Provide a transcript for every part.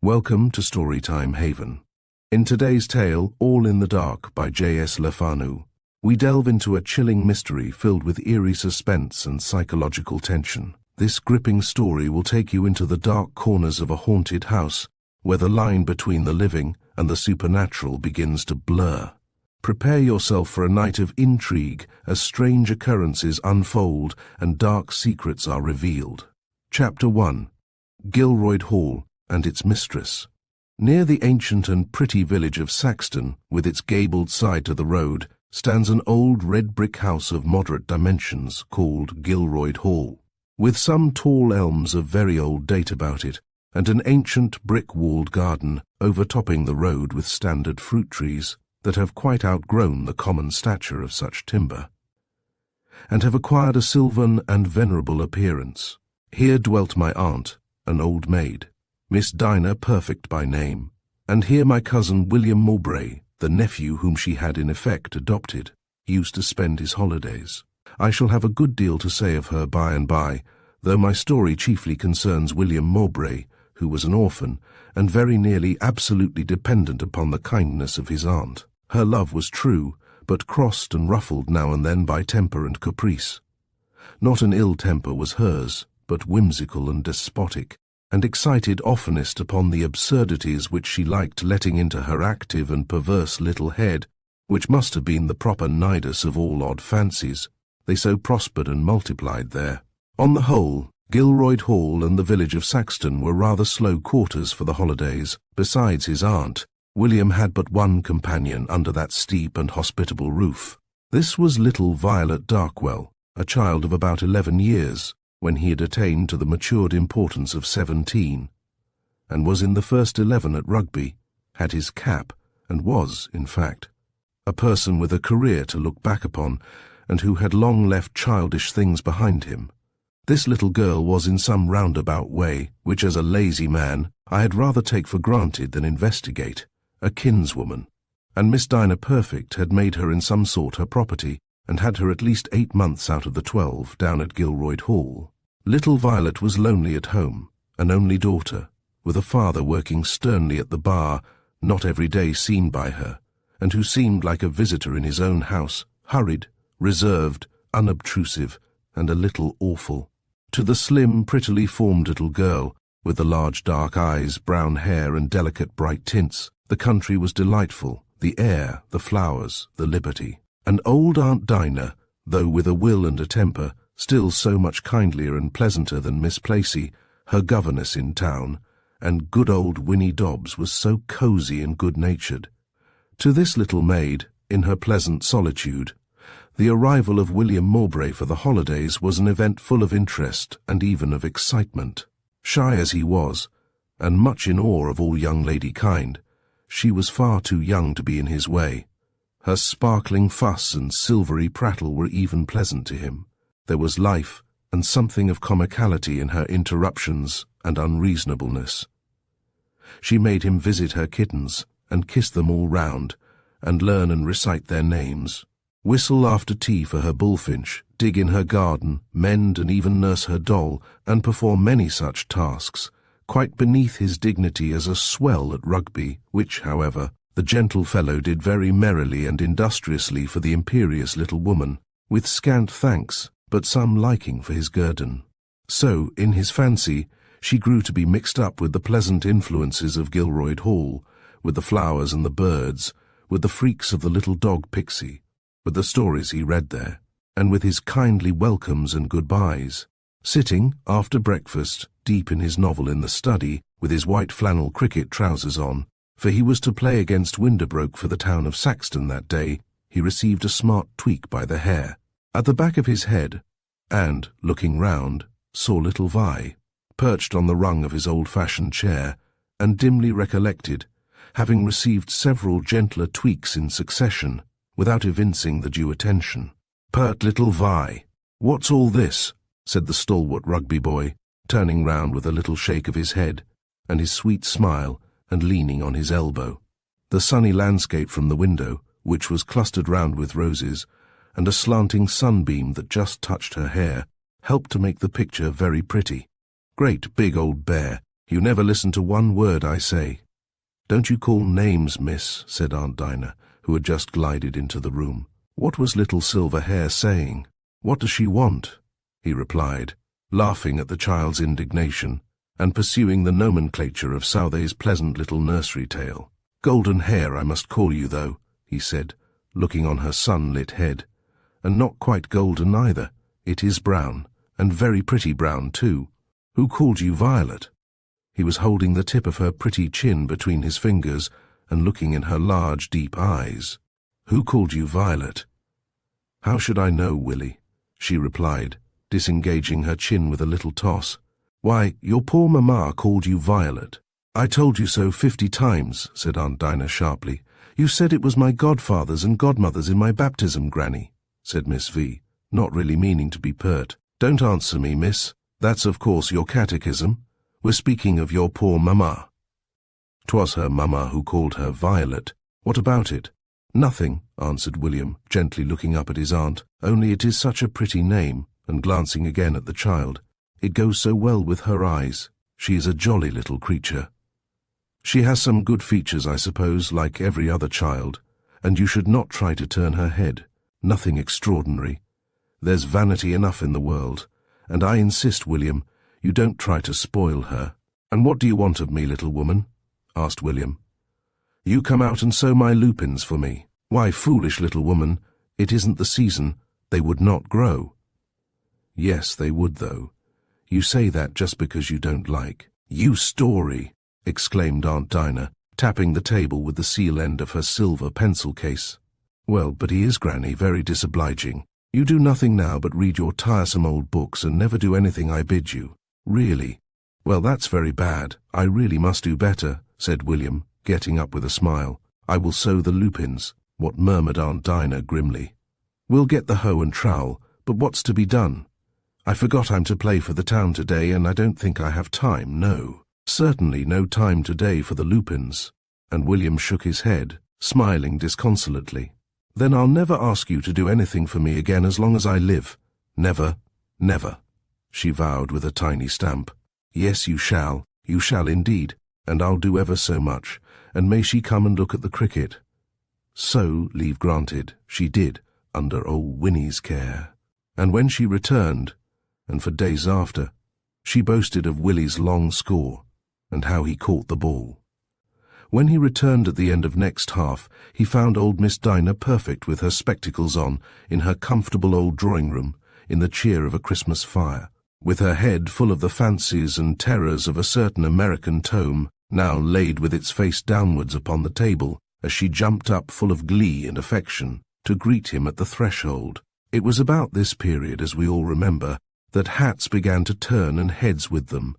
Welcome to Storytime Haven. In today's tale, All in the Dark by J.S. Fanu, we delve into a chilling mystery filled with eerie suspense and psychological tension. This gripping story will take you into the dark corners of a haunted house, where the line between the living and the supernatural begins to blur. Prepare yourself for a night of intrigue as strange occurrences unfold and dark secrets are revealed. Chapter 1. Gilroyd Hall and its mistress. Near the ancient and pretty village of Saxton, with its gabled side to the road, stands an old red brick house of moderate dimensions called Gilroyd Hall, with some tall elms of very old date about it, and an ancient brick-walled garden overtopping the road with standard fruit trees that have quite outgrown the common stature of such timber, and have acquired a sylvan and venerable appearance. Here dwelt my aunt, an old maid, Miss Dinah Perfect by name, and here my cousin William Mowbray, the nephew whom she had in effect adopted, used to spend his holidays. I shall have a good deal to say of her by and by, though my story chiefly concerns William Mowbray, who was an orphan, and very nearly absolutely dependent upon the kindness of his aunt. Her love was true, but crossed and ruffled now and then by temper and caprice. Not an ill temper was hers, but whimsical and despotic, and excited oftenest upon the absurdities which she liked letting into her active and perverse little head, which must have been the proper nidus of all odd fancies. They so prospered and multiplied there. On the whole, Gilroyd Hall and the village of Saxton were rather slow quarters for the holidays. Besides his aunt, William had but one companion under that steep and hospitable roof. This was little Violet Darkwell, a child of about 11 years, when he had attained to the matured importance of 17, and was in the first 11 at rugby, had his cap, and was, in fact, a person with a career to look back upon, and who had long left childish things behind him. This little girl was in some roundabout way, which as a lazy man I had rather take for granted than investigate, a kinswoman, and Miss Dinah Perfect had made her in some sort her property, and had her at least 8 months out of the 12 down at Gilroyd Hall. Little Violet was lonely at home, an only daughter, with a father working sternly at the bar, not every day seen by her, and who seemed like a visitor in his own house, hurried, reserved, unobtrusive, and a little awful. To the slim, prettily formed little girl, with the large dark eyes, brown hair, and delicate bright tints, the country was delightful, the air, the flowers, the liberty. And old Aunt Dinah, though with a will and a temper, still so much kindlier and pleasanter than Miss Placey, her governess in town, and good old Winnie Dobbs was so cosy and good-natured. To this little maid, in her pleasant solitude, the arrival of William Mowbray for the holidays was an event full of interest and even of excitement. Shy as he was, and much in awe of all young lady kind, she was far too young to be in his way. Her sparkling fuss and silvery prattle were even pleasant to him. There was life and something of comicality in her interruptions and unreasonableness. She made him visit her kittens and kiss them all round, and learn and recite their names, whistle after tea for her bullfinch, dig in her garden, mend and even nurse her doll, and perform many such tasks, quite beneath his dignity as a swell at rugby, which, however, the gentle fellow did very merrily and industriously for the imperious little woman, with scant thanks, but some liking for his guerdon. So, in his fancy, she grew to be mixed up with the pleasant influences of Gilroyd Hall, with the flowers and the birds, with the freaks of the little dog Pixie, with the stories he read there, and with his kindly welcomes and goodbyes. Sitting, after breakfast, deep in his novel in the study, with his white flannel cricket trousers on, for he was to play against Winderbrook for the town of Saxton that day, he received a smart tweak by the hair, at the back of his head, and, looking round, saw little Vi, perched on the rung of his old-fashioned chair, and dimly recollected, having received several gentler tweaks in succession, without evincing the due attention. "Pert little Vi, what's all this?" said the stalwart rugby boy, turning round with a little shake of his head, and his sweet smile, and leaning on his elbow. The sunny landscape from the window, which was clustered round with roses, and a slanting sunbeam that just touched her hair, helped to make the picture very pretty. "Great big old bear, You never listen to one word I say." "Don't you call names, miss," said Aunt Dinah, who had just glided into the room. "What was little Silverhair saying? What does she want?" he replied, laughing at the child's indignation, and pursuing the nomenclature of Southey's pleasant little nursery tale. "Golden hair I must call you, though," he said, looking on her sunlit head. "And not quite golden either. It is brown, and very pretty brown too. Who called you Violet?" He was holding the tip of her pretty chin between his fingers and looking in her large, deep eyes. "Who called you Violet?" "How should I know, Willie?" she replied, disengaging her chin with a little toss. "Why, your poor mamma called you Violet." "I told you so 50 times, said Aunt Dinah sharply. "You said it was my godfathers and godmothers in my baptism, Granny," said Miss V, not really meaning to be pert. "Don't answer me, miss. That's of course your catechism. We're speaking of your poor mamma." "'Twas her mamma who called her Violet. What about it?" "Nothing," answered William, gently looking up at his aunt, "only it is such a pretty name," and glancing again at the child. "It goes so well with her eyes. She is a jolly little creature. She has some good features, I suppose, like every other child, and you should not try to turn her head. Nothing extraordinary. There's vanity enough in the world, and I insist, William, you don't try to spoil her." "And what do you want of me, little woman?" asked William. "You come out and sow my lupins for me." "Why, foolish little woman, it isn't the season. They would not grow." "Yes, they would, though. You say that just because you don't like." "You story!" exclaimed Aunt Dinah, tapping the table with the seal end of her silver pencil case. "Well, but he is, Granny, very disobliging. You do nothing now but read your tiresome old books and never do anything I bid you." "Really? Well, that's very bad. I really must do better," said William, getting up with a smile. "I will sow the lupins." "What?" murmured Aunt Dinah grimly. "We'll get the hoe and trowel, but what's to be done? I forgot I'm to play for the town today, and I don't think I have time, no. Certainly no time today for the lupins." And William shook his head, smiling disconsolately. "Then I'll never ask you to do anything for me again as long as I live. Never, never," she vowed with a tiny stamp. "Yes, you shall indeed, and I'll do ever so much, and may she come and look at the cricket." So, leave granted, she did, under old Winnie's care. And when she returned, and for days after, she boasted of Willie's long score, and how he caught the ball. When he returned at the end of next half, he found old Miss Dinah perfect with her spectacles on, in her comfortable old drawing-room, in the cheer of a Christmas fire, with her head full of the fancies and terrors of a certain American tome, now laid with its face downwards upon the table, as she jumped up full of glee and affection to greet him at the threshold. It was about this period, as we all remember, that hats began to turn and heads with them,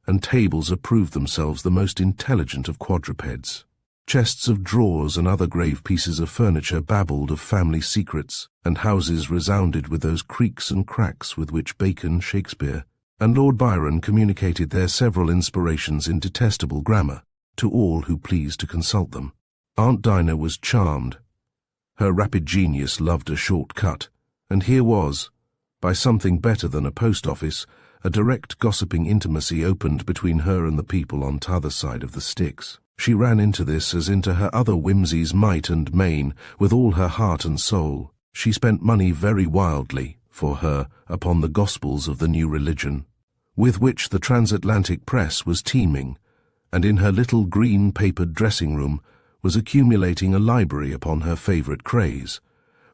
and tables approved themselves the most intelligent of quadrupeds. Chests of drawers and other grave pieces of furniture babbled of family secrets, and houses resounded with those creaks and cracks with which Bacon, Shakespeare, and Lord Byron communicated their several inspirations in detestable grammar to all who pleased to consult them. Aunt Dinah was charmed. Her rapid genius loved a short cut, and here was, by something better than a post office, a direct gossiping intimacy opened between her and the people on t'other side of the Styx. She ran into this as into her other whimsies might and main, with all her heart and soul. She spent money very wildly, for her, upon the gospels of the new religion, with which the transatlantic press was teeming, and in her little green-papered dressing-room was accumulating a library upon her favourite craze,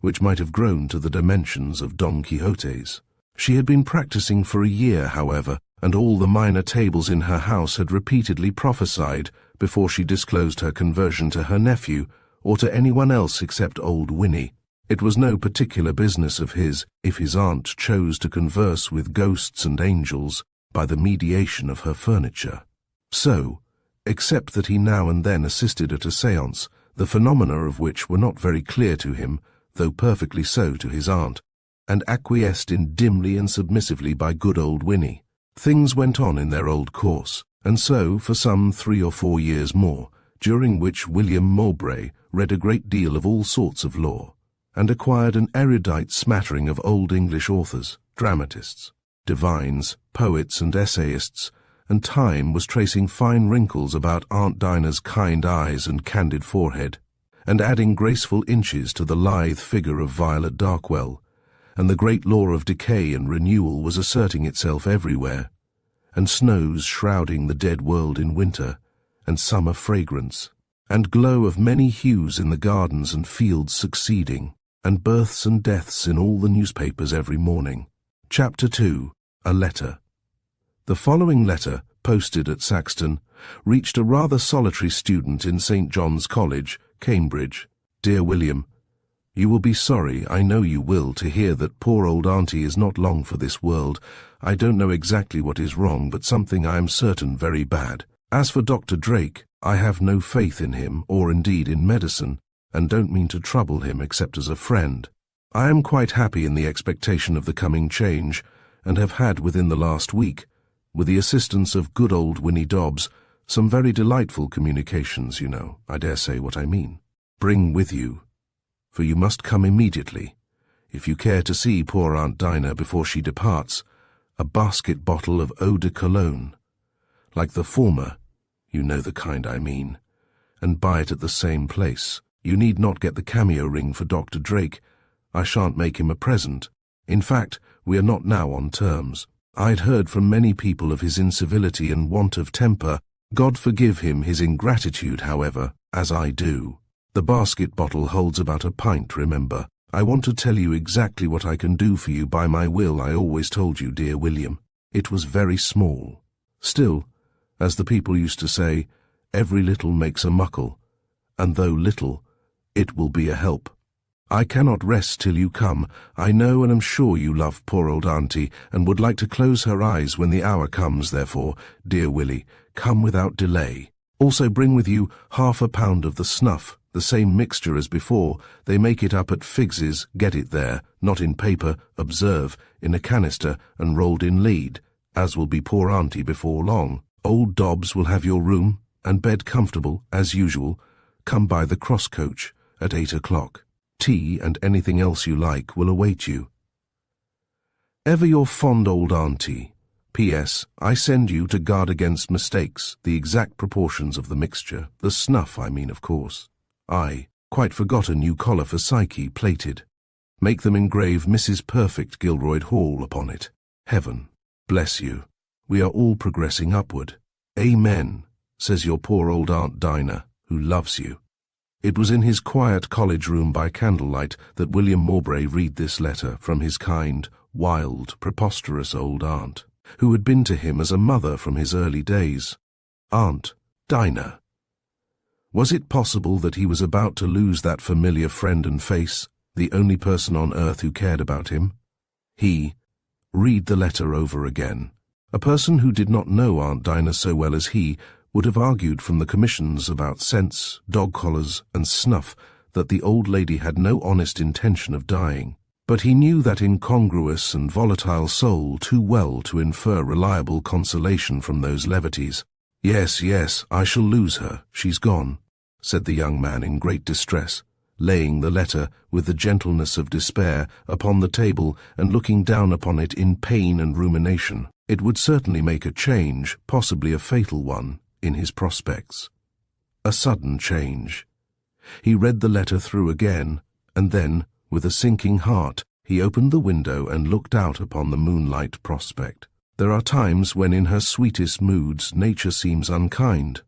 which might have grown to the dimensions of Don Quixote's. She had been practising for a year, however, and all the minor tables in her house had repeatedly prophesied, before she disclosed her conversion to her nephew, or to anyone else except old Winnie. It was no particular business of his if his aunt chose to converse with ghosts and angels by the mediation of her furniture. So, except that he now and then assisted at a séance, the phenomena of which were not very clear to him, though perfectly so to his aunt, and acquiesced in dimly and submissively by good old Winnie, things went on in their old course, and so for some 3 or 4 years more, during which William Mowbray read a great deal of all sorts of lore, and acquired an erudite smattering of old English authors, dramatists, divines, poets and essayists, and time was tracing fine wrinkles about Aunt Dinah's kind eyes and candid forehead, and adding graceful inches to the lithe figure of Violet Darkwell, and the great law of decay and renewal was asserting itself everywhere, and snows shrouding the dead world in winter, and summer fragrance, and glow of many hues in the gardens and fields succeeding, and births and deaths in all the newspapers every morning. Chapter 2. A Letter. The following letter, posted at Saxton, reached a rather solitary student in St. John's College, Cambridge. Dear William, you will be sorry, I know you will, to hear that poor old auntie is not long for this world. I don't know exactly what is wrong, but something I am certain very bad. As for Dr. Drake, I have no faith in him, or indeed in medicine, and don't mean to trouble him except as a friend. I am quite happy in the expectation of the coming change, and have had within the last week, with the assistance of good old Winnie Dobbs, some very delightful communications, you know, I dare say what I mean. Bring with you, for you must come immediately, if you care to see poor Aunt Dinah before she departs, a basket bottle of eau de cologne, like the former, you know the kind I mean, and buy it at the same place. You need not get the cameo ring for Dr. Drake. I shan't make him a present. In fact, we are not now on terms. I'd heard from many people of his incivility and want of temper. God forgive him his ingratitude, however, as I do. The basket bottle holds about a pint, remember. I want to tell you exactly what I can do for you by my will I always told you, dear William. It was very small. Still, as the people used to say, every little makes a muckle, and though little, it will be a help. I cannot rest till you come. I know and am sure you love poor old auntie, and would like to close her eyes when the hour comes, therefore, dear Willie, come without delay. Also bring with you £1/2 pound of the snuff, the same mixture as before. They make it up at Figgs's, get it there, not in paper, observe, in a canister, and rolled in lead, as will be poor auntie before long. Old Dobbs will have your room, and bed comfortable, as usual. Come by the cross coach, at 8 o'clock. Tea and anything else you like will await you. Ever your fond old auntie. P.S. I send you to guard against mistakes, the exact proportions of the mixture, the snuff I mean, of course. I quite forgot a new collar for Psyche, plated. Make them engrave Mrs. Perfect Gilroyd Hall upon it. Heaven bless you. We are all progressing upward. Amen, says your poor old Aunt Dinah, who loves you. It was in his quiet college room by candlelight that William Mowbray read this letter from his kind, wild, preposterous old aunt, who had been to him as a mother from his early days. Aunt Dinah. Was it possible that he was about to lose that familiar friend and face, the only person on earth who cared about him? Read the letter over again. A person who did not know Aunt Dinah so well as he would have argued from the commissions about scents, dog collars, and snuff that the old lady had no honest intention of dying. But he knew that incongruous and volatile soul too well to infer reliable consolation from those levities. Yes, I shall lose her. She's gone, said the young man in great distress, laying the letter, with the gentleness of despair, upon the table and looking down upon it in pain and rumination. It would certainly make a change, possibly a fatal one, in his prospects. A sudden change. He read the letter through again, and then, with a sinking heart, he opened the window and looked out upon the moonlight prospect. There are times when in her sweetest moods nature seems unkind.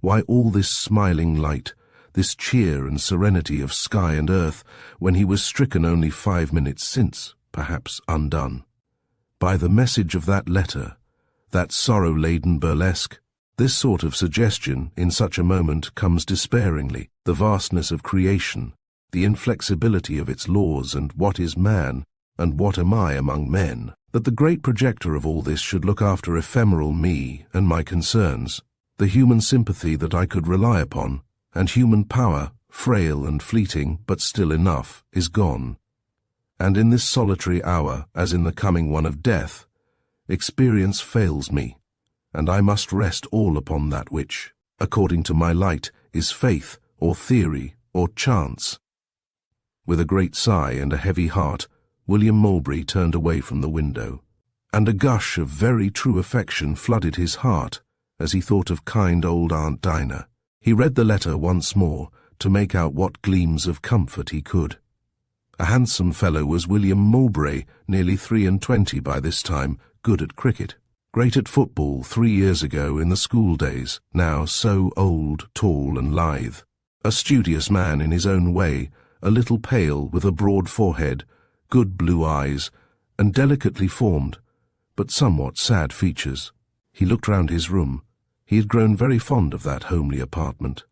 Why all this smiling light, this cheer and serenity of sky and earth, when he was stricken only 5 minutes since, perhaps undone? By the message of that letter, that sorrow-laden burlesque, this sort of suggestion in such a moment comes despairingly, the vastness of creation, the inflexibility of its laws, and what is man, and what am I among men, that the great projector of all this should look after ephemeral me and my concerns, the human sympathy that I could rely upon, and human power, frail and fleeting, but still enough, is gone. And in this solitary hour, as in the coming one of death, experience fails me, and I must rest all upon that which, according to my light, is faith, or theory, or chance. With a great sigh and a heavy heart, William Mowbray turned away from the window. and a gush of very true affection flooded his heart as he thought of kind old Aunt Dinah. He read the letter once more to make out what gleams of comfort he could. A handsome fellow was William Mowbray, nearly 23 by this time, good at cricket. Great at football 3 years ago in the school days, now so old, tall and lithe. A studious man in his own way, a little pale with a broad forehead, good blue eyes, and delicately formed, but somewhat sad features. He looked round his room. He had grown very fond of that homely apartment.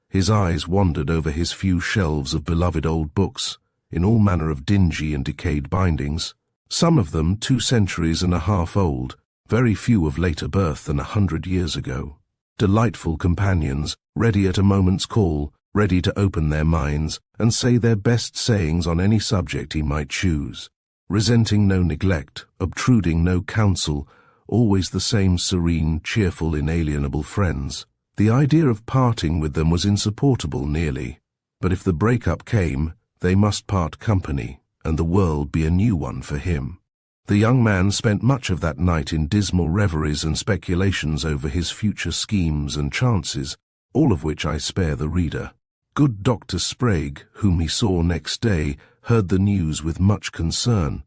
His eyes wandered over his few shelves of beloved old books, in all manner of dingy and decayed bindings, some of them 2 centuries and a half old, very few of later birth than 100 years ago. Delightful companions, ready at a moment's call, ready to open their minds and say their best sayings on any subject he might choose, resenting no neglect, obtruding no counsel, always the same serene, cheerful, inalienable friends. The idea of parting with them was insupportable nearly, but if the break-up came, they must part company, and the world be a new one for him. The young man spent much of that night in dismal reveries and speculations over his future schemes and chances, all of which I spare the reader. Good Dr. Sprague, whom he saw next day, heard the news with much concern.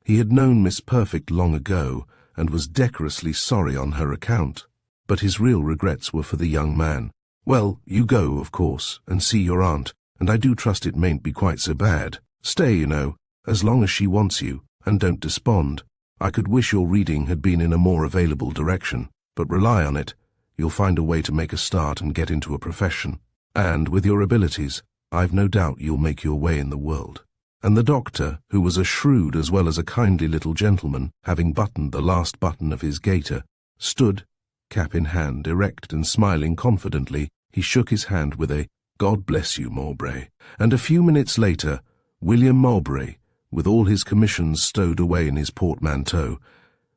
He had known Miss Perfect long ago, and was decorously sorry on her account, but his real regrets were for the young man. "Well, you go, of course, and see your aunt, and I do trust it mayn't be quite so bad. Stay, you know, as long as she wants you, and don't despond. I could wish your reading had been in a more available direction, but rely on it, you'll find a way to make a start and get into a profession. And, with your abilities, I've no doubt you'll make your way in the world." And the doctor, who was a shrewd as well as a kindly little gentleman, having buttoned the last button of his gaiter, stood, cap in hand, erect and smiling confidently. He shook his hand with a "God bless you, Mowbray," and a few minutes later, William Mowbray, with all his commissions stowed away in his portmanteau,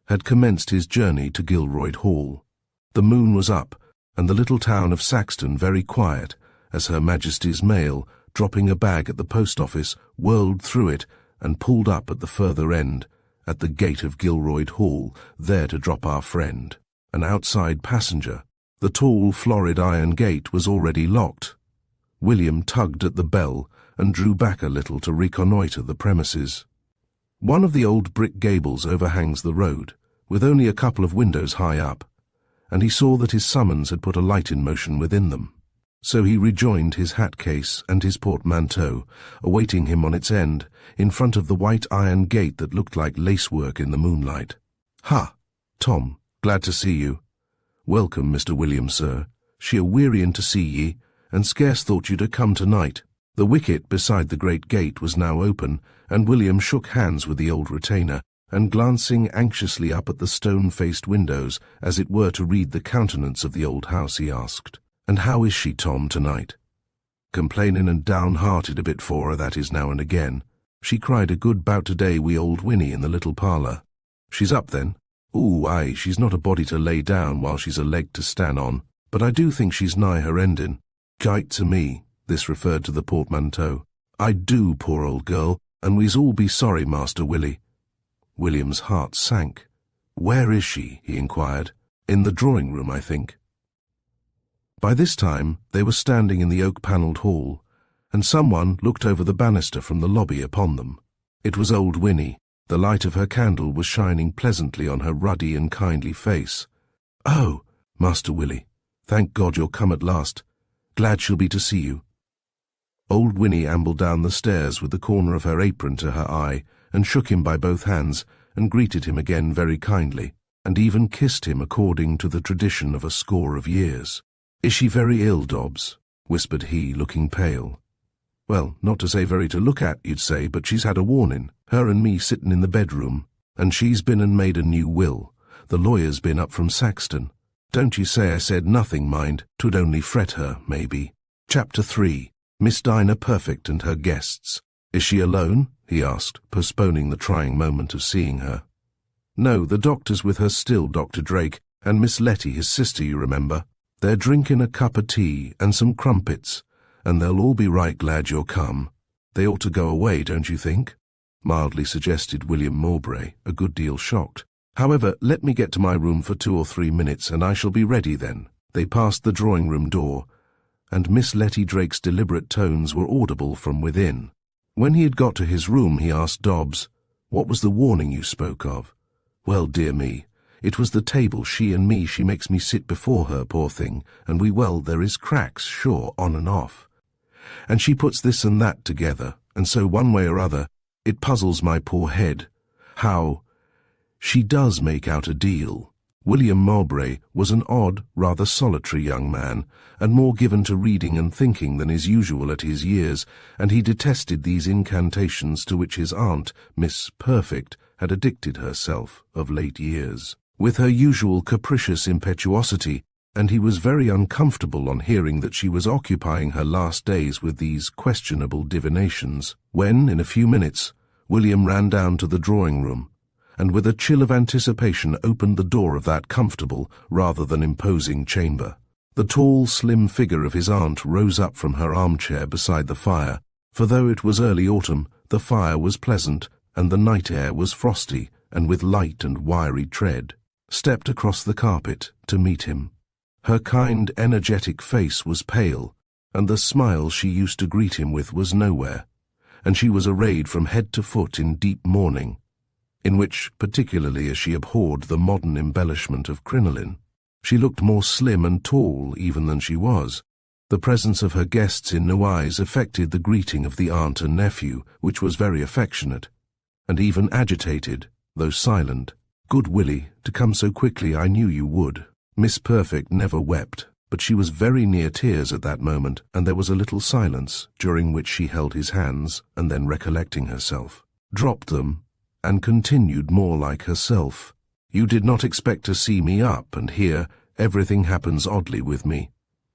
had commenced his journey to Gilroyd Hall. The moon was up, and the little town of Saxton very quiet, as Her Majesty's mail, dropping a bag at the post office, whirled through it and pulled up at the further end, at the gate of Gilroyd Hall, there to drop our friend, an outside passenger. The tall, florid iron gate was already locked. William tugged at the bell and drew back a little to reconnoitre the premises. One of the old brick gables overhangs the road, with only a couple of windows high up, and he saw that his summons had put a light in motion within them. So he rejoined his hat case and his portmanteau, awaiting him on its end, in front of the white iron gate that looked like lacework in the moonlight. "Ha, Tom, glad to see you." "Welcome, Mr. William, sir. Sheer wearyin' to see ye, and scarce thought you'd a come tonight." The wicket beside the great gate was now open, and William shook hands with the old retainer, and glancing anxiously up at the stone-faced windows, as it were to read the countenance of the old house, he asked, "And how is she, Tom, tonight?" "Complainin' and downhearted a bit for her, that is, now and again. She cried a good bout today wi' old Winnie in the little parlour." "She's up, then?" "Ooh, aye, she's not a body to lay down while she's a leg to stand on, but I do think she's nigh her endin'. Gite to me," this referred to the portmanteau. "I do, poor old girl, and we's all be sorry, Master Willie." William's heart sank. "Where is she?" he inquired. "In the drawing-room, I think." By this time they were standing in the oak-panelled hall, and someone looked over the banister from the lobby upon them. It was old Winnie. The light of her candle was shining pleasantly on her ruddy and kindly face. "Oh, Master Willie, thank God you're come at last. Glad she'll be to see you." Old Winnie ambled down the stairs with the corner of her apron to her eye, and shook him by both hands, and greeted him again very kindly, and even kissed him according to the tradition of a score of years. "Is she very ill, Dobbs?" whispered he, looking pale. "Well, not to say very to look at, you'd say, but she's had a warning, her and me sittin' in the bedroom, and she's been and made a new will. The lawyer's been up from Saxton. Don't you say I said nothing, mind, 'twould only fret her, maybe." Chapter 3. Miss Dinah Perfect and her guests. "Is she alone?" he asked, postponing the trying moment of seeing her. "No, the doctor's with her still, Dr. Drake, and Miss Letty, his sister, you remember. They're drinking a cup of tea and some crumpets, and they'll all be right glad you're come. They ought to go away, don't you think?" mildly suggested William Mowbray, a good deal shocked. However, let me get to my room for 2 or 3 minutes, and I shall be ready then." They passed the drawing-room door, and Miss Letty Drake's deliberate tones were audible from within. When he had got to his room, he asked Dobbs, "What was the warning you spoke of?" "Well, dear me, it was the table. She makes me sit before her, poor thing, and there is cracks, sure, on and off. And she puts this and that together, and so one way or other, it puzzles my poor head. How she does make out a deal." William Mowbray was an odd, rather solitary young man, and more given to reading and thinking than is usual at his years, and he detested these incantations to which his aunt, Miss Perfect, had addicted herself of late years, with her usual capricious impetuosity, and he was very uncomfortable on hearing that she was occupying her last days with these questionable divinations, when, in a few minutes, William ran down to the drawing-room, and with a chill of anticipation opened the door of that comfortable rather than imposing chamber. The tall, slim figure of his aunt rose up from her armchair beside the fire, for though it was early autumn, the fire was pleasant, and the night air was frosty and with light and wiry tread, stepped across the carpet to meet him. Her kind, energetic face was pale, and the smile she used to greet him with was nowhere, and she was arrayed from head to foot in deep mourning, in which, particularly as she abhorred the modern embellishment of crinoline, she looked more slim and tall even than she was. The presence of her guests in no wise affected the greeting of the aunt and nephew, which was very affectionate, and even agitated, though silent. "Good Willie, to come so quickly, I knew you would." Miss Perfect never wept, but she was very near tears at that moment, and there was a little silence, during which she held his hands, and then recollecting herself, dropped them, and continued more like herself. "You did not expect to see me up, and here everything happens oddly with me.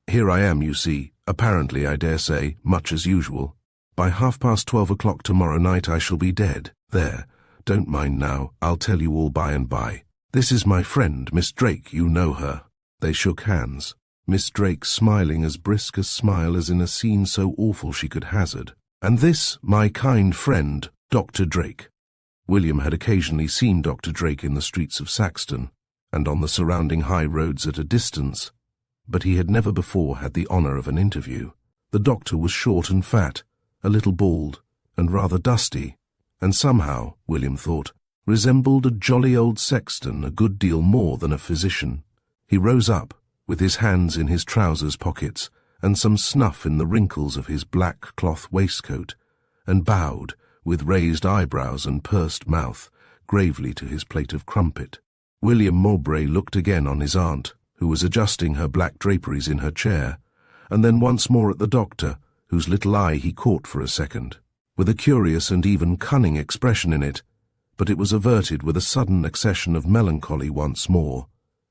Here I am, you see, apparently, I dare say, much as usual. By 12:30 tomorrow night I shall be dead. There, don't mind now, I'll tell you all by and by. This is my friend, Miss Drake, you know her." They shook hands, Miss Drake smiling as brisk a smile as in a scene so awful she could hazard. "And this, my kind friend, Dr. Drake." William had occasionally seen Dr. Drake in the streets of Saxton, and on the surrounding high roads at a distance, but he had never before had the honour of an interview. The doctor was short and fat, a little bald, and rather dusty, and somehow, William thought, resembled a jolly old sexton a good deal more than a physician. He rose up, with his hands in his trousers pockets, and some snuff in the wrinkles of his black cloth waistcoat, and bowed, with raised eyebrows and pursed mouth, gravely to his plate of crumpet. William Mowbray looked again on his aunt, who was adjusting her black draperies in her chair, and then once more at the doctor, whose little eye he caught for a second, with a curious and even cunning expression in it, but it was averted with a sudden accession of melancholy once more,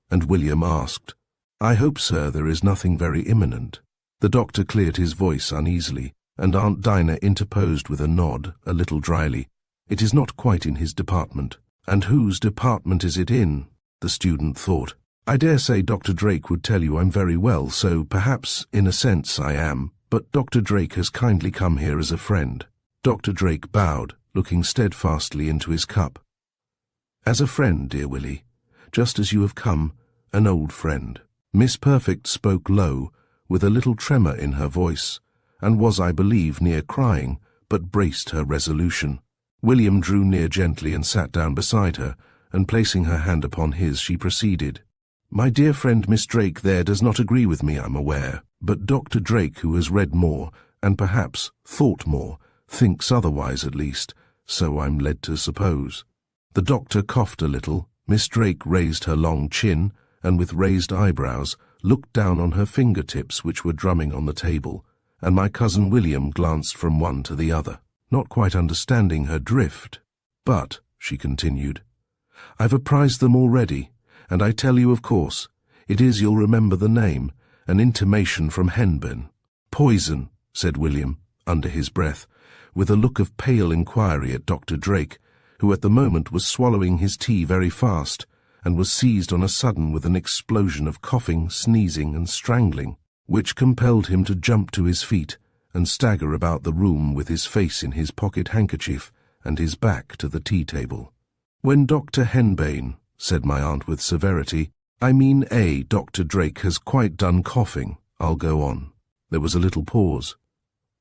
and William asked, "I hope, sir, there is nothing very imminent?" The doctor cleared his voice uneasily, and Aunt Dinah interposed with a nod, a little dryly. "It is not quite in his department." "And whose department is it in?" the student thought. "I dare say Dr. Drake would tell you I'm very well, so perhaps, in a sense, I am, but Dr. Drake has kindly come here as a friend." Dr. Drake bowed, looking steadfastly into his cup. "As a friend, dear Willie, just as you have come, an old friend." Miss Perfect spoke low, with a little tremor in her voice, and was, I believe, near crying, but braced her resolution. William drew near gently and sat down beside her, and placing her hand upon his, she proceeded. "My dear friend Miss Drake there does not agree with me, I'm aware, but Dr. Drake, who has read more, and perhaps thought more, thinks otherwise at least, so I'm led to suppose." The doctor coughed a little. Miss Drake raised her long chin, and with raised eyebrows, looked down on her fingertips which were drumming on the table, and my cousin William glanced from one to the other, not quite understanding her drift. "But," she continued, "I've apprised them already, and I tell you, of course, it is, you'll remember the name, an intimation from Henbane." "Poison," said William, under his breath, with a look of pale inquiry at Dr. Drake, who at the moment was swallowing his tea very fast, and was seized on a sudden with an explosion of coughing, sneezing, and strangling, which compelled him to jump to his feet and stagger about the room with his face in his pocket handkerchief and his back to the tea-table. "When Dr. Henbane," said my aunt with severity. "I mean, Dr. Drake has quite done coughing. I'll go on." There was a little pause.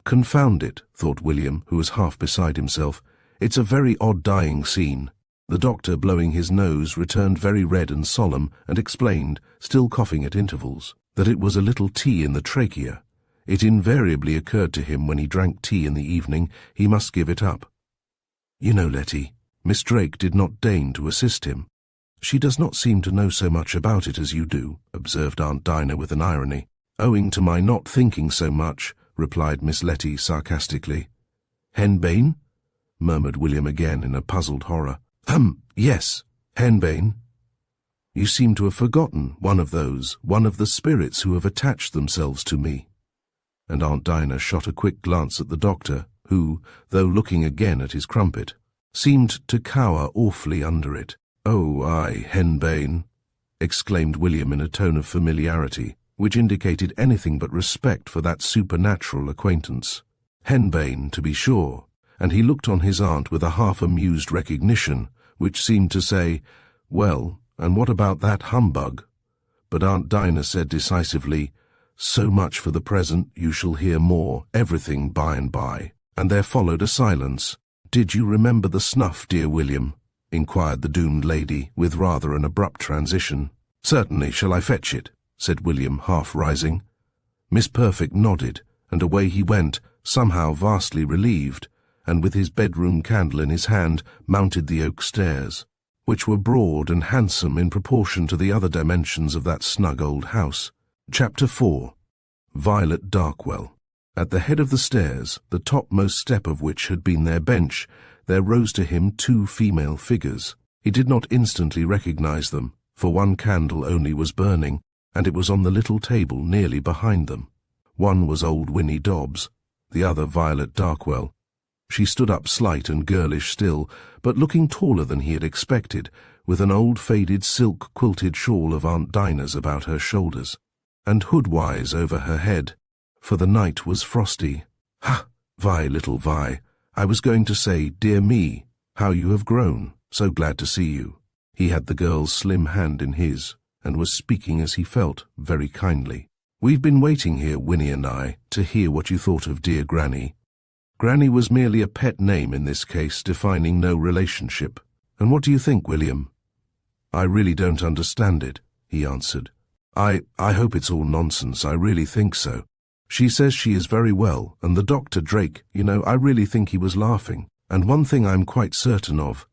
"Confound it," thought William, who was half beside himself. "It's a very odd dying scene." The doctor, blowing his nose, returned very red and solemn, and explained, still coughing at intervals, that it was a little tea in the trachea. It invariably occurred to him when he drank tea in the evening, he must give it up. "You know, Letty," Miss Drake did not deign to assist him. "She does not seem to know so much about it as you do," observed Aunt Dinah with an irony. "Owing to my not thinking so much," replied Miss Letty sarcastically. "Henbane?" murmured William again in a puzzled horror. Yes, henbane." "You seem to have forgotten one of the spirits who have attached themselves to me." And Aunt Dinah shot a quick glance at the doctor, who, though looking again at his crumpet, seemed to cower awfully under it. "Oh, aye, henbane," exclaimed William in a tone of familiarity, which indicated anything but respect for that supernatural acquaintance. "Henbane, to be sure," and he looked on his aunt with a half-amused recognition, which seemed to say, "Well, and what about that humbug?" But Aunt Dinah said decisively, "So much for the present, you shall hear more, everything by and by." And there followed a silence. "Did you remember the snuff, dear William?" inquired the doomed lady, with rather an abrupt transition. "Certainly, shall I fetch it?" said William, half rising. Miss Perfect nodded, and away he went, somehow vastly relieved, and with his bedroom candle in his hand mounted the oak stairs, which were broad and handsome in proportion to the other dimensions of that snug old house. Chapter 4. Violet Darkwell. At the head of the stairs, the topmost step of which had been their bench, there rose to him two female figures. He did not instantly recognize them, for one candle only was burning, and it was on the little table nearly behind them. One was old Winnie Dobbs, the other Violet Darkwell. She stood up slight and girlish still, but looking taller than he had expected, with an old faded silk-quilted shawl of Aunt Dinah's about her shoulders, and hood-wise over her head, for the night was frosty. "Ha, Vi, little Vi, I was going to say, dear me, how you have grown, so glad to see you." He had the girl's slim hand in his, and was speaking as he felt, very kindly. "We've been waiting here, Winnie and I, to hear what you thought of dear Granny." Granny was merely a pet name in this case, defining no relationship. "And what do you think, William?" "I really don't understand it," he answered. I hope it's all nonsense, I really think so. She says she is very well, and the Dr. Drake, I really think he was laughing. And one thing I'm quite certain of,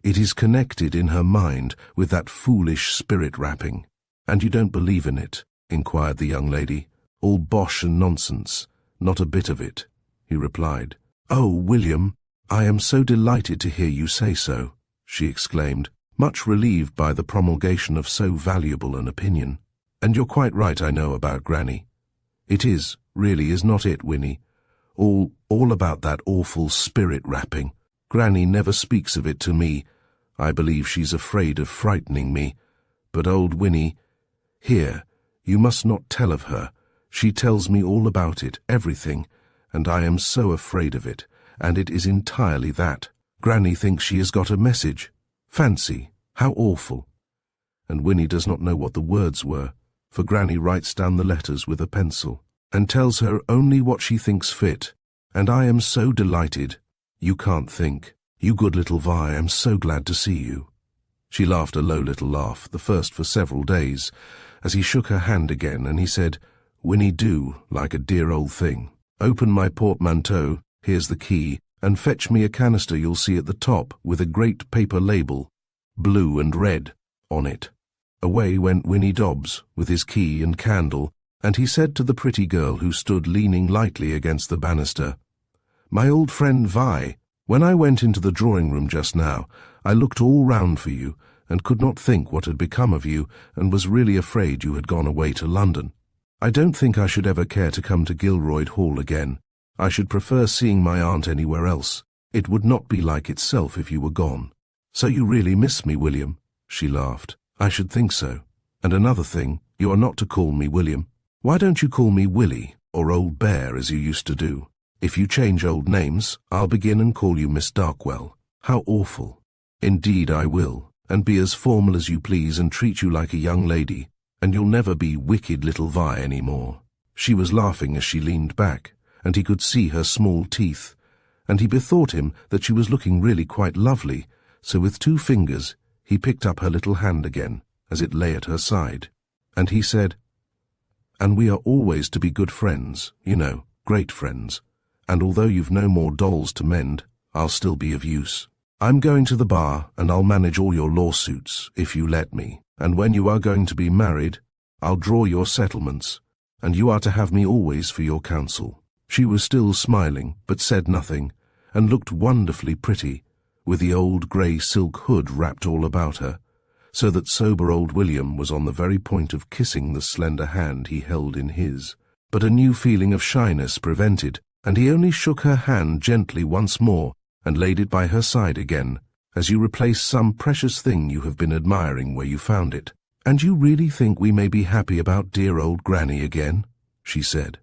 it is connected in her mind with that foolish spirit rapping." "And you don't believe in it?" inquired the young lady. "All bosh and nonsense, not a bit of it," he replied. "Oh, William, I am so delighted to hear you say so," she exclaimed, much relieved by the promulgation of so valuable an opinion. "And you're quite right, I know, about Granny. It is, really, is not it, Winnie? All about that awful spirit rapping. Granny never speaks of it to me. I believe she's afraid of frightening me. But old Winnie, here, you must not tell of her. She tells me all about it, everything, and I am so afraid of it, and it is entirely that. Granny thinks she has got a message. Fancy, how awful!" And Winnie does not know what the words were, for Granny writes down the letters with a pencil, and tells her only what she thinks fit, and I am so delighted. You can't think. You good little Vi, I'm so glad to see you. She laughed a low little laugh, the first for several days, as he shook her hand again, and he said, "Winnie, do, like a dear old thing. Open my portmanteau, here's the key, and fetch me a canister you'll see at the top with a great paper label, blue and red, on it." Away went Winnie Dobbs with his key and candle, and he said to the pretty girl who stood leaning lightly against the banister, "My old friend Vi, when I went into the drawing-room just now, I looked all round for you, and could not think what had become of you, and was really afraid you had gone away to London. I don't think I should ever care to come to Gilroyd Hall again. I should prefer seeing my aunt anywhere else. It would not be like itself if you were gone. So you really miss me, William?" She laughed. "I should think so. And another thing, you are not to call me William. Why don't you call me Willie, or Old Bear, as you used to do? If you change old names, I'll begin and call you Miss Darkwell." "How awful." "Indeed I will. and be as formal as you please and treat you like a young lady, and you'll never be wicked little Vi anymore." She was laughing as she leaned back, and he could see her small teeth, and he bethought him that she was looking really quite lovely, so with 2 fingers he picked up her little hand again, as it lay at her side, and he said, "And we are always to be good friends, you know, great friends, and although you've no more dolls to mend, I'll still be of use. I'm going to the bar, and I'll manage all your lawsuits, if you let me, and when you are going to be married, I'll draw your settlements, and you are to have me always for your counsel." She was still smiling, but said nothing, and looked wonderfully pretty, with the old grey silk hood wrapped all about her, so that sober old William was on the very point of kissing the slender hand he held in his. But a new feeling of shyness prevented, and he only shook her hand gently once more and laid it by her side again, as you replace some precious thing you have been admiring where you found it. "And you really think we may be happy about dear old Granny again?" she said.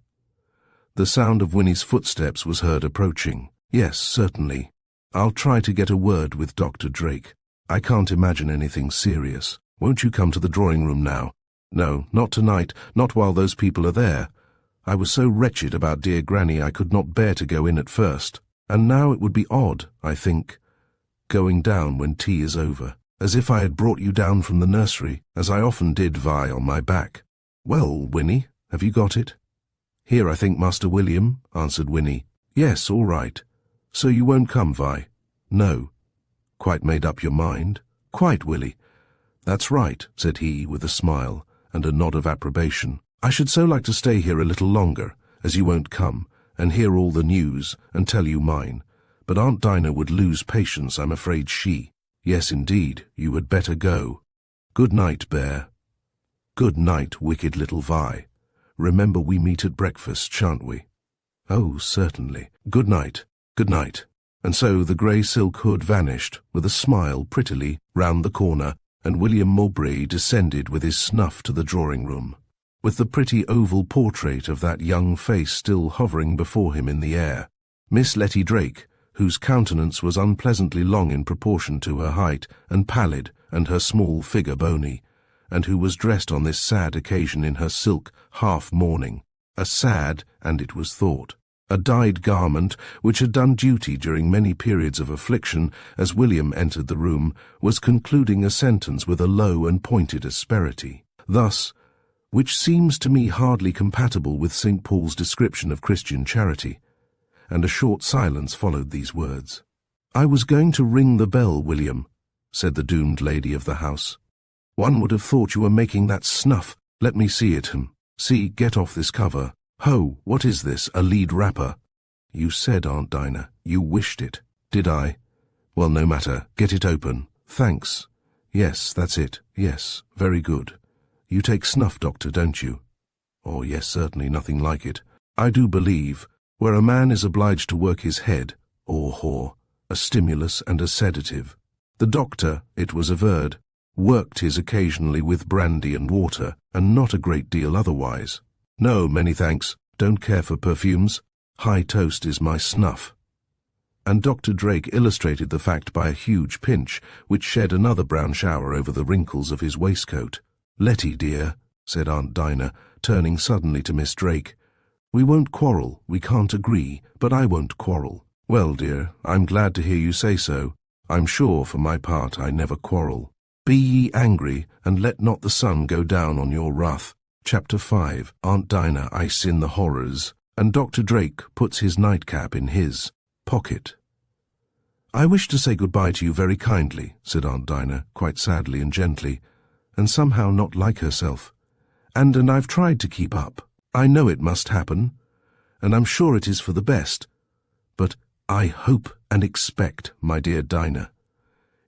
The sound of Winnie's footsteps was heard approaching. "Yes, certainly. I'll try to get a word with Dr. Drake. I can't imagine anything serious. Won't you come to the drawing-room now?" "No, not tonight, not while those people are there. I was so wretched about dear Granny I could not bear to go in at first, and now it would be odd, I think, going down when tea is over, as if I had brought you down from the nursery, as I often did, Vi, on my back." "Well, Winnie, have you got it?" "Here, I think, Master William," answered Winnie. "Yes, all right. So you won't come, Vi?" "No." "Quite made up your mind?" "Quite, Willie." "That's right," said he, with a smile and a nod of approbation. "I should so like to stay here a little longer, as you won't come, and hear all the news, and tell you mine. But Aunt Dinah would lose patience, I'm afraid she—" "Yes, indeed, you had better go. Good night, Bear." "Good night, wicked little Vi. Remember we meet at breakfast, shan't we?" "Oh, certainly. Good night, good night." And so the grey silk hood vanished, with a smile prettily, round the corner, and William Mowbray descended with his snuff to the drawing-room, with the pretty oval portrait of that young face still hovering before him in the air. Miss Letty Drake, whose countenance was unpleasantly long in proportion to her height, and pallid, and her small figure bony, and who was dressed on this sad occasion in her silk half-mourning, a sad, and it was thought, a dyed garment which had done duty during many periods of affliction, as William entered the room, was concluding a sentence with a low and pointed asperity, thus, which seems to me hardly compatible with St. Paul's description of Christian charity, and a short silence followed these words. "I was going to ring the bell, William," said the doomed lady of the house. "One would have thought you were making that snuff. Let me see it. See, get off this cover. Ho, what is this, a lead wrapper?" "You said, Aunt Dinah, you wished it." "Did I? Well, no matter. Get it open. Thanks. Yes, that's it. Yes, very good. You take snuff, Doctor, don't you?" "Oh, yes, certainly, nothing like it. I do believe, where a man is obliged to work his head, or whore, a stimulus and a sedative. The doctor, it was averred, worked his occasionally with brandy and water, and not a great deal otherwise. No, many thanks. Don't care for perfumes. High toast is my snuff." And Dr. Drake illustrated the fact by a huge pinch, which shed another brown shower over the wrinkles of his waistcoat. "Letty, dear," said Aunt Dinah, turning suddenly to Miss Drake, "we won't quarrel, we can't agree, but I won't quarrel." "Well, dear, I'm glad to hear you say so. I'm sure, for my part, I never quarrel. Be ye angry, and let not the sun go down on your wrath." Chapter 5. Aunt Dinah Ice in the Horrors, and Dr. Drake puts his nightcap in his pocket. "I wish to say good-bye to you very kindly," said Aunt Dinah, quite sadly and gently, and somehow not like herself. And I've tried to keep up. I know it must happen, and I'm sure it is for the best. But I hope and expect, my dear Dinah,"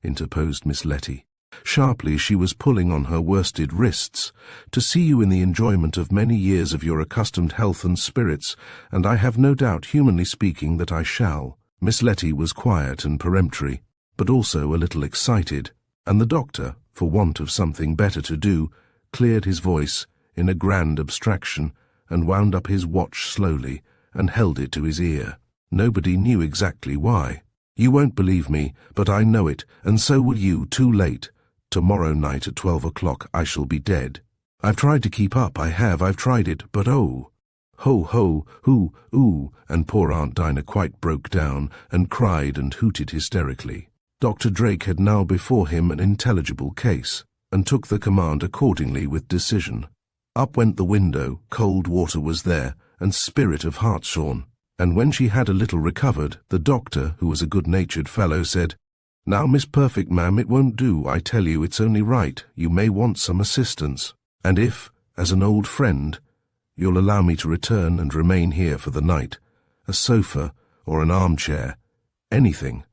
interposed Miss Letty. Sharply she was pulling on her worsted wrists, "to see you in the enjoyment of many years of your accustomed health and spirits, and I have no doubt, humanly speaking, that I shall." Miss Letty was quiet and peremptory, but also a little excited, and the doctor, for want of something better to do, cleared his voice in a grand abstraction, and wound up his watch slowly, and held it to his ear. Nobody knew exactly why. "You won't believe me, but I know it, and so will you, too late," Tomorrow night at 12 o'clock I shall be dead. I've tried to keep up, I've tried it, but oh! Ho, ho, hoo, ooh, and poor Aunt Dinah quite broke down and cried and hooted hysterically. Dr. Drake had now before him an intelligible case, and took the command accordingly with decision. Up went the window, cold water was there, and spirit of hartshorn, and when she had a little recovered, the doctor, who was a good-natured fellow, said, "Now, Miss Perfect, ma'am, it won't do, I tell you it's only right, you may want some assistance, and if, as an old friend, you'll allow me to return and remain here for the night, a sofa or an armchair, anything,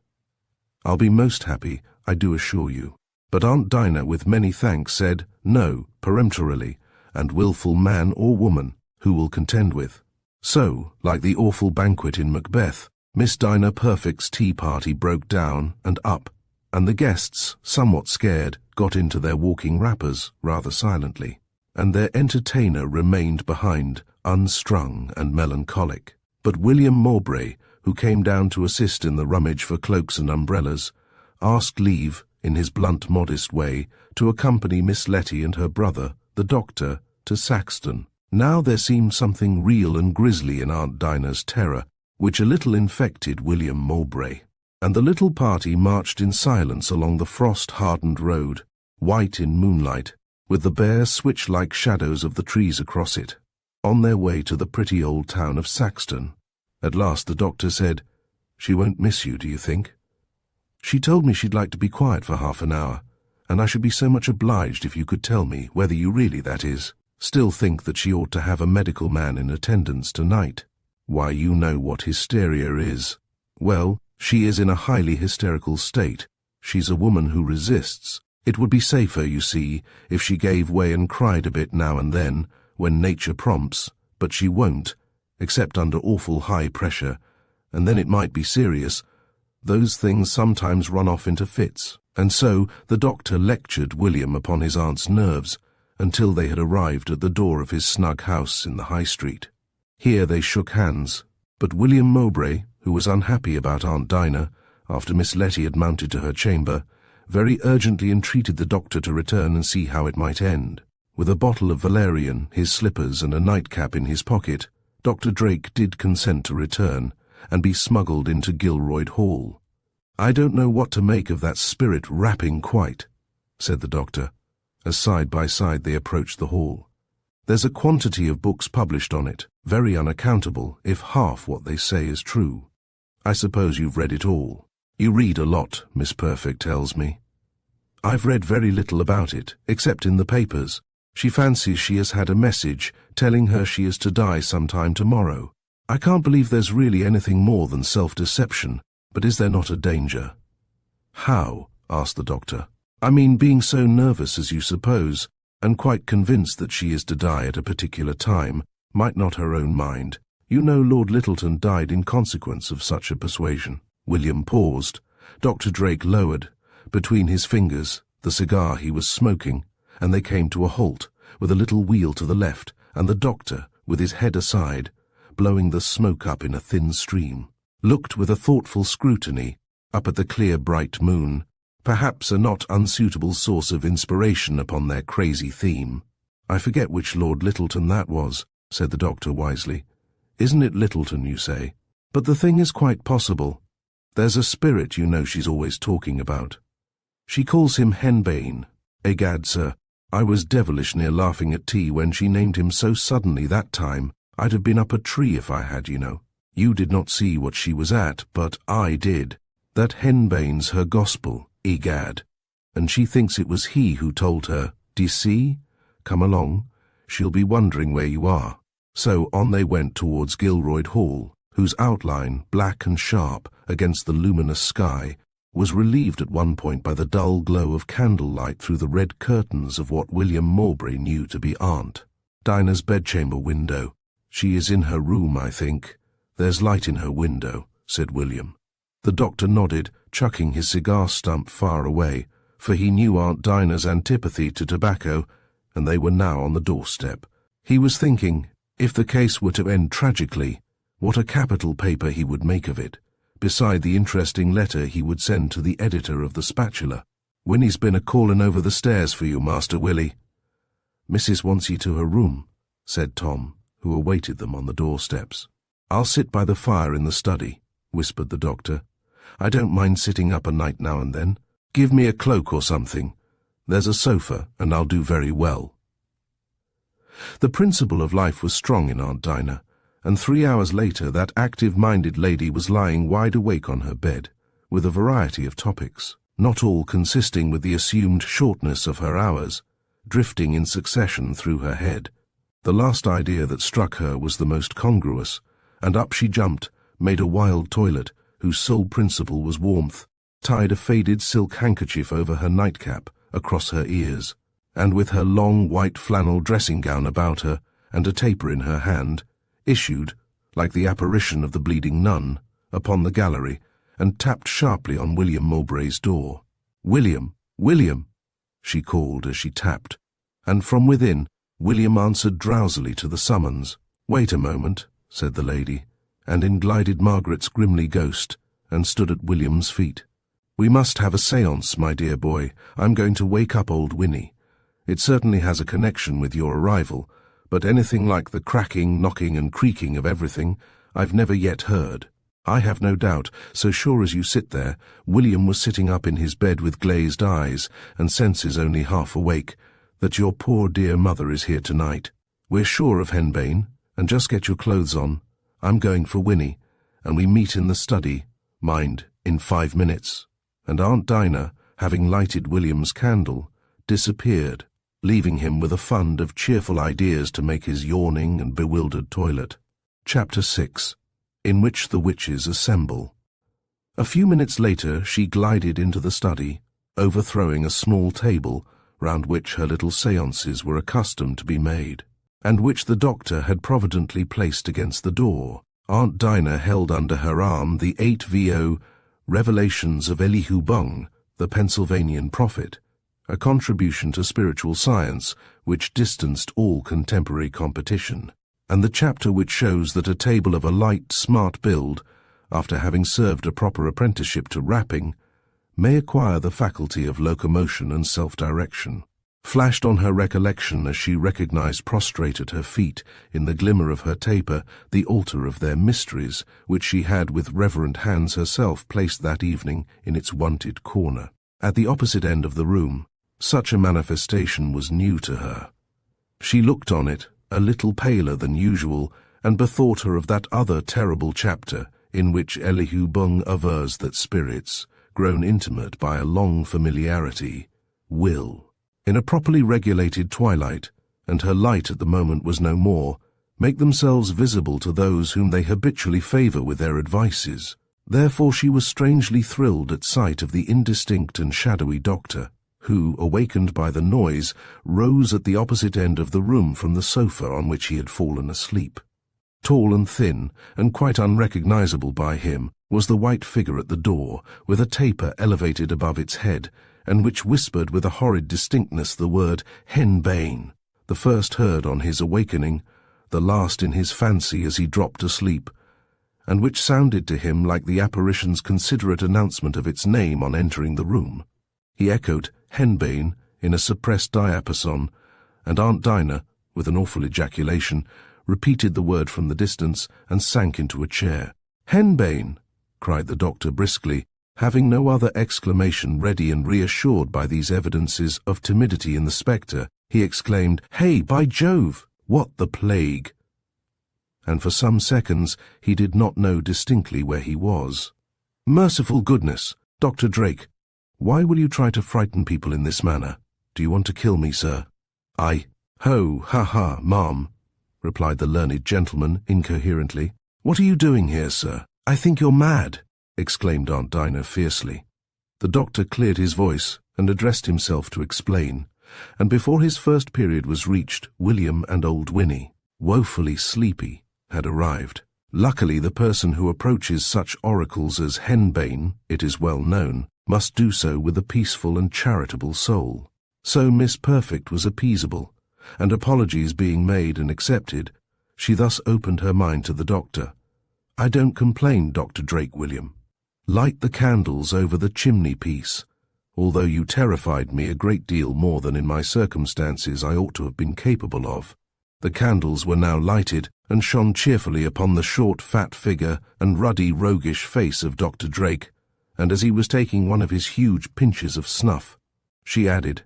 I'll be most happy, I do assure you." But Aunt Dinah, with many thanks, said, "No," peremptorily, "and wilful man or woman, who will contend with?" So, like the awful banquet in Macbeth, Miss Dinah Perfect's tea party broke down and up, and the guests, somewhat scared, got into their walking wrappers rather silently, and their entertainer remained behind, unstrung and melancholic. But William Mowbray, who came down to assist in the rummage for cloaks and umbrellas, asked leave, in his blunt, modest way, to accompany Miss Letty and her brother, the doctor, to Saxton. Now there seemed something real and grisly in Aunt Dinah's terror, which a little infected William Mowbray, and the little party marched in silence along the frost-hardened road, white in moonlight, with the bare switch-like shadows of the trees across it, on their way to the pretty old town of Saxton. At last the doctor said, "She won't miss you, do you think? She told me she'd like to be quiet for half an hour, and I should be so much obliged if you could tell me whether you really, that is, still think that she ought to have a medical man in attendance tonight. Why, you know what hysteria is. Well, she is in a highly hysterical state. She's a woman who resists. It would be safer, you see, if she gave way and cried a bit now and then, when nature prompts, but she won't, except under awful high pressure, and then it might be serious. Those things sometimes run off into fits." And so the doctor lectured William upon his aunt's nerves, until they had arrived at the door of his snug house in the High Street. Here they shook hands, but William Mowbray, who was unhappy about Aunt Dinah, after Miss Letty had mounted to her chamber, very urgently entreated the doctor to return and see how it might end. With a bottle of valerian, his slippers, and a nightcap in his pocket, Dr. Drake did consent to return, and be smuggled into Gilroyd Hall. "I don't know what to make of that spirit rapping quite," said the doctor, as side by side they approached the hall. "There's a quantity of books published on it, very unaccountable, if half what they say is true. I suppose you've read it all. You read a lot, Miss Perfect tells me." "I've read very little about it, except in the papers. She fancies she has had a message telling her she is to die sometime tomorrow. I can't believe there's really anything more than self-deception, but is there not a danger?" "How?" asked the doctor. "I mean, being so nervous as you suppose, and quite convinced that she is to die at a particular time, might not her own mind? You know Lord Littleton died in consequence of such a persuasion." William paused. Dr. Drake lowered, between his fingers, the cigar he was smoking, and they came to a halt, with a little wheel to the left, and the doctor, with his head aside, blowing the smoke up in a thin stream, looked with a thoughtful scrutiny up at the clear bright moon, perhaps a not unsuitable source of inspiration upon their crazy theme. "I forget which Lord Littleton that was," said the doctor wisely. "Isn't it Littleton, you say? But the thing is quite possible. There's a spirit, you know, she's always talking about. She calls him Henbane. Egad, sir, I was devilish near laughing at tea when she named him so suddenly that time. I'd have been up a tree if I had, you know. You did not see what she was at, but I did. That Henbane's her gospel, egad. And she thinks it was he who told her, d'ye see? Come along, she'll be wondering where you are." So on they went towards Gilroyd Hall, whose outline, black and sharp against the luminous sky, was relieved at one point by the dull glow of candlelight through the red curtains of what William Mowbray knew to be Aunt Dinah's bedchamber window. "She is in her room, I think. There's light in her window," said William. The doctor nodded, chucking his cigar stump far away, for he knew Aunt Dinah's antipathy to tobacco, and they were now on the doorstep. He was thinking, if the case were to end tragically, what a capital paper he would make of it, beside the interesting letter he would send to the editor of the Spatula. "Winnie's been a-callin' over the stairs for you, Master Willie." "Missus wants ye to her room," said Tom, who awaited them on the doorsteps. "I'll sit by the fire in the study," whispered the doctor. "I don't mind sitting up a night now and then. Give me a cloak or something. There's a sofa, and I'll do very well." The principle of life was strong in Aunt Dinah, and 3 hours later that active-minded lady was lying wide awake on her bed, with a variety of topics, not all consisting with the assumed shortness of her hours, drifting in succession through her head. The last idea that struck her was the most congruous, and up she jumped, made a wild toilet, whose sole principle was warmth, tied a faded silk handkerchief over her nightcap, across her ears, and with her long white flannel dressing-gown about her, and a taper in her hand, issued, like the apparition of the bleeding nun, upon the gallery, and tapped sharply on William Mowbray's door. "William! William!" she called as she tapped, and from within, William answered drowsily to the summons. "Wait a moment," said the lady, and in glided Margaret's grimly ghost, and stood at William's feet. "We must have a séance, my dear boy. I'm going to wake up old Winnie. It certainly has a connection with your arrival, but anything like the cracking, knocking and creaking of everything I've never yet heard. I have no doubt, so sure as you sit there, William was sitting up in his bed with glazed eyes and senses only half awake, that your poor dear mother is here tonight. We're sure of henbane, and just get your clothes on. I'm going for Winnie, and we meet in the study, mind, in 5 minutes." And Aunt Dinah, having lighted William's candle, disappeared, leaving him with a fund of cheerful ideas to make his yawning and bewildered toilet. Chapter 6, in which the witches assemble. A few minutes later she glided into the study, overthrowing a small table round which her little séances were accustomed to be made, and which the doctor had providently placed against the door. Aunt Dinah held under her arm the 8vo Revelations of Elihu Bung, the Pennsylvanian prophet, a contribution to spiritual science which distanced all contemporary competition, and the chapter which shows that a table of a light, smart build, after having served a proper apprenticeship to rapping, may acquire the faculty of locomotion and self-direction, flashed on her recollection as she recognized prostrate at her feet, in the glimmer of her taper, the altar of their mysteries, which she had with reverent hands herself placed that evening in its wonted corner. At the opposite end of the room, such a manifestation was new to her. She looked on it, a little paler than usual, and bethought her of that other terrible chapter, in which Elihu Bung avers that spirits, grown intimate by a long familiarity, will, in a properly regulated twilight, and her light at the moment was no more, make themselves visible to those whom they habitually favour with their advices. Therefore she was strangely thrilled at sight of the indistinct and shadowy doctor, who, awakened by the noise, rose at the opposite end of the room from the sofa on which he had fallen asleep. Tall and thin, and quite unrecognizable by him, was the white figure at the door, with a taper elevated above its head, and which whispered with a horrid distinctness the word henbane, the first heard on his awakening, the last in his fancy as he dropped asleep, and which sounded to him like the apparition's considerate announcement of its name on entering the room. He echoed henbane in a suppressed diapason, and Aunt Dinah, with an awful ejaculation, repeated the word from the distance and sank into a chair. "Henbane!" cried the doctor briskly, having no other exclamation ready, and reassured by these evidences of timidity in the spectre, he exclaimed, "Hey, by Jove! What the plague!" And for some seconds he did not know distinctly where he was. "Merciful goodness! Dr. Drake, why will you try to frighten people in this manner? Do you want to kill me, sir?" "Ho, ha, ma'am," replied the learned gentleman incoherently. "What are you doing here, sir? I think you're mad," exclaimed Aunt Dinah fiercely. The doctor cleared his voice and addressed himself to explain, and before his first period was reached, William and old Winnie, woefully sleepy, had arrived. Luckily, the person who approaches such oracles as henbane, it is well known, must do so with a peaceful and charitable soul. So Miss Perfect was appeasable, and apologies being made and accepted, she thus opened her mind to the doctor. "I don't complain, Dr. Drake, William. Light the candles over the chimney-piece. although you terrified me a great deal more than in my circumstances I ought to have been capable of." The candles were now lighted and shone cheerfully upon the short, fat figure and ruddy, roguish face of Dr. Drake, and as he was taking one of his huge pinches of snuff, she added,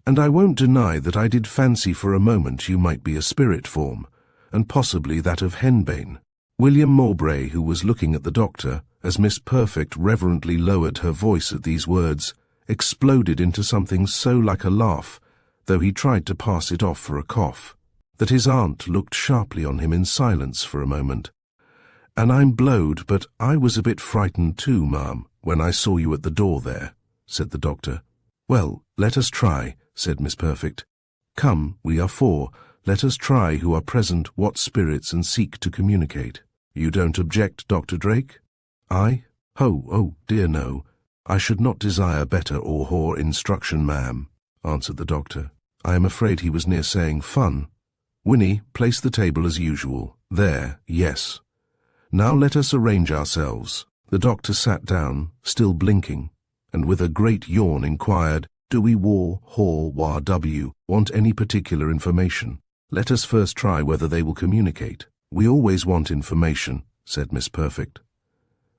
"And I won't deny that I did fancy for a moment you might be a spirit form, and possibly that of henbane." William Mowbray, who was looking at the doctor, as Miss Perfect reverently lowered her voice at these words, exploded into something so like a laugh, though he tried to pass it off for a cough, that his aunt looked sharply on him in silence for a moment. "And I'm blowed, but I was a bit frightened too, ma'am, when I saw you at the door there," said the doctor. "Well, let us try," said Miss Perfect. "Come, we are four. Let us try who are present what spirits and seek to communicate. You don't object, Dr. Drake?" "I? Oh, dear no. I should not desire better or more instruction, ma'am," answered the doctor. I am afraid he was near saying fun. "Winnie, place the table as usual. There, yes. Now let us arrange ourselves." The doctor sat down, still blinking, and with a great yawn inquired, "Do we want any particular information? Let us first try whether they will communicate." "We always want information," said Miss Perfect.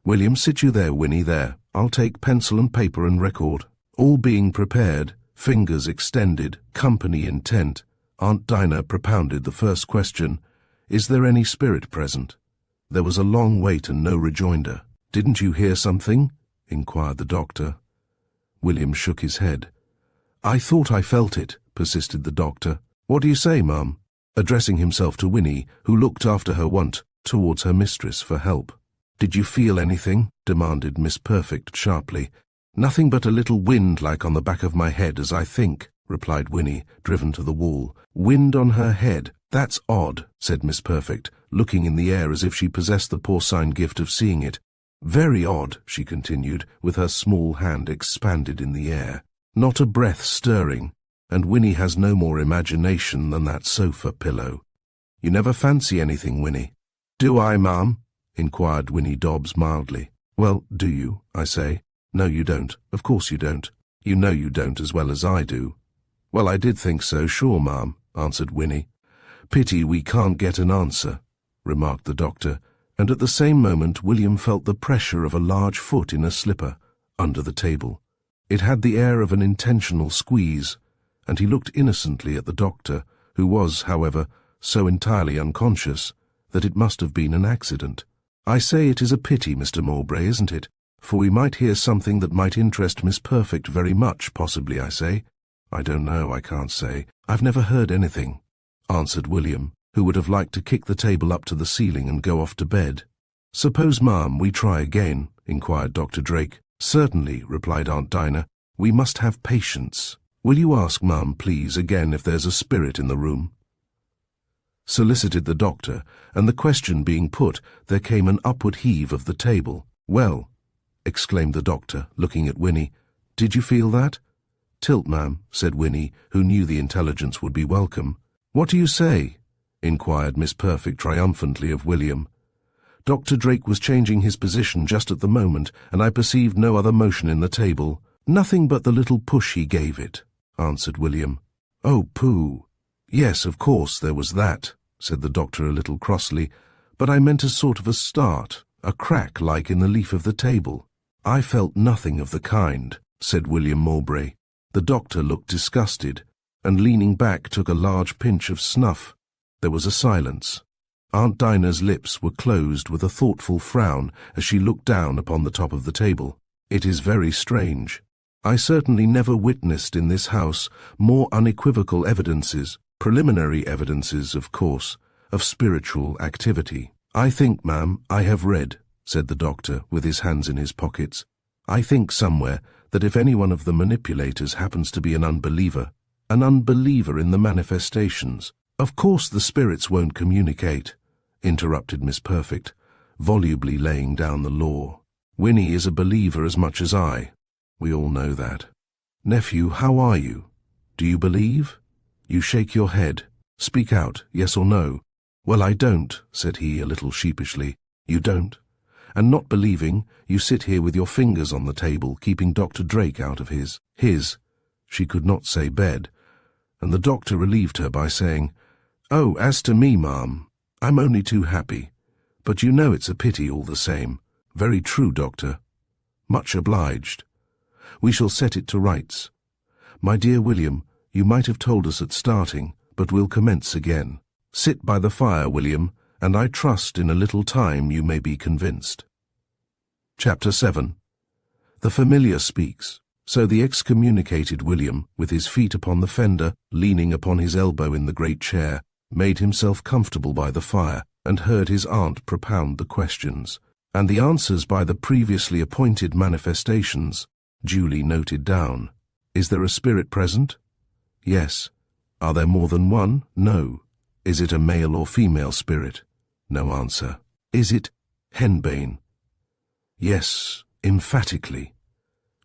"William, sit you there, Winnie, there. I'll take pencil and paper and record." All being prepared, fingers extended, company intent, Aunt Dinah propounded the first question, "Is there any spirit present?" There was a long wait and no rejoinder. "Didn't you hear something?" inquired the doctor. William shook his head. "I thought I felt it," persisted the doctor. "What do you say, ma'am?" addressing himself to Winnie, who looked after her wont towards her mistress for help. "Did you feel anything?" demanded Miss Perfect sharply. "Nothing but a little wind like on the back of my head, as I think," replied Winnie, driven to the wall. "Wind on her head? That's odd," said Miss Perfect, looking in the air as if she possessed the porcine gift of seeing it. "Very odd," she continued, with her small hand expanded in the air. "Not a breath stirring, and Winnie has no more imagination than that sofa pillow. You never fancy anything, Winnie?" "Do I, ma'am?" inquired Winnie Dobbs mildly. "Well, do you, I say?" "No, you don't. Of course you don't. You know you don't as well as I do." "Well, I did think so, sure, ma'am," answered Winnie. "Pity we can't get an answer," remarked the doctor, and at the same moment William felt the pressure of a large foot in a slipper under the table. It had the air of an intentional squeeze, and he looked innocently at the doctor, who was, however, so entirely unconscious that it must have been an accident. "I say it is a pity, Mr. Mowbray, isn't it? For we might hear something that might interest Miss Perfect very much, possibly, I say." "I don't know, I can't say. I've never heard anything," answered William, who would have liked to kick the table up to the ceiling and go off to bed. "Suppose, ma'am, we try again?" inquired Dr. Drake. "Certainly," replied Aunt Dinah. "We must have patience. Will you ask, ma'am, please, again if there's a spirit in the room?" Solicited the doctor, and the question being put, there came an upward heave of the table. "Well," exclaimed the doctor, looking at Winnie, "did you feel that?" "Tilt, ma'am," said Winnie, who knew the intelligence would be welcome. "What do you say?" inquired Miss Perfect triumphantly of William. Dr. Drake was changing his position just at the moment, and I perceived no other motion in the table. "Nothing but the little push he gave it," answered William. "Oh, pooh! Yes, of course there was that," said the doctor a little crossly, "but I meant a sort of a start, a crack like in the leaf of the table." "I felt nothing of the kind," said William Mowbray. The doctor looked disgusted, and leaning back took a large pinch of snuff. There was a silence. Aunt Dinah's lips were closed with a thoughtful frown as she looked down upon the top of the table. "It is very strange. I certainly never witnessed in this house more unequivocal evidences, preliminary evidences, of course, of spiritual activity." "I think, ma'am, I have read," said the doctor, with his hands in his pockets. "I think somewhere that if any one of the manipulators happens to be an unbeliever in the manifestations—" "Of course the spirits won't communicate," interrupted Miss Perfect, volubly laying down the law. "Winnie is a believer as much as I. We all know that. Nephew, how are you? Do you believe? You shake your head. Speak out, yes or no." "Well, I don't," said he a little sheepishly. "You don't? And not believing, you sit here with your fingers on the table, keeping Dr. Drake out of his. She could not say bed, and the doctor relieved her by saying, "Oh, as to me, ma'am, I'm only too happy. But you know it's a pity all the same." "Very true, doctor." "Much obliged. We shall set it to rights. My dear William, you might have told us at starting, but we'll commence again. Sit by the fire, William, and I trust in a little time you may be convinced." Chapter 7. The familiar speaks. So the excommunicated William, with his feet upon the fender, leaning upon his elbow in the great chair, made himself comfortable by the fire, and heard his aunt propound the questions, and the answers by the previously appointed manifestations, duly noted down. Is there a spirit present? Yes. Are there more than one? No. Is it a male or female spirit? No answer. Is it henbane? Yes, emphatically.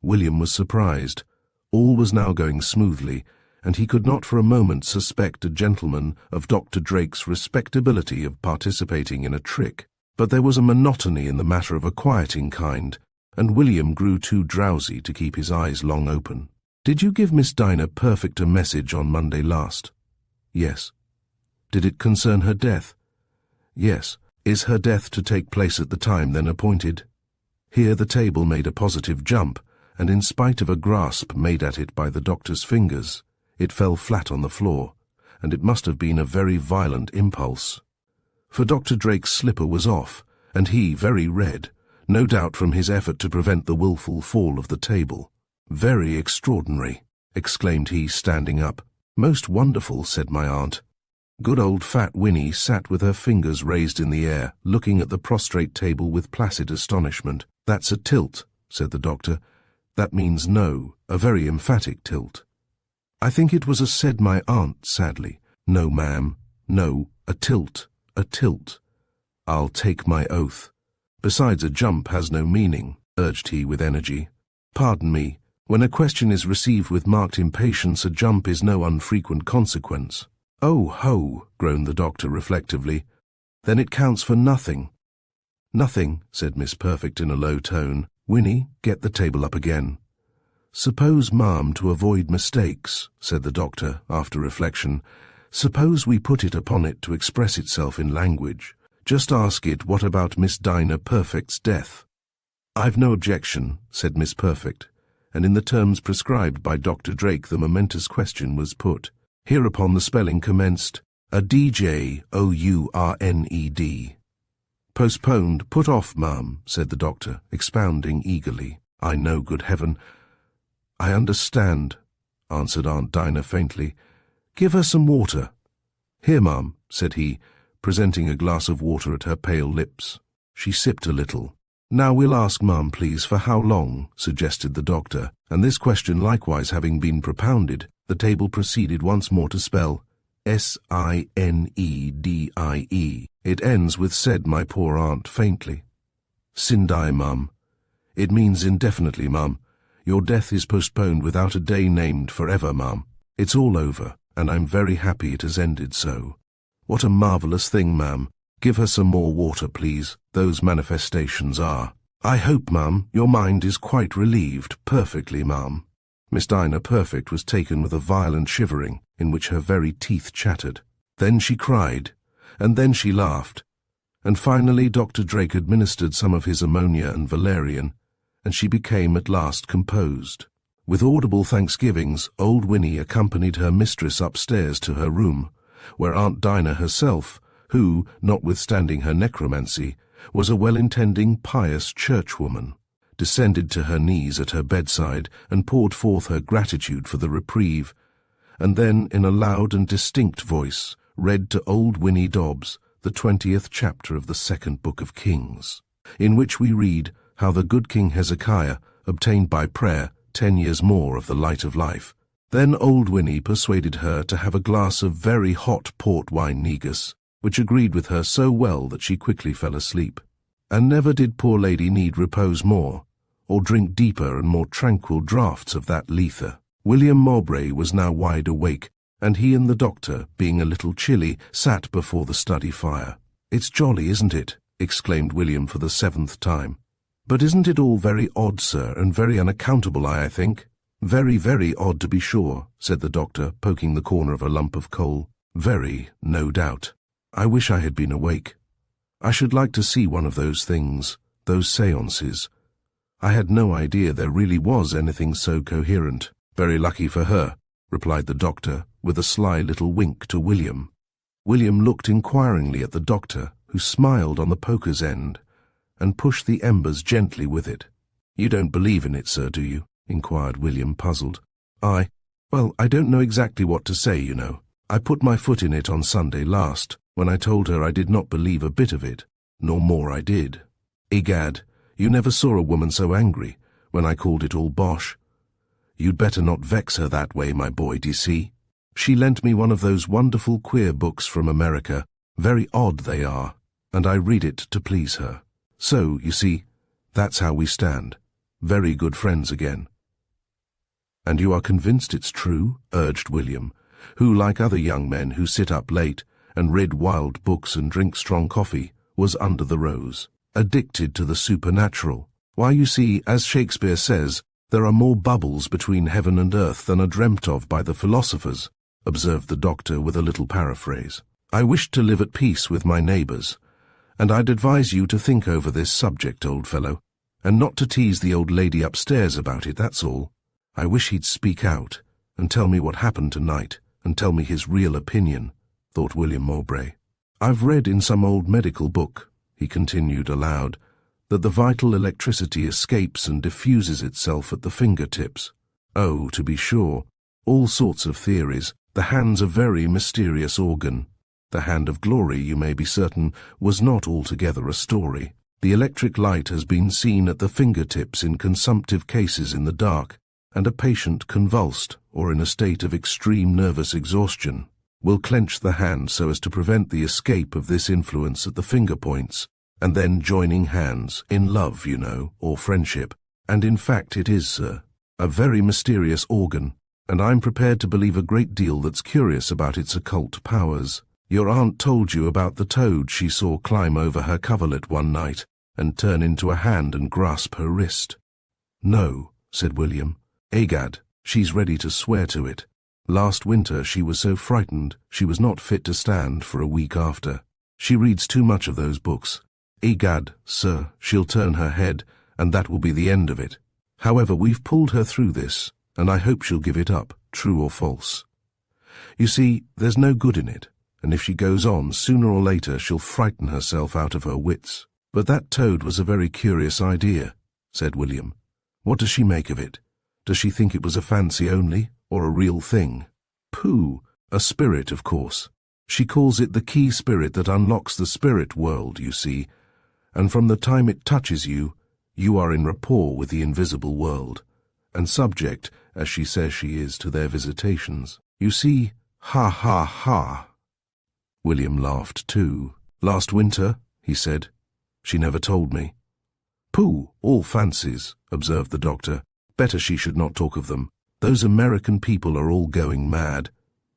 William was surprised. All was now going smoothly, and he could not for a moment suspect a gentleman of Dr. Drake's respectability of participating in a trick. But there was a monotony in the matter of a quieting kind, and William grew too drowsy to keep his eyes long open. "Did you give Miss Dinah Perfect a message on Monday last?" "Yes." "Did it concern her death?" "Yes." "Is her death to take place at the time then appointed?" Here the table made a positive jump, and in spite of a grasp made at it by the doctor's fingers, it fell flat on the floor, and it must have been a very violent impulse. For Dr. Drake's slipper was off, and he very red, no doubt from his effort to prevent the wilful fall of the table. "Very extraordinary," exclaimed he, standing up. "Most wonderful," said my aunt. Good old fat Winnie sat with her fingers raised in the air, looking at the prostrate table with placid astonishment. "That's a tilt," said the doctor. "That means no, a very emphatic tilt." "I think it was a," said my aunt sadly. "No, ma'am, no, a tilt, a tilt." "I'll take my oath. Besides, a jump has no meaning," urged he with energy. "Pardon me, when a question is received with marked impatience, a jump is no unfrequent consequence." "Oh, ho," groaned the doctor reflectively. "Then it counts for nothing." "Nothing," said Miss Perfect in a low tone. "Winnie, get the table up again." "Suppose, ma'am, to avoid mistakes," said the doctor, after reflection, "suppose we put it upon it to express itself in language. Just ask it what about Miss Dinah Perfect's death." "I've no objection," said Miss Perfect, and in the terms prescribed by Dr. Drake the momentous question was put. Hereupon the spelling commenced, a DJOURNED. "Postponed, put off, ma'am," said the doctor, expounding eagerly. "I know, good heaven." "I understand," answered Aunt Dinah faintly. "Give her some water." "Here, ma'am," said he, presenting a glass of water at her pale lips. She sipped a little. "Now we'll ask, ma'am, please, for how long," suggested the doctor, and this question likewise having been propounded, the table proceeded once more to spell SINEDIE. "It ends with," said my poor aunt faintly. "Sindai, ma'am. It means indefinitely, ma'am. Your death is postponed without a day named forever, ma'am. It's all over, and I'm very happy it has ended so." "What a marvellous thing, ma'am. Give her some more water, please. Those manifestations are." "I hope, ma'am, your mind is quite relieved." "Perfectly, ma'am." Miss Dinah Perfect was taken with a violent shivering, in which her very teeth chattered. Then she cried, and then she laughed, and finally Dr. Drake administered some of his ammonia and valerian, and she became at last composed. With audible thanksgivings, old Winnie accompanied her mistress upstairs to her room, where Aunt Dinah herself, who, notwithstanding her necromancy, was a well-intending, pious churchwoman, descended to her knees at her bedside and poured forth her gratitude for the reprieve, and then, in a loud and distinct voice, read to old Winnie Dobbs the 20th chapter of the 2nd book of Kings, in which we read how the good King Hezekiah obtained by prayer 10 years more of the light of life. Then old Winnie persuaded her to have a glass of very hot port wine negus, which agreed with her so well that she quickly fell asleep. And never did poor lady need repose more, or drink deeper and more tranquil draughts of that lethe. William Mowbray was now wide awake, and he and the doctor, being a little chilly, sat before the study fire. "It's jolly, isn't it?" exclaimed William for the 7th time. "But isn't it all very odd, sir, and very unaccountable, I think?" "Very, very odd, to be sure," said the doctor, poking the corner of a lump of coal. "Very, no doubt. I wish I had been awake. I should like to see one of those things, those séances. I had no idea there really was anything so coherent." "Very lucky for her," replied the doctor, with a sly little wink to William. William looked inquiringly at the doctor, who smiled on the poker's end, and pushed the embers gently with it. "You don't believe in it, sir, do you?" inquired William, puzzled. Well, I don't know exactly what to say, you know. I put my foot in it on Sunday last, when I told her I did not believe a bit of it, nor more I did. Egad, you never saw a woman so angry, when I called it all bosh. You'd better not vex her that way, my boy, d'ye see? She lent me one of those wonderful queer books from America. Very odd they are, and I read it to please her. So, you see, that's how we stand. Very good friends again." "And you are convinced it's true?" urged William, who, like other young men who sit up late and read wild books and drink strong coffee, was under the rose, addicted to the supernatural. "Why, you see, as Shakespeare says, there are more bubbles between heaven and earth than are dreamt of by the philosophers," observed the doctor with a little paraphrase. "I wish to live at peace with my neighbours, and I'd advise you to think over this subject, old fellow, and not to tease the old lady upstairs about it, that's all. I wish he'd speak out, and tell me what happened tonight, and tell me his real opinion," thought William Mowbray. "I've read in some old medical book," he continued aloud, "that the vital electricity escapes and diffuses itself at the fingertips. Oh, to be sure, all sorts of theories. The hand's a very mysterious organ. The hand of glory, you may be certain, was not altogether a story. The electric light has been seen at the fingertips in consumptive cases in the dark, and a patient convulsed or in a state of extreme nervous exhaustion will clench the hand so as to prevent the escape of this influence at the finger points, and then joining hands, in love, you know, or friendship. And in fact it is, sir, a very mysterious organ, and I'm prepared to believe a great deal that's curious about its occult powers. Your aunt told you about the toad she saw climb over her coverlet one night and turn into a hand and grasp her wrist." "No," said William. "Egad, she's ready to swear to it. Last winter she was so frightened she was not fit to stand for a week after. She reads too much of those books. Egad, sir, she'll turn her head, and that will be the end of it. However, we've pulled her through this, and I hope she'll give it up, true or false. You see, there's no good in it, and if she goes on, sooner or later she'll frighten herself out of her wits." "But that toad was a very curious idea," said William. "What does she make of it? Does she think it was a fancy only, or a real thing?" "Pooh, a spirit, of course. She calls it the key spirit that unlocks the spirit world, you see, and from the time it touches you, you are in rapport with the invisible world, and subject, as she says she is, to their visitations. You see, ha ha ha." William laughed too. "Last winter," he said. "She never told me." "Pooh, all fancies," observed the doctor. "Better she should not talk of them. Those American people are all going mad.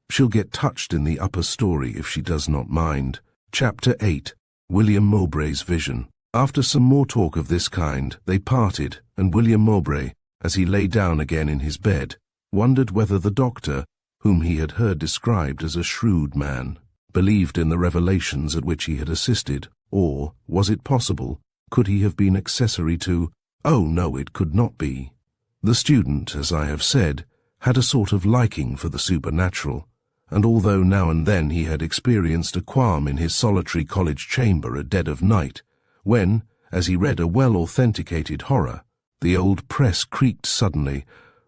She'll get touched in the upper story if she does not mind." Chapter 8. William Mowbray's Vision. After some more talk of this kind, they parted, and William Mowbray, as he lay down again in his bed, wondered whether the doctor, whom he had heard described as a shrewd man, believed in the revelations at which he had assisted, or, was it possible, could he have been accessory to— Oh, no, it could not be. The student, as I have said, had a sort of liking for the supernatural, and although now and then he had experienced a qualm in his solitary college chamber at dead of night, when, as he read a well-authenticated horror, the old press creaked suddenly,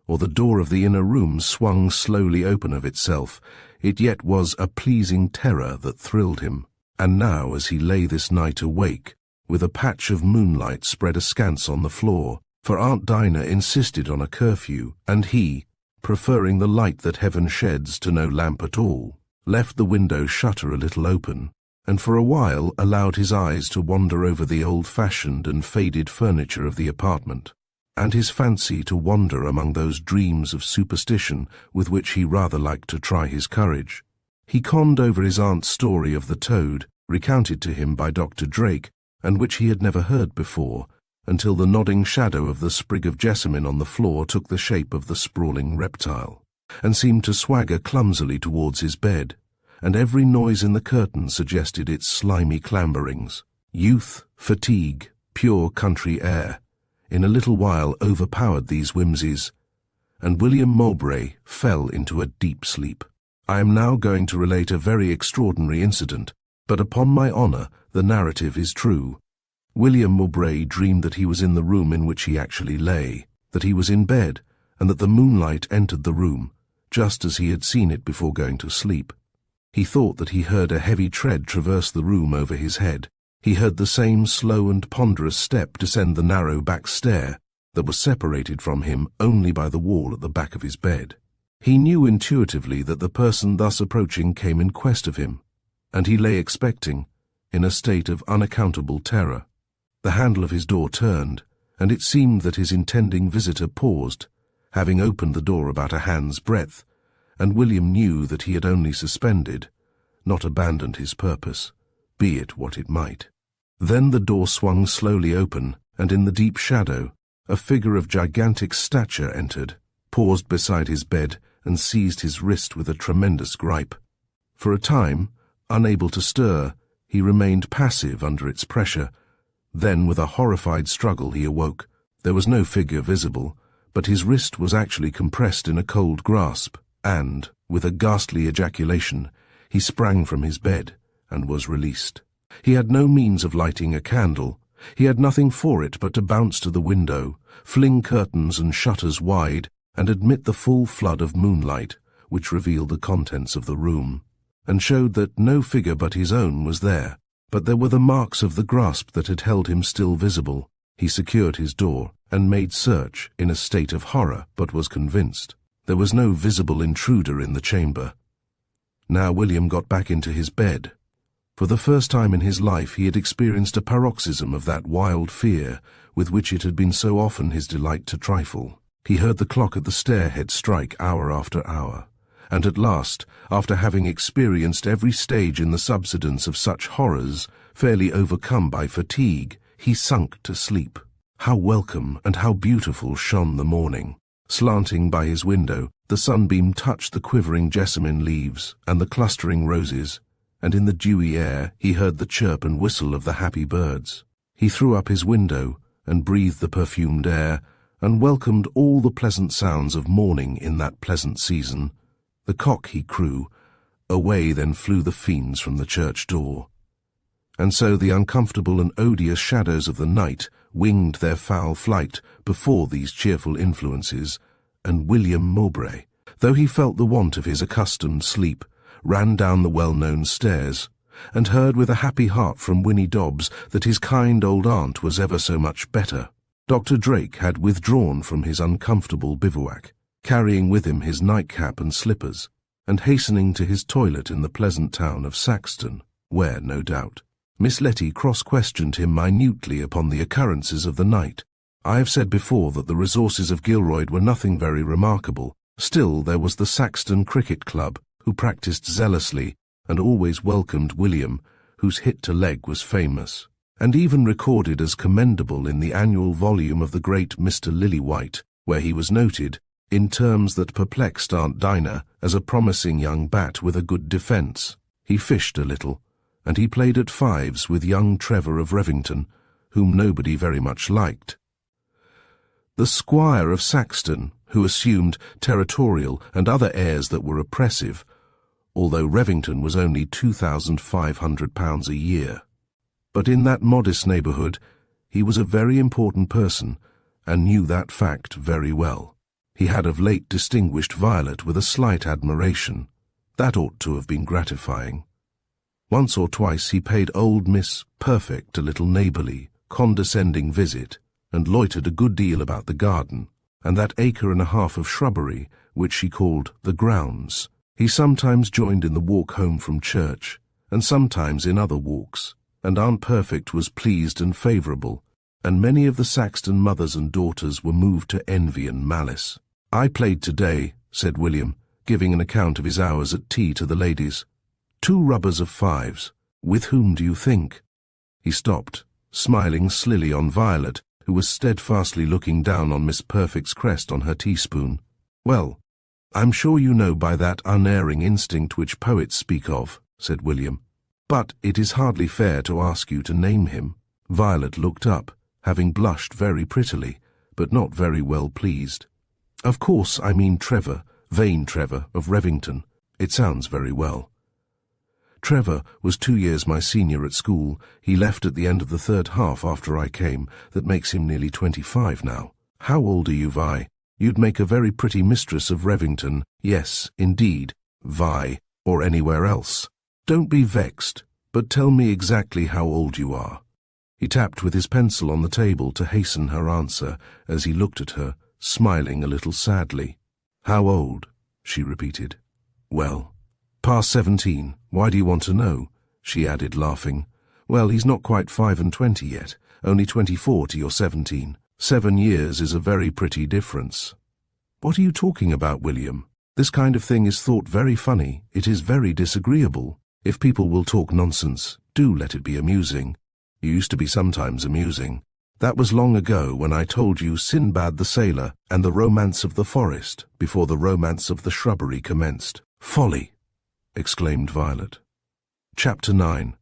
or the door of the inner room swung slowly open of itself, it yet was a pleasing terror that thrilled him. And now, as he lay this night awake, with a patch of moonlight spread askance on the floor, for Aunt Dinah insisted on a curfew, and he, preferring the light that heaven sheds to no lamp at all, left the window shutter a little open, and for a while allowed his eyes to wander over the old-fashioned and faded furniture of the apartment, and his fancy to wander among those dreams of superstition with which he rather liked to try his courage. He conned over his aunt's story of the toad, recounted to him by Dr. Drake, and which he had never heard before, until the nodding shadow of the sprig of jessamine on the floor took the shape of the sprawling reptile, and seemed to swagger clumsily towards his bed, and every noise in the curtain suggested its slimy clamberings. Youth, fatigue, pure country air, in a little while overpowered these whimsies, and William Mowbray fell into a deep sleep. I am now going to relate a very extraordinary incident, but upon my honour the narrative is true. William Mowbray dreamed that he was in the room in which he actually lay, that he was in bed, and that the moonlight entered the room, just as he had seen it before going to sleep. He thought that he heard a heavy tread traverse the room over his head. He heard the same slow and ponderous step descend the narrow back stair that was separated from him only by the wall at the back of his bed. He knew intuitively that the person thus approaching came in quest of him, and he lay expecting, in a state of unaccountable terror. The handle of his door turned, and it seemed that his intending visitor paused, having opened the door about a hand's breadth, and William knew that he had only suspended, not abandoned his purpose, be it what it might. Then the door swung slowly open, and in the deep shadow, a figure of gigantic stature entered, paused beside his bed, and seized his wrist with a tremendous gripe. For a time, unable to stir, he remained passive under its pressure. Then, with a horrified struggle, he awoke. There was no figure visible, but his wrist was actually compressed in a cold grasp, and, with a ghastly ejaculation, he sprang from his bed and was released. He had no means of lighting a candle. He had nothing for it but to bounce to the window, fling curtains and shutters wide, and admit the full flood of moonlight, which revealed the contents of the room, and showed that no figure but his own was there. But there were the marks of the grasp that had held him still visible. He secured his door, and made search, in a state of horror, but was convinced. There was no visible intruder in the chamber. Now William got back into his bed. For the first time in his life he had experienced a paroxysm of that wild fear with which it had been so often his delight to trifle. He heard the clock at the stairhead strike hour after hour, and at last, after having experienced every stage in the subsidence of such horrors, fairly overcome by fatigue, he sunk to sleep. How welcome and how beautiful shone the morning. Slanting by his window, the sunbeam touched the quivering jessamine leaves and the clustering roses, and in the dewy air he heard the chirp and whistle of the happy birds. He threw up his window and breathed the perfumed air, and welcomed all the pleasant sounds of morning in that pleasant season. The cock he crew, away then flew the fiends from the church door. And so the uncomfortable and odious shadows of the night winged their foul flight before these cheerful influences, and William Mowbray, though he felt the want of his accustomed sleep, ran down the well-known stairs, and heard with a happy heart from Winnie Dobbs that his kind old aunt was ever so much better. Dr. Drake had withdrawn from his uncomfortable bivouac, carrying with him his nightcap and slippers, and hastening to his toilet in the pleasant town of Saxton, where, no doubt, Miss Letty cross-questioned him minutely upon the occurrences of the night. I have said before that the resources of Gilroyd were nothing very remarkable. Still, there was the Saxton Cricket Club, who practised zealously and always welcomed William, whose hit to leg was famous, and even recorded as commendable in the annual volume of the great Mr. Lillywhite, where he was noted, in terms that perplexed Aunt Dinah, as a promising young bat with a good defence. He fished a little, and he played at fives with young Trevor of Revington, whom nobody very much liked. The Squire of Saxton, who assumed territorial and other airs that were oppressive, although Revington was only £2,500 a year. But in that modest neighbourhood he was a very important person, and knew that fact very well. He had of late distinguished Violet with a slight admiration. That ought to have been gratifying. Once or twice he paid old Miss Perfect a little neighbourly, condescending visit, and loitered a good deal about the garden, and that acre and a half of shrubbery, which she called the grounds. He sometimes joined in the walk home from church, and sometimes in other walks, and Aunt Perfect was pleased and favourable, and many of the Saxton mothers and daughters were moved to envy and malice. "I played today," said William, giving an account of his hours at tea to the ladies. "2 rubbers of fives. With whom do you think?" He stopped, smiling slily on Violet, who was steadfastly looking down on Miss Perfect's crest on her teaspoon. "Well, I'm sure you know by that unerring instinct which poets speak of," said William. "But it is hardly fair to ask you to name him." Violet looked up, having blushed very prettily, but not very well pleased. "Of course I mean Trevor, Vane Trevor of Revington. It sounds very well." Trevor was 2 years my senior at school. He left at the end of the third half after I came. That makes him nearly 25 now. How old are you, Vi? You'd make a very pretty mistress of Revington. Yes, indeed, Vi, or anywhere else. Don't be vexed, but tell me exactly how old you are. He tapped with his pencil on the table to hasten her answer as he looked at her, smiling a little sadly. "How old?" she repeated. "Well, past 17. Why do you want to know?" she added, laughing. "Well, he's not quite 25 yet, only 24 to your 17. 7 years is a very pretty difference." "What are you talking about, William? This kind of thing is thought very funny. It is very disagreeable. If people will talk nonsense, do let it be amusing. You used to be sometimes amusing. That was long ago when I told you Sinbad the Sailor and the Romance of the Forest before the Romance of the Shrubbery commenced." "Folly!" exclaimed Violet. Chapter 9,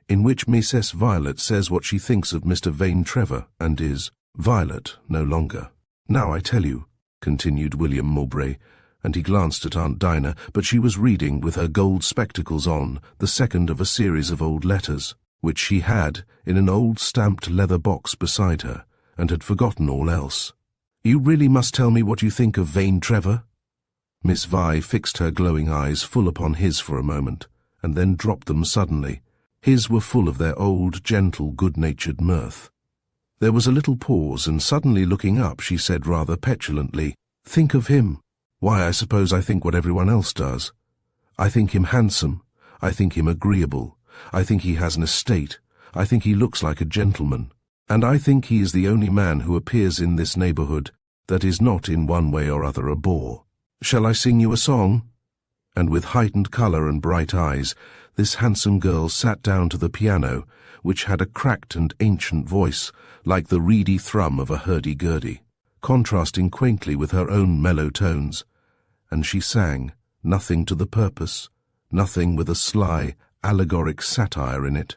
in which Mrs. Violet says what she thinks of Mr. Vane Trevor and is Violet no longer. "Now I tell you," continued William Mowbray, and he glanced at Aunt Dinah, but she was reading with her gold spectacles on the second of a series of old letters, which she had in an old stamped leather box beside her, and had forgotten all else. "You really must tell me what you think of Vane Trevor?" Miss Vi fixed her glowing eyes full upon his for a moment, and then dropped them suddenly. His were full of their old, gentle, good-natured mirth. There was a little pause, and suddenly looking up, she said rather petulantly, "Think of him. Why, I suppose I think what everyone else does. I think him handsome. I think him agreeable. I think he has an estate. I think he looks like a gentleman. And I think he is the only man who appears in this neighbourhood that is not in one way or other a bore. Shall I sing you a song?" And with heightened colour and bright eyes, this handsome girl sat down to the piano, which had a cracked and ancient voice, like the reedy thrum of a hurdy-gurdy, contrasting quaintly with her own mellow tones, and she sang, nothing to the purpose, nothing with a sly, allegoric satire in it.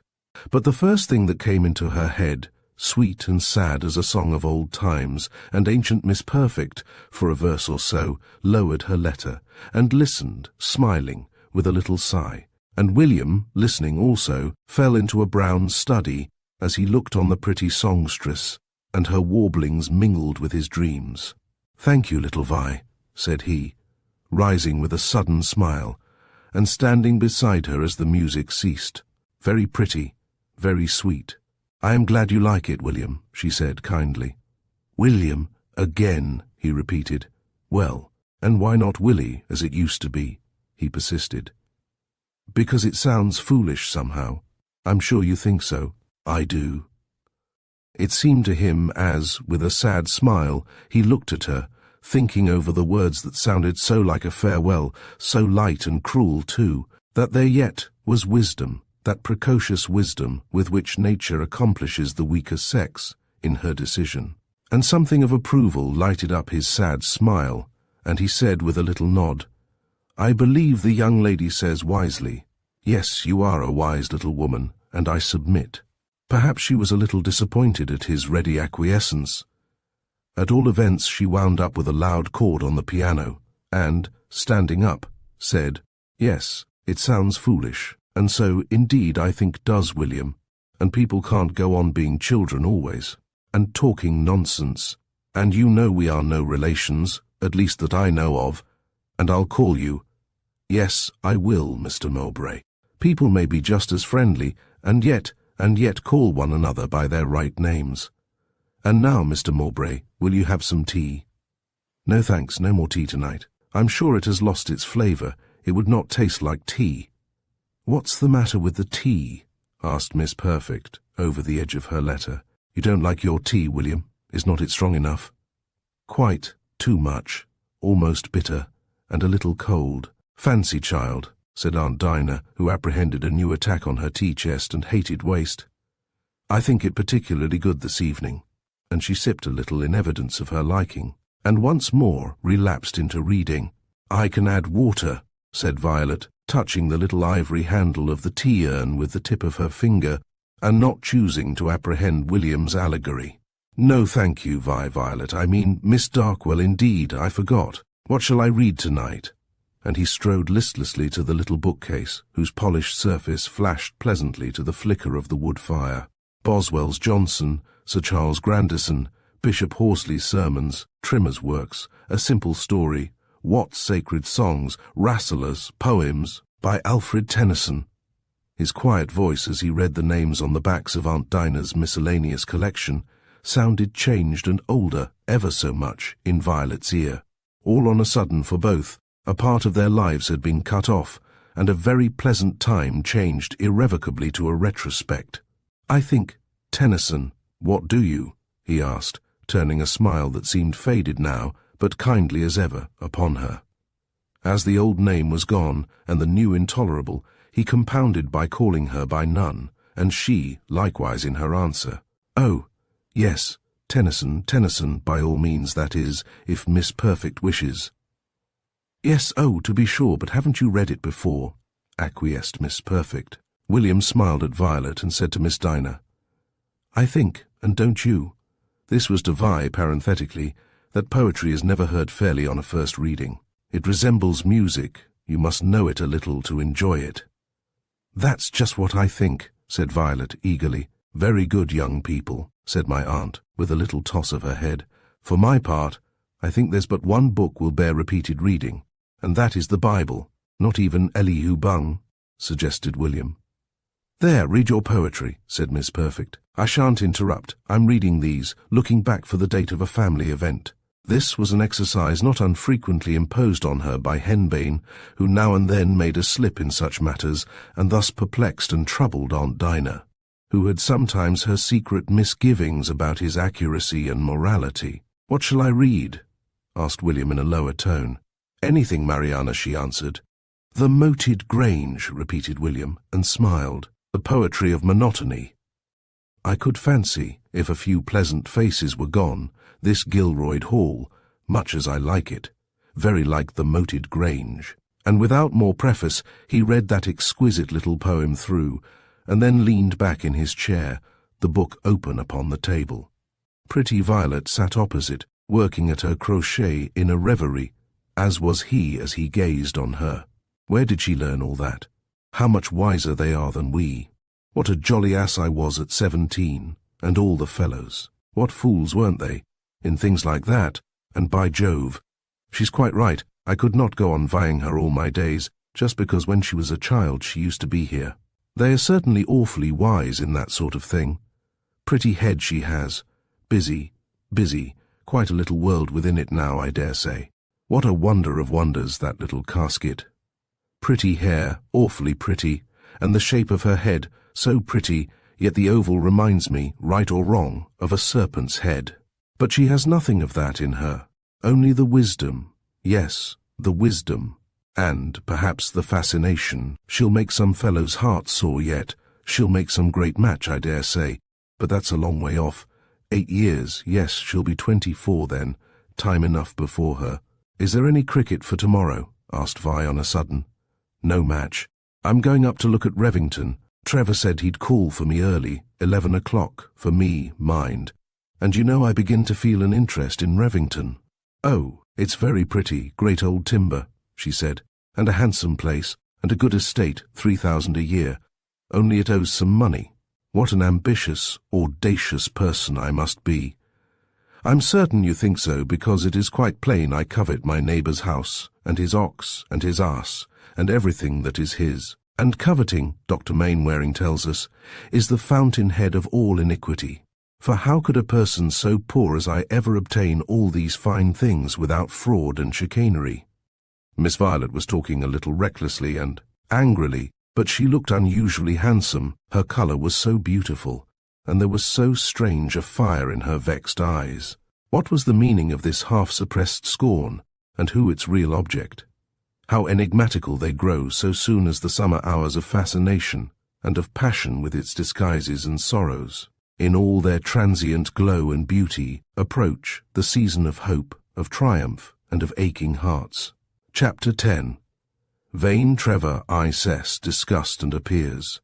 But the first thing that came into her head, sweet and sad as a song of old times, and ancient Miss Perfect, for a verse or so, lowered her letter, and listened, smiling, with a little sigh. And William, listening also, fell into a brown study as he looked on the pretty songstress, and her warblings mingled with his dreams. "Thank you, little Vi," said he, rising with a sudden smile, and standing beside her as the music ceased. "Very pretty, very sweet." "I am glad you like it, William," she said kindly. "William, again," he repeated. "Well, and why not Willie, as it used to be?" he persisted. "Because it sounds foolish somehow. I'm sure you think so. I do." It seemed to him as, with a sad smile, he looked at her, thinking over the words that sounded so like a farewell, so light and cruel too, that there yet was wisdom, that precocious wisdom with which nature accomplishes the weaker sex, in her decision. And something of approval lighted up his sad smile, and he said with a little nod, "I believe the young lady says wisely. Yes, you are a wise little woman, and I submit." Perhaps she was a little disappointed at his ready acquiescence. At all events, she wound up with a loud chord on the piano, and, standing up, said, "Yes, it sounds foolish, and so, indeed, I think does William, and people can't go on being children always, and talking nonsense, and you know we are no relations, at least that I know of, and I'll call you. Yes, I will, Mr. Mowbray. People may be just as friendly, and yet call one another by their right names. And now, Mr. Mowbray, will you have some tea?" "No thanks, no more tea tonight. I'm sure it has lost its flavour. It would not taste like tea." "What's the matter with the tea?" asked Miss Perfect, over the edge of her letter. "You don't like your tea, William? Is not it strong enough?" "Quite, too much, almost bitter, and a little cold. Fancy, child," said Aunt Dinah, who apprehended a new attack on her tea-chest and hated waste. I think it particularly good this evening." And she sipped a little in evidence of her liking, and once more relapsed into reading. "I can add water," said Violet, touching the little ivory handle of the tea-urn with the tip of her finger, and not choosing to apprehend William's allegory. "No, thank you, Violet. I mean, Miss Darkwell, indeed, I forgot. What shall I read tonight?" And he strode listlessly to the little bookcase, whose polished surface flashed pleasantly to the flicker of the wood fire. Boswell's Johnson, Sir Charles Grandison, Bishop Horsley's sermons, Trimmer's works, A Simple Story, Watts' Sacred Songs, Rasselas, poems by Alfred Tennyson. His quiet voice as he read the names on the backs of Aunt Dinah's miscellaneous collection sounded changed and older ever so much in Violet's ear. All on a sudden for both, a part of their lives had been cut off, and a very pleasant time changed irrevocably to a retrospect. "I think, Tennyson, what do you?" he asked, turning a smile that seemed faded now, but kindly as ever, upon her. As the old name was gone, and the new intolerable, he compounded by calling her by none, and she, likewise in her answer. "Oh, yes, Tennyson, by all means, that is, if Miss Perfect wishes." "Yes, oh, to be sure, but haven't you read it before?" acquiesced Miss Perfect. William smiled at Violet and said to Miss Dinah, "I think, and don't you?" This was to Vi, parenthetically, that poetry is never heard fairly on a first reading. It resembles music. You must know it a little to enjoy it. "That's just what I think," said Violet eagerly. "Very good, young people," said my aunt, with a little toss of her head. "For my part, I think there's but one book will bear repeated reading, and that is the Bible." "Not even Elihu Bung?" suggested William. "There, read your poetry," said Miss Perfect. "I shan't interrupt. I'm reading these, looking back for the date of a family event." This was an exercise not unfrequently imposed on her by Henbane, who now and then made a slip in such matters, and thus perplexed and troubled Aunt Dinah, who had sometimes her secret misgivings about his accuracy and morality. "What shall I read?" asked William in a lower tone. "Anything, Mariana," she answered. "The Moated Grange," repeated William, and smiled. "The poetry of monotony." I could fancy, if a few pleasant faces were gone, this Gilroyd Hall, much as I like it, very like the Moated Grange. And without more preface, he read that exquisite little poem through, and then leaned back in his chair, the book open upon the table. Pretty Violet sat opposite, working at her crochet in a reverie, as was he as he gazed on her. Where did she learn all that? How much wiser they are than we. What a jolly ass I was at 17, and all the fellows. What fools, weren't they, in things like that? And by Jove, she's quite right, I could not go on vying her all my days, just because when she was a child she used to be here. They are certainly awfully wise in that sort of thing. Pretty head she has. Busy, quite a little world within it now, I dare say. What a wonder of wonders, that little casket. Pretty hair, awfully pretty, and the shape of her head, so pretty, yet the oval reminds me, right or wrong, of a serpent's head. But she has nothing of that in her, only the wisdom, yes, the wisdom, and, perhaps, the fascination. She'll make some fellow's heart sore yet. She'll make some great match, I dare say, but that's a long way off. 8 years, yes, she'll be 24 then, time enough before her. Is there any cricket for tomorrow? Asked Vi on a sudden. No match. I'm going up to look at Revington. Trevor said he'd call for me early, 11 o'clock, for me, mind. And you know I begin to feel an interest in Revington. Oh, it's very pretty, great old timber, she said, and a handsome place, and a good estate, 3,000 a year. Only it owes some money. What an ambitious, audacious person I must be. I'm certain you think so, because it is quite plain I covet my neighbour's house, and his ox, and his ass, and everything that is his. And coveting, Dr. Mainwaring tells us, is the fountainhead of all iniquity. For how could a person so poor as I ever obtain all these fine things without fraud and chicanery? Miss Violet was talking a little recklessly and angrily, but she looked unusually handsome, her colour was so beautiful, and there was so strange a fire in her vexed eyes. What was the meaning of this half-suppressed scorn, and who its real object? How enigmatical they grow so soon as the summer hours of fascination and of passion with its disguises and sorrows. in all their transient glow and beauty, approach the season of hope, of triumph, and of aching hearts. Chapter 10. Vain Trevor I cess, disgust and appears.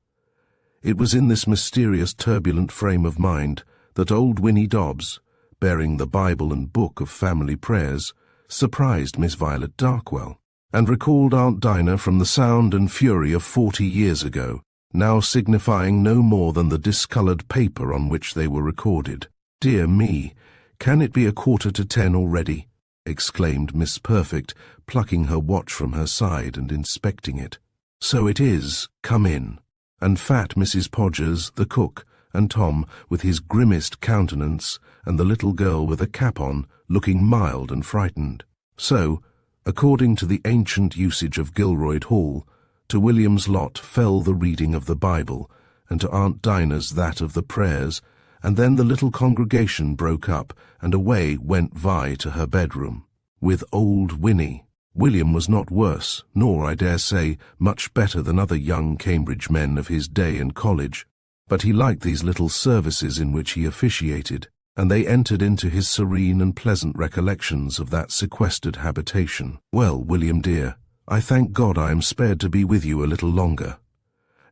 It was in this mysterious, turbulent frame of mind that old Winnie Dobbs, bearing the Bible and book of family prayers, surprised Miss Violet Darkwell, and recalled Aunt Dinah from the sound and fury of 40 years ago, now signifying no more than the discoloured paper on which they were recorded. "Dear me, can it be 9:45 already?" exclaimed Miss Perfect, plucking her watch from her side and inspecting it. "So it is. Come in." And fat Mrs. Podgers, the cook, and Tom, with his grimmest countenance, and the little girl with a cap on, looking mild and frightened. So, according to the ancient usage of Gilroyd Hall, to William's lot fell the reading of the Bible, and to Aunt Dinah's that of the prayers, and then the little congregation broke up, and away went Vi to her bedroom, with old Winnie. William was not worse, nor, I dare say, much better than other young Cambridge men of his day and college, but he liked these little services in which he officiated, and they entered into his serene and pleasant recollections of that sequestered habitation. "Well, William dear, I thank God I am spared to be with you a little longer."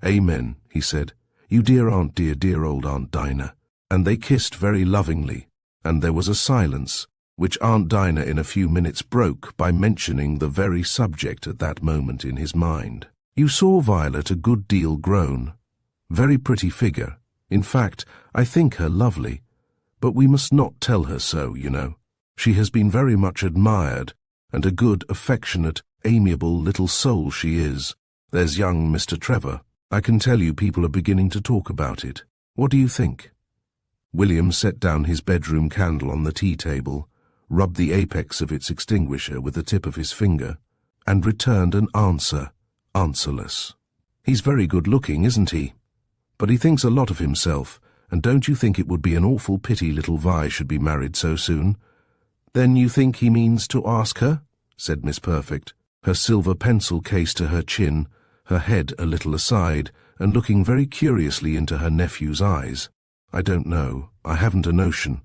"Amen," he said. "You dear aunt, dear old Aunt Dinah." And they kissed very lovingly, and there was a silence, which Aunt Dinah in a few minutes broke by mentioning the very subject at that moment in his mind. "You saw Violet a good deal grown. Very pretty figure. In fact, I think her lovely. But we must not tell her so, you know. She has been very much admired, and a good, affectionate, amiable little soul she is. There's young Mr. Trevor. I can tell you people are beginning to talk about it. What do you think?" William set down his bedroom candle on the tea-table, rubbed the apex of its extinguisher with the tip of his finger, and returned an answer, answerless. "He's very good-looking, isn't he? But he thinks a lot of himself, and don't you think it would be an awful pity little Vi should be married so soon?" "Then you think he means to ask her?" said Miss Perfect, her silver pencil case to her chin, her head a little aside, and looking very curiously into her nephew's eyes. "I don't know. I haven't a notion.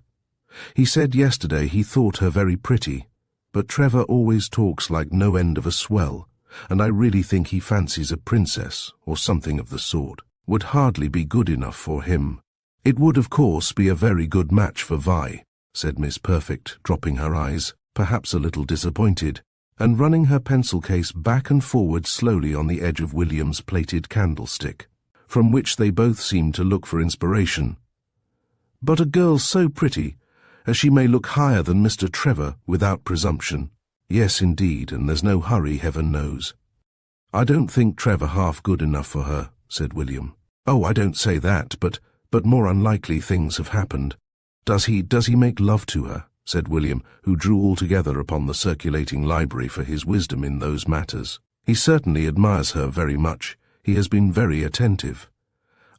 He said yesterday he thought her very pretty, but Trevor always talks like no end of a swell, and I really think he fancies a princess, or something of the sort. Would hardly be good enough for him." "It would, of course, be a very good match for Vi," said Miss Perfect, dropping her eyes, perhaps a little disappointed, and running her pencil case back and forward slowly on the edge of William's plated candlestick, from which they both seemed to look for inspiration. "But a girl so pretty, as she may look higher than Mr. Trevor without presumption." "Yes, indeed, and there's no hurry, heaven knows." "I don't think Trevor half good enough for her," said William. "Oh, I don't say that, but more unlikely things have happened." Does he make love to her?" said William, who drew altogether upon the circulating library for his wisdom in those matters. "He certainly admires her very much. He has been very attentive.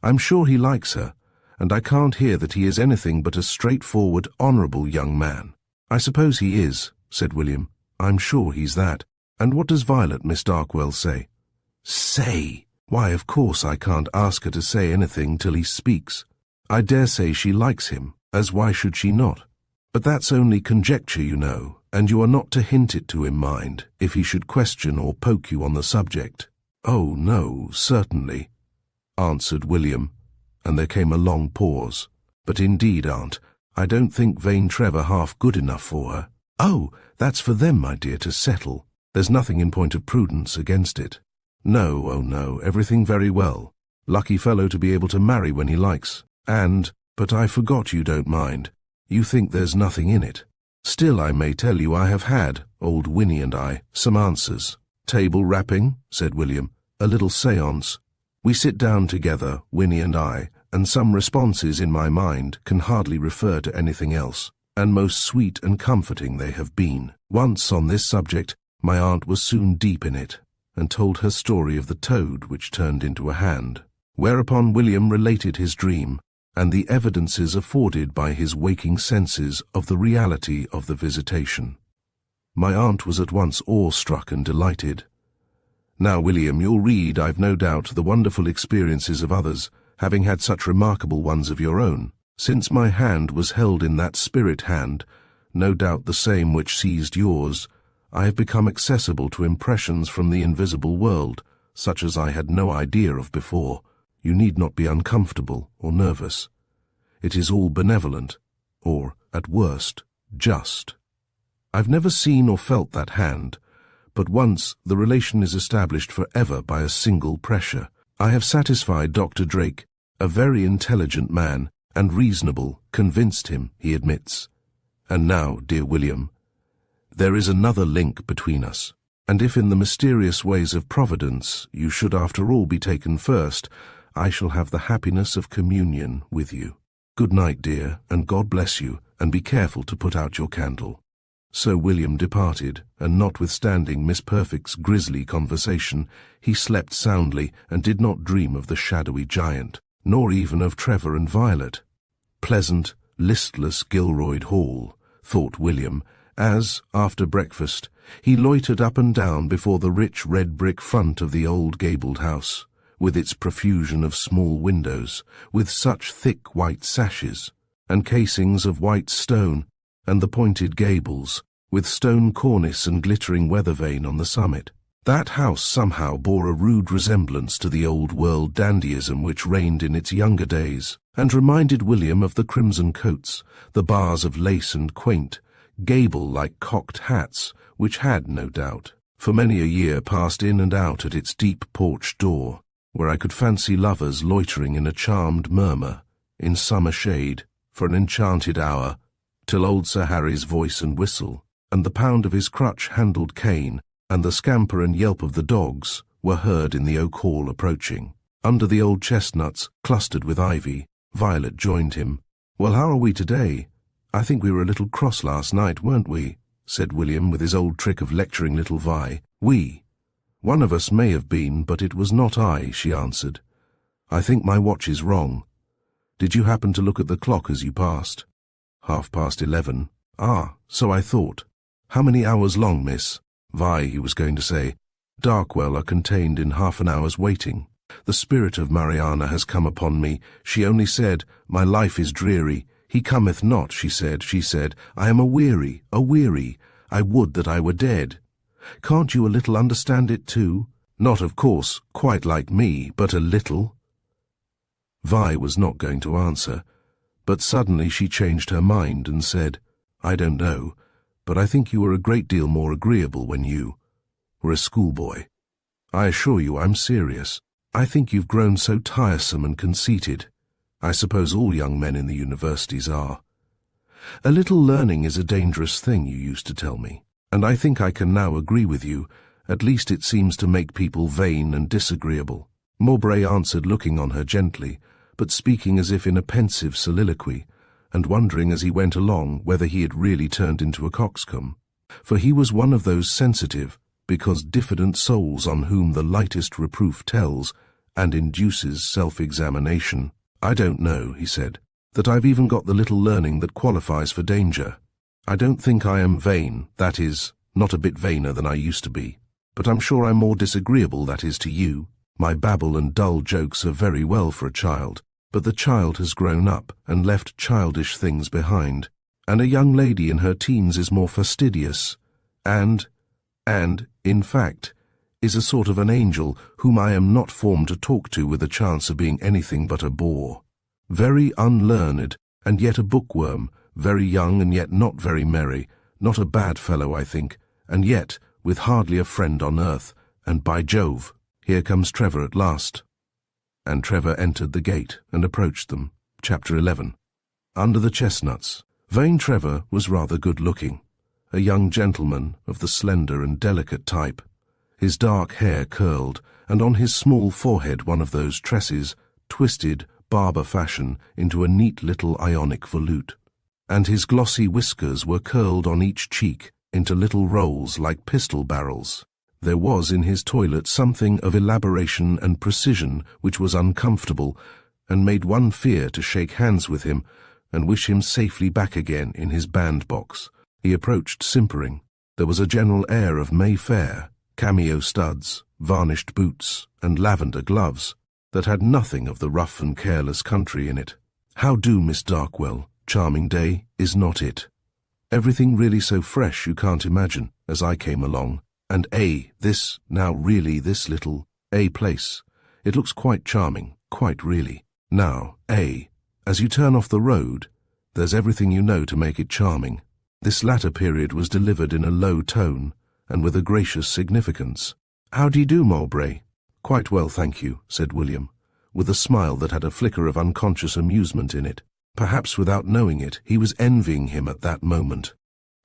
I'm sure he likes her, and I can't hear that he is anything but a straightforward, honourable young man." "I suppose he is," said William. "I'm sure he's that. And what does Violet, Miss Darkwell, say?" "Say? Why, of course I can't ask her to say anything till he speaks. I dare say she likes him, as why should she not? But that's only conjecture, you know, and you are not to hint it to him, mind, if he should question or poke you on the subject." "Oh, no, certainly," answered William, and there came a long pause. "But indeed, aunt, I don't think vain Trevor half good enough for her." "Oh, that's for them, my dear, to settle. There's nothing in point of prudence against it." "No, oh no, everything very well. Lucky fellow to be able to marry when he likes. But I forgot you don't mind. You think there's nothing in it. Still, I may tell you I have had, old Winnie and I, some answers." "Table rapping," said William. "A little séance. We sit down together, Winnie and I, and some responses in my mind can hardly refer to anything else, and most sweet and comforting they have been. Once on this subject, my aunt was soon deep in it, and told her story of the toad which turned into a hand, whereupon William related his dream, and the evidences afforded by his waking senses of the reality of the visitation. My aunt was at once awe-struck and delighted. "Now, William, you'll read, I've no doubt, the wonderful experiences of others, having had such remarkable ones of your own. Since my hand was held in that spirit hand, no doubt the same which seized yours, I have become accessible to impressions from the invisible world, such as I had no idea of before. You need not be uncomfortable or nervous. It is all benevolent, or, at worst, just. I've never seen or felt that hand, but once the relation is established forever by a single pressure. I have satisfied Dr. Drake, a very intelligent man, and reasonable, convinced him, he admits. And now, dear William, there is another link between us, and if in the mysterious ways of Providence you should after all be taken first, I shall have the happiness of communion with you. Good night, dear, and God bless you, and be careful to put out your candle. So William departed, and notwithstanding Miss Perfect's grisly conversation, he slept soundly and did not dream of the shadowy giant, nor even of Trevor and Violet. Pleasant, listless Gilroyd Hall, thought William, as, after breakfast, he loitered up and down before the rich red brick front of the old gabled house, with its profusion of small windows, with such thick white sashes, and casings of white stone, and the pointed gables, with stone cornice and glittering weather vane on the summit. That house somehow bore a rude resemblance to the old-world dandyism which reigned in its younger days, and reminded William of the crimson coats, the bars of lace and quaint, gable-like cocked hats, which had, no doubt, for many a year passed in and out at its deep porch door, where I could fancy lovers loitering in a charmed murmur, in summer shade, for an enchanted hour, till old Sir Harry's voice and whistle, and the pound of his crutch-handled cane, and the scamper and yelp of the dogs, were heard in the oak hall approaching. Under the old chestnuts, clustered with ivy, Violet joined him. "Well, how are we today? I think we were a little cross last night, weren't we?" said William with his old trick of lecturing little Vi. "We? One of us may have been, but it was not I," she answered. "I think my watch is wrong. Did you happen to look at the clock as you passed?" 11:30. "Ah, so I thought. How many hours long, miss?" Vi, he was going to say. "Darkwell are contained in half an hour's waiting. The spirit of Mariana has come upon me. She only said, 'My life is dreary. He cometh not,' she said, 'I am aweary. I would that I were dead.' Can't you a little understand it too? Not, of course, quite like me, but a little." Vi was not going to answer, but suddenly she changed her mind and said, "I don't know, but I think you were a great deal more agreeable when you were a schoolboy. I assure you I'm serious. I think you've grown so tiresome and conceited. I suppose all young men in the universities are. A little learning is a dangerous thing, you used to tell me, and I think I can now agree with you. At least it seems to make people vain and disagreeable." Mowbray answered, looking on her gently, but speaking as if in a pensive soliloquy, and wondering as he went along whether he had really turned into a coxcomb. For he was one of those sensitive, because diffident souls on whom the lightest reproof tells and induces self-examination. "I don't know," he said, "that I've even got the little learning that qualifies for danger. I don't think I am vain, that is, not a bit vainer than I used to be, but I'm sure I'm more disagreeable, that is, to you. My babble and dull jokes are very well for a child, but the child has grown up and left childish things behind, and a young lady in her teens is more fastidious, and, in fact, is a sort of an angel whom I am not formed to talk to with a chance of being anything but a bore. Very unlearned, and yet a bookworm, very young and yet not very merry, not a bad fellow, I think, and yet with hardly a friend on earth, and by Jove, here comes Trevor at last." And Trevor entered the gate and approached them. Chapter 11. Under the chestnuts. Vain Trevor was rather good-looking, a young gentleman of the slender and delicate type, his dark hair curled, and on his small forehead one of those tresses, twisted, barber fashion, into a neat little Ionic volute, and his glossy whiskers were curled on each cheek into little rolls like pistol barrels. There was in his toilet something of elaboration and precision which was uncomfortable, and made one fear to shake hands with him and wish him safely back again in his bandbox. He approached simpering. There was a general air of Mayfair, cameo studs, varnished boots, and lavender gloves, that had nothing of the rough and careless country in it. "How do, Miss Darkwell? Charming day, is not it? Everything really so fresh you can't imagine, as I came along. And this little place. It looks quite charming, quite really. Now, as you turn off the road, there's everything you know to make it charming." This latter period was delivered in a low tone, and with a gracious significance. "How do you do, Mowbray?" "Quite well, thank you," said William, with a smile that had a flicker of unconscious amusement in it. Perhaps without knowing it, he was envying him at that moment.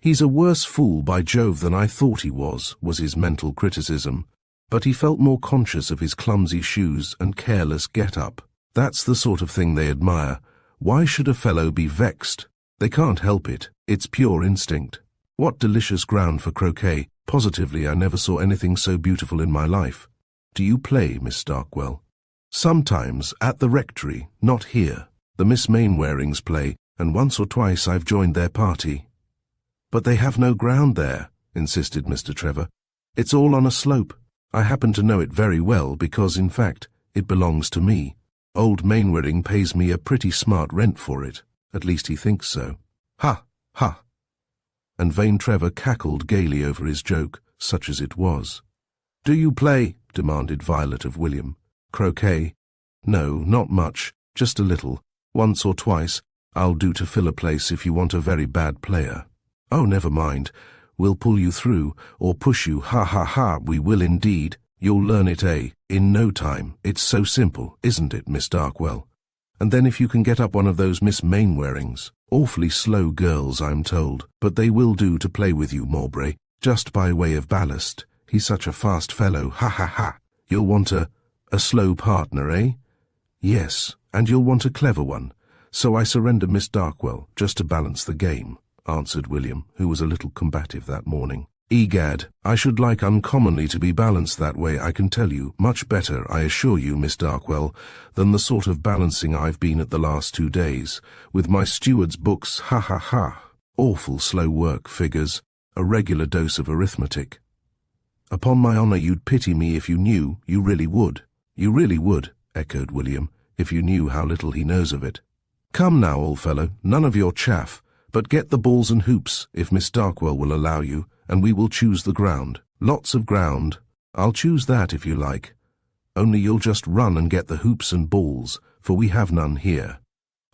"He's a worse fool, by Jove, than I thought he was his mental criticism. But he felt more conscious of his clumsy shoes and careless get-up. That's the sort of thing they admire. Why should a fellow be vexed? They can't help it. It's pure instinct. What delicious ground for croquet. Positively, I never saw anything so beautiful in my life. Do you play, Miss Darkwell?" "Sometimes, at the rectory, not here. The Miss Mainwarings play, and once or twice I've joined their party." "But they have no ground there," insisted Mr. Trevor. "It's all on a slope. I happen to know it very well because, in fact, it belongs to me. Old Mainwaring pays me a pretty smart rent for it. At least he thinks so." "Ha, ha!" And vain Trevor cackled gaily over his joke, such as it was. "Do you play?" demanded Violet of William. "Croquet? No, not much, just a little. Once or twice. I'll do to fill a place if you want a very bad player." "Oh, never mind. We'll pull you through, or push you, ha ha ha, we will indeed. You'll learn it, in no time. It's so simple, isn't it, Miss Darkwell? And then if you can get up one of those Miss Mainwarings. Awfully slow girls, I'm told, but they will do to play with you, Mowbray, just by way of ballast. He's such a fast fellow, ha ha ha. You'll want a slow partner, eh?" "Yes, and you'll want a clever one. So I surrender Miss Darkwell, just to balance the game," answered William, who was a little combative that morning. "Egad, I should like uncommonly to be balanced that way, I can tell you. Much better, I assure you, Miss Darkwell, than the sort of balancing I've been at the last 2 days, with my steward's books, ha ha ha. Awful slow work, figures, a regular dose of arithmetic." "Upon my honour, you'd pity me if you knew, you really would." "You really would," echoed William, "if you knew how little he knows of it. Come now, old fellow, none of your chaff, but get the balls and hoops, if Miss Darkwell will allow you, and we will choose the ground. Lots of ground. I'll choose that if you like. Only you'll just run and get the hoops and balls, for we have none here,"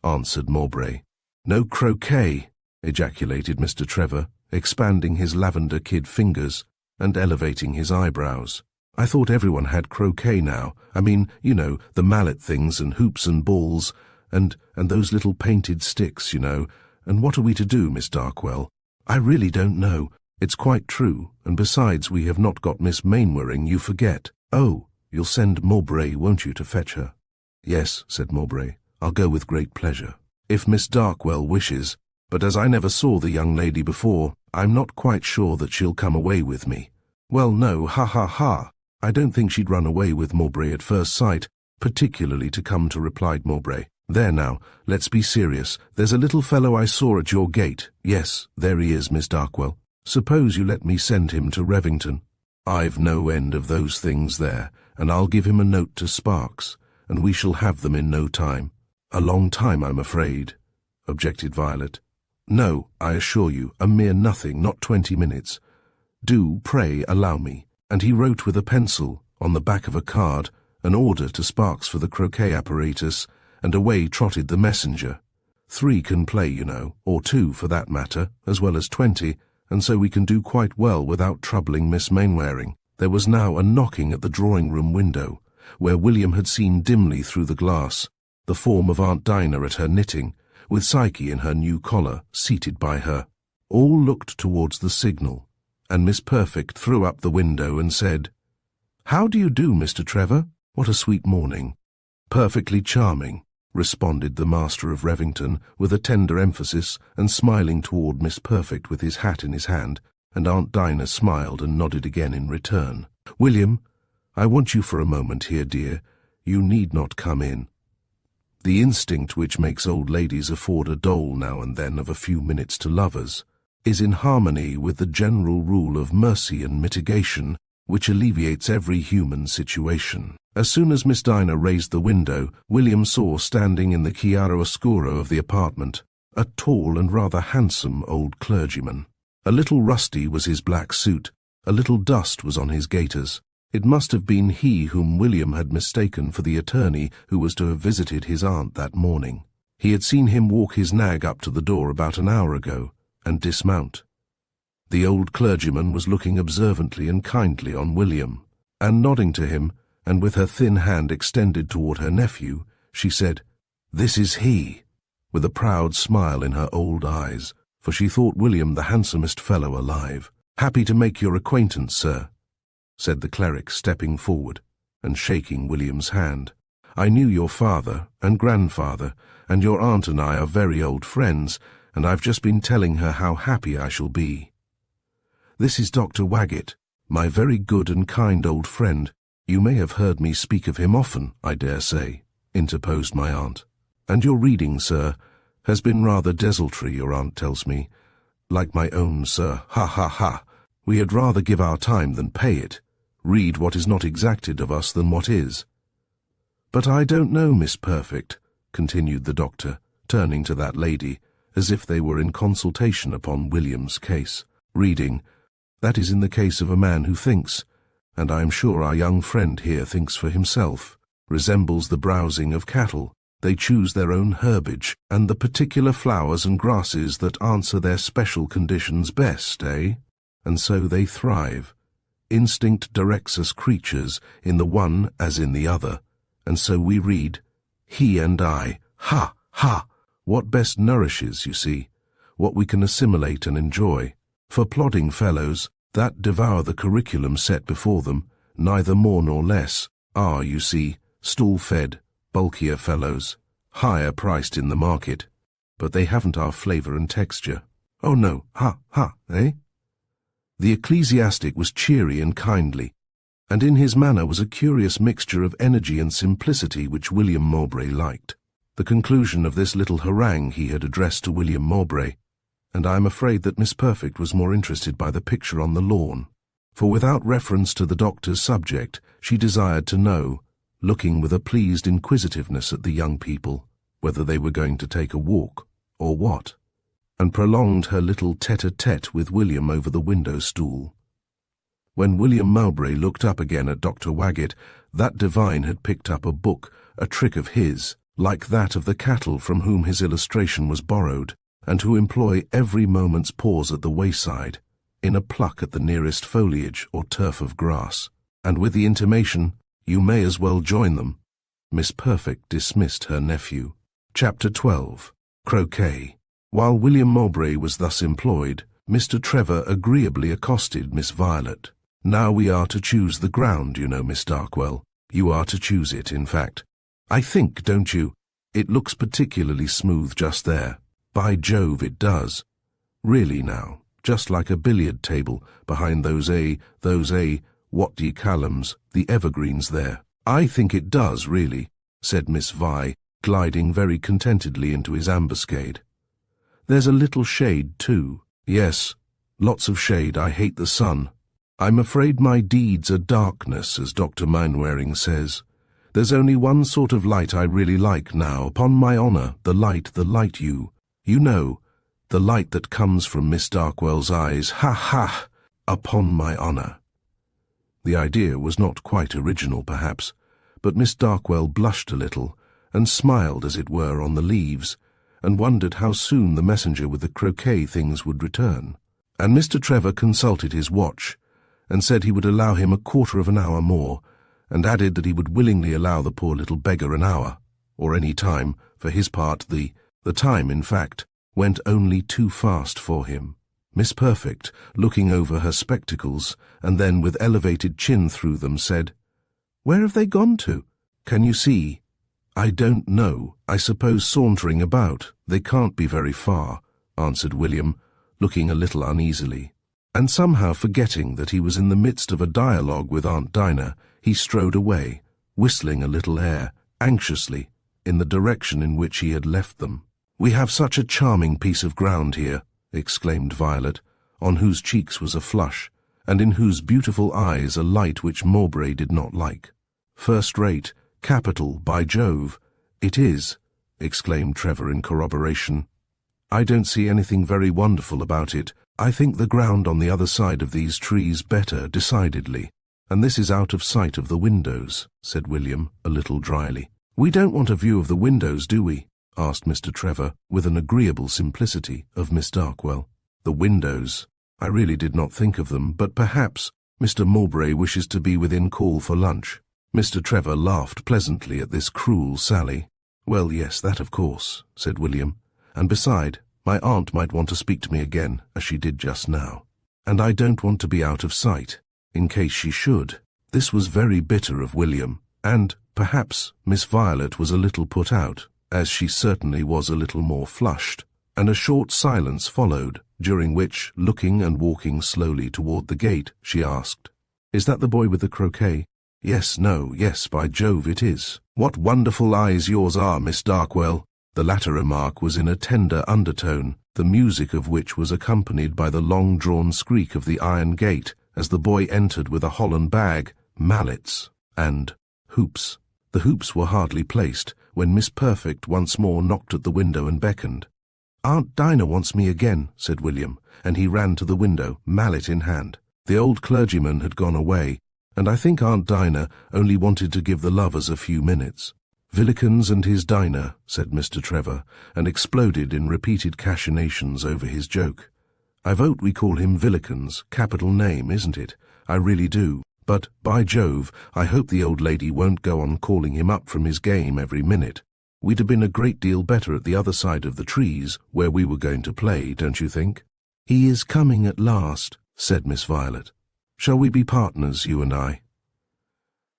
answered Mowbray. "No croquet," ejaculated Mr. Trevor, expanding his lavender kid fingers and elevating his eyebrows. "I thought everyone had croquet now. I mean, you know, the mallet things and hoops and balls, and those little painted sticks, you know. And what are we to do, Miss Darkwell?" "I really don't know. It's quite true, and besides we have not got Miss Mainwaring, you forget." "Oh, you'll send Mowbray, won't you, to fetch her?" "Yes," said Mowbray, "I'll go with great pleasure." "If Miss Darkwell wishes, but as I never saw the young lady before, I'm not quite sure that she'll come away with me." "Well, no, ha ha ha. I don't think she'd run away with Mowbray at first sight, particularly to come to," replied Mowbray. "There now, let's be serious. There's a little fellow I saw at your gate. Yes, there he is, Miss Darkwell. Suppose you let me send him to Revington. I've no end of those things there, and I'll give him a note to Sparks, and we shall have them in no time." "A long time, I'm afraid," objected Violet. "No, I assure you, a mere nothing, not 20 minutes. Do, pray, allow me." And he wrote with a pencil, on the back of a card, an order to Sparks for the croquet apparatus, and away trotted the messenger. 3 can play, you know, or 2 for that matter, as well as 20, and so we can do quite well without troubling Miss Mainwaring. There was now a knocking at the drawing-room window, where William had seen dimly through the glass the form of Aunt Dinah at her knitting, with Psyche in her new collar, seated by her. All looked towards the signal, and Miss Perfect threw up the window and said, "How do you do, Mr. Trevor? What a sweet morning." "Perfectly charming," responded the master of Revington with a tender emphasis, and smiling toward Miss Perfect with his hat in his hand, and Aunt Dinah smiled and nodded again in return. "William, I want you for a moment here, dear. You need not come in." The instinct which makes old ladies afford a dole now and then of a few minutes to lovers is in harmony with the general rule of mercy and mitigation which alleviates every human situation. As soon as Miss Dinah raised the window, William saw standing in the chiaroscuro of the apartment a tall and rather handsome old clergyman. A little rusty was his black suit, a little dust was on his gaiters. It must have been he whom William had mistaken for the attorney who was to have visited his aunt that morning. He had seen him walk his nag up to the door about an hour ago, and dismount. The old clergyman was looking observantly and kindly on William, and nodding to him, and with her thin hand extended toward her nephew, she said, "This is he," with a proud smile in her old eyes, for she thought William the handsomest fellow alive. "Happy to make your acquaintance, sir," said the cleric, stepping forward and shaking William's hand. "I knew your father and grandfather, and your aunt and I are very old friends, and I've just been telling her how happy I shall be. This is Dr. Waggett, my very good and kind old friend. You may have heard me speak of him often, I dare say," interposed my aunt. "And your reading, sir, has been rather desultory, your aunt tells me. Like my own, sir, ha ha ha. We had rather give our time than pay it, read what is not exacted of us than what is." "But I don't know, Miss Perfect," continued the doctor, turning to that lady, as if they were in consultation upon William's case. "Reading, that is in the case of a man who thinks, and I am sure our young friend here thinks for himself, resembles the browsing of cattle. They choose their own herbage, and the particular flowers and grasses that answer their special conditions best, eh? And so they thrive. Instinct directs us creatures in the one as in the other, and so we read, he and I, ha, ha, what best nourishes, you see, what we can assimilate and enjoy. For plodding fellows, that devour the curriculum set before them, neither more nor less, are, you see, stool-fed, bulkier fellows, higher priced in the market, but they haven't our flavour and texture. Oh no, ha, ha, eh?" The ecclesiastic was cheery and kindly, and in his manner was a curious mixture of energy and simplicity which William Mowbray liked. The conclusion of this little harangue he had addressed to William Mowbray, and I am afraid that Miss Perfect was more interested by the picture on the lawn, for without reference to the doctor's subject, she desired to know, looking with a pleased inquisitiveness at the young people, whether they were going to take a walk, or what, and prolonged her little tete-a-tete with William over the window-stool. When William Mowbray looked up again at Dr. Waggett, that divine had picked up a book, a trick of his, like that of the cattle from whom his illustration was borrowed, and who employ every moment's pause at the wayside, in a pluck at the nearest foliage or turf of grass, and with the intimation, "You may as well join them," Miss Perfect dismissed her nephew. Chapter 12. Croquet. While William Mowbray was thus employed, Mr. Trevor agreeably accosted Miss Violet. "Now we are to choose the ground, you know, Miss Darkwell. You are to choose it, in fact. I think, don't you? It looks particularly smooth just there. By Jove, it does. Really now, just like a billiard table behind those what d'ye call 'ems, the evergreens there." "I think it does, really," said Miss Vi, gliding very contentedly into his ambuscade. "There's a little shade, too." "Yes, lots of shade. I hate the sun. I'm afraid my deeds are darkness, as Dr. Mainwaring says. There's only one sort of light I really like now, upon my honour, the light you know, the light that comes from Miss Darkwell's eyes, ha ha, upon my honour." The idea was not quite original, perhaps, but Miss Darkwell blushed a little, and smiled, as it were, on the leaves, and wondered how soon the messenger with the croquet things would return. And Mr. Trevor consulted his watch, and said he would allow him a quarter of an hour more, and added that he would willingly allow the poor little beggar an hour, or any time. For his part, the time, in fact, went only too fast for him. Miss Perfect, looking over her spectacles, and then with elevated chin through them, said, "Where have they gone to? Can you see?" "I don't know. I suppose sauntering about. They can't be very far," answered William, looking a little uneasily. And somehow forgetting that he was in the midst of a dialogue with Aunt Dinah, he strode away, whistling a little air, anxiously, in the direction in which he had left them. "We have such a charming piece of ground here," exclaimed Violet, on whose cheeks was a flush, and in whose beautiful eyes a light which Mowbray did not like. First rate, capital, by Jove. It is, exclaimed Trevor in corroboration. I don't see anything very wonderful about it. I think the ground on the other side of these trees better, decidedly. And this is out of sight of the windows, said William, a little dryly. We don't want a view of the windows, do we? Asked Mr. Trevor, with an agreeable simplicity of Miss Darkwell. The windows. I really did not think of them, but perhaps Mr. Mowbray wishes to be within call for lunch. Mr. Trevor laughed pleasantly at this cruel sally. Well, yes, that of course, said William. And beside, my aunt might want to speak to me again, as she did just now. And I don't want to be out of sight, in case she should. This was very bitter of William, and perhaps Miss Violet was a little put out, as she certainly was a little more flushed, and a short silence followed, during which, looking and walking slowly toward the gate, she asked, "Is that the boy with the croquet?" "Yes, no, yes, by Jove it is. What wonderful eyes yours are, Miss Darkwell." The latter remark was in a tender undertone, the music of which was accompanied by the long-drawn squeak of the iron gate as the boy entered with a holland bag, mallets, and hoops. The hoops were hardly placed when Miss Perfect once more knocked at the window and beckoned. "Aunt Dinah wants me again," said William, and he ran to the window, mallet in hand. The old clergyman had gone away, and I think Aunt Dinah only wanted to give the lovers a few minutes. "Villikins and his Dinah," said Mr. Trevor, and exploded in repeated cachinnations over his joke. "I vote we call him Villikins. Capital name, isn't it? I really do. But, by Jove, I hope the old lady won't go on calling him up from his game every minute. We'd have been a great deal better at the other side of the trees, where we were going to play, don't you think?" "He is coming at last," said Miss Violet. "Shall we be partners, you and I?"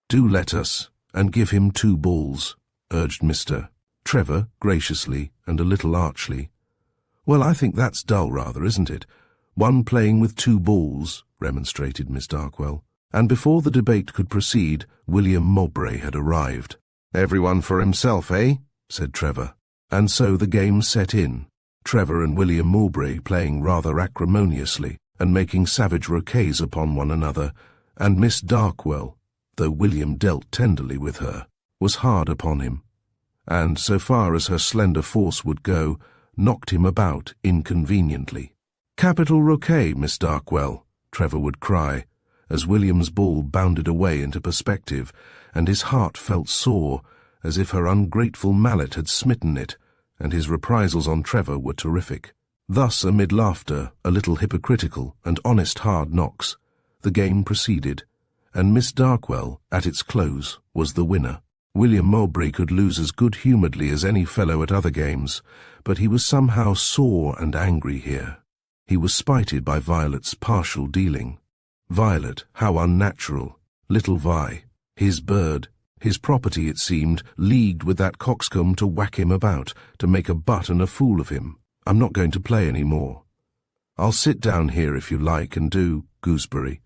"Do let us, and give him 2 balls," urged Mr. Trevor, graciously and a little archly. "Well, I think that's dull rather, isn't it? One playing with 2 balls," remonstrated Miss Darkwell. And before the debate could proceed, William Mowbray had arrived. "Everyone for himself, eh?" said Trevor. And so the game set in, Trevor and William Mowbray playing rather acrimoniously, and making savage roquets upon one another, and Miss Darkwell, though William dealt tenderly with her, was hard upon him, and, so far as her slender force would go, knocked him about inconveniently. "Capital roquet, Miss Darkwell," Trevor would cry, as William's ball bounded away into perspective, and his heart felt sore, as if her ungrateful mallet had smitten it, and his reprisals on Trevor were terrific. Thus, amid laughter, a little hypocritical, and honest hard knocks, the game proceeded, and Miss Darkwell, at its close, was the winner. William Mowbray could lose as good-humouredly as any fellow at other games, but he was somehow sore and angry here. He was spited by Violet's partial dealing. Violet, how unnatural. Little Vi, his bird, his property, it seemed, leagued with that coxcomb to whack him about, to make a butt and a fool of him. "I'm not going to play any more. I'll sit down here if you like and do, gooseberry,"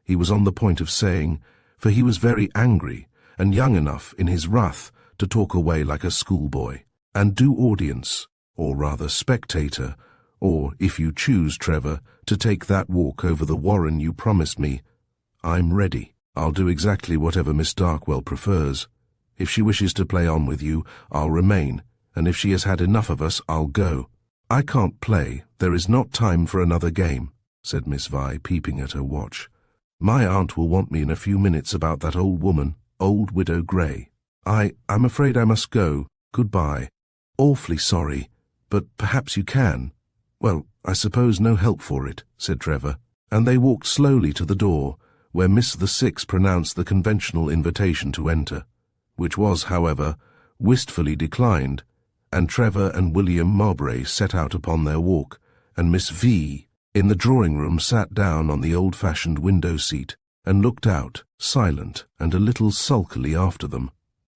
he was on the point of saying, for he was very angry, and young enough in his wrath to talk away like a schoolboy, and do audience, or rather spectator, or, if you choose, Trevor, to take that walk over the warren you promised me. I'm ready. I'll do exactly whatever Miss Darkwell prefers. If she wishes to play on with you, I'll remain, and if she has had enough of us, I'll go. "I can't play. There is not time for another game," said Miss Vi, peeping at her watch. "My aunt will want me in a few minutes about that old woman, old Widow Grey. I'm afraid I must go. Goodbye. Awfully sorry, but perhaps you can." "Well, I suppose no help for it," said Trevor, and they walked slowly to the door, where Miss the Six pronounced the conventional invitation to enter, which was, however, wistfully declined, and Trevor and William Mowbray set out upon their walk, and Miss V, in the drawing-room, sat down on the old-fashioned window-seat, and looked out, silent and a little sulkily after them.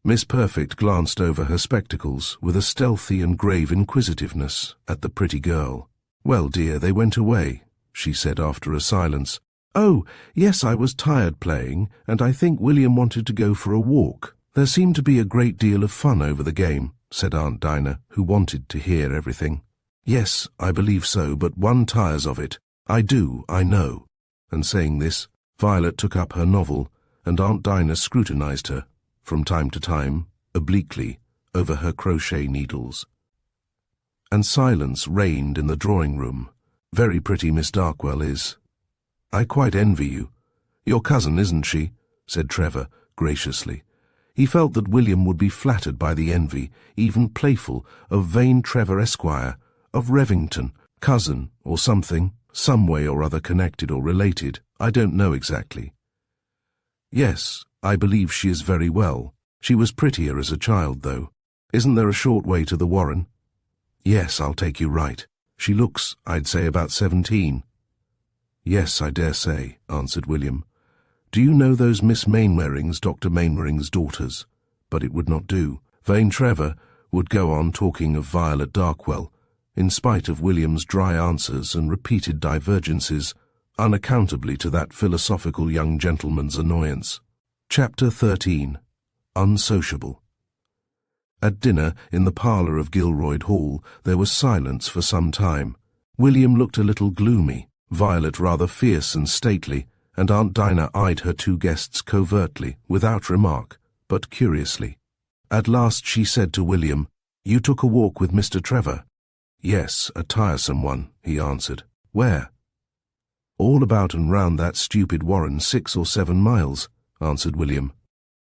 Miss Perfect glanced over her spectacles with a stealthy and grave inquisitiveness at the pretty girl. "Well, dear, they went away," she said after a silence. "Oh, yes, I was tired playing, and I think William wanted to go for a walk. There seemed to be a great deal of fun over the game," said Aunt Dinah, who wanted to hear everything. "Yes, I believe so, but one tires of it. I do, I know." And saying this, Violet took up her novel, and Aunt Dinah scrutinized her, from time to time, obliquely, over her crochet needles. And silence reigned in the drawing-room. "Very pretty Miss Darkwell is. I quite envy you. Your cousin, isn't she?" said Trevor, graciously. He felt that William would be flattered by the envy, even playful, of vain Trevor Esquire, of Revington, cousin, or something, some way or other connected or related, I don't know exactly. "Yes, I believe she is very well. She was prettier as a child, though. Isn't there a short way to the Warren?" "Yes, I'll take you right. She looks, I'd say, about 17. "Yes, I dare say," answered William. "Do you know those Miss Mainwaring's, Dr. Mainwaring's daughters?" But it would not do. Vain Trevor would go on talking of Violet Darkwell, in spite of William's dry answers and repeated divergences, unaccountably to that philosophical young gentleman's annoyance. Chapter 13. Unsociable. At dinner, in the parlour of Gilroyd Hall, there was silence for some time. William looked a little gloomy, Violet rather fierce and stately, and Aunt Dinah eyed her two guests covertly, without remark, but curiously. At last she said to William, "You took a walk with Mr. Trevor?" "Yes, a tiresome one," he answered. "Where?" "All about and round that stupid Warren, 6 or 7 miles, answered William.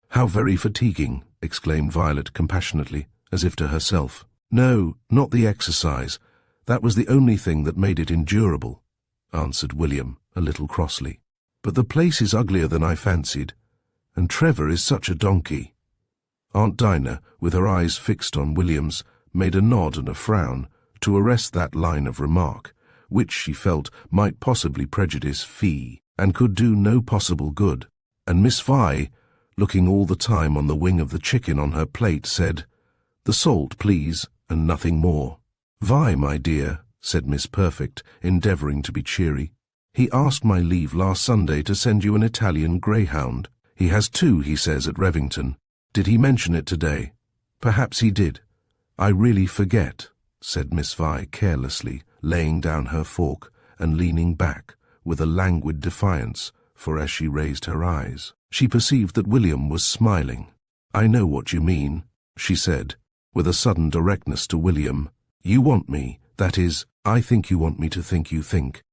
"How very fatiguing," exclaimed Violet compassionately, as if to herself. "No, not the exercise. That was the only thing that made it endurable," answered William, a little crossly. "But the place is uglier than I fancied, and Trevor is such a donkey." Aunt Dinah, with her eyes fixed on William's, made a nod and a frown to arrest that line of remark, which she felt might possibly prejudice Fee, and could do no possible good, and Miss Vi, looking all the time on the wing of the chicken on her plate, said, "The salt, please, and nothing more." "Vi, my dear," said Miss Perfect, endeavouring to be cheery, "he asked my leave last Sunday to send you an Italian greyhound. He has 2, he says, at Revington. Did he mention it today?" "Perhaps he did. I really forget," said Miss Vi carelessly, laying down her fork and leaning back with a languid defiance, for as she raised her eyes, she perceived that William was smiling. "I know what you mean," she said, with a sudden directness to William. "You want me, that is, I think you want me to think you think.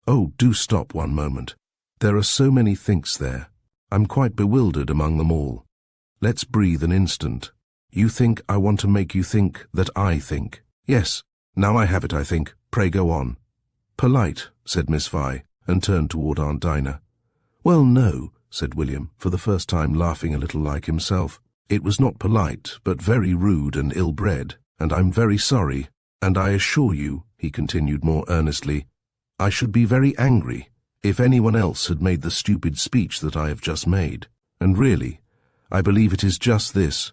Oh, do stop one moment. There are so many thinks there. I'm quite bewildered among them all. Let's breathe an instant. You think I want to make you think that I think. Yes, now I have it, I think. Pray go on." "Polite," said Miss Vi, and turned toward Aunt Dinah. "Well, no," said William, for the first time laughing a little like himself. "It was not polite, but very rude and ill-bred, and I'm very sorry, and I assure you," he continued more earnestly, "I should be very angry if anyone else had made the stupid speech that I have just made. And really, I believe it is just this.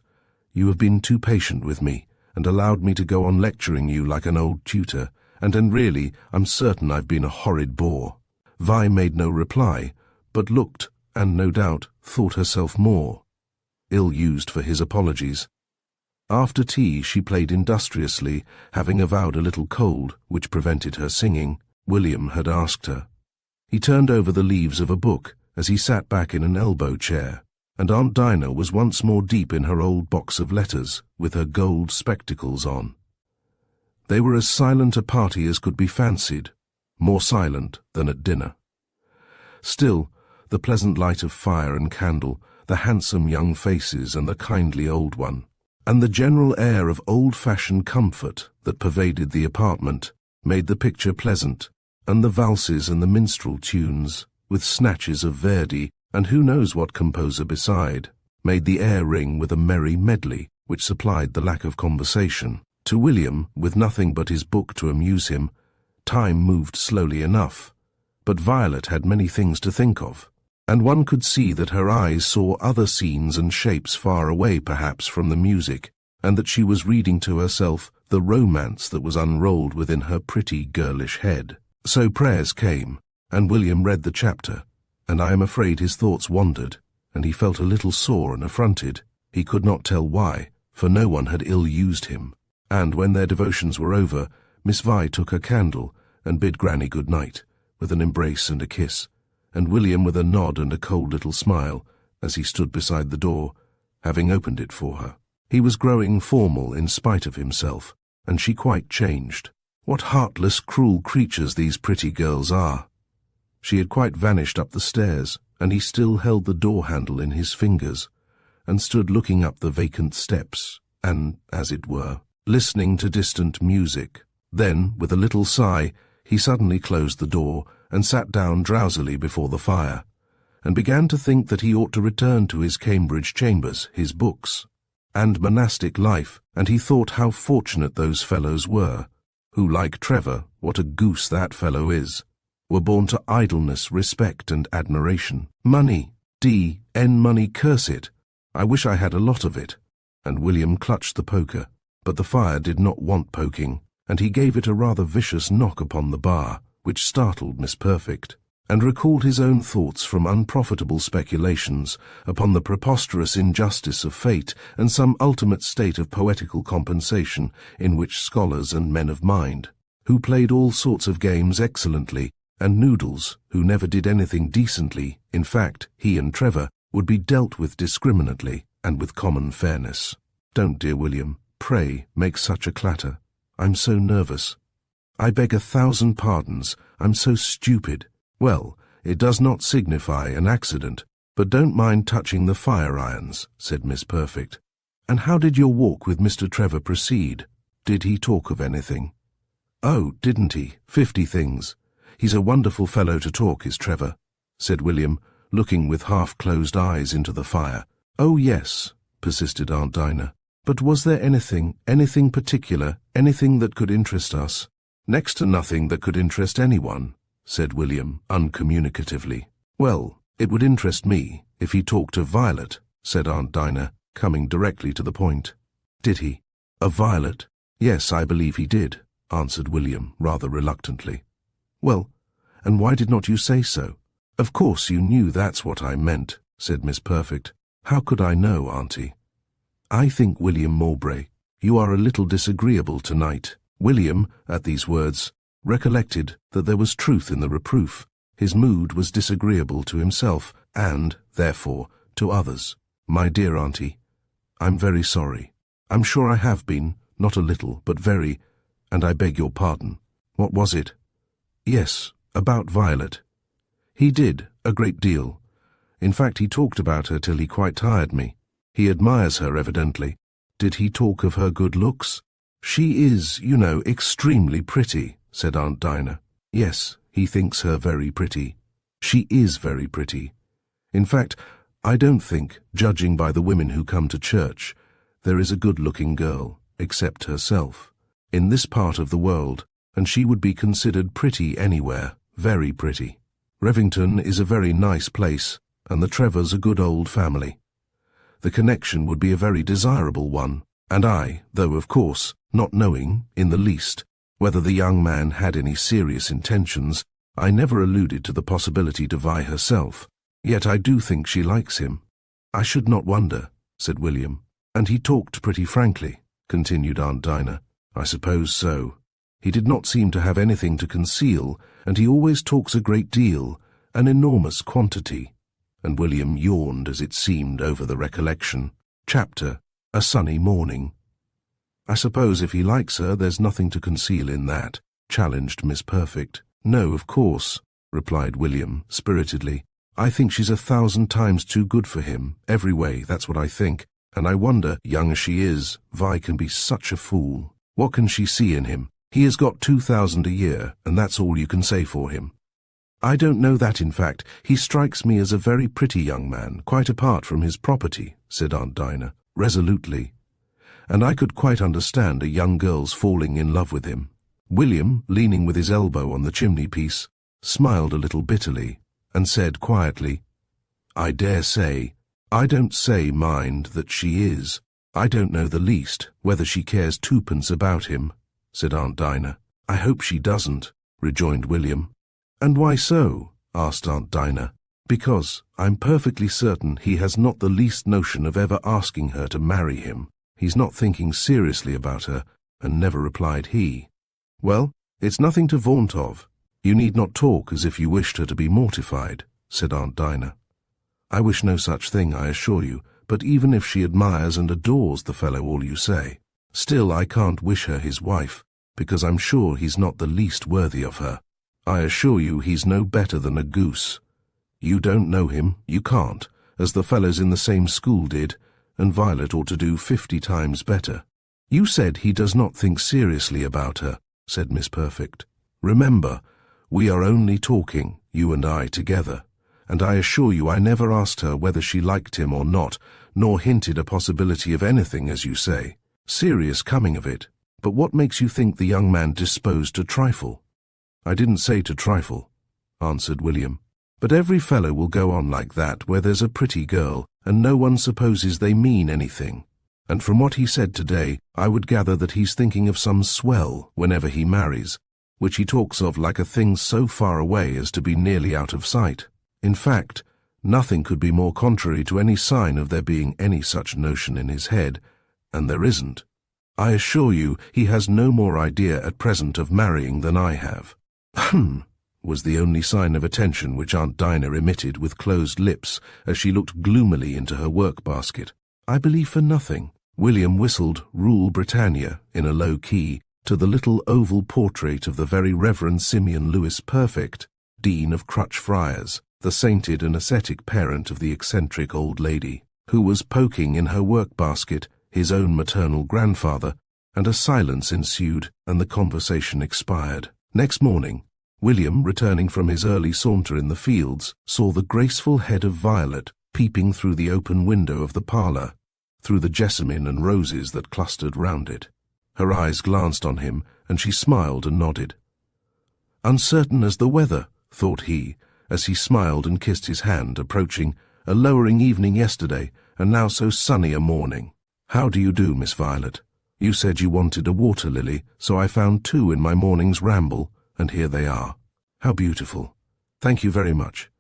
You have been too patient with me, and allowed me to go on lecturing you like an old tutor, and really, I'm certain I've been a horrid bore." Vi made no reply, but looked, and no doubt thought herself more ill-used for his apologies. After tea she played industriously, having avowed a little cold, which prevented her singing. William had asked her. He turned over the leaves of a book as he sat back in an elbow chair, and Aunt Dinah was once more deep in her old box of letters, with her gold spectacles on. They were as silent a party as could be fancied, more silent than at dinner. Still, the pleasant light of fire and candle, the handsome young faces and the kindly old one, and the general air of old-fashioned comfort that pervaded the apartment, made the picture pleasant, and the valses and the minstrel tunes, with snatches of Verdi, and who knows what composer beside, made the air ring with a merry medley, which supplied the lack of conversation. To William, with nothing but his book to amuse him, time moved slowly enough, but Violet had many things to think of, and one could see that her eyes saw other scenes and shapes far away perhaps from the music, and that she was reading to herself the romance that was unrolled within her pretty girlish head. So prayers came, and William read the chapter, and I am afraid his thoughts wandered, and he felt a little sore and affronted. He could not tell why, for no one had ill-used him. And when their devotions were over, Miss Vi took her candle and bid Granny good night, with an embrace and a kiss, and William with a nod and a cold little smile, as he stood beside the door, having opened it for her. He was growing formal in spite of himself, and she quite changed. What heartless, cruel creatures these pretty girls are. She had quite vanished up the stairs, and he still held the door handle in his fingers, and stood looking up the vacant steps, and, as it were, listening to distant music. Then, with a little sigh, he suddenly closed the door and sat down drowsily before the fire, and began to think that he ought to return to his Cambridge chambers, his books, and monastic life, and he thought how fortunate those fellows were, who, like Trevor, what a goose that fellow is, were born to idleness, respect, and admiration. Money, money, curse it! I wish I had a lot of it. And William clutched the poker, but the fire did not want poking, and he gave it a rather vicious knock upon the bar, which startled Miss Perfect, and recalled his own thoughts from unprofitable speculations upon the preposterous injustice of fate and some ultimate state of poetical compensation in which scholars and men of mind, who played all sorts of games excellently, and noodles, who never did anything decently, in fact, he and Trevor, would be dealt with discriminately and with common fairness. Don't, dear William, pray make such a clatter. I'm so nervous. I beg 1,000 pardons, I'm so stupid. Well, it does not signify an accident, but don't mind touching the fire-irons, said Miss Perfect. And how did your walk with Mr. Trevor proceed? Did he talk of anything? Oh, didn't he? 50 things. He's a wonderful fellow to talk, is Trevor, said William, looking with half-closed eyes into the fire. Oh, yes, persisted Aunt Dinah. But was there anything particular, anything that could interest us? Next to nothing that could interest anyone, said William, uncommunicatively. Well, it would interest me if he talked of Violet, said Aunt Dinah, coming directly to the point. Did he? Of Violet? Yes, I believe he did, answered William, rather reluctantly. Well, and why did not you say so? Of course you knew that's what I meant, said Miss Perfect. How could I know, Auntie? I think, William Mowbray, you are a little disagreeable tonight. William, at these words, recollected that there was truth in the reproof. His mood was disagreeable to himself and, therefore, to others. My dear Auntie, I'm very sorry. I'm sure I have been, not a little, but very, and I beg your pardon. What was it? Yes, about Violet. He did, a great deal. In fact, he talked about her till he quite tired me. He admires her, evidently. Did he talk of her good looks? She is, you know, extremely pretty, said Aunt Dinah. Yes, he thinks her very pretty. She is very pretty. In fact, I don't think, judging by the women who come to church, there is a good-looking girl, except herself, in this part of the world, and she would be considered pretty anywhere, very pretty. Revington is a very nice place, and the Trevors a good old family. The connection would be a very desirable one, and I, though of course, not knowing, in the least, whether the young man had any serious intentions, I never alluded to the possibility to Vi herself. Yet I do think she likes him. I should not wonder, said William. And he talked pretty frankly, continued Aunt Dinah. I suppose so. He did not seem to have anything to conceal, and he always talks a great deal, an enormous quantity. And William yawned as it seemed over the recollection. Chapter, A Sunny Morning. I suppose if he likes her, there's nothing to conceal in that, challenged Miss Perfect. No, of course, replied William, spiritedly. I think she's 1,000 times too good for him, every way, that's what I think. And I wonder, young as she is, Vi can be such a fool. What can she see in him? He has got 2,000 a year, and that's all you can say for him. I don't know that, in fact. He strikes me as a very pretty young man, quite apart from his property, said Aunt Dinah, resolutely. And I could quite understand a young girl's falling in love with him. William, leaning with his elbow on the chimney-piece, smiled a little bitterly, and said quietly, I dare say, I don't say, mind, that she is. I don't know the least whether she cares twopence about him, said Aunt Dinah. I hope she doesn't, rejoined William. And why so? Asked Aunt Dinah. Because I'm perfectly certain he has not the least notion of ever asking her to marry him. He's not thinking seriously about her, and never replied he. Well, it's nothing to vaunt of. You need not talk as if you wished her to be mortified, said Aunt Dinah. I wish no such thing, I assure you, but even if she admires and adores the fellow all you say, still I can't wish her his wife, because I'm sure he's not the least worthy of her. I assure you he's no better than a goose. You don't know him, you can't, as the fellows in the same school did, and Violet ought to do 50 times better. You said he does not think seriously about her, said Miss Perfect. Remember, we are only talking, you and I together, and I assure you I never asked her whether she liked him or not, nor hinted a possibility of anything, as you say, serious coming of it. But what makes you think the young man disposed to trifle? I didn't say to trifle, answered William. But every fellow will go on like that where there's a pretty girl, and no one supposes they mean anything. And from what he said today, I would gather that he's thinking of some swell whenever he marries, which he talks of like a thing so far away as to be nearly out of sight. In fact, nothing could be more contrary to any sign of there being any such notion in his head, and there isn't. I assure you he has no more idea at present of marrying than I have. Was the only sign of attention which Aunt Dinah emitted with closed lips as she looked gloomily into her work-basket. I believe for nothing. William whistled Rule Britannia in a low key to the little oval portrait of the very Reverend Simeon Lewis Perfect, Dean of Crutch Friars, the sainted and ascetic parent of the eccentric old lady, who was poking in her work-basket his own maternal grandfather, and a silence ensued, and the conversation expired. Next morning, William, returning from his early saunter in the fields, saw the graceful head of Violet peeping through the open window of the parlour, through the jessamine and roses that clustered round it. Her eyes glanced on him, and she smiled and nodded. Uncertain as the weather, thought he, as he smiled and kissed his hand, approaching a lowering evening yesterday, and now so sunny a morning. How do you do, Miss Violet? You said you wanted a water lily, so I found 2 in my morning's ramble, and here they are. How beautiful. Thank you very much.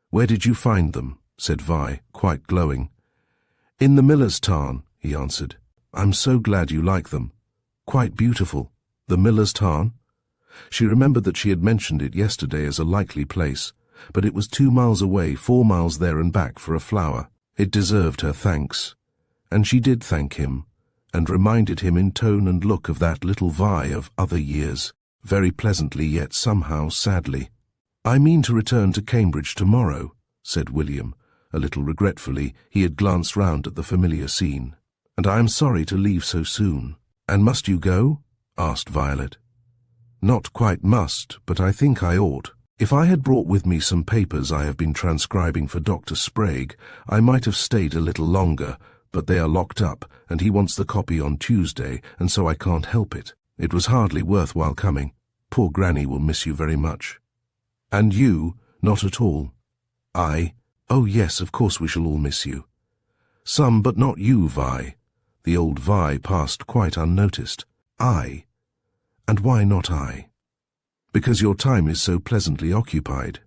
Where did you find them? Said Vi, quite glowing. In the miller's tarn, he answered. I'm so glad you like them. Quite beautiful. The miller's tarn? She remembered that she had mentioned it yesterday as a likely place, but it was 2 miles away, 4 miles there and back for a flower. It deserved her thanks. And she did thank him, and reminded him in tone and look of that little Vi of other years, very pleasantly yet somehow sadly. I mean to return to Cambridge tomorrow, said William. A little regretfully, he had glanced round at the familiar scene. And I am sorry to leave so soon. And must you go? Asked Violet. Not quite must, but I think I ought. If I had brought with me some papers I have been transcribing for Dr. Sprague, I might have stayed a little longer, but they are locked up, and he wants the copy on Tuesday, and so I can't help it. It was hardly worthwhile coming. Poor Granny will miss you very much. And you, not at all. I? Oh yes, of course we shall all miss you. Some, but not you, Vi. The old Vi passed quite unnoticed. I? And why not I? Because your time is so pleasantly occupied.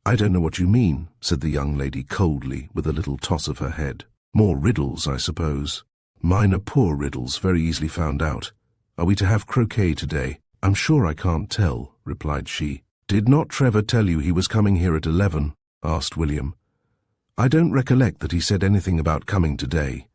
I don't know what you mean, said the young lady coldly, with a little toss of her head. More riddles, I suppose. Mine are poor riddles, very easily found out. Are we to have croquet today? I'm sure I can't tell, replied she. Did not Trevor tell you he was coming here at 11? Asked William. I don't recollect that he said anything about coming today,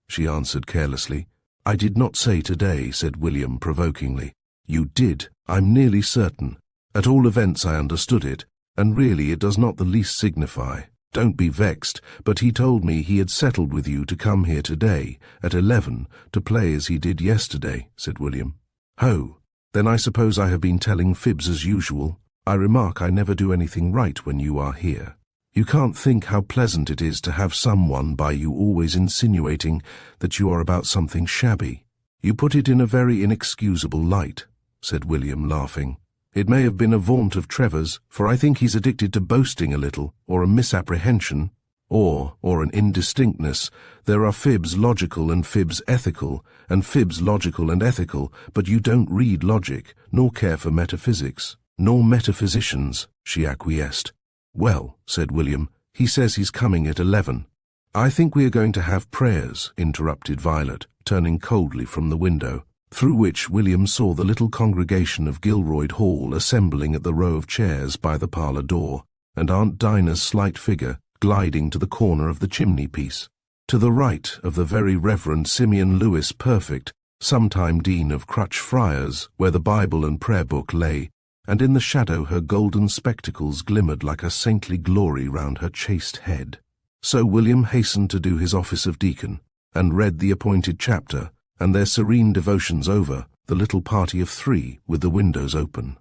she answered carelessly. I did not say today, said William provokingly. You did, I'm nearly certain. At all events I understood it, and really it does not the least signify. Don't be vexed, but he told me he had settled with you to come here today, at 11, to play as he did yesterday, said William. Ho, then I suppose I have been telling fibs as usual. I remark I never do anything right when you are here. You can't think how pleasant it is to have someone by you always insinuating that you are about something shabby. You put it in a very inexcusable light, said William, laughing. It may have been a vaunt of Trevor's, for I think he's addicted to boasting a little, or a misapprehension, or an indistinctness. There are fibs logical and fibs ethical, and fibs logical and ethical, but you don't read logic, nor care for metaphysics, nor metaphysicians, she acquiesced. Well, said William, he says he's coming at 11. I think we are going to have prayers, interrupted Violet, turning coldly from the window, through which William saw the little congregation of Gilroyd Hall assembling at the row of chairs by the parlour door, and Aunt Dinah's slight figure gliding to the corner of the chimney-piece. to the right of the very Reverend Simeon Lewis Perfect, sometime Dean of Crutch Friars, where the Bible and prayer book lay, and in the shadow her golden spectacles glimmered like a saintly glory round her chaste head. So William hastened to do his office of deacon, and read the appointed chapter, and their serene devotions over, the little party of 3 with the windows open,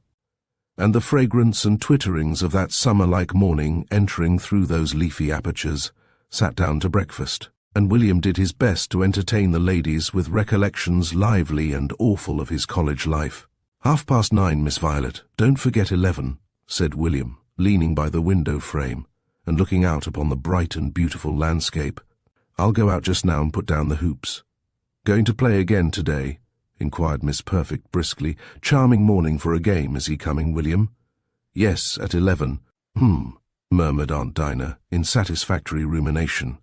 and the fragrance and twitterings of that summer-like morning entering through those leafy apertures, sat down to breakfast, and William did his best to entertain the ladies with recollections lively and awful of his college life. "9:30, Miss Violet, don't forget 11, said William, leaning by the window frame, and looking out upon the bright and beautiful landscape. "I'll go out just now and put down the hoops." "Going to play again today?" inquired Miss Perfect briskly. "Charming morning for a game, is he coming, William?" "Yes, at 11. Murmured Aunt Dinah, in satisfactory rumination.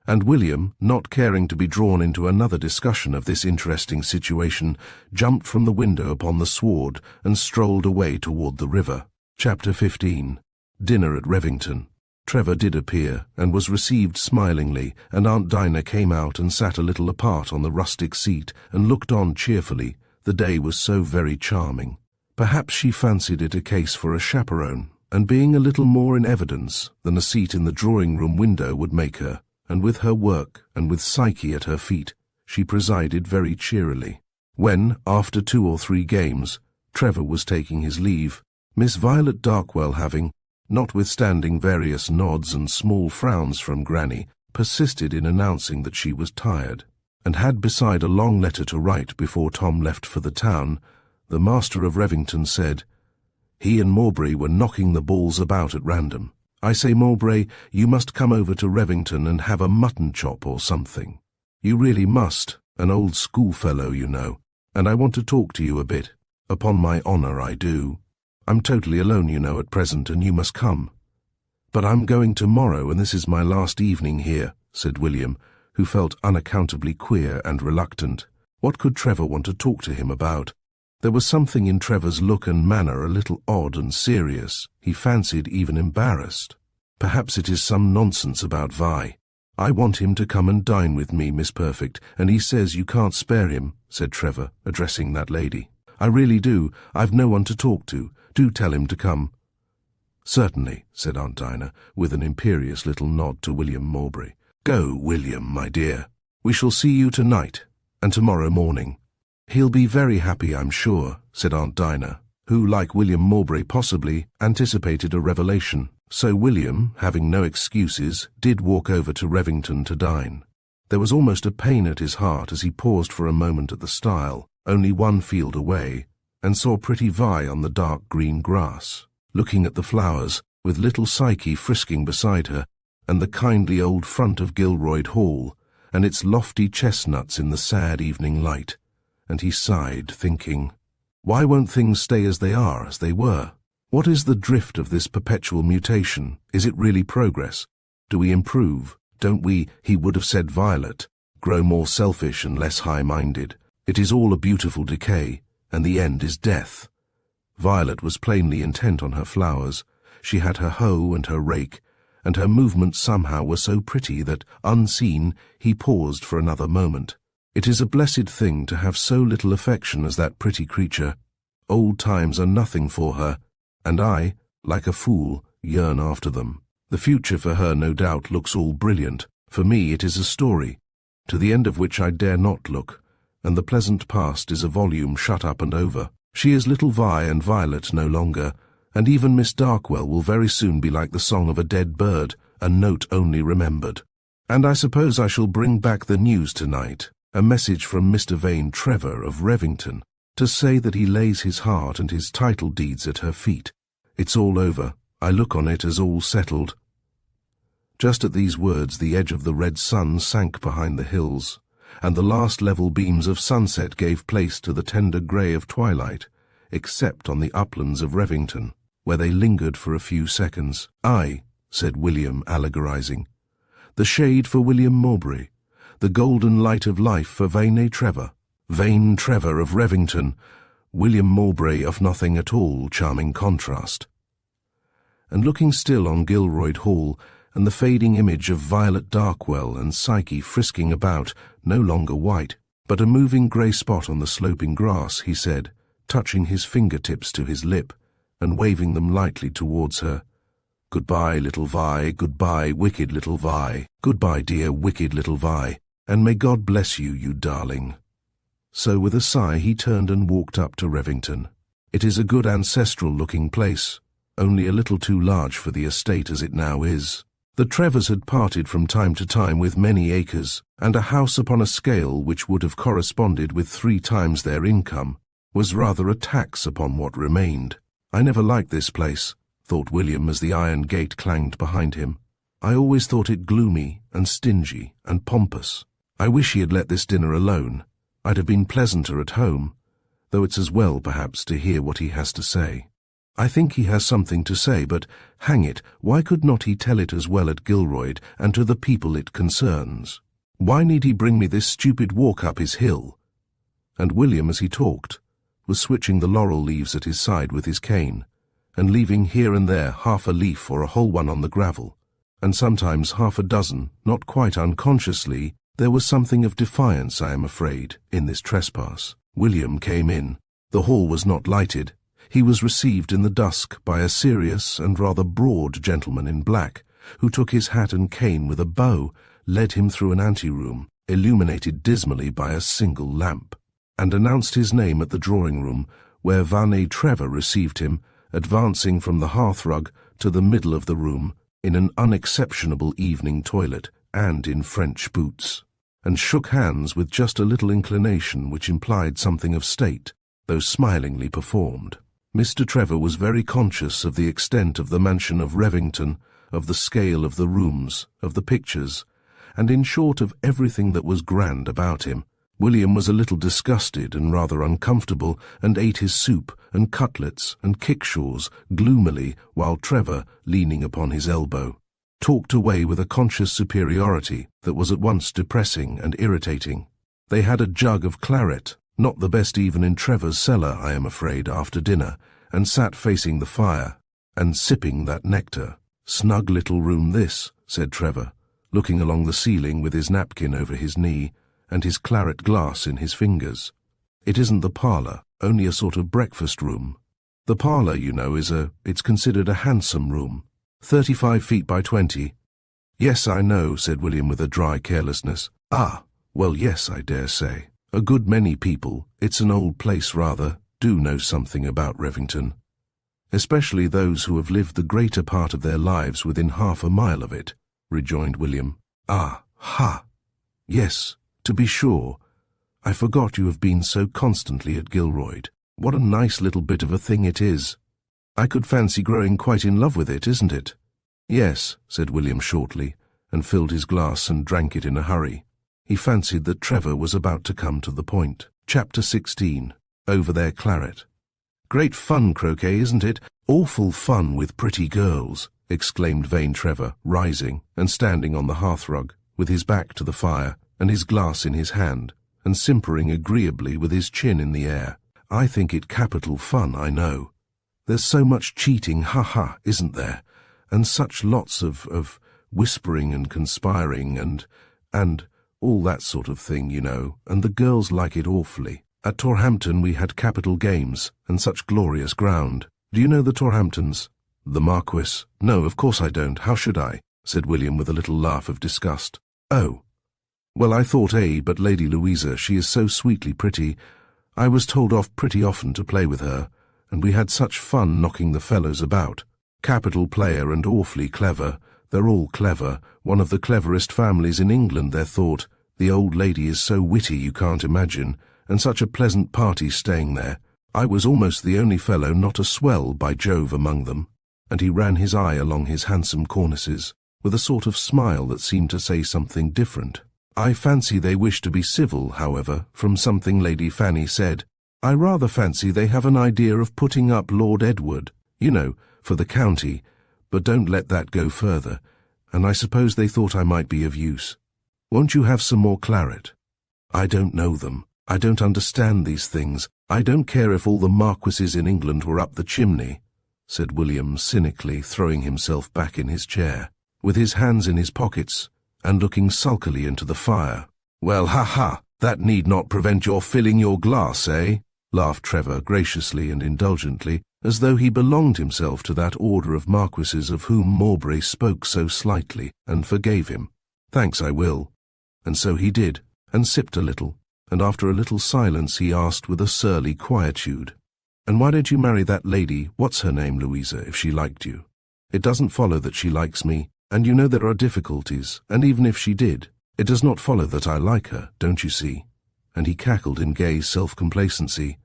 And William, not caring to be drawn into another discussion of this interesting situation, jumped from the window upon the sward and strolled away toward the river. Chapter 15. Dinner at Revington. Trevor did appear, and was received smilingly, and Aunt Dinah came out and sat a little apart on the rustic seat, and looked on cheerfully. The day was so very charming. Perhaps she fancied it a case for a chaperone, and being a little more in evidence than a seat in the drawing-room window would make her, and with her work, and with Psyche at her feet, she presided very cheerily. When, after 2 or 3 games, Trevor was taking his leave, Miss Violet Darkwell having, notwithstanding various nods and small frowns from Granny, persisted in announcing that she was tired, and had beside a long letter to write before Tom left for the town, the master of Revington said, "He and Mowbray were knocking the balls about at random. I say, Mowbray, you must come over to Revington and have a mutton chop or something. You really must, an old schoolfellow, you know, and I want to talk to you a bit. Upon my honour, I do. I'm totally alone, you know, at present, and you must come." "But I'm going tomorrow, and this is my last evening here," said William, who felt unaccountably queer and reluctant. What could Trevor want to talk to him about? There was something in Trevor's look and manner a little odd and serious, he fancied even embarrassed. "Perhaps it is some nonsense about Vi. I want him to come and dine with me, Miss Perfect, and he says you can't spare him," said Trevor, addressing that lady. "I really do. I've no one to talk to. Do tell him to come." "Certainly," said Aunt Dinah, with an imperious little nod to William Mowbray. "Go, William, my dear. We shall see you tonight, and tomorrow morning." "He'll be very happy, I'm sure," said Aunt Dinah, who, like William Mowbray possibly, anticipated a revelation. So William, having no excuses, did walk over to Revington to dine. There was almost a pain at his heart as he paused for a moment at the stile, only 1 field away, and saw pretty Vi on the dark green grass, looking at the flowers, with little Psyche frisking beside her, and the kindly old front of Gilroyd Hall, and its lofty chestnuts in the sad evening light, and he sighed, thinking, why won't things stay as they are, as they were? What is the drift of this perpetual mutation? Is it really progress? Do we improve? Don't we, he would have said Violet, grow more selfish and less high-minded? It is all a beautiful decay, and the end is death. Violet was plainly intent on her flowers. She had her hoe and her rake, and her movements somehow were so pretty that, unseen, he paused for another moment. It is a blessed thing to have so little affection as that pretty creature. Old times are nothing for her, and I, like a fool, yearn after them. The future for her no doubt looks all brilliant. For me it is a story, to the end of which I dare not look, and the pleasant past is a volume shut up and over. She is little Vi and Violet no longer, and even Miss Darkwell will very soon be like the song of a dead bird, a note only remembered. And I suppose I shall bring back the news tonight, a message from Mr. Vane Trevor of Revington, to say that he lays his heart and his title deeds at her feet. It's all over. I look on it as all settled. Just at these words the edge of the red sun sank behind the hills, and the last level beams of sunset gave place to the tender grey of twilight, except on the uplands of Revington, where they lingered for a few seconds. "Aye," said William, allegorizing. "The shade for William Mowbray, the golden light of life for Vane Trevor. Vane Trevor of Revington, William Mowbray of nothing at all, charming contrast." And looking still on Gilroyd Hall, and the fading image of Violet Darkwell and Psyche frisking about, no longer white, but a moving grey spot on the sloping grass, he said, touching his fingertips to his lip and waving them lightly towards her. "Goodbye, little Vi, goodbye, wicked little Vi, goodbye, dear wicked little Vi, and may God bless you, you darling." So with a sigh he turned and walked up to Revington. It is a good ancestral-looking place, only a little too large for the estate as it now is. The Trevors had parted from time to time with many acres, and a house upon a scale which would have corresponded with 3 times their income was rather a tax upon what remained. "I never liked this place," thought William as the iron gate clanged behind him. "I always thought it gloomy and stingy and pompous. I wish he had let this dinner alone. I'd have been pleasanter at home, though it's as well, perhaps, to hear what he has to say. I think he has something to say, but, hang it, why could not he tell it as well at Gilroyd and to the people it concerns? Why need he bring me this stupid walk up his hill?" And William, as he talked, was switching the laurel leaves at his side with his cane, and leaving here and there half a leaf or a whole one on the gravel, and sometimes half a dozen, not quite unconsciously. There was something of defiance, I am afraid, in this trespass. William came in. The hall was not lighted. He was received in the dusk by a serious and rather broad gentleman in black, who took his hat and cane with a bow, led him through an anteroom, illuminated dismally by a single lamp, and announced his name at the drawing-room, where Varney Trevor received him, advancing from the hearthrug to the middle of the room in an unexceptionable evening toilet and in French boots, and shook hands with just a little inclination which implied something of state, though smilingly performed. Mr. Trevor was very conscious of the extent of the mansion of Revington, of the scale of the rooms, of the pictures, and in short of everything that was grand about him. William was a little disgusted and rather uncomfortable, and ate his soup and cutlets and kickshaws gloomily, while Trevor, leaning upon his elbow, talked away with a conscious superiority that was at once depressing and irritating. They had a jug of claret, not the best even in Trevor's cellar, I am afraid, after dinner, and sat facing the fire, and sipping that nectar. "Snug little room this," said Trevor, looking along the ceiling with his napkin over his knee, and his claret glass in his fingers. "It isn't the parlour, only a sort of breakfast room. The parlour, you know, it's considered a handsome room. 35 feet by 20. "Yes, I know," said William with a dry carelessness. "Ah, well, yes, I dare say. A good many people, it's an old place rather, do know something about Revington. Especially those who have lived the greater part of their lives within half a mile of it," rejoined William. "Ah, ha! Yes, to be sure. I forgot you have been so constantly at Gilroyd. What a nice little bit of a thing it is. I could fancy growing quite in love with it, isn't it?" "Yes," said William shortly, and filled his glass and drank it in a hurry. He fancied that Trevor was about to come to the point. Chapter 16. Over their claret. "Great fun, croquet, isn't it? Awful fun with pretty girls," exclaimed vain Trevor, rising and standing on the hearthrug, with his back to the fire and his glass in his hand, and simpering agreeably with his chin in the air. "I think it capital fun, I know. There's so much cheating, ha-ha, isn't there? And such lots of whispering and conspiring and all that sort of thing, you know, and the girls like it awfully. At Torhampton we had capital games, and such glorious ground. Do you know the Torhamptons?" "The Marquis? No, of course I don't. How should I?" said William with a little laugh of disgust. "Oh. Well, I thought, but Lady Louisa, she is so sweetly pretty. I was told off pretty often to play with her, and we had such fun knocking the fellows about. Capital player and awfully clever. They're all clever. One of the cleverest families in England, they're thought. The old lady is so witty you can't imagine, and such a pleasant party staying there. I was almost the only fellow not a swell, by Jove, among them." And he ran his eye along his handsome cornices, with a sort of smile that seemed to say something different. "I fancy they wish to be civil, however, from something Lady Fanny said. I rather fancy they have an idea of putting up Lord Edward, you know, for the county, but don't let that go further, and I suppose they thought I might be of use. Won't you have some more claret?" "I don't know them. I don't understand these things. I don't care if all the marquises in England were up the chimney," said William cynically, throwing himself back in his chair. with his hands in his pockets, and looking sulkily into the fire. "Well, ha, that need not prevent your filling your glass, eh?" laughed Trevor graciously and indulgently, as though he belonged himself to that order of marquises of whom Mowbray spoke so slightly, and forgave him. "Thanks, I will." And so he did, and sipped a little, and after a little silence he asked with a surly quietude, "And why don't you marry that lady, what's her name, Louisa, if she liked you? It doesn't follow that she likes me, and you know there are difficulties, and even if she did, it does not follow that I like her, don't you see?" And he cackled in gay self-complacency.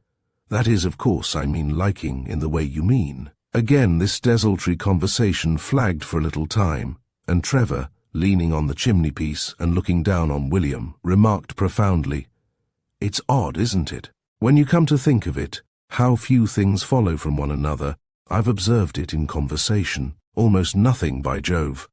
"That is, of course, I mean liking in the way you mean." Again this desultory conversation flagged for a little time, and Trevor, leaning on the chimney-piece and looking down on William, remarked profoundly, "It's odd, isn't it? When you come to think of it, how few things follow from one another. I've observed it in conversation. Almost nothing, by Jove.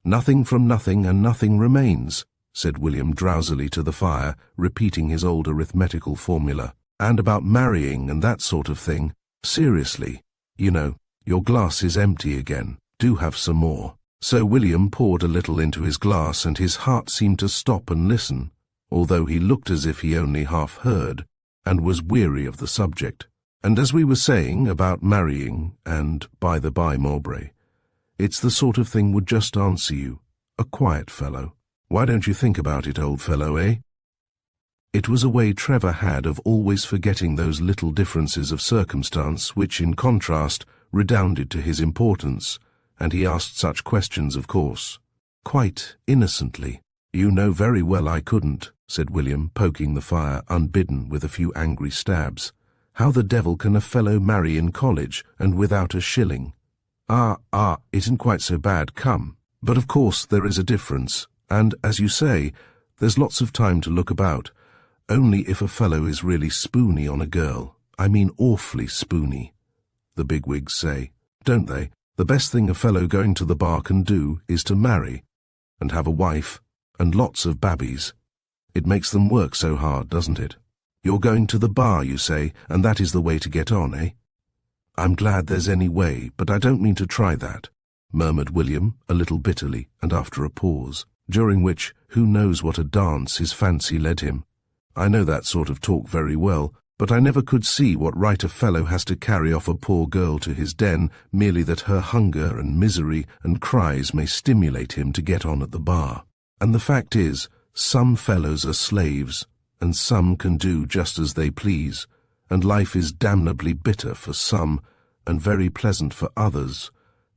Nothing from nothing and nothing remains," said William drowsily to the fire, repeating his old arithmetical formula. "And about marrying and that sort of thing, seriously, you know, your glass is empty again. Do have some more." So William poured a little into his glass, and his heart seemed to stop and listen, although he looked as if he only half heard, and was weary of the subject. "And as we were saying about marrying, and by the by, Mowbray, it's the sort of thing would just answer you. A quiet fellow. Why don't you think about it, old fellow, eh?" It was a way Trevor had of always forgetting those little differences of circumstance which, in contrast, redounded to his importance, and he asked such questions, of course. Quite innocently. "You know very well I couldn't," said William, poking the fire, unbidden, with a few angry stabs. "How the devil can a fellow marry in college, and without a shilling?" Ah, isn't quite so bad, come. But of course there is a difference, and, as you say, there's lots of time to look about. Only if a fellow is really spoony on a girl, I mean awfully spoony, the bigwigs say, don't they? The best thing a fellow going to the bar can do is to marry, and have a wife, and lots of babbies. It makes them work so hard, doesn't it? You're going to the bar, you say, and that is the way to get on, eh? "I'm glad there's any way, but I don't mean to try that," murmured William, a little bitterly, and after a pause, during which, who knows what a dance his fancy led him. "I know that sort of talk very well, but I never could see what right a fellow has to carry off a poor girl to his den merely that her hunger and misery and cries may stimulate him to get on at the bar. And the fact is, some fellows are slaves, and some can do just as they please, and life is damnably bitter for some, and very pleasant for others,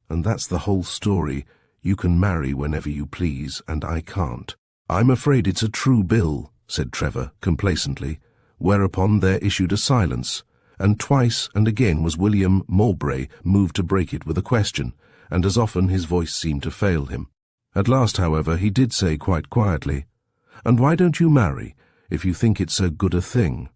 and that's the whole story. You can marry whenever you please, and I can't." "I'm afraid it's a true bill," said Trevor complacently, whereupon there issued a silence, and twice and again was William Mowbray moved to break it with a question, and as often his voice seemed to fail him. At last, however, he did say quite quietly, "And why don't you marry, if you think it so good a thing?"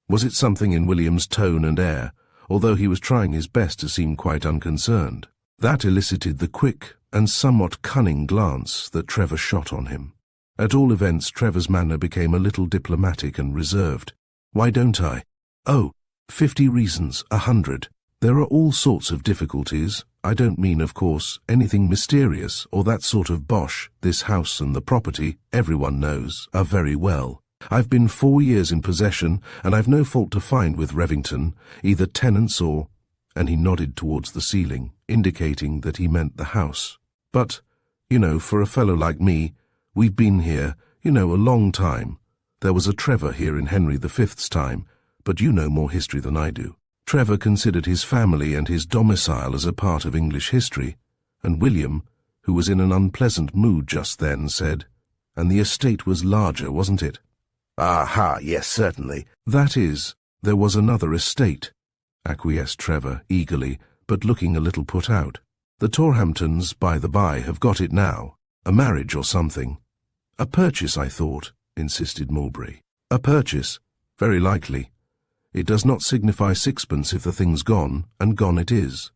Was it something in William's tone and air, although he was trying his best to seem quite unconcerned? That elicited the quick and somewhat cunning glance that Trevor shot on him. At all events, Trevor's manner became a little diplomatic and reserved. "Why don't I? Oh, 50 reasons, 100. There are all sorts of difficulties. I don't mean, of course, anything mysterious or that sort of bosh. This house and the property, everyone knows, are very well. I've been 4 years in possession, and I've no fault to find with Revington, either tenants or—" and he nodded towards the ceiling, indicating that he meant the house. "But, you know, for a fellow like me, we've been here, you know, a long time. There was a Trevor here in Henry V's time, but you know more history than I do." Trevor considered his family and his domicile as a part of English history, and William, who was in an unpleasant mood just then, said, "And the estate was larger, wasn't it?" "Aha, yes, certainly." "That is, there was another estate," acquiesced Trevor eagerly, but looking a little put out. "The Torhamptons, by the by, have got it now. A marriage or something." "A purchase, I thought," insisted Mowbray. "A purchase? Very likely. It does not signify sixpence if the thing's gone, and gone it is.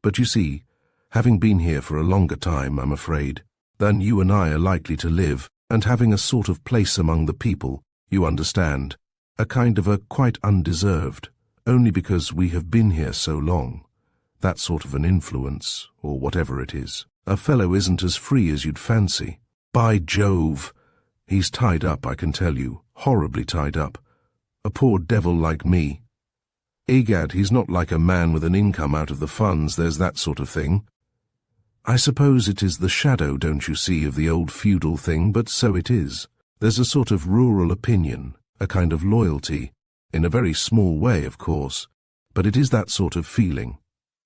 But you see, having been here for a longer time, I'm afraid, than you and I are likely to live, and having a sort of place among the people, you understand, a kind of a quite undeserved, only because we have been here so long, that sort of an influence, or whatever it is. A fellow isn't as free as you'd fancy. By Jove! He's tied up, I can tell you, horribly tied up. A poor devil like me. Egad, he's not like a man with an income out of the funds, there's that sort of thing. I suppose it is the shadow, don't you see, of the old feudal thing, but so it is. There's a sort of rural opinion, a kind of loyalty, in a very small way, of course, but it is that sort of feeling.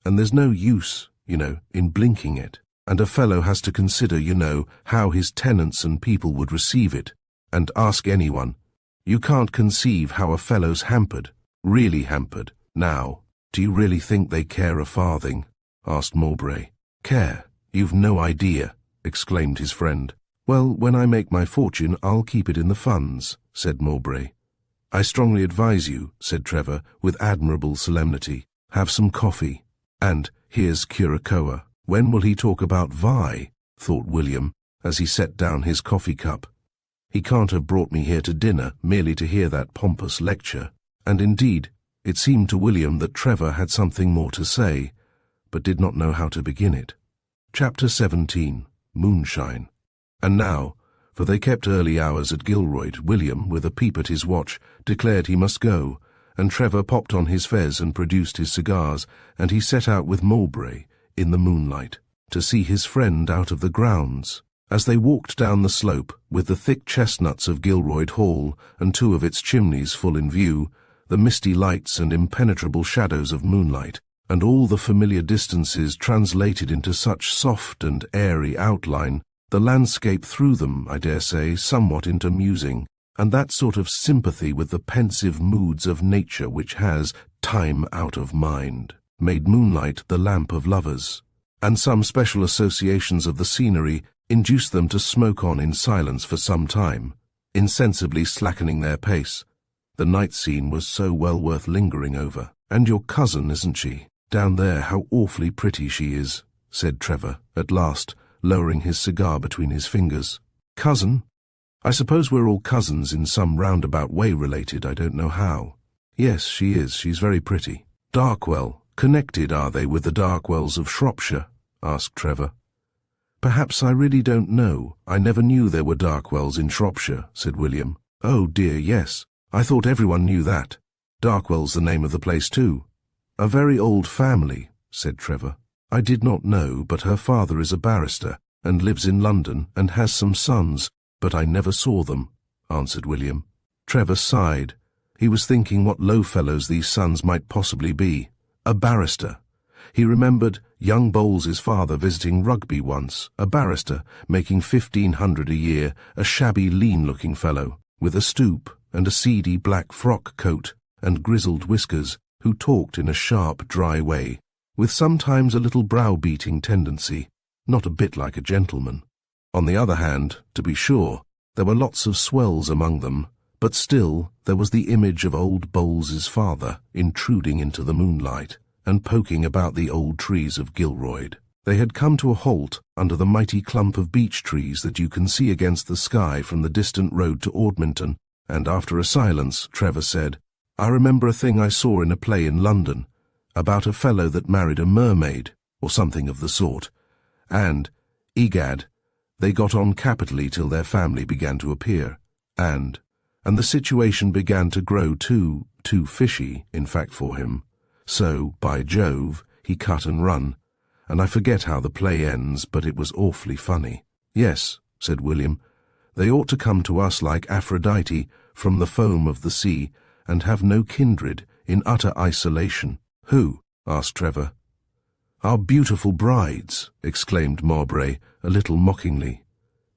And there's no use, in blinking it. And a fellow has to consider, how his tenants and people would receive it, and ask anyone. You can't conceive how a fellow's hampered, really hampered. Now, do you really think they care a farthing? Asked Mowbray. Care? You've no idea, exclaimed his friend. Well, when I make my fortune, I'll keep it in the funds, said Mowbray. I strongly advise you, said Trevor, with admirable solemnity. Have some coffee. And here's Curacoa. When will he talk about Vi? Thought William, as he set down his coffee cup. He can't have brought me here to dinner merely to hear that pompous lecture. And indeed, it seemed to William that Trevor had something more to say, but did not know how to begin it. Chapter 17. Moonshine. And now, for they kept early hours at Gilroyd, William, with a peep at his watch, declared he must go, and Trevor popped on his fez and produced his cigars, and he set out with Mowbray, in the moonlight, to see his friend out of the grounds. As they walked down the slope, with the thick chestnuts of Gilroyd Hall and two of its chimneys full in view, the misty lights and impenetrable shadows of moonlight, and all the familiar distances translated into such soft and airy outline, the landscape threw them, I dare say, somewhat into musing, and that sort of sympathy with the pensive moods of nature which has, time out of mind, made moonlight the lamp of lovers, and some special associations of the scenery induced them to smoke on in silence for some time, insensibly slackening their pace. The night scene was so well worth lingering over. And your cousin, isn't she? Down there, how awfully pretty she is, said Trevor, at last, lowering his cigar between his fingers. Cousin? I suppose we're all cousins in some roundabout way related, I don't know how. Yes, she is. She's very pretty. Darkwell. Connected, are they, with the Darkwells of Shropshire? Asked Trevor. Perhaps I really don't know. I never knew there were Darkwells in Shropshire, said William. Oh dear, yes. I thought everyone knew that. Darkwell's the name of the place too. A very old family, said Trevor. I did not know, but her father is a barrister, and lives in London, and has some sons, but I never saw them, answered William. Trevor sighed. He was thinking what low fellows these sons might possibly be. A barrister. He remembered young Bowles's father visiting Rugby once, a barrister, making 1,500 a year, a shabby, lean-looking fellow, with a stoop and a seedy black frock coat and grizzled whiskers, who talked in a sharp, dry way, with sometimes a little browbeating tendency, not a bit like a gentleman. On the other hand, to be sure, there were lots of swells among them, but still there was the image of old Bowles's father intruding into the moonlight and poking about the old trees of Gilroyd. They had come to a halt under the mighty clump of beech trees that you can see against the sky from the distant road to Audminton, and after a silence, Trevor said, I remember a thing I saw in a play in London, about a fellow that married a mermaid, or something of the sort, and, egad, they got on capitally till their family began to appear, and the situation began to grow too fishy, in fact, for him. So, by Jove, he cut and run, and I forget how the play ends, but it was awfully funny. Yes, said William, they ought to come to us like Aphrodite from the foam of the sea, and have no kindred, in utter isolation. Who? Asked Trevor. Our beautiful brides, exclaimed Mowbray, a little mockingly.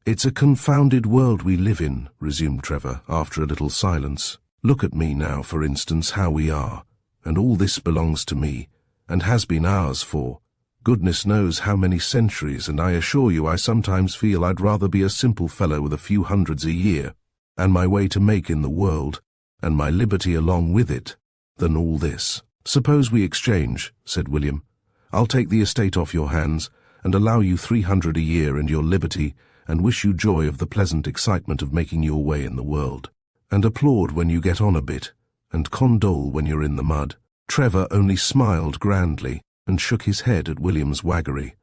It's a confounded world we live in, resumed Trevor, after a little silence. Look at me now, for instance, how we are, and all this belongs to me, and has been ours for goodness knows how many centuries, and I assure you I sometimes feel I'd rather be a simple fellow with a few hundreds a year, and my way to make in the world, and my liberty along with it, than all this. Suppose we exchange, said William. I'll take the estate off your hands, and allow you 300 a year and your liberty, and wish you joy of the pleasant excitement of making your way in the world, and applaud when you get on a bit, and condole when you're in the mud. Trevor only smiled grandly, and shook his head at William's waggery.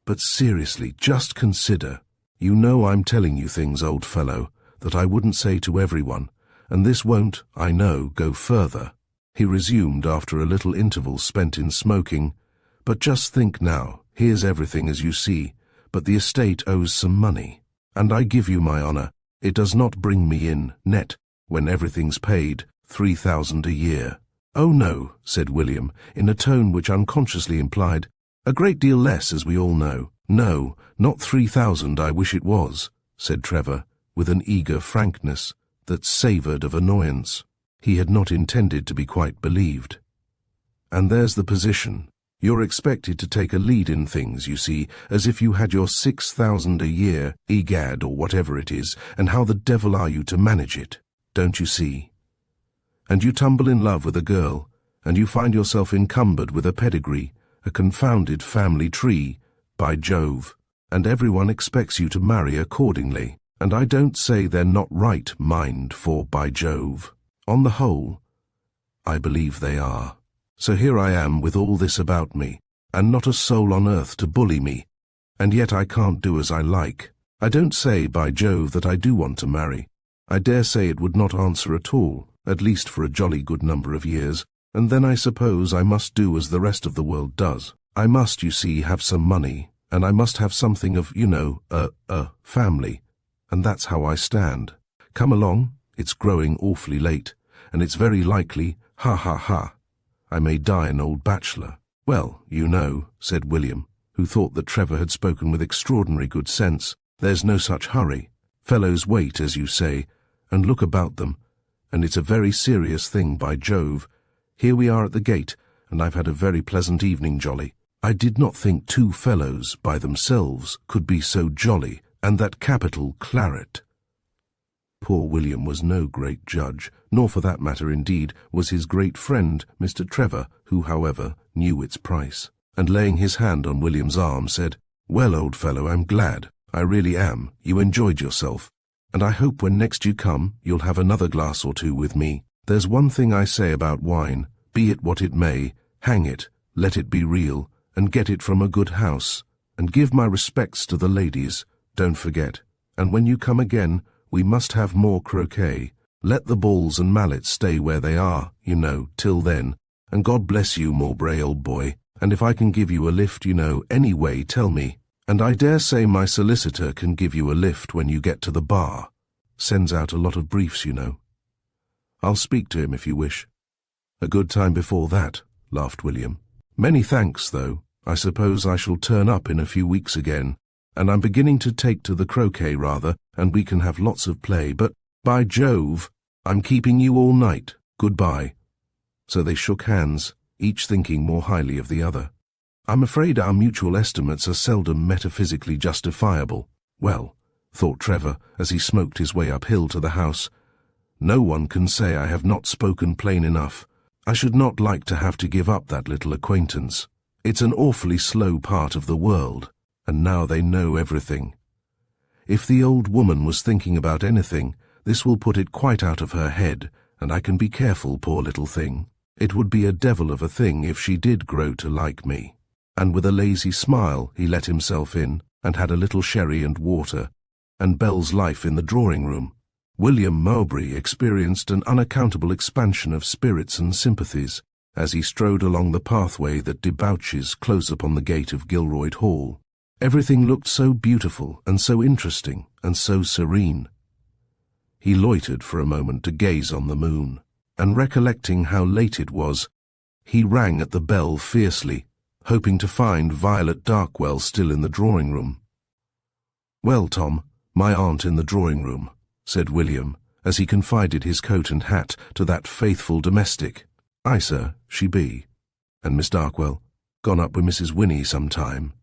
But seriously, just consider. You know I'm telling you things, old fellow, that I wouldn't say to everyone, and this won't, I know, go further. He resumed after a little interval spent in smoking. But just think now, here's everything as you see, but the estate owes some money. And I give you my honour, it does not bring me in, net, when everything's paid, 3,000 a year. Oh no, said William, in a tone which unconsciously implied, a great deal less, as we all know. No, not 3,000, I wish it was, said Trevor, with an eager frankness that savoured of annoyance. He had not intended to be quite believed. And there's the position. You're expected to take a lead in things, you see, as if you had your 6,000 a year, egad, or whatever it is, and how the devil are you to manage it, don't you see? And you tumble in love with a girl, and you find yourself encumbered with a pedigree, a confounded family tree, by Jove, and everyone expects you to marry accordingly, and I don't say they're not right, mind, for by Jove. On the whole, I believe they are. So here I am with all this about me, and not a soul on earth to bully me, and yet I can't do as I like. I don't say, by Jove, that I do want to marry. I dare say it would not answer at all, at least for a jolly good number of years, and then I suppose I must do as the rest of the world does. I must, you see, have some money, and I must have something of, you know, a family, and that's how I stand. Come along, it's growing awfully late, and it's very likely, ha ha ha, I may die an old bachelor. Well, you know, said William, who thought that Trevor had spoken with extraordinary good sense, there's no such hurry. Fellows wait, as you say, and look about them, and it's a very serious thing, by Jove. Here we are at the gate, and I've had a very pleasant evening, jolly. I did not think two fellows, by themselves, could be so jolly, and that capital claret. Poor William was no great judge, nor for that matter, indeed, was his great friend, Mr. Trevor, who, however, knew its price, and laying his hand on William's arm, said, Well, old fellow, I'm glad, I really am, you enjoyed yourself, and I hope when next you come, you'll have another glass or two with me. There's one thing I say about wine, be it what it may, hang it, let it be real, and get it from a good house, and give my respects to the ladies, don't forget, and when you come again, we must have more croquet. Let the balls and mallets stay where they are, you know, till then, and God bless you, Mowbray, old boy, and if I can give you a lift, you know, any way, tell me, and I dare say my solicitor can give you a lift when you get to the bar. Sends out a lot of briefs, you know. I'll speak to him if you wish. A good time before that, laughed William. Many thanks, though. I suppose I shall turn up in a few weeks again, and I'm beginning to take to the croquet rather, and we can have lots of play, but, by Jove, I'm keeping you all night. Goodbye. So they shook hands, each thinking more highly of the other. I'm afraid our mutual estimates are seldom metaphysically justifiable. Well, thought Trevor, as he smoked his way uphill to the house, no one can say I have not spoken plain enough. I should not like to have to give up that little acquaintance. It's an awfully slow part of the world, and now they know everything. If the old woman was thinking about anything, this will put it quite out of her head, and I can be careful, poor little thing. It would be a devil of a thing if she did grow to like me. And with a lazy smile he let himself in, and had a little sherry and water, and Belle's life in the drawing-room. William Mowbray experienced an unaccountable expansion of spirits and sympathies as he strode along the pathway that debouches close upon the gate of Gilroyd Hall. Everything looked so beautiful and so interesting and so serene. He loitered for a moment to gaze on the moon, and recollecting how late it was, he rang at the bell fiercely, hoping to find Violet Darkwell still in the drawing-room. Well, Tom, my aunt in the drawing-room, said William, as he confided his coat and hat to that faithful domestic. Aye, sir, she be. And Miss Darkwell? Gone up with Mrs. Winnie some time.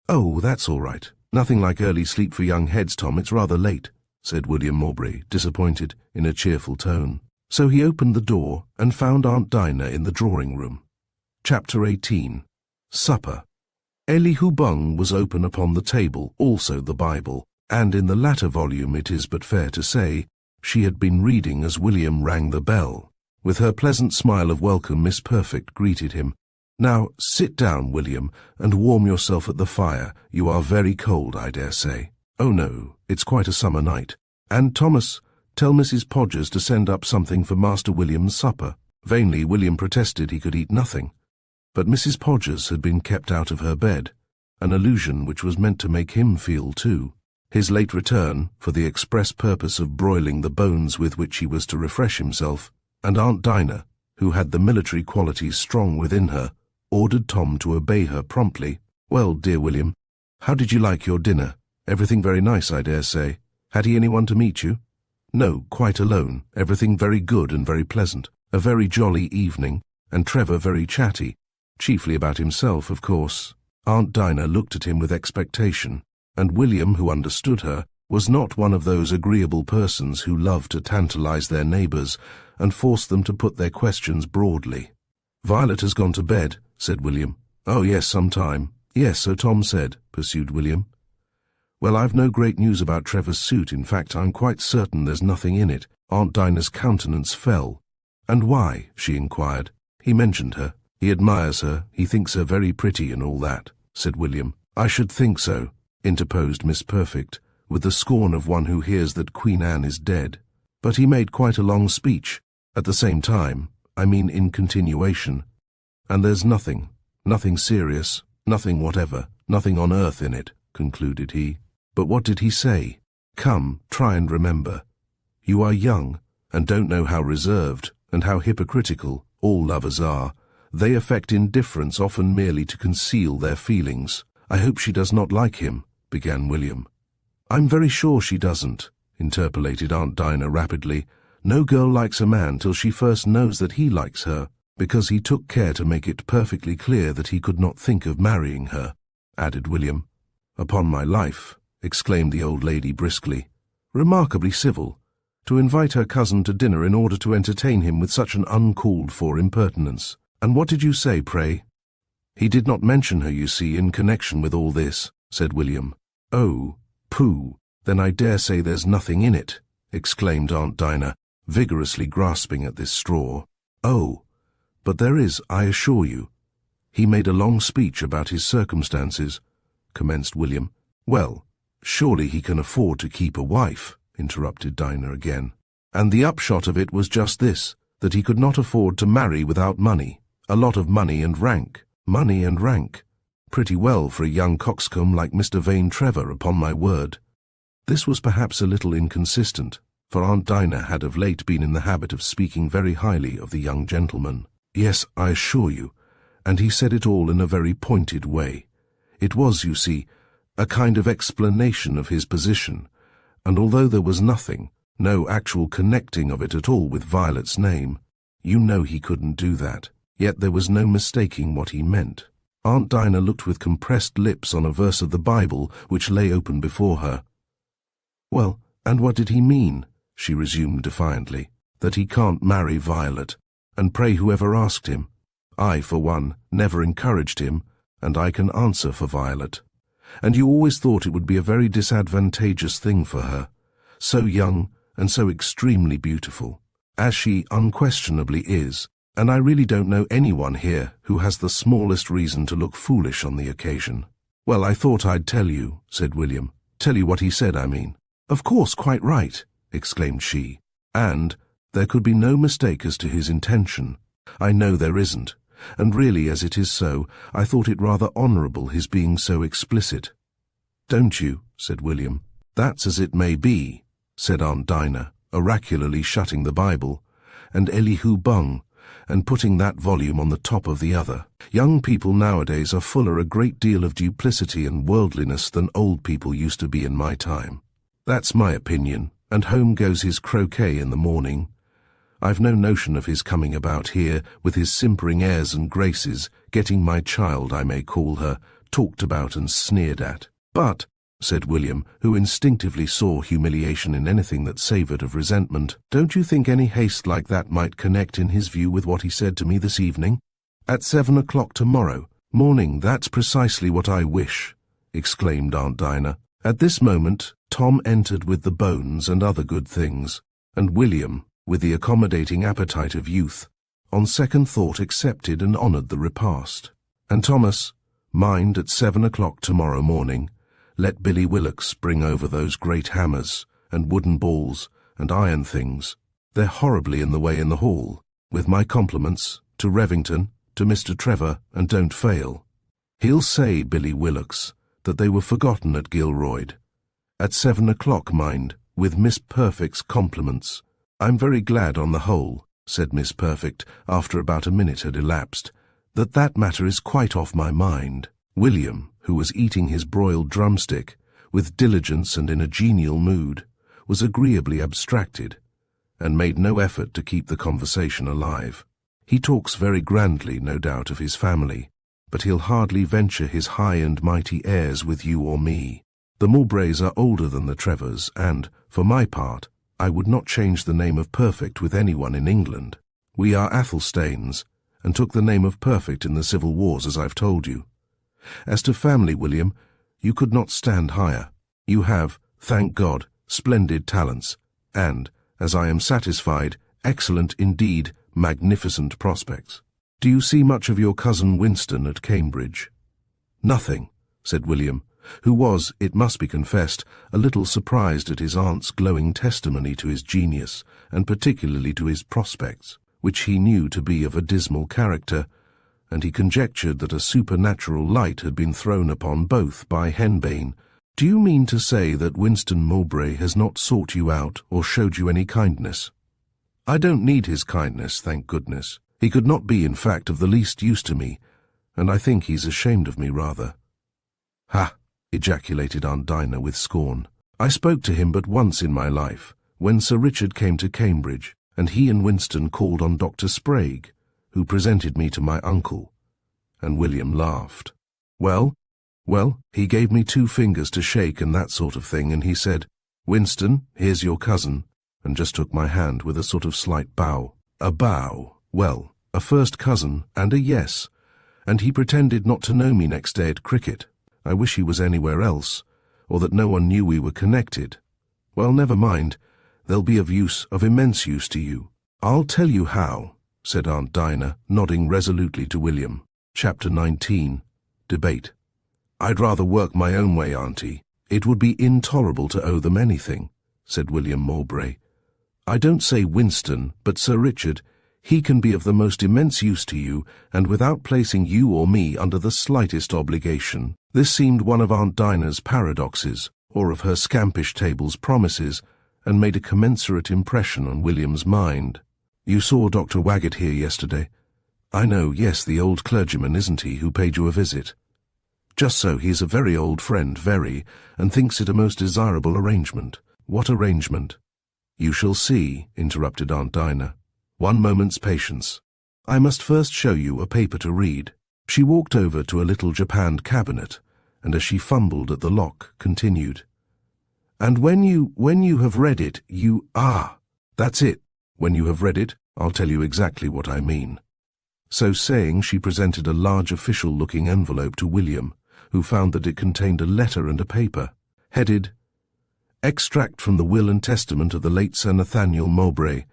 Oh, that's all right. Nothing like early sleep for young heads, Tom, it's rather late, said William Mowbray, disappointed, in a cheerful tone. So he opened the door and found Aunt Dinah in the drawing-room. Chapter 18. Supper. Elihu Bung was open upon the table, also the Bible, and in the latter volume, it is but fair to say, she had been reading as William rang the bell. With her pleasant smile of welcome, Miss Perfect greeted him, Now, sit down, William, and warm yourself at the fire. You are very cold, I dare say. Oh no, it's quite a summer night. And Thomas, tell Mrs. Podgers to send up something for Master William's supper. Vainly William protested he could eat nothing. But Mrs. Podgers had been kept out of her bed, an illusion which was meant to make him feel too. His late return, for the express purpose of broiling the bones with which he was to refresh himself, and Aunt Dinah, who had the military qualities strong within her, ordered Tom to obey her promptly. Well, dear William, how did you like your dinner? Everything very nice, I dare say. Had he anyone to meet you? No, quite alone. Everything very good and very pleasant. A very jolly evening, and Trevor very chatty. Chiefly about himself, of course. Aunt Dinah looked at him with expectation, and William, who understood her, was not one of those agreeable persons who love to tantalize their neighbors and force them to put their questions broadly. Violet has gone to bed, said William. Oh, yes, some time. Yes, so Tom said, pursued William. Well, I've no great news about Trevor's suit. In fact, I'm quite certain there's nothing in it. Aunt Dinah's countenance fell. And why? She inquired. He mentioned her. He admires her. He thinks her very pretty and all that, said William. I should think so, interposed Miss Perfect, with the scorn of one who hears that Queen Anne is dead. But he made quite a long speech. At the same time, I mean in continuation. And there's nothing serious, nothing whatever, nothing on earth in it, concluded he. But what did he say? Come, try and remember. You are young, and don't know how reserved, and how hypocritical, all lovers are. They affect indifference often merely to conceal their feelings. I hope she does not like him, began William. I'm very sure she doesn't, interpolated Aunt Dinah rapidly. No girl likes a man till she first knows that he likes her, because he took care to make it perfectly clear that he could not think of marrying her, added William. Upon my life, exclaimed the old lady briskly. Remarkably civil. To invite her cousin to dinner in order to entertain him with such an uncalled-for impertinence. And what did you say, pray? He did not mention her, you see, in connection with all this, said William. Oh, pooh, then I dare say there's nothing in it, exclaimed Aunt Dinah, vigorously grasping at this straw. Oh, but there is, I assure you. He made a long speech about his circumstances, commenced William. Well, surely he can afford to keep a wife, interrupted Dinah again. And the upshot of it was just this, that he could not afford to marry without money. A lot of money and rank. Money and rank. Pretty well for a young coxcomb like Mr. Vane Trevor, upon my word. This was perhaps a little inconsistent, for Aunt Dinah had of late been in the habit of speaking very highly of the young gentleman. Yes, I assure you, and he said it all in a very pointed way. It was, you see, a kind of explanation of his position, and although there was nothing, no actual connecting of it at all with Violet's name, you know he couldn't do that. Yet there was no mistaking what he meant. Aunt Dinah looked with compressed lips on a verse of the Bible which lay open before her. Well, and what did he mean? She resumed defiantly. That he can't marry Violet, and pray whoever asked him. I, for one, never encouraged him, and I can answer for Violet. And you always thought it would be a very disadvantageous thing for her, so young and so extremely beautiful, as she unquestionably is, and I really don't know anyone here who has the smallest reason to look foolish on the occasion. Well, I thought I'd tell you, said William. Tell you what he said, I mean. Of course, quite right, exclaimed she. And there could be no mistake as to his intention. I know there isn't, and really, as it is so, I thought it rather honourable his being so explicit. Don't you? Said William. That's as it may be, said Aunt Dinah, oracularly shutting the Bible, and Elihu bung, and putting that volume on the top of the other. Young people nowadays are fuller a great deal of duplicity and worldliness than old people used to be in my time. That's my opinion, and home goes his croquet in the morning. I've no notion of his coming about here, with his simpering airs and graces, getting my child, I may call her, talked about and sneered at. But, said William, who instinctively saw humiliation in anything that savoured of resentment, don't you think any haste like that might connect in his view with what he said to me this evening? At 7 o'clock tomorrow morning, that's precisely what I wish, exclaimed Aunt Dinah. At this moment, Tom entered with the bones and other good things, and William, with the accommodating appetite of youth, on second thought accepted and honoured the repast. And Thomas, mind at 7 o'clock tomorrow morning, let Billy Willocks bring over those great hammers and wooden balls and iron things. They're horribly in the way in the hall. With my compliments to Revington, to Mr. Trevor, and don't fail. He'll say, Billy Willocks, that they were forgotten at Gilroyd. At 7 o'clock, mind, with Miss Perfect's compliments. I'm very glad on the whole, said Miss Perfect, after about a minute had elapsed, that matter is quite off my mind. William, who was eating his broiled drumstick, with diligence and in a genial mood, was agreeably abstracted, and made no effort to keep the conversation alive. He talks very grandly, no doubt, of his family, but he'll hardly venture his high and mighty airs with you or me. The Mowbrays are older than the Trevors, and, for my part, I would not change the name of Perfect with anyone in England. We are Athelstanes, and took the name of Perfect in the Civil Wars, as I've told you. As to family, William, you could not stand higher. You have, thank God, splendid talents, and, as I am satisfied, excellent, indeed, magnificent prospects. Do you see much of your cousin Winston at Cambridge? Nothing, said William, who was, it must be confessed, a little surprised at his aunt's glowing testimony to his genius, and particularly to his prospects, which he knew to be of a dismal character, and he conjectured that a supernatural light had been thrown upon both by Henbane. Do you mean to say that Winston Mowbray has not sought you out or showed you any kindness? I don't need his kindness, thank goodness. He could not be, in fact, of the least use to me, and I think he's ashamed of me rather. Ha! Ejaculated Aunt Dinah with scorn. I spoke to him but once in my life, when Sir Richard came to Cambridge, and he and Winston called on Dr. Sprague, who presented me to my uncle. And William laughed. Well, he gave me 2 fingers to shake and that sort of thing, and he said, Winston, here's your cousin, and just took my hand with a sort of slight bow. A bow, well, a first cousin, and a yes, and he pretended not to know me next day at cricket. I wish he was anywhere else, or that no one knew we were connected. Well, never mind, they'll be of immense use to you. I'll tell you how, said Aunt Dinah, nodding resolutely to William. Chapter 19. Debate. I'd rather work my own way, Auntie. It would be intolerable to owe them anything, said William Mowbray. I don't say Winston, but Sir Richard, he can be of the most immense use to you, and without placing you or me under the slightest obligation. This seemed one of Aunt Dinah's paradoxes, or of her scampish table's promises, and made a commensurate impression on William's mind. You saw Dr. Waggett here yesterday? I know, yes, the old clergyman, isn't he, who paid you a visit? Just so, he's a very old friend, very, and thinks it a most desirable arrangement. What arrangement? You shall see, interrupted Aunt Dinah. 1 moment's patience. I must first show you a paper to read. She walked over to a little japanned cabinet, and as she fumbled at the lock, continued. And when you have read it, that's it. When you have read it, I'll tell you exactly what I mean. So saying, she presented a large official-looking envelope to William, who found that it contained a letter and a paper, headed, Extract from the Will and Testament of the late Sir Nathaniel Mowbray,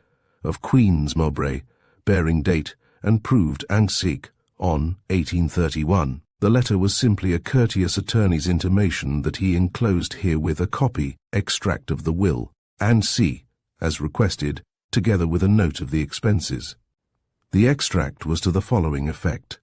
of Queen's Mowbray, bearing date and proved Anxique on 1831. The letter was simply a courteous attorney's intimation that he enclosed herewith a copy, extract of the will, and see, as requested, together with a note of the expenses. The extract was to the following effect.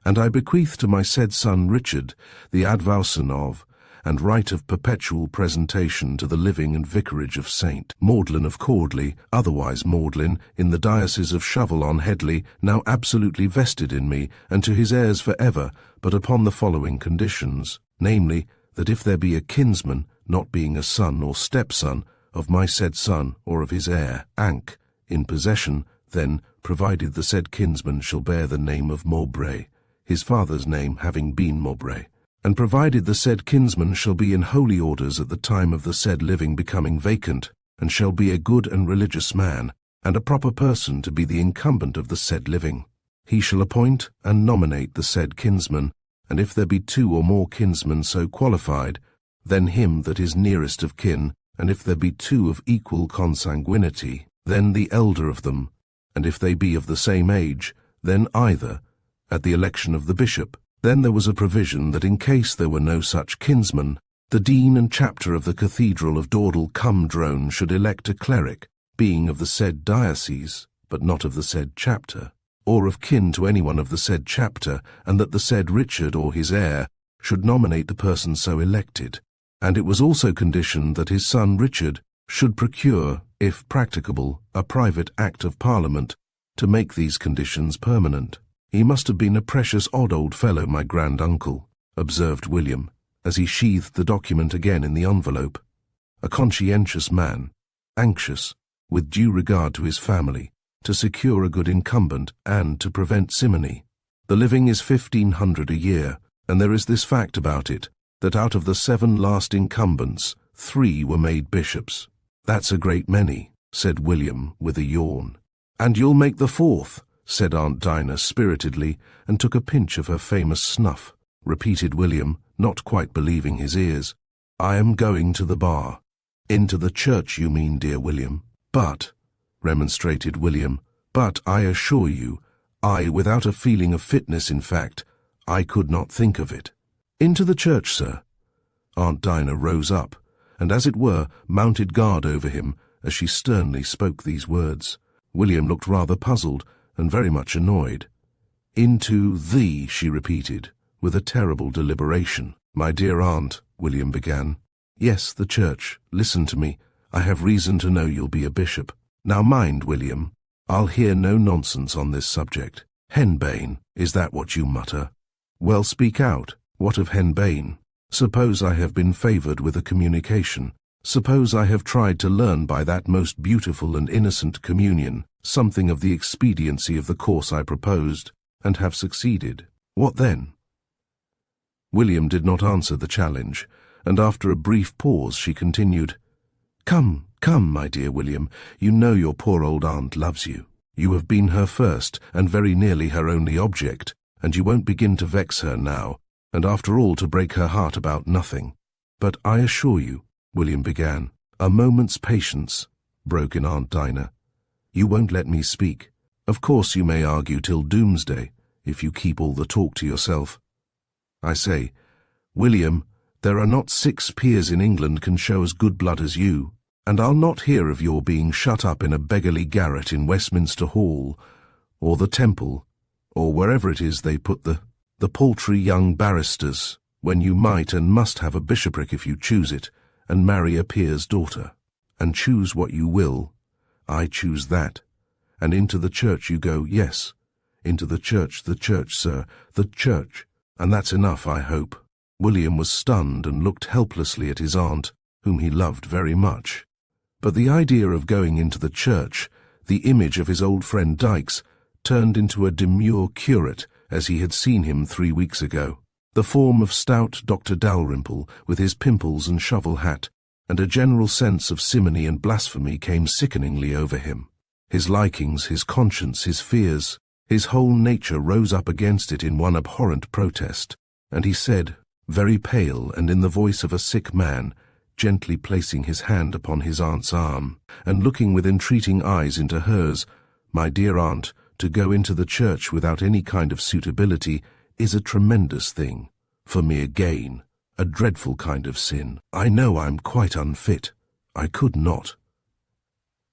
And I bequeath to my said son Richard the advowson of, and right of perpetual presentation to the living and vicarage of St. Magdalen of Cordley, otherwise Magdalen, in the diocese of Shovel-on-Headley, now absolutely vested in me, and to his heirs for ever, but upon the following conditions, namely, that if there be a kinsman, not being a son or stepson, of my said son, or of his heir, Anc, in possession, then, provided the said kinsman shall bear the name of Mowbray, his father's name having been Mowbray, and provided the said kinsman shall be in holy orders at the time of the said living becoming vacant, and shall be a good and religious man, and a proper person to be the incumbent of the said living, he shall appoint and nominate the said kinsman, and if there be 2 or more kinsmen so qualified, then him that is nearest of kin, and if there be 2 of equal consanguinity, then the elder of them, and if they be of the same age, then either, at the election of the bishop. Then there was a provision that in case there were no such kinsman, the dean and chapter of the Cathedral of Dordle-cum-Drone should elect a cleric, being of the said diocese, but not of the said chapter, or of kin to anyone of the said chapter, and that the said Richard or his heir should nominate the person so elected. And it was also conditioned that his son Richard should procure, if practicable, a private Act of Parliament to make these conditions permanent. "He must have been a precious odd old fellow, my grand-uncle," observed William, as he sheathed the document again in the envelope. "A conscientious man, anxious, with due regard to his family, to secure a good incumbent and to prevent simony. The living is 1,500 a year, and there is this fact about it, that out of the 7 last incumbents, 3 were made bishops." "That's a great many," said William with a yawn. "And you'll make the 4th, said Aunt Dinah spiritedly, and took a pinch of her famous snuff. Repeated William, not quite believing his ears. "I am going to the bar." "Into the church, you mean, dear William." "But," remonstrated William, "but I assure you, without a feeling of fitness, in fact, I could not think of it." "Into the church, sir." Aunt Dinah rose up, and as it were, mounted guard over him as she sternly spoke these words. William looked rather puzzled and very much annoyed. "Into thee," she repeated, with a terrible deliberation. "My dear aunt," William began. "Yes, the church. Listen to me. I have reason to know you'll be a bishop. Now mind, William, I'll hear no nonsense on this subject. Henbane, is that what you mutter? Well, speak out. What of henbane? Suppose I have been favoured with a communication. Suppose I have tried to learn by that most beautiful and innocent communion something of the expediency of the course I proposed, and have succeeded. What then?" William did not answer the challenge, and after a brief pause she continued, "Come, come, my dear William, you know your poor old aunt loves you. You have been her first, and very nearly her only object, and you won't begin to vex her now, and after all to break her heart about nothing. But I assure you," William began. "A moment's patience," broke in Aunt Dinah. "You won't let me speak. Of course you may argue till doomsday, if you keep all the talk to yourself. I say, William, there are not 6 peers in England can show as good blood as you, and I'll not hear of your being shut up in a beggarly garret in Westminster Hall, or the Temple, or wherever it is they put the paltry young barristers, when you might and must have a bishopric if you choose it, and marry a peer's daughter. And choose what you will, I choose that. And into the church you go, yes, into the church, sir, the church. And that's enough, I hope." William was stunned and looked helplessly at his aunt, whom he loved very much. But the idea of going into the church, the image of his old friend Dykes, turned into a demure curate as he had seen him 3 weeks ago. The form of stout Dr. Dalrymple, with his pimples and shovel hat, and a general sense of simony and blasphemy came sickeningly over him. His likings, his conscience, his fears, his whole nature rose up against it in one abhorrent protest, and he said, very pale and in the voice of a sick man, gently placing his hand upon his aunt's arm, and looking with entreating eyes into hers, "My dear aunt, to go into the church without any kind of suitability is a tremendous thing, for mere gain, a dreadful kind of sin. I know I'm quite unfit. I could not."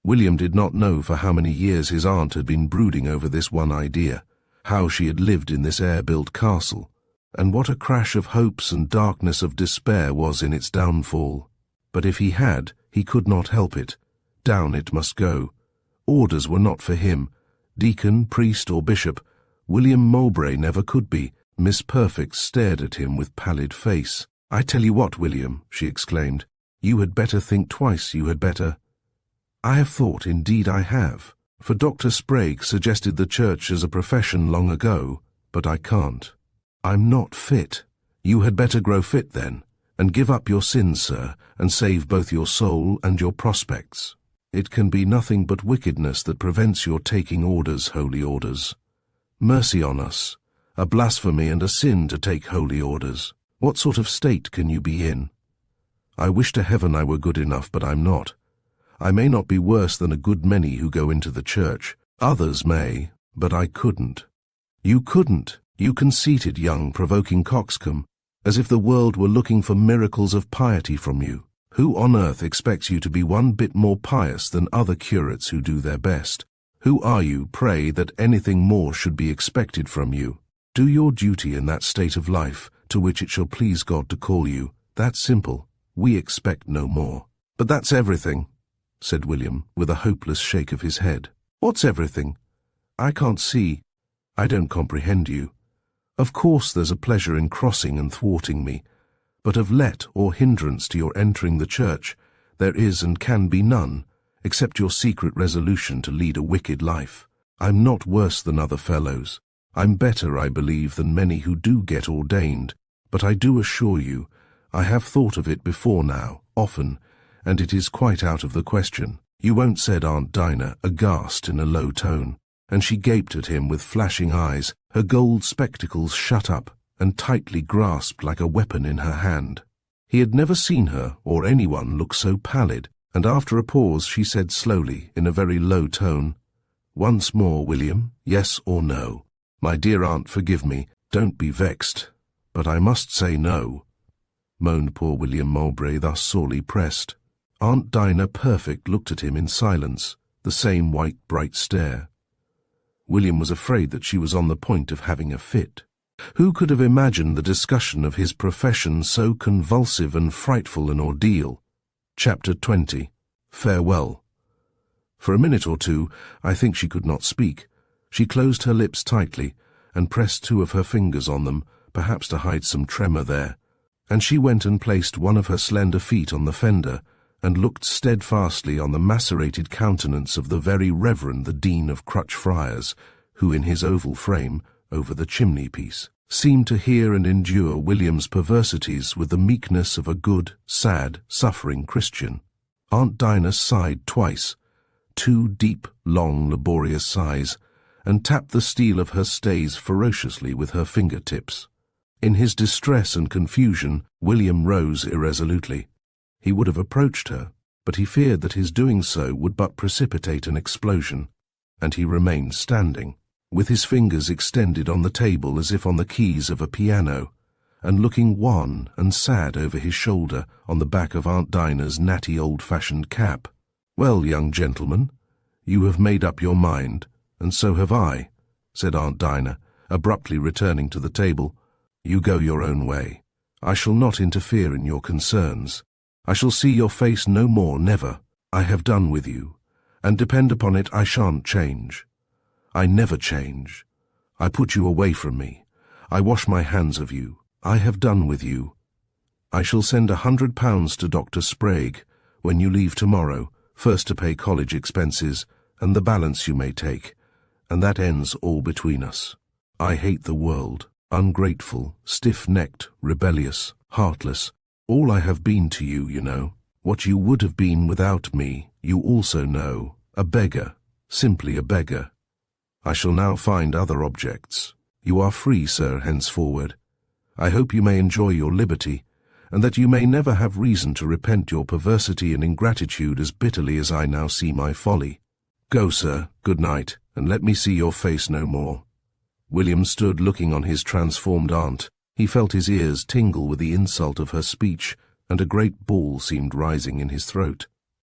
William did not know for how many years his aunt had been brooding over this one idea, how she had lived in this air-built castle, and what a crash of hopes and darkness of despair was in its downfall. But if he had, he could not help it. Down it must go. Orders were not for him. Deacon, priest, or bishop, William Mowbray never could be. Miss Perfect stared at him with pallid face. "I tell you what, William," she exclaimed, "you had better think twice, you had better—" "I have thought, indeed I have, for Dr. Sprague suggested the church as a profession long ago, but I can't. I'm not fit. You had better grow fit then, and give up your sins, sir, and save both your soul and your prospects. It can be nothing but wickedness that prevents your taking orders, holy orders. Mercy on us, a blasphemy and a sin to take holy orders. What sort of state can you be in? I wish to heaven I were good enough, but I'm not. I may not be worse than a good many who go into the church, Others may, but I couldn't. You couldn't, you conceited young provoking coxcomb, as if the world were looking for miracles of piety from you. Who on earth expects you to be one bit more pious than other curates who do their best? Who are you, pray, that anything more should be expected from you? Do your duty in that state of life, to which it shall please God to call you. That's simple. We expect no more. But that's everything, said William, with a hopeless shake of his head. What's everything? I can't see. I don't comprehend you. Of course there's a pleasure in crossing and thwarting me, but of let or hindrance to your entering the church, there is and can be none, except your secret resolution to lead a wicked life. I'm not worse than other fellows. I'm better, I believe, than many who do get ordained, but I do assure you, I have thought of it before now, often, and it is quite out of the question. You won't, said Aunt Dinah, aghast in a low tone, and she gaped at him with flashing eyes, her gold spectacles shut up and tightly grasped like a weapon in her hand. He had never seen her or anyone look so pallid, and after a pause she said slowly, in a very low tone, Once more, William, yes or no? My dear aunt, forgive me, don't be vexed, but I must say no, moaned poor William Mowbray, thus sorely pressed. Aunt Dinah Perfect looked at him in silence, the same white, bright stare. William was afraid that she was on the point of having a fit. Who could have imagined the discussion of his profession so convulsive and frightful an ordeal? Chapter 20. Farewell. For a minute or two, I think she could not speak. She closed her lips tightly, and pressed two of her fingers on them, perhaps to hide some tremor there. And she went and placed one of her slender feet on the fender, and looked steadfastly on the macerated countenance of the very Reverend the Dean of Crutch Friars, who in his oval frame, over the chimney-piece, seemed to hear and endure William's perversities with the meekness of a good, sad, suffering Christian. Aunt Dinah sighed twice, two deep, long, laborious sighs, and tapped the steel of her stays ferociously with her finger-tips. In his distress and confusion, William rose irresolutely. He would have approached her, but he feared that his doing so would but precipitate an explosion, and he remained standing, with his fingers extended on the table as if on the keys of a piano, and looking wan and sad over his shoulder on the back of Aunt Dinah's natty old-fashioned cap. Well, young gentleman, you have made up your mind, and so have I, said Aunt Dinah, abruptly returning to the table. You go your own way. I shall not interfere in your concerns. I shall see your face no more, never. I have done with you, and depend upon it I shan't change. I never change. I put you away from me. I wash my hands of you. I have done with you. I shall send £100 to Dr. Sprague when you leave tomorrow, first to pay college expenses, and the balance you may take, and that ends all between us. I hate the world, ungrateful, stiff-necked, rebellious, heartless. All I have been to you, you know. What you would have been without me, you also know. A beggar, simply a beggar. I shall now find other objects. You are free, sir, henceforward. I hope you may enjoy your liberty, and that you may never have reason to repent your perversity and ingratitude as bitterly as I now see my folly. Go, sir, good night, and let me see your face no more. William stood looking on his transformed aunt. He felt his ears tingle with the insult of her speech, and a great ball seemed rising in his throat.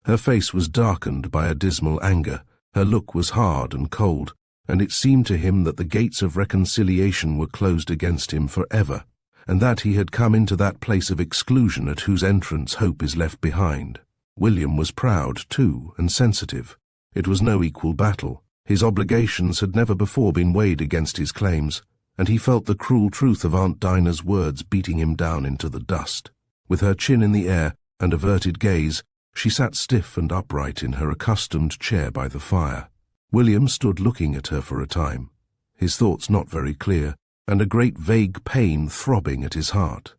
Her face was darkened by a dismal anger, her look was hard and cold, and it seemed to him that the gates of reconciliation were closed against him for ever, and that he had come into that place of exclusion at whose entrance hope is left behind. William was proud, too, and sensitive. It was no equal battle. His obligations had never before been weighed against his claims, and he felt the cruel truth of Aunt Dinah's words beating him down into the dust. With her chin in the air and averted gaze, she sat stiff and upright in her accustomed chair by the fire. William stood looking at her for a time, his thoughts not very clear, and a great vague pain throbbing at his heart.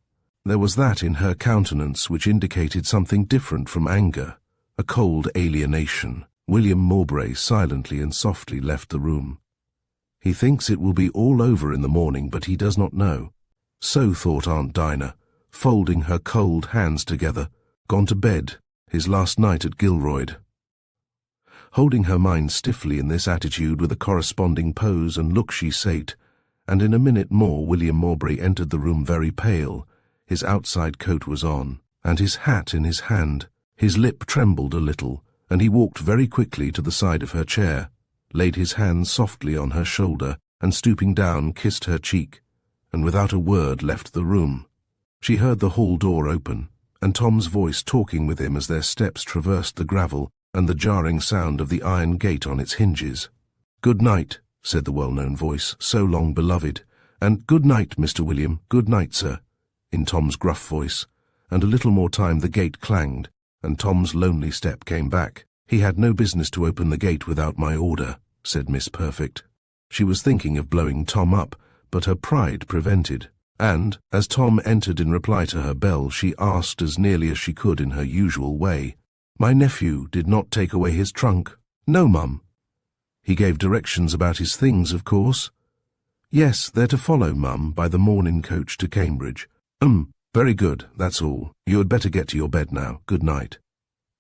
There was that in her countenance which indicated something different from anger, a cold alienation. William Mowbray silently and softly left the room. He thinks it will be all over in the morning, but he does not know. So thought Aunt Dinah, folding her cold hands together, gone to bed, his last night at Gilroyd. holding her mind stiffly in this attitude with a corresponding pose and look she sate, and in a minute more William Mowbray entered the room very pale. His outside coat was on, and his hat in his hand. His lip trembled a little, and he walked very quickly to the side of her chair, laid his hand softly on her shoulder, and stooping down kissed her cheek, and without a word left the room. She heard the hall door open, and Tom's voice talking with him as their steps traversed the gravel, and the jarring sound of the iron gate on its hinges. "Good night," said the well-known voice, so long beloved, and "Good night, Mr. William, good night, sir," in Tom's gruff voice, and a little more time the gate clanged, and Tom's lonely step came back. "He had no business to open the gate without my order," said Miss Perfect. She was thinking of blowing Tom up, but her pride prevented, and, as Tom entered in reply to her bell, she asked as nearly as she could in her usual way, "My nephew did not take away his trunk?" "No, mum." "He gave directions about his things, of course?" "Yes, they're to follow, mum, by the morning coach to Cambridge." Very good, that's all. You had better get to your bed now. Good night."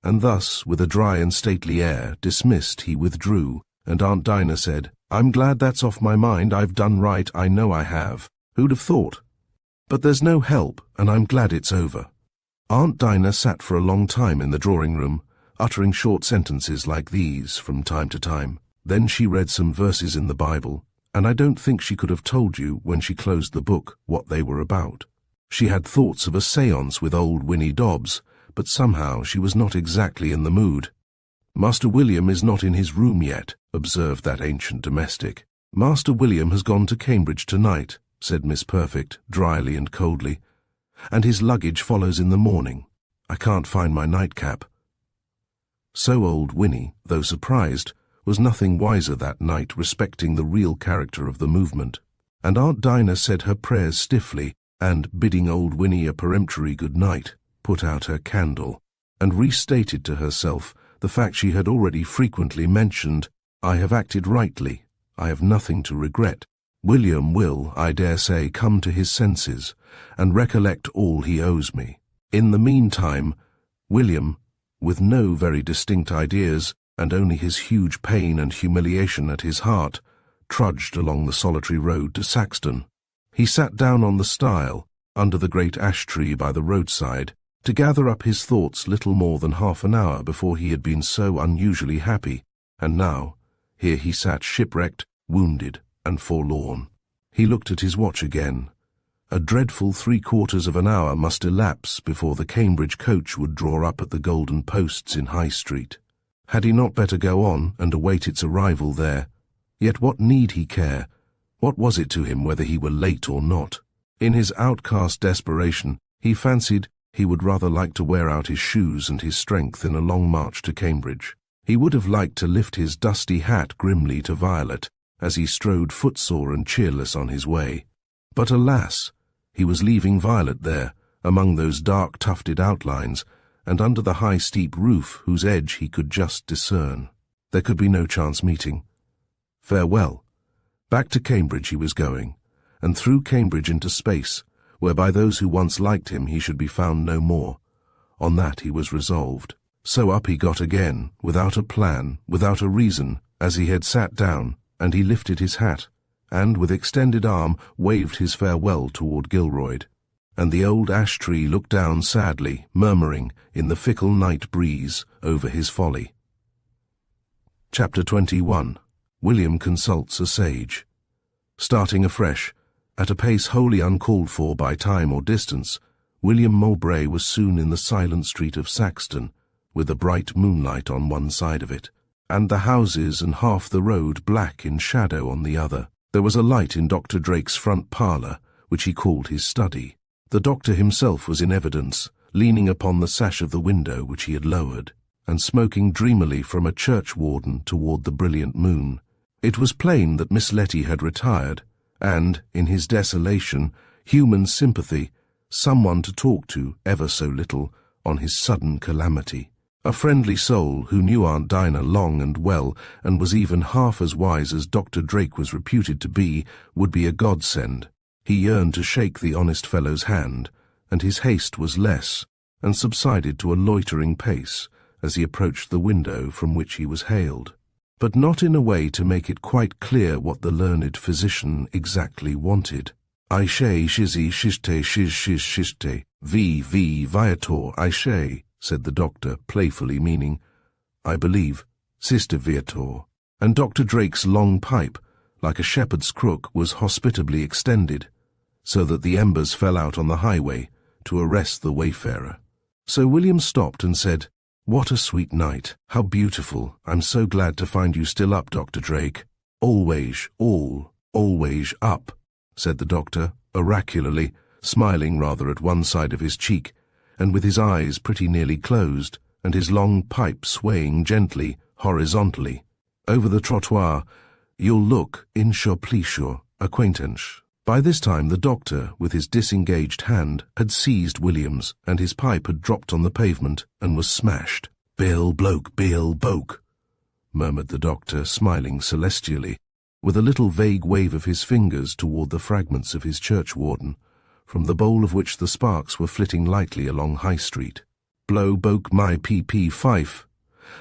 And thus, with a dry and stately air, dismissed, he withdrew, and Aunt Dinah said, "I'm glad that's off my mind. I've done right, I know I have. Who'd have thought? But there's no help, and I'm glad it's over." Aunt Dinah sat for a long time in the drawing-room, uttering short sentences like these from time to time. Then she read some verses in the Bible, and I don't think she could have told you, when she closed the book, what they were about. She had thoughts of a séance with old Winnie Dobbs, but somehow she was not exactly in the mood. "Master William is not in his room yet," observed that ancient domestic. "Master William has gone to Cambridge tonight," said Miss Perfect, dryly and coldly, "and his luggage follows in the morning. I can't find my nightcap." So old Winnie, though surprised, was nothing wiser that night respecting the real character of the movement, and Aunt Dinah said her prayers stiffly, and, bidding old Winnie a peremptory good night, put out her candle, and restated to herself the fact she had already frequently mentioned, "I have acted rightly. I have nothing to regret. William will, I dare say, come to his senses, and recollect all he owes me." In the meantime, William, with no very distinct ideas, and only his huge pain and humiliation at his heart, trudged along the solitary road to Saxton. He sat down on the stile, under the great ash tree by the roadside, to gather up his thoughts little more than half an hour before he had been so unusually happy, and now, here he sat shipwrecked, wounded, and forlorn. He looked at his watch again. A dreadful 3/4 of an hour must elapse before the Cambridge coach would draw up at the Golden Posts in High Street. Had he not better go on and await its arrival there? Yet what need he care? What was it to him whether he were late or not? In his outcast desperation, he fancied he would rather like to wear out his shoes and his strength in a long march to Cambridge. He would have liked to lift his dusty hat grimly to Violet, as he strode footsore and cheerless on his way. But alas, he was leaving Violet there, among those dark tufted outlines, and under the high steep roof whose edge he could just discern. There could be no chance meeting. Farewell. Back to Cambridge he was going, and through Cambridge into space, where by those who once liked him he should be found no more. On that he was resolved. So up he got again, without a plan, without a reason, as he had sat down, and he lifted his hat, and with extended arm waved his farewell toward Gilroyd. And the old ash tree looked down sadly, murmuring, in the fickle night breeze, over his folly. Chapter 21. William consults a sage. Starting afresh, at a pace wholly uncalled for by time or distance, William Mowbray was soon in the silent street of Saxton, with the bright moonlight on one side of it, and the houses and half the road black in shadow on the other. There was a light in Dr. Drake's front parlour, which he called his study. The doctor himself was in evidence, leaning upon the sash of the window which he had lowered, and smoking dreamily from a churchwarden toward the brilliant moon. It was plain that Miss Letty had retired, and, in his desolation, human sympathy, someone to talk to, ever so little, on his sudden calamity. A friendly soul who knew Aunt Dinah long and well, and was even half as wise as Dr. Drake was reputed to be, would be a godsend. He yearned to shake the honest fellow's hand, and his haste was less, and subsided to a loitering pace, as he approached the window from which he was hailed, but not in a way to make it quite clear what the learned physician exactly wanted. "Aishe shizi shishte shiz shiz shishte, v viator aishe," said the doctor, playfully meaning, "I believe, Sister Viator," and Dr. Drake's long pipe, like a shepherd's crook, was hospitably extended, so that the embers fell out on the highway to arrest the wayfarer. So William stopped and said, "What a sweet night, how beautiful. I'm so glad to find you still up, Dr. Drake." "Always, always up," said the doctor, oracularly, smiling rather at one side of his cheek, and with his eyes pretty nearly closed, and his long pipe swaying gently, horizontally. Over the trottoir, "You'll look, insure pleasure, acquaintance." By this time the doctor, with his disengaged hand, had seized William's, and his pipe had dropped on the pavement and was smashed. Bill bloke," murmured the doctor, smiling celestially, with a little vague wave of his fingers toward the fragments of his churchwarden, from the bowl of which the sparks were flitting lightly along High Street. "Blow boke my PP fife.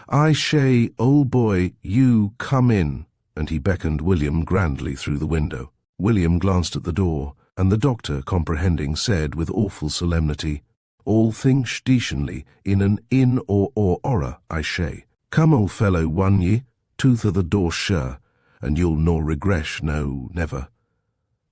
I shay, old boy, you come in," and he beckoned William grandly through the window. William glanced at the door, and the doctor, comprehending, said with awful solemnity, "All things decently in an inn or orra, I shay. Come, old fellow, one ye, tooth o' the door sure, and you'll nor regresh, no, never."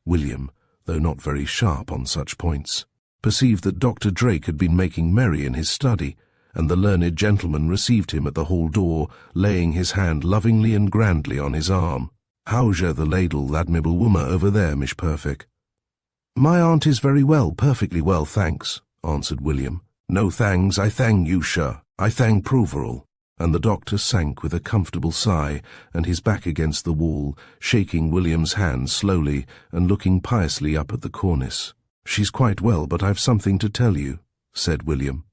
William, though not very sharp on such points, perceived that Dr. Drake had been making merry in his study, and the learned gentleman received him at the hall door, laying his hand lovingly and grandly on his arm. "How's the ladle, admirable woman over there, Miss Perfect?" "My aunt is very well, perfectly well, thanks," answered William. "No thanks, I thank you, sir. I thank Proverall." And the doctor sank with a comfortable sigh, and his back against the wall, shaking William's hand slowly and looking piously up at the cornice. "She's quite well, but I've something to tell you," said William.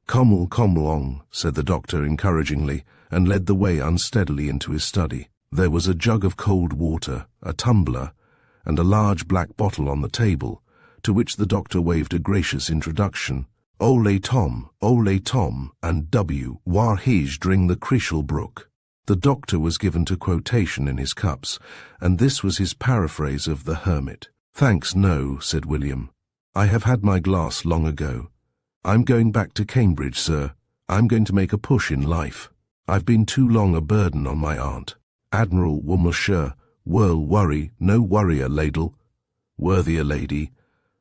Come along," said the doctor encouragingly, and led the way unsteadily into his study. There was a jug of cold water, a tumbler, and a large black bottle on the table, to which the doctor waved a gracious introduction. Ole Tom, and W. war his dring the Crishel Brook." The doctor was given to quotation in his cups, and this was his paraphrase of the hermit. "Thanks, no," said William. "I have had my glass long ago. I'm going back to Cambridge, sir. I'm going to make a push in life. I've been too long a burden on my aunt. Admiral Womasher, whirl worry, no worrier ladle." "Worthier lady,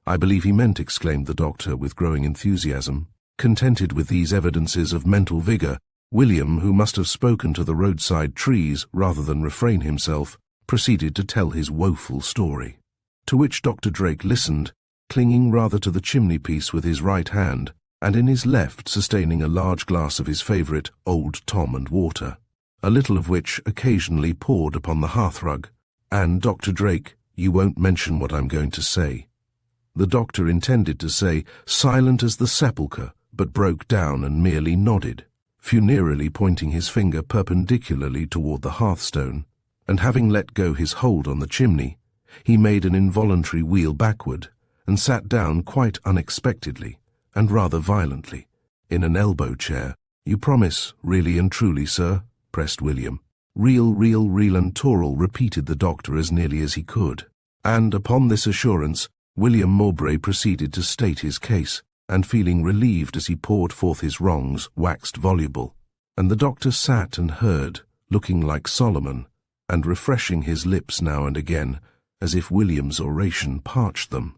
I believe he meant," exclaimed the doctor with growing enthusiasm. Contented with these evidences of mental vigour, William, who must have spoken to the roadside trees rather than refrain himself, proceeded to tell his woeful story, to which Dr. Drake listened, clinging rather to the chimney-piece with his right hand, and in his left sustaining a large glass of his favourite Old Tom and water, a little of which occasionally poured upon the hearthrug. "And, Dr. Drake, you won't mention what I'm going to say." The doctor intended to say, "silent as the sepulchre," but broke down and merely nodded, funereally pointing his finger perpendicularly toward the hearthstone, and having let go his hold on the chimney, he made an involuntary wheel backward, and sat down quite unexpectedly, and rather violently, in an elbow chair. "You promise, really and truly, sir?" pressed William. "Real and toral," repeated the doctor as nearly as he could. And upon this assurance, William Mowbray proceeded to state his case, and feeling relieved as he poured forth his wrongs, waxed voluble. And the doctor sat and heard, looking like Solomon, and refreshing his lips now and again, as if William's oration parched them.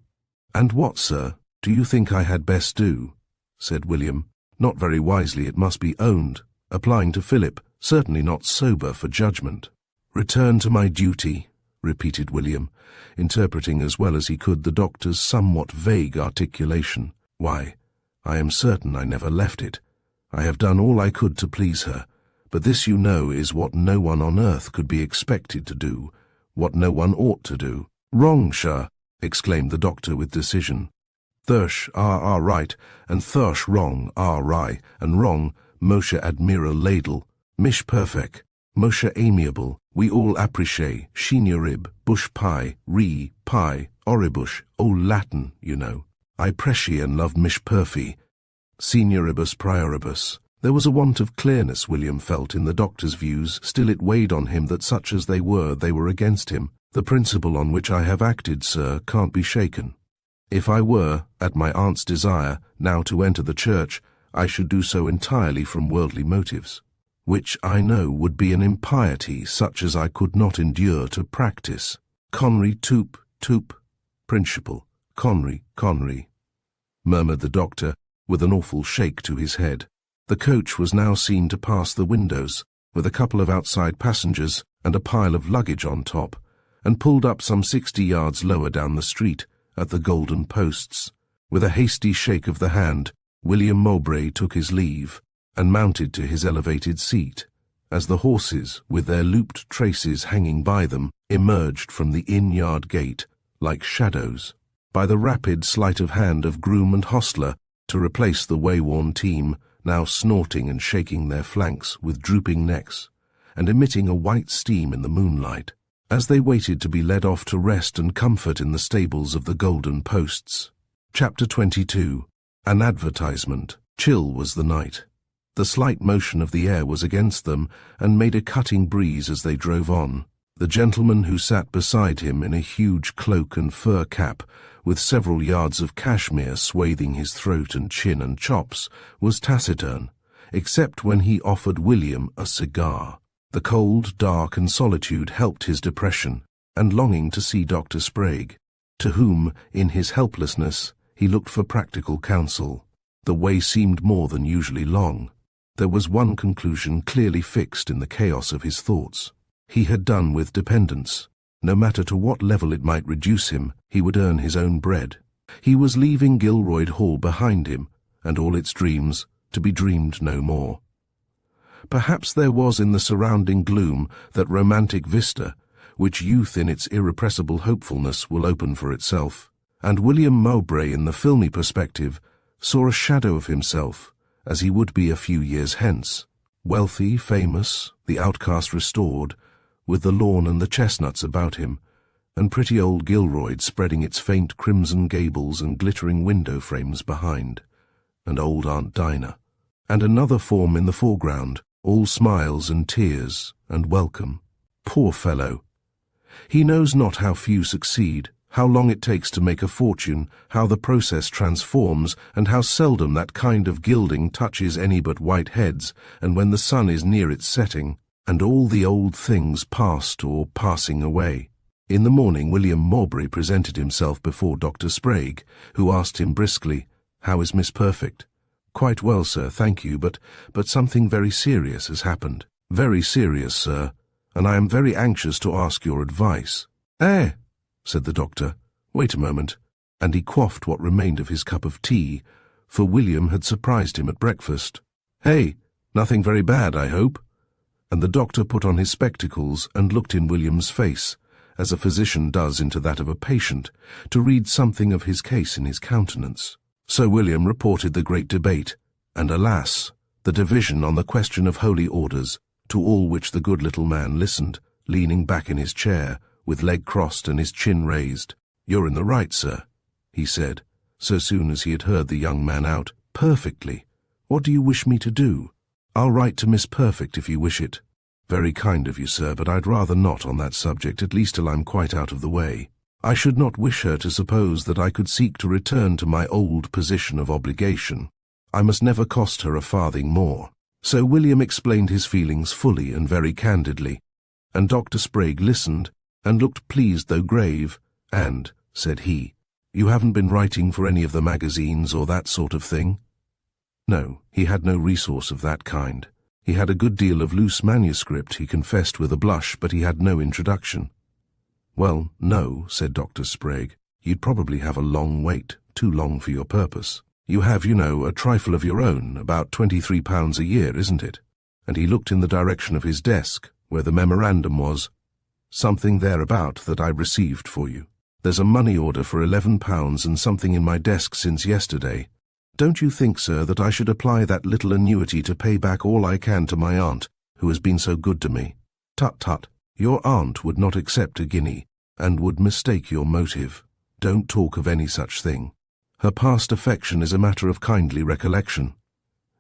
"And what, sir, do you think I had best do?" said William, not very wisely it must be owned, applying to Philip, certainly not sober for judgment. "Return to my duty," repeated William, interpreting as well as he could the doctor's somewhat vague articulation. "Why, I am certain I never left it. I have done all I could to please her, but this, you know, is what no one on earth could be expected to do, what no one ought to do." "Wrong, sir," exclaimed the doctor with decision. "Thirsh are right, and thirsh wrong are right, and wrong, Moshe Admiral Ladle, Mish Perfect, Moshe Amiable, we all appreciate, Shinurib, Bush Pie, Pie, Oribush, all Latin, you know. I pressy and love Mish Perfy, Senioribus Prioribus, There was a want of clearness, William felt, in the doctor's views. Still it weighed on him that such as they were against him. "The principle on which I have acted, sir, can't be shaken. If I were, at my aunt's desire, now to enter the church, I should do so entirely from worldly motives, which I know would be an impiety such as I could not endure to practice. Conry toop, principle, Conry, murmured the doctor, with an awful shake to his head. The coach was now seen to pass the windows, with a couple of outside passengers and a pile of luggage on top, and pulled up some 60 yards lower down the street, at the Golden Posts. With a hasty shake of the hand, William Mowbray took his leave, and mounted to his elevated seat, as the horses, with their looped traces hanging by them, emerged from the inn-yard gate, like shadows, by the rapid sleight of hand of groom and hostler, to replace the wayworn team, now snorting and shaking their flanks with drooping necks, and emitting a white steam in the moonlight, as they waited to be led off to rest and comfort in the stables of the Golden Posts. Chapter 22. An Advertisement. Chill was the night. The slight motion of the air was against them, and made a cutting breeze as they drove on. The gentleman who sat beside him in a huge cloak and fur cap, with several yards of cashmere swathing his throat and chin and chops, was taciturn, except when he offered William a cigar. The cold, dark, and solitude helped his depression, and longing to see Dr. Sprague, to whom, in his helplessness, he looked for practical counsel. The way seemed more than usually long. There was one conclusion clearly fixed in the chaos of his thoughts. He had done with dependence. No matter to what level it might reduce him, he would earn his own bread. He was leaving Gilroyd Hall behind him, and all its dreams, to be dreamed no more. Perhaps there was in the surrounding gloom that romantic vista, which youth in its irrepressible hopefulness will open for itself, and William Mowbray in the filmy perspective saw a shadow of himself, as he would be a few years hence, wealthy, famous, the outcast restored, with the lawn and the chestnuts about him, and pretty old Gilroyd spreading its faint crimson gables and glittering window frames behind, and old Aunt Dinah, and another form in the foreground, all smiles and tears and welcome. Poor fellow! He knows not how few succeed, how long it takes to make a fortune, how the process transforms, and how seldom that kind of gilding touches any but white heads, and when the sun is near its setting, and all the old things past or passing away. In the morning William Mowbray presented himself before Dr. Sprague, who asked him briskly, "How is Miss Perfect?" "Quite well, sir, thank you, but something very serious has happened." "Very serious, sir, and I am very anxious to ask your advice." "Eh?" said the doctor. "Wait a moment," and he quaffed what remained of his cup of tea, for William had surprised him at breakfast. "Hey, nothing very bad, I hope?" And the doctor put on his spectacles and looked in William's face, as a physician does into that of a patient, to read something of his case in his countenance. So William reported the great debate, and alas, the division on the question of holy orders, to all which the good little man listened, leaning back in his chair, with leg crossed and his chin raised. "You're in the right, sir," he said, so soon as he had heard the young man out. "Perfectly. What do you wish me to do?" "I'll write to Miss Perfect if you wish it." "Very kind of you, sir, but I'd rather not on that subject, at least till I'm quite out of the way. I should not wish her to suppose that I could seek to return to my old position of obligation. I must never cost her a farthing more." So William explained his feelings fully and very candidly, and Dr. Sprague listened, and looked pleased though grave, and, said he, "You haven't been writing for any of the magazines or that sort of thing?" No, he had no resource of that kind. He had a good deal of loose manuscript, he confessed with a blush, but he had no introduction. "Well, no," said Dr. Sprague. "You'd probably have a long wait, too long for your purpose. You have, you know, a trifle of your own, about £23 a year, isn't it?" And he looked in the direction of his desk, where the memorandum was, "Something thereabout that I received for you. There's a money order for £11 and something in my desk since yesterday. Don't you think, sir, that I should apply that little annuity to pay back all I can to my aunt, who has been so good to me?" "Tut, tut, your aunt would not accept a guinea, and would mistake your motive. Don't talk of any such thing. Her past affection is a matter of kindly recollection."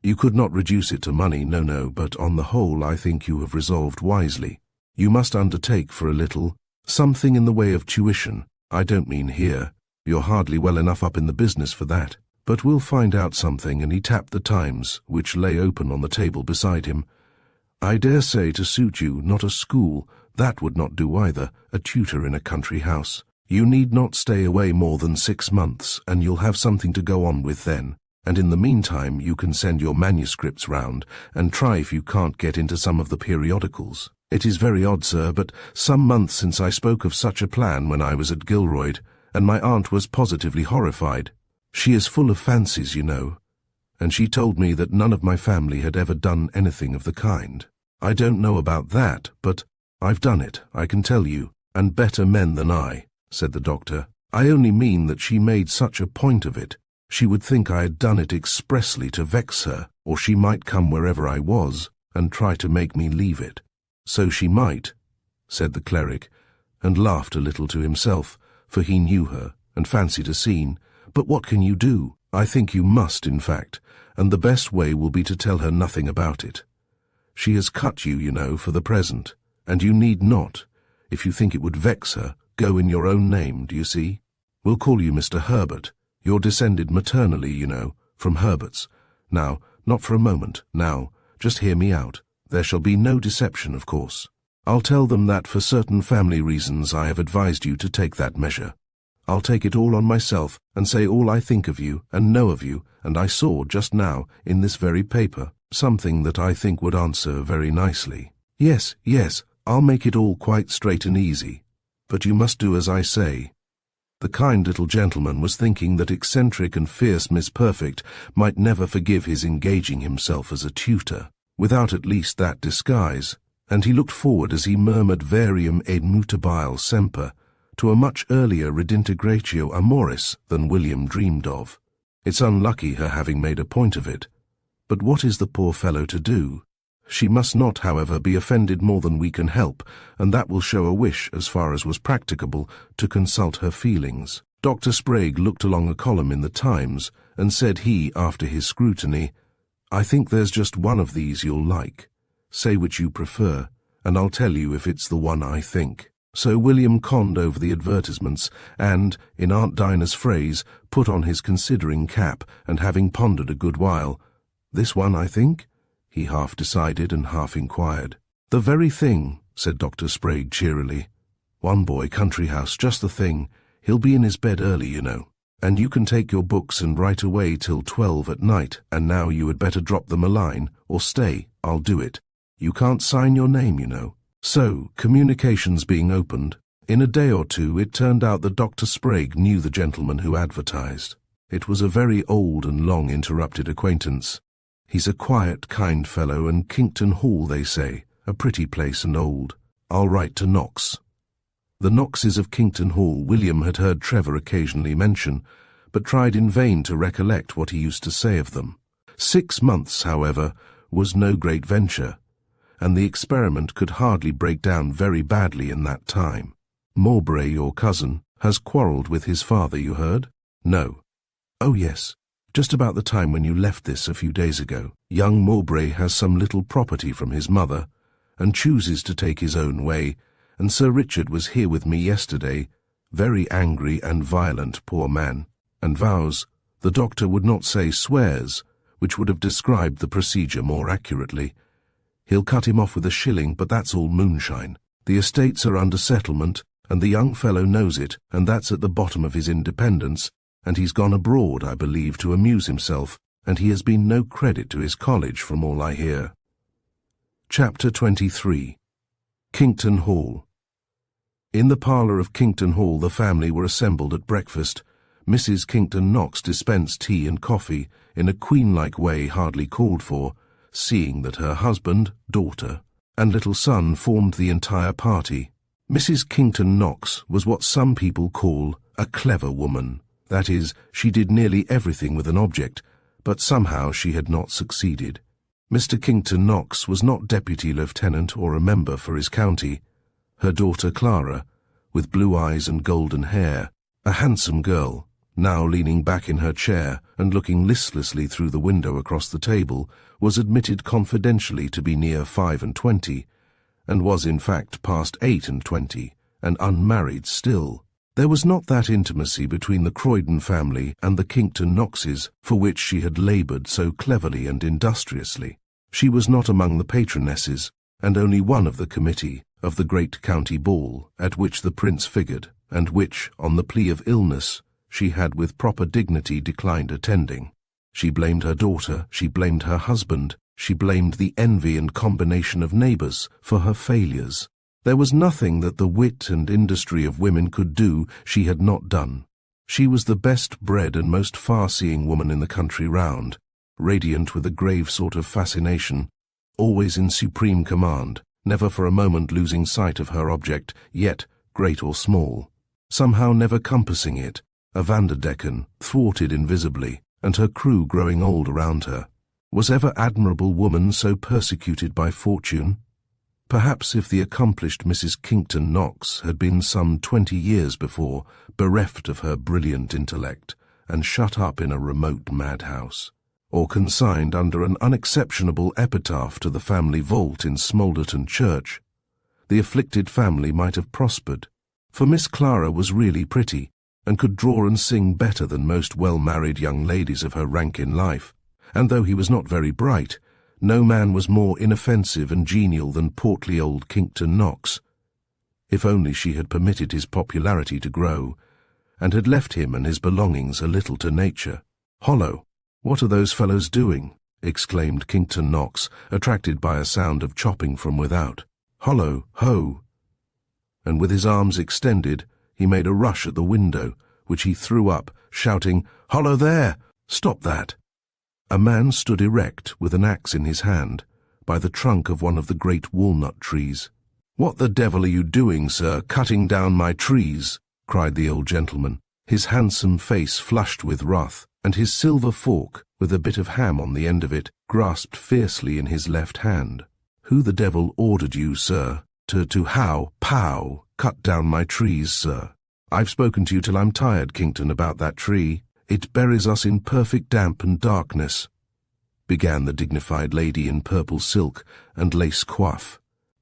You could not reduce it to money, no, but on the whole I think you have resolved wisely. You must undertake for a little, something in the way of tuition. I don't mean here. You're hardly well enough up in the business for that. But we'll find out something, and he tapped the Times, which lay open on the table beside him. I dare say to suit you, not a school, that would not do either, a tutor in a country house. You need not stay away more than 6 months, and you'll have something to go on with then. And in the meantime you can send your manuscripts round, and try if you can't get into some of the periodicals. It is very odd, sir, but some months since I spoke of such a plan when I was at Gilroyd, and my aunt was positively horrified. She is full of fancies, you know, and she told me that none of my family had ever done anything of the kind. I don't know about that, but I've done it, I can tell you, and better men than I, said the doctor. I only mean that she made such a point of it. She would think I had done it expressly to vex her, or she might come wherever I was, and try to make me leave it. So she might, said the cleric, and laughed a little to himself, for he knew her, and fancied a scene. But what can you do? I think you must, in fact, and the best way will be to tell her nothing about it. She has cut you, you know, for the present, and you need not. If you think it would vex her, go in your own name, do you see? We'll call you Mr. Herbert. You're descended maternally, you know, from Herberts. Now, not for a moment, now, just hear me out. There shall be no deception, of course. I'll tell them that for certain family reasons I have advised you to take that measure. I'll take it all on myself and say all I think of you and know of you, and I saw just now, in this very paper, something that I think would answer very nicely. Yes, I'll make it all quite straight and easy, but you must do as I say. The kind little gentleman was thinking that eccentric and fierce Miss Perfect might never forgive his engaging himself as a tutor, without at least that disguise, and he looked forward as he murmured varium et mutabile semper, to a much earlier redintegratio amoris than William dreamed of. It's unlucky her having made a point of it, but what is the poor fellow to do? She must not, however, be offended more than we can help, and that will show a wish, as far as was practicable, to consult her feelings. Dr. Sprague looked along a column in the Times, and said he, after his scrutiny, I think there's just one of these you'll like. Say which you prefer, and I'll tell you if it's the one I think. So William conned over the advertisements, and, in Aunt Dinah's phrase, put on his considering cap, and having pondered a good while, this one, I think? He half decided and half inquired. The very thing, said Dr. Sprague cheerily. One boy, country house, just the thing. He'll be in his bed early, you know. And you can take your books and write away till 12 at night, and now you had better drop them a line, or stay, I'll do it. You can't sign your name, you know. So, communications being opened, in a day or two it turned out that Dr. Sprague knew the gentleman who advertised. It was a very old and long interrupted acquaintance. He's a quiet, kind fellow, and Kinkton Hall, they say, a pretty place and old. I'll write to Knox. The Knoxes of Kinkton Hall William had heard Trevor occasionally mention, but tried in vain to recollect what he used to say of them. 6 months, however, was no great venture, and the experiment could hardly break down very badly in that time. Mowbray, your cousin, has quarrelled with his father, you heard? No. Oh, yes. Just about the time when you left this a few days ago. Young Mowbray has some little property from his mother, and chooses to take his own way, and Sir Richard was here with me yesterday, very angry and violent, poor man, and vows, the doctor would not say swears, which would have described the procedure more accurately. He'll cut him off with a shilling, but that's all moonshine. The estates are under settlement, and the young fellow knows it, and that's at the bottom of his independence, and he's gone abroad, I believe, to amuse himself, and he has been no credit to his college from all I hear. Chapter 23. Kinkton Hall. In the parlour of Kinkton Hall the family were assembled at breakfast. Mrs. Kinkton Knox dispensed tea and coffee in a queen-like way hardly called for, seeing that her husband, daughter, and little son formed the entire party. Mrs. Kinkton Knox was what some people call a clever woman. That is, she did nearly everything with an object, but somehow she had not succeeded. Mr. Kinkton Knox was not deputy lieutenant or a member for his county. Her daughter Clara, with blue eyes and golden hair, a handsome girl, now leaning back in her chair and looking listlessly through the window across the table, was admitted confidentially to be near 25, and was in fact past 28, and unmarried still. There was not that intimacy between the Croydon family and the Kington Knoxes for which she had laboured so cleverly and industriously. She was not among the patronesses, and only one of the committee of the great county ball at which the prince figured, and which, on the plea of illness, she had with proper dignity declined attending. She blamed her daughter, she blamed her husband, she blamed the envy and combination of neighbours for her failures. There was nothing that the wit and industry of women could do she had not done. She was the best-bred and most far-seeing woman in the country round, radiant with a grave sort of fascination, always in supreme command, never for a moment losing sight of her object, yet, great or small, somehow never compassing it, a Vanderdecken, thwarted invisibly, and her crew growing old around her. Was ever admirable woman so persecuted by fortune? Perhaps if the accomplished Mrs. Kington Knox had been some 20 years before bereft of her brilliant intellect and shut up in a remote madhouse, or consigned under an unexceptionable epitaph to the family vault in Smoulderton Church, the afflicted family might have prospered, for Miss Clara was really pretty, and could draw and sing better than most well-married young ladies of her rank in life, and though he was not very bright, no man was more inoffensive and genial than portly old Kington Knox. If only she had permitted his popularity to grow, and had left him and his belongings a little to nature. "Hollo! What are those fellows doing?" exclaimed Kington Knox, attracted by a sound of chopping from without. "Hollo! Ho!" And with his arms extended, he made a rush at the window, which he threw up, shouting, "Hollo there! Stop that!" A man stood erect with an axe in his hand, by the trunk of one of the great walnut trees. "What the devil are you doing, sir, cutting down my trees?" cried the old gentleman, his handsome face flushed with wrath, and his silver fork, with a bit of ham on the end of it, grasped fiercely in his left hand. "Who the devil ordered you, sir, to cut down my trees, sir? I've spoken to you till I'm tired, Kington, about that tree. It buries us in perfect damp and darkness," began the dignified lady in purple silk and lace coif.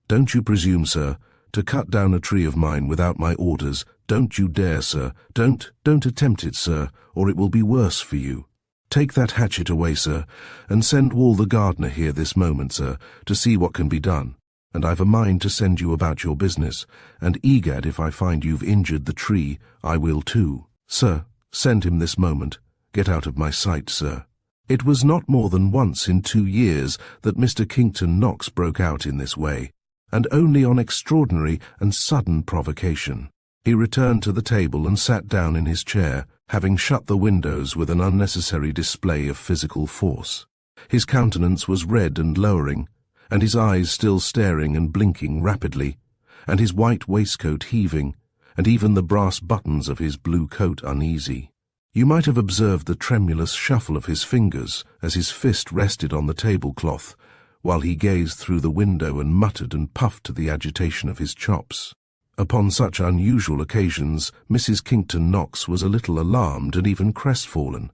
"Don't you presume, sir, to cut down a tree of mine without my orders. Don't you dare, sir. Don't attempt it, sir, or it will be worse for you. Take that hatchet away, sir, and send Wall the gardener here this moment, sir, to see what can be done. And I've a mind to send you about your business, and egad, if I find you've injured the tree, I will too. Sir, send him this moment. Get out of my sight, sir." It was not more than once in 2 years that Mr. Kington Knox broke out in this way, and only on extraordinary and sudden provocation. He returned to the table and sat down in his chair, having shut the windows with an unnecessary display of physical force. His countenance was red and lowering, and his eyes still staring and blinking rapidly, and his white waistcoat heaving, and even the brass buttons of his blue coat uneasy. You might have observed the tremulous shuffle of his fingers as his fist rested on the tablecloth, while he gazed through the window and muttered and puffed to the agitation of his chops. Upon such unusual occasions, Mrs. Kington Knox was a little alarmed and even crestfallen.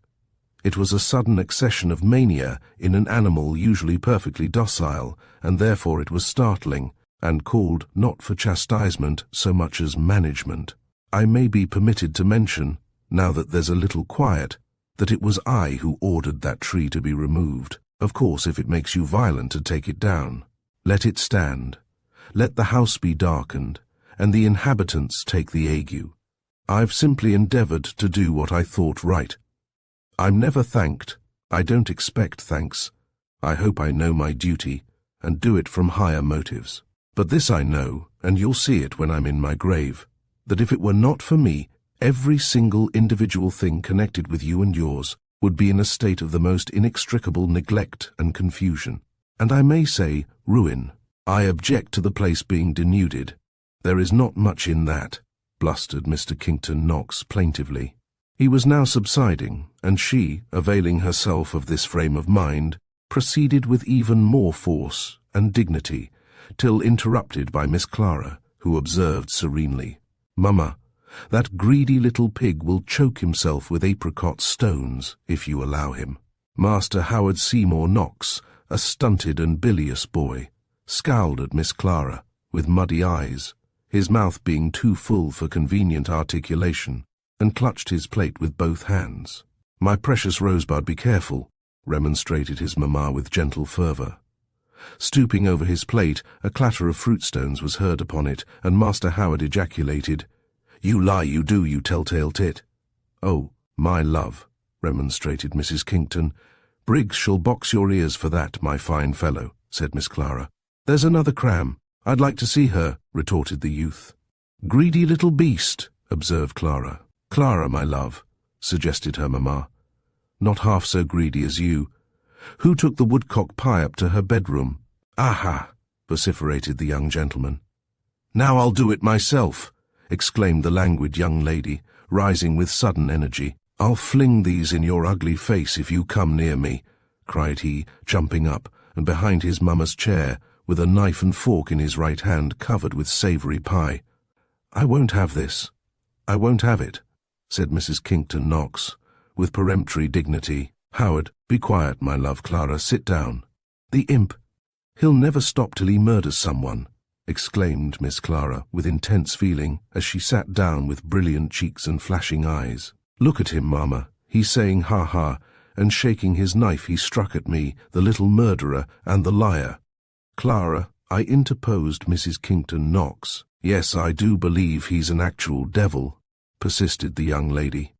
It was a sudden accession of mania in an animal usually perfectly docile, and therefore it was startling, and called not for chastisement so much as management. I may be permitted to mention, now that there's a little quiet, that it was I who ordered that tree to be removed. Of course, if it makes you violent to take it down, let it stand. Let the house be darkened, and the inhabitants take the ague. I've simply endeavoured to do what I thought right. I'm never thanked. I don't expect thanks. I hope I know my duty, and do it from higher motives. But this I know, and you'll see it when I'm in my grave, that if it were not for me, every single individual thing connected with you and yours would be in a state of the most inextricable neglect and confusion, and I may say ruin. I object to the place being denuded. There is not much in that, blustered Mr. Kington Knox plaintively. He was now subsiding, and she, availing herself of this frame of mind, proceeded with even more force and dignity, till interrupted by Miss Clara, who observed serenely, "Mamma, That greedy little pig will choke himself with apricot stones if you allow him. Master Howard Seymour Knox, a stunted and bilious boy, scowled at Miss Clara with muddy eyes, his mouth being too full for convenient articulation, and clutched his plate with both hands. "My precious Rosebud, be careful," remonstrated his mamma with gentle fervour. Stooping over his plate, a clatter of fruit stones was heard upon it, and Master Howard ejaculated, "You lie, you do, you telltale tit." "Oh, my love," remonstrated Mrs. Kington. "Briggs shall box your ears for that, my fine fellow," said Miss Clara. "There's another cram. I'd like to see her," retorted the youth. "Greedy little beast," observed Clara. "Clara, my love," suggested her mamma. "Not half so greedy as you. Who took the woodcock pie up to her bedroom?" "Aha!" vociferated the young gentleman. "Now I'll do it myself," exclaimed the languid young lady, rising with sudden energy. "I'll fling these in your ugly face if you come near me," cried he, jumping up, and behind his mamma's chair, with a knife and fork in his right hand covered with savoury pie. "I won't have this. I won't have it," said Mrs. Kington Knox, with peremptory dignity. "Howard, be quiet, my love. Clara, sit down." "The imp! He'll never stop till he murders someone," exclaimed Miss Clara with intense feeling as she sat down with brilliant cheeks and flashing eyes. "Look at him, mamma. He's saying ha ha, and shaking his knife he struck at me, the little murderer and the liar." "Clara," I interposed Mrs. Kington Knox. "Yes, I do believe he's an actual devil," persisted the young lady.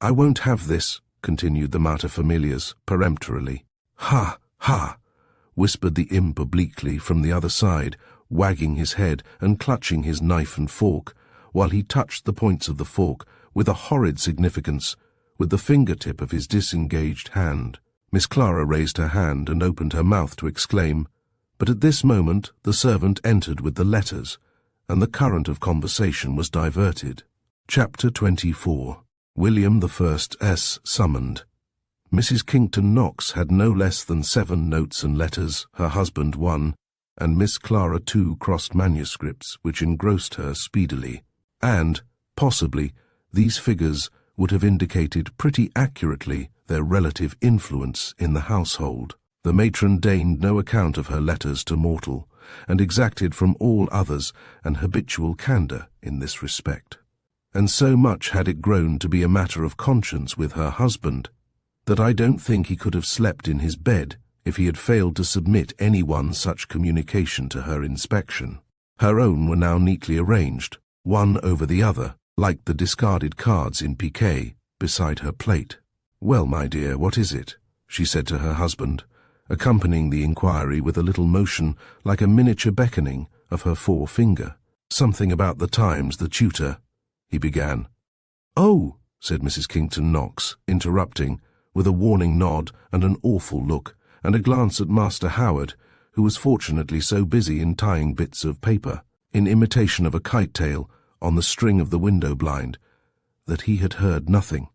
"I won't have this," continued the materfamilias peremptorily. "Ha, ha," whispered the imp obliquely from the other side, wagging his head and clutching his knife and fork, while he touched the points of the fork with a horrid significance with the fingertip of his disengaged hand. Miss Clara raised her hand and opened her mouth to exclaim, but at this moment the servant entered with the letters, and the current of conversation was diverted. Chapter 24. William I summoned. Mrs. Kington Knox had no less than 7 notes and letters, her husband 1, and Miss Clara 2 crossed manuscripts which engrossed her speedily. And, possibly, these figures would have indicated pretty accurately their relative influence in the household. The matron deigned no account of her letters to mortal, and exacted from all others an habitual candour in this respect. And so much had it grown to be a matter of conscience with her husband, that I don't think he could have slept in his bed if he had failed to submit any one such communication to her inspection. Her own were now neatly arranged, one over the other, like the discarded cards in piquet, beside her plate. "Well, my dear, what is it?" she said to her husband, accompanying the inquiry with a little motion like a miniature beckoning of her forefinger. "Something about the Times, the tutor," he began. "Oh," said Mrs. Kington Knox, interrupting, with a warning nod and an awful look, and a glance at Master Howard, who was fortunately so busy in tying bits of paper, in imitation of a kite-tail, on the string of the window blind, that he had heard nothing.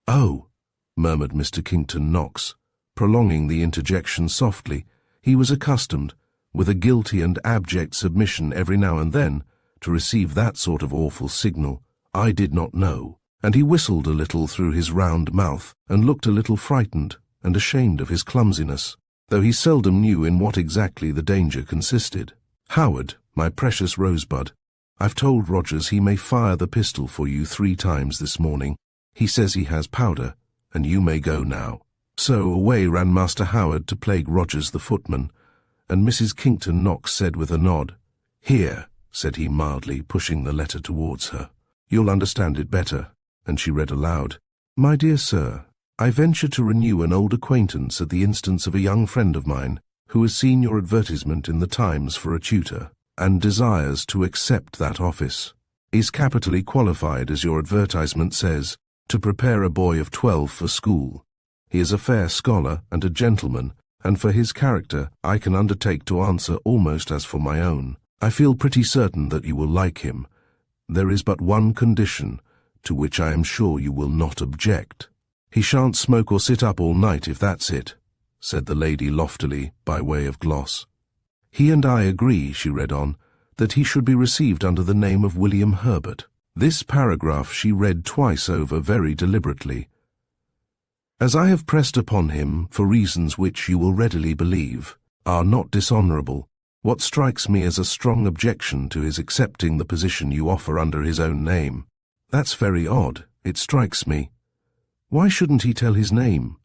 "Oh," murmured Mr. Kington Knox, prolonging the interjection softly. He was accustomed, with a guilty and abject submission every now and then, to receive that sort of awful signal. "I did not know," and he whistled a little through his round mouth, and looked a little frightened and ashamed of his clumsiness, though he seldom knew in what exactly the danger consisted. "Howard, my precious Rosebud, I've told Rogers he may fire the pistol for you 3 times this morning. He says he has powder, and you may go now." So away ran Master Howard to plague Rogers the footman, and Mrs. Kington Knox said with a nod, "Here," said he mildly, pushing the letter towards her. "You'll understand it better," and she read aloud, "My dear sir, I venture to renew an old acquaintance at the instance of a young friend of mine who has seen your advertisement in the Times for a tutor, and desires to accept that office. Is capitally qualified, as your advertisement says, to prepare a boy of 12 for school. He is a fair scholar and a gentleman, and for his character I can undertake to answer almost as for my own. I feel pretty certain that you will like him. There is but one condition, to which I am sure you will not object. He shan't smoke or sit up all night, if that's it," said the lady loftily, by way of gloss. "He and I agree," she read on, "that he should be received under the name of William Herbert. This paragraph she read twice over very deliberately. As I have pressed upon him, for reasons which you will readily believe, are not dishonourable, what strikes me as a strong objection to his accepting the position you offer under his own name. That's very odd, it strikes me. Why shouldn't he tell his name?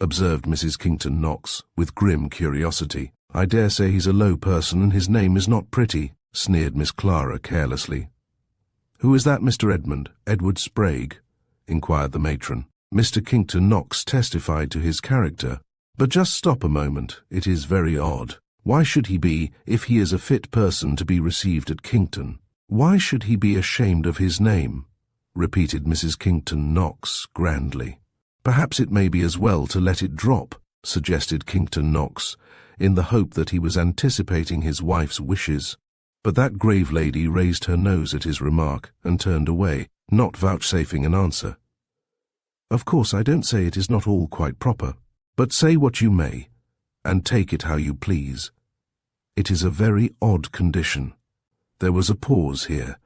Observed Mrs. Kington Knox, with grim curiosity. I dare say he's a low person and his name is not pretty, sneered Miss Clara carelessly. Who is that, Mr. Edward Sprague? Inquired the matron. Mr. Kington Knox testified to his character. But just stop a moment, it is very odd. Why should he be, if he is a fit person to be received at Kington? Why should he be ashamed of his name? Repeated Mrs. Kington Knox grandly. Perhaps it may be as well to let it drop, suggested Kington Knox, in the hope that he was anticipating his wife's wishes. But that grave lady raised her nose at his remark and turned away, not vouchsafing an answer. Of course, I don't say it is not all quite proper, but say what you may, and take it how you please. It is a very odd condition. There was a pause here.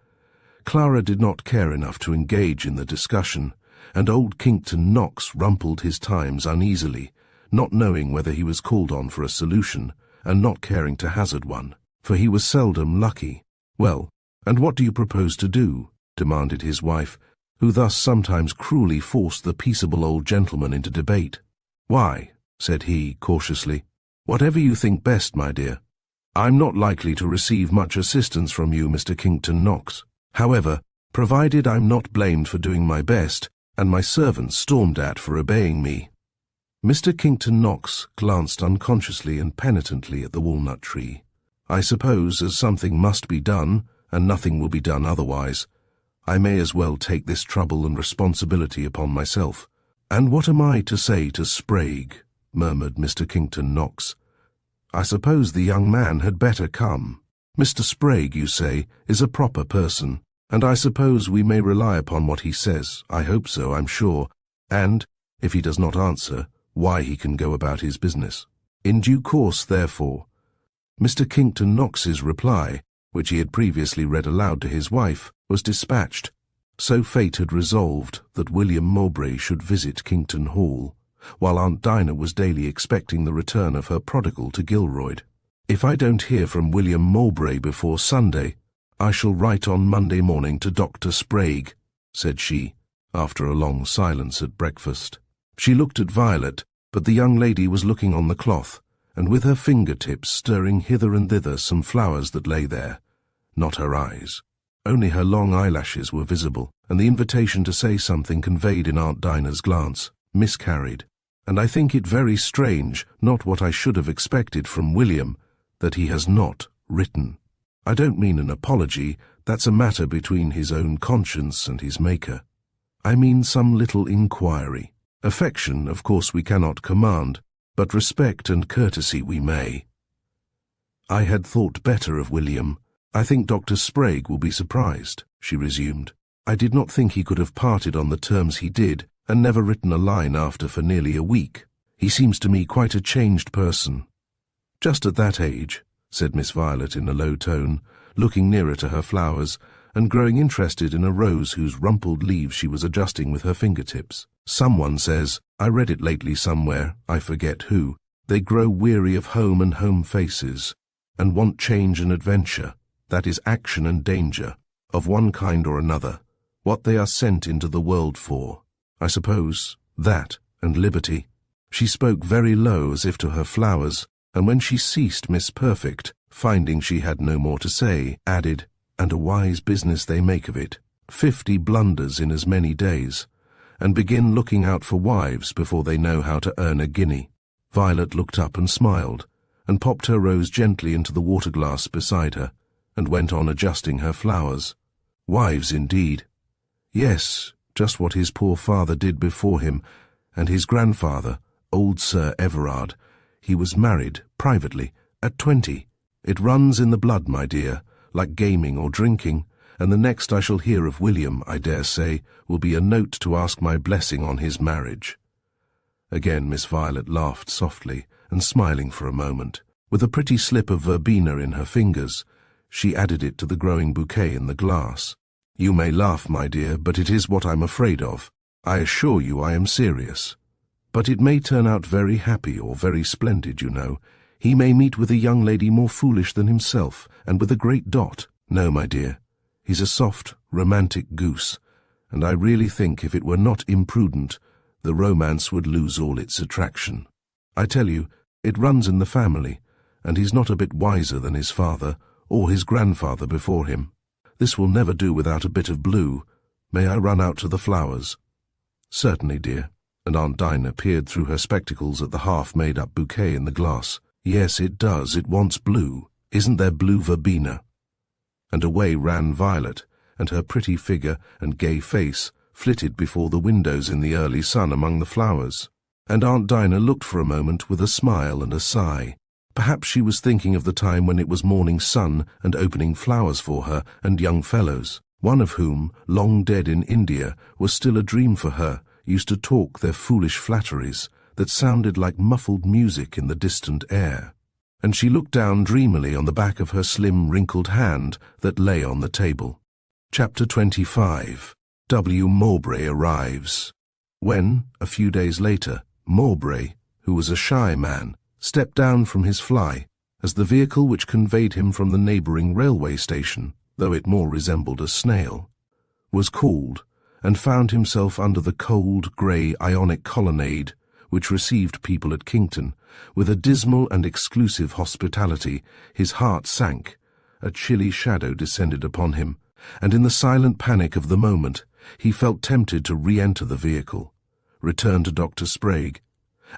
Clara did not care enough to engage in the discussion, and old Kington Knox rumpled his times uneasily, not knowing whether he was called on for a solution, and not caring to hazard one, for he was seldom lucky. Well, and what do you propose to do? Demanded his wife, who thus sometimes cruelly forced the peaceable old gentleman into debate. Why, said he cautiously, whatever you think best, my dear. I'm not likely to receive much assistance from you, Mr. Kington Knox. However, provided I'm not blamed for doing my best, and my servants stormed at for obeying me. Mr. Kington Knox glanced unconsciously and penitently at the walnut tree. I suppose, as something must be done, and nothing will be done otherwise, I may as well take this trouble and responsibility upon myself. And what am I to say to Sprague? Murmured Mr. Kington Knox. I suppose the young man had better come. Mr. Sprague, you say, is a proper person, and I suppose we may rely upon what he says. I hope so, I'm sure, and, if he does not answer, why he can go about his business. In due course, therefore. Mr. Kington Knox's reply, which he had previously read aloud to his wife, was dispatched. So fate had resolved that William Mowbray should visit Kington Hall, while Aunt Dinah was daily expecting the return of her prodigal to Gilroyd. If I don't hear from William Mowbray before Sunday, I shall write on Monday morning to Dr. Sprague, said she, after a long silence at breakfast. She looked at Violet, but the young lady was looking on the cloth, and with her fingertips stirring hither and thither some flowers that lay there. Not her eyes. Only her long eyelashes were visible, and the invitation to say something conveyed in Aunt Dinah's glance miscarried. And I think it very strange, not what I should have expected from William, that he has not written. I don't mean an apology, that's a matter between his own conscience and his Maker. I mean some little inquiry. Affection, of course, we cannot command, but respect and courtesy we may. I had thought better of William. I think Dr. Sprague will be surprised, she resumed. I did not think he could have parted on the terms he did, and never written a line after for nearly a week. He seems to me quite a changed person. Just at that age, said Miss Violet in a low tone, looking nearer to her flowers, and growing interested in a rose whose rumpled leaves she was adjusting with her fingertips. Someone says, I read it lately somewhere, I forget who, they grow weary of home and home faces, and want change and adventure, that is action and danger, of one kind or another, what they are sent into the world for. I suppose that and liberty. She spoke very low as if to her flowers, and when she ceased Miss Perfect, finding she had no more to say, added, and a wise business they make of it, 50 blunders in as many days, and begin looking out for wives before they know how to earn a guinea. Violet looked up and smiled, and popped her rose gently into the water-glass beside her, and went on adjusting her flowers. Wives indeed. Yes, just what his poor father did before him, and his grandfather, old Sir Everard. He was married, privately, at 20. It runs in the blood, my dear, like gaming or drinking, and the next I shall hear of William, I dare say, will be a note to ask my blessing on his marriage. Again Miss Violet laughed softly, and smiling for a moment. With a pretty slip of verbena in her fingers, she added it to the growing bouquet in the glass. You may laugh, my dear, but it is what I'm afraid of. I assure you I am serious. But it may turn out very happy or very splendid, you know. He may meet with a young lady more foolish than himself, and with a great dot. No, my dear, he's a soft, romantic goose, and I really think if it were not imprudent, the romance would lose all its attraction. I tell you, it runs in the family, and he's not a bit wiser than his father, or his grandfather before him. This will never do without a bit of blue. May I run out to the flowers? Certainly, dear. And Aunt Dinah peered through her spectacles at the half-made-up bouquet in the glass. Yes, it does. It wants blue. Isn't there blue verbena? And away ran Violet, and her pretty figure and gay face flitted before the windows in the early sun among the flowers. And Aunt Dinah looked for a moment with a smile and a sigh. Perhaps she was thinking of the time when it was morning sun and opening flowers for her and young fellows, one of whom, long dead in India, was still a dream for her, used to talk their foolish flatteries that sounded like muffled music in the distant air. And she looked down dreamily on the back of her slim, wrinkled hand that lay on the table. Chapter 25. W. Mowbray arrives. When, a few days later, Mowbray, who was a shy man, stepped down from his fly, as the vehicle which conveyed him from the neighbouring railway station, though it more resembled a snail, was called, and found himself under the cold, grey, Ionic colonnade which received people at Kington, with a dismal and exclusive hospitality, his heart sank, a chilly shadow descended upon him, and in the silent panic of the moment he felt tempted to re-enter the vehicle, return to Dr. Sprague,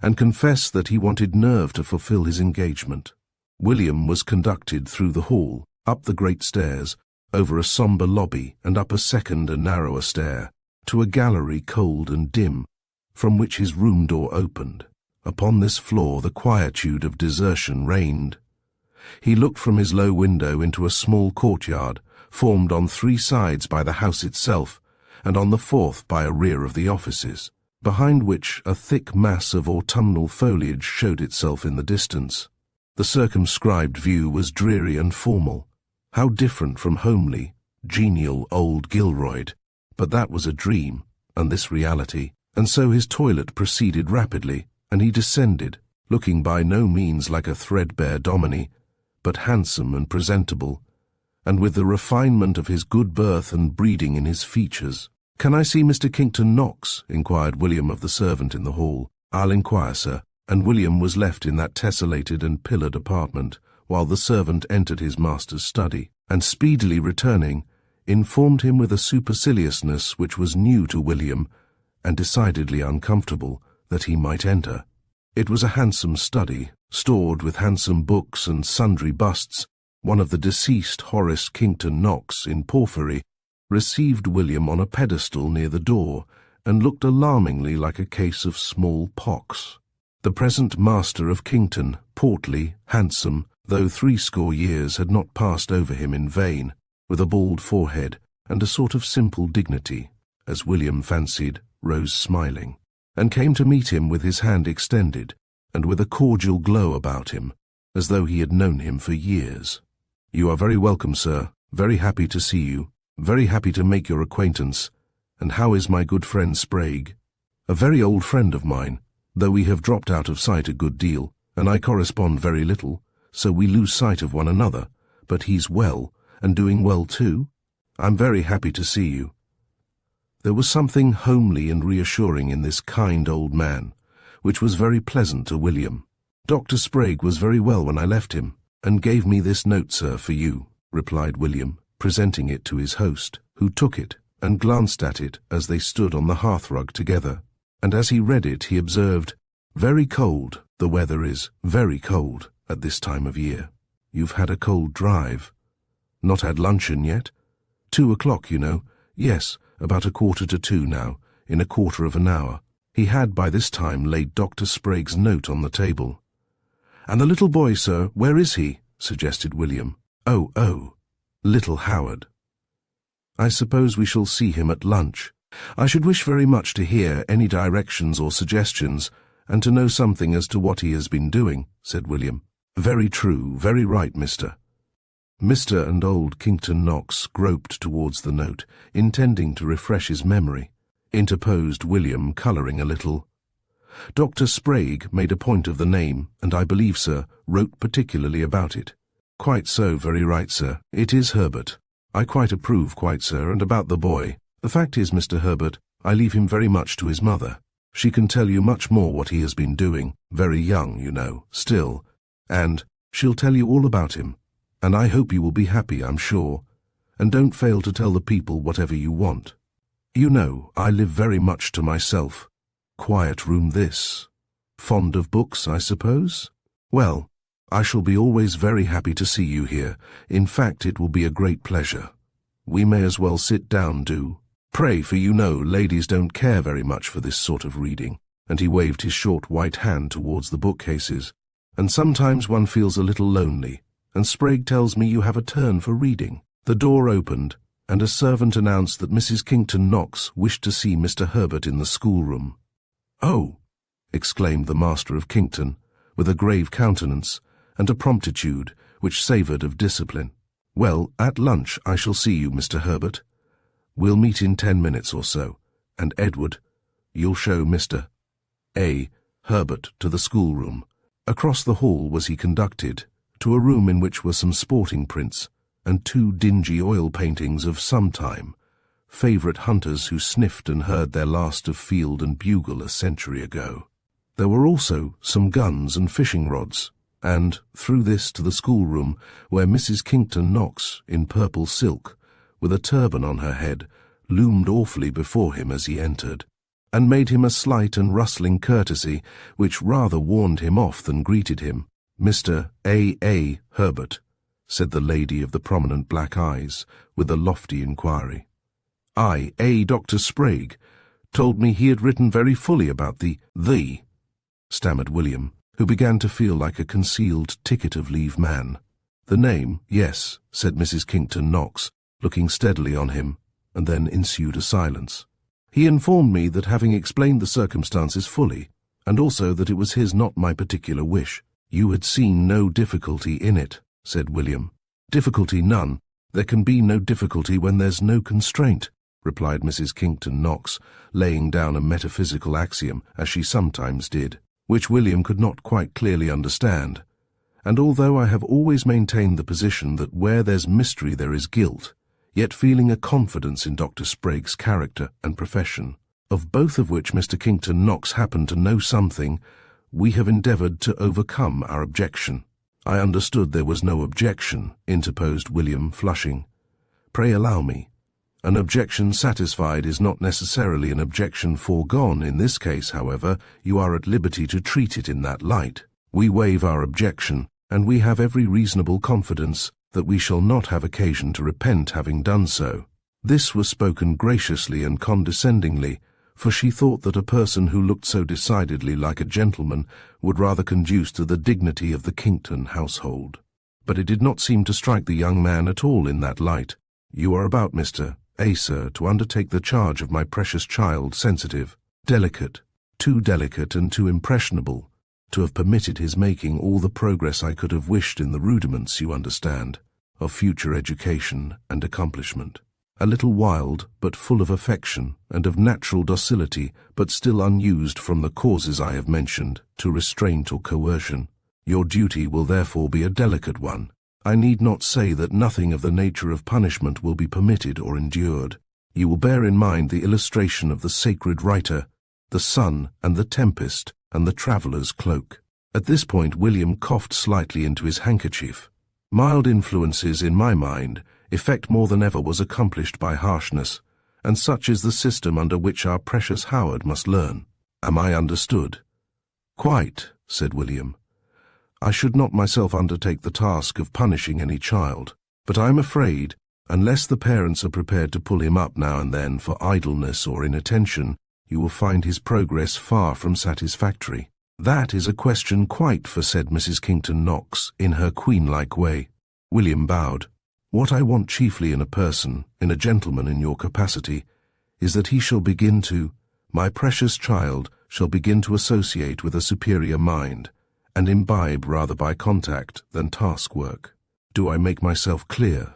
and confess that he wanted nerve to fulfill his engagement. William was conducted through the hall, up the great stairs, over a sombre lobby and up a second and narrower stair, to a gallery cold and dim, from which his room door opened. Upon this floor the quietude of desertion reigned. He looked from his low window into a small courtyard, formed on 3 sides by the house itself, and on the 4th by a rear of the offices, behind which a thick mass of autumnal foliage showed itself in the distance. The circumscribed view was dreary and formal. How different from homely, genial old Gilroyd, but that was a dream, and this reality, and so his toilet proceeded rapidly, and he descended, looking by no means like a threadbare dominie, but handsome and presentable, and with the refinement of his good birth and breeding in his features. "Can I see Mr. Kington Knox?" inquired William of the servant in the hall. "I'll inquire, sir," and William was left in that tessellated and pillared apartment, while the servant entered his master's study, and speedily returning, informed him with a superciliousness which was new to William, and decidedly uncomfortable, that he might enter. It was a handsome study, stored with handsome books and sundry busts. One of the deceased Horace Kington Knox, in porphyry, received William on a pedestal near the door, and looked alarmingly like a case of small pox. The present master of Kington, portly, handsome, though 60 years had not passed over him in vain, with a bald forehead and a sort of simple dignity, as William fancied, rose smiling, and came to meet him with his hand extended, and with a cordial glow about him, as though he had known him for years. "You are very welcome, sir. Very happy to see you. Very happy to make your acquaintance. And how is my good friend Sprague?" "A very old friend of mine, though we have dropped out of sight a good deal, and I correspond very little, so we lose sight of one another, but he's well, and doing well too. I'm very happy to see you." There was something homely and reassuring in this kind old man, which was very pleasant to William. "Dr. Sprague was very well when I left him, and gave me this note, sir, for you," replied William, presenting it to his host, who took it and glanced at it as they stood on the hearthrug together. And as he read it he observed, "Very cold, the weather is, very cold, at this time of year. You've had a cold drive. Not had luncheon yet? 2 o'clock, you know. Yes, about 1:45 now, in a quarter of an hour." He had by this time laid Dr. Sprague's note on the table. "And the little boy, sir, where is he?" suggested William. Oh, little Howard. "I suppose we shall see him at lunch. I should wish very much to hear any directions or suggestions, and to know something as to what he has been doing," said William. "Very true, very right, mister." Mr. and old Kington Knox groped towards the note, intending to refresh his memory. Interposed William, colouring a little. Dr. Sprague made a point of the name, and I believe, sir, wrote particularly about it. Quite so, very right, sir. It is Herbert. I quite approve, quite, sir, and about the boy. The fact is, Mr. Herbert, I leave him very much to his mother. She can tell you much more what he has been doing, very young, you know, still, and she'll tell you all about him. And I hope you will be happy, I'm sure, and don't fail to tell the people whatever you want. You know, I live very much to myself. Quiet room this. Fond of books, I suppose? Well, I shall be always very happy to see you here. In fact, it will be a great pleasure. We may as well sit down, do. Pray, for you know, ladies don't care very much for this sort of reading, and he waved his short white hand towards the bookcases. And sometimes one feels a little lonely, and Sprague tells me you have a turn for reading. The door opened, and a servant announced that Mrs. Kington Knox wished to see Mr. Herbert in the schoolroom. "Oh!" exclaimed the master of Kington, with a grave countenance, and a promptitude which savoured of discipline. "Well, at lunch I shall see you, Mr. Herbert. We'll meet in 10 minutes or so, and Edward, you'll show Mr. A. Herbert to the schoolroom." Across the hall was he conducted, to a room in which were some sporting prints, and 2 dingy oil paintings of some time, favourite hunters who sniffed and heard their last of field and bugle a century ago. There were also some guns and fishing rods, and, through this to the schoolroom, where Mrs. Kington Knox, in purple silk, with a turban on her head, loomed awfully before him as he entered, and made him a slight and rustling courtesy, which rather warned him off than greeted him. "Mr. A. Herbert," said the lady of the prominent black eyes, with a lofty inquiry. Dr. Sprague, told me he had written very fully about the stammered William, who began to feel like a concealed ticket-of-leave man. "The name, yes," said Mrs. Kington Knox, looking steadily on him, and then ensued a silence. "He informed me that having explained the circumstances fully, and also that it was his not my particular wish, you had seen no difficulty in it," said William. "Difficulty none. There can be no difficulty when there's no constraint," replied Mrs. Kington Knox, laying down a metaphysical axiom, as she sometimes did, which William could not quite clearly understand. "And although I have always maintained the position that where there's mystery there is guilt, yet feeling a confidence in Dr. Sprague's character and profession, of both of which Mr. Kington Knox happened to know something, we have endeavoured to overcome our objection." "I understood there was no objection," interposed William, flushing. "Pray allow me. An objection satisfied is not necessarily an objection foregone. In this case, however, you are at liberty to treat it in that light. We waive our objection, and we have every reasonable confidence that we shall not have occasion to repent having done so." This was spoken graciously and condescendingly, for she thought that a person who looked so decidedly like a gentleman would rather conduce to the dignity of the Kington household. But it did not seem to strike the young man at all in that light. "You are about, Mr. A, sir, to undertake the charge of my precious child, sensitive, delicate, too delicate and too impressionable, to have permitted his making all the progress I could have wished in the rudiments, you understand, of future education and accomplishment. A little wild, but full of affection, and of natural docility, but still unused from the causes I have mentioned, to restraint or coercion. Your duty will therefore be a delicate one. I need not say that nothing of the nature of punishment will be permitted or endured. You will bear in mind the illustration of the sacred writer, the sun and the tempest and the traveller's cloak." At this point William coughed slightly into his handkerchief. "Mild influences, in my mind, effect more than ever was accomplished by harshness, and such is the system under which our precious Howard must learn. Am I understood?" "Quite," said William. "I should not myself undertake the task of punishing any child, but I am afraid, unless the parents are prepared to pull him up now and then for idleness or inattention, you will find his progress far from satisfactory." "That is a question quite for," said Mrs. Kington Knox, in her queen-like way. William bowed. "What I want chiefly in a person, in a gentleman in your capacity, is that he shall begin to, my precious child, shall begin to associate with a superior mind, and imbibe rather by contact than task work. Do I make myself clear?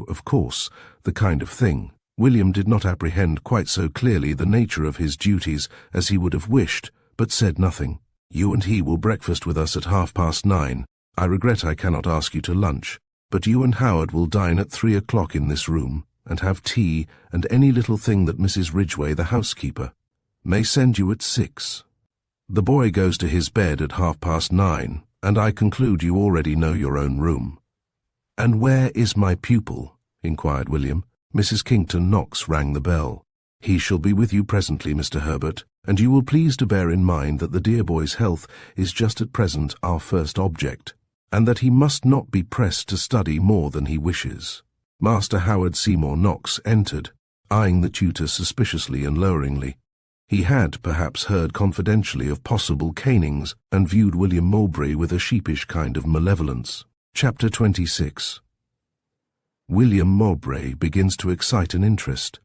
Of course, the kind of thing. William did not apprehend quite so clearly the nature of his duties as he would have wished, but said nothing. You and he will breakfast with us at 9:30. I regret I cannot ask you to lunch, but you and Howard will dine at 3 o'clock in this room, and have tea and any little thing that Mrs. Ridgway, the housekeeper, may send you at 6. The boy goes to his bed at 9:30, and I conclude you already know your own room. And where is my pupil? Inquired William. Mrs. Kington Knox rang the bell. He shall be with you presently, Mr. Herbert, and you will please to bear in mind that the dear boy's health is just at present our first object, and that he must not be pressed to study more than he wishes. Master Howard Seymour Knox entered, eyeing the tutor suspiciously and loweringly. He had perhaps heard confidentially of possible canings, and viewed William Mowbray with a sheepish kind of malevolence. Chapter 26. William Mowbray begins to excite an interest.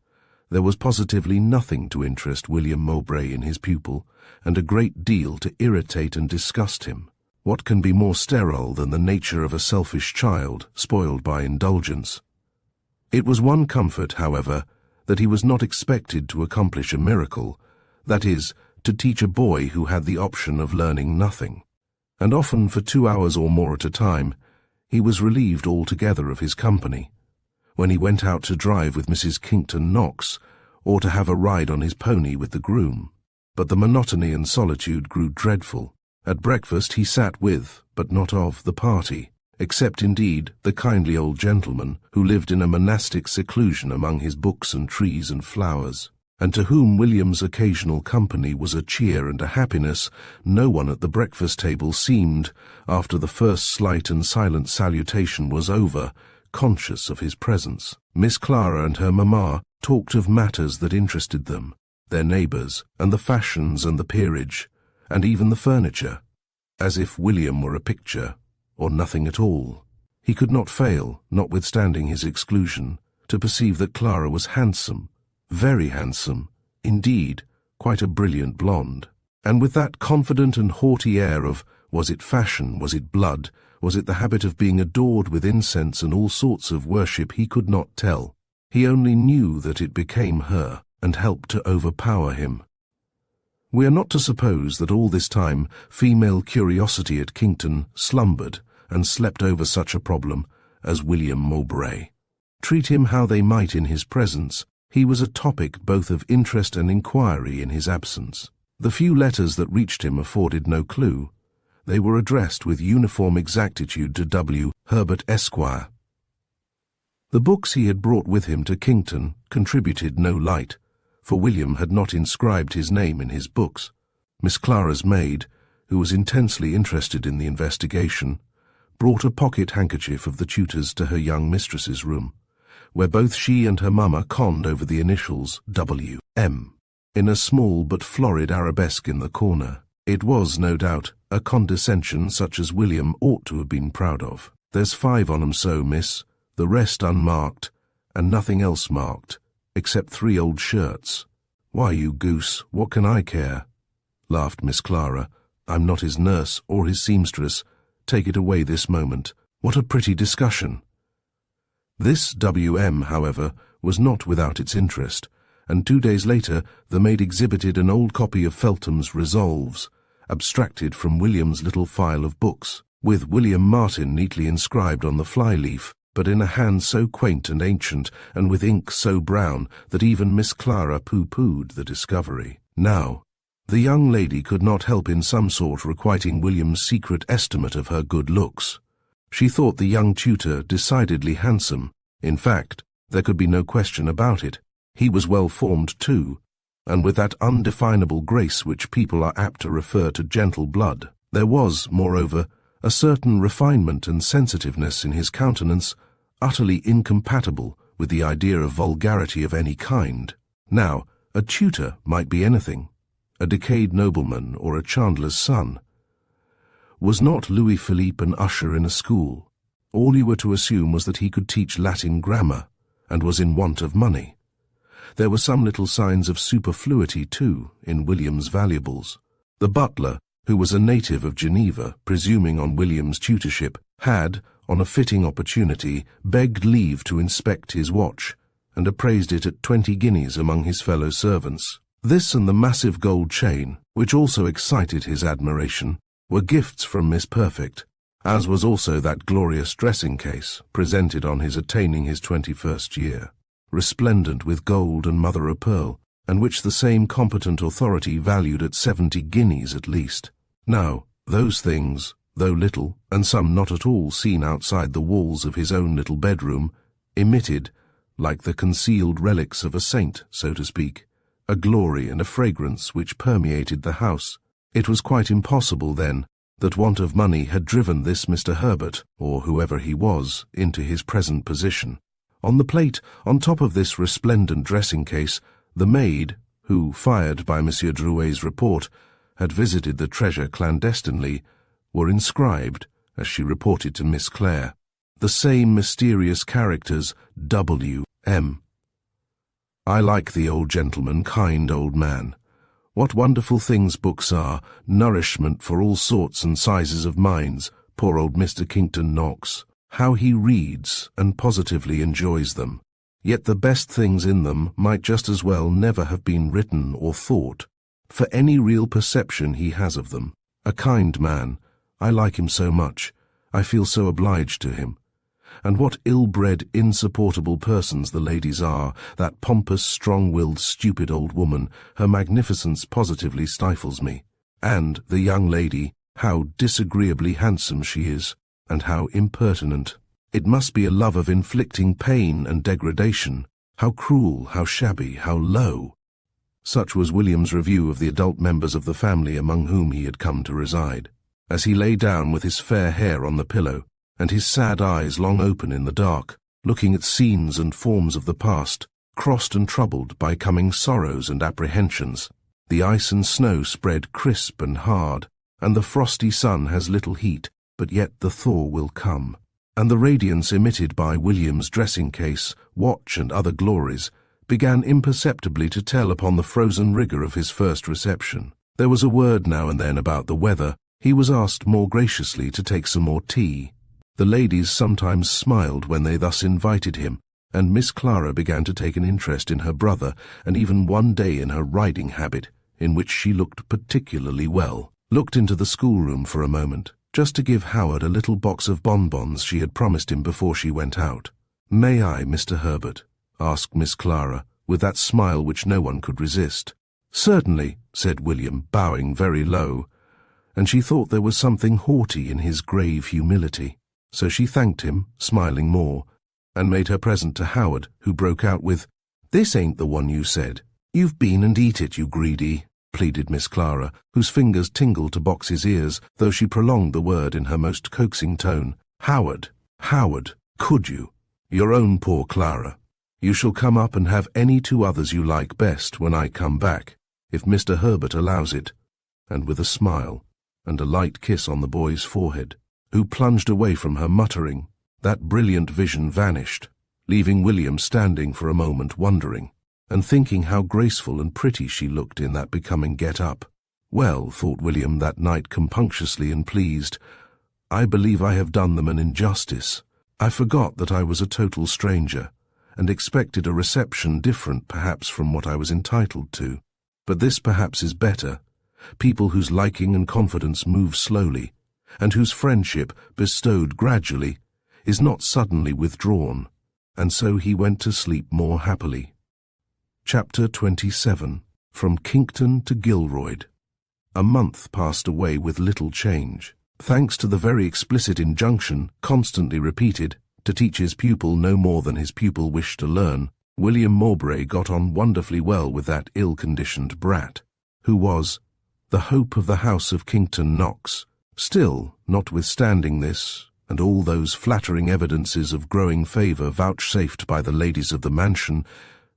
There was positively nothing to interest William Mowbray in his pupil, and a great deal to irritate and disgust him. What can be more sterile than the nature of a selfish child, spoiled by indulgence? It was one comfort, however, that he was not expected to accomplish a miracle, that is, to teach a boy who had the option of learning nothing. And often for 2 hours or more at a time, he was relieved altogether of his company. When he went out to drive with Mrs. Kington Knox, or to have a ride on his pony with the groom. But the monotony and solitude grew dreadful. At breakfast he sat with, but not of, the party, except indeed the kindly old gentleman who lived in a monastic seclusion among his books and trees and flowers, and to whom William's occasional company was a cheer and a happiness. No one at the breakfast table seemed, after the first slight and silent salutation was over, conscious of his presence. Miss Clara and her mamma talked of matters that interested them, their neighbours, and the fashions and the peerage, and even the furniture, as if William were a picture, or nothing at all. He could not fail, notwithstanding his exclusion, to perceive that Clara was handsome, very handsome, indeed, quite a brilliant blonde, and with that confident and haughty air of, was it fashion, was it blood, was it the habit of being adored with incense and all sorts of worship, he could not tell. He only knew that it became her, and helped to overpower him. We are not to suppose that all this time female curiosity at Kington slumbered and slept over such a problem as William Mowbray. Treat him how they might in his presence, he was a topic both of interest and inquiry in his absence. The few letters that reached him afforded no clue. They were addressed with uniform exactitude to W. Herbert, Esquire. The books he had brought with him to Kington contributed no light, for William had not inscribed his name in his books. Miss Clara's maid, who was intensely interested in the investigation, brought a pocket handkerchief of the tutor's to her young mistress's room, where both she and her mamma conned over the initials W.M. in a small but florid arabesque in the corner. It was, no doubt, a condescension such as William ought to have been proud of. There's 5 on 'em so, miss, the rest unmarked, and nothing else marked, except 3 old shirts. Why, you goose, what can I care? Laughed Miss Clara. I'm not his nurse or his seamstress. Take it away this moment. What a pretty discussion. This W.M., however, was not without its interest, and 2 days later the maid exhibited an old copy of Feltham's Resolves, abstracted from William's little file of books, with William Martin neatly inscribed on the fly-leaf, but in a hand so quaint and ancient, and with ink so brown, that even Miss Clara pooh-poohed the discovery. Now, the young lady could not help in some sort requiting William's secret estimate of her good looks. She thought the young tutor decidedly handsome. In fact, there could be no question about it. He was well-formed too, and with that undefinable grace which people are apt to refer to gentle blood. There was, moreover, a certain refinement and sensitiveness in his countenance, utterly incompatible with the idea of vulgarity of any kind. Now, a tutor might be anything, a decayed nobleman or a chandler's son. Was not Louis Philippe an usher in a school? All you were to assume was that he could teach Latin grammar, and was in want of money. There were some little signs of superfluity, too, in William's valuables. The butler, who was a native of Geneva, presuming on William's tutorship, had, on a fitting opportunity, begged leave to inspect his watch, and appraised it at 20 guineas among his fellow servants. This and the massive gold chain, which also excited his admiration, were gifts from Miss Perfect, as was also that glorious dressing-case, presented on his attaining his 21st year, resplendent with gold and mother-o'-pearl, and which the same competent authority valued at 70 guineas at least. Now, those things, though little, and some not at all seen outside the walls of his own little bedroom, emitted, like the concealed relics of a saint, so to speak, a glory and a fragrance which permeated the house. It was quite impossible, then, that want of money had driven this Mr. Herbert, or whoever he was, into his present position. On the plate, on top of this resplendent dressing-case, the maid, who, fired by Monsieur Drouet's report, had visited the treasure clandestinely, were inscribed, as she reported to Miss Clare, the same mysterious characters W.M. I like the old gentleman, kind old man. What wonderful things books are, nourishment for all sorts and sizes of minds, poor old Mr. Kington Knox. How he reads and positively enjoys them. Yet the best things in them might just as well never have been written or thought, for any real perception he has of them. A kind man. I like him so much. I feel so obliged to him. And what ill-bred, insupportable persons the ladies are, that pompous, strong-willed, stupid old woman, her magnificence positively stifles me. And the young lady, how disagreeably handsome she is, and how impertinent. It must be a love of inflicting pain and degradation. How cruel, how shabby, how low. Such was William's review of the adult members of the family among whom he had come to reside. As he lay down with his fair hair on the pillow, and his sad eyes long open in the dark, looking at scenes and forms of the past, crossed and troubled by coming sorrows and apprehensions. The ice and snow spread crisp and hard, and the frosty sun has little heat, but yet the thaw will come. And the radiance emitted by William's dressing-case, watch, and other glories began imperceptibly to tell upon the frozen rigour of his first reception. There was a word now and then about the weather. He was asked more graciously to take some more tea. The ladies sometimes smiled when they thus invited him, and Miss Clara began to take an interest in her brother, and even one day in her riding habit, in which she looked particularly well. Looked into the schoolroom for a moment, just to give Howard a little box of bonbons she had promised him before she went out. "May I, Mr. Herbert?" asked Miss Clara, with that smile which no one could resist. "Certainly," said William, bowing very low, and she thought there was something haughty in his grave humility. So she thanked him, smiling more, and made her present to Howard, who broke out with, "This ain't the one you said. You've been and eat it, you greedy," pleaded Miss Clara, whose fingers tingled to box his ears, though she prolonged the word in her most coaxing tone. "Howard, Howard, could you? Your own poor Clara. You shall come up and have any two others you like best when I come back, if Mr. Herbert allows it," and with a smile, and a light kiss on the boy's forehead, who plunged away from her muttering. That brilliant vision vanished, leaving William standing for a moment wondering, and thinking how graceful and pretty she looked in that becoming get-up. Well, thought William that night compunctiously and pleased, I believe I have done them an injustice. I forgot that I was a total stranger, and expected a reception different perhaps from what I was entitled to. But this perhaps is better. People whose liking and confidence move slowly, and whose friendship, bestowed gradually, is not suddenly withdrawn, and so he went to sleep more happily. Chapter 27. From Kinkton to Gilroyd. A month passed away with little change. Thanks to the very explicit injunction, constantly repeated, to teach his pupil no more than his pupil wished to learn, William Mowbray got on wonderfully well with that ill-conditioned brat, who was the hope of the house of Kington Knox. Still, notwithstanding this, and all those flattering evidences of growing favour vouchsafed by the ladies of the mansion,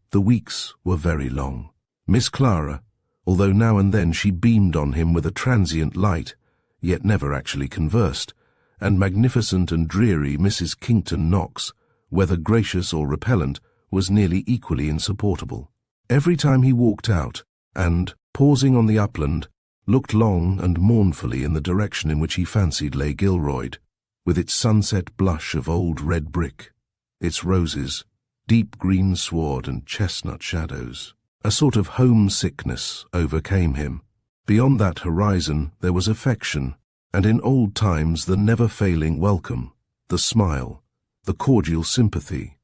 the weeks were very long. Miss Clara, although now and then she beamed on him with a transient light, yet never actually conversed, and magnificent and dreary Mrs. Kington Knox, whether gracious or repellent, was nearly equally insupportable. Every time he walked out, and, pausing on the upland, looked long and mournfully in the direction in which he fancied lay Gilroyd, with its sunset blush of old red brick, its roses, deep green sward and chestnut shadows. A sort of homesickness overcame him. Beyond that horizon there was affection, and in old times the never-failing welcome, the smile, the cordial sympathy,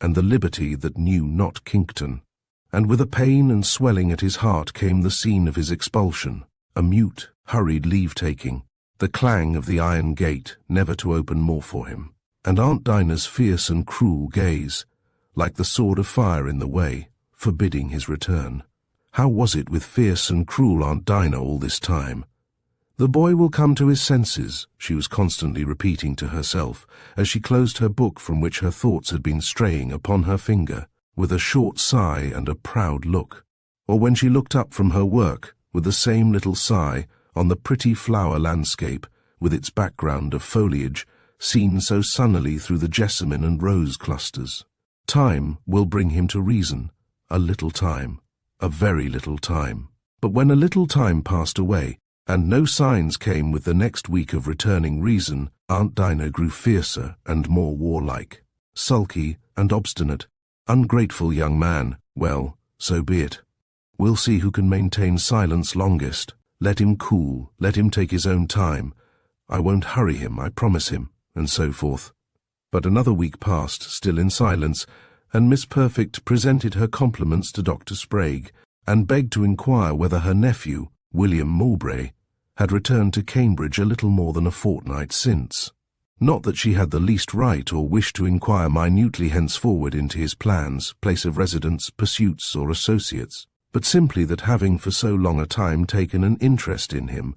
and the liberty that knew not Kinkton. And with a pain and swelling at his heart came the scene of his expulsion, a mute, hurried leave-taking, the clang of the iron gate never to open more for him, and Aunt Dinah's fierce and cruel gaze, like the sword of fire in the way, forbidding his return. How was it with fierce and cruel Aunt Dinah all this time? "The boy will come to his senses," she was constantly repeating to herself, as she closed her book from which her thoughts had been straying upon her finger, with a short sigh and a proud look. Or when she looked up from her work, with the same little sigh, on the pretty flower landscape, with its background of foliage, seen so sunnily through the jessamine and rose clusters. Time will bring him to reason, a little time, a very little time. But when a little time passed away, and no signs came with the next week of returning reason, Aunt Dinah grew fiercer and more warlike. Sulky and obstinate, ungrateful young man, well, so be it. We'll see who can maintain silence longest. Let him cool, let him take his own time. I won't hurry him, I promise him, and so forth. But another week passed, still in silence, and Miss Perfect presented her compliments to Dr. Sprague, and begged to inquire whether her nephew, William Mowbray, had returned to Cambridge a little more than a fortnight since. Not that she had the least right or wish to inquire minutely henceforward into his plans, place of residence, pursuits, or associates, but simply that having for so long a time taken an interest in him,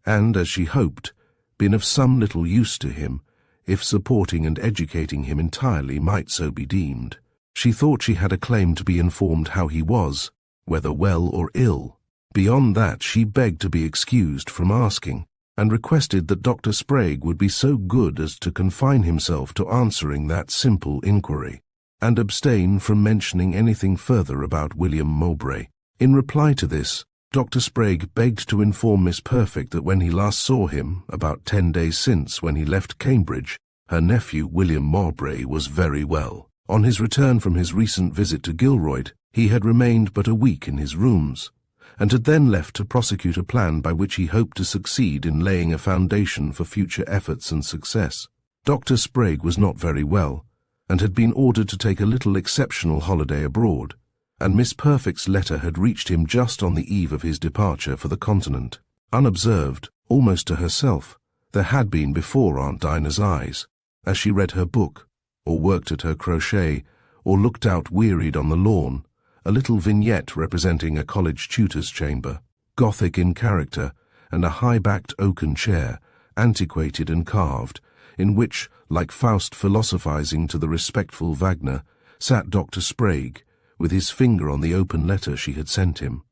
and, as she hoped, been of some little use to him, if supporting and educating him entirely might so be deemed, she thought she had a claim to be informed how he was, whether well or ill. Beyond that she begged to be excused from asking, and requested that Dr. Sprague would be so good as to confine himself to answering that simple inquiry, and abstain from mentioning anything further about William Mowbray. In reply to this, Dr. Sprague begged to inform Miss Perfect that when he last saw him, about 10 days since when he left Cambridge, her nephew William Mowbray was very well. On his return from his recent visit to Gilroyd, he had remained but a week in his rooms, and had then left to prosecute a plan by which he hoped to succeed in laying a foundation for future efforts and success. Dr. Sprague was not very well, and had been ordered to take a little exceptional holiday abroad, and Miss Perfect's letter had reached him just on the eve of his departure for the continent. Unobserved, almost to herself, there had been before Aunt Dinah's eyes, as she read her book, or worked at her crochet, or looked out wearied on the lawn, a little vignette representing a college tutor's chamber, Gothic in character, and a high-backed oaken chair, antiquated and carved, in which, like Faust philosophizing to the respectful Wagner, sat Dr. Sprague, with his finger on the open letter she had sent him,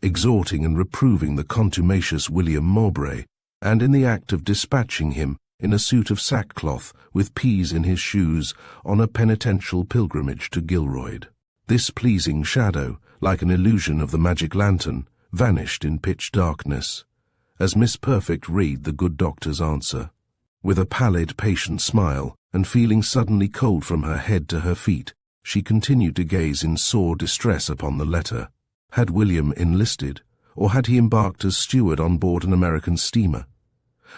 exhorting and reproving the contumacious William Mowbray, and in the act of dispatching him, in a suit of sackcloth, with peas in his shoes, on a penitential pilgrimage to Gilroyd. This pleasing shadow, like an illusion of the magic lantern, vanished in pitch darkness, as Miss Perfect read the good doctor's answer. With a pallid, patient smile, and feeling suddenly cold from her head to her feet, she continued to gaze in sore distress upon the letter. Had William enlisted, or had he embarked as steward on board an American steamer?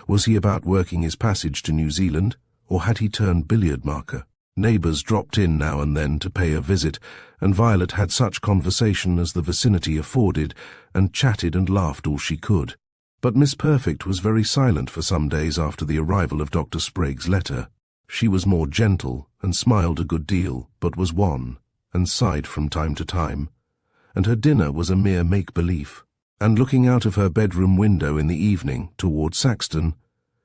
Was he about working his passage to New Zealand, or had he turned billiard marker? Neighbours dropped in now and then to pay a visit, and Violet had such conversation as the vicinity afforded, and chatted and laughed all she could. But Miss Perfect was very silent for some days after the arrival of Dr. Sprague's letter. She was more gentle, and smiled a good deal, but was wan, and sighed from time to time, and her dinner was a mere make-believe. And looking out of her bedroom window in the evening toward Saxton,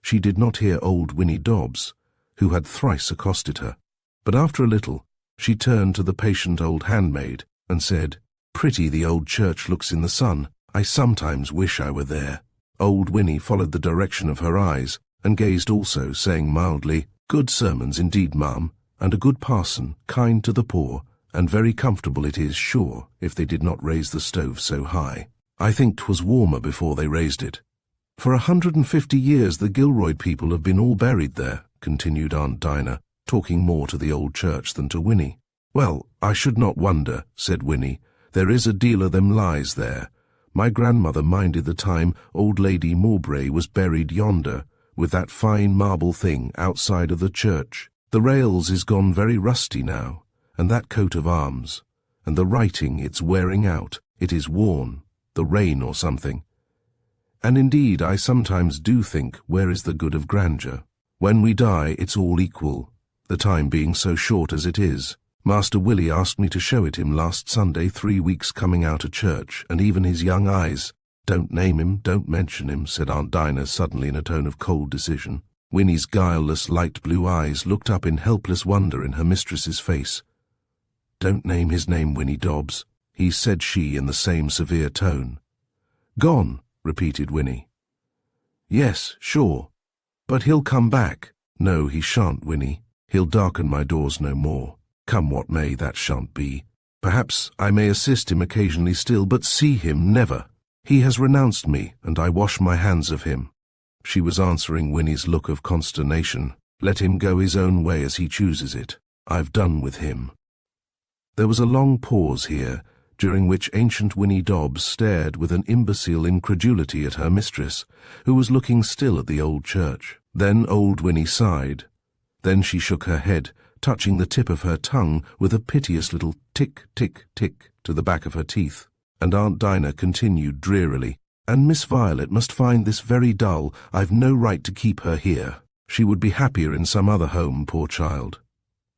she did not hear old Winnie Dobbs, who had thrice accosted her. But after a little, she turned to the patient old handmaid and said, "Pretty the old church looks in the sun. I sometimes wish I were there." Old Winnie followed the direction of her eyes, and gazed also, saying mildly, "Good sermons indeed, ma'am, and a good parson, kind to the poor, and very comfortable it is, sure, if they did not raise the stove so high." I think 'twas warmer before they raised it. For 150 years the Gilroyd people have been all buried there, continued Aunt Dinah, talking more to the old church than to Winnie. Well, I should not wonder, said Winnie. There is a deal of them lies there. My grandmother minded the time old Lady Mowbray was buried yonder, with that fine marble thing outside of the church. The rails is gone very rusty now, and that coat of arms, and the writing it's wearing out, it is worn, the rain or something. And indeed I sometimes do think, where is the good of grandeur? When we die it's all equal, the time being so short as it is. Master Willie asked me to show it him last Sunday, 3 weeks coming out of church, and even his young eyes. Don't name him, don't mention him, said Aunt Dinah suddenly in a tone of cold decision. Winnie's guileless light blue eyes looked up in helpless wonder in her mistress's face. Don't name his name, Winnie Dobbs, said she in the same severe tone. Gone, repeated Winnie. Yes, sure. But he'll come back. No, he shan't, Winnie. He'll darken my doors no more. Come what may, that shan't be. Perhaps I may assist him occasionally still, but see him never. He has renounced me, and I wash my hands of him. She was answering Winnie's look of consternation. Let him go his own way as he chooses it. I've done with him. There was a long pause here, during which ancient Winnie Dobbs stared with an imbecile incredulity at her mistress, who was looking still at the old church. Then old Winnie sighed. Then she shook her head, touching the tip of her tongue with a piteous little tick, tick, tick to the back of her teeth, and Aunt Dinah continued drearily, And Miss Violet must find this very dull. I've no right to keep her here. She would be happier in some other home, poor child.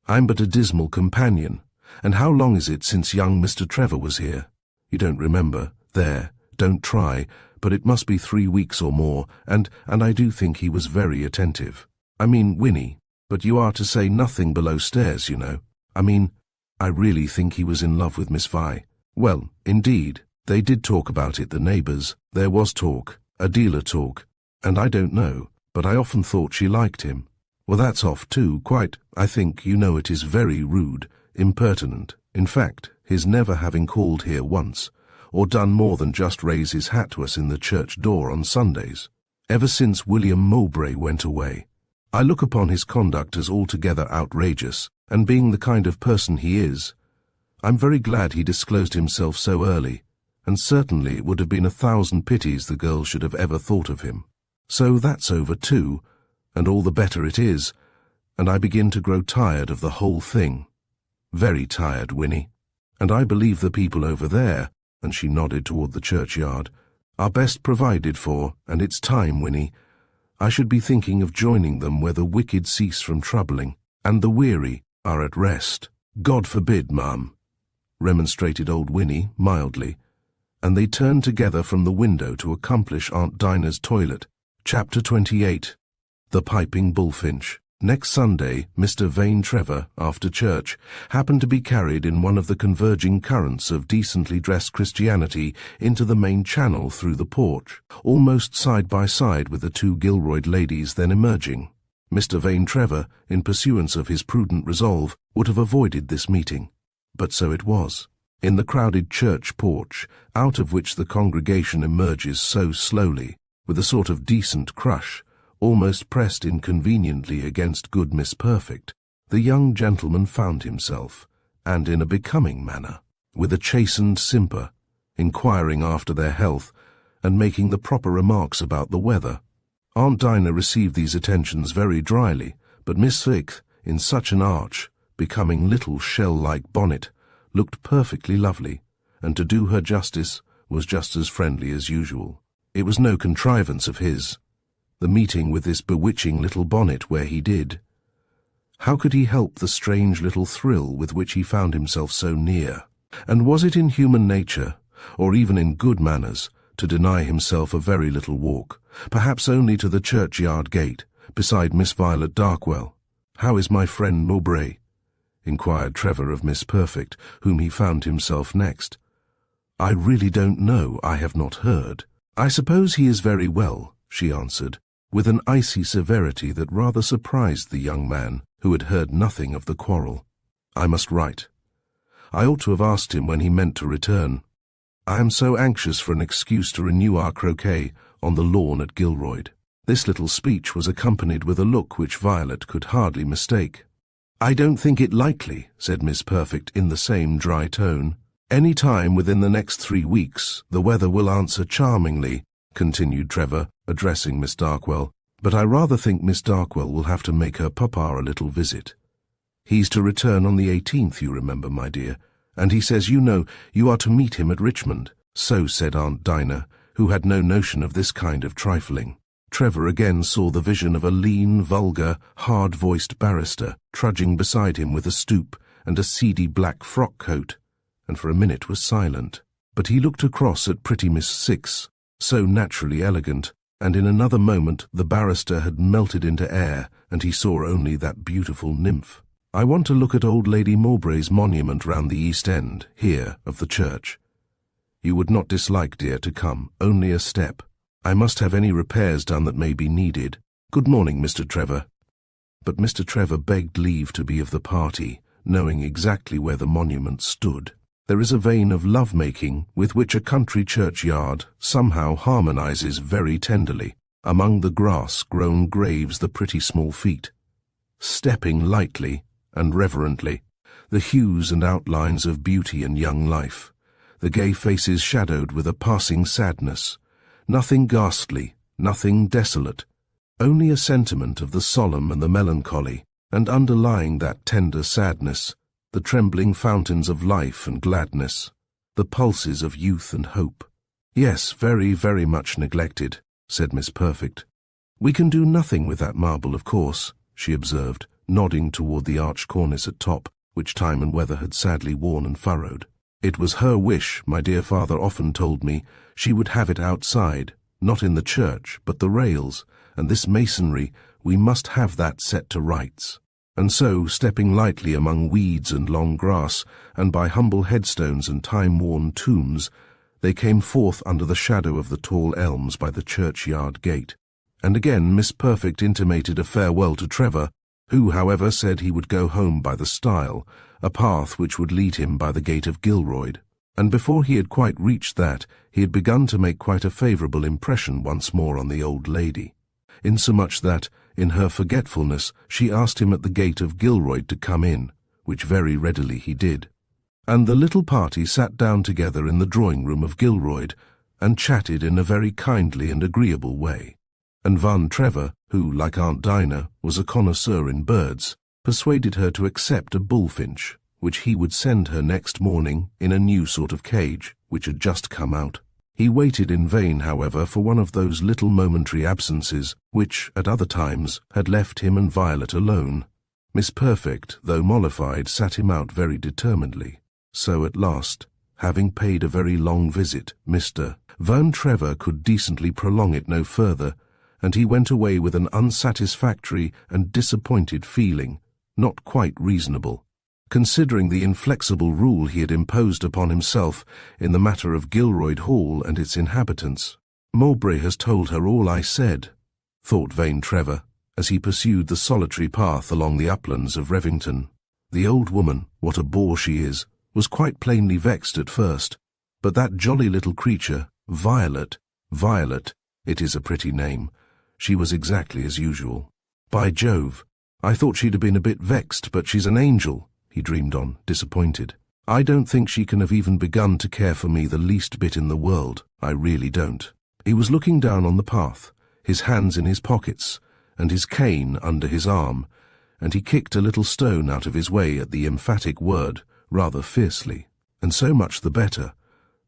I'm but a dismal companion, and how long is it since young Mr. Trevor was here? You don't remember? There, don't try, but it must be 3 weeks or more, and I do think he was very attentive. I mean, Winnie, but you are to say nothing below stairs, you know. I really think he was in love with Miss Vi. Well, indeed, they did talk about it, the neighbours. There was talk, a deal of talk, and I don't know, but I often thought she liked him. Well, that's off too, quite. I think, you know, it is very rude, impertinent. In fact, his never having called here once, or done more than just raise his hat to us in the church door on Sundays, ever since William Mowbray went away. I look upon his conduct as altogether outrageous, and being the kind of person he is, I'm very glad he disclosed himself so early, and certainly it would have been 1,000 pities the girl should have ever thought of him. So that's over too, and all the better it is, and I begin to grow tired of the whole thing. Very tired, Winnie. And I believe the people over there, and she nodded toward the churchyard, are best provided for, and it's time, Winnie. I should be thinking of joining them where the wicked cease from troubling, and the weary are at rest. God forbid, ma'am, remonstrated old Winnie mildly, and they turned together from the window to accomplish Aunt Dinah's toilet. Chapter 28. The Piping Bullfinch. Next Sunday, Mr. Vane Trevor, after church, happened to be carried in one of the converging currents of decently dressed Christianity into the main channel through the porch, almost side by side with the 2 Gilroyd ladies then emerging. Mr. Vane Trevor, in pursuance of his prudent resolve, would have avoided this meeting. But so it was. In the crowded church porch, out of which the congregation emerges so slowly, with a sort of decent crush, almost pressed inconveniently against good Miss Perfect, the young gentleman found himself, and in a becoming manner, with a chastened simper, inquiring after their health, and making the proper remarks about the weather. Aunt Dinah received these attentions very dryly, but Miss Vick, in such an arch, becoming little shell-like bonnet, looked perfectly lovely, and to do her justice, was just as friendly as usual. It was no contrivance of his, the meeting with this bewitching little bonnet where he did. How could he help the strange little thrill with which he found himself so near? And was it in human nature, or even in good manners, to deny himself a very little walk, perhaps only to the churchyard gate, beside Miss Violet Darkwell? How is my friend Mowbray? Inquired Trevor of Miss Perfect, whom he found himself next. I really don't know, I have not heard. I suppose he is very well, she answered, with an icy severity that rather surprised the young man, who had heard nothing of the quarrel. I must write. I ought to have asked him when he meant to return. I am so anxious for an excuse to renew our croquet on the lawn at Gilroyd." This little speech was accompanied with a look which Violet could hardly mistake. "I don't think it likely," said Miss Perfect in the same dry tone. "Any time within the next 3 weeks, the weather will answer charmingly," continued Trevor, addressing Miss Darkwell. "But I rather think Miss Darkwell will have to make her papa a little visit. He's to return on the 18th, you remember, my dear, and he says, you are to meet him at Richmond." So said Aunt Dinah, who had no notion of this kind of trifling. Trevor again saw the vision of a lean, vulgar, hard-voiced barrister trudging beside him with a stoop and a seedy black frock-coat, and for a minute was silent. But he looked across at pretty Miss Six, so naturally elegant, and in another moment the barrister had melted into air, and he saw only that beautiful nymph. "I want to look at old Lady Mowbray's monument round the East End, here, of the church. You would not dislike, dear, to come, only a step. I must have any repairs done that may be needed. Good morning, Mr. Trevor." But Mr. Trevor begged leave to be of the party, knowing exactly where the monument stood. There is a vein of love-making with which a country churchyard somehow harmonizes very tenderly. Among the grass-grown graves the pretty small feet, stepping lightly and reverently, the hues and outlines of beauty and young life, the gay faces shadowed with a passing sadness, nothing ghastly, nothing desolate, only a sentiment of the solemn and the melancholy, and underlying that tender sadness, the trembling fountains of life and gladness, the pulses of youth and hope. "Yes, very, very much neglected," said Miss Perfect. "We can do nothing with that marble, of course," she observed, nodding toward the arched cornice at top, which time and weather had sadly worn and furrowed. "It was her wish, my dear father often told me. She would have it outside, not in the church, but the rails, and this masonry, we must have that set to rights." And so, stepping lightly among weeds and long grass, and by humble headstones and time-worn tombs, they came forth under the shadow of the tall elms by the churchyard gate. And again Miss Perfect intimated a farewell to Trevor, who, however, said he would go home by the stile, a path which would lead him by the gate of Gilroyd. And before he had quite reached that, he had begun to make quite a favourable impression once more on the old lady, insomuch that, in her forgetfulness, she asked him at the gate of Gilroyd to come in, which very readily he did. And the little party sat down together in the drawing-room of Gilroyd, and chatted in a very kindly and agreeable way. And Van Trevor, who, like Aunt Dinah, was a connoisseur in birds, persuaded her to accept a bullfinch, which he would send her next morning in a new sort of cage, which had just come out. He waited in vain, however, for one of those little momentary absences which, at other times, had left him and Violet alone. Miss Perfect, though mollified, sat him out very determinedly. So at last, having paid a very long visit, Mr. Van Trevor could decently prolong it no further, and he went away with an unsatisfactory and disappointed feeling, not quite reasonable, considering the inflexible rule he had imposed upon himself in the matter of Gilroyd Hall and its inhabitants. "Mowbray has told her all I said," thought vain Trevor, as he pursued the solitary path along the uplands of Revington. "The old woman, what a bore she is, was quite plainly vexed at first, but that jolly little creature, Violet, it is a pretty name, she was exactly as usual. By Jove, I thought she'd have been a bit vexed, but she's an angel," he dreamed on, disappointed. "I don't think she can have even begun to care for me the least bit in the world, I really don't." He was looking down on the path, his hands in his pockets, and his cane under his arm, and he kicked a little stone out of his way at the emphatic word, rather fiercely. "And so much the better.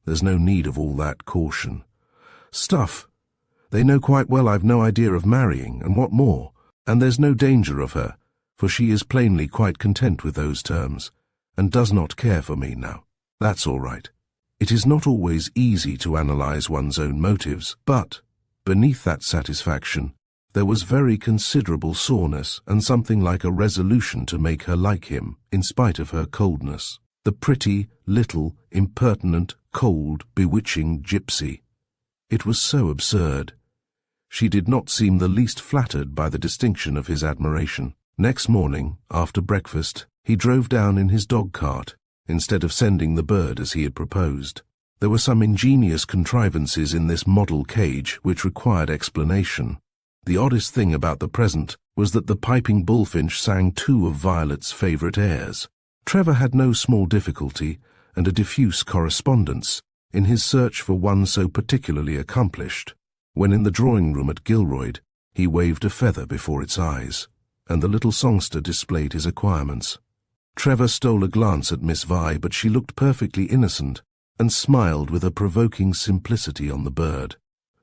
There's no need of all that caution. Stuff! They know quite well I've no idea of marrying, and what more, and there's no danger of her, for she is plainly quite content with those terms, and does not care for me now. That's all right. It is not always easy to analyze one's own motives, but, beneath that satisfaction, there was very considerable soreness and something like a resolution to make her like him, in spite of her coldness. The pretty, little, impertinent, cold, bewitching gypsy. It was so absurd. She did not seem the least flattered by the distinction of his admiration. Next morning, after breakfast, he drove down in his dog-cart, instead of sending the bird as he had proposed. There were some ingenious contrivances in this model cage which required explanation. The oddest thing about the present was that the piping bullfinch sang two of Violet's favourite airs. Trevor had no small difficulty, and a diffuse correspondence, in his search for one so particularly accomplished. When in the drawing-room at Gilroyd, he waved a feather before its eyes, and the little songster displayed his acquirements. Trevor stole a glance at Miss Vi, but she looked perfectly innocent, and smiled with a provoking simplicity on the bird.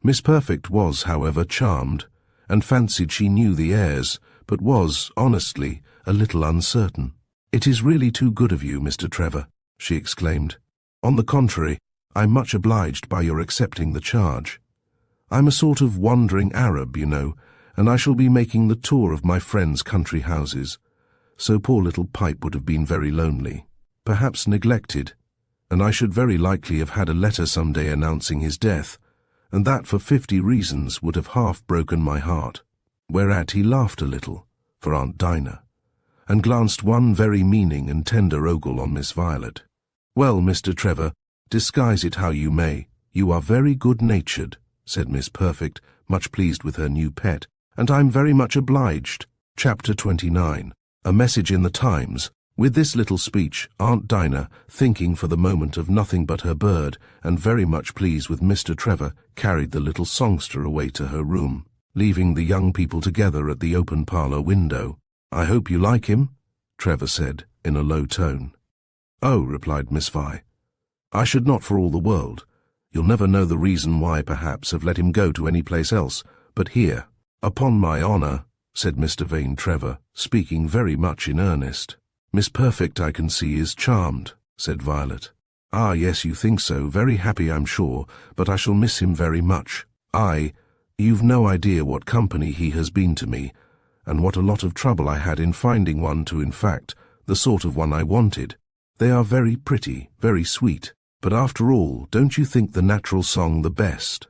Miss Perfect was, however, charmed, and fancied she knew the airs, but was, honestly, a little uncertain. "It is really too good of you, Mr. Trevor," she exclaimed. "On the contrary, I'm much obliged by your accepting the charge. I'm a sort of wandering Arab, you know, and I shall be making the tour of my friends' country houses, so poor little Pipe would have been very lonely, perhaps neglected, and I should very likely have had a letter some day announcing his death, and that for 50 reasons would have half broken my heart." Whereat he laughed a little, for Aunt Dinah, and glanced one very meaning and tender ogle on Miss Violet. "Well, Mr. Trevor, disguise it how you may, you are very good-natured," said Miss Perfect, much pleased with her new pet, "and I'm very much obliged." Chapter 29. A Message in the Times. With this little speech, Aunt Dinah, thinking for the moment of nothing but her bird, and very much pleased with Mr. Trevor, carried the little songster away to her room, leaving the young people together at the open parlour window. "I hope you like him," Trevor said, in a low tone. "Oh," replied Miss Vi, "I should not for all the world. You'll never know the reason why, perhaps, have let him go to any place else, but here." "Upon my honour," said Mr. Vane Trevor, speaking very much in earnest. "Miss Perfect, I can see, is charmed," said Violet. "Ah, yes, you think so. Very happy, I'm sure, but I shall miss him very much. You've no idea what company he has been to me, and what a lot of trouble I had in finding one to, in fact, the sort of one I wanted. They are very pretty, very sweet, but after all, don't you think the natural song the best?"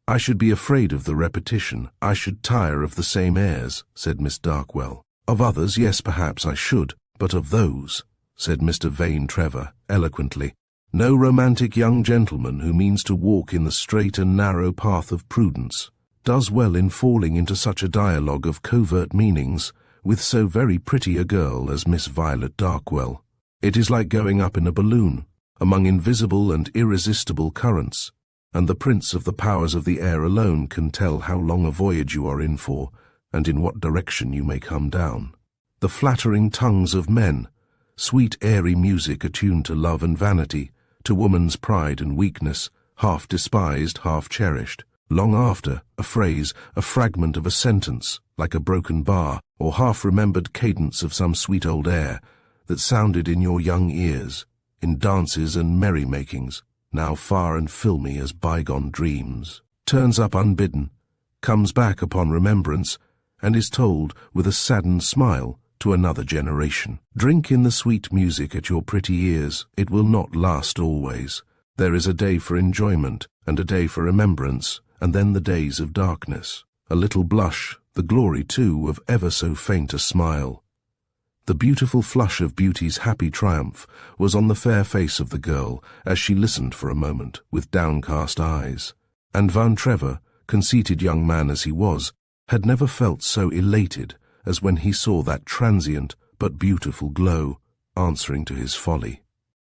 "I should be afraid of the repetition. I should tire of the same airs," said Miss Darkwell. "Of others, yes, perhaps I should, but of those," said Mr. Vane Trevor, eloquently, "no romantic young gentleman who means to walk in the straight and narrow path of prudence does well in falling into such a dialogue of covert meanings with so very pretty a girl as Miss Violet Darkwell. It is like going up in a balloon, among invisible and irresistible currents, and the prince of the powers of the air alone can tell how long a voyage you are in for, and in what direction you may come down. The flattering tongues of men, sweet airy music attuned to love and vanity, to woman's pride and weakness, half despised, half cherished. Long after, a phrase, a fragment of a sentence, like a broken bar, or half-remembered cadence of some sweet old air, that sounded in your young ears, in dances and merry-makings, now far and filmy as bygone dreams, turns up unbidden, comes back upon remembrance, and is told, with a saddened smile, to another generation. Drink in the sweet music at your pretty ears. It will not last always. There is a day for enjoyment, and a day for remembrance, and then the days of darkness. A little blush, the glory, too, of ever so faint a smile. The beautiful flush of beauty's happy triumph was on the fair face of the girl as she listened for a moment with downcast eyes, and Van Trevor, conceited young man as he was, had never felt so elated as when he saw that transient but beautiful glow answering to his folly.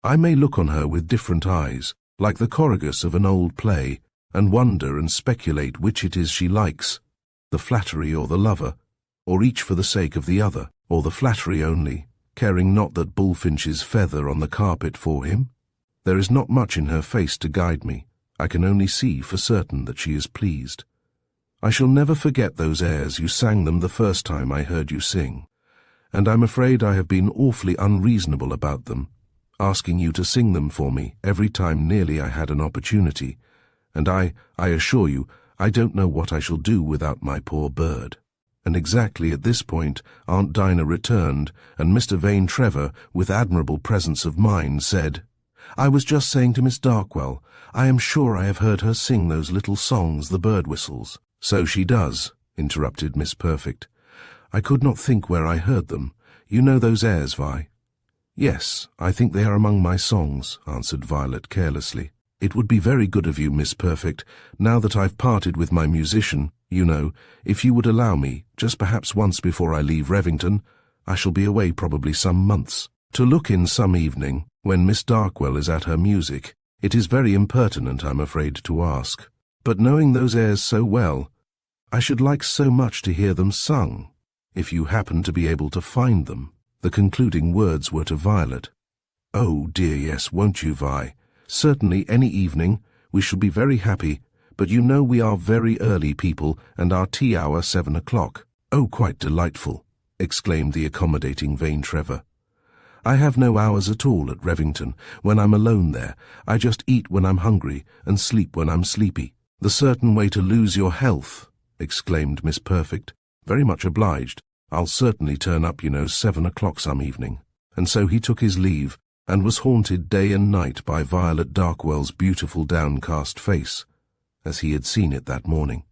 I may look on her with different eyes, like the choragus of an old play, and wonder and speculate which it is she likes, the flattery or the lover, or each for the sake of the other, or the flattery only, caring not that bullfinches feather on the carpet for him. There is not much in her face to guide me. I can only see for certain that she is pleased. I shall never forget those airs you sang them the first time I heard you sing, and I'm afraid I have been awfully unreasonable about them, asking you to sing them for me every time nearly I had an opportunity, and I assure you, I don't know what I shall do without my poor bird." And exactly at this point Aunt Dinah returned, and Mr. Vane Trevor, with admirable presence of mind, said, "I was just saying to Miss Darkwell, I am sure I have heard her sing those little songs, the bird whistles." "So she does," interrupted Miss Perfect. "I could not think where I heard them. You know those airs, Vi?" "Yes, I think they are among my songs," answered Violet carelessly. It would be very good of you, Miss Perfect, now that I've parted with my musician, you know, if you would allow me, just perhaps once before I leave Revington. I shall be away probably some months. To look in some evening, when Miss Darkwell is at her music. It is very impertinent, I'm afraid, to ask. But knowing those airs so well, I should like so much to hear them sung, if you happen to be able to find them. The concluding words were to Violet. Oh dear, yes, won't you, Vi? Certainly any evening. We shall be very happy, but you know we are very early people, and our tea hour 7 o'clock. Oh, quite delightful, exclaimed the accommodating vain Trevor. I have no hours at all at Revington. When I'm alone there, I just eat when I'm hungry and sleep when I'm sleepy. The certain way to lose your health, exclaimed Miss Perfect. Very much obliged. I'll certainly turn up, 7 o'clock some evening. And so he took his leave, and was haunted day and night by Violet Darkwell's beautiful downcast face, as he had seen it that morning.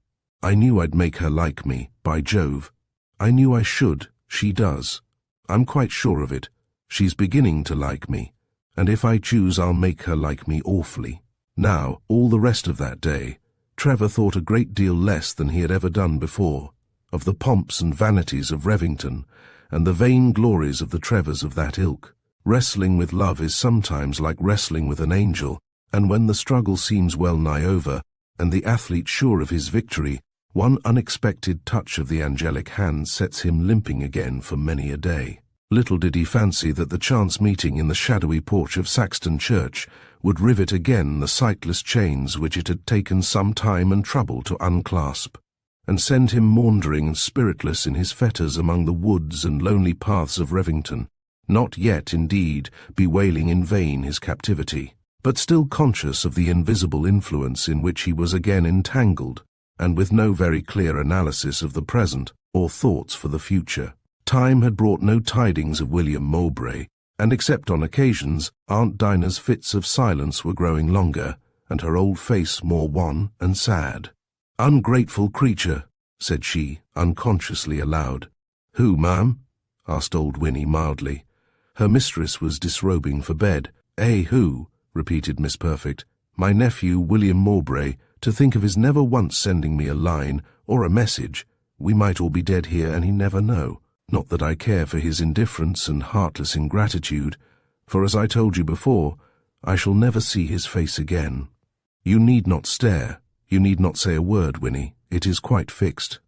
I knew I'd make her like me, by Jove. I knew I should. She does. I'm quite sure of it. She's beginning to like me, and if I choose I'll make her like me awfully. Now, all the rest of that day, Trevor thought a great deal less than he had ever done before, of the pomps and vanities of Revington, and the vain glories of the Trevors of that ilk. Wrestling with love is sometimes like wrestling with an angel, and when the struggle seems well nigh over, and the athlete sure of his victory, one unexpected touch of the angelic hand sets him limping again for many a day. Little did he fancy that the chance meeting in the shadowy porch of Saxton Church would rivet again the sightless chains which it had taken some time and trouble to unclasp, and send him maundering and spiritless in his fetters among the woods and lonely paths of Revington, not yet, indeed, bewailing in vain his captivity, but still conscious of the invisible influence in which he was again entangled, and with no very clear analysis of the present or thoughts for the future. Time had brought no tidings of William Mowbray, and except on occasions, Aunt Dinah's fits of silence were growing longer, and her old face more wan and sad. "Ungrateful creature," said she, unconsciously aloud. "Who, ma'am?" asked old Winnie mildly. Her mistress was disrobing for bed. Who?" repeated Miss Perfect. "My nephew, William Mowbray. To think of his never once sending me a line, or a message. We might all be dead here, and he never know. Not that I care for his indifference and heartless ingratitude, for as I told you before, I shall never see his face again. You need not stare. You need not say a word, Winnie. It is quite fixed.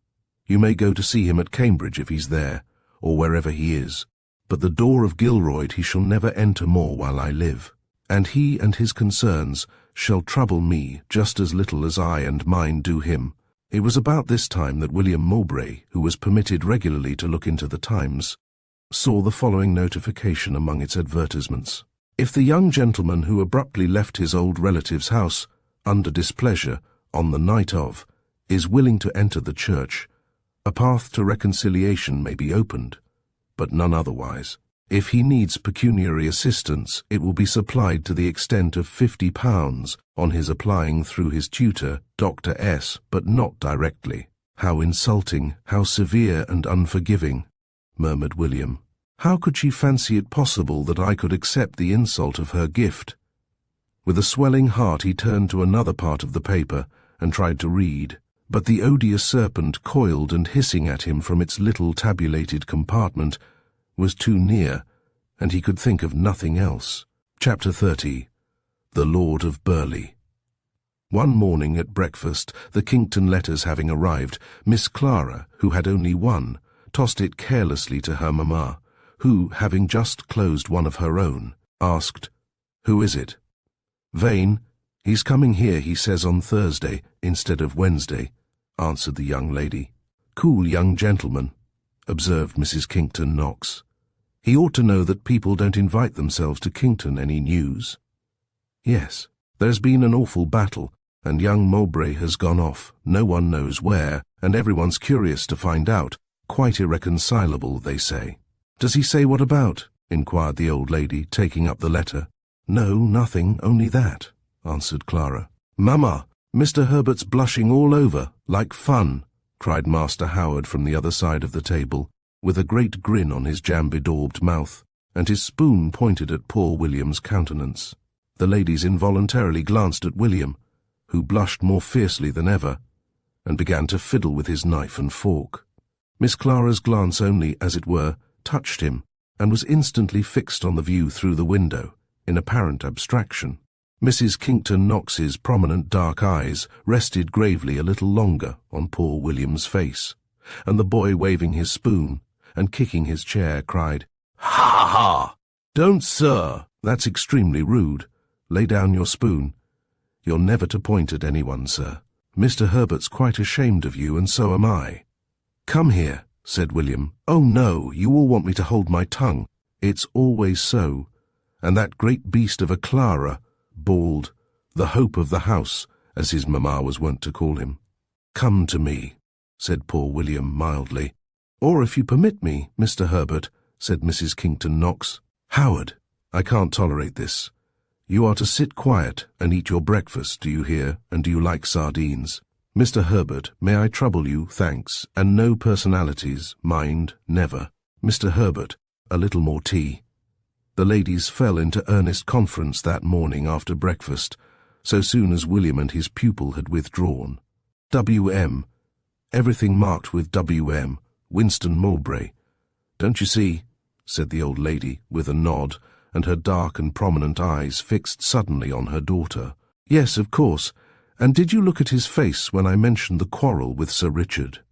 You may go to see him at Cambridge if he's there, or wherever he is. But the door of Gilroyd he shall never enter more while I live. And he and his concerns shall trouble me just as little as I and mine do him." It was about this time that William Mowbray, who was permitted regularly to look into the Times, saw the following notification among its advertisements. "If the young gentleman who abruptly left his old relative's house, under displeasure, on the night of, is willing to enter the church, a path to reconciliation may be opened, but none otherwise. If he needs pecuniary assistance, it will be supplied to the extent of £50 on his applying through his tutor, Dr. S., but not directly." "How insulting, how severe and unforgiving," murmured William. "How could she fancy it possible that I could accept the insult of her gift?" With a swelling heart he turned to another part of the paper and tried to read, but the odious serpent coiled and hissing at him from its little tabulated compartment was too near, and he could think of nothing else. Chapter 30. The Lord of Burleigh. One morning at breakfast, the Kington letters having arrived, Miss Clara, who had only one, tossed it carelessly to her mamma, who, having just closed one of her own, asked, "Who is it?" "Vane. He's coming here, he says, on Thursday, instead of Wednesday," answered the young lady. "Cool young gentleman," observed Mrs. Kington Knox. "He ought to know that people don't invite themselves to Kington any news." "Yes, there's been an awful battle, and young Mowbray has gone off, no one knows where, and everyone's curious to find out, quite irreconcilable, they say." "Does he say what about?" inquired the old lady, taking up the letter. "No, nothing, only that," answered Clara. "Mamma, Mr. Herbert's blushing all over, like fun," cried Master Howard from the other side of the table, with a great grin on his jam-bedaubed mouth, and his spoon pointed at poor William's countenance. The ladies involuntarily glanced at William, who blushed more fiercely than ever, and began to fiddle with his knife and fork. Miss Clara's glance only, as it were, touched him, and was instantly fixed on the view through the window, in apparent abstraction. Mrs. Kington Knox's prominent dark eyes rested gravely a little longer on poor William's face, and the boy, waving his spoon and kicking his chair, cried, "Ha ha ha! Don't, sir! That's extremely rude. Lay down your spoon. You're never to point at anyone, sir. Mr. Herbert's quite ashamed of you, and so am I." "Come here," said William. "Oh no, you all want me to hold my tongue. It's always so. And that great beast of a Clara," bawled, "the hope of the house," as his mamma was wont to call him. "Come to me," said poor William mildly. "Or if you permit me, Mr. Herbert," said Mrs. Kington Knox. "Howard, I can't tolerate this. You are to sit quiet and eat your breakfast, do you hear, and do you like sardines? Mr. Herbert, may I trouble you, thanks, and no personalities, mind, never. Mr. Herbert, a little more tea." The ladies fell into earnest conference that morning after breakfast, so soon as William and his pupil had withdrawn. W.M. Everything marked with W.M. Winston Mowbray. "Don't you see?" said the old lady, with a nod, and her dark and prominent eyes fixed suddenly on her daughter. "Yes, of course. And did you look at his face when I mentioned the quarrel with Sir Richard?"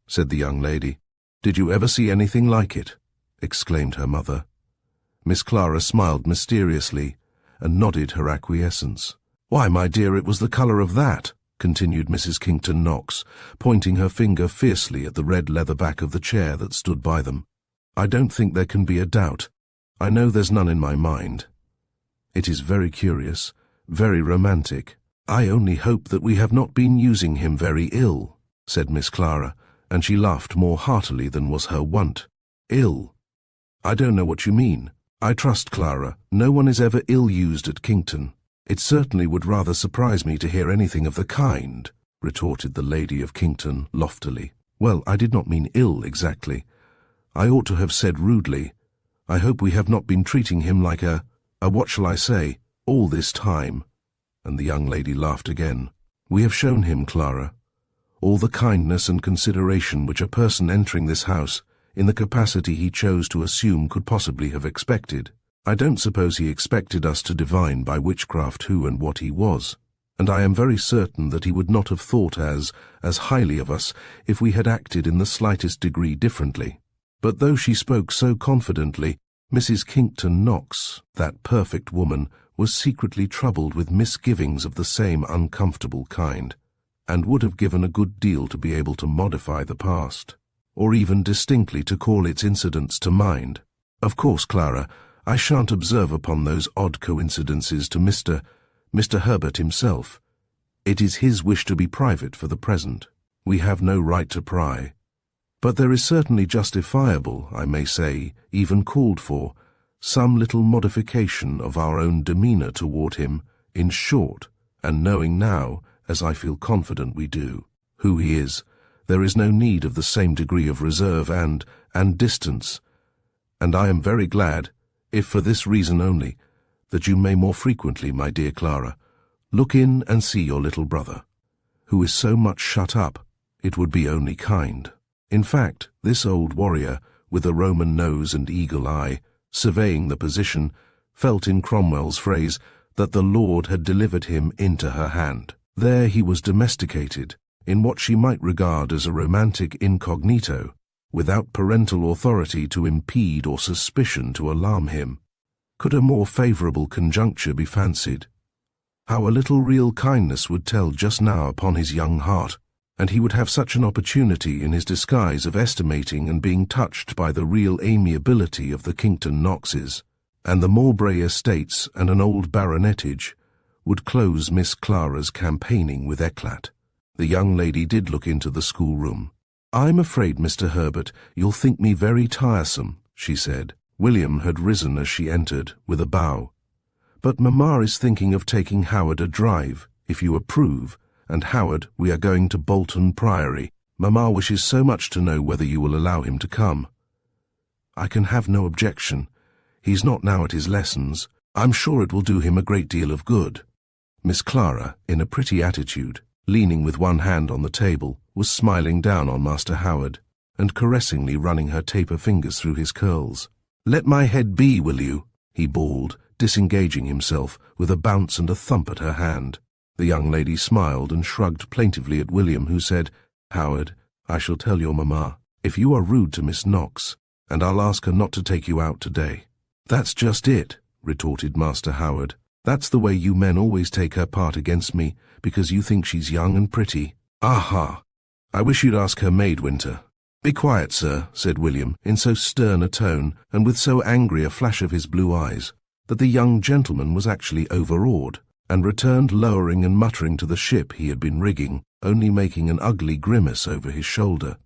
said the young lady. "Did you ever see anything like it?" exclaimed her mother. Miss Clara smiled mysteriously and nodded her acquiescence. "Why, my dear, it was the colour of that," continued Mrs. Kington Knox, pointing her finger fiercely at the red leather back of the chair that stood by them. "I don't think there can be a doubt. I know there's none in my mind. It is very curious, very romantic. I only hope that we have not been using him very ill," said Miss Clara, and she laughed more heartily than was her wont. "Ill? I don't know what you mean. I trust, Clara, no one is ever ill-used at Kington." "It certainly would rather surprise me to hear anything of the kind," retorted the lady of Kington loftily. "Well, I did not mean ill exactly. I ought to have said rudely, I hope we have not been treating him like a what shall I say, all this time." And the young lady laughed again. "We have shown him, Clara, all the kindness and consideration which a person entering this house, in the capacity he chose to assume, could possibly have expected. I don't suppose he expected us to divine by witchcraft who and what he was, and I am very certain that he would not have thought as highly of us if we had acted in the slightest degree differently." But though she spoke so confidently, Mrs. Kington Knox, that perfect woman, was secretly troubled with misgivings of the same uncomfortable kind, and would have given a good deal to be able to modify the past, or even distinctly to call its incidents to mind. "Of course, Clara, I shan't observe upon those odd coincidences to Mr. Herbert himself. It is his wish to be private for the present. We have no right to pry. But there is certainly justifiable, I may say, even called for, some little modification of our own demeanour toward him, in short, and knowing now, as I feel confident we do, who he is, there is no need of the same degree of reserve and distance, and I am very glad, if for this reason only, that you may more frequently, my dear Clara, look in and see your little brother, who is so much shut up, it would be only kind." In fact, this old warrior, with a Roman nose and eagle eye, surveying the position, felt in Cromwell's phrase that the Lord had delivered him into her hand. There he was domesticated, in what she might regard as a romantic incognito, without parental authority to impede or suspicion to alarm him. Could a more favourable conjuncture be fancied? How a little real kindness would tell just now upon his young heart, and he would have such an opportunity in his disguise of estimating and being touched by the real amiability of the Kington Knoxes, and the Mowbray estates and an old baronetage would close Miss Clara's campaigning with eclat. The young lady did look into the schoolroom. "I'm afraid, Mr. Herbert, you'll think me very tiresome," she said. William had risen as she entered, with a bow. "But Mamma is thinking of taking Howard a drive, if you approve, and Howard, we are going to Bolton Priory. Mamma wishes so much to know whether you will allow him to come." "I can have no objection. He's not now at his lessons, I'm sure it will do him a great deal of good." Miss Clara, in a pretty attitude, leaning with one hand on the table, was smiling down on Master Howard, and caressingly running her taper fingers through his curls. "Let my head be, will you?" he bawled, disengaging himself with a bounce and a thump at her hand. The young lady smiled and shrugged plaintively at William, who said, "Howard, I shall tell your mamma, if you are rude to Miss Knox, and I'll ask her not to take you out today." "That's just it," retorted Master Howard. "That's the way you men always take her part against me, because you think she's young and pretty. Aha! I wish you'd ask her maid, Winter." "Be quiet, sir," said William, in so stern a tone, and with so angry a flash of his blue eyes, that the young gentleman was actually overawed, and returned lowering and muttering to the ship he had been rigging, only making an ugly grimace over his shoulder,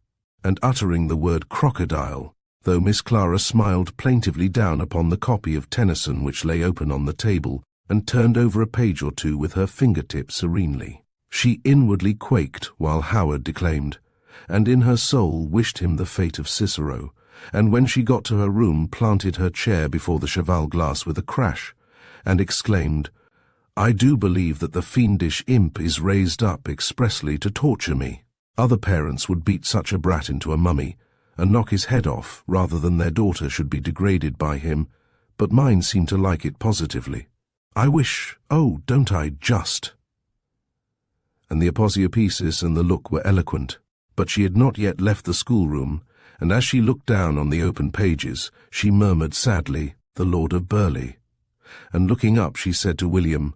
and uttering the word crocodile, though Miss Clara smiled plaintively down upon the copy of Tennyson which lay open on the table, and turned over a page or two with her fingertip serenely. She inwardly quaked while Howard declaimed, and in her soul wished him the fate of Cicero, and when she got to her room planted her chair before the cheval-glass with a crash, and exclaimed, "I do believe that the fiendish imp is raised up expressly to torture me. Other parents would beat such a brat into a mummy, and knock his head off rather than their daughter should be degraded by him, but mine seem to like it positively. I wish, oh, don't I just?" And the aposiopesis and the look were eloquent, but she had not yet left the schoolroom, and as she looked down on the open pages, she murmured sadly, "The Lord of Burleigh." And looking up, she said to William,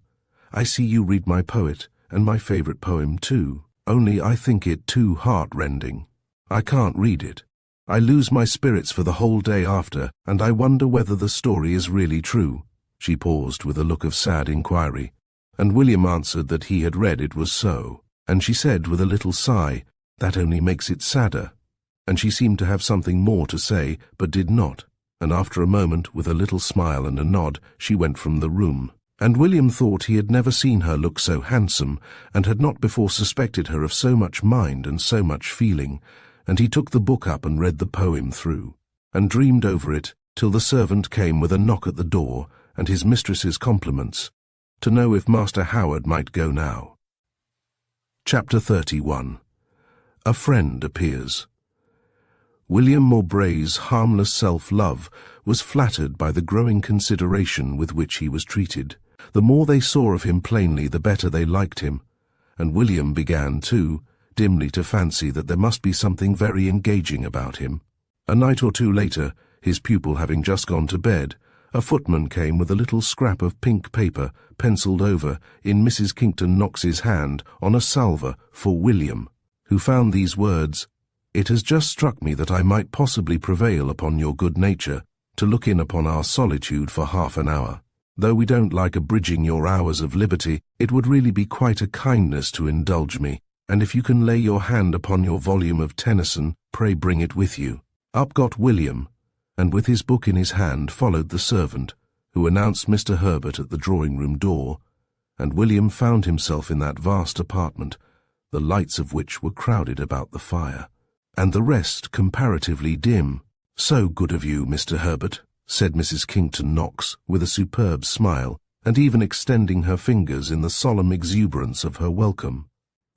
"I see you read my poet, and my favourite poem too, only I think it too heart-rending. I can't read it. I lose my spirits for the whole day after, and I wonder whether the story is really true." She paused with a look of sad inquiry, and William answered that he had read it was so, and she said with a little sigh, "That only makes it sadder," and she seemed to have something more to say, but did not, and after a moment, with a little smile and a nod, she went from the room. And William thought he had never seen her look so handsome, and had not before suspected her of so much mind and so much feeling, and he took the book up and read the poem through, and dreamed over it till the servant came with a knock at the door, and his mistress's compliments, to know if Master Howard might go now. Chapter 31. A Friend Appears. William Mowbray's harmless self-love was flattered by the growing consideration with which he was treated. The more they saw of him plainly, the better they liked him, and William began, too, dimly to fancy that there must be something very engaging about him. A night or two later, his pupil having just gone to bed, a footman came with a little scrap of pink paper, pencilled over, in Mrs. Kington Knox's hand, on a salver, for William, who found these words, "It has just struck me that I might possibly prevail upon your good nature to look in upon our solitude for half an hour. Though we don't like abridging your hours of liberty, it would really be quite a kindness to indulge me, and if you can lay your hand upon your volume of Tennyson, pray bring it with you." Up got William, and with his book in his hand followed the servant, who announced Mr. Herbert at the drawing-room door, and William found himself in that vast apartment, the lights of which were crowded about the fire, and the rest comparatively dim. "So good of you, Mr. Herbert," said Mrs. Kington Knox, with a superb smile, and even extending her fingers in the solemn exuberance of her welcome.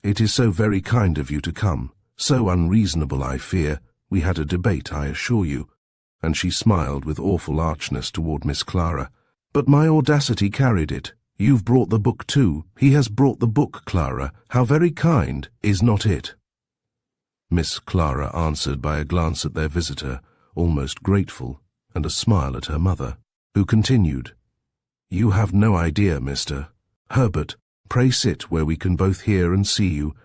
"It is so very kind of you to come, so unreasonable, I fear. We had a debate, I assure you," and she smiled with awful archness toward Miss Clara. "But my audacity carried it. You've brought the book too. He has brought the book, Clara. How very kind, is not it?" Miss Clara answered by a glance at their visitor, almost grateful, and a smile at her mother, who continued, "You have no idea, Mr. Herbert, pray sit where we can both hear and see you.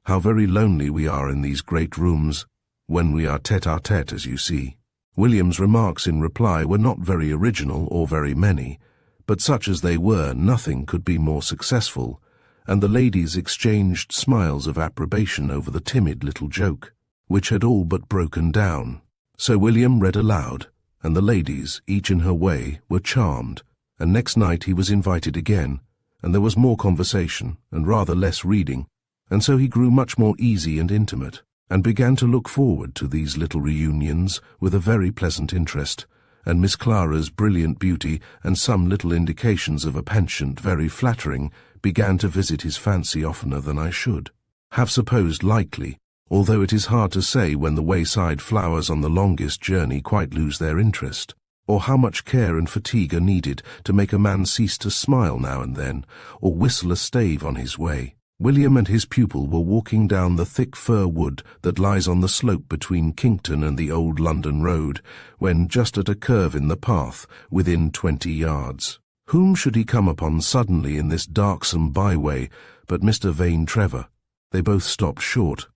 How very lonely we are in these great rooms, when we are tete-a-tete, as you see." William's remarks in reply were not very original or very many, but such as they were, nothing could be more successful, and the ladies exchanged smiles of approbation over the timid little joke, which had all but broken down. So William read aloud, and the ladies, each in her way, were charmed, and next night he was invited again, and there was more conversation, and rather less reading, and so he grew much more easy and intimate, and began to look forward to these little reunions with a very pleasant interest, and Miss Clara's brilliant beauty and some little indications of a penchant very flattering began to visit his fancy oftener than I should have supposed likely, although it is hard to say when the wayside flowers on the longest journey quite lose their interest, or how much care and fatigue are needed to make a man cease to smile now and then, or whistle a stave on his way. William and his pupil were walking down the thick fir wood that lies on the slope between Kingston and the old London road, when just at a curve in the path, within 20 yards. Whom should he come upon suddenly in this darksome byway but Mr. Vane Trevor? They both stopped short.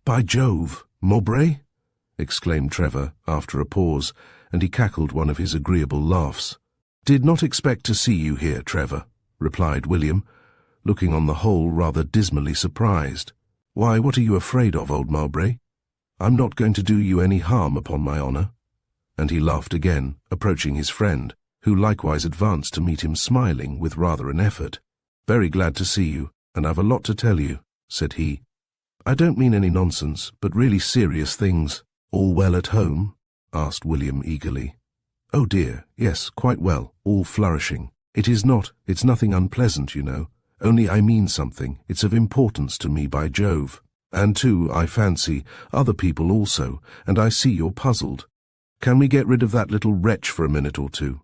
"By Jove, Mowbray!" exclaimed Trevor, after a pause, and he cackled one of his agreeable laughs. "Did not expect to see you here, Trevor," replied William, looking on the whole rather dismally surprised. "Why, what are you afraid of, old Mowbray? I'm not going to do you any harm, upon my honour." And he laughed again, approaching his friend, who likewise advanced to meet him smiling with rather an effort. "Very glad to see you, and I've a lot to tell you," said he. "I don't mean any nonsense, but really serious things." "All well at home?" asked William eagerly. "Oh dear, yes, quite well, all flourishing. It's nothing unpleasant, you know. Only I mean something, it's of importance to me, by Jove. And too, I fancy, other people also, and I see you're puzzled. Can we get rid of that little wretch for a minute or two?"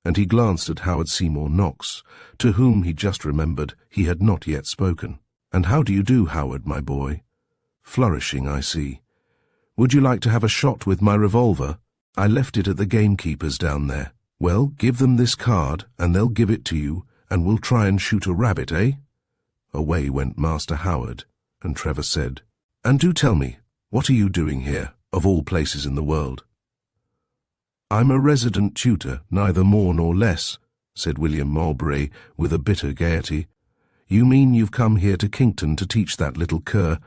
And he glanced at Howard Seymour Knox, to whom he just remembered he had not yet spoken. "And how do you do, Howard, my boy? Flourishing, I see. Would you like to have a shot with my revolver? I left it at the gamekeeper's down there. Well, give them this card, and they'll give it to you, and we'll try and shoot a rabbit, eh?" Away went Master Howard, and Trevor said, "And do tell me, what are you doing here, of all places in the world?" "I'm a resident tutor, neither more nor less," said William Mowbray with a bitter gaiety. "You mean you've come here to Kingston to teach that little cur?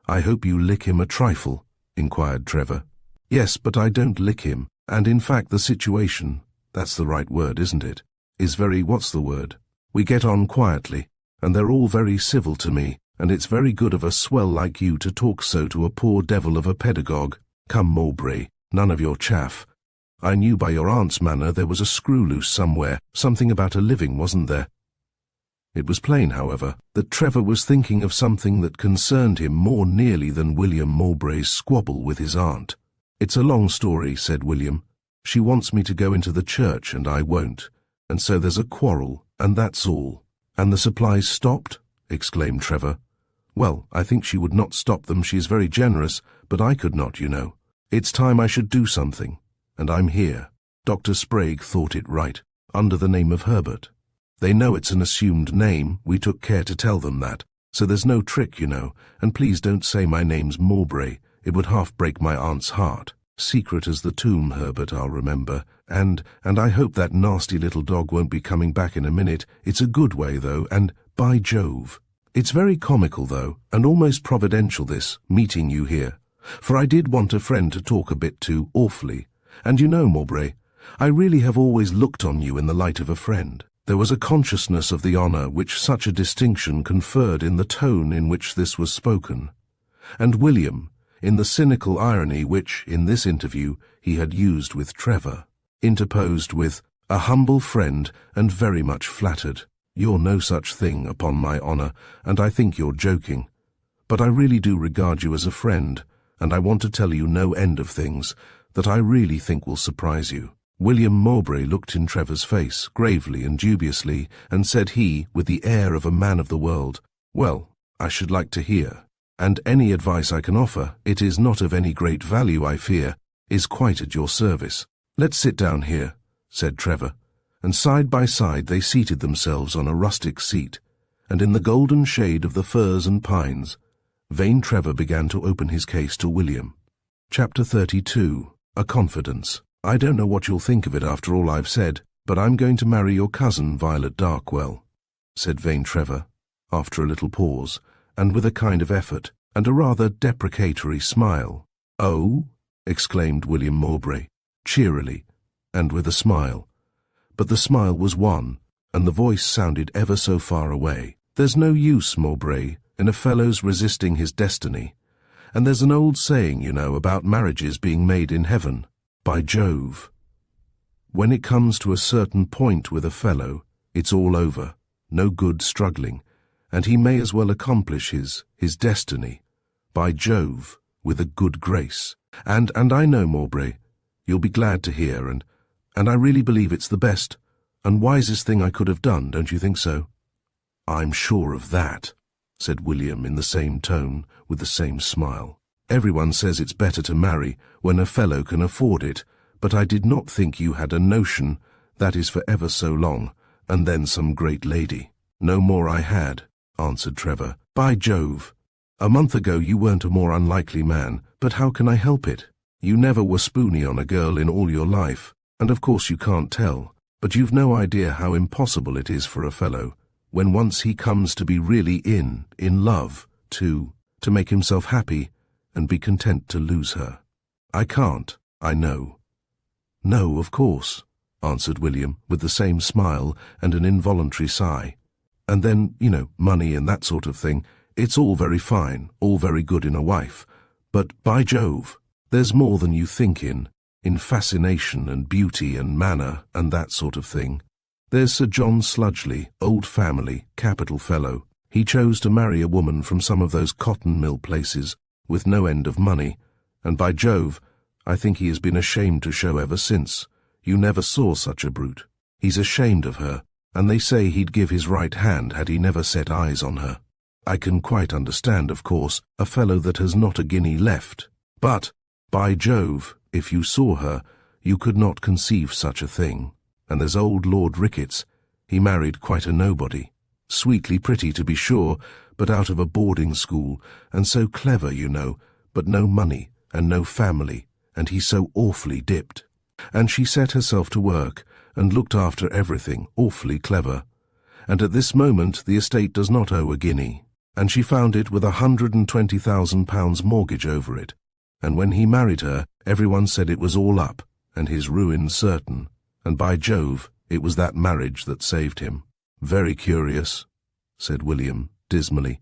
I hope you lick him a trifle," inquired Trevor. "Yes, but I don't lick him, and in fact the situation, that's the right word, isn't it, is very, what's the word? We get on quietly, and they're all very civil to me, and it's very good of a swell like you to talk so to a poor devil of a pedagogue. Come, Mowbray, none of your chaff. I knew by your aunt's manner there was a screw loose somewhere, something about a living, wasn't there?" It was plain, however, that Trevor was thinking of something that concerned him more nearly than William Mowbray's squabble with his aunt. "It's a long story," said William. "She wants me to go into the church, and I won't, and so there's a quarrel, and that's all." "And the supplies stopped?" exclaimed Trevor. "Well, I think she would not stop them, she is very generous, but I could not, you know. It's time I should do something, and I'm here. Dr. Sprague thought it right, under the name of Herbert. They know it's an assumed name, we took care to tell them that, so there's no trick, you know, and please don't say my name's Mowbray, it would half break my aunt's heart. Secret as the tomb, Herbert, I'll remember, and I hope that nasty little dog won't be coming back in a minute. It's a good way, though, and by Jove. It's very comical, though, and almost providential, this, meeting you here, for I did want a friend to talk a bit to, awfully, and you know, Mowbray, I really have always looked on you in the light of a friend." There was a consciousness of the honour which such a distinction conferred in the tone in which this was spoken, and William, in the cynical irony which, in this interview, he had used with Trevor, interposed with, "A humble friend, and very much flattered. You're no such thing, upon my honour, and I think you're joking. But I really do regard you as a friend, and I want to tell you no end of things that I really think will surprise you." William Mowbray looked in Trevor's face, gravely and dubiously, and said he, with the air of a man of the world, "Well, I should like to hear, and any advice I can offer, it is not of any great value, I fear, is quite at your service." "Let's sit down here," said Trevor, and side by side they seated themselves on a rustic seat, and in the golden shade of the firs and pines, Vane Trevor began to open his case to William. Chapter 32. A Confidence. "I don't know what you'll think of it after all I've said, but I'm going to marry your cousin, Violet Darkwell," said Vane Trevor, after a little pause, and with a kind of effort, and a rather deprecatory smile. "Oh?" exclaimed William Mowbray, cheerily, and with a smile. But the smile was wan, and the voice sounded ever so far away. "There's no use, Mowbray, in a fellow's resisting his destiny, and there's an old saying, you know, about marriages being made in heaven. By Jove." When it comes to a certain point with a fellow, it's all over, no good struggling, and he may as well accomplish his destiny, by Jove, with a good grace. And I know, Mowbray, you'll be glad to hear, and I really believe it's the best and wisest thing I could have done, don't you think so? I'm sure of that, said William in the same tone, with the same smile. Everyone says it's better to marry when a fellow can afford it, but I did not think you had a notion that is for ever so long, and then some great lady. No more I had, answered Trevor. By Jove, a month ago you weren't a more unlikely man, but how can I help it? You never were spoony on a girl in all your life, and of course you can't tell, but you've no idea how impossible it is for a fellow, when once he comes to be really in love, to make himself happy and be content to lose her. I can't, I know. No, of course, answered William, with the same smile and an involuntary sigh. And then, money and that sort of thing, it's all very fine, all very good in a wife, but by Jove, there's more than you think in fascination and beauty and manner and that sort of thing. There's Sir John Sludgley, old family, capital fellow. He chose to marry a woman from some of those cotton mill places, with no end of money, and by Jove, I think he has been ashamed to show ever since. You never saw such a brute. He's ashamed of her, and they say he'd give his right hand had he never set eyes on her. I can quite understand, of course, a fellow that has not a guinea left. But, by Jove, if you saw her, you could not conceive such a thing. And there's old Lord Ricketts. He married quite a nobody. Sweetly pretty, to be sure, but out of a boarding school, and so clever, but no money, and no family, and he's so awfully dipped. And she set herself to work, and looked after everything, awfully clever. And at this moment the estate does not owe a guinea, and she found it with £120,000 mortgage over it. And when he married her, everyone said it was all up, and his ruin certain. And by Jove, it was that marriage that saved him. Very curious, said William, dismally.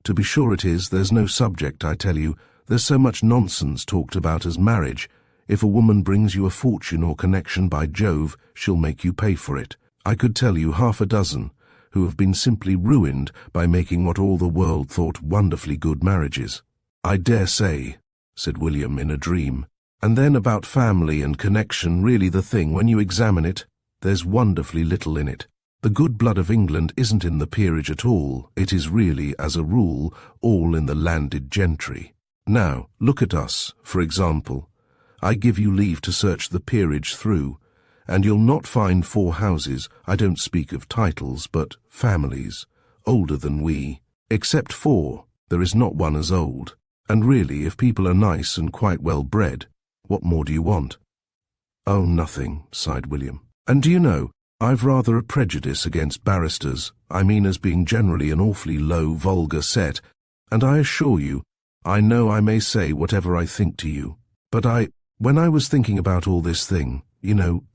To be sure it is, there's no subject, I tell you. There's so much nonsense talked about as marriage. If a woman brings you a fortune or connection, by Jove, she'll make you pay for it. I could tell you half a dozen who have been simply ruined by making what all the world thought wonderfully good marriages. I dare say, said William in a dream. And then about family and connection, really the thing, when you examine it, there's wonderfully little in it. The good blood of England isn't in the peerage at all. It is really, as a rule, all in the landed gentry. Now, look at us, for example. I give you leave to search the peerage through, and you'll not find 4 houses, I don't speak of titles, but families, older than we. Except 4, there is not one as old. And really, if people are nice and quite well bred, what more do you want? Oh, nothing, sighed William. And do you know, I've rather a prejudice against barristers, I mean as being generally an awfully low, vulgar set, and I assure you, I know I may say whatever I think to you, but when I was thinking about all this thing,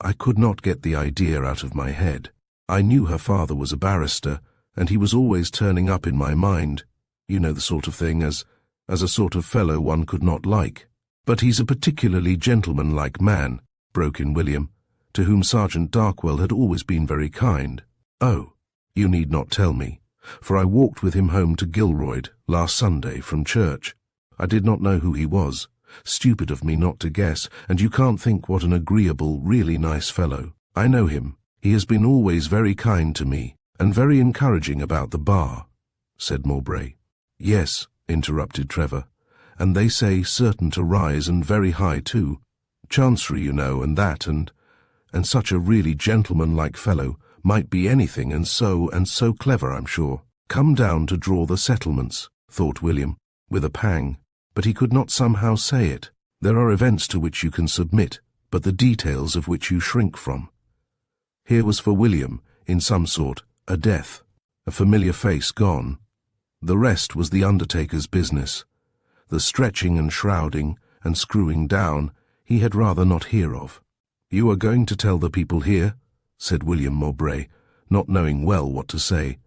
I could not get the idea out of my head. I knew her father was a barrister, and he was always turning up in my mind, the sort of thing, as a sort of fellow one could not like. But he's a particularly gentlemanlike man, broke in William, to whom Sergeant Darkwell had always been very kind. Oh, you need not tell me, for I walked with him home to Gilroyd last Sunday from church. I did not know who he was. Stupid of me not to guess, and you can't think what an agreeable, really nice fellow. I know him. He has been always very kind to me, and very encouraging about the bar, said Mowbray. Yes, interrupted Trevor, and they say certain to rise and very high too. Chancery, and that, and such a really gentlemanlike fellow might be anything, and so clever, I'm sure. Come down to draw the settlements, thought William, with a pang, but he could not somehow say it. There are events to which you can submit, but the details of which you shrink from. Here was for William, in some sort, a death, a familiar face gone. The rest was the undertaker's business. The stretching and shrouding and screwing down he had rather not hear of. You are going to tell the people here, said William Mowbray, not knowing well what to say.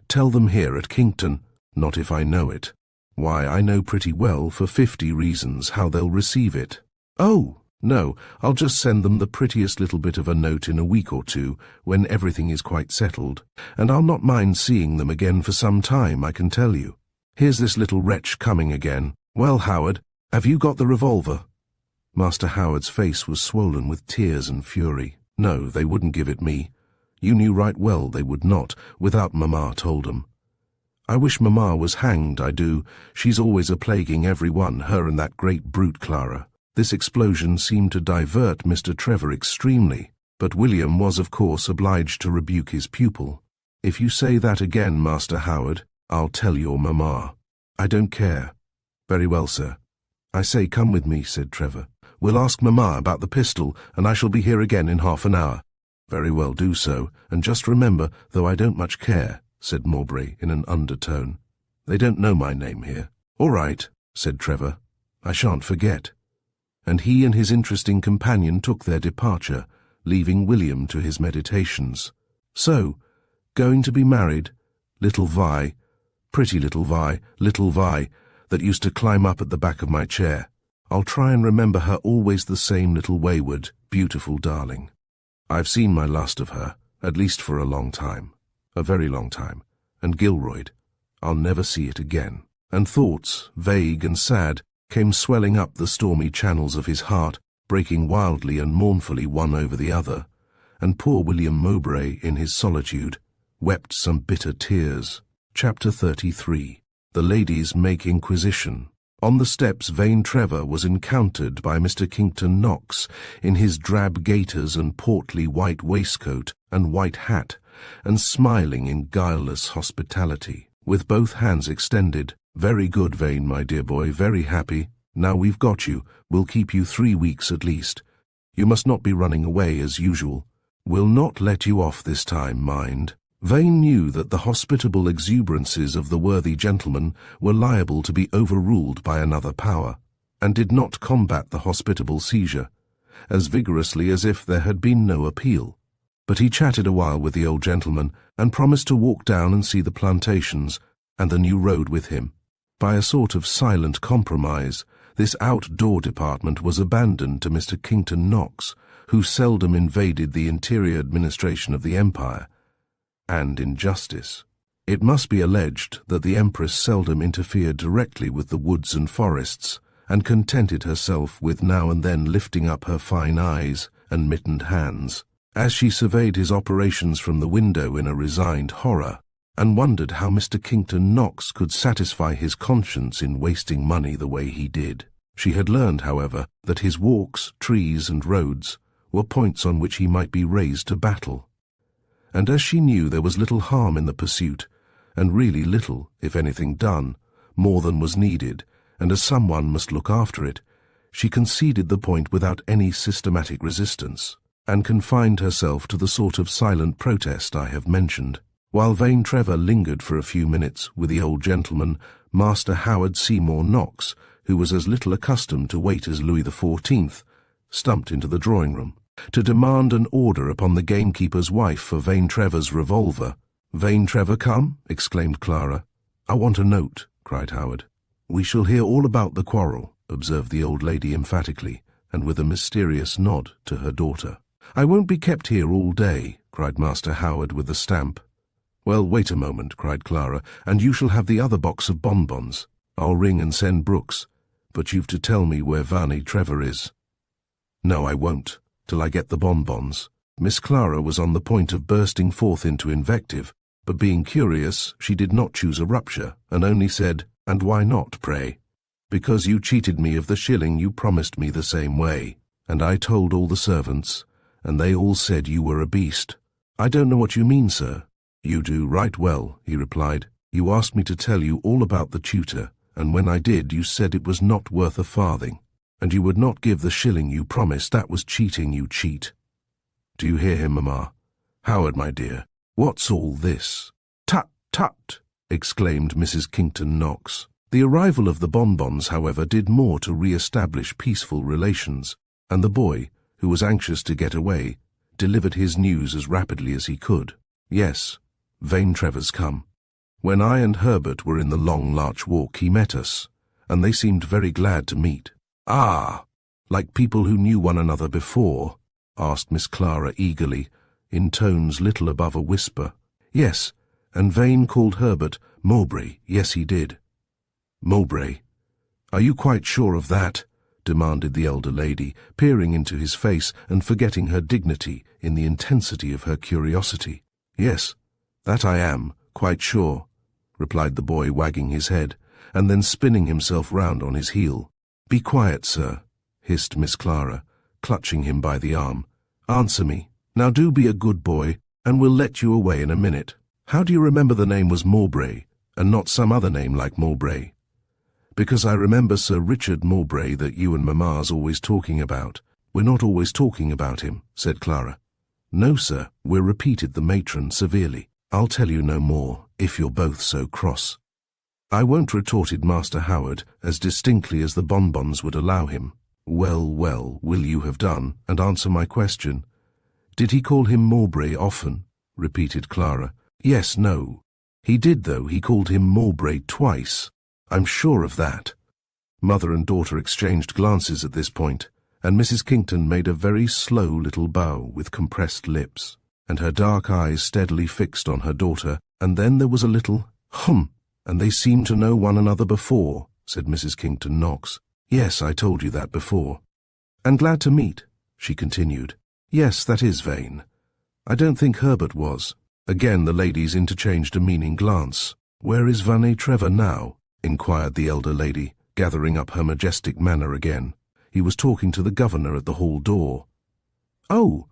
Tell them here at Kington, not if I know it. Why, I know pretty well, for 50 reasons, how they'll receive it. Oh, No, I'll just send them the prettiest little bit of a note in a week or two, when everything is quite settled, and I'll not mind seeing them again for some time, I can tell you. Here's this little wretch coming again. Well, Howard, have you got the revolver? Master Howard's face was swollen with tears and fury. No, they wouldn't give it me. You knew right well they would not, without Mamma told 'em. I wish Mamma was hanged, I do. She's always a-plaguing every one, her and that great brute Clara. This explosion seemed to divert Mr. Trevor extremely, but William was of course obliged to rebuke his pupil. If you say that again, Master Howard, I'll tell your Mamma. I don't care. Very well, sir. I say, come with me, said Trevor. We'll ask Mamma about the pistol, and I shall be here again in half an hour. Very well, do so, and just remember, though I don't much care, said Mowbray in an undertone. They don't know my name here. All right, said Trevor. I shan't forget. And he and his interesting companion took their departure, leaving William to his meditations. So, going to be married? Little Vi, pretty little Vi, that used to climb up at the back of my chair. I'll try and remember her always the same little wayward, beautiful darling. I've seen my last of her, at least for a long time, a very long time, and Gilroyd, I'll never see it again. And thoughts, vague and sad, came swelling up the stormy channels of his heart, breaking wildly and mournfully one over the other, and poor William Mowbray, in his solitude, wept some bitter tears. Chapter 33. The Ladies Make Inquisition. On the steps vain Trevor was encountered by Mr. Kington Knox, in his drab gaiters and portly white waistcoat and white hat, and smiling in guileless hospitality, with both hands extended. Very good, Vane, my dear boy, very happy. Now we've got you, we'll keep you 3 weeks at least. You must not be running away as usual. We'll not let you off this time, mind. Vane knew that the hospitable exuberances of the worthy gentleman were liable to be overruled by another power, and did not combat the hospitable seizure, as vigorously as if there had been no appeal. But he chatted a while with the old gentleman, and promised to walk down and see the plantations, and the new road with him. By a sort of silent compromise, this outdoor department was abandoned to Mr. Kington Knox, who seldom invaded the interior administration of the empire, and in justice. It must be alleged that the Empress seldom interfered directly with the woods and forests, and contented herself with now and then lifting up her fine eyes and mittened hands, as she surveyed his operations from the window in a resigned horror, and wondered how Mr. Kington Knox could satisfy his conscience in wasting money the way he did. She had learned, however, that his walks, trees, and roads were points on which he might be raised to battle. And as she knew there was little harm in the pursuit, and really little, if anything done, more than was needed, and as someone must look after it, she conceded the point without any systematic resistance, and confined herself to the sort of silent protest I have mentioned. While vain Trevor lingered for a few minutes with the old gentleman, Master Howard Seymour Knox, who was as little accustomed to wait as Louis XIV, stumped into the drawing-room, to demand an order upon the gamekeeper's wife for vain Trevor's revolver. "Vain Trevor come?" exclaimed Clara. "I want a note," cried Howard. "We shall hear all about the quarrel," observed the old lady emphatically, and with a mysterious nod to her daughter. "I won't be kept here all day," cried Master Howard with a stamp. "Well, wait a moment," cried Clara, "and you shall have the other box of bonbons. I'll ring and send Brooks, but you've to tell me where Varney Trevor is." "No, I won't, till I get the bonbons." Miss Clara was on the point of bursting forth into invective, but being curious, she did not choose a rupture, and only said, "And why not, pray?" "Because you cheated me of the shilling you promised me the same way, and I told all the servants, and they all said you were a beast." "I don't know what you mean, sir." "You do right well," he replied. "You asked me to tell you all about the tutor, and when I did you said it was not worth a farthing, and you would not give the shilling you promised. That was cheating, you cheat." "Do you hear him, Mamma? Howard, my dear, what's all this?" "Tut, tut!" exclaimed Mrs. Kington Knox. The arrival of the bonbons, however, did more to re-establish peaceful relations, and the boy, who was anxious to get away, delivered his news as rapidly as he could. "Yes, vain Trevor's come. When I and Herbert were in the long larch walk he met us, and they seemed very glad to meet." "Ah, Like people who knew one another before? Asked Miss Clara eagerly, in tones little above a whisper. Yes, and Vane called Herbert Mowbray. Yes, he did. Mowbray. Are you quite sure of that? Demanded the elder lady, peering into his face and forgetting her dignity in the intensity of her curiosity. Yes, that I am, quite sure, replied the boy, wagging his head, and then spinning himself round on his heel. Be quiet, sir, hissed Miss Clara, clutching him by the arm. Answer me. Now do be a good boy, and we'll let you away in a minute. How do you remember the name was Mowbray, and not some other name like Mowbray? Because I remember Sir Richard Mowbray that you and Mamma's always talking about. We're not always talking about him, said Clara. No, sir, repeated the matron severely. I'll tell you no more, if you're both so cross. I won't, retorted Master Howard, as distinctly as the bonbons would allow him. Well, well, will you have done, and answer my question? Did he call him Mowbray often? Repeated Clara. Yes, no. He did, though. He called him Mowbray twice. I'm sure of that. Mother and daughter exchanged glances at this point, and Mrs. Kington made a very slow little bow with compressed lips, and her dark eyes steadily fixed on her daughter, and then there was a little hum, and they seemed to know one another before, said Mrs. Kington Knox. Yes, I told you that before. And glad to meet, she continued. Yes, that is Vane. I don't think Herbert was. Again the ladies interchanged a meaning glance. Where is Vane Trevor now? Inquired the elder lady, gathering up her majestic manner again. He was talking to the governor at the hall door. Oh,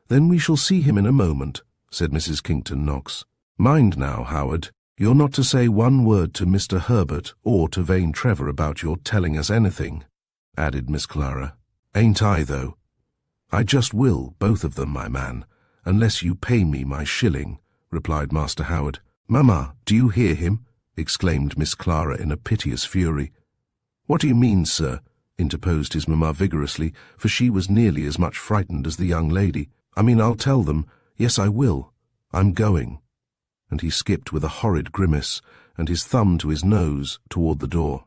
then we shall see him in a moment, said Mrs. Kington Knox. Mind now, Howard, you're not to say one word to Mr. Herbert or to Vane Trevor about your telling us anything, added Miss Clara. Ain't I, though? I just will, both of them, my man, unless you pay me my shilling, replied Master Howard. Mamma, do you hear him? Exclaimed Miss Clara in a piteous fury. What do you mean, sir? Interposed his mamma vigorously, for she was nearly as much frightened as the young lady. I mean, I'll tell them. Yes, I will. I'm going. And he skipped with a horrid grimace, and his thumb to his nose, toward the door.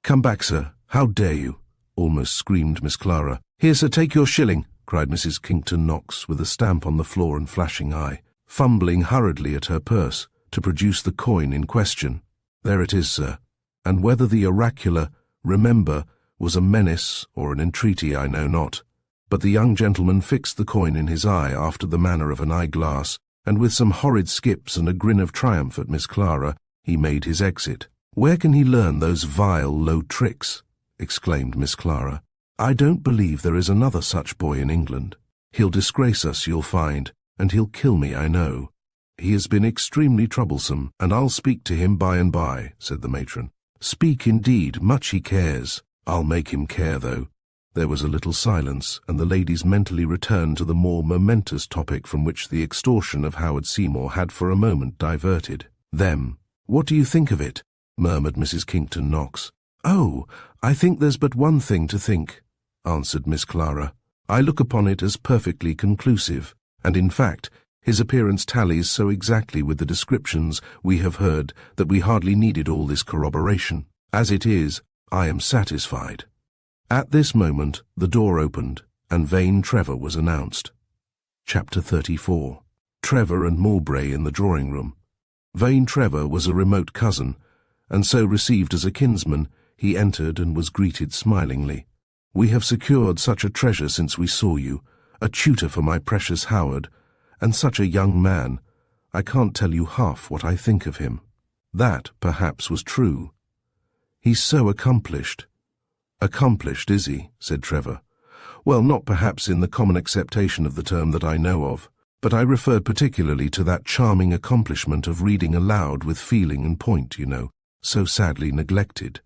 Come back, sir. How dare you? Almost screamed Miss Clara. Here, sir, take your shilling, cried Mrs. Kington Knox, with a stamp on the floor and flashing eye, fumbling hurriedly at her purse to produce the coin in question. There it is, sir. And whether the oracular "remember" was a menace or an entreaty I know not, but the young gentleman fixed the coin in his eye after the manner of an eyeglass, and with some horrid skips and a grin of triumph at Miss Clara, he made his exit. Where can he learn those vile, low tricks? Exclaimed Miss Clara. I don't believe there is another such boy in England. He'll disgrace us, you'll find, and he'll kill me, I know. He has been extremely troublesome, and I'll speak to him by and by, said the matron. Speak indeed, much he cares. I'll make him care, though. There was a little silence, and the ladies mentally returned to the more momentous topic from which the extortion of Howard Seymour had for a moment diverted them. What do you think of it? Murmured Mrs. Kington Knox. Oh, I think there's but one thing to think, answered Miss Clara. I look upon it as perfectly conclusive, and in fact, his appearance tallies so exactly with the descriptions we have heard that we hardly needed all this corroboration. As it is, I am satisfied. At this moment, the door opened, and Vane Trevor was announced. Chapter 34. Trevor and Mowbray in the drawing-room. Vane Trevor was a remote cousin, and so received as a kinsman, he entered and was greeted smilingly. We have secured such a treasure since we saw you, a tutor for my precious Howard, and such a young man. I can't tell you half what I think of him. That, perhaps, was true. He's so accomplished. Accomplished, is he? Said Trevor. Well, not perhaps in the common acceptation of the term that I know of, but I referred particularly to that charming accomplishment of reading aloud with feeling and point, you know, so sadly neglected,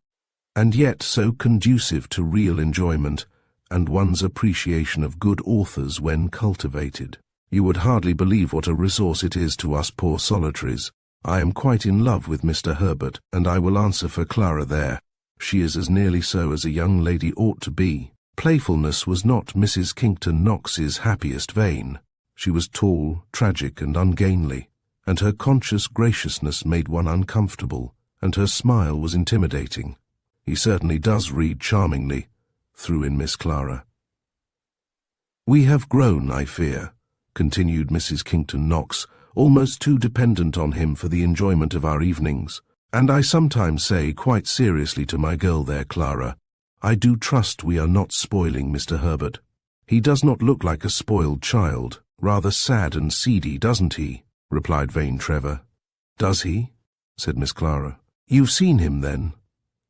and yet so conducive to real enjoyment and one's appreciation of good authors when cultivated. You would hardly believe what a resource it is to us poor solitaries. I am quite in love with Mr. Herbert, and I will answer for Clara there. She is as nearly so as a young lady ought to be. Playfulness was not Mrs. Kington Knox's happiest vein. She was tall, tragic, and ungainly, and her conscious graciousness made one uncomfortable, and her smile was intimidating. He certainly does read charmingly, threw in Miss Clara. "We have grown, I fear," continued Mrs. Kington-Knox, "almost too dependent on him for the enjoyment of our evenings. And I sometimes say quite seriously to my girl there, Clara, I do trust we are not spoiling Mr. Herbert. He does not look like a spoiled child, rather sad and seedy, doesn't he?" replied vain Trevor. "Does he?" said Miss Clara. "You've seen him, then?"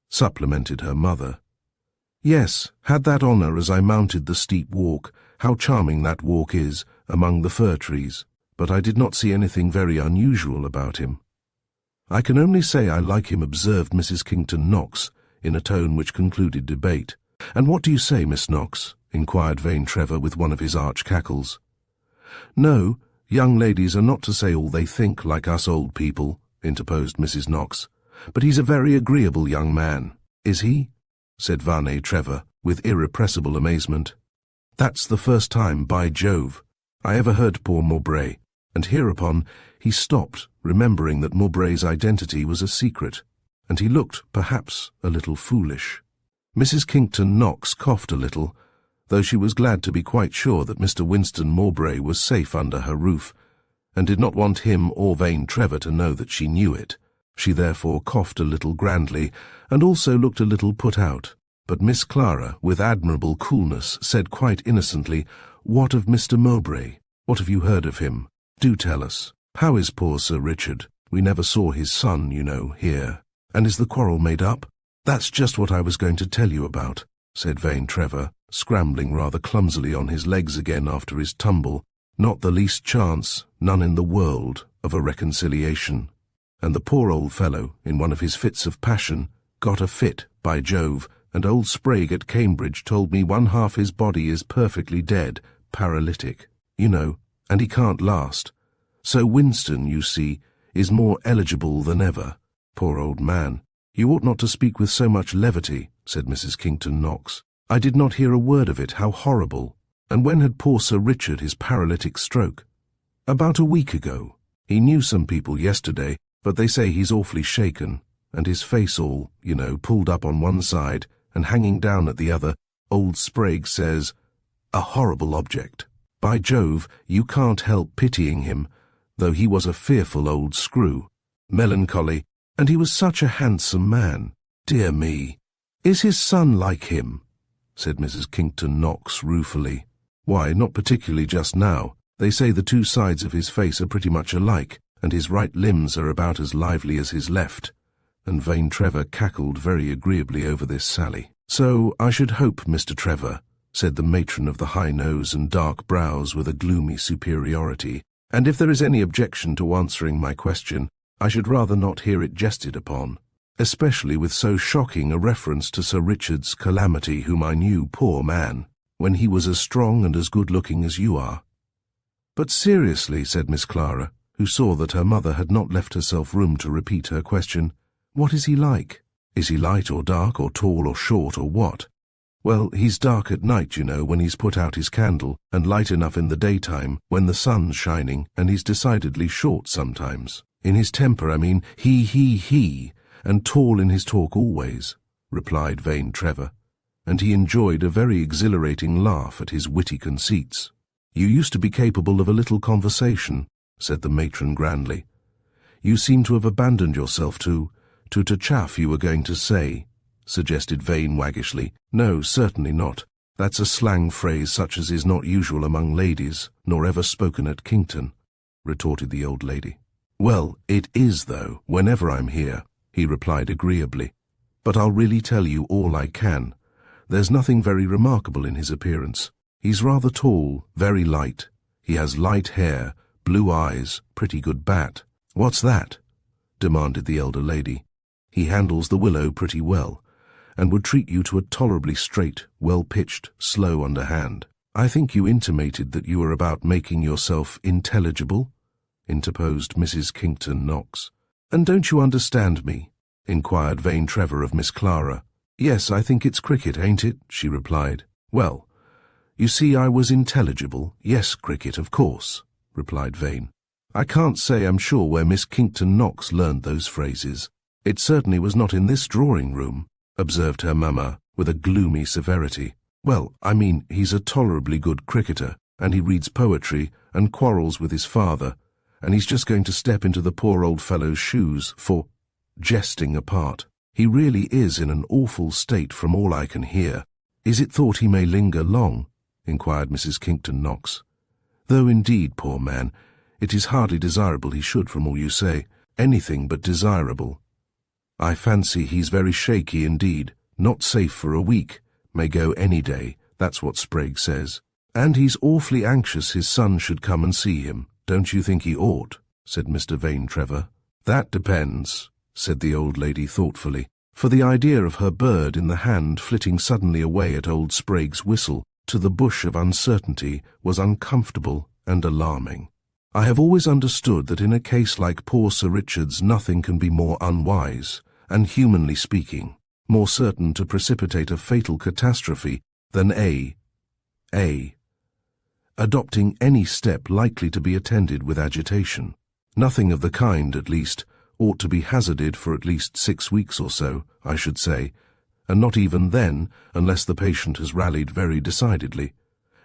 supplemented her mother. "Yes, had that honour as I mounted the steep walk. How charming that walk is, among the fir trees, but I did not see anything very unusual about him." "I can only say I like him," observed Mrs. Kington-Knox, in a tone which concluded debate. "And what do you say, Miss Knox?" inquired vain Trevor with one of his arch cackles. "No, young ladies are not to say all they think, like us old people," interposed Mrs. Knox. "But he's a very agreeable young man." "Is he?" said vain Trevor, with irrepressible amazement. "That's the first time, by Jove, I ever heard poor Mowbray," and hereupon he stopped, remembering that Mowbray's identity was a secret, and he looked, perhaps, a little foolish. Mrs. Kington-Knox coughed a little, though she was glad to be quite sure that Mr. Winston Mowbray was safe under her roof, and did not want him or vain Trevor to know that she knew it. She therefore coughed a little grandly, and also looked a little put out. But Miss Clara, with admirable coolness, said quite innocently, "What of Mr. Mowbray? What have you heard of him? Do tell us. How is poor Sir Richard? We never saw his son, you know, here. And is the quarrel made up?" "That's just what I was going to tell you about," said vain Trevor, scrambling rather clumsily on his legs again after his tumble. "Not the least chance, none in the world, of a reconciliation. And the poor old fellow, in one of his fits of passion, got a fit, by Jove, and old Sprague at Cambridge told me one half his body is perfectly dead, paralytic, you know, and he can't last. So Winston, you see, is more eligible than ever. Poor old man. You ought not to speak with so much levity," said Mrs. Kington-Knox. "I did not hear a word of it. How horrible. And when had poor Sir Richard his paralytic stroke?" "About a week ago. He knew some people yesterday, but they say he's awfully shaken, and his face all, you know, pulled up on one side and hanging down at the other. Old Sprague says, a horrible object. By Jove, you can't help pitying him, though he was a fearful old screw. Melancholy, and he was such a handsome man. Dear me. Is his son like him?" said Mrs. Kington-Knox ruefully. "Why, not particularly just now. They say the two sides of his face are pretty much alike, and his right limbs are about as lively as his left." And vain Trevor cackled very agreeably over this sally. "So I should hope, Mr. Trevor," said the matron of the high nose and dark brows with a gloomy superiority, "and if there is any objection to answering my question, I should rather not hear it jested upon, especially with so shocking a reference to Sir Richard's calamity, whom I knew, poor man, when he was as strong and as good-looking as you are." "But seriously," said Miss Clara, who saw that her mother had not left herself room to repeat her question, "what is he like? Is he light or dark or tall or short or what?" "Well, he's dark at night, you know, when he's put out his candle, and light enough in the daytime, when the sun's shining, and he's decidedly short sometimes. In his temper, I mean, he, and tall in his talk always," replied vain Trevor, and he enjoyed a very exhilarating laugh at his witty conceits. "You used to be capable of a little conversation," said the matron grandly. "You seem to have abandoned yourself to chaff you were going to say," suggested Vane waggishly. "No, certainly not. That's a slang phrase such as is not usual among ladies, nor ever spoken at Kington," retorted the old lady. "Well, it is, though, whenever I'm here," he replied agreeably. "But I'll really tell you all I can. There's nothing very remarkable in his appearance. He's rather tall, very light. He has light hair, blue eyes, pretty good bat." "What's that?" demanded the elder lady. "He handles the willow pretty well, and would treat you to a tolerably straight, well-pitched, slow underhand." "I think you intimated that you were about making yourself intelligible," interposed Mrs. Kington-Knox. "And don't you understand me?" inquired vain Trevor of Miss Clara. "Yes, I think it's cricket, ain't it?" she replied. "Well, you see, I was intelligible. Yes, cricket, of course," replied Vane. "I can't say I'm sure where Miss Kington-Knox learned those phrases. It certainly was not in this drawing-room," observed her mamma with a gloomy severity. Well, I mean, he's a tolerably good cricketer, and he reads poetry and quarrels with his father, and he's just going to step into the poor old fellow's shoes for jesting apart. He really is in an awful state from all I can hear. Is it thought he may linger long? Inquired Mrs. Kinkton Knox. Though indeed, poor man, it is hardly desirable he should, from all you say. Anything but desirable. I fancy he's very shaky indeed, not safe for a week, may go any day, that's what Sprague says. And he's awfully anxious his son should come and see him. Don't you think he ought? Said Mr. Vane Trevor. That depends, said the old lady thoughtfully, for the idea of her bird in the hand flitting suddenly away at old Sprague's whistle to the bush of uncertainty was uncomfortable and alarming. I have always understood that in a case like poor Sir Richard's nothing can be more unwise, and humanly speaking, more certain to precipitate a fatal catastrophe than adopting any step likely to be attended with agitation. Nothing of the kind, at least, ought to be hazarded for at least 6 weeks or so, I should say, and not even then, unless the patient has rallied very decidedly,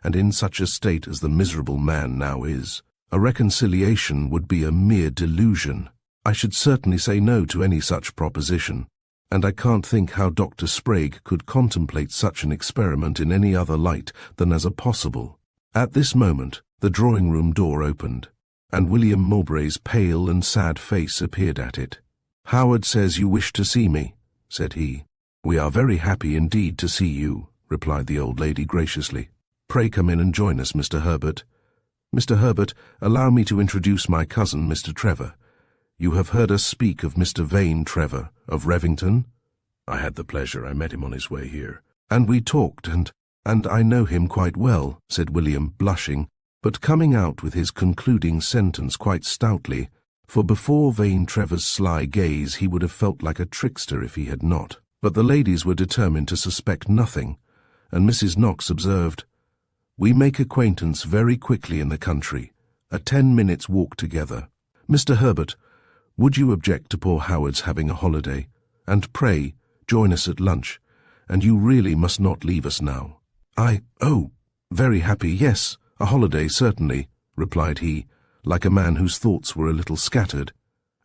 and in such a state as the miserable man now is. A reconciliation would be a mere delusion. I should certainly say no to any such proposition, and I can't think how Dr. Sprague could contemplate such an experiment in any other light than as a possible. At this moment, the drawing-room door opened, and William Mowbray's pale and sad face appeared at it. "Howard says you wish to see me," said he. "We are very happy indeed to see you," replied the old lady graciously. "Pray come in and join us, Mr. Herbert. Mr. Herbert, allow me to introduce my cousin, Mr. Trevor. You have heard us speak of Mr. Vane Trevor, of Revington?" "I had the pleasure. I met him on his way here." "And we talked, and I know him quite well," said William, blushing, but coming out with his concluding sentence quite stoutly, for before Vane Trevor's sly gaze he would have felt like a trickster if he had not. But the ladies were determined to suspect nothing, and Mrs. Knox observed, "We make acquaintance very quickly in the country, a 10 minutes' walk together. Mr. Herbert, would you object to poor Howard's having a holiday? And pray, join us at lunch, and you really must not leave us now." Very happy, yes, a holiday, certainly," replied he, like a man whose thoughts were a little scattered,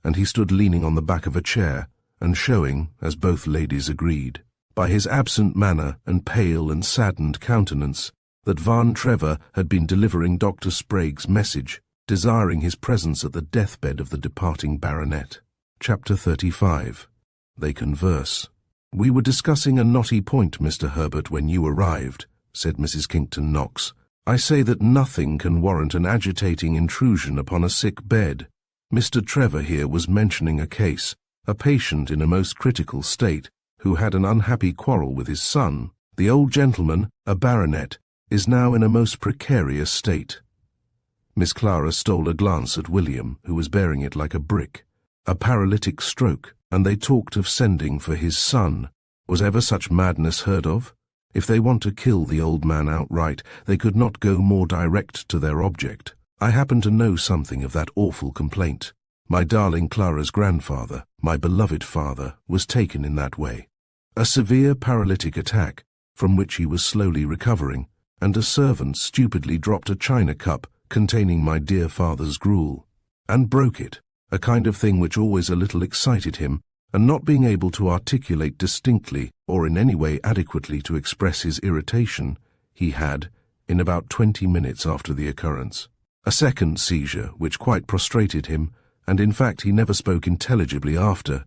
and he stood leaning on the back of a chair, and showing, as both ladies agreed, by his absent manner and pale and saddened countenance, that Vane Trevor had been delivering Dr. Sprague's message, desiring his presence at the deathbed of the departing baronet. Chapter 35. They converse. "We were discussing a knotty point, Mr. Herbert, when you arrived," said Mrs. Kinkton Knox. "I say that nothing can warrant an agitating intrusion upon a sick bed. Mr. Trevor here was mentioning a case, a patient in a most critical state, who had an unhappy quarrel with his son. The old gentleman, a baronet, is now in a most precarious state." Miss Clara stole a glance at William, who was bearing it like a brick. A paralytic stroke, and they talked of sending for his son. Was ever such madness heard of? If they want to kill the old man outright, they could not go more direct to their object. I happen to know something of that awful complaint. My darling Clara's grandfather, my beloved father, was taken in that way. A severe paralytic attack, from which he was slowly recovering, and a servant stupidly dropped a china cup containing my dear father's gruel, and broke it, a kind of thing which always a little excited him, and not being able to articulate distinctly or in any way adequately to express his irritation, he had, in about 20 minutes after the occurrence, a second seizure which quite prostrated him, and in fact he never spoke intelligibly after,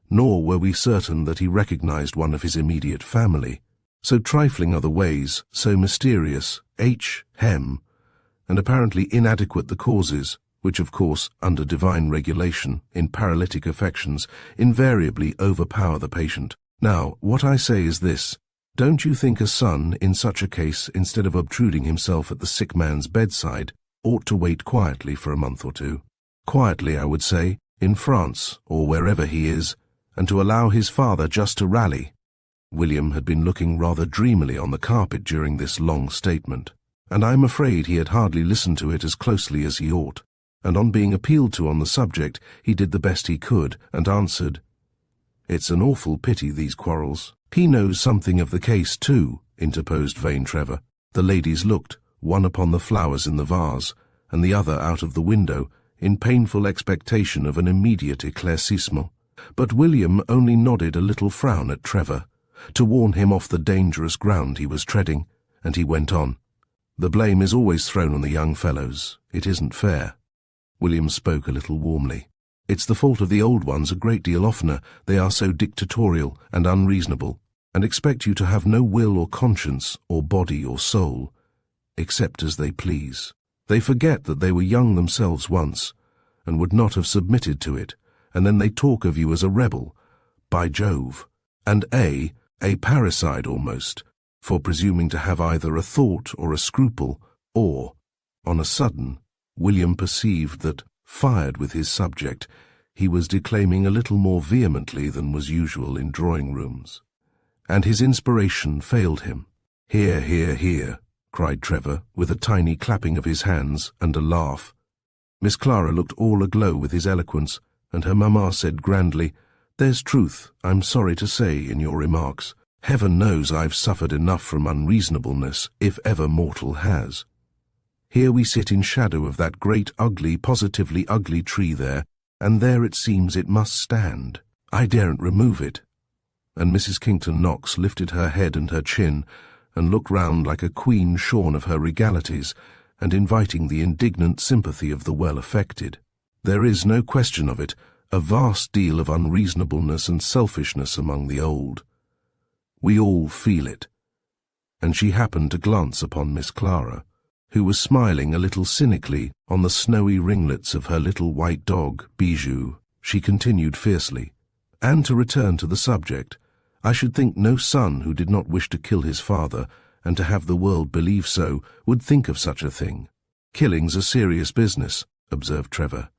nor were we certain that he recognized one of his immediate family. So trifling are the ways, so mysterious, and apparently inadequate the causes, which of course, under divine regulation, in paralytic affections, invariably overpower the patient. Now, what I say is this: don't you think a son, in such a case, instead of obtruding himself at the sick man's bedside, ought to wait quietly for a month or two? Quietly, I would say, in France, or wherever he is, and to allow his father just to rally. William had been looking rather dreamily on the carpet during this long statement, and I am afraid he had hardly listened to it as closely as he ought, and on being appealed to on the subject, he did the best he could, and answered, "It's an awful pity, these quarrels." "He knows something of the case, too," interposed vain Trevor. The ladies looked, one upon the flowers in the vase, and the other out of the window, in painful expectation of an immediate éclaircissement. But William only nodded a little frown at Trevor, to warn him off the dangerous ground he was treading, and he went on. The blame is always thrown on the young fellows. It isn't fair. William spoke a little warmly. It's the fault of the old ones a great deal oftener. They are so dictatorial and unreasonable, and expect you to have no will or conscience, or body or soul, except as they please. They forget that they were young themselves once, and would not have submitted to it, and then they talk of you as a rebel, by Jove, and a parricide almost, for presuming to have either a thought or a scruple, or, on a sudden, William perceived that, fired with his subject, he was declaiming a little more vehemently than was usual in drawing-rooms, and his inspiration failed him. "Hear, hear, hear," cried Trevor, with a tiny clapping of his hands and a laugh. Miss Clara looked all aglow with his eloquence, and her mamma said grandly, "There's truth, I'm sorry to say, in your remarks. Heaven knows I've suffered enough from unreasonableness, if ever mortal has. Here we sit in shadow of that great ugly, positively ugly tree there, and there it seems it must stand. I daren't remove it." And Mrs. Kington Knox lifted her head and her chin, and looked round like a queen shorn of her regalities, and inviting the indignant sympathy of the well-affected. There is no question of it, a vast deal of unreasonableness and selfishness among the old. We all feel it. And she happened to glance upon Miss Clara, who was smiling a little cynically on the snowy ringlets of her little white dog, Bijou. She continued fiercely, "And to return to the subject, I should think no son who did not wish to kill his father, and to have the world believe so, would think of such a thing." "Killing's a serious business," observed Trevor.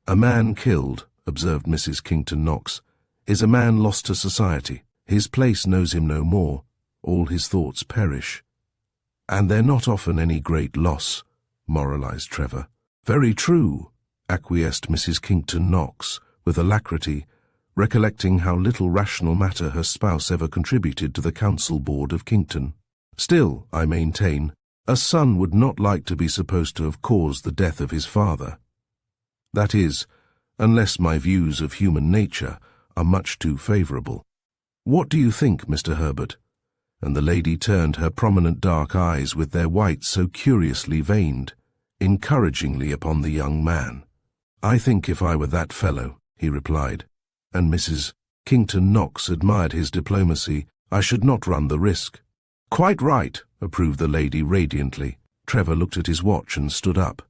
"A man killed," observed Mrs. Kington Knox, "is a man lost to society. His place knows him no more. All his thoughts perish." "And they're not often any great loss," moralized Trevor. "Very true," acquiesced Mrs. Kington Knox, with alacrity, recollecting how little rational matter her spouse ever contributed to the council board of Kington. "Still, I maintain, a son would not like to be supposed to have caused the death of his father. That is, unless my views of human nature are much too favourable. What do you think, Mr. Herbert?" And the lady turned her prominent dark eyes with their whites so curiously veined, encouragingly upon the young man. "I think if I were that fellow," he replied, and Mrs. Kington Knox admired his diplomacy, "I should not run the risk." "Quite right," approved the lady radiantly. Trevor looked at his watch and stood up.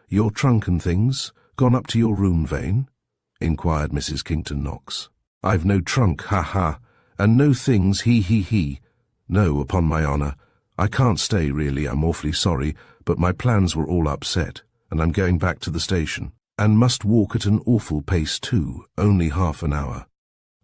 "Your trunk and things gone up to your room, Vane?" inquired Mrs. Kington Knox. "I've no trunk, ha-ha, and no things, he. No, upon my honour. I can't stay, really, I'm awfully sorry, but my plans were all upset, and I'm going back to the station, and must walk at an awful pace too, only half an hour.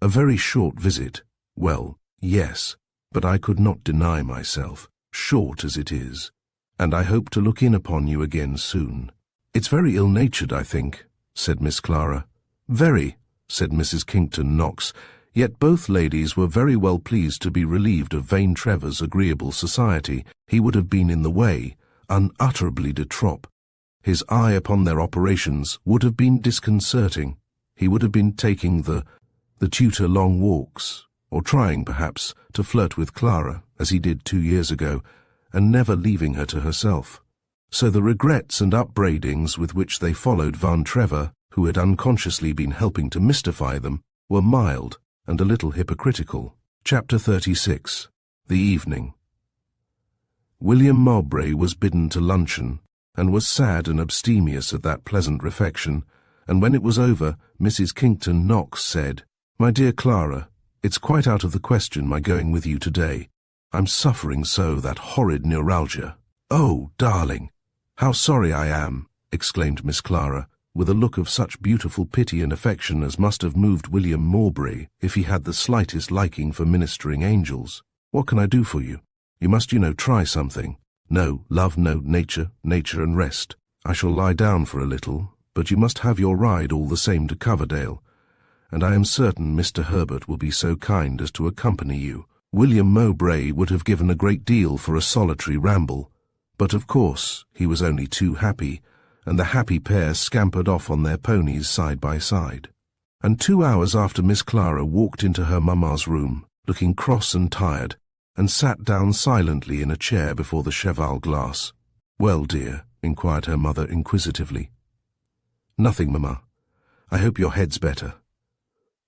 A very short visit. Well, yes, but I could not deny myself, short as it is, and I hope to look in upon you again soon." "It's very ill-natured, I think," said Miss Clara. "Very," said Mrs. Kington Knox, yet both ladies were very well pleased to be relieved of Vane Trevor's agreeable society. He would have been in the way, unutterably de trop. His eye upon their operations would have been disconcerting. He would have been taking the tutor long walks, or trying, perhaps, to flirt with Clara, as he did 2 years ago, and never leaving her to herself. So the regrets and upbraidings with which they followed Van Trevor, who had unconsciously been helping to mystify them, were mild and a little hypocritical. Chapter 36. The Evening. William Mowbray was bidden to luncheon, and was sad and abstemious at that pleasant refection, and when it was over, Mrs. Kington Knox said, "My dear Clara, it's quite out of the question my going with you today. I'm suffering so, that horrid neuralgia." "Oh, darling, how sorry I am," exclaimed Miss Clara, with a look of such beautiful pity and affection as must have moved William Mowbray if he had the slightest liking for ministering angels. "What can I do for you? You must, try something." "No, love, no, nature and rest. I shall lie down for a little, but you must have your ride all the same to Coverdale, and I am certain Mr. Herbert will be so kind as to accompany you." William Mowbray would have given a great deal for a solitary ramble, but of course he was only too happy, and the happy pair scampered off on their ponies side by side. And 2 hours after Miss Clara walked into her mamma's room, looking cross and tired, and sat down silently in a chair before the cheval glass. "Well, dear?" inquired her mother inquisitively. "Nothing, mamma. I hope your head's better."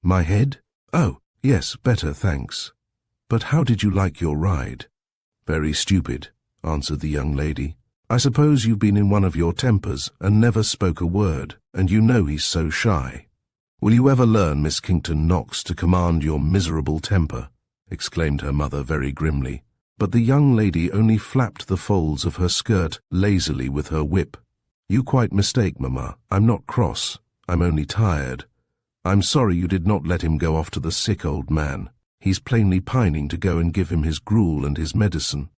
"My head? Oh, yes, better, thanks. But how did you like your ride?" "Very stupid," answered the young lady. "I suppose you've been in one of your tempers and never spoke a word, and you know he's so shy." "Will you ever learn, Miss Kington Knox, to command your miserable temper?" exclaimed her mother very grimly. But the young lady only flapped the folds of her skirt lazily with her whip. "You quite mistake, mamma. I'm not cross. I'm only tired. I'm sorry you did not let him go off to the sick old man. He's plainly pining to go and give him his gruel and his medicine."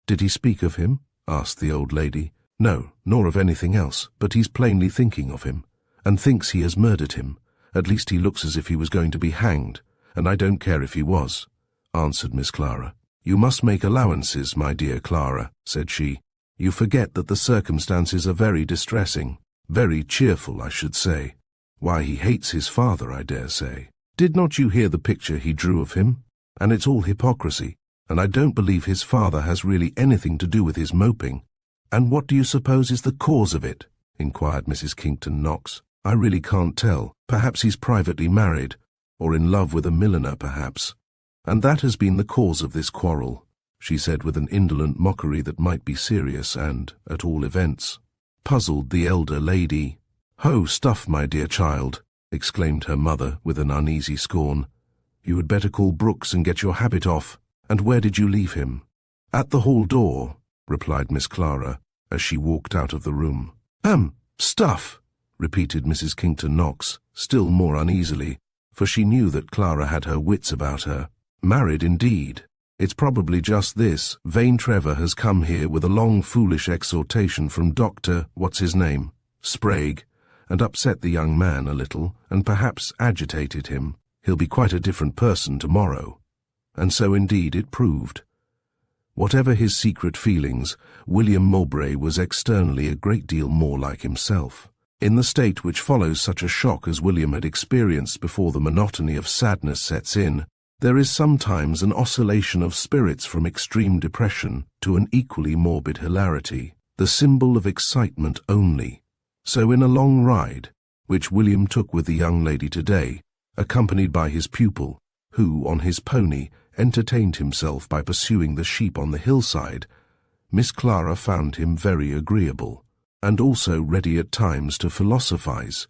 "Did he speak of him?" asked the old lady. "No, nor of anything else, but he's plainly thinking of him, and thinks he has murdered him. At least he looks as if he was going to be hanged, and I don't care if he was," answered Miss Clara. "You must make allowances, my dear Clara," said she. "You forget that the circumstances are very distressing, very cheerful, I should say. Why, he hates his father, I dare say. Did not you hear the picture he drew of him? And it's all hypocrisy, and I don't believe his father has really anything to do with his moping." "And what do you suppose is the cause of it?" inquired Mrs. Kington Knox. "I really can't tell. Perhaps he's privately married, or in love with a milliner, perhaps. And that has been the cause of this quarrel," she said with an indolent mockery that might be serious and, at all events, puzzled the elder lady. "Ho, stuff, my dear child," exclaimed her mother with an uneasy scorn. "You had better call Brooks and get your habit off. And where did you leave him?" "At the hall door," replied Miss Clara, as she walked out of the room. Stuff," repeated Mrs. Kington Knox, still more uneasily, for she knew that Clara had her wits about her. "Married, indeed. It's probably just this. Vane Trevor has come here with a long foolish exhortation from Dr. what's-his-name, Sprague, and upset the young man a little, and perhaps agitated him. He'll be quite a different person tomorrow." And so indeed it proved. Whatever his secret feelings, William Mowbray was externally a great deal more like himself. In the state which follows such a shock as William had experienced before the monotony of sadness sets in, there is sometimes an oscillation of spirits from extreme depression to an equally morbid hilarity, the symbol of excitement only. So in a long ride, which William took with the young lady today, accompanied by his pupil, who, on his pony, entertained himself by pursuing the sheep on the hillside, Miss Clara found him very agreeable, and also ready at times to philosophize,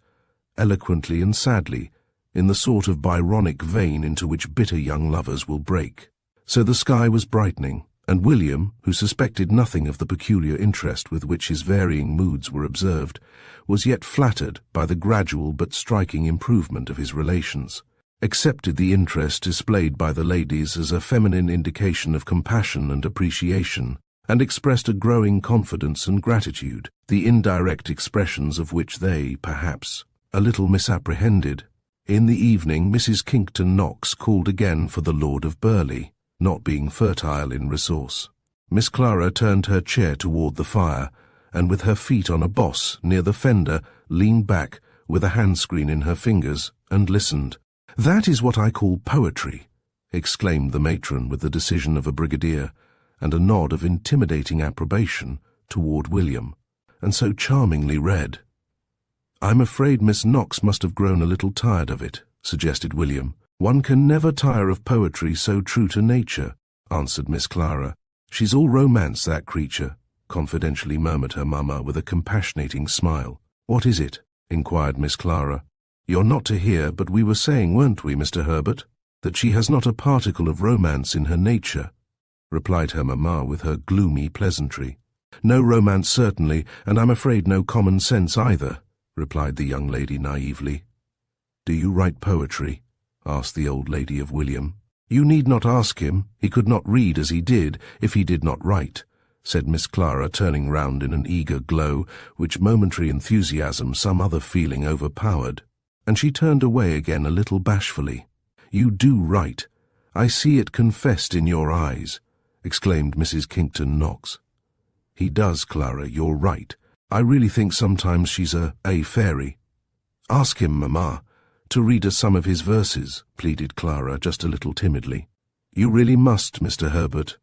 eloquently and sadly, in the sort of Byronic vein into which bitter young lovers will break. So the sky was brightening, and William, who suspected nothing of the peculiar interest with which his varying moods were observed, was yet flattered by the gradual but striking improvement of his relations, accepted the interest displayed by the ladies as a feminine indication of compassion and appreciation, and expressed a growing confidence and gratitude, the indirect expressions of which they, perhaps, a little misapprehended. In the evening Mrs. Kington Knox called again for the Lord of Burleigh, not being fertile in resource. Miss Clara turned her chair toward the fire, and with her feet on a boss near the fender, leaned back, with a hand-screen in her fingers, and listened. "That is what I call poetry," exclaimed the matron with the decision of a brigadier, and a nod of intimidating approbation toward William, "and so charmingly read." "I'm afraid Miss Knox must have grown a little tired of it," suggested William. "One can never tire of poetry so true to nature," answered Miss Clara. "She's all romance, that creature," confidentially murmured her mamma with a compassionating smile. "What is it?" inquired Miss Clara. "You're not to hear, but we were saying, weren't we, Mr. Herbert, that she has not a particle of romance in her nature," replied her mamma with her gloomy pleasantry. "No romance, certainly, and I'm afraid no common sense either," replied the young lady naively. "Do you write poetry?" asked the old lady of William. "You need not ask him. He could not read as he did if he did not write," said Miss Clara, turning round in an eager glow, which momentary enthusiasm some other feeling overpowered, and she turned away again a little bashfully. "You do write, I see it confessed in your eyes," exclaimed Mrs. Kington Knox. "He does, Clara, you're right. I really think sometimes she's a fairy." "Ask him, Mamma, to read us some of his verses," pleaded Clara, just a little timidly. "You really must, Mr. Herbert."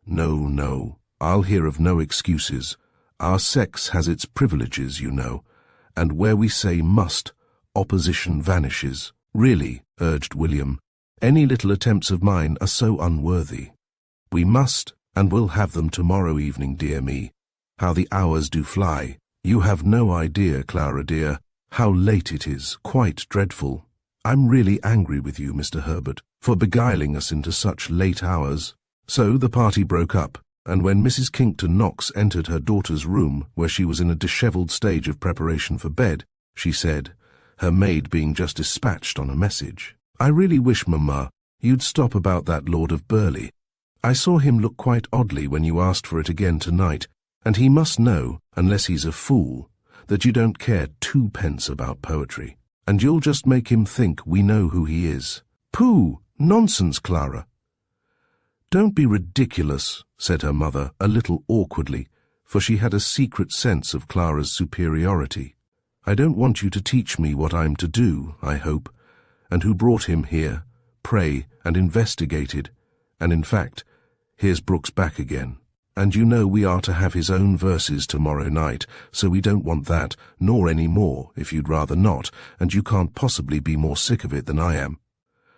"No, no, I'll hear of no excuses. Our sex has its privileges, you know, and where we say must, opposition vanishes." "Really," urged William, "any little attempts of mine are so unworthy." "We must, and we'll have them tomorrow evening, dear me. How the hours do fly. You have no idea, Clara dear, how late it is, quite dreadful. I'm really angry with you, Mr. Herbert, for beguiling us into such late hours." So the party broke up, and when Mrs. Kington Knox entered her daughter's room, where she was in a dishevelled stage of preparation for bed, she said, her maid being just dispatched on a message, "I really wish, Mamma, you'd stop about that Lord of Burleigh. I saw him look quite oddly when you asked for it again tonight, and he must know, unless he's a fool, that you don't care twopence about poetry, and you'll just make him think we know who he is." "Pooh! Nonsense, Clara." "Don't be ridiculous," said her mother, a little awkwardly, for she had a secret sense of Clara's superiority. "I don't want you to teach me what I'm to do, I hope, and who brought him here, pray, and investigated, and in fact, here's Brooks back again. And you know we are to have his own verses tomorrow night, so we don't want that, nor any more, if you'd rather not, and you can't possibly be more sick of it than I am."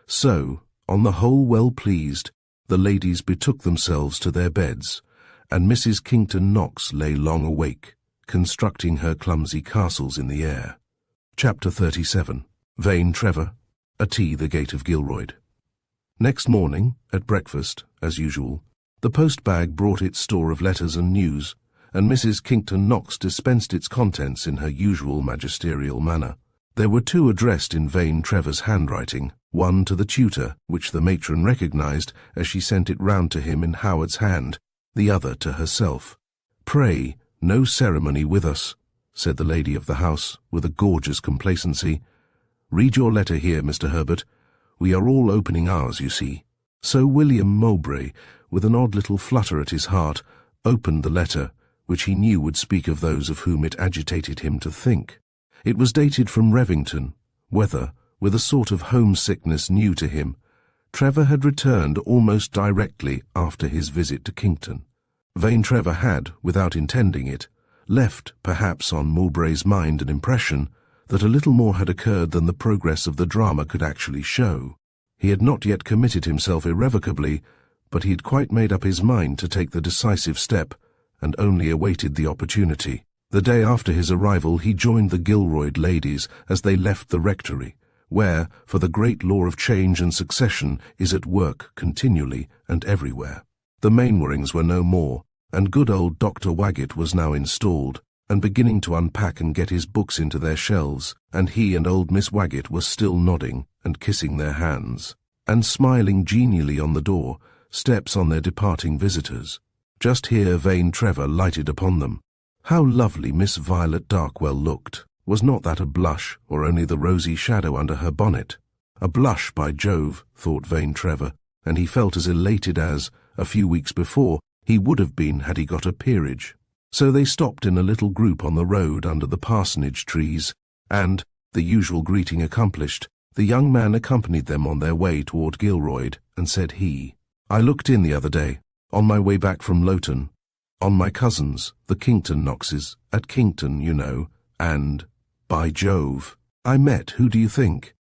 So, on the whole well pleased, the ladies betook themselves to their beds, and Mrs. Kington Knox lay long awake, constructing her clumsy castles in the air. Chapter 37. Vane Trevor, a tea the gate of Gilroyd. Next morning, at breakfast, as usual, the post-bag brought its store of letters and news, and Mrs. Kington Knox dispensed its contents in her usual magisterial manner. There were two addressed in Vane Trevor's handwriting, one to the tutor, which the matron recognized as she sent it round to him in Howard's hand, the other to herself. "Pray, no ceremony with us," said the lady of the house, with a gorgeous complacency. "Read your letter here, Mr. Herbert. We are all opening ours, you see." So William Mowbray, with an odd little flutter at his heart, opened the letter, which he knew would speak of those of whom it agitated him to think. It was dated from Revington, whether, with a sort of homesickness new to him, Trevor had returned almost directly after his visit to Kington. Vane Trevor had, without intending it, left perhaps on Mowbray's mind an impression that a little more had occurred than the progress of the drama could actually show. He had not yet committed himself irrevocably, but he had quite made up his mind to take the decisive step, and only awaited the opportunity. The day after his arrival he joined the Gilroyd ladies as they left the rectory, where, for the great law of change and succession is at work continually and everywhere. The Mainwarings were no more, and good old Dr. Waggett was now installed, and beginning to unpack and get his books into their shelves, and he and old Miss Waggett were still nodding and kissing their hands, and smiling genially on the door, steps on their departing visitors. Just here Vane Trevor lighted upon them. How lovely Miss Violet Darkwell looked! Was not that a blush, or only the rosy shadow under her bonnet? A blush, by Jove, thought Vane Trevor, and he felt as elated as, a few weeks before, he would have been had he got a peerage. So they stopped in a little group on the road under the parsonage trees, and, the usual greeting accomplished, the young man accompanied them on their way toward Gilroyd, and said he, "I looked in the other day, on my way back from Lowton, on my cousins, the Kington Knoxes, at Kington, you know, and, by Jove, I met, who do you think?"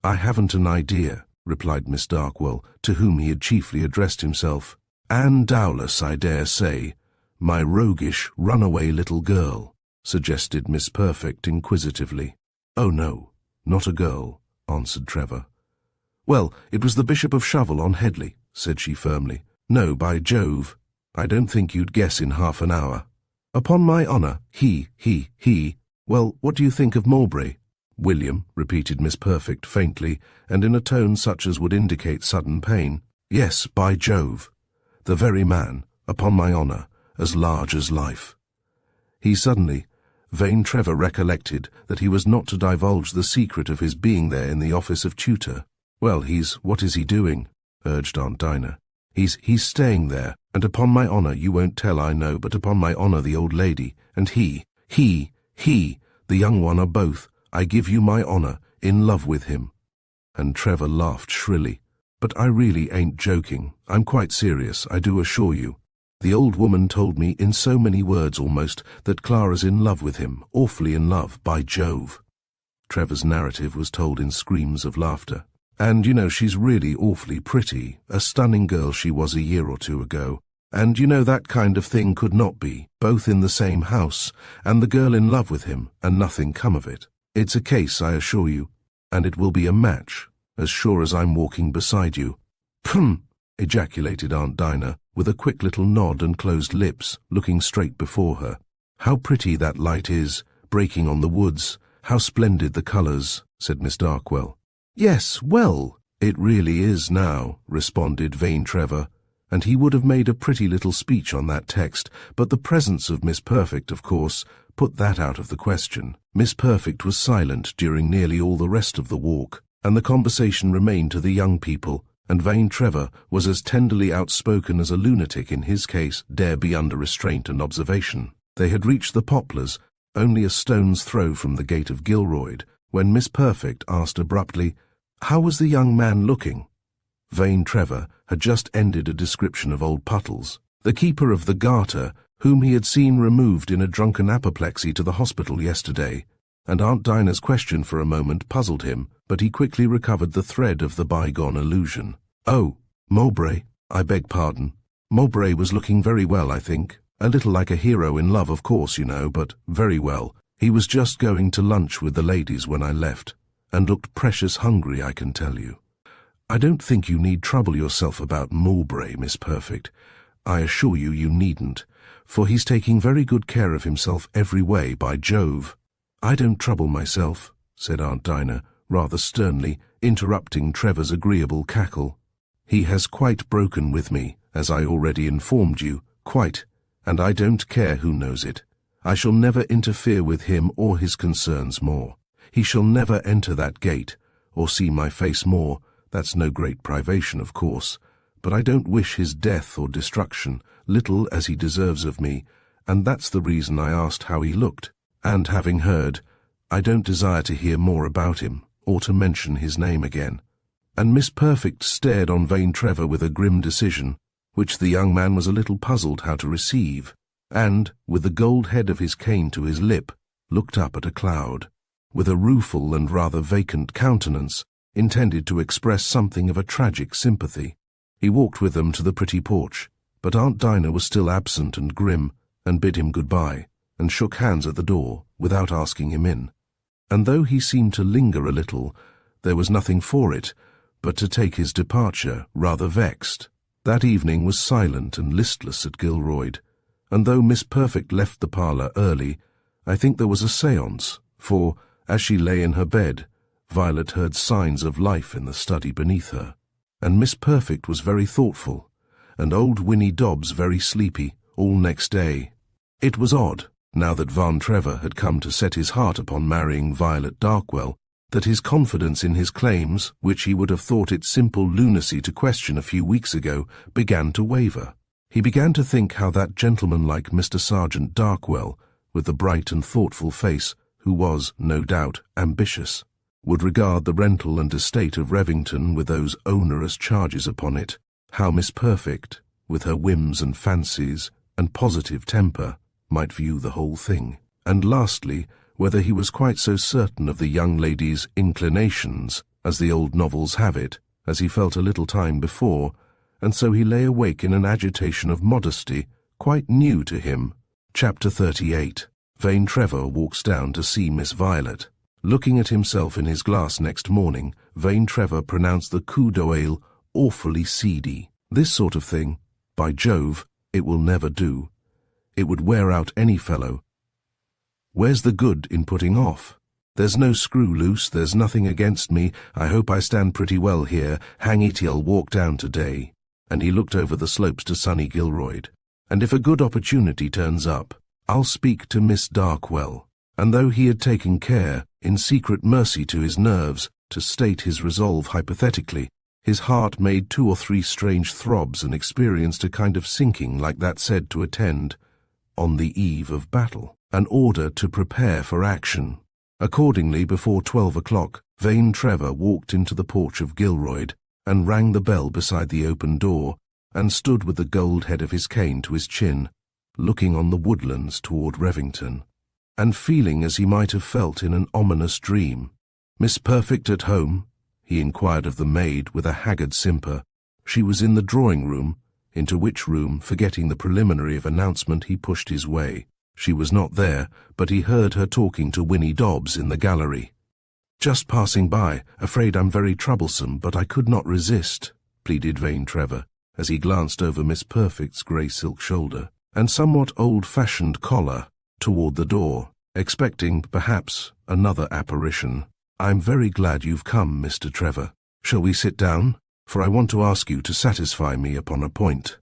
"I haven't an idea," replied Miss Darkwell, to whom he had chiefly addressed himself. "Anne Dowlas, I dare say, my roguish, runaway little girl," suggested Miss Perfect inquisitively. "Oh no, not a girl," answered Trevor. "Well, it was the Bishop of Shovel on Headley," said she firmly. "No, by Jove, I don't think you'd guess in half an hour." "Upon my honour, he. Well, what do you think of Mowbray?" "William," repeated Miss Perfect faintly, and in a tone such as would indicate sudden pain. "Yes, by Jove. The very man, upon my honour, as large as life." Vane Trevor recollected that he was not to divulge the secret of his being there in the office of tutor. "Well, what is he doing?" urged Aunt Dinah. He's staying there, and upon my honour you won't tell, I know, but upon my honour the old lady, and he, the young one are both, I give you my honour, in love with him." And Trevor laughed shrilly. "But I really ain't joking. I'm quite serious, I do assure you. The old woman told me in so many words almost that Clara's in love with him, awfully in love, by Jove." Trevor's narrative was told in screams of laughter. "And, you know, she's really awfully pretty, a stunning girl she was a year or two ago. And, you know, that kind of thing could not be, both in the same house, and the girl in love with him, and nothing come of it. It's a case, I assure you, and it will be a match, as sure as I'm walking beside you." "Phm!" ejaculated Aunt Dinah, with a quick little nod and closed lips, looking straight before her. "How pretty that light is, breaking on the woods. How splendid the colours," said Miss Darkwell. "Yes, well, it really is now," responded vain Trevor, and he would have made a pretty little speech on that text, but the presence of Miss Perfect, of course, put that out of the question. Miss Perfect was silent during nearly all the rest of the walk, and the conversation remained to the young people, and vain Trevor was as tenderly outspoken as a lunatic in his case dare be under restraint and observation. They had reached the poplars, only a stone's throw from the gate of Gilroyd, when Miss Perfect asked abruptly, "How was the young man looking?" Vain Trevor had just ended a description of old Puttles, the keeper of the Garter, whom he had seen removed in a drunken apoplexy to the hospital yesterday, and Aunt Dinah's question for a moment puzzled him, but he quickly recovered the thread of the bygone allusion. "Oh, Mowbray, I beg pardon. Mowbray was looking very well, I think. A little like a hero in love, of course, you know, but very well. He was just going to lunch with the ladies when I left, and looked precious hungry, I can tell you. I don't think you need trouble yourself about Mowbray, Miss Perfect. I assure you you needn't, for he's taking very good care of himself every way, by Jove." "I don't trouble myself," said Aunt Dinah, rather sternly, interrupting Trevor's agreeable cackle. "He has quite broken with me, as I already informed you, quite, and I don't care who knows it. I shall never interfere with him or his concerns more. He shall never enter that gate, or see my face more. That's no great privation, of course, but I don't wish his death or destruction, little as he deserves of me, and that's the reason I asked how he looked. And having heard, I don't desire to hear more about him, or to mention his name again." And Miss Perfect stared on vain Trevor with a grim decision, which the young man was a little puzzled how to receive, and, with the gold head of his cane to his lip, looked up at a cloud, with a rueful and rather vacant countenance, intended to express something of a tragic sympathy. He walked with them to the pretty porch, but Aunt Dinah was still absent and grim, and bid him good-bye, and shook hands at the door, without asking him in. And though he seemed to linger a little, there was nothing for it but to take his departure, rather vexed. That evening was silent and listless at Gilroyd, and though Miss Perfect left the parlour early, I think there was a séance, for, as she lay in her bed, Violet heard signs of life in the study beneath her, and Miss Perfect was very thoughtful, and old Winnie Dobbs very sleepy, all next day. It was odd, now that Van Trevor had come to set his heart upon marrying Violet Darkwell, that his confidence in his claims, which he would have thought it simple lunacy to question a few weeks ago, began to waver. He began to think how that gentleman like Mr. Sergeant Darkwell, with the bright and thoughtful face, who was, no doubt, ambitious, would regard the rental and estate of Revington with those onerous charges upon it, how Miss Perfect, with her whims and fancies and positive temper, might view the whole thing, and lastly, whether he was quite so certain of the young lady's inclinations, as the old novels have it, as he felt a little time before, and so he lay awake in an agitation of modesty, quite new to him. Chapter 38. Vain Trevor walks down to see Miss Violet. Looking at himself in his glass next morning, vain Trevor pronounced the coup d'oeil awfully seedy. This sort of thing, by Jove, it will never do. It would wear out any fellow. Where's the good in putting off? There's no screw loose, there's nothing against me, I hope I stand pretty well here, hang it, I'll walk down today. And he looked over the slopes to sunny Gilroyd. And if a good opportunity turns up, I'll speak to Miss Darkwell. And though he had taken care, in secret mercy to his nerves, to state his resolve hypothetically, His heart made 2 or 3 strange throbs and experienced a kind of sinking like that said to attend, on the eve of battle, an order to prepare for action. Accordingly, before 12 o'clock, Vane Trevor walked into the porch of Gilroyd and rang the bell beside the open door and stood with the gold head of his cane to his chin, looking on the woodlands toward Revington, and feeling as he might have felt in an ominous dream. "Miss Perfect at home?" he inquired of the maid with a haggard simper. She was in the drawing-room, into which room, forgetting the preliminary of announcement, he pushed his way. She was not there, but he heard her talking to Winnie Dobbs in the gallery. "Just passing by, afraid I'm very troublesome, but I could not resist," pleaded Vane Trevor, as he glanced over Miss Perfect's grey silk shoulder and somewhat old-fashioned collar toward the door, expecting, perhaps, another apparition. "I'm very glad you've come, Mr. Trevor. Shall we sit down? For I want to ask you to satisfy me upon a point."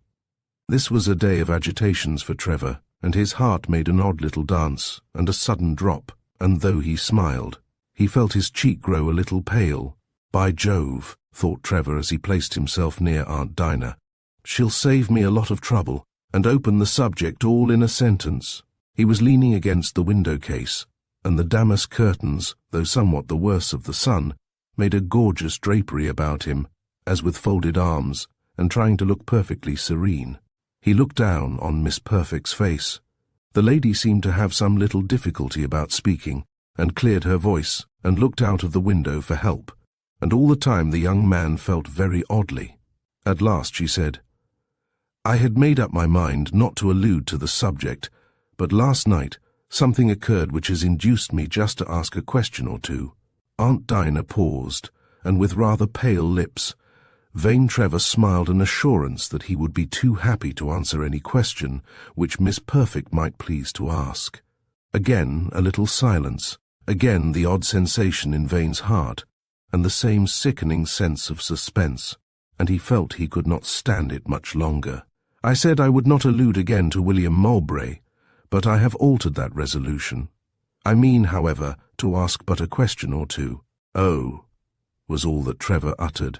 This was a day of agitations for Trevor, and his heart made an odd little dance and a sudden drop, and though he smiled, he felt his cheek grow a little pale. "By Jove," thought Trevor as he placed himself near Aunt Dinah, "she'll save me a lot of trouble, and open the subject all in a sentence." He was leaning against the window-case, and the damask curtains, though somewhat the worse of the sun, made a gorgeous drapery about him, as with folded arms, and trying to look perfectly serene. He looked down on Miss Perfect's face. The lady seemed to have some little difficulty about speaking, and cleared her voice, and looked out of the window for help, and all the time the young man felt very oddly. At last she said, "I had made up my mind not to allude to the subject, but last night something occurred which has induced me just to ask a question or two." Aunt Dinah paused, and with rather pale lips, Vane Trevor smiled an assurance that he would be too happy to answer any question which Miss Perfect might please to ask. Again a little silence, again the odd sensation in Vane's heart, and the same sickening sense of suspense, and he felt he could not stand it much longer. "I said I would not allude again to William Mowbray, but I have altered that resolution. I mean, however, to ask but a question or two." "Oh," was all that Trevor uttered,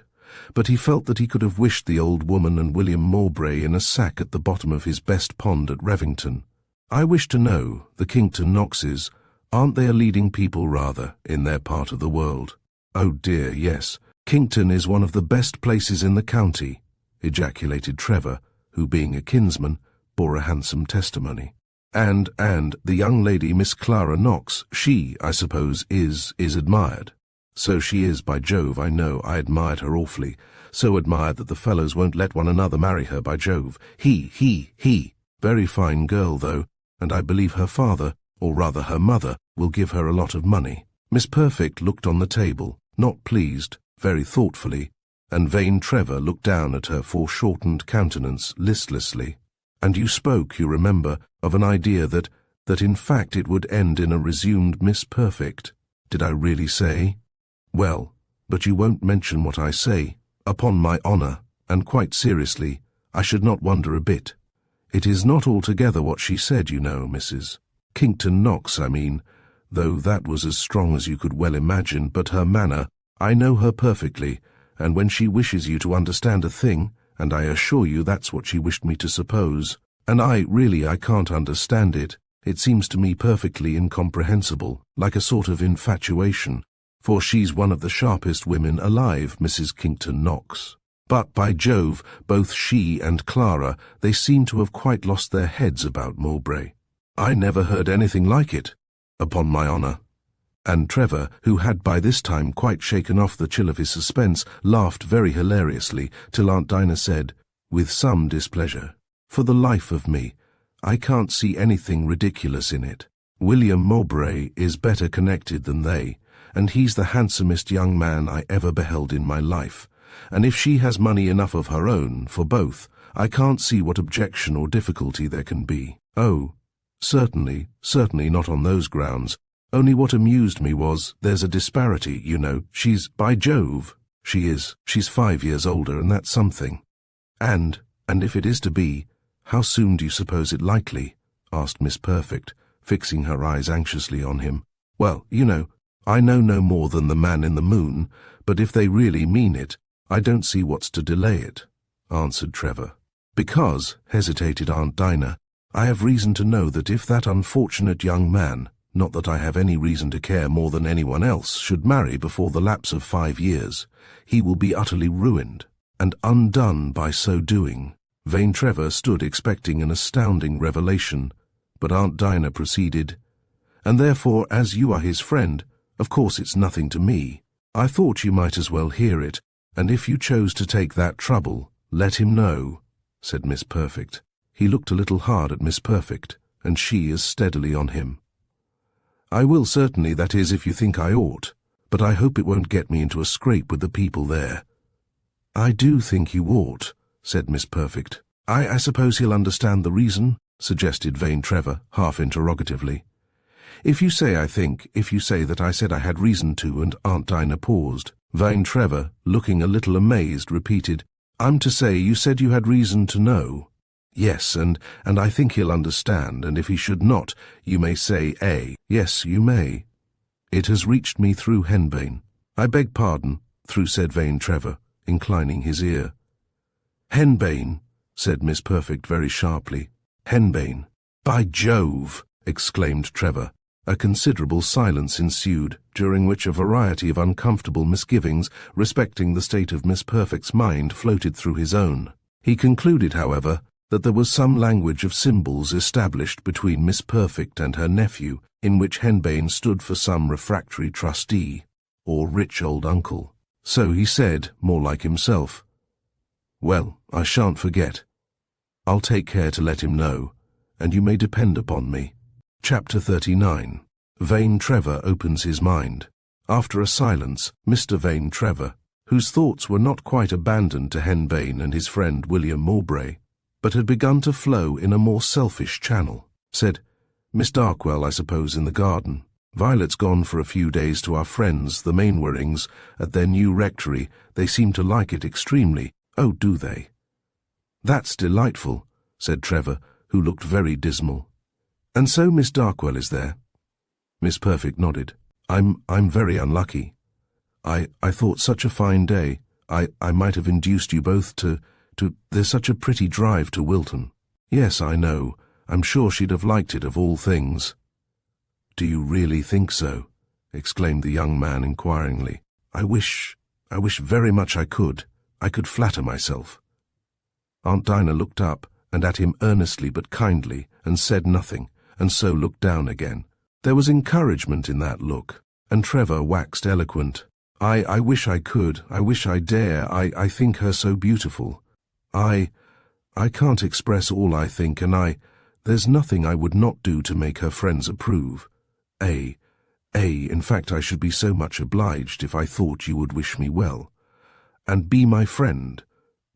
but he felt that he could have wished the old woman and William Mowbray in a sack at the bottom of his best pond at Revington. "I wish to know, the Kington Knoxes, aren't they a leading people rather, in their part of the world?" "Oh dear, yes. Kington is one of the best places in the county," ejaculated Trevor, who, being a kinsman, bore a handsome testimony. And the young lady, Miss Clara Knox, she, I suppose, is admired." "So she is, by Jove, I know. I admired her awfully. So admired that the fellows won't let one another marry her, by Jove. He. Very fine girl, though, and I believe her father, or rather her mother, will give her a lot of money." Miss Perfect looked on the table, not pleased, very thoughtfully, and Vane Trevor looked down at her foreshortened countenance listlessly. "And you spoke, you remember, of an idea that in fact it would end in a resumed Miss Perfect. Did I really say?" "Well, but you won't mention what I say. Upon my honour, and quite seriously, I should not wonder a bit. It is not altogether what she said, you know, Mrs. Kington Knox, I mean, though that was as strong as you could well imagine, but her manner, I know her perfectly, and when she wishes you to understand a thing, and I assure you that's what she wished me to suppose, and I can't understand it. It seems to me perfectly incomprehensible, like a sort of infatuation, for she's one of the sharpest women alive, Mrs. Kington Knox. But, by Jove, both she and Clara, they seem to have quite lost their heads about Mowbray. I never heard anything like it, upon my honour." And Trevor, who had by this time quite shaken off the chill of his suspense, laughed very hilariously, till Aunt Dinah said, with some displeasure, "For the life of me, I can't see anything ridiculous in it. William Mowbray is better connected than they, and he's the handsomest young man I ever beheld in my life, and if she has money enough of her own for both, I can't see what objection or difficulty there can be. Oh, certainly not on those grounds. Only what amused me was, there's a disparity, you know. She's, by Jove, she's 5 years older, and that's something. And if it is to be, how soon do you suppose it likely?" asked Miss Perfect, fixing her eyes anxiously on him. "Well, you know, I know no more than the man in the moon, but if they really mean it, I don't see what's to delay it, answered Trevor. Because, hesitated Aunt Dinah, I have reason to know that if that unfortunate young man, not that I have any reason to care more than anyone else, should marry before the lapse of 5 years, he will be utterly ruined, and undone by so doing. Vain Trevor stood expecting an astounding revelation, but Aunt Dinah proceeded, and therefore, as you are his friend, of course it's nothing to me. I thought you might as well hear it, and if you chose to take that trouble, let him know, said Miss Perfect. He looked a little hard at Miss Perfect, and she as steadily on him. I will certainly, that is, if you think I ought, but I hope it won't get me into a scrape with the people there. I do think you ought, said Miss Perfect. I suppose he'll understand the reason, suggested Vain Trevor, half interrogatively. If you say that I said I had reason to, and Aunt Dinah paused. Vain Trevor, looking a little amazed, repeated, I'm to say you said you had reason to know. Yes, and I think he'll understand, and if he should not, you may say A. Yes, you may. It has reached me through Henbane. I beg pardon, said Vain Trevor, inclining his ear. Henbane, said Miss Perfect very sharply. Henbane. By Jove, exclaimed Trevor. A considerable silence ensued, during which a variety of uncomfortable misgivings respecting the state of Miss Perfect's mind floated through his own. He concluded, however, that there was some language of symbols established between Miss Perfect and her nephew, in which Henbane stood for some refractory trustee, or rich old uncle. So he said, more like himself, Well, I shan't forget. I'll take care to let him know, and you may depend upon me. Chapter 39. Vain Trevor opens his mind. After a silence, Mr. Vain Trevor, whose thoughts were not quite abandoned to Henbane and his friend William Mowbray, but had begun to flow in a more selfish channel, said, Miss Darkwell, I suppose, in the garden. Violet's gone for a few days to our friends, the Mainwarings, at their new rectory. They seem to like it extremely. Oh, do they? That's delightful, said Trevor, who looked very dismal. And so Miss Darkwell is there? Miss Perfect nodded. I'm very unlucky. I thought such a fine day. I might have induced you both to there's such a pretty drive to Wilton. Yes, I know. I'm sure she'd have liked it of all things. Do you really think so? Exclaimed the young man inquiringly. I wish very much I could. I could flatter myself. Aunt Dinah looked up and at him earnestly but kindly, and said nothing, and so looked down again. There was encouragement in that look, and Trevor waxed eloquent. I wish I could, I wish I dare, I think her so beautiful. I can't express all I think, and there's nothing I would not do to make her friends approve. In fact, I should be so much obliged if I thought you would wish me well, and be my friend,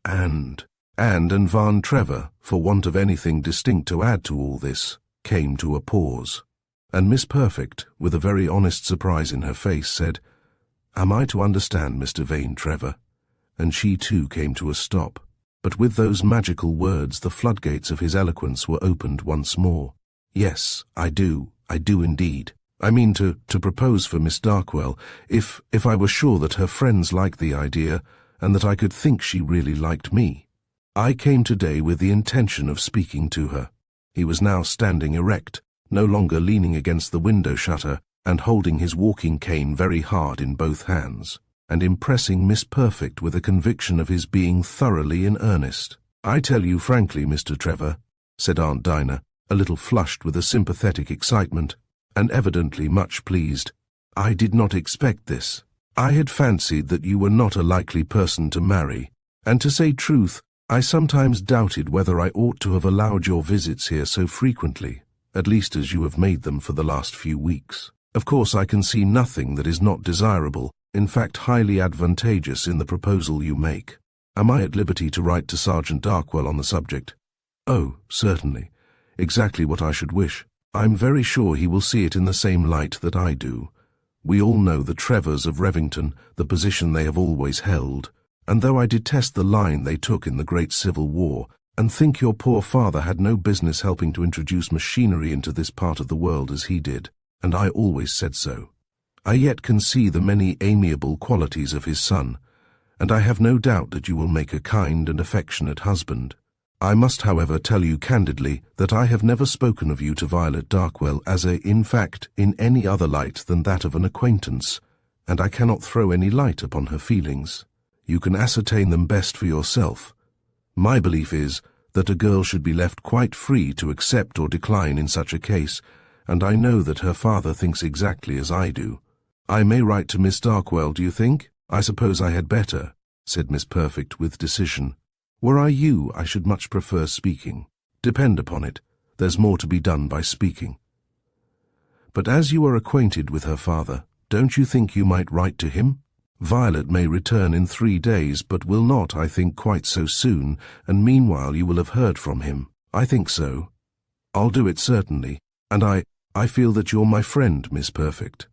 and Van Trevor, for want of anything distinct to add to all this, came to a pause, and Miss Perfect, with a very honest surprise in her face, said, Am I to understand, Mr. Vain Trevor? And she too came to a stop. But with those magical words the floodgates of his eloquence were opened once more. Yes, I do indeed. I mean to propose for Miss Darkwell, if I were sure that her friends liked the idea, and that I could think she really liked me. I came today with the intention of speaking to her. He was now standing erect, no longer leaning against the window shutter, and holding his walking cane very hard in both hands, and impressing Miss Perfect with a conviction of his being thoroughly in earnest. I tell you frankly, Mr. Trevor, said Aunt Dinah, a little flushed with a sympathetic excitement, and evidently much pleased, I did not expect this. I had fancied that you were not a likely person to marry, and to say truth, I sometimes doubted whether I ought to have allowed your visits here so frequently, at least as you have made them for the last few weeks. Of course I can see nothing that is not desirable, in fact highly advantageous in the proposal you make. Am I at liberty to write to Sergeant Darkwell on the subject? Oh, certainly. Exactly what I should wish. I'm very sure he will see it in the same light that I do. We all know the Trevors of Revington, the position they have always held, and though I detest the line they took in the Great Civil War, and think your poor father had no business helping to introduce machinery into this part of the world as he did, and I always said so, I yet can see the many amiable qualities of his son, and I have no doubt that you will make a kind and affectionate husband. I must, however, tell you candidly that I have never spoken of you to Violet Darkwell in fact, in any other light than that of an acquaintance, and I cannot throw any light upon her feelings. You can ascertain them best for yourself. My belief is that a girl should be left quite free to accept or decline in such a case, and I know that her father thinks exactly as I do. I may write to Miss Darkwell, do you think? I suppose I had better, said Miss Perfect with decision. Were I you, I should much prefer speaking. Depend upon it, there's more to be done by speaking. But as you are acquainted with her father, don't you think you might write to him? Violet may return in 3 days, but will not, I think, quite so soon, and meanwhile you will have heard from him. I think so. I'll do it certainly, and I feel that you're my friend, Miss Perfect.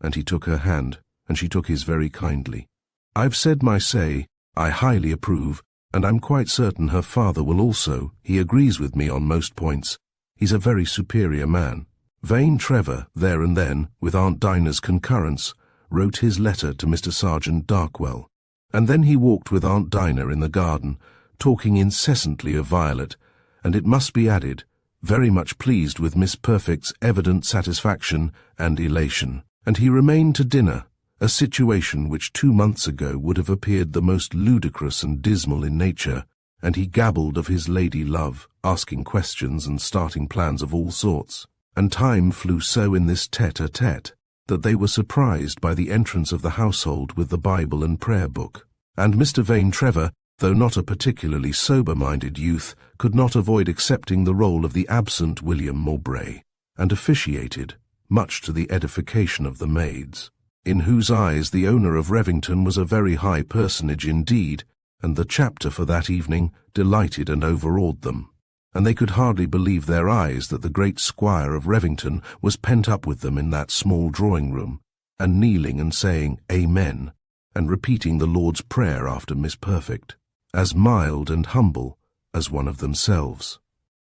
And he took her hand, and she took his very kindly. I've said my say, I highly approve, and I'm quite certain her father will also. He agrees with me on most points. He's a very superior man. Vane Trevor, there and then, with Aunt Dinah's concurrence, wrote his letter to Mr. Sergeant Darkwell, and then he walked with Aunt Dinah in the garden, talking incessantly of Violet, and it must be added, very much pleased with Miss Perfect's evident satisfaction and elation, and he remained to dinner, a situation which 2 months ago would have appeared the most ludicrous and dismal in nature, and he gabbled of his lady love, asking questions and starting plans of all sorts, and time flew so in this tete-a-tete that they were surprised by the entrance of the household with the Bible and prayer book, and Mr. Vane Trevor, though not a particularly sober-minded youth, could not avoid accepting the role of the absent William Mowbray, and officiated, much to the edification of the maids, in whose eyes the owner of Revington was a very high personage indeed, and the chapter for that evening delighted and overawed them, and they could hardly believe their eyes that the great squire of Revington was pent up with them in that small drawing-room, and kneeling and saying Amen, and repeating the Lord's Prayer after Miss Perfect, as mild and humble as one of themselves.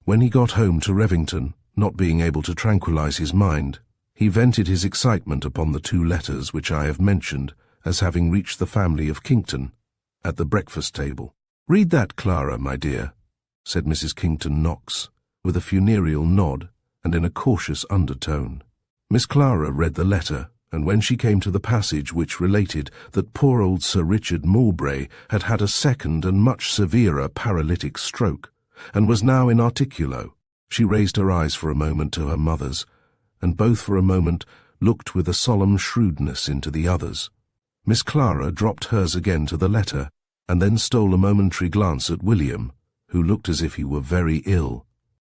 When he got home to Revington, not being able to tranquilize his mind, he vented his excitement upon the 2 letters which I have mentioned as having reached the family of Kington at the breakfast table. "Read that, Clara, my dear," said Mrs. Kington Knox, with a funereal nod and in a cautious undertone. Miss Clara read the letter, and when she came to the passage which related that poor old Sir Richard Mowbray had had a second and much severer paralytic stroke, and was now in articulo, she raised her eyes for a moment to her mother's, and both for a moment looked with a solemn shrewdness into the other's. Miss Clara dropped hers again to the letter, and then stole a momentary glance at William, who looked as if he were very ill.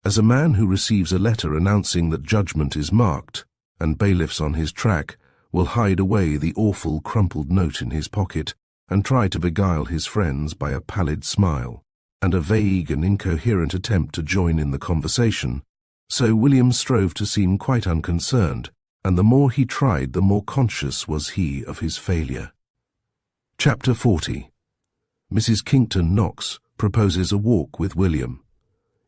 As a man who receives a letter announcing that judgment is marked, and bailiffs on his track, will hide away the awful crumpled note in his pocket, and try to beguile his friends by a pallid smile, and a vague and incoherent attempt to join in the conversation, so William strove to seem quite unconcerned, and the more he tried the more conscious was he of his failure. Chapter 40. Mrs. Kington Knox proposes a walk with William.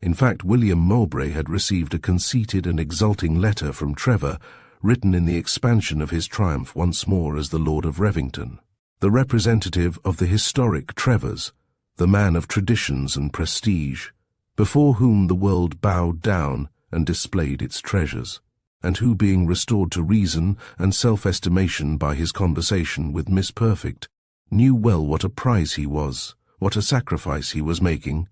In fact, William Mowbray had received a conceited and exulting letter from Trevor, written in the expansion of his triumph once more as the Lord of Revington, the representative of the historic Trevors, the man of traditions and prestige, before whom the world bowed down and displayed its treasures, and who, being restored to reason and self-estimation by his conversation with Miss Perfect, knew well what a prize he was, what a sacrifice he was making,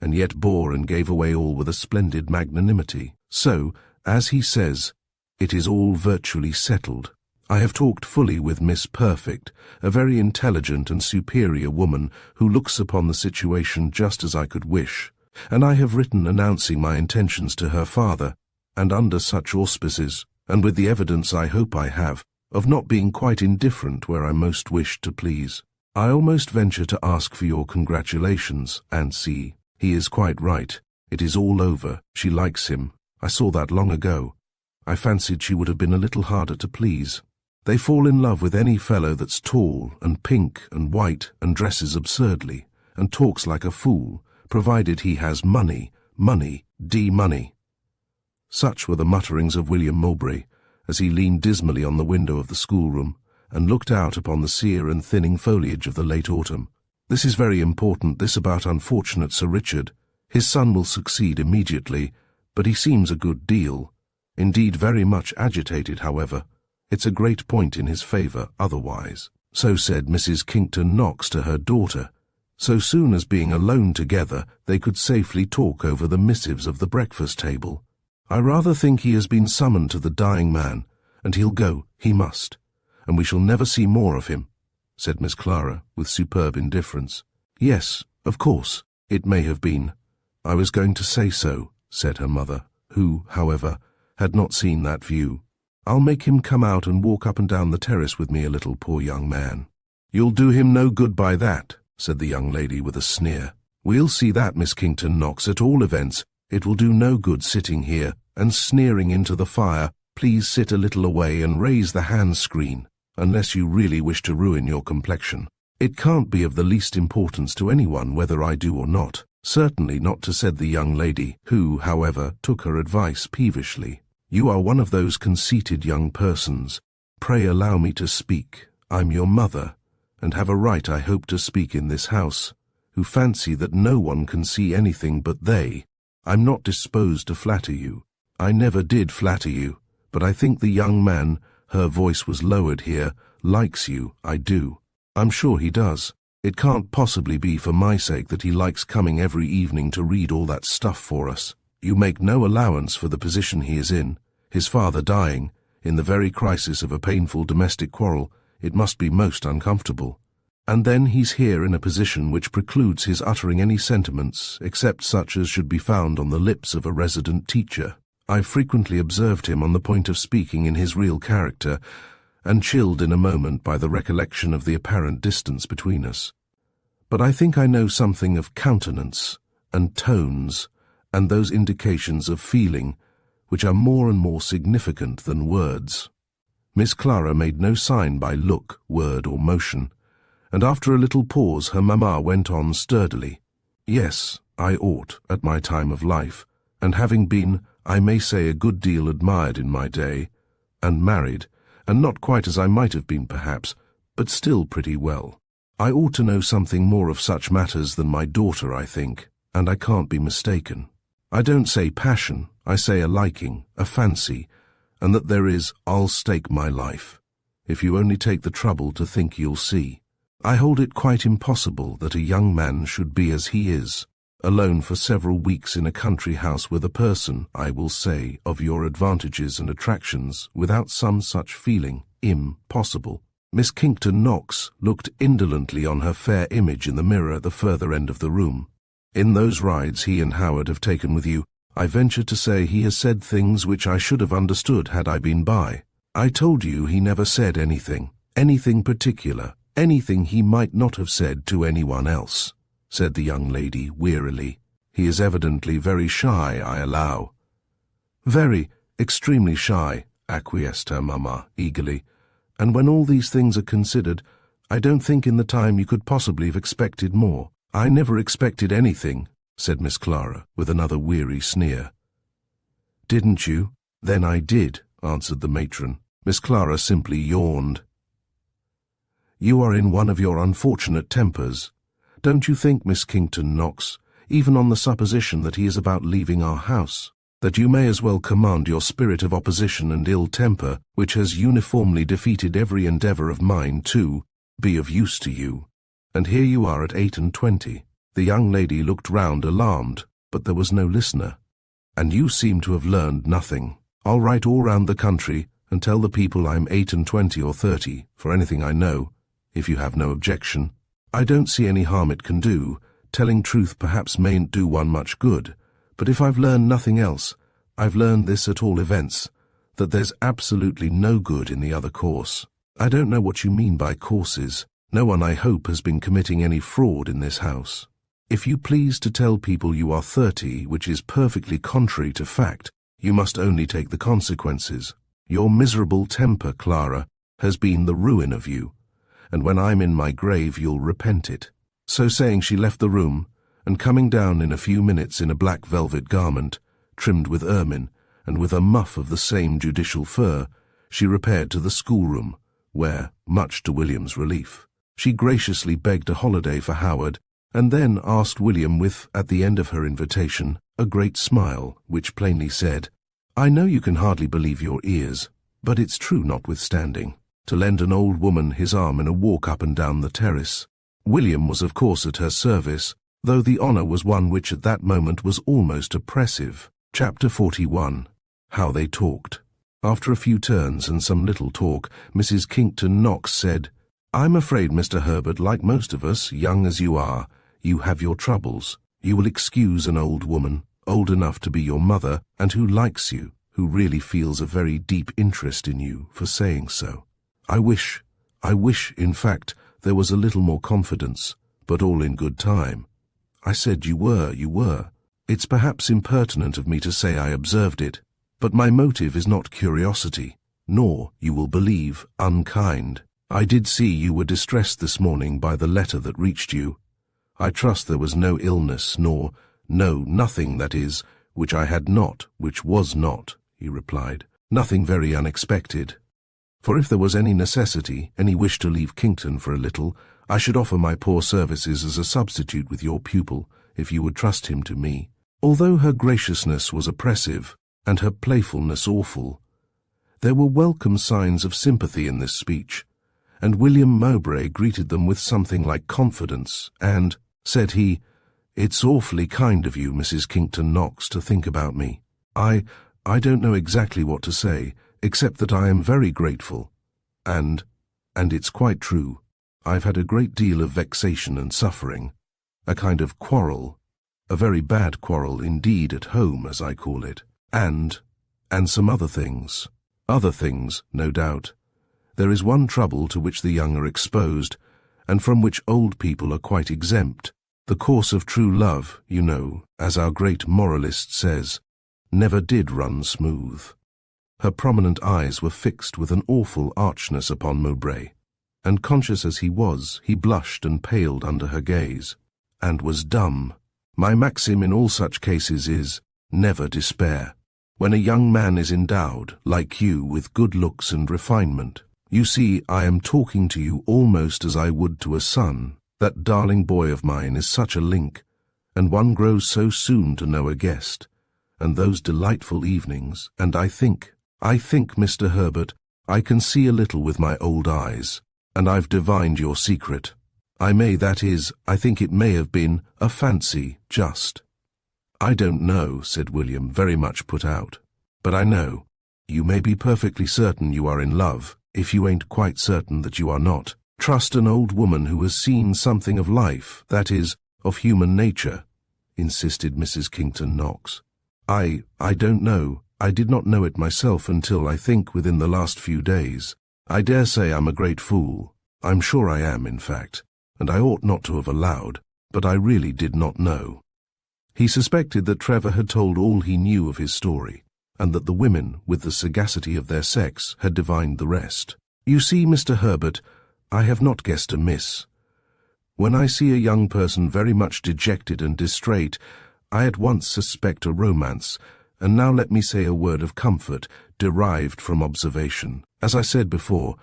and yet bore and gave away all with a splendid magnanimity. So, as he says, it is all virtually settled. I have talked fully with Miss Perfect, a very intelligent and superior woman who looks upon the situation just as I could wish, and I have written announcing my intentions to her father, and under such auspices, and with the evidence I hope I have, of not being quite indifferent where I most wished to please. I almost venture to ask for your congratulations, and see, he is quite right. It is all over. She likes him. I saw that long ago. I fancied she would have been a little harder to please. They fall in love with any fellow that's tall and pink and white and dresses absurdly and talks like a fool, provided he has money, money. Such were the mutterings of William Mowbray as he leaned dismally on the window of the schoolroom and looked out upon the sere and thinning foliage of the late autumn. "This is very important, this about unfortunate Sir Richard. His son will succeed immediately, but he seems a good deal. Indeed very much agitated, however. It's a great point in his favour otherwise." So said Mrs. Kington Knox to her daughter, so soon as being alone together they could safely talk over the missives of the breakfast table. "I rather think he has been summoned to the dying man, and he'll go, he must, and we shall never see more of him," said Miss Clara, with superb indifference. "Yes, of course, it may have been. I was going to say so," said her mother, who, however, had not seen that view. "I'll make him come out and walk up and down the terrace with me a little, poor young man." "You'll do him no good by that," said the young lady with a sneer. "We'll see that, Miss Kington Knox, at all events. It will do no good sitting here and sneering into the fire. Please sit a little away and raise the hand screen, unless you really wish to ruin your complexion. It can't be of the least importance to anyone whether I do or not." "Certainly not," said the young lady, who, however, took her advice peevishly. "You are one of those conceited young persons. Pray allow me to speak. I'm your mother, and have a right, I hope, to speak in this house, who fancy that no one can see anything but they. I'm not disposed to flatter you. I never did flatter you, but I think the young man," her voice was lowered here, "likes you, I do. I'm sure he does. It can't possibly be for my sake that he likes coming every evening to read all that stuff for us. You make no allowance for the position he is in, his father dying, in the very crisis of a painful domestic quarrel. It must be most uncomfortable. And then he's here in a position which precludes his uttering any sentiments except such as should be found on the lips of a resident teacher. I've frequently observed him on the point of speaking in his real character, and chilled in a moment by the recollection of the apparent distance between us. But I think I know something of countenance and tones and those indications of feeling which are more and more significant than words." Miss Clara made no sign by look, word, or motion, and after a little pause her mamma went on sturdily. "Yes, I ought, at my time of life, and having been, I may say, a good deal admired in my day, and married, and not quite as I might have been perhaps, but still pretty well. I ought to know something more of such matters than my daughter, I think, and I can't be mistaken. I don't say passion, I say a liking, a fancy, and that there is, I'll stake my life. If you only take the trouble to think, you'll see. I hold it quite impossible that a young man should be as he is, alone for several weeks in a country house with a person, I will say, of your advantages and attractions, without some such feeling. Impossible." Miss Kington Knox looked indolently on her fair image in the mirror at the further end of the room. "In those rides he and Howard have taken with you, I venture to say he has said things which I should have understood had I been by. I told you he never said anything particular, anything he might not have said to anyone else," said the young lady wearily. "He is evidently very shy, I allow." "Very, extremely shy," acquiesced her mamma eagerly. "And when all these things are considered, I don't think in the time you could possibly have expected more." "I never expected anything," said Miss Clara, with another weary sneer. "Didn't you? Then I did," answered the matron. Miss Clara simply yawned. "You are in one of your unfortunate tempers. Don't you think, Miss Kington Knox, even on the supposition that he is about leaving our house, that you may as well command your spirit of opposition and ill temper, which has uniformly defeated every endeavour of mine to be of use to you? And here you are at 28. The young lady looked round alarmed, but there was no listener. "And you seem to have learned nothing. I'll write all round the country and tell the people I'm 28 or 30, for anything I know, if you have no objection. I don't see any harm it can do. Telling truth perhaps mayn't do one much good, but if I've learned nothing else, I've learned this at all events, that there's absolutely no good in the other course. I don't know what you mean by courses. No one, I hope, has been committing any fraud in this house. If you please to tell people you are 30, which is perfectly contrary to fact, you must only take the consequences. Your miserable temper, Clara, has been the ruin of you, and when I'm in my grave you'll repent it." So saying, she left the room, and coming down in a few minutes in a black velvet garment, trimmed with ermine, and with a muff of the same judicial fur, she repaired to the schoolroom, where, much to William's relief, she graciously begged a holiday for Howard, and then asked William with, at the end of her invitation, a great smile, which plainly said, "I know you can hardly believe your ears, but it's true notwithstanding," to lend an old woman his arm in a walk up and down the terrace. William was of course at her service, though the honour was one which at that moment was almost oppressive. Chapter 41. How they talked. After a few turns and some little talk, Mrs. Kington Knox said, "I'm afraid, Mr. Herbert, like most of us, young as you are, you have your troubles. You will excuse an old woman, old enough to be your mother, and who likes you, who really feels a very deep interest in you, for saying so. I wish, in fact, there was a little more confidence, but all in good time. I said you were. It's perhaps impertinent of me to say I observed it, but my motive is not curiosity, nor, you will believe, unkind. I did see you were distressed this morning by the letter that reached you. I trust there was no illness, nothing, that is, which I had not, which was not," he replied. "Nothing very unexpected. For if there was any necessity, any wish to leave Kington for a little, I should offer my poor services as a substitute with your pupil, if you would trust him to me." Although her graciousness was oppressive, and her playfulness awful, there were welcome signs of sympathy in this speech, and William Mowbray greeted them with something like confidence, and, said he, "It's awfully kind of you, Mrs. Kington Knox, to think about me. I don't know exactly what to say, except that I am very grateful, and it's quite true. I've had a great deal of vexation and suffering, a kind of quarrel, a very bad quarrel indeed at home, as I call it, and some other things, no doubt. There is one trouble to which the young are exposed, and from which old people are quite exempt. The course of true love, you know, as our great moralist says, never did run smooth." Her prominent eyes were fixed with an awful archness upon Mowbray, and conscious as he was, he blushed and paled under her gaze, and was dumb. My maxim in all such cases is, never despair. When a young man is endowed, like you, with good looks and refinement, you see, I am talking to you almost as I would to a son. That darling boy of mine is such a link, and one grows so soon to know a guest, and those delightful evenings, and I think, Mr. Herbert, I can see a little with my old eyes, and I've divined your secret. I think it may have been a fancy, just." "I don't know," said William, very much put out. "But I know. You may be perfectly certain you are in love, if you ain't quite certain that you are not. Trust an old woman who has seen something of life, that is, of human nature," insisted Mrs. Kington Knox. I don't know. I did not know it myself until, I think, within the last few days. I dare say I'm a great fool. I'm sure I am, in fact, and I ought not to have allowed, but I really did not know." He suspected that Trevor had told all he knew of his story, and that the women, with the sagacity of their sex, had divined the rest. "You see, Mr. Herbert, I have not guessed amiss. When I see a young person very much dejected and distrait, I at once suspect a romance, and now let me say a word of comfort, derived from observation. As I said before,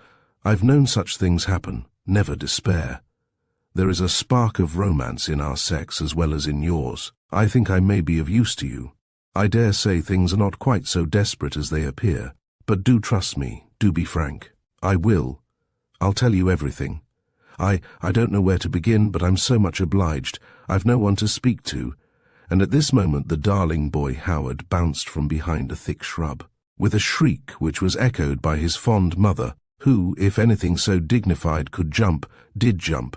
I've known such things happen. Never despair. There is a spark of romance in our sex as well as in yours. I think I may be of use to you. I dare say things are not quite so desperate as they appear, but do trust me, do be frank. I will. I'll tell you everything. I don't know where to begin, but I'm so much obliged. I've no one to speak to." And at this moment the darling boy Howard bounced from behind a thick shrub, with a shriek which was echoed by his fond mother, who, if anything so dignified could jump, did jump,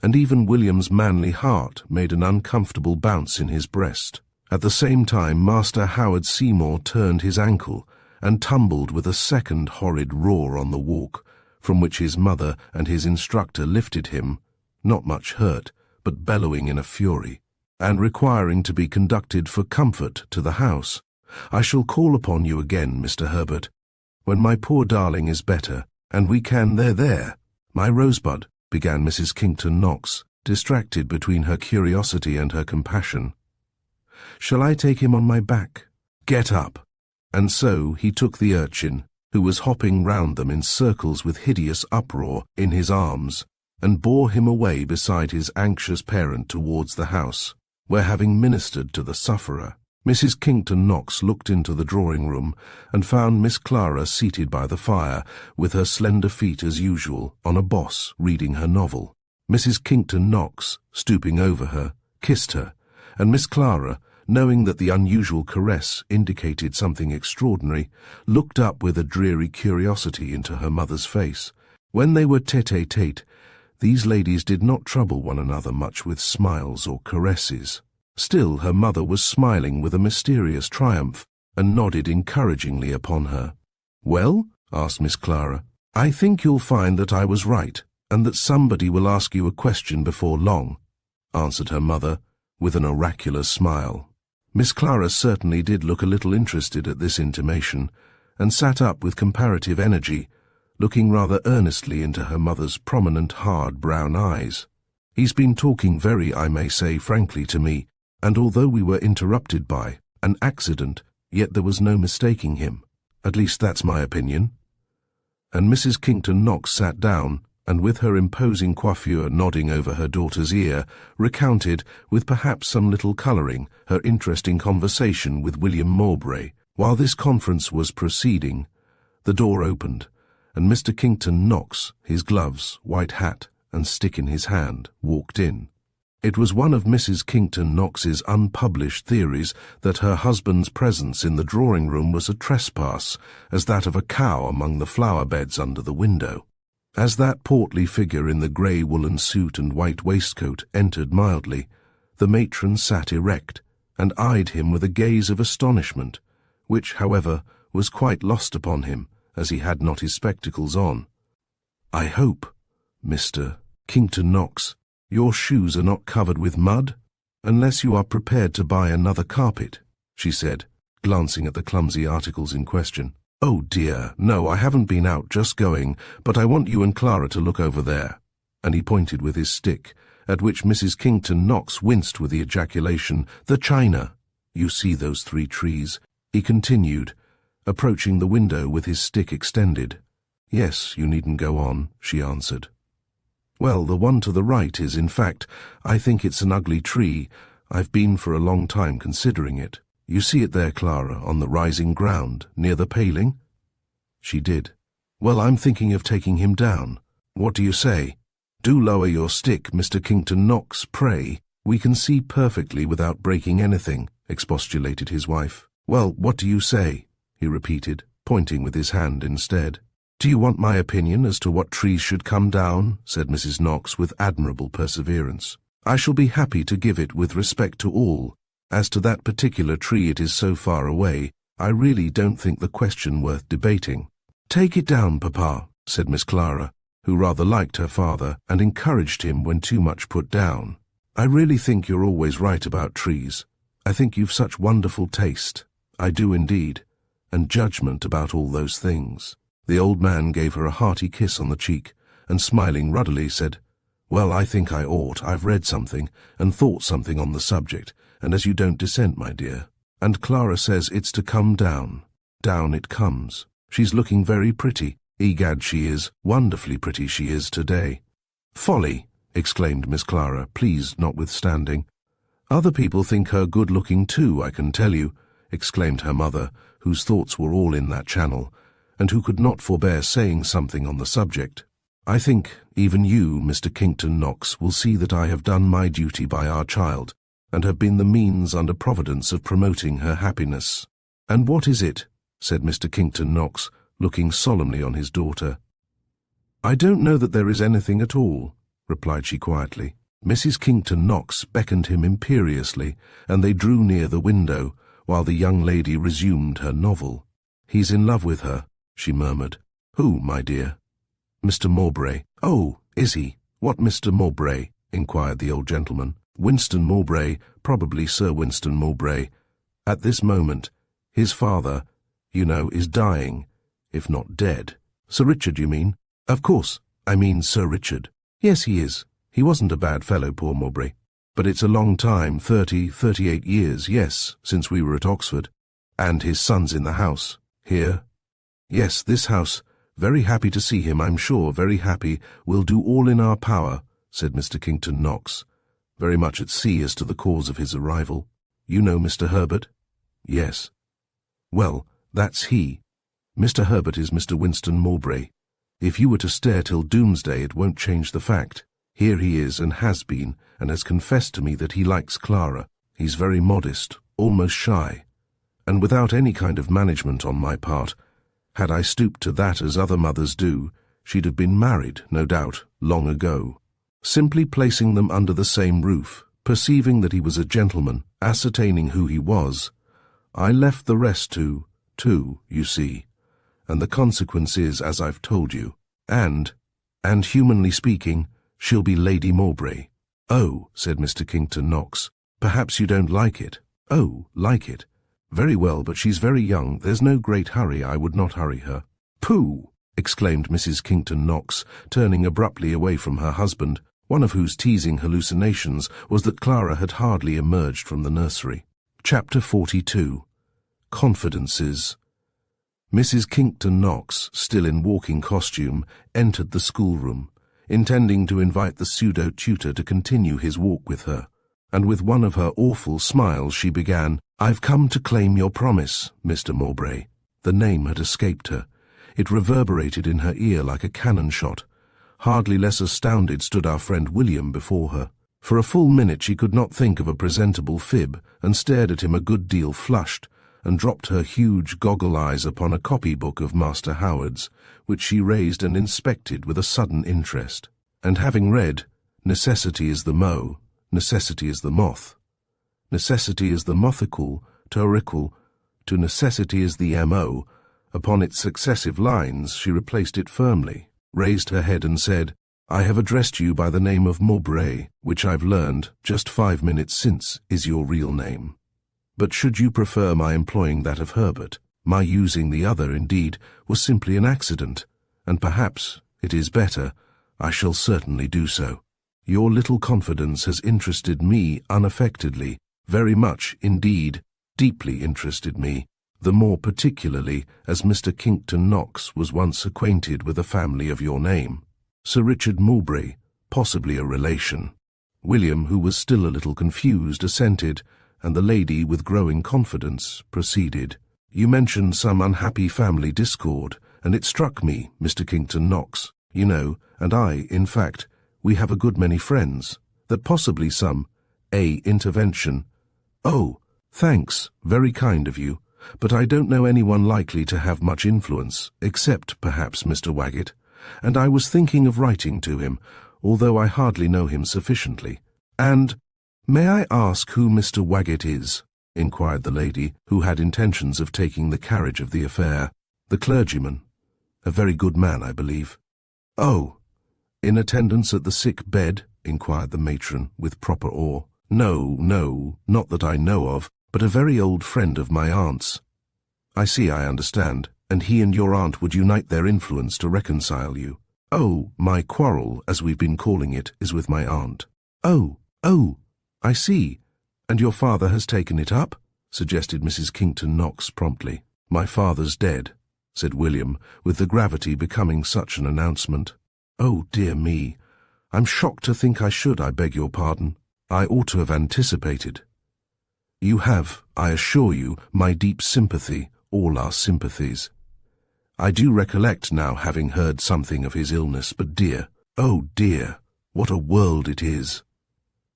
and even William's manly heart made an uncomfortable bounce in his breast. At the same time Master Howard Seymour turned his ankle, and tumbled with a second horrid roar on the walk, from which his mother and his instructor lifted him, not much hurt, but bellowing in a fury, and requiring to be conducted for comfort to the house. "I shall call upon you again, Mr. Herbert, when my poor darling is better, and we can—" There, my rosebud," began Mrs. Kington Knox, distracted between her curiosity and her compassion. "Shall I take him on my back?" "Get up." And so he took the urchin, who was hopping round them in circles with hideous uproar in his arms, and bore him away beside his anxious parent towards the house, where, having ministered to the sufferer, Mrs. Kington Knox looked into the drawing-room and found Miss Clara seated by the fire, with her slender feet as usual on a boss, reading her novel. Mrs. Kington Knox, stooping over her, kissed her, and Miss Clara, knowing that the unusual caress indicated something extraordinary, looked up with a dreary curiosity into her mother's face. When they were tete-a-tete, these ladies did not trouble one another much with smiles or caresses. Still, her mother was smiling with a mysterious triumph, and nodded encouragingly upon her. "Well?" asked Miss Clara. "I think you'll find that I was right, and that somebody will ask you a question before long," answered her mother, with an oracular smile. Miss Clara certainly did look a little interested at this intimation, and sat up with comparative energy, looking rather earnestly into her mother's prominent, hard brown eyes. "He's been talking very, I may say, frankly to me, and although we were interrupted by an accident, yet there was no mistaking him. At least that's my opinion." And Mrs. Kington Knox sat down, and with her imposing coiffure nodding over her daughter's ear, recounted, with perhaps some little colouring, her interesting conversation with William Mowbray. While this conference was proceeding, the door opened, and Mr. Kington Knox, his gloves, white hat, and stick in his hand, walked in. It was one of Mrs. Kington Knox's unpublished theories that her husband's presence in the drawing-room was a trespass, as that of a cow among the flower-beds under the window. As that portly figure in the grey woolen suit and white waistcoat entered mildly, the matron sat erect, and eyed him with a gaze of astonishment, which, however, was quite lost upon him, as he had not his spectacles on. "I hope, Mr. Kington Knox, your shoes are not covered with mud, unless you are prepared to buy another carpet," she said, glancing at the clumsy articles in question. "Oh dear, no, I haven't been out, just going, but I want you and Clara to look over there," and he pointed with his stick, at which Mrs. Kington Knox winced with the ejaculation, "The china. You see those 3 trees?" he continued, approaching the window with his stick extended. "Yes, you needn't go on," she answered. "Well, the one to the right is, in fact, I think it's an ugly tree. I've been for a long time considering it. You see it there, Clara, on the rising ground, near the paling?" She did. "Well, I'm thinking of taking him down. What do you say?" "Do lower your stick, Mr. Kington Knox, pray. We can see perfectly without breaking anything," expostulated his wife. "Well, what do you say?" he repeated, pointing with his hand instead. "Do you want my opinion as to what trees should come down?" said Mrs. Knox with admirable perseverance. "I shall be happy to give it with respect to all. As to that particular tree, it is so far away, I really don't think the question worth debating." "Take it down, Papa," said Miss Clara, who rather liked her father and encouraged him when too much put down. "I really think you're always right about trees. I think you've such wonderful taste. I do indeed, and judgment about all those things." The old man gave her a hearty kiss on the cheek, and smiling ruddily said, "Well, I think I ought. I've read something, and thought something on the subject, and as you don't dissent, my dear, and Clara says it's to come down, down it comes. She's looking very pretty. Egad, she is. Wonderfully pretty she is today." "Folly!" exclaimed Miss Clara, pleased notwithstanding. "Other people think her good-looking too, I can tell you," exclaimed her mother, whose thoughts were all in that channel, and who could not forbear saying something on the subject. "I think even you, Mr. Kington Knox, will see that I have done my duty by our child, and have been the means under Providence of promoting her happiness." "And what is it?" said Mr. Kington Knox, looking solemnly on his daughter. "I don't know that there is anything at all," replied she quietly. Mrs. Kington Knox beckoned him imperiously, and they drew near the window, while the young lady resumed her novel. "He's in love with her," she murmured. "Who, my dear?" "Mr. Mowbray." "Oh, is he? What Mr. Mowbray?" inquired the old gentleman. "Winston Mowbray, probably Sir Winston Mowbray. At this moment, his father, you know, is dying, if not dead." "Sir Richard, you mean?" "Of course, I mean Sir Richard." "Yes, he is. He wasn't a bad fellow, poor Mowbray. But it's a long time, 38 years, yes, since we were at Oxford. And his son's in the house. Here?" Yes, this house. Very happy to see him, I'm sure, very happy. We'll do all in our power, said Mr. Kington Knox, very much at sea as to the cause of his arrival. You know Mr. Herbert? Yes. Well, that's he. Mr. Herbert is Mr. Winston Mowbray. If you were to stare till doomsday, it won't change the fact. Here he is, and has been, and has confessed to me that he likes Clara. He's very modest, almost shy, and without any kind of management on my part. Had I stooped to that as other mothers do, she'd have been married, no doubt, long ago. Simply placing them under the same roof, perceiving that he was a gentleman, ascertaining who he was, I left the rest to, you see. And the consequence is, as I've told you. And humanly speaking, she'll be Lady Mowbray. Oh, said Mr. Kington Knox, perhaps you don't like it. Oh, like it. Very well, but she's very young. There's no great hurry. I would not hurry her. Pooh! Exclaimed Mrs. Kington Knox, turning abruptly away from her husband, one of whose teasing hallucinations was that Clara had hardly emerged from the nursery. Chapter 42. Confidences. Mrs. Kington Knox, still in walking costume, entered the schoolroom, intending to invite the pseudo-tutor to continue his walk with her, and with one of her awful smiles she began, "I've come to claim your promise, Mr. Mowbray." The name had escaped her. It reverberated in her ear like a cannon shot. Hardly less astounded stood our friend William before her. For a full minute she could not think of a presentable fib, and stared at him a good deal flushed, and dropped her huge goggle eyes upon a copybook of Master Howard's, which she raised and inspected with a sudden interest. And having read, "Necessity is the moe, necessity is the moth. Necessity is the mothical, torical, to necessity is the mo," upon its successive lines, she replaced it firmly, raised her head and said, "I have addressed you by the name of Mowbray, which I've learned, just 5 minutes since, is your real name. But should you prefer my employing that of Herbert, my using the other, indeed, was simply an accident, and perhaps it is better. I shall certainly do so. Your little confidence has interested me unaffectedly, very much indeed, deeply interested me, the more particularly as Mr. Kington Knox was once acquainted with a family of your name. Sir Richard Mowbray, possibly a relation." William, who was still a little confused, assented, and the lady, with growing confidence, proceeded. "You mentioned some unhappy family discord, and it struck me, Mr. Kington Knox, you know, and I, in fact, we have a good many friends, that possibly some, intervention." "Oh, thanks, very kind of you, but I don't know anyone likely to have much influence, except, perhaps, Mr. Waggett, and I was thinking of writing to him, although I hardly know him sufficiently. And may I ask who Mr. Waggett is?" inquired the lady, who had intentions of taking the carriage of the affair. "The clergyman. A very good man, I believe." "Oh, in attendance at the sick bed?" inquired the matron, with proper awe. No, not that I know of, but a very old friend of my aunt's." "I see, I understand. And he and your aunt would unite their influence to reconcile you." "Oh, my quarrel, as we've been calling it, is with my aunt." Oh, I see. And your father has taken it up?" suggested Mrs. Kington Knox promptly. "My father's dead," said William, with the gravity becoming such an announcement. "Oh, dear me. I'm shocked to think I should, I beg your pardon. I ought to have anticipated." "You have, I assure you, my deep sympathy, all our sympathies. I do recollect now having heard something of his illness, but dear, oh dear, what a world it is."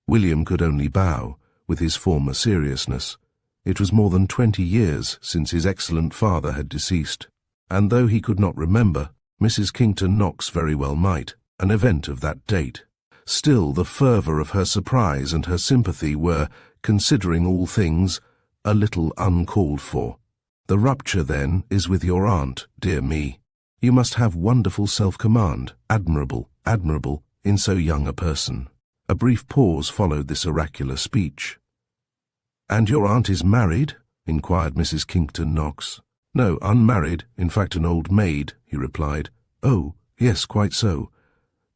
William could only bow, with his former seriousness. It was more than 20 years since his excellent father had deceased, and though he could not remember, Mrs. Kington Knox very well might, an event of that date. Still, the fervour of her surprise and her sympathy were, considering all things, a little uncalled for. "The rupture, then, is with your aunt, dear me. You must have wonderful self-command, admirable, in so young a person." A brief pause followed this oracular speech. "And your aunt is married?" inquired Mrs. Kington Knox. "No, unmarried, in fact an old maid," he replied. "Oh, yes, quite so.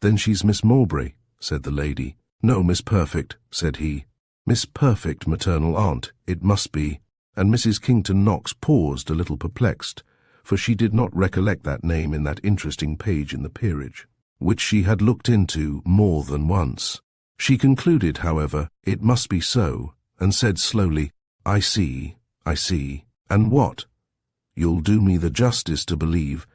Then she's Miss Mowbray," said the lady. "No, Miss Perfect," said he. "Miss Perfect, maternal aunt, it must be." And Mrs. Kington Knox paused a little perplexed, for she did not recollect that name in that interesting page in the peerage, which she had looked into more than once. She concluded, however, it must be so, and said slowly, I see, and what? You'll do me the justice to believe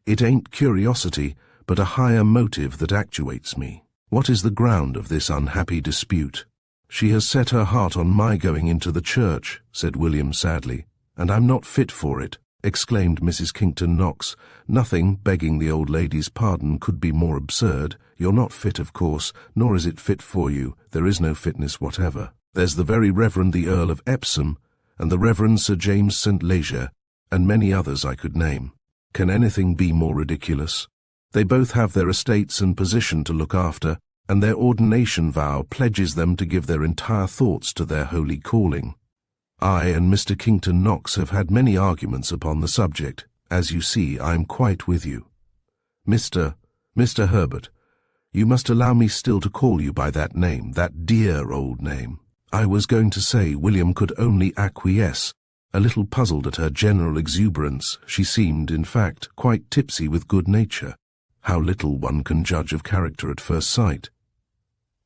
it ain't curiosity, but a higher motive that actuates me. What is the ground of this unhappy dispute? She has set her heart on my going into the church, said William sadly, and I'm not fit for it, exclaimed Mrs. Kington Knox. Nothing, begging the old lady's pardon, could be more absurd. You're not fit, of course, nor is it fit for you. There is no fitness whatever. There's the very Reverend the Earl of Epsom, and the Reverend Sir James St. Leger, and many others I could name. Can anything be more ridiculous? They both have their estates and position to look after, and their ordination vow pledges them to give their entire thoughts to their holy calling. I and Mr. Kington Knox have had many arguments upon the subject. As you see, I am quite with you. Mr. Herbert, you must allow me still to call you by that name, that dear old name. I was going to say William could only acquiesce, a little puzzled at her general exuberance. She seemed, in fact, quite tipsy with good nature. How little one can judge of character at first sight.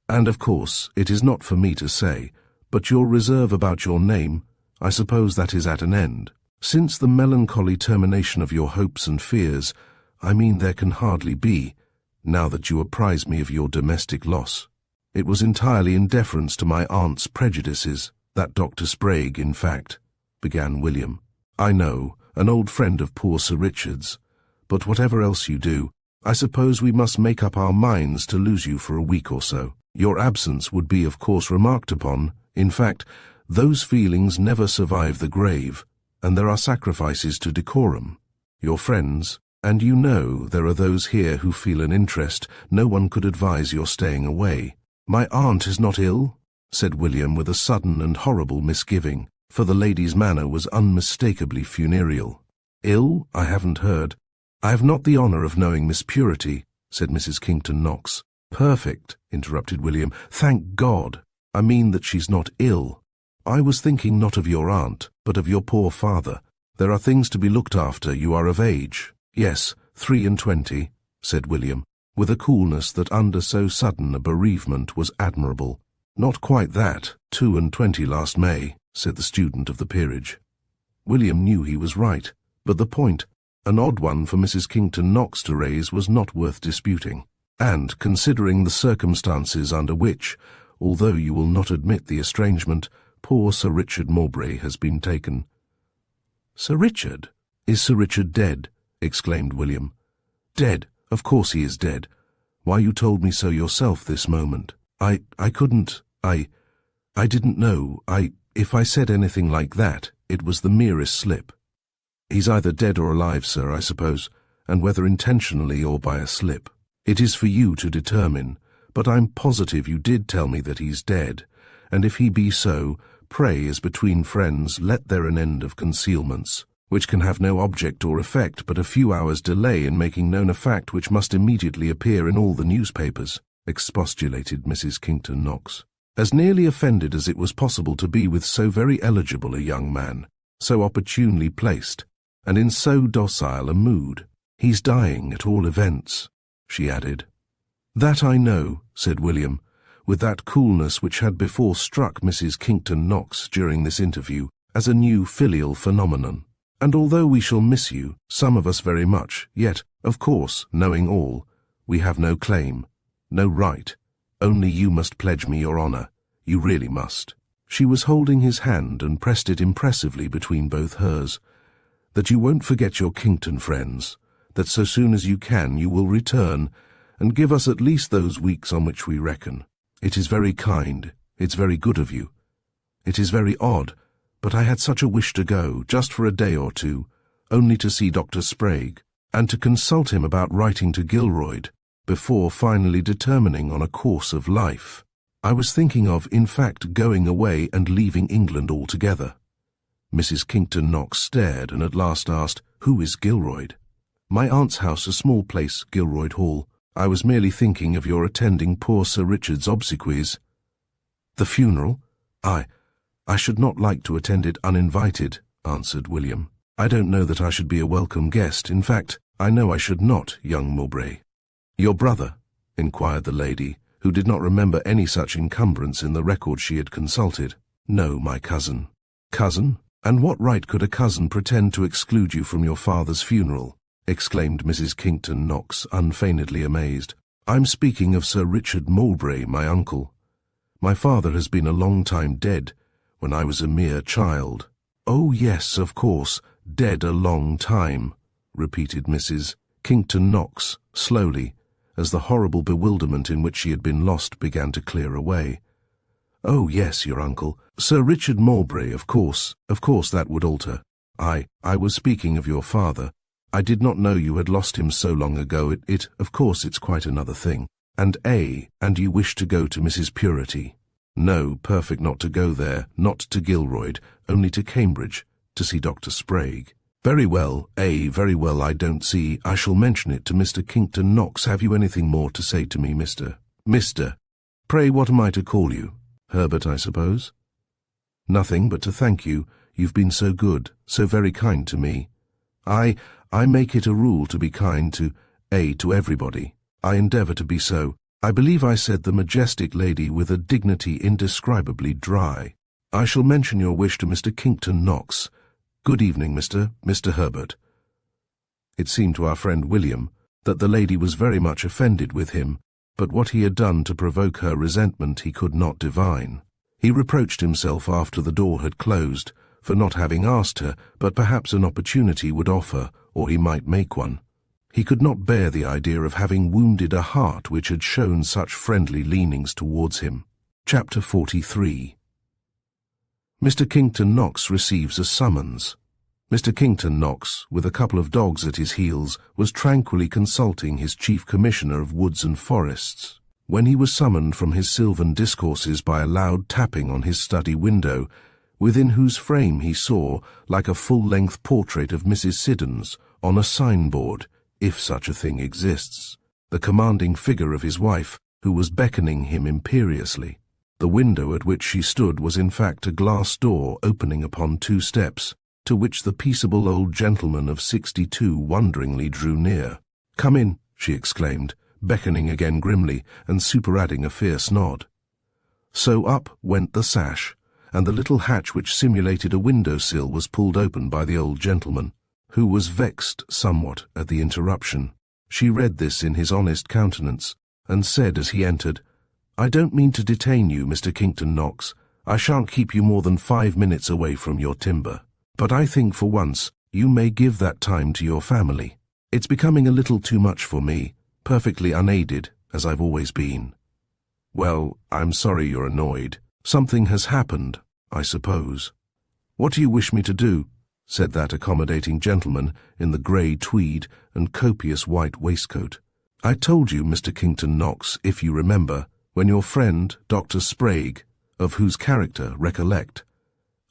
And of course, it is not for me to say, but your reserve about your name, I suppose that is at an end. Since the melancholy termination of your hopes and fears, I mean there can hardly be, now that you apprise me of your domestic loss. It was entirely in deference to my aunt's prejudices, that Dr. Sprague, in fact, began William. I know, an old friend of poor Sir Richard's, but whatever else you do, I suppose we must make up our minds to lose you for a week or so. Your absence would be, of course, remarked upon. In fact, those feelings never survive the grave, and there are sacrifices to decorum. Your friends, and you know there are those here who feel an interest. No one could advise your staying away. My aunt is not ill, said William with a sudden and horrible misgiving, for the lady's manner was unmistakably funereal. Ill? I haven't heard. I have not the honour of knowing Miss Purity, said Mrs. Kington Knox. Perfect, interrupted William. Thank God. I mean that she's not ill. I was thinking not of your aunt, but of your poor father. There are things to be looked after. You are of age. Yes, 23, said William, with a coolness that under so sudden a bereavement was admirable. Not quite that. 22 last May, said the student of the peerage. William knew he was right, but the point, an odd one for Mrs. Kington Knox to raise, was not worth disputing. And, considering the circumstances under which, although you will not admit the estrangement, poor Sir Richard Mowbray has been taken. Sir Richard? Is Sir Richard dead? Exclaimed William. Dead? Of course he is dead. Why, you told me so yourself this moment. I didn't know. If I said anything like that, it was the merest slip. He's either dead or alive, sir, I suppose, and whether intentionally or by a slip. It is for you to determine, but I'm positive you did tell me that he's dead, and if he be so, pray, as between friends, let there an end of concealments, which can have no object or effect but a few hours' delay in making known a fact which must immediately appear in all the newspapers, expostulated Mrs. Kington Knox, as nearly offended as it was possible to be with so very eligible a young man, so opportunely placed, and in so docile a mood. He's dying, at all events, she added. That I know, said William, with that coolness which had before struck Mrs. Kington Knox during this interview as a new filial phenomenon. And although we shall miss you, some of us very much, yet, of course, knowing all, we have no claim, no right. Only you must pledge me your honour. You really must. She was holding his hand and pressed it impressively between both hers. That you won't forget your Kington friends, that so soon as you can you will return, and give us at least those weeks on which we reckon. It is very kind, it's very good of you. It is very odd, but I had such a wish to go, just for a day or two, only to see Dr. Sprague, and to consult him about writing to Gilroyd, before finally determining on a course of life. I was thinking of, in fact, going away and leaving England altogether. Mrs. Kington Knox stared and at last asked, Who is Gilroyd? My aunt's house, a small place, Gilroyd Hall. I was merely thinking of your attending poor Sir Richard's obsequies. The funeral? I should not like to attend it uninvited, answered William. I don't know that I should be a welcome guest. In fact, I know I should not, young Mowbray." "Your brother?" inquired the lady, who did not remember any such encumbrance in the record she had consulted. "No, my cousin." "Cousin? And what right could a cousin pretend to exclude you from your father's funeral?" exclaimed Mrs. Kington Knox, unfeignedly amazed. "I'm speaking of Sir Richard Mowbray, my uncle. My father has been a long time dead, when I was a mere child." "Oh, yes, of course, dead a long time," repeated Mrs. Kington Knox, slowly, as the horrible bewilderment in which she had been lost began to clear away. "Oh, yes, your uncle. Sir Richard Mowbray, of course that would alter. I was speaking of your father. I did not know you had lost him so long ago. Of course, it's quite another thing. And you wish to go to Mrs. Purity?" "No, perfect not to go there, not to Gilroyd, only to Cambridge, to see Dr. Sprague." "Very well, very well, I don't see. I shall mention it to Mr. Kington Knox. Have you anything more to say to me, Mr. Pray, what am I to call you? Herbert, I suppose?" "Nothing but to thank you. You've been so good, so very kind to me. I make it a rule to be kind to everybody. I endeavour to be so. I believe I said the majestic lady with a dignity indescribably dry. I shall mention your wish to Mr. Kington Knox. Good evening, Mr. Herbert." It seemed to our friend William that the lady was very much offended with him, but what he had done to provoke her resentment he could not divine. He reproached himself after the door had closed for not having asked her, but perhaps an opportunity would offer, or he might make one. He could not bear the idea of having wounded a heart which had shown such friendly leanings towards him. Chapter 43. Mr. Kington Knox receives a summons. Mr. Kington Knox, with a couple of dogs at his heels, was tranquilly consulting his Chief Commissioner of Woods and Forests, when he was summoned from his sylvan discourses by a loud tapping on his study window, within whose frame he saw, like a full-length portrait of Mrs. Siddons, on a signboard, if such a thing exists, the commanding figure of his wife, who was beckoning him imperiously. The window at which she stood was in fact a glass door opening upon 2 steps, to which the peaceable old gentleman of 62 wonderingly drew near. "Come in," she exclaimed, beckoning again grimly, and superadding a fierce nod. So up went the sash, and the little hatch which simulated a window-sill was pulled open by the old gentleman, who was vexed somewhat at the interruption. She read this in his honest countenance, and said as he entered, "I don't mean to detain you, Mr. Kington Knox. I shan't keep you more than 5 minutes away from your timber. But I think for once you may give that time to your family. It's becoming a little too much for me, perfectly unaided, as I've always been." "Well, I'm sorry you're annoyed. Something has happened, I suppose." "What do you wish me to do?" said that accommodating gentleman in the grey tweed and copious white waistcoat. "I told you, Mr. Kington Knox, if you remember, when your friend, Dr. Sprague, of whose character recollect.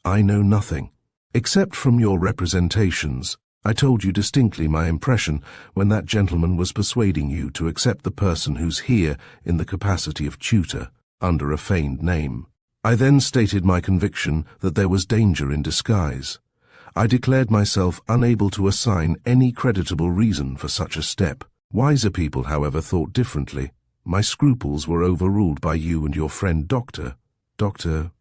I know nothing, except from your representations. I told you distinctly my impression when that gentleman was persuading you to accept the person who's here in the capacity of tutor, under a feigned name. I then stated my conviction that there was danger in disguise. I declared myself unable to assign any creditable reason for such a step. Wiser people, however, thought differently. My scruples were overruled by you and your friend Dr.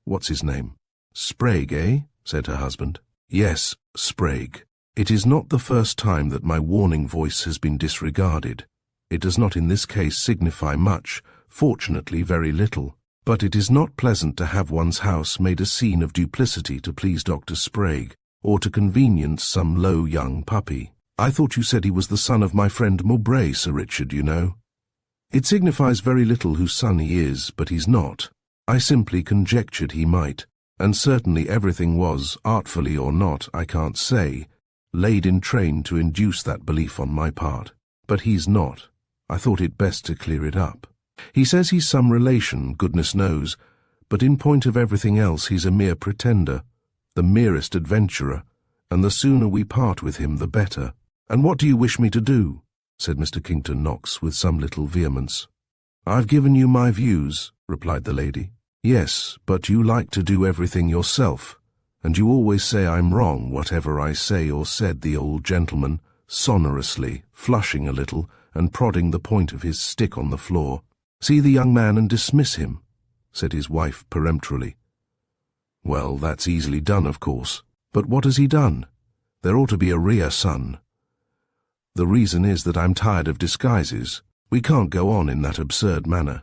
what's his name?" "Sprague, eh?" said her husband. "Yes, Sprague. It is not the first time that my warning voice has been disregarded. It does not in this case signify much, fortunately very little. But it is not pleasant to have one's house made a scene of duplicity to please Dr. Sprague, or to convenience some low young puppy. I thought you said he was the son of my friend Mowbray, Sir Richard, you know." "It signifies very little whose son he is, but he's not. I simply conjectured he might, and certainly everything was, artfully or not, I can't say, laid in train to induce that belief on my part. But he's not. I thought it best to clear it up. He says he's some relation, goodness knows, but in point of everything else he's a mere pretender, the merest adventurer, and the sooner we part with him the better." "And what do you wish me to do?" said Mr. Kington Knox with some little vehemence. "I've given you my views," replied the lady. "Yes, but you like to do everything yourself, "And you always say I'm wrong, whatever I say or said," the old gentleman, sonorously, flushing a little and prodding the point of his stick on the floor. "See the young man and dismiss him," said his wife peremptorily. "Well, that's easily done, of course. But what has he done? There ought to be a rear son." "The reason is that I'm tired of disguises. We can't go on in that absurd manner.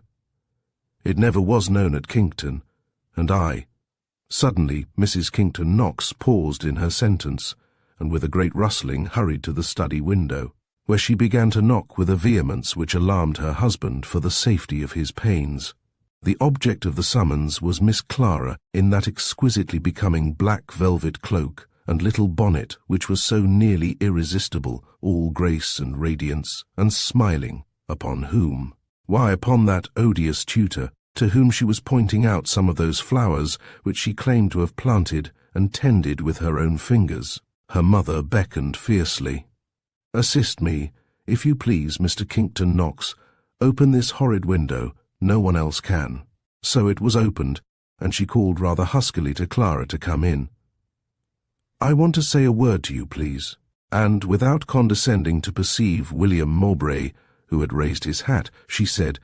It never was known at Kington, and I—" Suddenly Mrs. Kington Knox paused in her sentence, and with a great rustling hurried to the study window, where she began to knock with a vehemence which alarmed her husband for the safety of his pains. The object of the summons was Miss Clara in that exquisitely becoming black velvet cloak and little bonnet which was so nearly irresistible, all grace and radiance, and smiling. Upon whom? Why, upon that odious tutor, to whom she was pointing out some of those flowers which she claimed to have planted and tended with her own fingers. Her mother beckoned fiercely. "Assist me, if you please, Mr. Kington Knox. Open this horrid window. No one else can." So it was opened, and she called rather huskily to Clara to come in. "I want to say a word to you, please." And, without condescending to perceive William Mowbray, who had raised his hat, she said,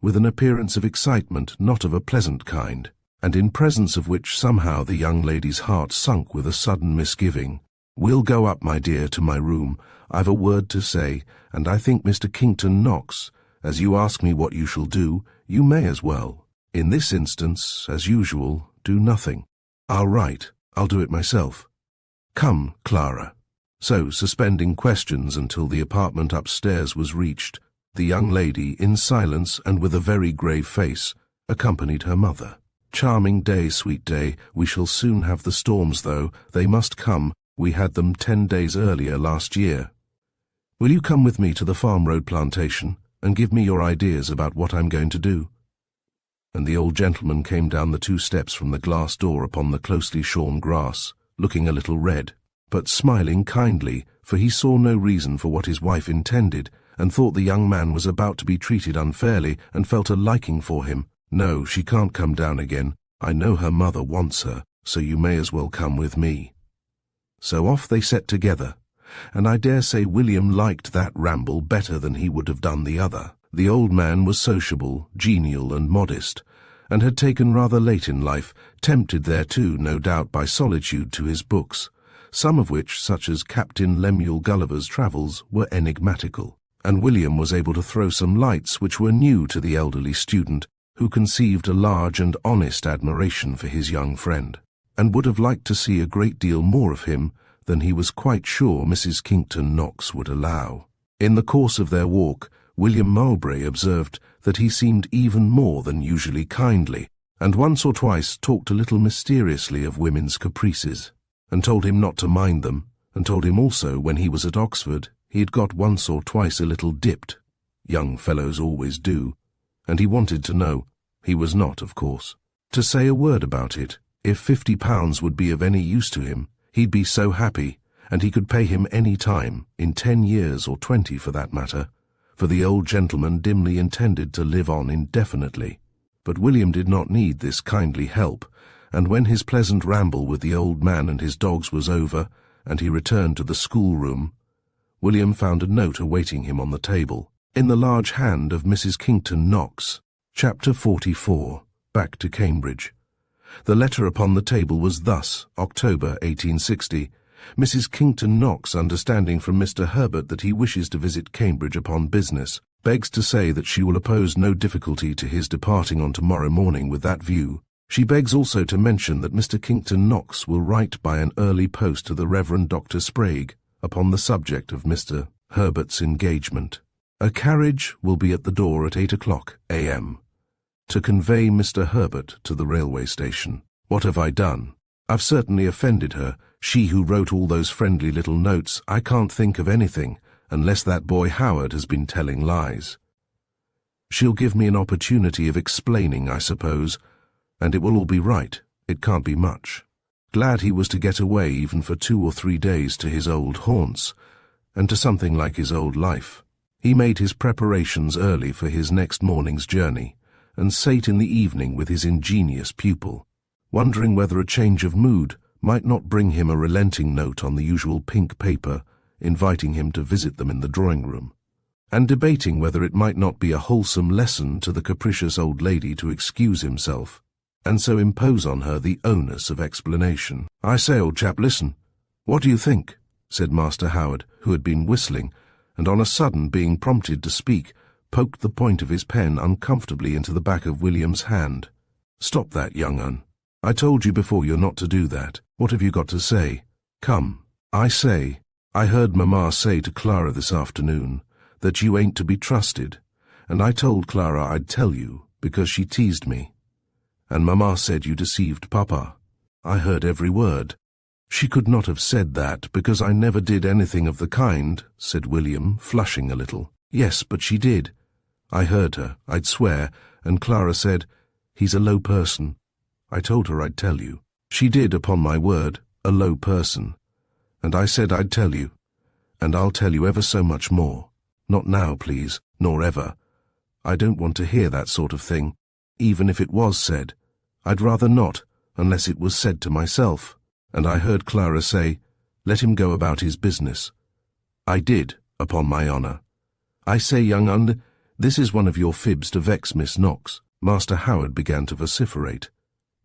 with an appearance of excitement not of a pleasant kind, and in presence of which somehow the young lady's heart sunk with a sudden misgiving, "We'll go up, my dear, to my room. I've a word to say, and I think Mr. Kington Knox, as you ask me what you shall do, you may as well. In this instance, as usual, do nothing. I'll write. I'll do it myself. Come, Clara." So, suspending questions until the apartment upstairs was reached, the young lady, in silence and with a very grave face, accompanied her mother. "Charming day, sweet day. We shall soon have the storms, though. They must come. We had them 10 days earlier last year. Will you come with me to the Farm Road plantation and give me your ideas about what I'm going to do?" And the old gentleman came down the 2 steps from the glass door upon the closely shorn grass, looking a little red, but smiling kindly, for he saw no reason for what his wife intended, and thought the young man was about to be treated unfairly, and felt a liking for him. "No, she can't come down again. I know her mother wants her, so you may as well come with me." So off they set together, and I dare say William liked that ramble better than he would have done the other. The old man was sociable, genial, and modest, and had taken rather late in life, tempted thereto, no doubt, by solitude, to his books, some of which, such as Captain Lemuel Gulliver's Travels, were enigmatical, and William was able to throw some lights which were new to the elderly student, who conceived a large and honest admiration for his young friend, and would have liked to see a great deal more of him than he was quite sure Mrs. Kington Knox would allow. In the course of their walk, William Mowbray observed that he seemed even more than usually kindly, and once or twice talked a little mysteriously of women's caprices, and told him not to mind them, and told him also when he was at Oxford he had got once or twice a little dipped. Young fellows always do, and he wanted to know. He was not, of course, to say a word about it. If £50 would be of any use to him, he'd be so happy, and he could pay him any time, in 10 years or 20 for that matter, for the old gentleman dimly intended to live on indefinitely. But William did not need this kindly help, and when his pleasant ramble with the old man and his dogs was over, and he returned to the schoolroom, William found a note awaiting him on the table, in the large hand of Mrs. Kington Knox. Chapter 44. Back to Cambridge. The letter upon the table was thus: October 1860. Mrs. Kington Knox, understanding from Mr. Herbert that he wishes to visit Cambridge upon business, begs to say that she will oppose no difficulty to his departing on tomorrow morning with that view. She begs also to mention that Mr. Kington Knox will write by an early post to the Reverend Dr. Sprague upon the subject of Mr. Herbert's engagement. A carriage will be at the door at 8 o'clock a.m. to convey Mr. Herbert to the railway station. What have I done? I've certainly offended her, she who wrote all those friendly little notes. I can't think of anything, unless that boy Howard has been telling lies. She'll give me an opportunity of explaining, I suppose, and it will all be right. It can't be much. Glad he was to get away even for 2 or 3 days to his old haunts, and to something like his old life. He made his preparations early for his next morning's journey, and sate in the evening with his ingenious pupil, wondering whether a change of mood might not bring him a relenting note on the usual pink paper, inviting him to visit them in the drawing-room, and debating whether it might not be a wholesome lesson to the capricious old lady to excuse himself, and so impose on her the onus of explanation. "I say, old chap, listen. What do you think?" said Master Howard, who had been whistling, and on a sudden, being prompted to speak, poked the point of his pen uncomfortably into the back of William's hand. "Stop that, young un. I told you before you're not to do that. What have you got to say? Come." "I say, I heard Mamma say to Clara this afternoon that you ain't to be trusted, and I told Clara I'd tell you because she teased me. And Mamma said you deceived Papa. I heard every word." "She could not have said that, because I never did anything of the kind," said William, flushing a little. "Yes, but she did. I heard her, I'd swear, and Clara said, 'He's a low person.' I told her I'd tell you. She did, upon my word, a low person. And I said I'd tell you. And I'll tell you ever so much more. Not now, please, nor ever. I don't want to hear that sort of thing, even if it was said. I'd rather not, unless it was said to myself. And I heard Clara say, 'Let him go about his business.' I did, upon my honour. I say, young un, this is one of your fibs to vex Miss Knox." Master Howard began to vociferate.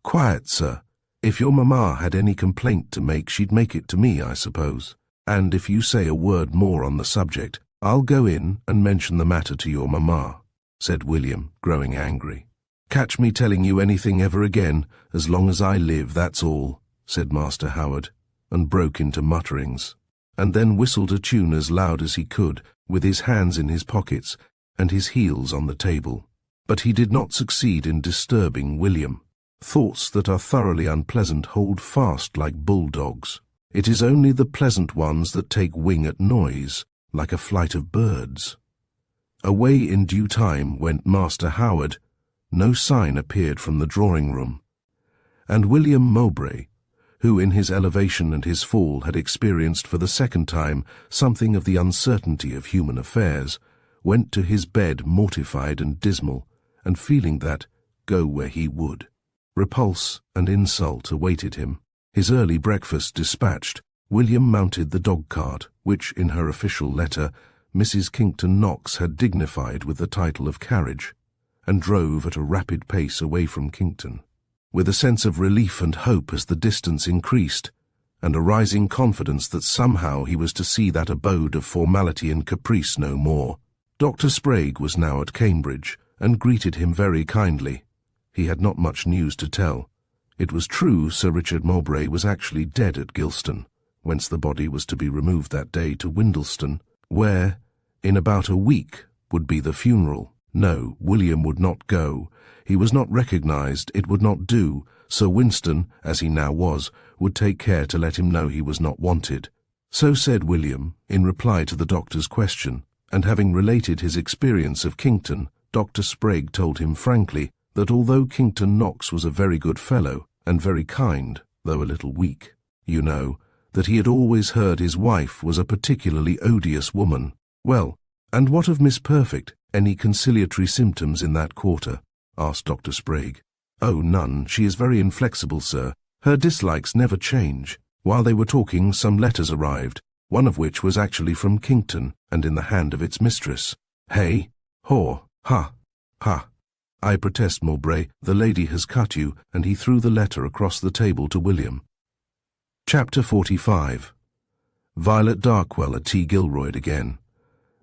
"Quiet, sir. If your mamma had any complaint to make, she'd make it to me, I suppose. And if you say a word more on the subject, I'll go in and mention the matter to your mamma," said William, growing angry. "Catch me telling you anything ever again, as long as I live, that's all," said Master Howard, and broke into mutterings, and then whistled a tune as loud as he could, with his hands in his pockets and his heels on the table. But he did not succeed in disturbing William. Thoughts that are thoroughly unpleasant hold fast like bulldogs. It is only the pleasant ones that take wing at noise, like a flight of birds. Away in due time went Master Howard. No sign appeared from the drawing-room. And William Mowbray, who in his elevation and his fall had experienced for the second time something of the uncertainty of human affairs, went to his bed mortified and dismal, and feeling that, go where he would, repulse and insult awaited him. His early breakfast dispatched, William mounted the dog-cart, which, in her official letter, Mrs. Kington Knox had dignified with the title of carriage, and drove at a rapid pace away from Kington, with a sense of relief and hope as the distance increased, and a rising confidence that somehow he was to see that abode of formality and caprice no more. Dr. Sprague was now at Cambridge, and greeted him very kindly. He had not much news to tell. It was true Sir Richard Mowbray was actually dead at Gilston, whence the body was to be removed that day to Windleston, where, in about a week, would be the funeral. No, William would not go. He was not recognized, it would not do. Sir Winston, as he now was, would take care to let him know he was not wanted. So said William, in reply to the doctor's question, and having related his experience of Kington, Dr. Sprague told him frankly that although Kington Knox was a very good fellow, and very kind, though a little weak, you know, that he had always heard his wife was a particularly odious woman. "Well, and what of Miss Perfect? Any conciliatory symptoms in that quarter?" asked Dr. Sprague. "Oh, none. She is very inflexible, sir. Her dislikes never change." While they were talking, some letters arrived, one of which was actually from Kington, and in the hand of its mistress. "Hey, haw, ha, ha. I protest, Mowbray, the lady has cut you," and he threw the letter across the table to William. Chapter 45. Violet Darkwell at T. Gilroyd again.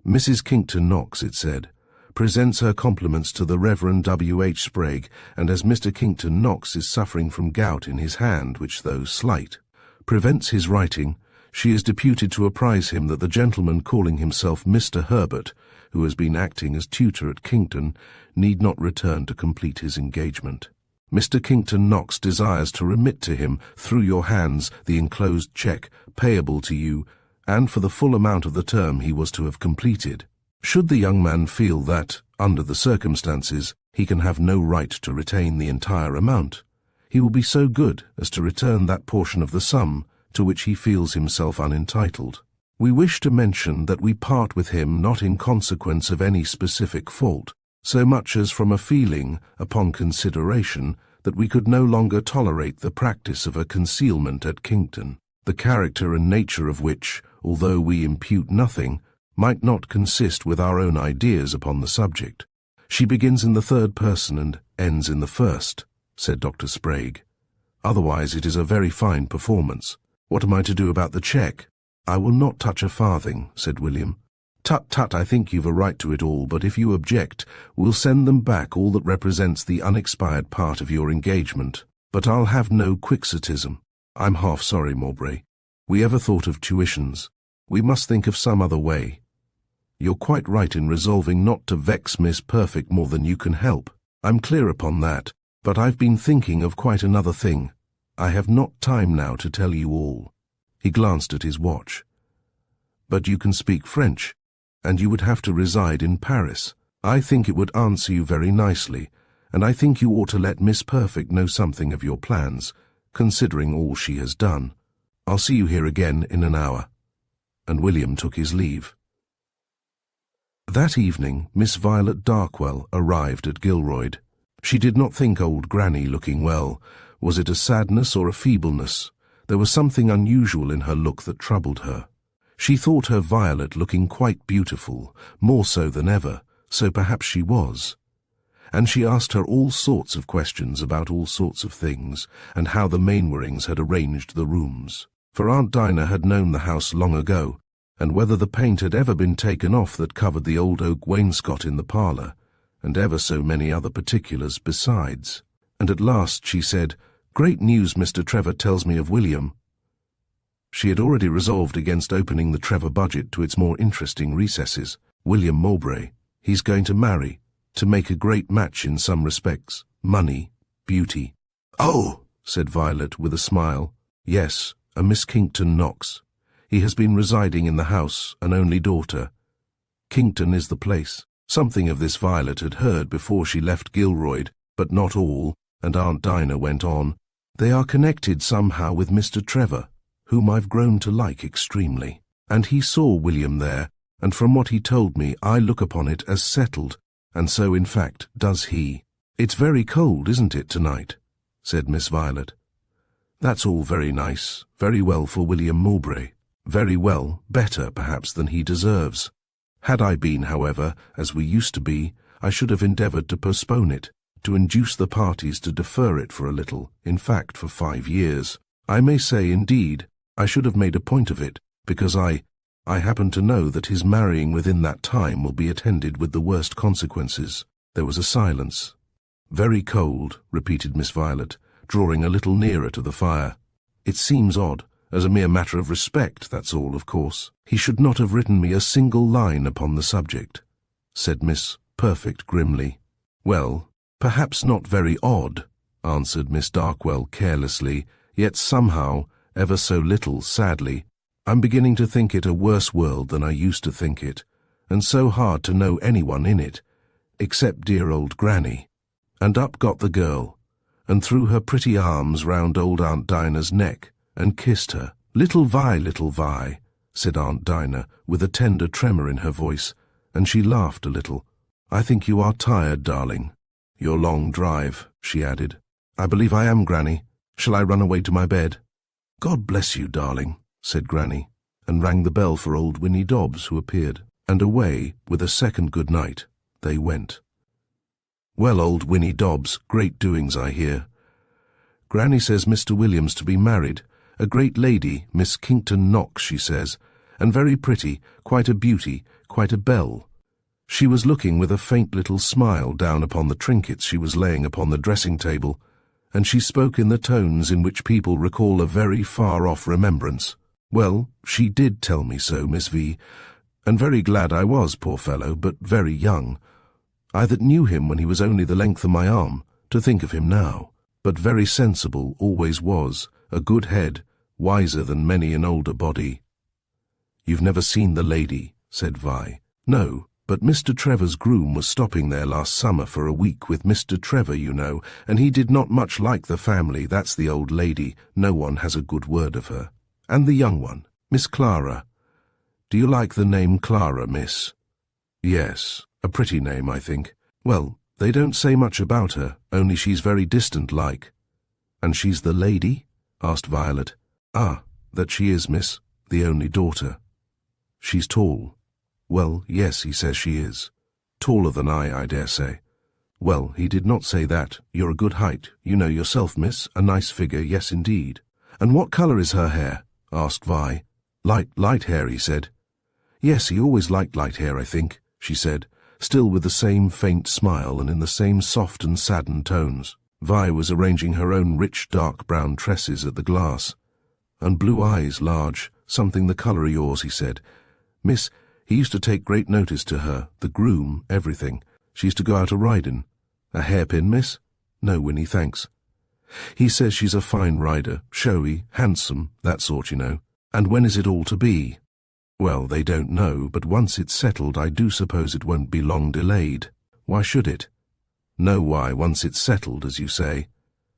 "Mrs. Kington Knox," it said, "presents her compliments to the Reverend W. H. Sprague, and as Mr. Kington Knox is suffering from gout in his hand, which, though slight, prevents his writing, she is deputed to apprise him that the gentleman calling himself Mr. Herbert, who has been acting as tutor at Kington, need not return to complete his engagement. Mr. Kington Knox desires to remit to him, through your hands, the enclosed cheque, payable to you, and for the full amount of the term he was to have completed. Should the young man feel that, under the circumstances, he can have no right to retain the entire amount, he will be so good as to return that portion of the sum to which he feels himself unentitled. We wish to mention that we part with him not in consequence of any specific fault, so much as from a feeling, upon consideration, that we could no longer tolerate the practice of a concealment at Kington, the character and nature of which, although we impute nothing, might not consist with our own ideas upon the subject. She begins in the third person and ends in the first, said Dr. Sprague. Otherwise it is a very fine performance. What am I to do about the cheque? I will not touch a farthing, said William. Tut, tut, I think you've a right to it all, but if you object, we'll send them back all that represents the unexpired part of your engagement. But I'll have no quixotism. I'm half sorry, Mowbray. We ever thought of tuitions. We must think of some other way. You're quite right in resolving not to vex Miss Perfect more than you can help. I'm clear upon that, but I've been thinking of quite another thing. I have not time now to tell you all. He glanced at his watch. But you can speak French, and you would have to reside in Paris. I think it would answer you very nicely, and I think you ought to let Miss Perfect know something of your plans, considering all she has done. I'll see you here again in an hour. And William took his leave. That evening, Miss Violet Darkwell arrived at Gilroyd. She did not think old Granny looking well. Was it a sadness or a feebleness? There was something unusual in her look that troubled her. She thought her Violet looking quite beautiful, more so than ever, so perhaps she was. And she asked her all sorts of questions about all sorts of things, and how the Mainwarings had arranged the rooms. For Aunt Dinah had known the house long ago, and whether the paint had ever been taken off that covered the old oak wainscot in the parlour, and ever so many other particulars besides. And at last she said, "Great news Mr. Trevor tells me of William." She had already resolved against opening the Trevor budget to its more interesting recesses. William Mowbray. He's going to marry, to make a great match in some respects. Money, beauty. "Oh," said Violet with a smile. "Yes, a Miss Kington Knox. He has been residing in the house, an only daughter. Kington is the place." Something of this Violet had heard before she left Gilroyd, but not all, and Aunt Dinah went on. "They are connected somehow with Mr. Trevor, whom I've grown to like extremely. And he saw William there, and from what he told me I look upon it as settled, and so in fact does he." "It's very cold, isn't it, tonight?" said Miss Violet. "That's all very nice, very well for William Mowbray. Very well, better perhaps than he deserves. Had I been, however, as we used to be, I should have endeavoured to postpone it, to induce the parties to defer it for a little, in fact for 5 years. I may say, indeed, I should have made a point of it, because I happen to know that his marrying within that time will be attended with the worst consequences." There was a silence. "Very cold," repeated Miss Violet, drawing a little nearer to the fire. "It seems odd, as a mere matter of respect, that's all, of course. He should not have written me a single line upon the subject," said Miss Perfect grimly. "Well, perhaps not very odd," answered Miss Darkwell carelessly, yet somehow, ever so little sadly. "I'm beginning to think it a worse world than I used to think it, and so hard to know anyone in it, except dear old Granny." And up got the girl, and threw her pretty arms round old Aunt Dinah's neck, and kissed her. Little Vi," said Aunt Dinah, with a tender tremor in her voice, and she laughed a little. "I think you are tired, darling. Your long drive," she added. "I believe I am, Granny. Shall I run away to my bed?" "God bless you, darling," said Granny, and rang the bell for old Winnie Dobbs, who appeared, and away, with a second good night, they went. "Well, old Winnie Dobbs, great doings, I hear. Granny says Mr. William's to be married, a great lady, Miss Kington Knox, she says, and very pretty, quite a beauty, quite a belle." She was looking with a faint little smile down upon the trinkets she was laying upon the dressing-table, and she spoke in the tones in which people recall a very far-off remembrance. "Well, she did tell me so, Miss V, and very glad I was, poor fellow, but very young. I that knew him when he was only the length of my arm, to think of him now. But very sensible always was, a good head, wiser than many an older body." "You've never seen the lady," said Vi. "No, but Mr. Trevor's groom was stopping there last summer for a week with Mr. Trevor, you know, and he did not much like the family. That's the old lady. No one has a good word of her. And the young one, Miss Clara. Do you like the name Clara, miss?" "Yes, a pretty name, I think." "Well, They don't say much about her, only she's very distant-like. And she's the lady? Asked Violet. Ah, that she is, miss, the only daughter. She's tall. Well, yes, he says she is. Taller than I dare say. Well, he did not say that. You're a good height, you know yourself, miss, a nice figure, yes indeed. And what colour is her hair? Asked Vi. Light hair, he said. Yes, he always liked light hair, I think, she said, still with the same faint smile and in the same soft and saddened tones. Vi was arranging her own rich dark brown tresses at the glass. And blue eyes, large, something the colour of yours, he said. Miss, he used to take great notice to her, the groom, everything. She used to go out a-riding. A hairpin, miss? No, Winnie, thanks. He says she's a fine rider, showy, handsome, that sort, you know. And when is it all to be? Well, they don't know, but once it's settled I do suppose it won't be long delayed. Why should it? No, why, once it's settled, as you say.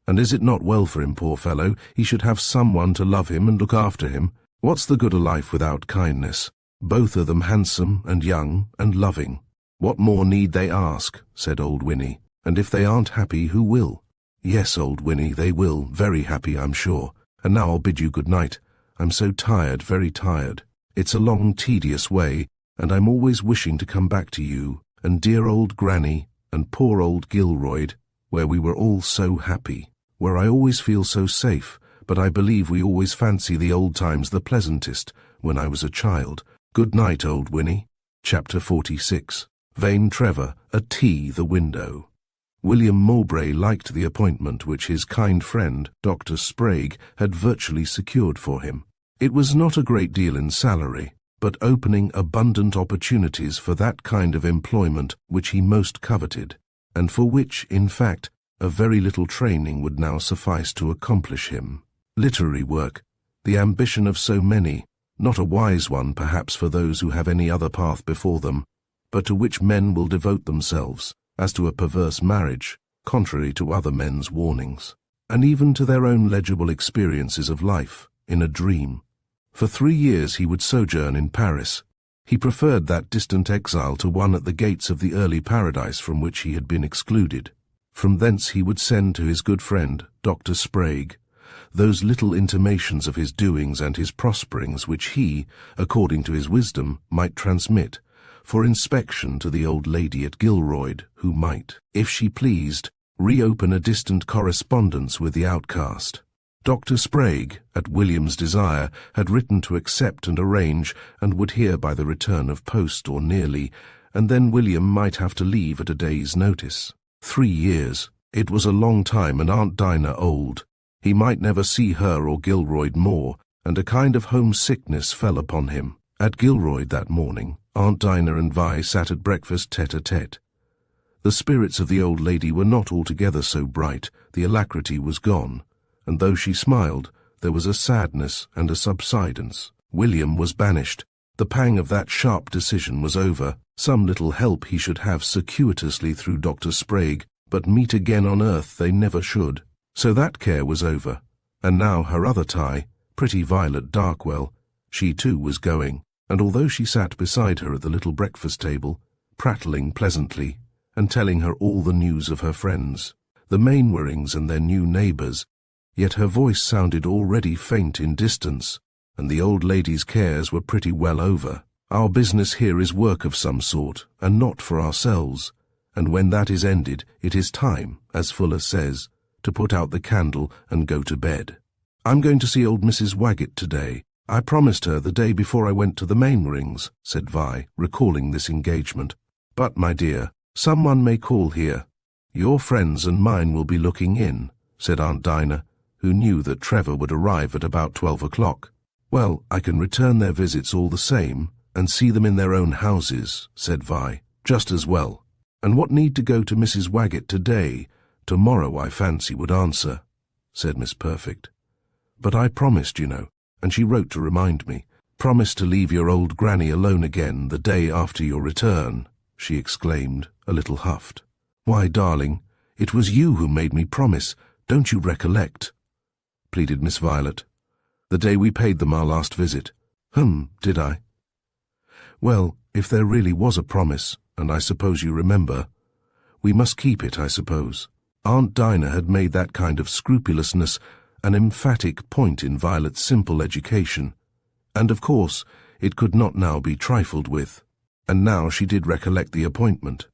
And is it not well for him, poor fellow? He should have someone to love him and look after him. What's the good of life without kindness? Both of them handsome and young and loving. What more need they ask? Said old Winnie. And if they aren't happy, who will? Yes, old Winnie, they will, very happy, I'm sure. And now I'll bid you good night. I'm so tired, very tired. It's a long, tedious way, and I'm always wishing to come back to you, and dear old Granny, and poor old Gilroyd, where we were all so happy, where I always feel so safe, but I believe we always fancy the old times the pleasantest, when I was a child. Good night, old Winnie. Chapter 46. Vane Trevor, at tea the window. William Mowbray liked the appointment which his kind friend, Dr. Sprague, had virtually secured for him. It was not a great deal in salary, but opening abundant opportunities for that kind of employment which he most coveted, and for which, in fact, a very little training would now suffice to accomplish him. Literary work, the ambition of so many, not a wise one perhaps for those who have any other path before them, but to which men will devote themselves, as to a perverse marriage, contrary to other men's warnings, and even to their own legible experiences of life, in a dream. For 3 years he would sojourn in Paris. He preferred that distant exile to one at the gates of the early paradise from which he had been excluded. From thence he would send to his good friend, Dr. Sprague, those little intimations of his doings and his prosperings which he, according to his wisdom, might transmit, for inspection to the old lady at Gilroyd, who might, if she pleased, reopen a distant correspondence with the outcast. Dr. Sprague, at William's desire, had written to accept and arrange, and would hear by the return of post or nearly, and then William might have to leave at a day's notice. 3 years. It was a long time, and Aunt Dinah old. He might never see her or Gilroyd more, and a kind of homesickness fell upon him. At Gilroyd that morning, Aunt Dinah and Vi sat at breakfast tete-a-tete. The spirits of the old lady were not altogether so bright, the alacrity was gone, and though she smiled, there was a sadness and a subsidence. William was banished. The pang of that sharp decision was over. Some little help he should have circuitously through Dr. Sprague, but meet again on earth they never should. So that care was over. And now her other tie, pretty Violet Darkwell, she too was going, and although she sat beside her at the little breakfast table, prattling pleasantly, and telling her all the news of her friends, the Mainwarings and their new neighbours, yet her voice sounded already faint in distance, and the old lady's cares were pretty well over. Our business here is work of some sort, and not for ourselves, and when that is ended, it is time, as Fuller says, to put out the candle and go to bed. I'm going to see old Mrs. Waggett today. I promised her the day before I went to the Mainwarings, said Vi, recalling this engagement. But, my dear, someone may call here. Your friends and mine will be looking in, said Aunt Dinah, who knew that Trevor would arrive at about 12 o'clock. Well, I can return their visits all the same, and see them in their own houses, said Vi, just as well. And what need to go to Mrs. Waggett today? Tomorrow, I fancy, would answer, said Miss Perfect. But I promised, you know, and she wrote to remind me. Promised to leave your old granny alone again the day after your return, she exclaimed, a little huffed. Why, darling, it was you who made me promise, don't you recollect? Pleaded Miss Violet. The day we paid them our last visit. Did I? Well, if there really was a promise, and I suppose you remember, We must keep it, I suppose. Aunt Dinah had made that kind of scrupulousness an emphatic point in Violet's simple education, and of course it could not now be trifled with. And now she did recollect the appointment,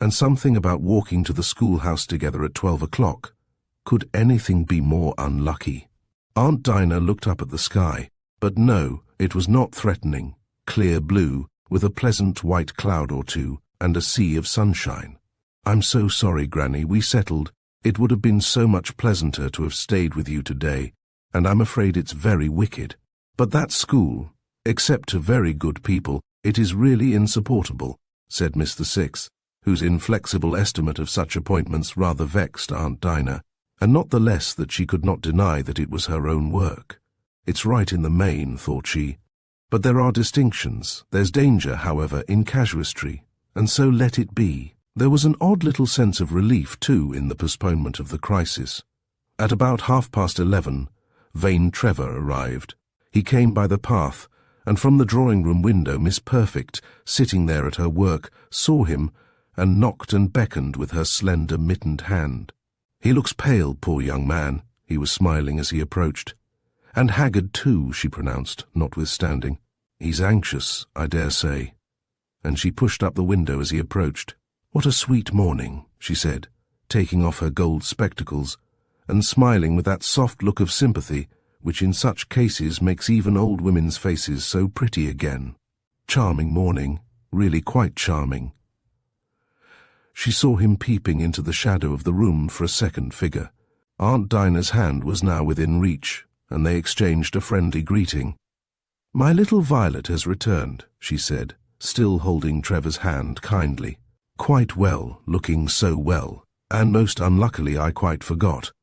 and something about walking to the schoolhouse together at 12 o'clock. Could anything be more unlucky? Aunt Dinah looked up at the sky, but no, it was not threatening, clear blue, with a pleasant white cloud or two, and a sea of sunshine. "I'm so sorry, Granny, we settled. It would have been so much pleasanter to have stayed with you today, and I'm afraid it's very wicked. But that school, except to very good people, it is really insupportable," said Miss the Sixth, whose inflexible estimate of such appointments rather vexed Aunt Dinah, and not the less that she could not deny that it was her own work. "It's right in the main," thought she, "but there are distinctions. There's danger, however, in casuistry, and so let it be." There was an odd little sense of relief, too, in the postponement of the crisis. At about 11:30, Vane Trevor arrived. He came by the path, and from the drawing-room window Miss Perfect, sitting there at her work, saw him and knocked and beckoned with her slender mittened hand. "He looks pale, poor young man," he was smiling as he approached. "And haggard too," she pronounced, notwithstanding. "He's anxious, I dare say." And she pushed up the window as he approached. "What a sweet morning," she said, taking off her gold spectacles, and smiling with that soft look of sympathy which in such cases makes even old women's faces so pretty again. "Charming morning, really quite charming." She saw him peeping into the shadow of the room for a second figure. Aunt Dinah's hand was now within reach, and they exchanged a friendly greeting. "My little Violet has returned," she said, still holding Trevor's hand kindly. "Quite well, looking so well, and most unluckily I quite forgot.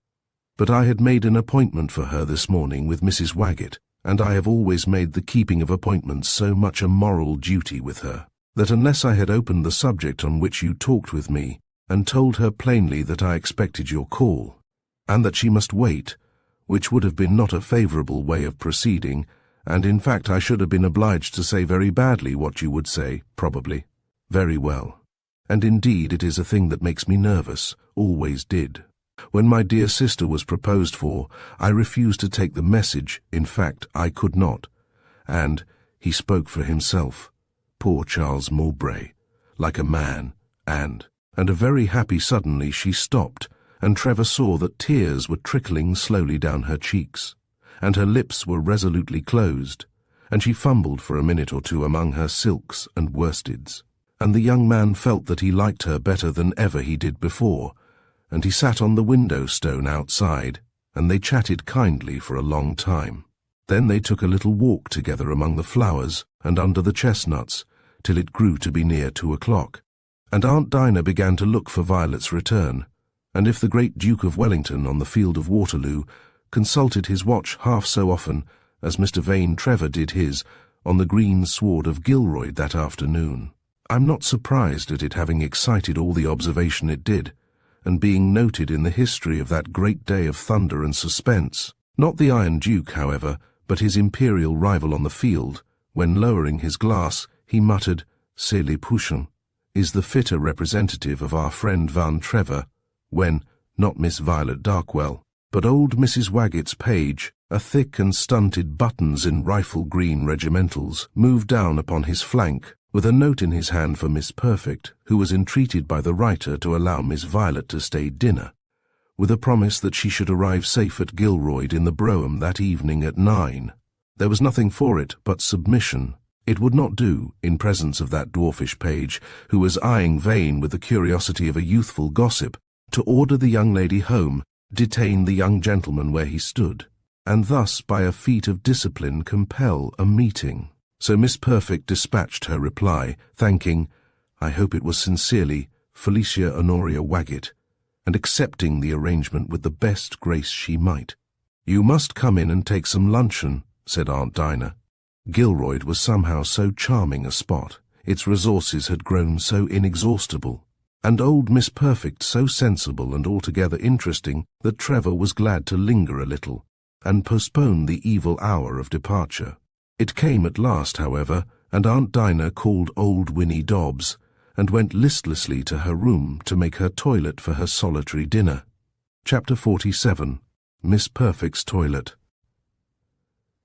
But I had made an appointment for her this morning with Mrs. Waggett, and I have always made the keeping of appointments so much a moral duty with her, that unless I had opened the subject on which you talked with me, and told her plainly that I expected your call, and that she must wait, which would have been not a favourable way of proceeding, and in fact I should have been obliged to say very badly what you would say, probably. Very well. And indeed it is a thing that makes me nervous, always did. When my dear sister was proposed for, I refused to take the message, in fact I could not, and he spoke for himself, poor Charles Mowbray, like a man, and a very happy suddenly she stopped, and Trevor saw that tears were trickling slowly down her cheeks, and her lips were resolutely closed, and she fumbled for a minute or two among her silks and worsteds, and the young man felt that he liked her better than ever he did before, and he sat on the window-stone outside, and they chatted kindly for a long time. Then they took a little walk together among the flowers and under the chestnuts, till it grew to be near 2 o'clock, and Aunt Dinah began to look for Violet's return, and if the great Duke of Wellington on the field of Waterloo consulted his watch half so often as Mr. Vane Trevor did his on the green sward of Gilroyd that afternoon. I'm not surprised at it having excited all the observation it did, and being noted in the history of that great day of thunder and suspense. Not the Iron Duke, however, but his imperial rival on the field, when lowering his glass, he muttered, "C'est le Pouchon," is the fitter representative of our friend Van Trevor, when, not Miss Violet Darkwell, but old Mrs. Waggett's page, a thick and stunted buttons in rifle green regimentals, moved down upon his flank, with a note in his hand for Miss Perfect, who was entreated by the writer to allow Miss Violet to stay dinner, with a promise that she should arrive safe at Gilroyd in the brougham that evening at 9. There was nothing for it but submission. It would not do, in presence of that dwarfish page, who was eyeing Vane with the curiosity of a youthful gossip, to order the young lady home, detain the young gentleman where he stood, and thus by a feat of discipline compel a meeting. So Miss Perfect dispatched her reply, thanking, I hope it was sincerely, Felicia Honoria Waggett, and accepting the arrangement with the best grace she might. "You must come in and take some luncheon," said Aunt Dinah. Gilroyd was somehow so charming a spot, its resources had grown so inexhaustible, and old Miss Perfect so sensible and altogether interesting that Trevor was glad to linger a little, and postpone the evil hour of departure. It came at last, however, and Aunt Dinah called old Winnie Dobbs, and went listlessly to her room to make her toilet for her solitary dinner. Chapter 47. Miss Perfect's Toilet.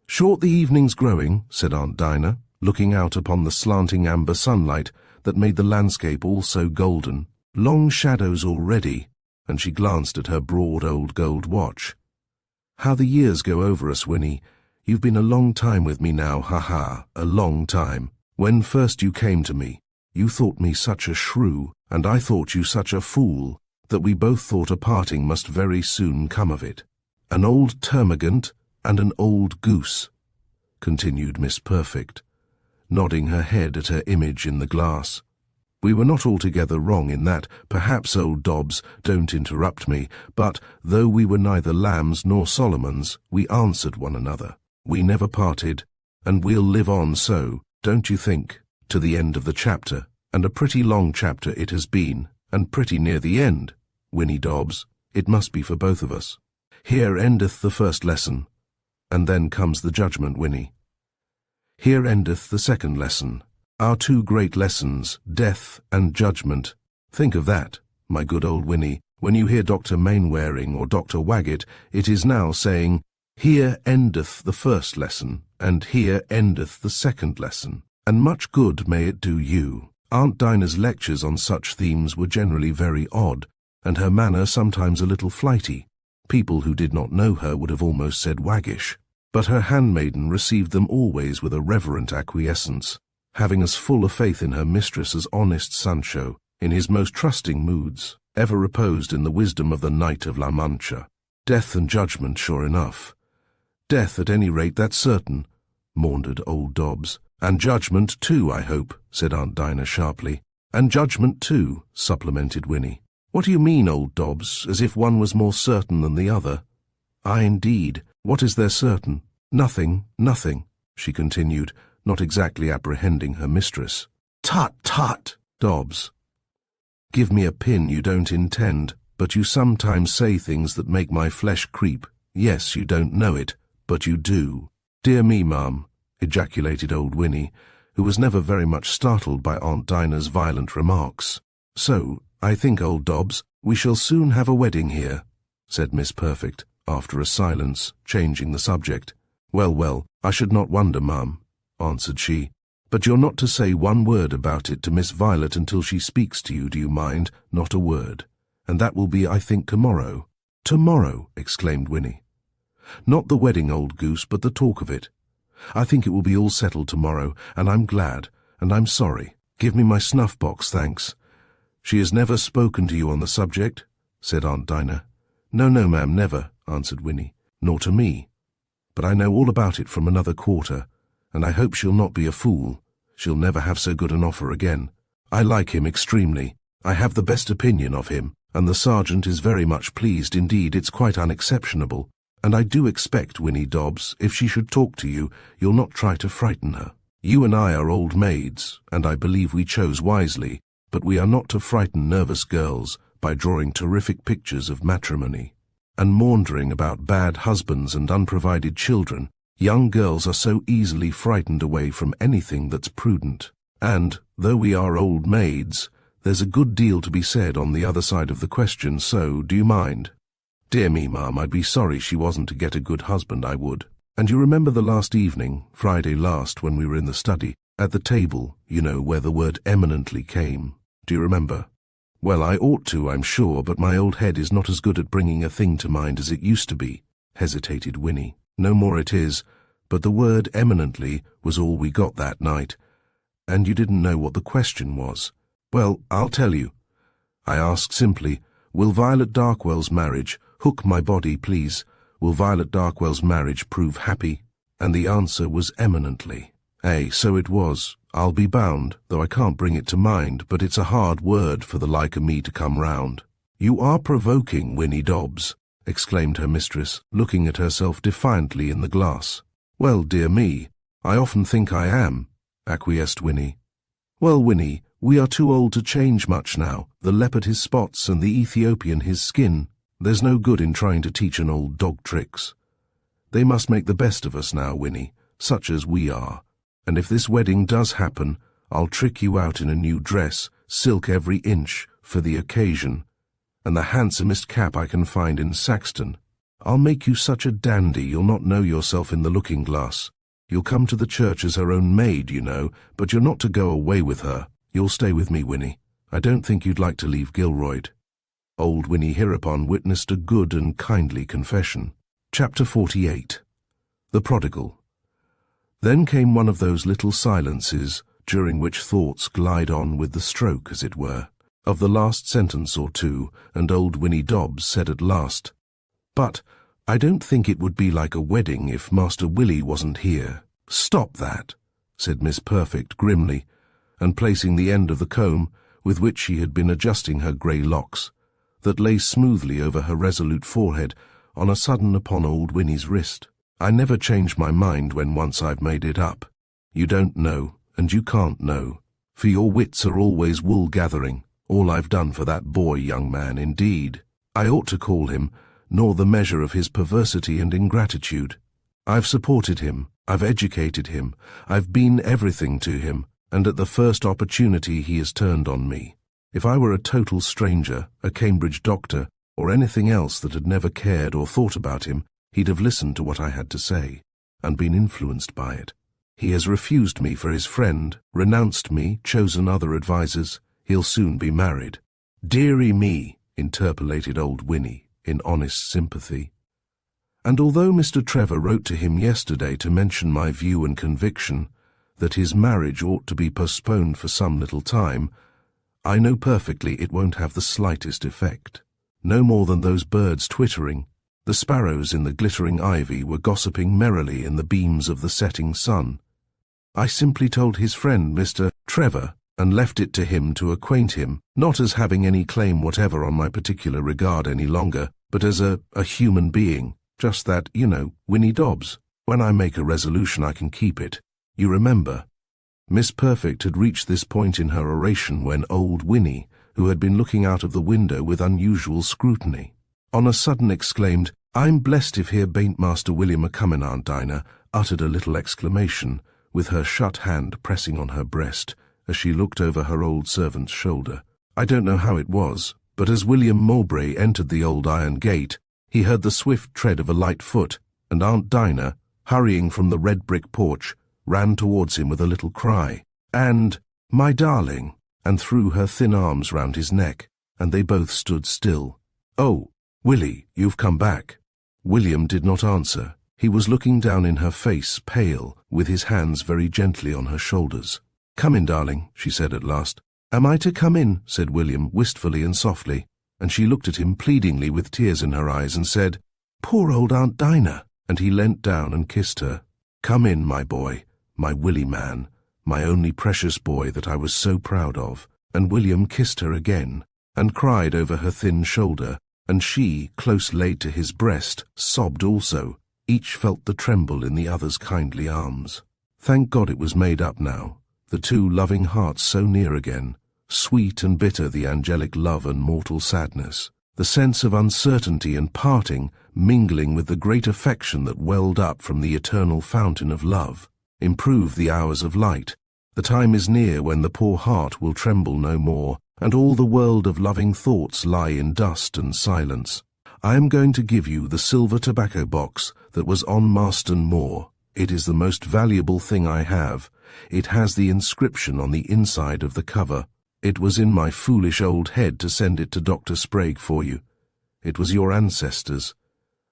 "Short the evening's growing," said Aunt Dinah, looking out upon the slanting amber sunlight that made the landscape all so golden. "Long shadows already," and she glanced at her broad old gold watch. "How the years go over us, Winnie. You've been a long time with me now, ha-ha, a long time. When first you came to me, you thought me such a shrew, and I thought you such a fool, that we both thought a parting must very soon come of it. An old termagant and an old goose," continued Miss Perfect, nodding her head at her image in the glass. "We were not altogether wrong in that, perhaps, old Dobbs, don't interrupt me, but, though we were neither lambs nor Solomons, we answered one another. We never parted, and we'll live on so, don't you think, to the end of the chapter, and a pretty long chapter it has been, and pretty near the end, Winnie Dobbs, it must be for both of us. Here endeth the first lesson, and then comes the judgment, Winnie. Here endeth the second lesson. Our two great lessons, death and judgment. Think of that, my good old Winnie. When you hear Dr. Mainwaring or Dr. Waggett, it is now saying, 'Here endeth the first lesson, and here endeth the second lesson.' And much good may it do you." Aunt Dinah's lectures on such themes were generally very odd, and her manner sometimes a little flighty. People who did not know her would have almost said waggish. But her handmaiden received them always with a reverent acquiescence, having as full a faith in her mistress as honest Sancho, in his most trusting moods, ever reposed in the wisdom of the Knight of La Mancha. "Death and judgment, sure enough." "Death, at any rate, that's certain," maundered old Dobbs. "And judgment, too, I hope," said Aunt Dinah sharply. "And judgment, too," supplemented Winnie. "What do you mean, old Dobbs, as if one was more certain than the other?" "Aye, indeed. What is there certain?" "Nothing, nothing," she continued, not exactly apprehending her mistress. "Tut, tut, Dobbs. Give me a pin you don't intend, but you sometimes say things that make my flesh creep. Yes, you don't know it, but you do." "Dear me, ma'am," ejaculated old Winnie, who was never very much startled by Aunt Dinah's violent remarks. "So, I think, old Dobbs, we shall soon have a wedding here," said Miss Perfect, after a silence, changing the subject. "Well, well, I should not wonder, ma'am," answered she. "But you're not to say one word about it to Miss Violet until she speaks to you, do you mind? Not a word. And that will be, I think, tomorrow." "Tomorrow!" exclaimed Winnie. "Not the wedding, old goose, but the talk of it. I think it will be all settled tomorrow, and I'm glad, and I'm sorry. Give me my snuff-box, thanks." "She has never spoken to you on the subject?" said Aunt Dinah. "No, no, ma'am, never," answered Winnie. "Nor to me. But I know all about it from another quarter, and I hope she'll not be a fool. She'll never have so good an offer again. I like him extremely. I have the best opinion of him, and the sergeant is very much pleased indeed. It's quite unexceptionable. And I do expect, Winnie Dobbs, if she should talk to you, you'll not try to frighten her. You and I are old maids, and I believe we chose wisely, but we are not to frighten nervous girls by drawing terrific pictures of matrimony and maundering about bad husbands and unprovided children. Young girls are so easily frightened away from anything that's prudent. And, though we are old maids, there's a good deal to be said on the other side of the question, so do you mind?" "Dear me, ma'am, I'd be sorry she wasn't to get a good husband, I would. And you remember the last evening, Friday last, when we were in the study, at the table, you know, where the word eminently came. Do you remember?" "Well, I ought to, I'm sure, but my old head is not as good at bringing a thing to mind as it used to be," hesitated Winnie. "No more it is, but the word eminently was all we got that night. And you didn't know what the question was. Well, I'll tell you. I asked simply, will Violet Darkwell's marriage, hook my body, please, will Violet Darkwell's marriage prove happy? And the answer was eminently. So it was. I'll be bound, though I can't bring it to mind, but it's a hard word for the like o' me to come round." "You are provoking, Winnie Dobbs," exclaimed her mistress, looking at herself defiantly in the glass. "Well, dear me, I often think I am," acquiesced Winnie. "Well, Winnie, we are too old to change much now, the leopard his spots and the Ethiopian his skin. There's no good in trying to teach an old dog tricks. They must make the best of us now, Winnie, such as we are. And if this wedding does happen, I'll trick you out in a new dress, silk every inch for the occasion, and the handsomest cap I can find in Saxton. I'll make you such a dandy you'll not know yourself in the looking-glass. You'll come to the church as her own maid, you know, but you're not to go away with her. You'll stay with me, Winnie. I don't think you'd like to leave Gilroyd." Old Winnie hereupon witnessed a good and kindly confession. Chapter 48. The Prodigal. Then came one of those little silences during which thoughts glide on with the stroke, as it were, of the last sentence or two, and old Winnie Dobbs said at last, "But I don't think it would be like a wedding if Master Willie wasn't here." "Stop that," said Miss Perfect grimly, and placing the end of the comb, with which she had been adjusting her grey locks, that lay smoothly over her resolute forehead, on a sudden upon old Winnie's wrist. "I never change my mind when once I've made it up. You don't know, and you can't know, for your wits are always wool-gathering. All I've done for that boy, young man, indeed, I ought to call him, nor the measure of his perversity and ingratitude. I've supported him, I've educated him, I've been everything to him, and at the first opportunity he has turned on me. If I were a total stranger, a Cambridge doctor, or anything else that had never cared or thought about him, he'd have listened to what I had to say, and been influenced by it. He has refused me for his friend, renounced me, chosen other advisers. He'll soon be married." "Dearie me," interpolated old Winnie, in honest sympathy. "And although Mr. Trevor wrote to him yesterday to mention my view and conviction that his marriage ought to be postponed for some little time, I know perfectly it won't have the slightest effect. No more than those birds twittering. The sparrows in the glittering ivy were gossiping merrily in the beams of the setting sun. I simply told his friend, Mr. Trevor, and left it to him to acquaint him, not as having any claim whatever on my particular regard any longer, but as a human being, just that, you know, Winnie Dobbs. When I make a resolution I can keep it. You remember." Miss Perfect had reached this point in her oration when old Winnie, who had been looking out of the window with unusual scrutiny, on a sudden exclaimed, "I'm blessed if here bain't Master William a-comin', Aunt Dinah," uttered a little exclamation, with her shut hand pressing on her breast, as she looked over her old servant's shoulder. I don't know how it was, but as William Mowbray entered the old iron gate, he heard the swift tread of a light foot, and Aunt Dinah, hurrying from the red brick porch, ran towards him with a little cry, and, "My darling," and threw her thin arms round his neck, and they both stood still. "Oh, Willie, you've come back." William did not answer. He was looking down in her face, pale, with his hands very gently on her shoulders. "Come in, darling," she said at last. "Am I to come in?" said William, wistfully and softly, and she looked at him pleadingly with tears in her eyes and said, "Poor old Aunt Dinah," and he leant down and kissed her. "Come in, my boy, my Willie man, my only precious boy that I was so proud of," and William kissed her again, and cried over her thin shoulder, and she, close laid to his breast, sobbed also. Each felt the tremble in the other's kindly arms. Thank God it was made up now, the two loving hearts so near again, sweet and bitter the angelic love and mortal sadness, the sense of uncertainty and parting mingling with the great affection that welled up from the eternal fountain of love. Improve the hours of light. The time is near when the poor heart will tremble no more, and all the world of loving thoughts lie in dust and silence. I am going to give you the silver tobacco box that was on Marston Moor. It is the most valuable thing I have. It has the inscription on the inside of the cover. It was in my foolish old head to send it to Dr. Sprague for you. It was your ancestors.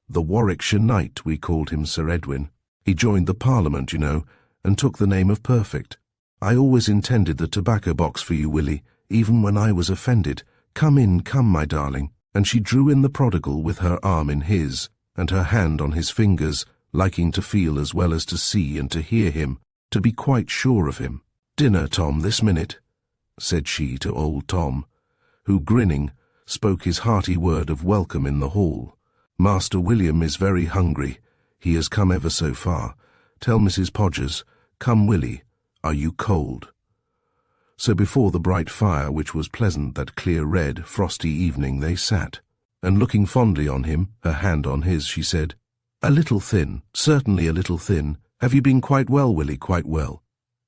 The Warwickshire Knight, we called him Sir Edwin. He joined the Parliament, you know, and took the name of Perfect. I always intended the tobacco box for you, Willie, even when I was offended. Come in, come, my darling. And she drew in the prodigal with her arm in his, and her hand on his fingers, liking to feel as well as to see and to hear him, to be quite sure of him. "Dinner, Tom, this minute," said she to old Tom, who, grinning, spoke his hearty word of welcome in the hall. "Master William is very hungry. He has come ever so far. Tell Mrs. Podgers, come, Willie, are you cold?" So before the bright fire, which was pleasant that clear red, frosty evening, they sat, and looking fondly on him, her hand on his, she said, "A little thin, certainly a little thin. Have you been quite well, Willie, quite well?"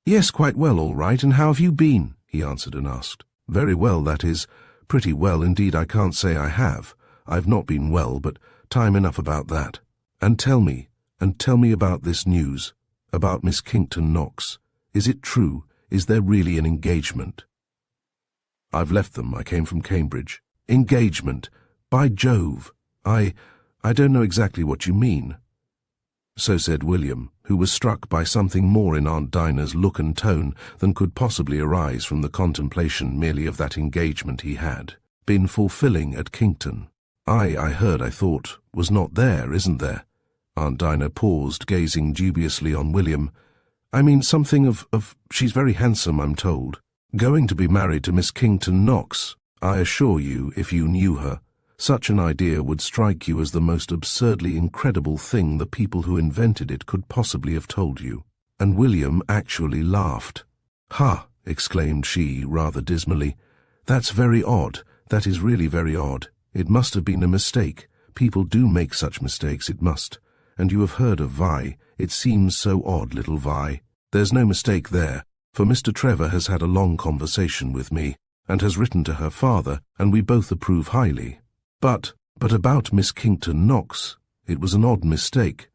"Yes, quite well, all right, and how have you been?" he answered and asked. Very well, that is. Pretty well indeed. I can't say I have. I've not been well, but time enough about that. And tell me about this news, about Miss Kington Knox. Is it true? Is there really an engagement? I've left them. I came from Cambridge. Engagement? By Jove! I don't know exactly what you mean. So said William, who was struck by something more in Aunt Dinah's look and tone than could possibly arise from the contemplation merely of that engagement he had been fulfilling at Kington. I thought, was not there, isn't there? Aunt Dinah paused, gazing dubiously on William. I mean something of she's very handsome, I'm told. Going to be married to Miss Kington Knox. I assure you, if you knew her, such an idea would strike you as the most absurdly incredible thing the people who invented it could possibly have told you. And William actually laughed. Ha! Exclaimed she, rather dismally. That's very odd. That is really very odd. It must have been a mistake. People do make such mistakes, it must. And you have heard of Vi. It seems so odd, little Vi. There's no mistake there, for Mr. Trevor has had a long conversation with me, and has written to her father, and we both approve highly. But about Miss Kington Knox, it was an odd mistake.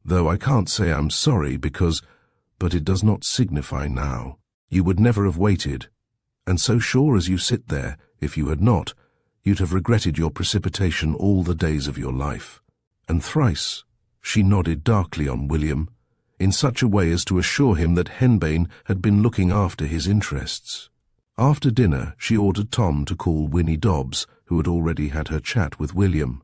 Though I can't say I'm sorry but it does not signify now. You would never have waited. And so sure as you sit there, if you had not, you'd have regretted your precipitation all the days of your life. And thrice, she nodded darkly on William, in such a way as to assure him that Henbane had been looking after his interests. After dinner, she ordered Tom to call Winnie Dobbs, who had already had her chat with William.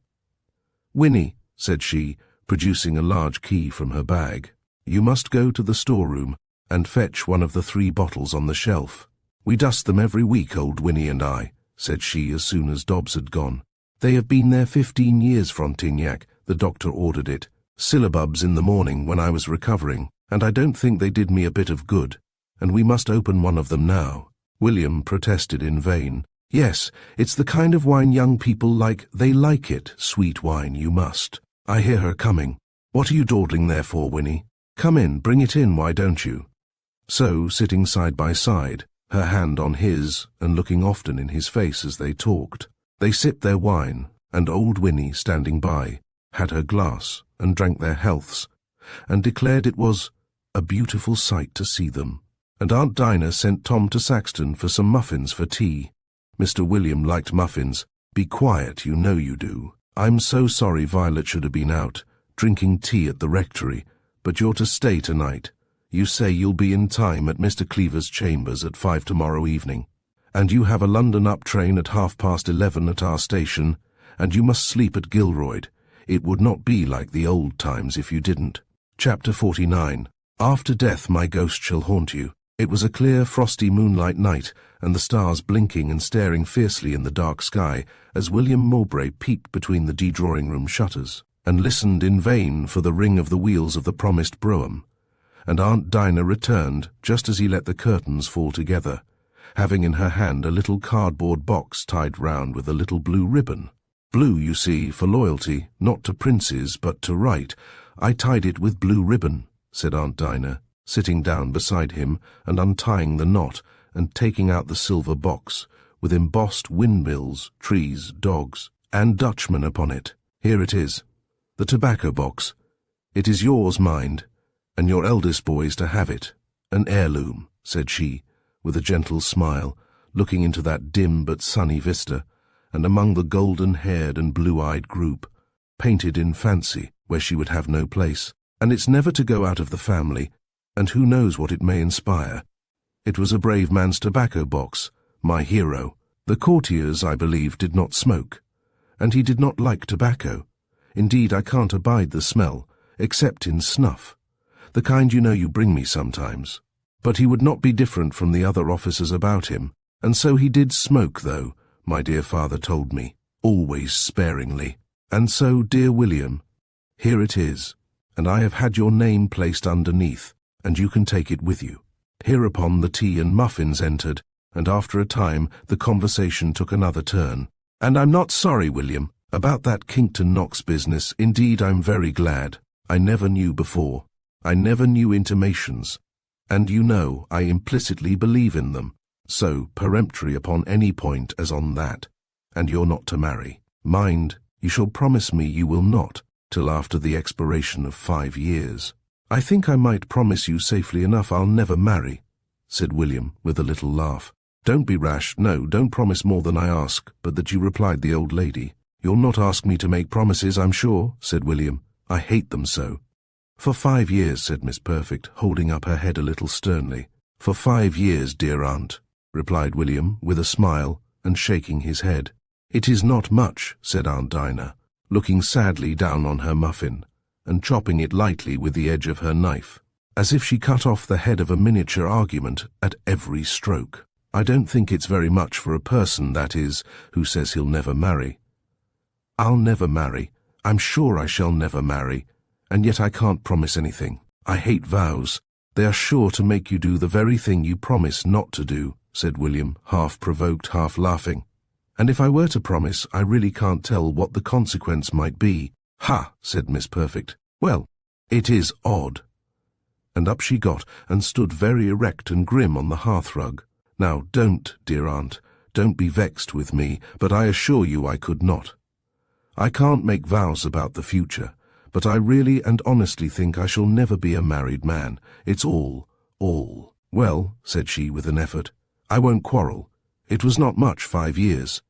Winnie, said she, producing a large key from her bag, you must go to the storeroom and fetch one of the 3 bottles on the shelf. We dust them every week, old Winnie and I, said she as soon as Dobbs had gone. They have been there 15 years, Frontignac. The doctor ordered it. Syllabubs in the morning when I was recovering, and I don't think they did me a bit of good. And we must open one of them now. William protested in vain. Yes, it's the kind of wine young people like. They like it, sweet wine, you must. I hear her coming. What are you dawdling there for, Winnie? Come in, bring it in, why don't you? So, sitting side by side, her hand on his, and looking often in his face as they talked, they sipped their wine, and old Winnie, standing by, had her glass, and drank their healths, and declared it was a beautiful sight to see them. And Aunt Dinah sent Tom to Saxton for some muffins for tea. Mr. William liked muffins. Be quiet, you know you do. I'm so sorry Violet should have been out, drinking tea at the rectory, but you're to stay tonight. You say you'll be in time at Mr. Cleaver's chambers at 5 tomorrow evening. And you have a London up train at 11:30 at our station, and you must sleep at Gilroyd. It would not be like the old times if you didn't. Chapter 49. After death my ghost shall haunt you. It was a clear, frosty moonlight night, and the stars blinking and staring fiercely in the dark sky as William Mowbray peeped between the drawing-room shutters, and listened in vain for the ring of the wheels of the promised brougham. And Aunt Dinah returned just as he let the curtains fall together, having in her hand a little cardboard box tied round with a little blue ribbon. Blue, you see, for loyalty, not to princes, but to right. I tied it with blue ribbon, said Aunt Dinah, sitting down beside him and untying the knot and taking out the silver box, with embossed windmills, trees, dogs, and Dutchmen upon it. Here it is. The tobacco box. It is yours, mind, and your eldest boy's to have it. An heirloom, said she, with a gentle smile, looking into that dim but sunny vista, and among the golden-haired and blue-eyed group, painted in fancy where she would have no place. And it's never to go out of the family, and who knows what it may inspire. It was a brave man's tobacco box, my hero. The courtiers, I believe, did not smoke, and he did not like tobacco. Indeed, I can't abide the smell, except in snuff, the kind you know you bring me sometimes. But he would not be different from the other officers about him, and so he did smoke, though, my dear father told me, always sparingly. And so, dear William, here it is, and I have had your name placed underneath, and you can take it with you. Hereupon the tea and muffins entered, and after a time the conversation took another turn. And I'm not sorry, William, about that Kington Knox business. Indeed, I'm very glad. I never knew before. I never knew intimations. And you know I implicitly believe in them. so peremptory upon any point as on that, and you're not to marry. Mind, you shall promise me you will not, till after the expiration of 5 years. I think I might promise you safely enough I'll never marry, said William with a little laugh. Don't be rash, no, don't promise more than I ask, but that you replied the old lady. You'll not ask me to make promises, I'm sure, said William. I hate them so. For 5 years, said Miss Perfect, holding up her head a little sternly. For 5 years, dear aunt, replied William with a smile and shaking his head. It is not much, said Aunt Dinah, looking sadly down on her muffin and chopping it lightly with the edge of her knife, as if she cut off the head of a miniature argument at every stroke. I don't think it's very much for a person, that is, who says he'll never marry. I'll never marry. I'm sure I shall never marry, and yet I can't promise anything. I hate vows. They are sure to make you do the very thing you promise not to do, said William, half provoked, half laughing. And if I were to promise, I really can't tell what the consequence might be. Ha, said Miss Perfect. Well, it is odd. And up she got and stood very erect and grim on the hearthrug. Now don't, dear aunt, don't be vexed with me, but I assure you I could not. I can't make vows about the future, but I really and honestly think I shall never be a married man. It's all. Well, said she with an effort, I won't quarrel. It was not much, 5 years.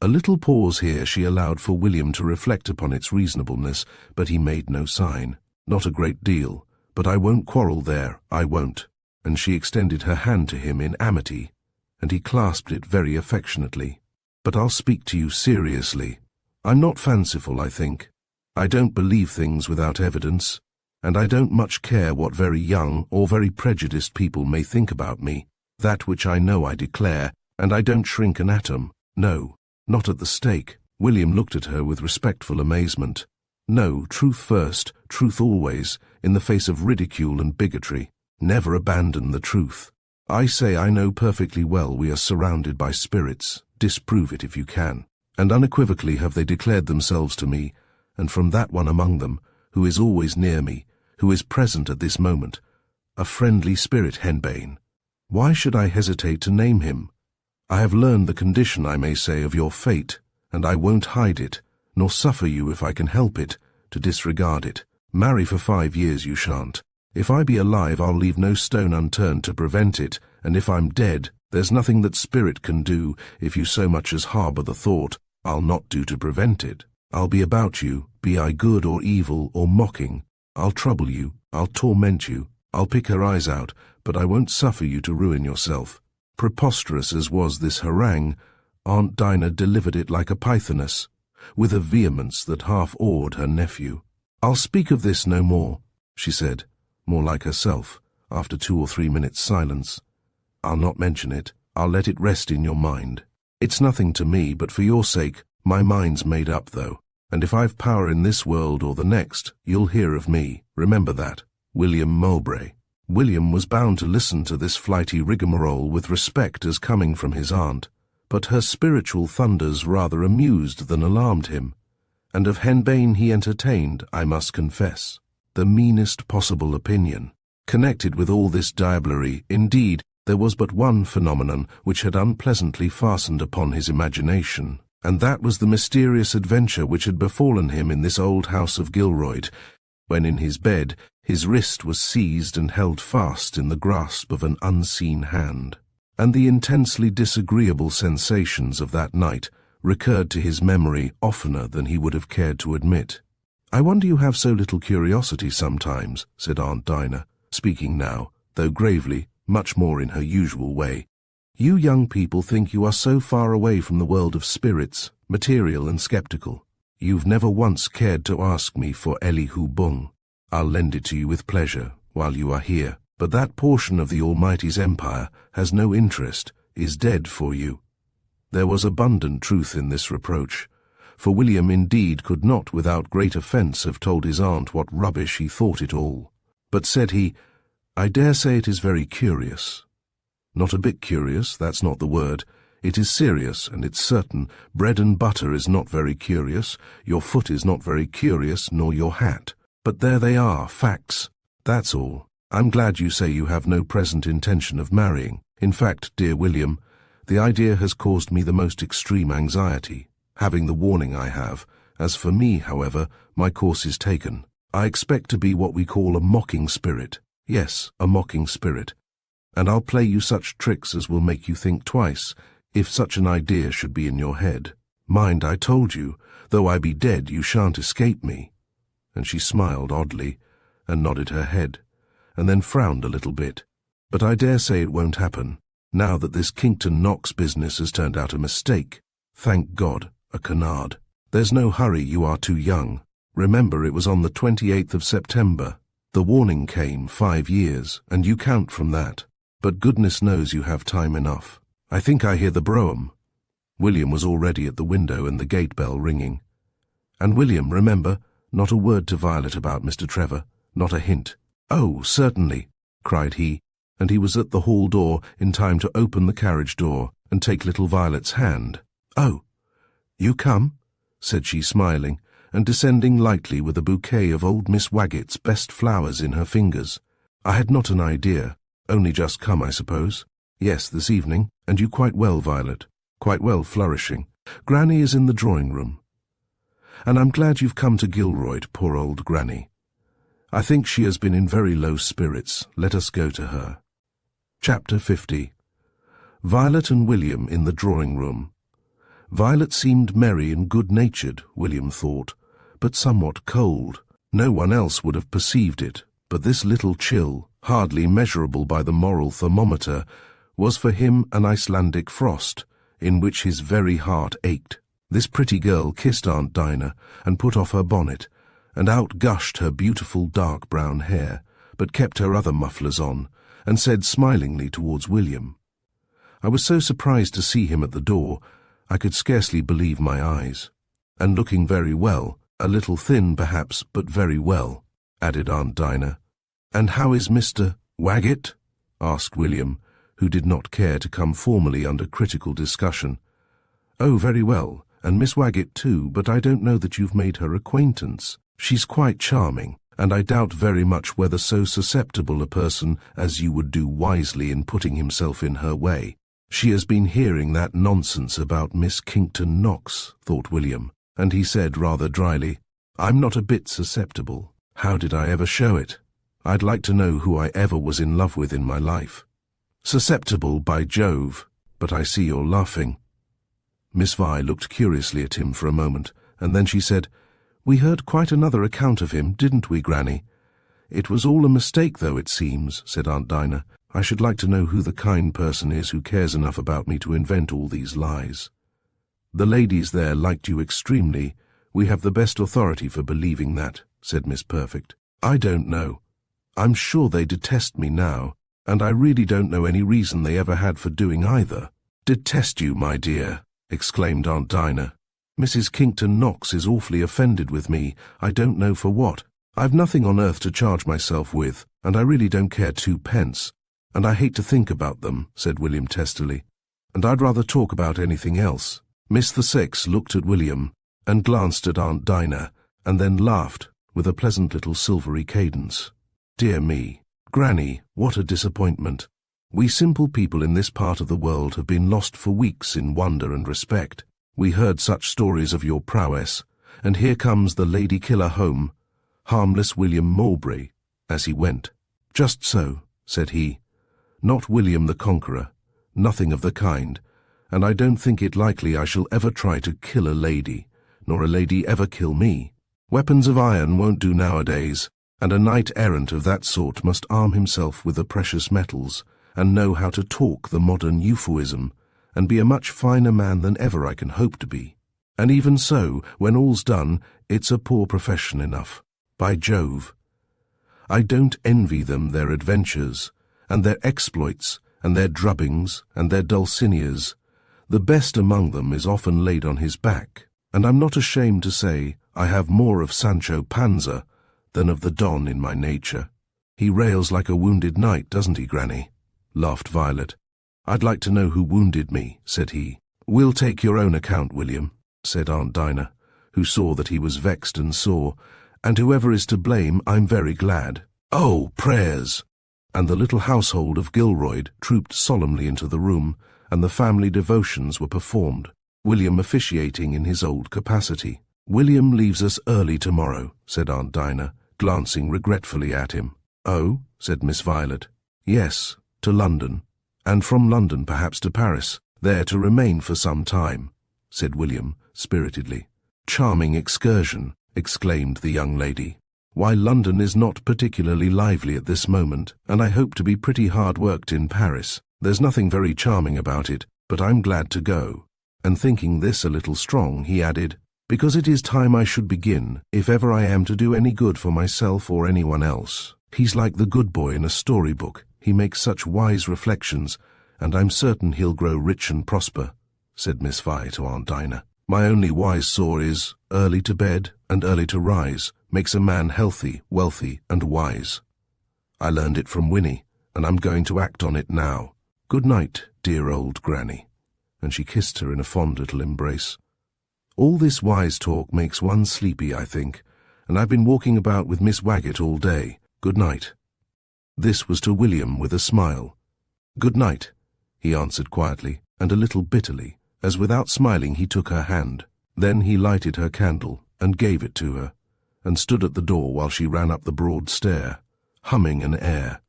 A little pause here she allowed for William to reflect upon its reasonableness, but he made no sign. Not a great deal, but I won't quarrel there, I won't. And she extended her hand to him in amity, and he clasped it very affectionately. But I'll speak to you seriously. I'm not fanciful, I think. I don't believe things without evidence, and I don't much care what very young or very prejudiced people may think about me. That which I know I declare, and I don't shrink an atom. No, not at the stake. William looked at her with respectful amazement. No, truth first, truth always, in the face of ridicule and bigotry. Never abandon the truth. I say I know perfectly well we are surrounded by spirits. Disprove it if you can. And unequivocally have they declared themselves to me, and from that one among them, who is always near me, who is present at this moment, a friendly spirit, Henbane. Why should I hesitate to name him? I have learned the condition, I may say, of your fate, and I won't hide it, nor suffer you, if I can help it, to disregard it. Marry for 5 years you shan't. If I be alive, I'll leave no stone unturned to prevent it, and if I'm dead, there's nothing that spirit can do, if you so much as harbour the thought, I'll not do to prevent it. I'll be about you, be I good or evil or mocking. I'll trouble you, I'll torment you, I'll pick her eyes out, but I won't suffer you to ruin yourself. Preposterous as was this harangue, Aunt Dinah delivered it like a pythoness, with a vehemence that half awed her nephew. I'll speak of this no more, she said, more like herself, after 2 or 3 minutes' silence. I'll not mention it. I'll let it rest in your mind. It's nothing to me, but for your sake, my mind's made up, though. And if I've power in this world or the next, you'll hear of me. Remember that. William Mowbray. William was bound to listen to this flighty rigmarole with respect as coming from his aunt, but her spiritual thunders rather amused than alarmed him, and of Henbane he entertained, I must confess, the meanest possible opinion. Connected with all this diablerie, indeed, there was but one phenomenon which had unpleasantly fastened upon his imagination, and that was the mysterious adventure which had befallen him in this old house of Gilroyd, when in his bed his wrist was seized and held fast in the grasp of an unseen hand, and the intensely disagreeable sensations of that night recurred to his memory oftener than he would have cared to admit. I wonder you have so little curiosity sometimes, said Aunt Dinah, speaking now, though gravely, much more in her usual way. You young people think you are so far away from the world of spirits, material and sceptical. You've never once cared to ask me for Elihu Bung. I'll lend it to you with pleasure while you are here, but that portion of the Almighty's empire has no interest, is dead for you. There was abundant truth in this reproach, for William indeed could not without great offence have told his aunt what rubbish he thought it all. But said he, I dare say it is very curious. Not a bit curious, that's not the word. It is serious, and it's certain. Bread and butter is not very curious, your foot is not very curious, nor your hat. But there they are, facts. That's all. I'm glad you say you have no present intention of marrying. In fact, dear William, the idea has caused me the most extreme anxiety, having the warning I have. As for me, however, my course is taken. I expect to be what we call a mocking spirit. Yes, a mocking spirit. And I'll play you such tricks as will make you think twice, if such an idea should be in your head. Mind, I told you, though I be dead, you shan't escape me. And she smiled oddly, and nodded her head, and then frowned a little bit. But I dare say it won't happen, now that this Kington Knox business has turned out a mistake. Thank God, a canard. There's no hurry, you are too young. Remember, it was on the 28th of September. The warning came 5 years, and you count from that. But goodness knows you have time enough. I think I hear the brougham. William was already at the window and the gate bell ringing. And William, remember, not a word to Violet about Mr. Trevor, not a hint. Oh, certainly, cried he, and he was at the hall door in time to open the carriage door and take little Violet's hand. Oh, you come? Said she, smiling, and descending lightly with a bouquet of old Miss Wagget's best flowers in her fingers. I had not an idea. Only just come, I suppose. Yes, this evening. And you quite well, Violet? Quite well, flourishing. Granny is in the drawing-room. And I'm glad you've come to Gilroyd, poor old Granny. I think she has been in very low spirits. Let us go to her. Chapter 50. Violet and William in the drawing-room. Violet seemed merry and good-natured, William thought, but somewhat cold. No one else would have perceived it, but this little chill, hardly measurable by the moral thermometer, was for him an Icelandic frost, in which his very heart ached. This pretty girl kissed Aunt Dinah and put off her bonnet, and out gushed her beautiful dark brown hair, but kept her other mufflers on, and said smilingly towards William. I was so surprised to see him at the door, I could scarcely believe my eyes. And looking very well, a little thin perhaps, but very well, added Aunt Dinah. And how is Mr. Wagget? Asked William, who did not care to come formally under critical discussion. Oh, very well, and Miss Wagget too, but I don't know that you've made her acquaintance. She's quite charming, and I doubt very much whether so susceptible a person as you would do wisely in putting himself in her way. She has been hearing that nonsense about Miss Kington Knox, thought William, and he said rather dryly, I'm not a bit susceptible. How did I ever show it? I'd like to know who I ever was in love with in my life. Susceptible, by Jove, but I see you're laughing. Miss Vi looked curiously at him for a moment, and then she said, We heard quite another account of him, didn't we, Granny? It was all a mistake, though, it seems, said Aunt Dinah. I should like to know who the kind person is who cares enough about me to invent all these lies. The ladies there liked you extremely. We have the best authority for believing that, said Miss Perfect. I don't know. I'm sure they detest me now, and I really don't know any reason they ever had for doing either. Detest you, my dear, exclaimed Aunt Dinah. Mrs. Kington Knox is awfully offended with me, I don't know for what. I've nothing on earth to charge myself with, and I really don't care 2 pence. And I hate to think about them, said William testily, and I'd rather talk about anything else. Miss the Sex looked at William, and glanced at Aunt Dinah, and then laughed, with a pleasant little silvery cadence. Dear me, Granny, what a disappointment. We simple people in this part of the world have been lost for weeks in wonder and respect. We heard such stories of your prowess, and here comes the lady killer home, harmless William Mowbray, as he went. Just so, said he. Not William the Conqueror, nothing of the kind, and I don't think it likely I shall ever try to kill a lady, nor a lady ever kill me. Weapons of iron won't do nowadays, and a knight-errant of that sort must arm himself with the precious metals, and know how to talk the modern euphuism, and be a much finer man than ever I can hope to be. And even so, when all's done, it's a poor profession enough. By Jove! I don't envy them their adventures, and their exploits, and their drubbings, and their Dulcineas. The best among them is often laid on his back, and I'm not ashamed to say I have more of Sancho Panza than of the Don in my nature. He rails like a wounded knight, doesn't he, Granny? Laughed Violet. I'd like to know who wounded me, said he. We'll take your own account, William, said Aunt Dinah, who saw that he was vexed and sore, and whoever is to blame, I'm very glad. Oh, prayers! and the little household of Gilroyd trooped solemnly into the room, and the family devotions were performed, William officiating in his old capacity. "William leaves us early tomorrow," said Aunt Dinah, glancing regretfully at him. "Oh," said Miss Violet. "Yes, to London, and from London perhaps to Paris, there to remain for some time," said William spiritedly. "Charming excursion," exclaimed the young lady. "Why, London is not particularly lively at this moment, and I hope to be pretty hard-worked in Paris. There's nothing very charming about it, but I'm glad to go." And thinking this a little strong, he added, "Because it is time I should begin, if ever I am to do any good for myself or anyone else. He's like the good boy in a storybook. He makes such wise reflections, and I'm certain he'll grow rich and prosper," said Miss Vi to Aunt Dinah. "My only wise saw is, early to bed and early to rise makes a man healthy, wealthy, and wise. I learned it from Winnie, and I'm going to act on it now. Good night, dear old Granny." And she kissed her in a fond little embrace. "All this wise talk makes one sleepy, I think, and I've been walking about with Miss Waggett all day. Good night." This was to William with a smile. "Good night," he answered quietly, and a little bitterly, as without smiling he took her hand. Then he lighted her candle and gave it to her, and stood at the door while she ran up the broad stair, humming an air.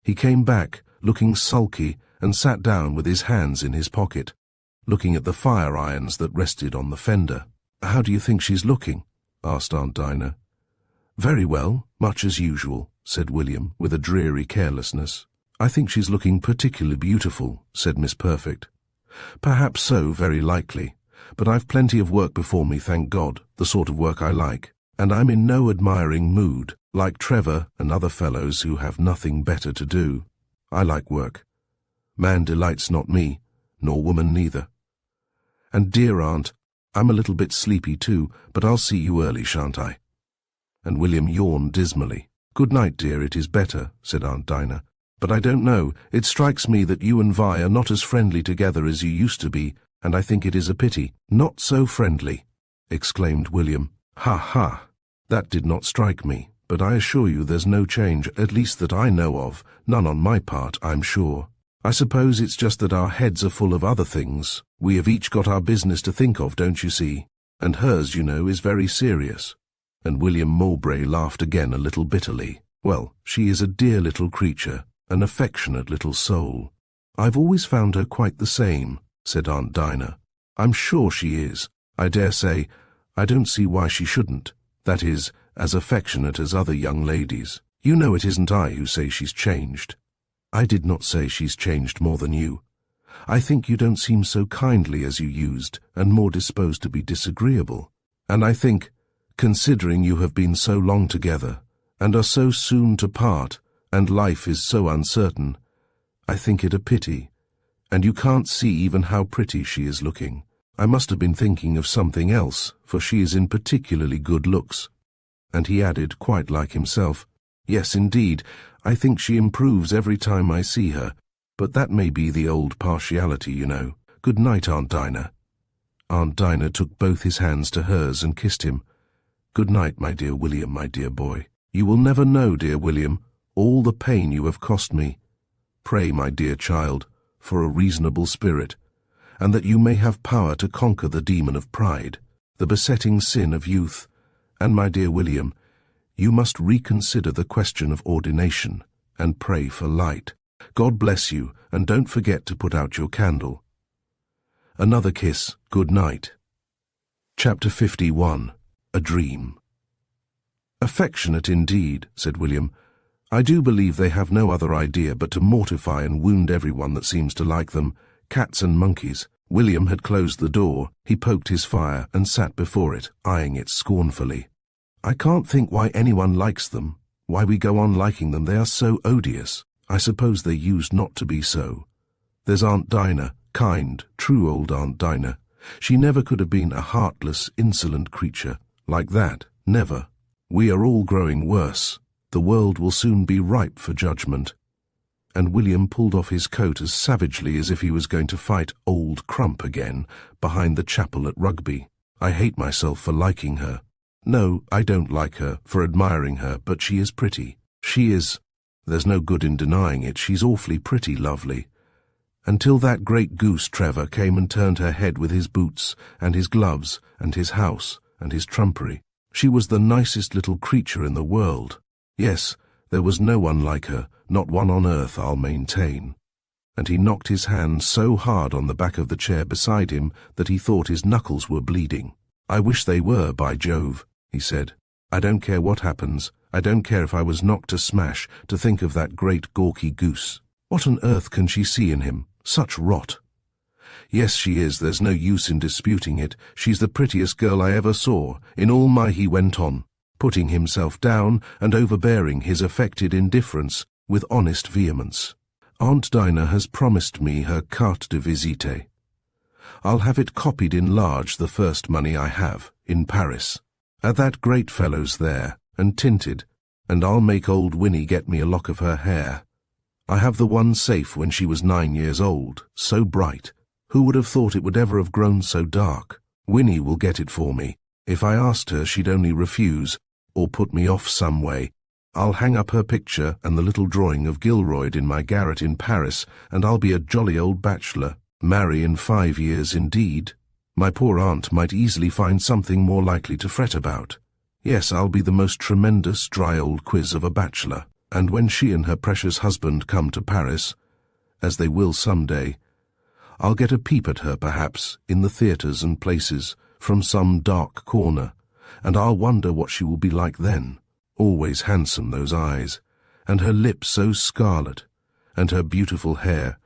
He came back, looking sulky, and sat down with his hands in his pocket, looking at the fire-irons that rested on the fender. "How do you think she's looking?" asked Aunt Dinah. "Very well, much as usual," said William, with a dreary carelessness. "I think she's looking particularly beautiful," said Miss Perfect. "Perhaps so, very likely, but I've plenty of work before me, thank God, the sort of work I like, and I'm in no admiring mood, like Trevor and other fellows who have nothing better to do. I like work. Man delights not me, nor woman neither. And dear Aunt, I'm a little bit sleepy too, but I'll see you early, shan't I?" And William yawned dismally. "Good night, dear, it is better," said Aunt Dinah. "But I don't know, it strikes me that you and Vi are not as friendly together as you used to be, and I think it is a pity." "Not so friendly," exclaimed William. "Ha ha! That did not strike me, but I assure you there's no change, at least that I know of, none on my part, I'm sure. I suppose it's just that our heads are full of other things. We have each got our business to think of, don't you see? And hers, you know, is very serious." And William Mowbray laughed again a little bitterly. "Well, she is a dear little creature, an affectionate little soul. I've always found her quite the same," said Aunt Dinah. "I'm sure she is. I dare say, I don't see why she shouldn't. That is, as affectionate as other young ladies. You know it isn't I who say she's changed." "I did not say she's changed more than you. I think you don't seem so kindly as you used, and more disposed to be disagreeable. And I think, considering you have been so long together, and are so soon to part, and life is so uncertain, I think it a pity. And you can't see even how pretty she is looking. I must have been thinking of something else, for she is in particularly good looks." And he added, quite like himself, "Yes, indeed, I think she improves every time I see her, but that may be the old partiality, you know. Good night, Aunt Dinah." Aunt Dinah took both his hands to hers and kissed him. "Good night, my dear William, my dear boy. You will never know, dear William, all the pain you have cost me. Pray, my dear child, for a reasonable spirit, and that you may have power to conquer the demon of pride, the besetting sin of youth. And, my dear William, you must reconsider the question of ordination, and pray for light. God bless you, and don't forget to put out your candle. Another kiss. Good night." Chapter 51. A Dream. "Affectionate indeed," said William. "I do believe they have no other idea but to mortify and wound everyone that seems to like them, cats and monkeys." William had closed the door. He poked his fire and sat before it, eyeing it scornfully. "I can't think why anyone likes them, why we go on liking them. They are so odious. I suppose they used not to be so. There's Aunt Dinah, kind, true old Aunt Dinah. She never could have been a heartless, insolent creature like that, never. We are all growing worse. The world will soon be ripe for judgment." And William pulled off his coat as savagely as if he was going to fight old Crump again behind the chapel at Rugby. "I hate myself for liking her. No, I don't like her, for admiring her, but she is pretty. She is, There's no good in denying it, she's awfully pretty, lovely. Until that great goose Trevor came and turned her head with his boots, and his gloves, and his house, and his trumpery. She was the nicest little creature in the world. Yes, there was no one like her, not one on earth, I'll maintain. And he knocked his hand so hard on the back of the chair beside him that he thought his knuckles were bleeding. I wish they were, by Jove, he said. I don't care what happens. I don't care if I was knocked to smash to think of that great gawky goose. What on earth can she see in him? Such rot. Yes, she is, there's no use in disputing it. She's the prettiest girl I ever saw, in all my— he went on, putting himself down and overbearing his affected indifference with honest vehemence. Aunt Dinah has promised me her carte de visite. I'll have it copied in large the first money I have, in Paris, at that great fellow's there, and tinted, and I'll make old Winnie get me a lock of her hair. I have the one safe when she was 9 years old, so bright. Who would have thought it would ever have grown so dark? Winnie will get it for me. If I asked her, she'd only refuse, or put me off some way. I'll hang up her picture and the little drawing of Gilroyd in my garret in Paris, and I'll be a jolly old bachelor. Marry in 5 years, indeed. My poor aunt might easily find something more likely to fret about. Yes, I'll be the most tremendous dry old quiz of a bachelor, and when she and her precious husband come to Paris, as they will some day, I'll get a peep at her, perhaps, in the theatres and places, from some dark corner, and I'll wonder what she will be like then. Always handsome, those eyes, and her lips so scarlet, and her beautiful hair,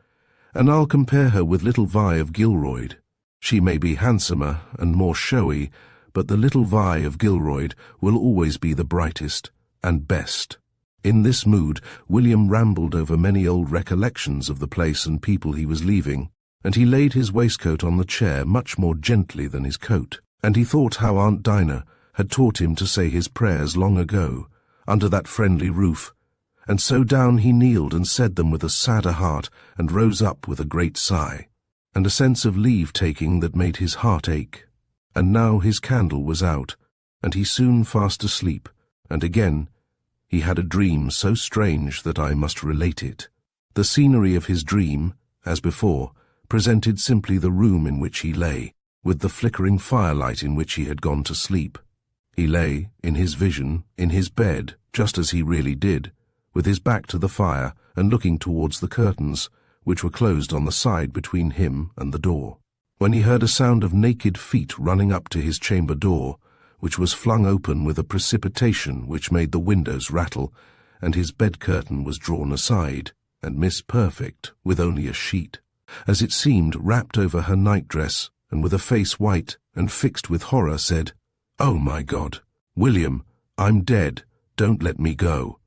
and I'll compare her with little Vi of Gilroyd. She may be handsomer and more showy, but the little Vi of Gilroyd will always be the brightest and best. In this mood, William rambled over many old recollections of the place and people he was leaving, and he laid his waistcoat on the chair much more gently than his coat, and he thought how Aunt Dinah had taught him to say his prayers long ago, under that friendly roof, and so down he kneeled and said them with a sadder heart, and rose up with a great sigh, and a sense of leave-taking that made his heart ache. And now his candle was out, and he soon fast asleep, and again he had a dream so strange that I must relate it. The scenery of his dream, as before, presented simply the room in which he lay, with the flickering firelight in which he had gone to sleep. He lay, in his vision, in his bed, just as he really did, with his back to the fire and looking towards the curtains, which were closed on the side between him and the door, when he heard a sound of naked feet running up to his chamber door, which was flung open with a precipitation which made the windows rattle, and his bed curtain was drawn aside, and Miss Perfect, with only a sheet, as it seemed, wrapped over her nightdress, and with a face white and fixed with horror, said, "Oh, my God! William, I'm dead. Don't let me go."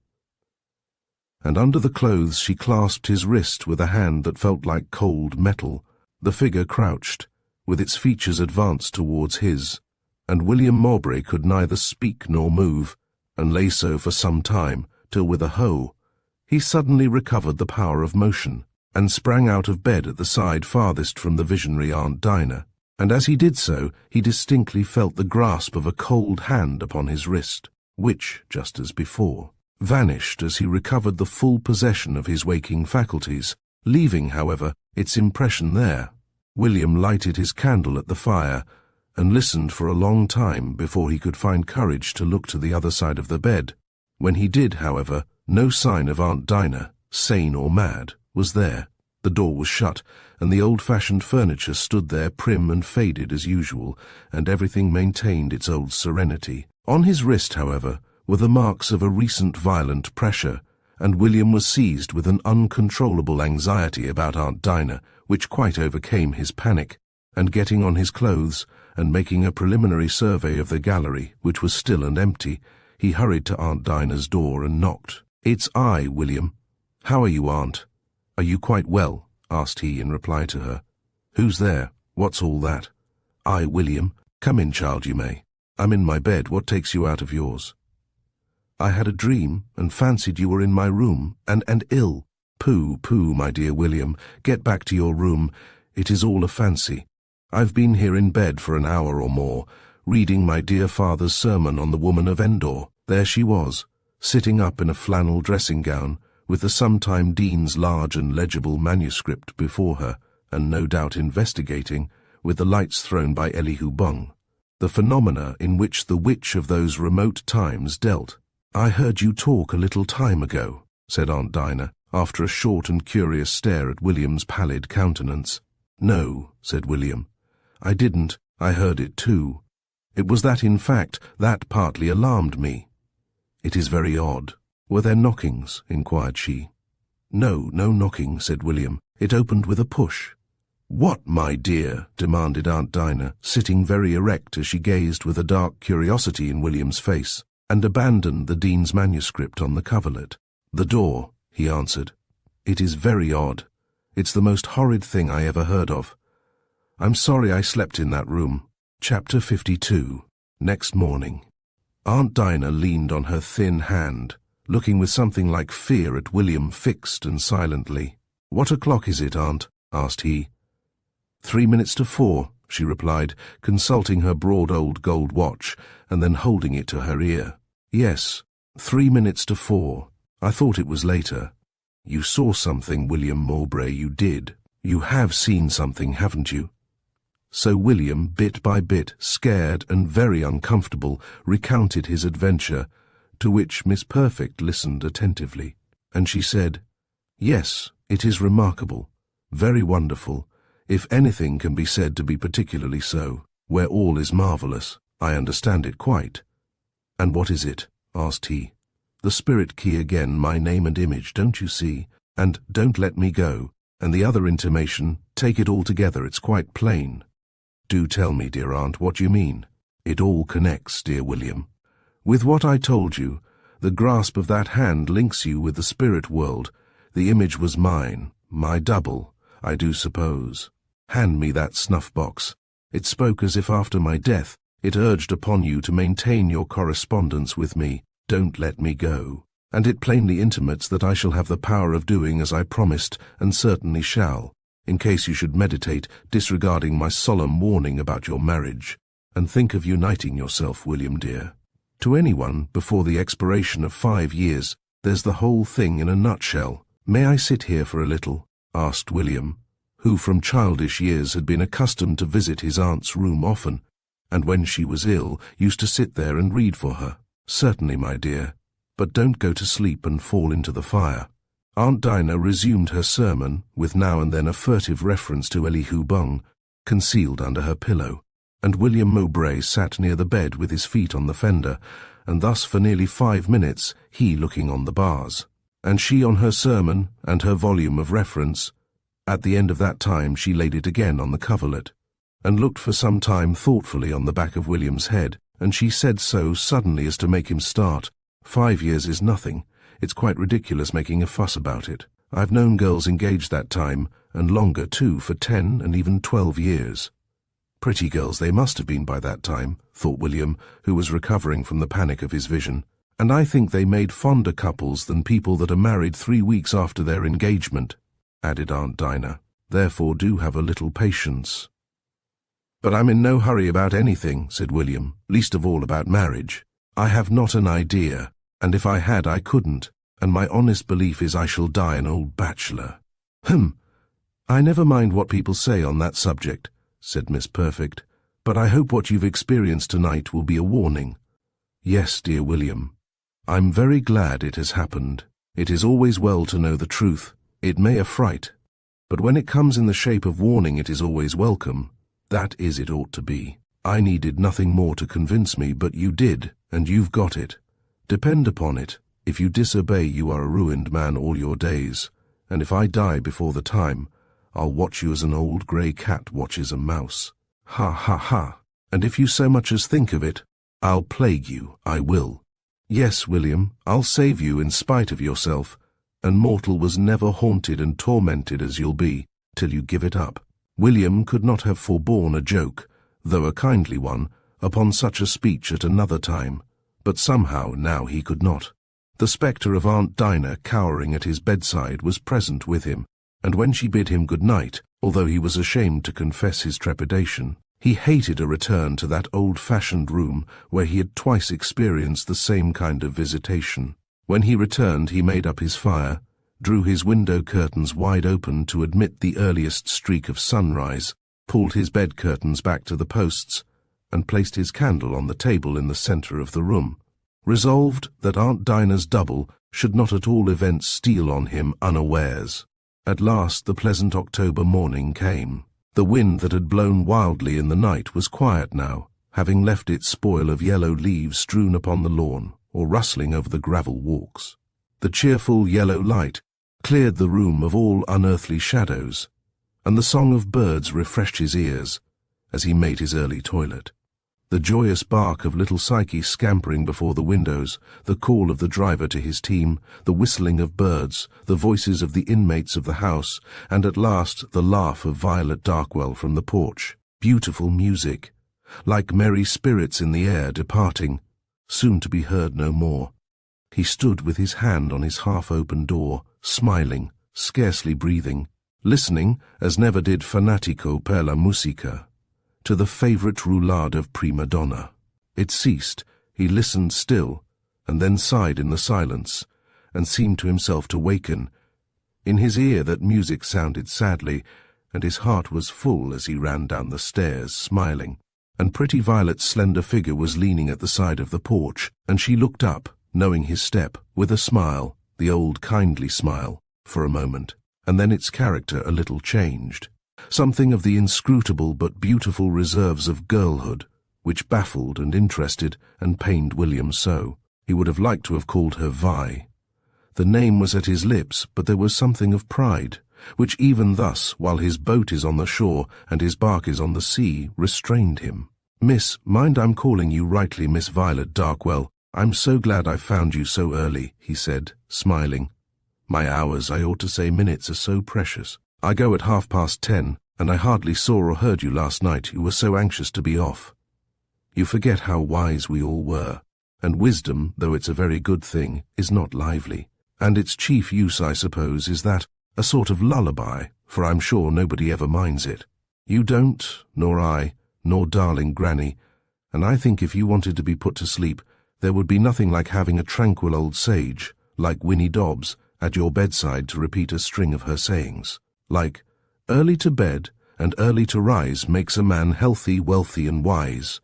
And under the clothes she clasped his wrist with a hand that felt like cold metal. The figure crouched, with its features advanced towards his, and William Mowbray could neither speak nor move, and lay so for some time, till with a hoe, he suddenly recovered the power of motion, and sprang out of bed at the side farthest from the visionary Aunt Dinah, and as he did so, he distinctly felt the grasp of a cold hand upon his wrist, which, just as before, vanished as he recovered the full possession of his waking faculties, leaving, however, its impression there. William lighted his candle at the fire, and listened for a long time before he could find courage to look to the other side of the bed. When he did, however, no sign of Aunt Dinah, sane or mad, was there. The door was shut, and the old-fashioned furniture stood there prim and faded as usual, and everything maintained its old serenity. On his wrist, however, were the marks of a recent violent pressure, and William was seized with an uncontrollable anxiety about Aunt Dinah, which quite overcame his panic, and getting on his clothes, and making a preliminary survey of the gallery, which was still and empty, he hurried to Aunt Dinah's door and knocked. "It's I, William. How are you, Aunt? Are you quite well?" asked he in reply to her. "Who's there? What's all that?" "I, William. Come in, child, you may. I'm in my bed. What takes you out of yours?" "I had a dream, and fancied you were in my room, and ill." "Pooh, pooh, my dear William. Get back to your room. It is all a fancy. I've been here in bed for an hour or more, reading my dear father's sermon on the woman of Endor. There she was, sitting up in a flannel dressing-gown, with the sometime Dean's large and legible manuscript before her, and no doubt investigating, with the lights thrown by Elihu Bung, the phenomena in which the witch of those remote times dealt. "I heard you talk a little time ago," said Aunt Dinah, after a short and curious stare at William's pallid countenance. "No," said William. "I didn't. I heard it too. It was that, in fact, that partly alarmed me." "It is very odd. Were there knockings?" inquired she. "No, no knocking," said William. "It opened with a push." "What, my dear?" demanded Aunt Dinah, sitting very erect as she gazed with a dark curiosity in William's face, and abandoned the Dean's manuscript on the coverlet. "The door," he answered. "It is very odd. It's the most horrid thing I ever heard of. I'm sorry I slept in that room." Chapter 52. Next morning. Aunt Dinah leaned on her thin hand, looking with something like fear at William fixed and silently. "What o'clock is it, Aunt?" asked he. 3 minutes to 4, she replied, consulting her broad old gold watch, and then holding it to her ear. "Yes, 3 minutes to 4. I thought it was later." "You saw something, William Mowbray, you did. You have seen something, haven't you?" So William, bit by bit, scared and very uncomfortable, recounted his adventure, to which Miss Perfect listened attentively, and she said, "Yes, it is remarkable, very wonderful, if anything can be said to be particularly so, where all is marvellous. I understand it quite." "And what is it?" asked he. "The spirit key again, my name and image, don't you see? And don't let me go, and the other intimation, take it all together, it's quite plain." "Do tell me, dear aunt, what you mean." "It all connects, dear William. With what I told you, the grasp of that hand links you with the spirit world. The image was mine, my double, I do suppose. Hand me that snuff-box. It spoke as if after my death it urged upon you to maintain your correspondence with me. Don't let me go. And it plainly intimates that I shall have the power of doing as I promised, and certainly shall, in case you should meditate, disregarding my solemn warning about your marriage, and think of uniting yourself, William dear. To anyone, before the expiration of 5 years, there's the whole thing in a nutshell." "May I sit here for a little?" asked William, who from childish years had been accustomed to visit his aunt's room often, and when she was ill used to sit there and read for her. "Certainly, my dear, but don't go to sleep and fall into the fire." Aunt Dinah resumed her sermon, with now and then a furtive reference to Elihu Bung, concealed under her pillow, and William Mowbray sat near the bed with his feet on the fender, and thus for nearly 5 minutes, he looking on the bars, and she on her sermon and her volume of reference. At the end of that time she laid it again on the coverlet, and looked for some time thoughtfully on the back of William's head, and she said so suddenly as to make him start. 5 years is nothing. It's quite ridiculous making a fuss about it. I've known girls engaged that time, and longer too, for 10 and even 12 years. Pretty girls they must have been by that time, thought William, who was recovering from the panic of his vision. And I think they made fonder couples than people that are married 3 weeks after their engagement, added Aunt Dinah. Therefore do have a little patience. "But I'm in no hurry about anything," said William, "least of all about marriage. I have not an idea, and if I had I couldn't, and my honest belief is I shall die an old bachelor." "I never mind what people say on that subject," said Miss Perfect, "but I hope what you've experienced tonight will be a warning." "Yes, dear William. I'm very glad it has happened. It is always well to know the truth. It may affright, but when it comes in the shape of warning it is always welcome. That is it ought to be. I needed nothing more to convince me, but you did, and you've got it. Depend upon it, if you disobey you are a ruined man all your days, and if I die before the time, I'll watch you as an old grey cat watches a mouse. Ha, ha, ha. And if you so much as think of it, I'll plague you, I will. Yes, William, I'll save you in spite of yourself, and mortal was never haunted and tormented as you'll be, till you give it up." William could not have forborne a joke, though a kindly one, upon such a speech at another time, but somehow now he could not. The spectre of Aunt Dinah cowering at his bedside was present with him, and when she bid him good night, although he was ashamed to confess his trepidation, he hated a return to that old-fashioned room where he had twice experienced the same kind of visitation. When he returned he made up his fire, drew his window curtains wide open to admit the earliest streak of sunrise, pulled his bed curtains back to the posts, and placed his candle on the table in the center of the room, resolved that Aunt Dinah's double should not at all events steal on him unawares. At last the pleasant October morning came. The wind that had blown wildly in the night was quiet now, having left its spoil of yellow leaves strewn upon the lawn or rustling over the gravel walks. The cheerful yellow light cleared the room of all unearthly shadows, and the song of birds refreshed his ears as he made his early toilet. The joyous bark of little Psyche scampering before the windows, the call of the driver to his team, the whistling of birds, the voices of the inmates of the house, and at last the laugh of Violet Darkwell from the porch. Beautiful music, like merry spirits in the air departing, soon to be heard no more. He stood with his hand on his half-open door, smiling, scarcely breathing, listening, as never did fanatico per la musica, to the favourite roulade of prima donna. It ceased, he listened still, and then sighed in the silence, and seemed to himself to waken. In his ear that music sounded sadly, and his heart was full as he ran down the stairs, smiling, and pretty Violet's slender figure was leaning at the side of the porch, and she looked up, knowing his step, with a smile, the old kindly smile, for a moment, and then its character a little changed. Something of the inscrutable but beautiful reserves of girlhood, which baffled and interested and pained William so. He would have liked to have called her Vi. The name was at his lips, but there was something of pride, which even thus, while his boat is on the shore and his bark is on the sea, restrained him. "Miss, mind I'm calling you rightly Miss Violet Darkwell. I'm so glad I found you so early," he said, smiling. "My hours, I ought to say minutes, are so precious. I go at 10:30, and I hardly saw or heard you last night, you were so anxious to be off. You forget how wise we all were, and wisdom, though it's a very good thing, is not lively, and its chief use, I suppose, is that, a sort of lullaby, for I'm sure nobody ever minds it. You don't, nor I, nor darling Granny, and I think if you wanted to be put to sleep, there would be nothing like having a tranquil old sage, like Winnie Dobbs, at your bedside to repeat a string of her sayings, like, "Early to bed and early to rise makes a man healthy, wealthy, and wise.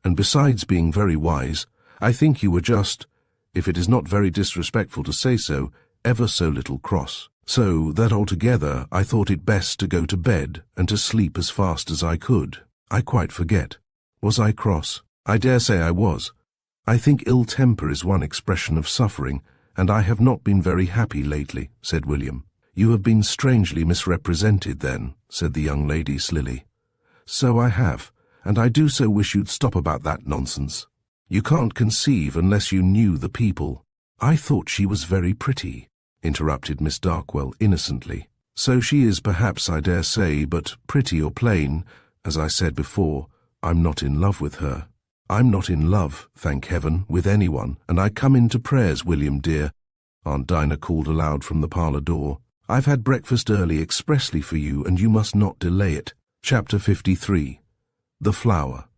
And besides being very wise, I think you were just, if it is not very disrespectful to say so, ever so little cross. So that altogether I thought it best to go to bed and to sleep as fast as I could. I quite forget. Was I cross? I dare say I was. I think ill temper is one expression of suffering, and I have not been very happy lately," said William. "You have been strangely misrepresented, then," said the young lady slily. "So I have, and I do so wish you'd stop about that nonsense. You can't conceive unless you knew the people." "I thought she was very pretty," interrupted Miss Darkwell innocently. "So she is, perhaps, I dare say, but pretty or plain, as I said before, I'm not in love with her." "I'm not in love, thank heaven, with anyone, and I come in to prayers, William dear," Aunt Dinah called aloud from the parlour door. "I've had breakfast early expressly for you, and you must not delay it." Chapter 53. The Flower.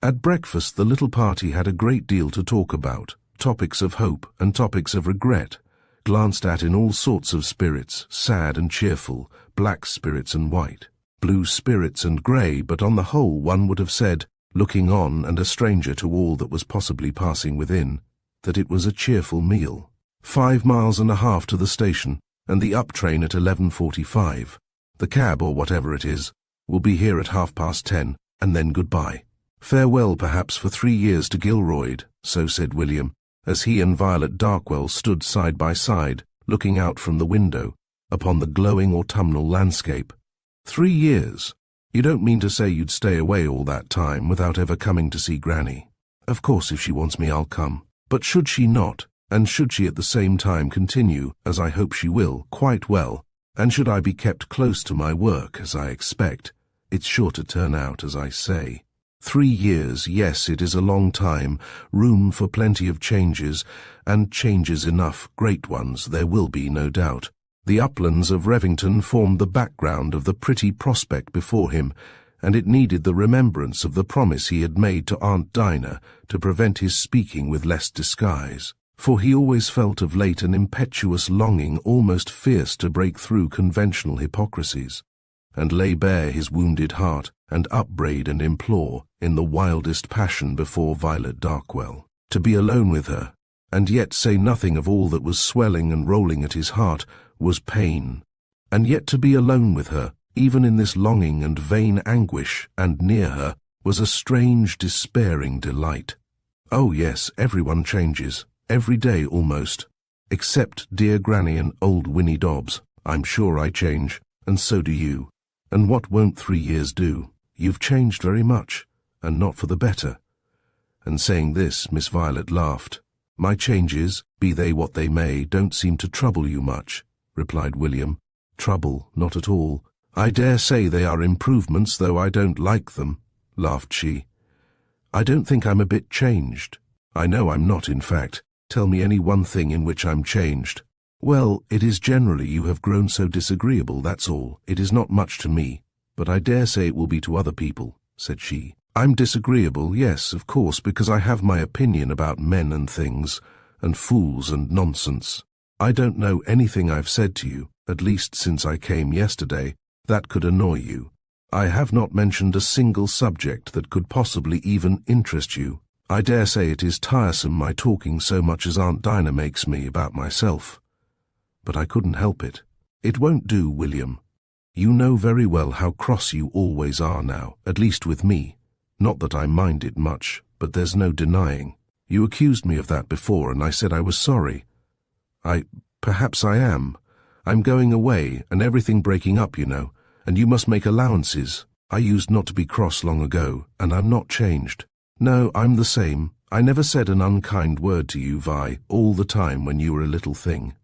At breakfast the little party had a great deal to talk about, topics of hope and topics of regret, glanced at in all sorts of spirits, sad and cheerful, black spirits and white, blue spirits and grey, but on the whole one would have said, looking on and a stranger to all that was possibly passing within, that it was a cheerful meal. 5 miles and a half to the station, and the up train at 11:45. The cab, or whatever it is, will be here at 10:30, and then goodbye. Farewell perhaps for 3 years to Gilroyd, so said William, as he and Violet Darkwell stood side by side, looking out from the window, upon the glowing autumnal landscape. 3 years? You don't mean to say you'd stay away all that time without ever coming to see Granny? Of course if she wants me I'll come. But should she not, and should she at the same time continue, as I hope she will, quite well, and should I be kept close to my work, as I expect, it's sure to turn out as I say. 3 years, yes, it is a long time, room for plenty of changes, and changes enough, great ones, there will be, no doubt. The uplands of Revington formed the background of the pretty prospect before him, and it needed the remembrance of the promise he had made to Aunt Dinah to prevent his speaking with less disguise. for he always felt of late an impetuous longing almost fierce to break through conventional hypocrisies, and lay bare his wounded heart and upbraid and implore in the wildest passion before Violet Darkwell. To be alone with her, and yet say nothing of all that was swelling and rolling at his heart, was pain, and yet to be alone with her, even in this longing and vain anguish, and near her, was a strange, despairing delight. Oh yes, everyone changes, every day almost, except dear Granny and old Winnie Dobbs. I'm sure I change, and so do you. And what won't 3 years do? You've changed very much, and not for the better. And saying this, Miss Violet laughed. My changes, be they what they may, don't seem to trouble you much, replied William. Trouble, not at all. I dare say they are improvements, though I don't like them, laughed she. I don't think I'm a bit changed. I know I'm not, in fact. Tell me any one thing in which I'm changed. Well, it is generally you have grown so disagreeable, that's all. It is not much to me, but I dare say it will be to other people, said she. I'm disagreeable, yes, of course, because I have my opinion about men and things, and fools and nonsense. I don't know anything I've said to you, at least since I came yesterday, that could annoy you. I have not mentioned a single subject that could possibly even interest you. I dare say it is tiresome my talking so much as Aunt Dinah makes me about myself. But I couldn't help it. It won't do, William. You know very well how cross you always are now, at least with me. Not that I mind it much, but there's no denying. You accused me of that before, and I said I was sorry. Perhaps I am. I'm going away, and everything breaking up, you know, and you must make allowances. I used not to be cross long ago, and I'm not changed. No, I'm the same. I never said an unkind word to you, Vi, all the time when you were a little thing.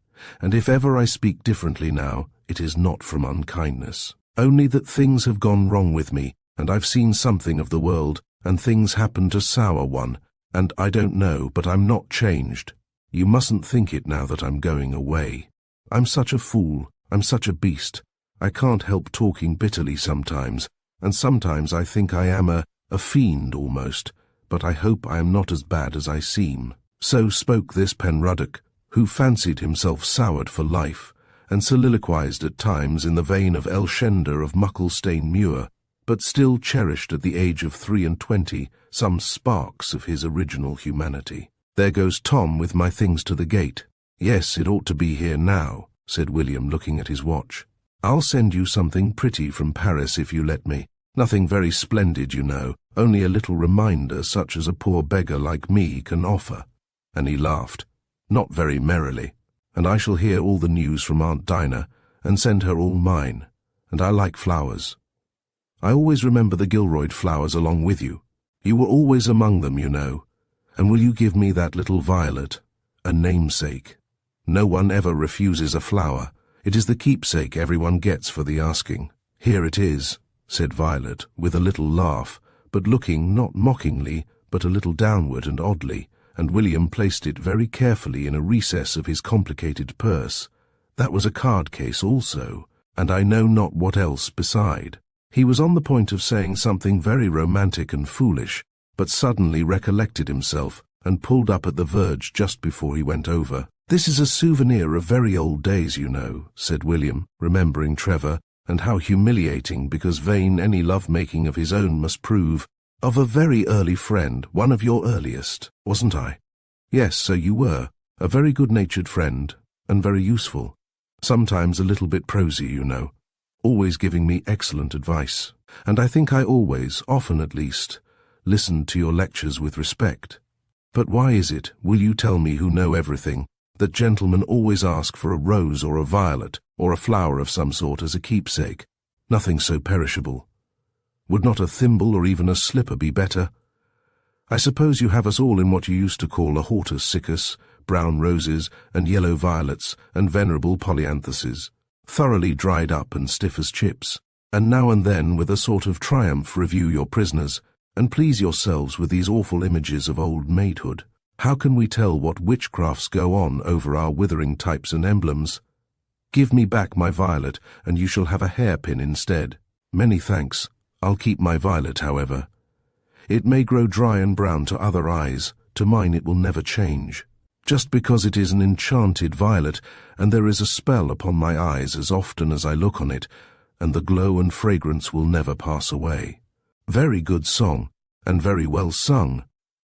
And if ever I speak differently now, it is not from unkindness. Only that things have gone wrong with me, and I've seen something of the world, and things happen to sour one, and I don't know, but I'm not changed. You mustn't think it now that I'm going away. I'm such a fool, I'm such a beast. I can't help talking bitterly sometimes, and sometimes I think I am a fiend almost, but I hope I am not as bad as I seem. So spoke this Penruddock, who fancied himself soured for life, and soliloquized at times in the vein of Elshender of Mucklestane Muir, but still cherished at the age of 23 some sparks of his original humanity. There goes Tom with my things to the gate. Yes, it ought to be here now, said William, looking at his watch. I'll send you something pretty from Paris if you let me. Nothing very splendid, you know, only a little reminder such as a poor beggar like me can offer. And he laughed, not very merrily. And I shall hear all the news from Aunt Dinah, and send her all mine. And I like flowers. I always remember the Gilroyd flowers along with you. You were always among them, you know. And will you give me that little violet, a namesake? No one ever refuses a flower. It is the keepsake everyone gets for the asking. Here it is, said Violet, with a little laugh, but looking not mockingly, but a little downward and oddly, and William placed it very carefully in a recess of his complicated purse. That was a card case also, and I know not what else beside. He was on the point of saying something very romantic and foolish, but suddenly recollected himself, and pulled up at the verge just before he went over. This is a souvenir of very old days, you know, said William, remembering Trevor, and how humiliating, because vain any love-making of his own must prove. Of a very early friend, one of your earliest, wasn't I? Yes, so you were, a very good-natured friend, and very useful. Sometimes a little bit prosy, you know, always giving me excellent advice, and I think I always, often at least, listened to your lectures with respect. But why is it, will you tell me who know everything, that gentlemen always ask for a rose or a violet, or a flower of some sort as a keepsake? Nothing so perishable. Would not a thimble or even a slipper be better? I suppose you have us all in what you used to call a hortus siccus, brown roses and yellow violets and venerable polyanthuses, thoroughly dried up and stiff as chips, and now and then with a sort of triumph review your prisoners, and please yourselves with these awful images of old maidhood. How can we tell what witchcrafts go on over our withering types and emblems? Give me back my violet, and you shall have a hairpin instead. Many thanks. I'll keep my violet, however. It may grow dry and brown to other eyes, to mine it will never change. just because it is an enchanted violet, and there is a spell upon my eyes as often as I look on it, and the glow and fragrance will never pass away. Very good song, and very well sung,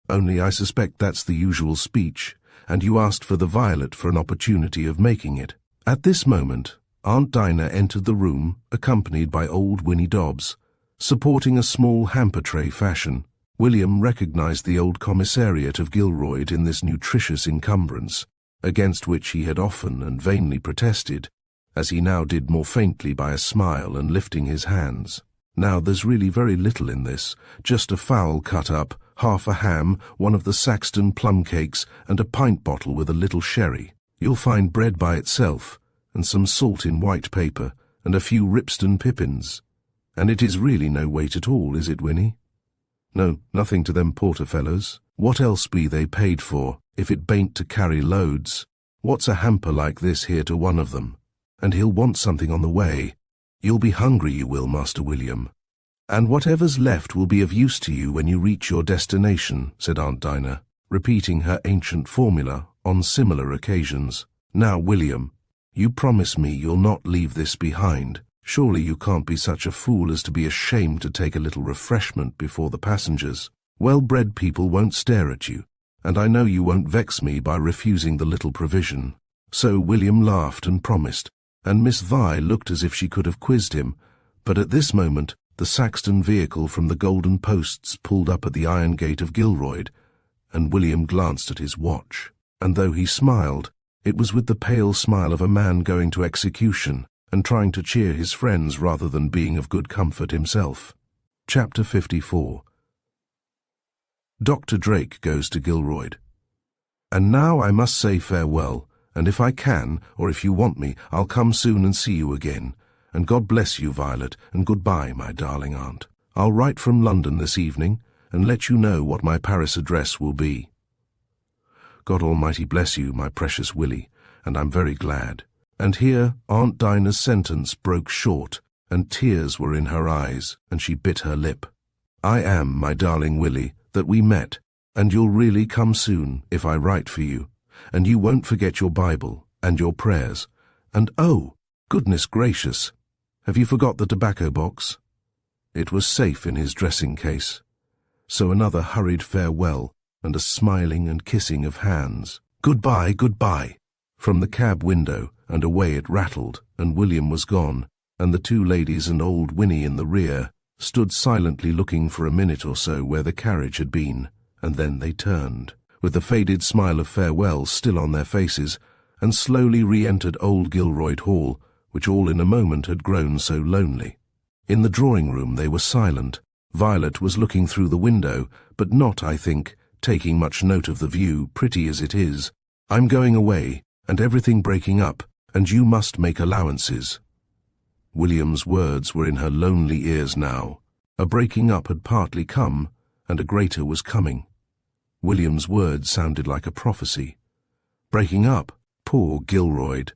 only I suspect that's the usual speech, and you asked for the violet for an opportunity of making it. At this moment, Aunt Dinah entered the room, accompanied by old Winnie Dobbs, supporting a small hamper tray fashion. William recognized the old commissariat of Gilroyd in this nutritious encumbrance, against which he had often and vainly protested, as he now did more faintly by a smile and lifting his hands. Now there's really very little in this, just a fowl cut up, half a ham, one of the Saxton plum cakes, and a pint bottle with a little sherry. You'll find bread by itself, and some salt in white paper, and a few Ripston pippins. And it is really no weight at all, is it, Winnie? No, nothing to them porter fellows. What else be they paid for, if it bain't to carry loads? What's a hamper like this here to one of them? And he'll want something on the way. You'll be hungry, you will, Master William. And whatever's left will be of use to you when you reach your destination, said Aunt Dinah, repeating her ancient formula on similar occasions. Now, William, you promise me you'll not leave this behind. Surely you can't be such a fool as to be ashamed to take a little refreshment before the passengers. Well-bred people won't stare at you, and I know you won't vex me by refusing the little provision. So William laughed and promised, and Miss Vi looked as if she could have quizzed him, but at this moment the Saxton vehicle from the Golden Posts pulled up at the iron gate of Gilroyd, and William glanced at his watch, and though he smiled, it was with the pale smile of a man going to execution, and trying to cheer his friends rather than being of good comfort himself. Chapter 54. Dr. Drake goes to Gilroyd. And now I must say farewell, and if I can, or if you want me, I'll come soon and see you again. And God bless you, Violet, and goodbye, my darling aunt. I'll write from London this evening, and let you know what my Paris address will be. God Almighty bless you, my precious Willie, and I'm very glad. And here Aunt Dinah's sentence broke short, and tears were in her eyes, and she bit her lip. I am, my darling Willie, that we met, and you'll really come soon if I write for you, and you won't forget your Bible and your prayers. And oh, goodness gracious, have you forgot the tobacco box? It was safe in his dressing case. So another hurried farewell, and a smiling and kissing of hands. Goodbye, goodbye, from the cab window, and away it rattled, and William was gone, and the two ladies and old Winnie in the rear stood silently looking for a minute or so where the carriage had been, and then they turned, with the faded smile of farewell still on their faces, and slowly re-entered old Gilroyd Hall, which all in a moment had grown so lonely. In the drawing-room they were silent. Violet was looking through the window, but not, I think, taking much note of the view, pretty as it is. I'm going away, and everything breaking up, and you must make allowances. William's words were in her lonely ears now. A breaking up had partly come, and a greater was coming. William's words sounded like a prophecy. Breaking up? Poor Gilroyd!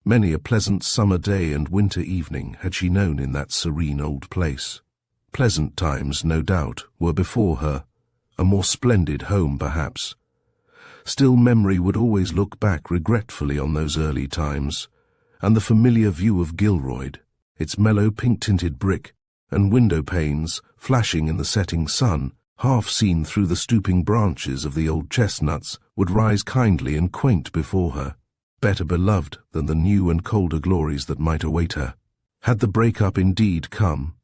Many a pleasant summer day and winter evening had she known in that serene old place. Pleasant times, no doubt, were before her, a more splendid home perhaps. Still memory would always look back regretfully on those early times, and the familiar view of Gilroyd, its mellow pink-tinted brick, and window panes flashing in the setting sun, half seen through the stooping branches of the old chestnuts, would rise kindly and quaint before her, better beloved than the new and colder glories that might await her. Had the break-up indeed come?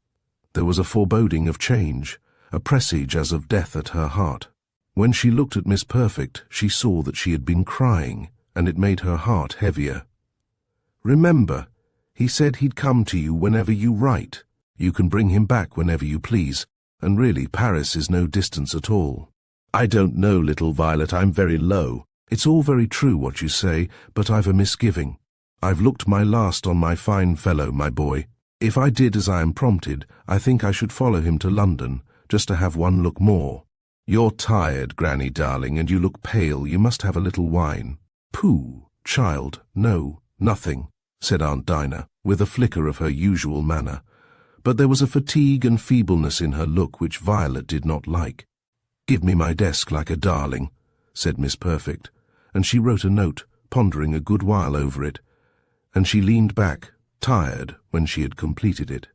There was a foreboding of change, a presage as of death at her heart. When she looked at Miss Perfect, she saw that she had been crying, and it made her heart heavier. Remember, he said he'd come to you whenever you write. You can bring him back whenever you please, and really Paris is no distance at all. I don't know, little Violet, I'm very low. It's all very true what you say, but I've a misgiving. I've looked my last on my fine fellow, my boy. If I did as I am prompted, I think I should follow him to London, just to have one look more. You're tired, Granny darling, and you look pale. You must have a little wine. Pooh, child, no, nothing, said Aunt Dinah, with a flicker of her usual manner. But there was a fatigue and feebleness in her look which Violet did not like. Give me my desk like a darling, said Miss Perfect, and she wrote a note, pondering a good while over it, and she leaned back, tired, when she had completed it.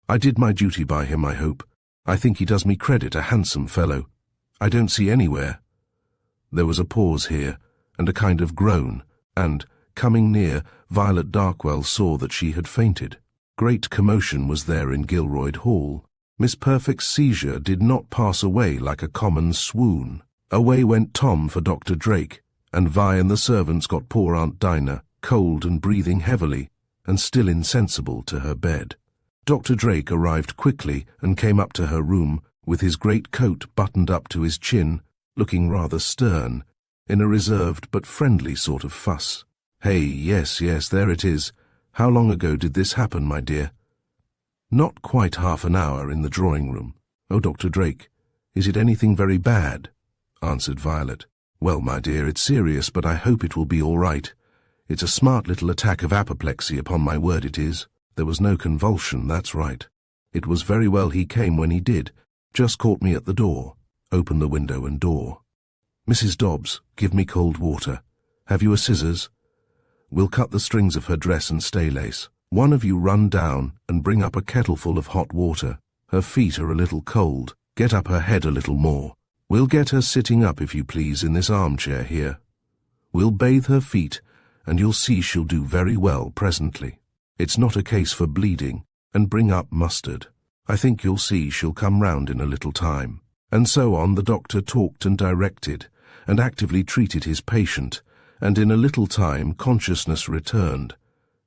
I did my duty by him, I hope. I think he does me credit, a handsome fellow. I don't see anywhere. There was a pause here, and a kind of groan, and, coming near, Violet Darkwell saw that she had fainted. Great commotion was there in Gilroyd Hall. Miss Perfect's seizure did not pass away like a common swoon. Away went Tom for Dr. Drake, and Vi and the servants got poor Aunt Dinah, cold and breathing heavily, and still insensible, to her bed. Dr. Drake arrived quickly and came up to her room, with his great coat buttoned up to his chin, looking rather stern, in a reserved but friendly sort of fuss. "Hey, yes, there it is. How long ago did this happen, my dear?" "Not quite half an hour in the drawing-room." "Oh, Dr. Drake, is it anything very bad?" answered Violet. "Well, my dear, it's serious, but I hope it will be all right. It's a smart little attack of apoplexy, upon my word it is. There was no convulsion, that's right. It was very well he came when he did. Just caught me at the door. Open the window and door. Mrs. Dobbs, give me cold water. Have you a scissors? We'll cut the strings of her dress and staylace. One of you run down and bring up a kettleful of hot water. Her feet are a little cold. Get up her head a little more. We'll get her sitting up, if you please, in this armchair here. We'll bathe her feet, and you'll see she'll do very well presently. It's not a case for bleeding, and bring up mustard. I think you'll see she'll come round in a little time." And so on the doctor talked and directed, and actively treated his patient, and in a little time consciousness returned,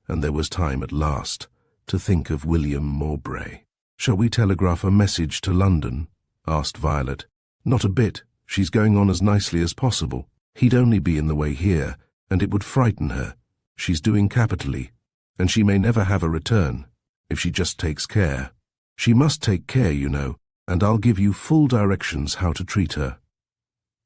and there was time at last to think of William Mowbray. "Shall we telegraph a message to London?" asked Violet. "Not a bit. She's going on as nicely as possible. He'd only be in the way here, and it would frighten her. She's doing capitally, and she may never have a return, if she just takes care. She must take care, you know, and I'll give you full directions how to treat her."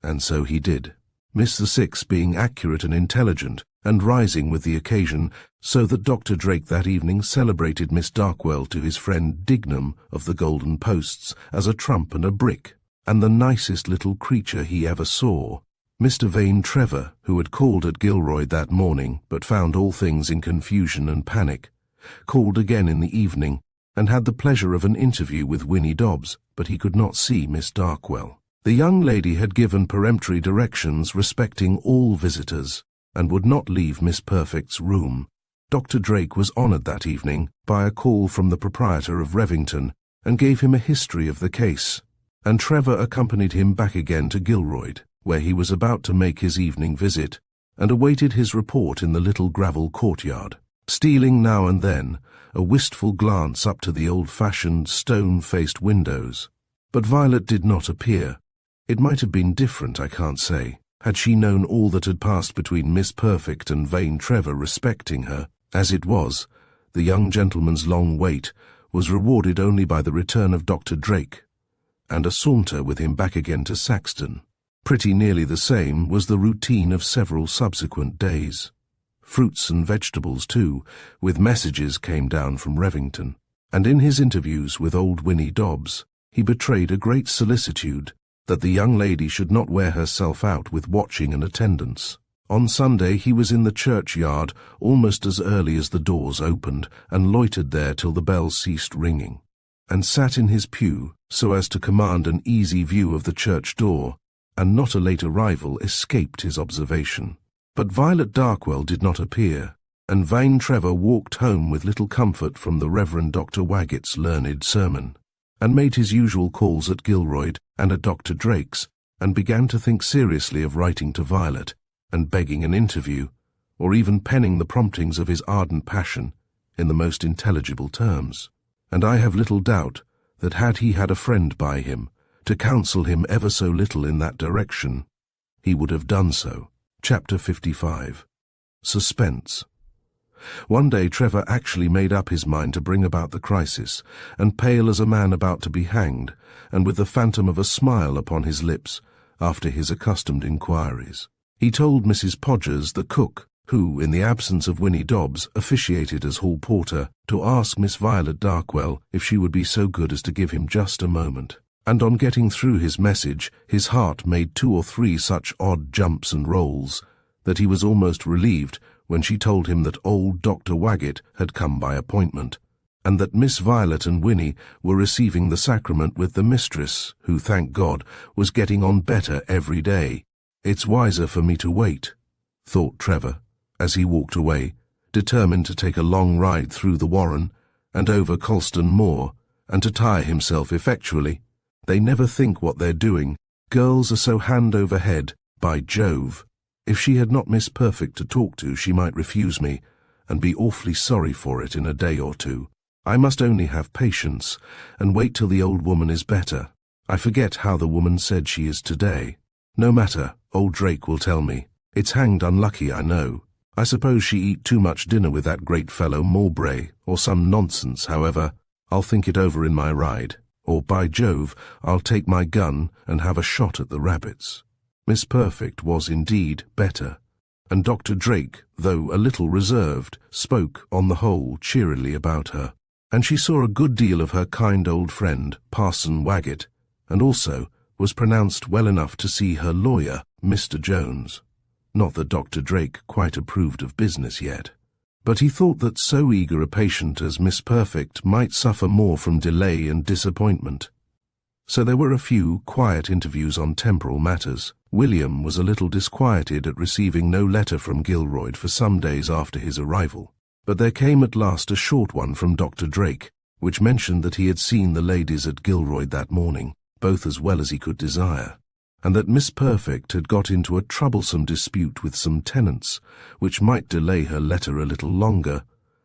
And so he did, Miss the Six being accurate and intelligent, and rising with the occasion, so that Dr. Drake that evening celebrated Miss Darkwell to his friend Dignam of the Golden Posts as a trump and a brick, and the nicest little creature he ever saw. Mr. Vane Trevor, who had called at Gilroyd that morning, but found all things in confusion and panic, called again in the evening, and had the pleasure of an interview with Winnie Dobbs, but he could not see Miss Darkwell. The young lady had given peremptory directions respecting all visitors, and would not leave Miss Perfect's room. Dr. Drake was honoured that evening by a call from the proprietor of Revington, and gave him a history of the case, and Trevor accompanied him back again to Gilroyd, where he was about to make his evening visit, and awaited his report in the little gravel courtyard, stealing now and then a wistful glance up to the old-fashioned stone-faced windows. But Violet did not appear. It might have been different, I can't say, had she known all that had passed between Miss Perfect and Vane Trevor respecting her. As it was, the young gentleman's long wait was rewarded only by the return of Dr. Drake, and a saunter with him back again to Saxton. Pretty nearly the same was the routine of several subsequent days. Fruits and vegetables, too, with messages came down from Revington, and in his interviews with old Winnie Dobbs, he betrayed a great solicitude that the young lady should not wear herself out with watching and attendance. On Sunday he was in the churchyard almost as early as the doors opened, and loitered there till the bell ceased ringing, and sat in his pew so as to command an easy view of the church door, and not a late arrival escaped his observation. But Violet Darkwell did not appear, and Vane Trevor walked home with little comfort from the Reverend Dr. Waggett's learned sermon, and made his usual calls at Gilroyd and at Dr. Drake's, and began to think seriously of writing to Violet, and begging an interview, or even penning the promptings of his ardent passion in the most intelligible terms. And I have little doubt that had he had a friend by him, to counsel him ever so little in that direction, he would have done so. Chapter 55. Suspense. One day Trevor actually made up his mind to bring about the crisis, and pale as a man about to be hanged, and with the phantom of a smile upon his lips, after his accustomed inquiries. He told Mrs. Podgers, the cook, who, in the absence of Winnie Dobbs, officiated as hall porter, to ask Miss Violet Darkwell if she would be so good as to give him just a moment. And on getting through his message, his heart made 2 or 3 such odd jumps and rolls that he was almost relieved when she told him that old Dr. Waggett had come by appointment, and that Miss Violet and Winnie were receiving the sacrament with the mistress, who, thank God, was getting on better every day. "It's wiser for me to wait," thought Trevor, as he walked away, determined to take a long ride through the Warren and over Colston Moor, and to tire himself effectually. They never think what they're doing. Girls are so hand over head, by Jove. If she had not Miss Perfect to talk to, she might refuse me, and be awfully sorry for it in a day or two. I must only have patience, and wait till the old woman is better. I forget how the woman said she is today. No matter, old Drake will tell me. It's hanged unlucky, I know. I suppose she eat too much dinner with that great fellow Mowbray, or some nonsense. However, I'll think it over in my ride. Or, by Jove, I'll take my gun and have a shot at the rabbits. Miss Perfect was indeed better, and Dr. Drake, though a little reserved, spoke, on the whole, cheerily about her. And she saw a good deal of her kind old friend, Parson Waggett, and also was pronounced well enough to see her lawyer, Mr. Jones. Not that Dr. Drake quite approved of business yet, but he thought that so eager a patient as Miss Perfect might suffer more from delay and disappointment. So there were a few quiet interviews on temporal matters. William was a little disquieted at receiving no letter from Gilroyd for some days after his arrival. But there came at last a short one from Dr. Drake, which mentioned that he had seen the ladies at Gilroyd that morning, both as well as he could desire, and that Miss Perfect had got into a troublesome dispute with some tenants, which might delay her letter a little longer,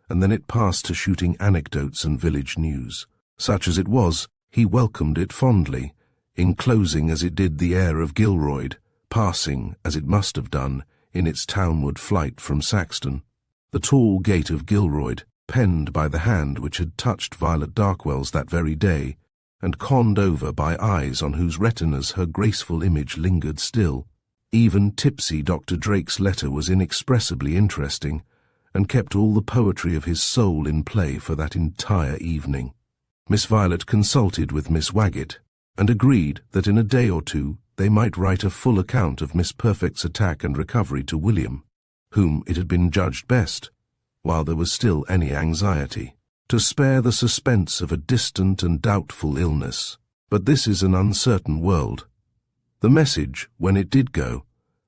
and then it passed to shooting anecdotes and village news. Such as it was, he welcomed it fondly, enclosing as it did the air of Gilroyd, passing, as it must have done, in its townward flight from Saxton. The tall gate of Gilroyd, penned by the hand which had touched Violet Darkwell's that very day, and conned over by eyes on whose retinas her graceful image lingered still. Even tipsy Dr. Drake's letter was inexpressibly interesting, and kept all the poetry of his soul in play for that entire evening. Miss Violet consulted with Miss Waggett, and agreed that in a day or two they might write a full account of Miss Perfect's attack and recovery to William, whom it had been judged best, while there was still any anxiety, to spare the suspense of a distant and doubtful illness. But this is an uncertain world. The message, when it did go,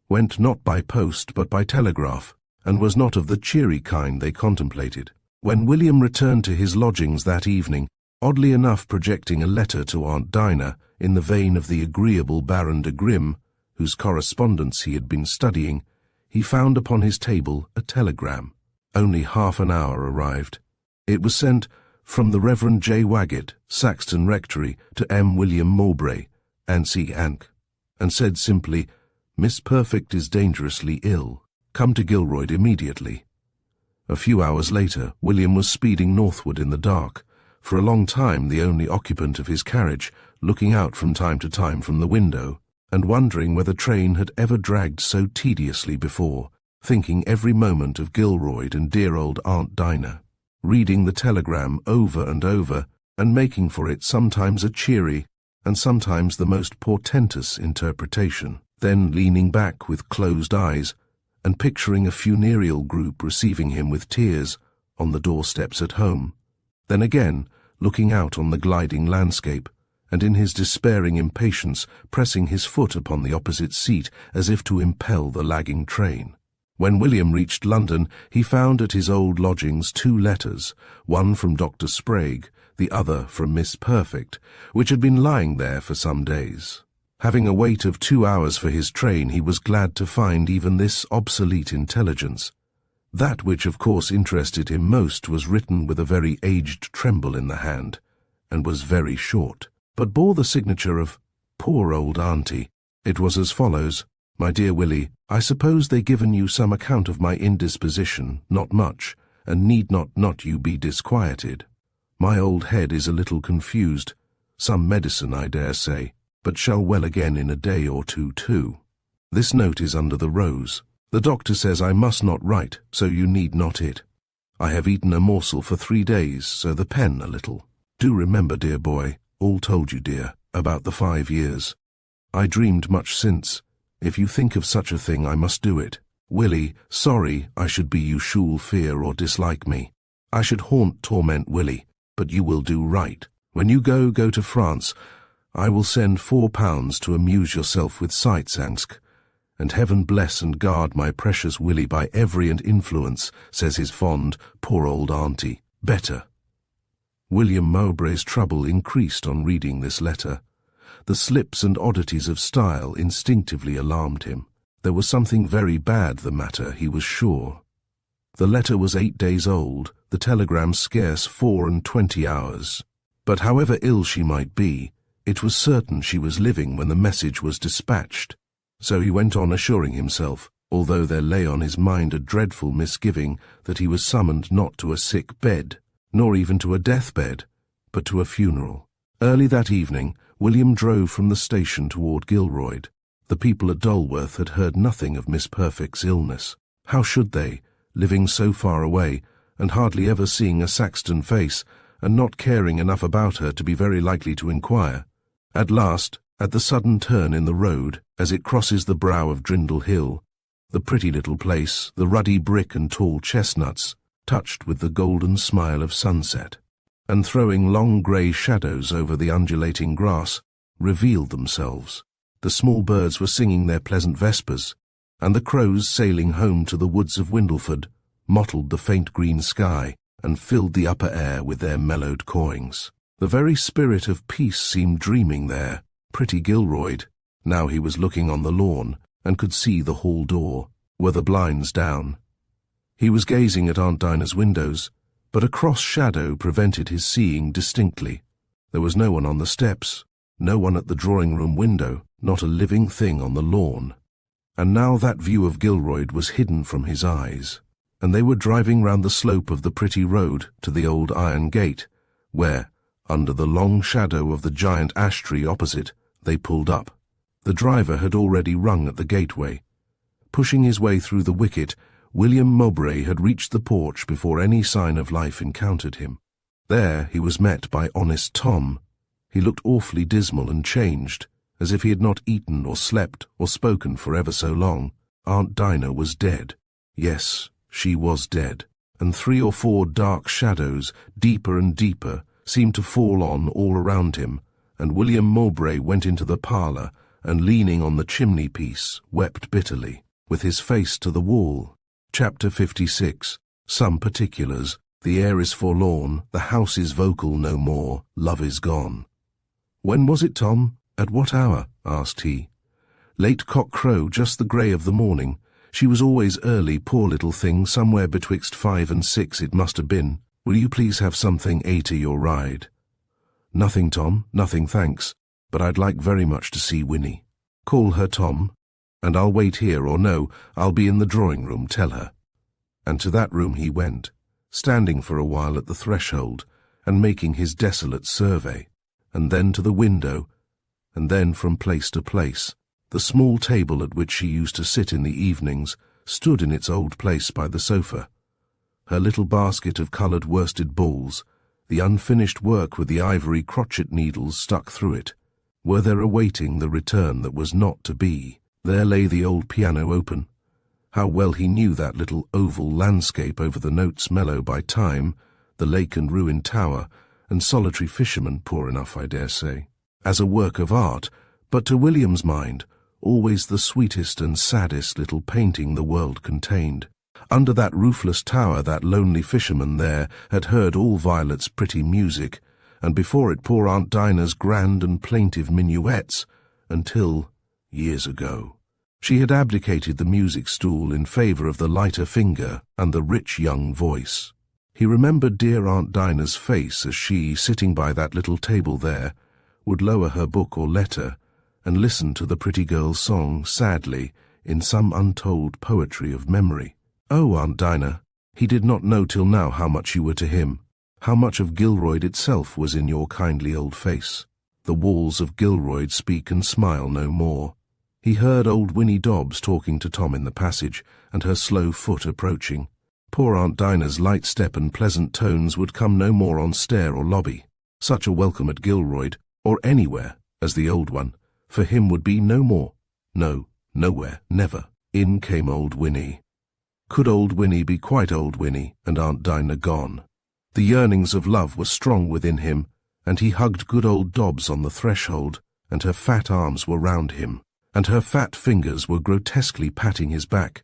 went not by post but by telegraph, and was not of the cheery kind they contemplated. When William returned to his lodgings that evening, oddly enough projecting a letter to Aunt Dinah in the vein of the agreeable Baron de Grimm, whose correspondence he had been studying, he found upon his table a telegram. Only half an hour arrived. It was sent from the Reverend J. Waggett, Saxton Rectory, to M. William Mowbray, Ansi Ank, and said simply, "Miss Perfect is dangerously ill. Come to Gilroyd immediately." A few hours later, William was speeding northward in the dark, for a long time the only occupant of his carriage, looking out from time to time from the window, and wondering whether train had ever dragged so tediously before, thinking every moment of Gilroyd and dear old Aunt Dinah, reading the telegram over and over, and making for it sometimes a cheery, and sometimes the most portentous interpretation, then leaning back with closed eyes, and picturing a funereal group receiving him with tears on the doorsteps at home, then again looking out on the gliding landscape, and in his despairing impatience pressing his foot upon the opposite seat as if to impel the lagging train. When William reached London, he found at his old lodgings 2 letters, one from Dr. Sprague, the other from Miss Perfect, which had been lying there for some days. Having a wait of 2 hours for his train, he was glad to find even this obsolete intelligence. That which of course interested him most was written with a very aged tremble in the hand, and was very short, but bore the signature of "Poor old auntie." It was as follows: "My dear Willie, I suppose they given you some account of my indisposition, not much, and need not you be disquieted. My old head is a little confused, some medicine I dare say, but shall well again in a day or two too. This note is under the rose. The doctor says I must not write, so you need not it. I have eaten a morsel for 3 days, so the pen a little. Do remember, dear boy, all told you, dear, about the 5 years. I dreamed much since. If you think of such a thing, I must do it. Willie, sorry, I should be you should fear or dislike me. I should haunt torment Willie, but you will do right. When you go to France, I will send £4 to amuse yourself with séances, and heaven bless and guard my precious Willie by every and influence, says his fond, poor old auntie. Better. William Mowbray's trouble increased on reading this letter. The slips and oddities of style instinctively alarmed him. There was something very bad the matter, he was sure. The letter was 8 days old, the telegram scarce 24 hours. But however ill she might be, it was certain she was living when the message was dispatched. So he went on assuring himself, although there lay on his mind a dreadful misgiving that he was summoned not to a sick bed, nor even to a deathbed, but to a funeral. Early that evening, William drove from the station toward Gilroyd. The people at Dulworth had heard nothing of Miss Perfect's illness. How should they, living so far away, and hardly ever seeing a Saxton face, and not caring enough about her to be very likely to inquire? At last, at the sudden turn in the road, as it crosses the brow of Drindle Hill, the pretty little place, the ruddy brick and tall chestnuts, touched with the golden smile of sunset, and throwing long grey shadows over the undulating grass, revealed themselves. The small birds were singing their pleasant vespers, and the crows sailing home to the woods of Windleford mottled the faint green sky and filled the upper air with their mellowed cawings. The very spirit of peace seemed dreaming there. Pretty Gilroyd, now he was looking on the lawn, and could see the hall door. Were the blinds down? He was gazing at Aunt Dinah's windows, but a cross shadow prevented his seeing distinctly. There was no one on the steps, no one at the drawing-room window, not a living thing on the lawn. And now that view of Gilroyd was hidden from his eyes, and they were driving round the slope of the pretty road to the old iron gate, where, under the long shadow of the giant ash tree opposite, they pulled up. The driver had already rung at the gateway. Pushing his way through the wicket, William Mowbray had reached the porch before any sign of life encountered him. There he was met by honest Tom. He looked awfully dismal and changed, as if he had not eaten or slept or spoken for ever so long. Aunt Dinah was dead. Yes, she was dead, and 3 or 4 dark shadows, deeper and deeper, seemed to fall on all around him, and William Mowbray went into the parlour, and leaning on the chimney-piece, wept bitterly, with his face to the wall. Chapter 56. Some particulars. The air is forlorn, the house is vocal no more, love is gone. When was it, Tom? At what hour? Asked he. Late cock-crow, just the grey of the morning. She was always early, poor little thing, somewhere betwixt 5 and 6 it must have been. Will you please have something to your ride? Nothing, Tom, nothing, thanks, but I'd like very much to see Winnie. Call her, Tom, and I'll wait here, or no, I'll be in the drawing-room, tell her. And to that room he went, standing for a while at the threshold, and making his desolate survey, and then to the window, and then from place to place. The small table at which she used to sit in the evenings stood in its old place by the sofa. Her little basket of coloured worsted balls, the unfinished work with the ivory crochet needles stuck through it, were there awaiting the return that was not to be. There lay the old piano open. How well he knew that little oval landscape over the notes mellow by time, the lake and ruined tower, and solitary fishermen, poor enough, I dare say, as a work of art, but to William's mind, always the sweetest and saddest little painting the world contained. Under that roofless tower that lonely fisherman there had heard all Violet's pretty music, and before it poor Aunt Dinah's grand and plaintive minuets, until, years ago, she had abdicated the music stool in favour of the lighter finger and the rich young voice. He remembered dear Aunt Dinah's face as she, sitting by that little table there, would lower her book or letter and listen to the pretty girl's song sadly in some untold poetry of memory. Oh, Aunt Dinah, he did not know till now how much you were to him, how much of Gilroyd itself was in your kindly old face. The walls of Gilroyd speak and smile no more. He heard old Winnie Dobbs talking to Tom in the passage, and her slow foot approaching. Poor Aunt Dinah's light step and pleasant tones would come no more on stair or lobby. Such a welcome at Gilroyd, or anywhere, as the old one, for him would be no more. No, nowhere, never. In came old Winnie. Could old Winnie be quite old Winnie and Aunt Dinah gone? The yearnings of love were strong within him, and he hugged good old Dobbs on the threshold, and her fat arms were round him, and her fat fingers were grotesquely patting his back,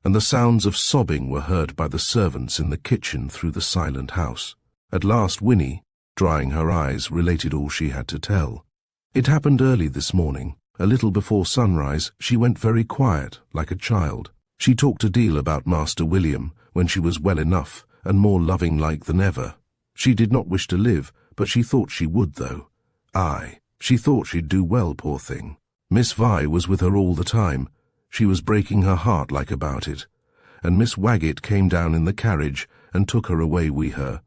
and the sounds of sobbing were heard by the servants in the kitchen through the silent house. At last Winnie, drying her eyes, related all she had to tell. It happened early this morning. A little before sunrise, she went very quiet, like a child. She talked a deal about Master William, when she was well enough, and more loving-like than ever. She did not wish to live, but she thought she would, though. Aye, she thought she'd do well, poor thing. Miss Vi was with her all the time. She was breaking her heart like about it. And Miss Waggett came down in the carriage, and took her away wi' her.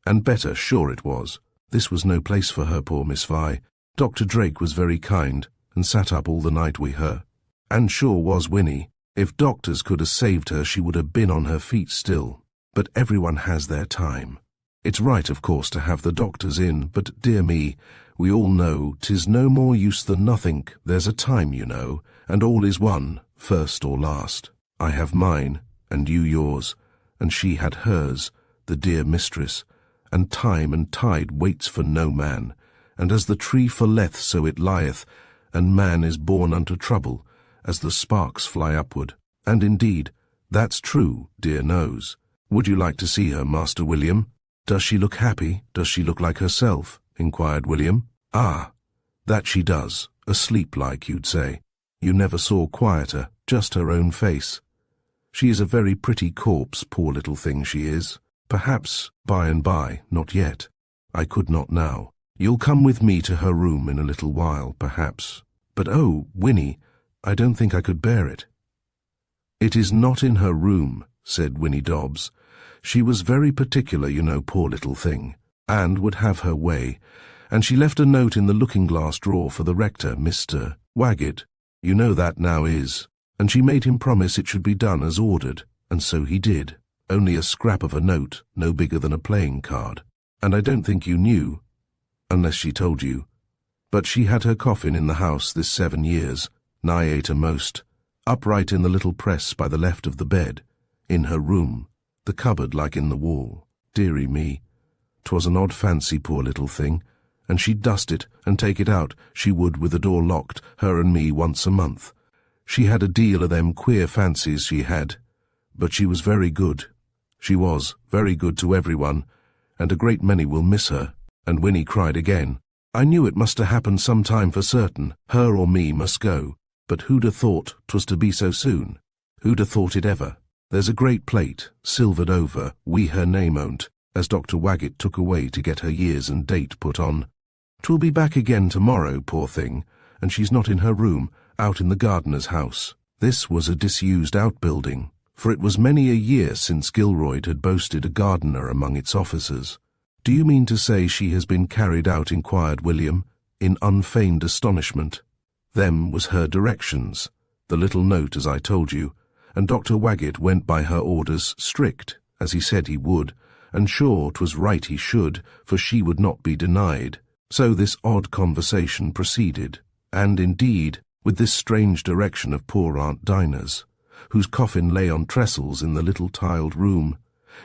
And better, sure it was. This was no place for her, poor Miss Vi. Dr. Drake was very kind, and sat up all the night wi' her. And sure was Winnie. If doctors could have saved her, she would have been on her feet still. But everyone has their time. It's right, of course, to have the doctors in, but, dear me, we all know 'tis no more use than nothink. There's a time, you know, and all is one, first or last. I have mine, and you yours, and she had hers, the dear mistress, and time and tide waits for no man, and as the tree falleth so it lieth, and man is born unto trouble, as the sparks fly upward. And indeed, that's true, dear knows. Would you like to see her, Master William? Does she look happy? Does she look like herself? Inquired William. Ah, that she does, asleep like, you'd say. You never saw quieter, just her own face. She is a very pretty corpse, poor little thing she is. Perhaps, by and by, not yet. I could not now. You'll come with me to her room in a little while, perhaps. But oh, Winnie, I don't think I could bear it. It is not in her room, said Winnie Dobbs. She was very particular, you know, poor little thing, and would have her way, and she left a note in the looking-glass drawer for the rector, Mr. Waggett. You know that now is, and she made him promise it should be done as ordered, and so he did. Only a scrap of a note, no bigger than a playing card. And I don't think you knew, unless she told you. But she had her coffin in the house this 7 years, nigh 8 a most, upright in the little press by the left of the bed, in her room, the cupboard like in the wall. Dearie me, 'twas an odd fancy, poor little thing, and she'd dust it and take it out, she would, with the door locked, her and me, once a month. She had a deal of them queer fancies, she had, but she was very good. She was very good to everyone, and a great many will miss her. And Winnie cried again. I knew it must have happened some time for certain. Her or me must go. But who'd have thought 'twas to be so soon? Who'd have thought it ever? There's a great plate, silvered over, wi' her name on't, as Dr. Waggett took away to get her years and date put on. 'Twill be back again tomorrow, poor thing, and she's not in her room, out in the gardener's house. This was a disused outbuilding, for it was many a year since Gilroyd had boasted a gardener among its officers. Do you mean to say she has been carried out? Inquired William, in unfeigned astonishment. Them was her directions, the little note as I told you, and Dr. Waggett went by her orders strict, as he said he would, and sure 'twas right he should, for she would not be denied. So this odd conversation proceeded, and indeed, with this strange direction of poor Aunt Dinah's, whose coffin lay on trestles in the little tiled room,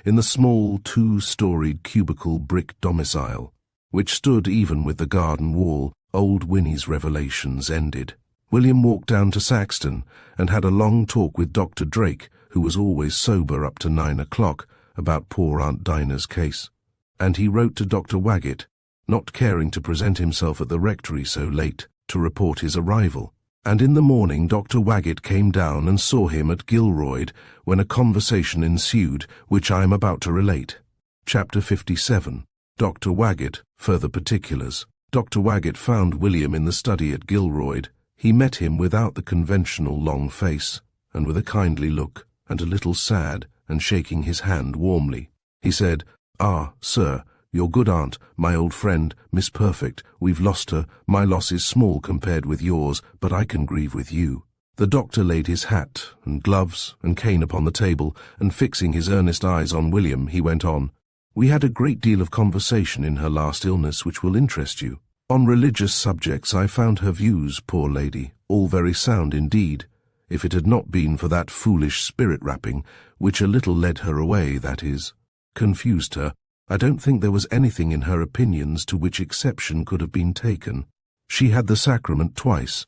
in the small 2-storied cubical brick domicile, which stood even with the garden wall. Old Winnie's revelations ended. William walked down to Saxton and had a long talk with Dr. Drake, who was always sober up to 9 o'clock, about poor Aunt Dinah's case. And he wrote to Dr. Waggett, not caring to present himself at the rectory so late, to report his arrival. And in the morning Dr. Waggett came down and saw him at Gilroyd, when a conversation ensued, which I am about to relate. Chapter 57. Dr. Waggett, further particulars. Dr. Waggett found William in the study at Gilroyd. He met him without the conventional long face, and with a kindly look, and a little sad, and shaking his hand warmly. He said, "Ah, sir, your good aunt, my old friend, Miss Perfect, we've lost her. My loss is small compared with yours, but I can grieve with you." The doctor laid his hat, and gloves, and cane upon the table, and fixing his earnest eyes on William, he went on, "We had a great deal of conversation in her last illness which will interest you. On religious subjects I found her views, poor lady, all very sound indeed. if it had not been for that foolish spirit rapping, which a little led her away, that is, confused her. I don't think there was anything in her opinions to which exception could have been taken. She had the sacrament twice,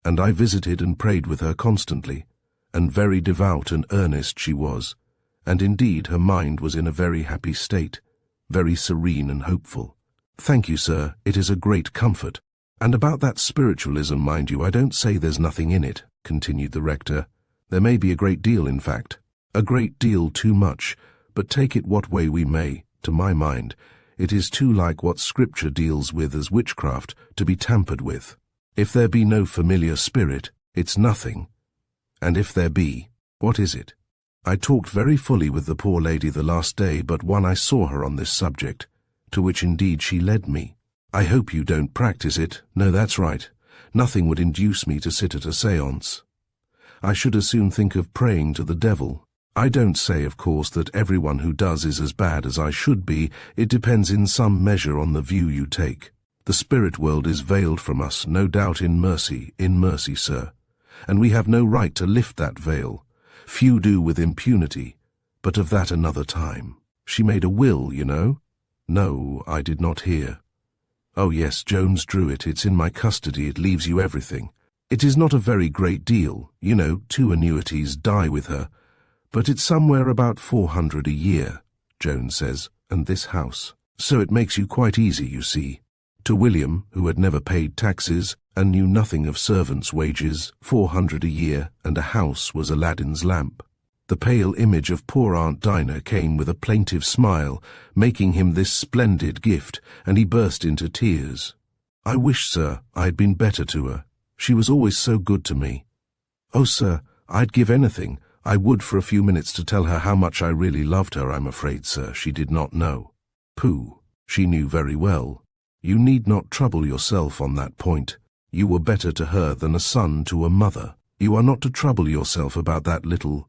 and I visited and prayed with her constantly, and very devout and earnest she was, and indeed her mind was in a very happy state, very serene and hopeful. Thank you, sir, it is a great comfort. And about that spiritualism, mind you, I don't say there's nothing in it, continued the rector. There may be a great deal, in fact, a great deal too much, but take it what way we may, to my mind, it is too like what Scripture deals with as witchcraft to be tampered with. If there be no familiar spirit, it's nothing. And if there be, what is it? I talked very fully with the poor lady the last day but one I saw her on this subject, to which indeed she led me. I hope you don't practice it. No, that's right. Nothing would induce me to sit at a séance. I should as soon think of praying to the devil. I don't say, of course, that everyone who does is as bad as I should be. It depends in some measure on the view you take. The spirit world is veiled from us, no doubt in mercy, sir. And we have no right to lift that veil. Few do with impunity, but of that another time. She made a will, you know. No, I did not hear. Oh yes, Jones drew it. It's in my custody. It leaves you everything. It is not a very great deal. You know, 2 annuities die with her. But it's somewhere about 400 a year, Jones says, and this house. So it makes you quite easy, you see. To William, who had never paid taxes and knew nothing of servants' wages, 400 a year and a house was Aladdin's lamp. The pale image of poor Aunt Dinah came with a plaintive smile, making him this splendid gift, and he burst into tears. I wish, sir, I had been better to her. She was always so good to me. Oh, sir, I'd give anything. I would for a few minutes to tell her how much I really loved her. I'm afraid, sir, she did not know. Pooh, she knew very well. You need not trouble yourself on that point. You were better to her than a son to a mother. You are not to trouble yourself about that little,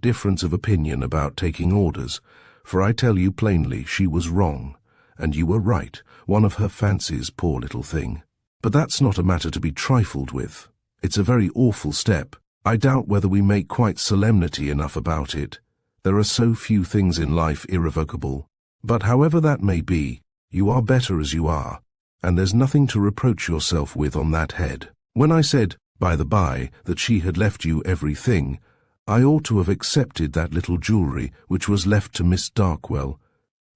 difference of opinion about taking orders, for I tell you plainly she was wrong, and you were right, one of her fancies, poor little thing. But that's not a matter to be trifled with. It's a very awful step. I doubt whether we make quite solemnity enough about it. There are so few things in life irrevocable. But however that may be, you are better as you are, and there's nothing to reproach yourself with on that head. When I said, by the by, that she had left you everything, I ought to have accepted that little jewellery which was left to Miss Darkwell,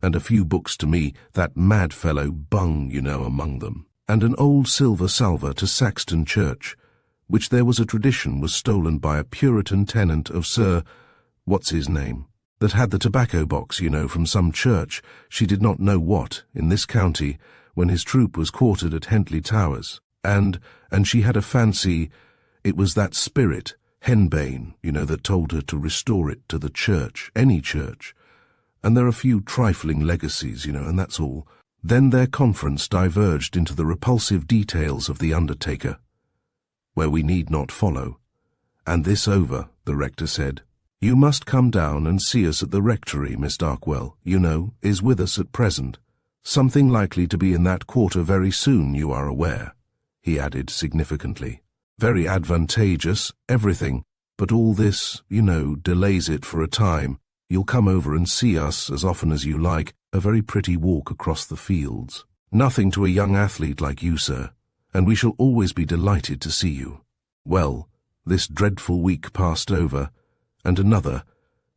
and a few books to me, that mad fellow Bung, you know, among them, and an old silver salver to Saxton Church, which there was a tradition was stolen by a Puritan tenant of Sir What's-his-name, that had the tobacco box, you know, from some church, she did not know what, in this county, when his troop was quartered at Hentley Towers. And she had a fancy, it was that spirit, Henbane, you know, that told her to restore it to the church, any church. And there are a few trifling legacies, you know, and that's all. Then their conference diverged into the repulsive details of the undertaker, where we need not follow. And this over, the rector said, you must come down and see us at the rectory. Miss Darkwell, you know, is with us at present. Something likely to be in that quarter very soon, you are aware, he added significantly. Very advantageous, everything, but all this, you know, delays it for a time. You'll come over and see us as often as you like, a very pretty walk across the fields. Nothing to a young athlete like you, sir, and we shall always be delighted to see you. Well, this dreadful week passed over, and another,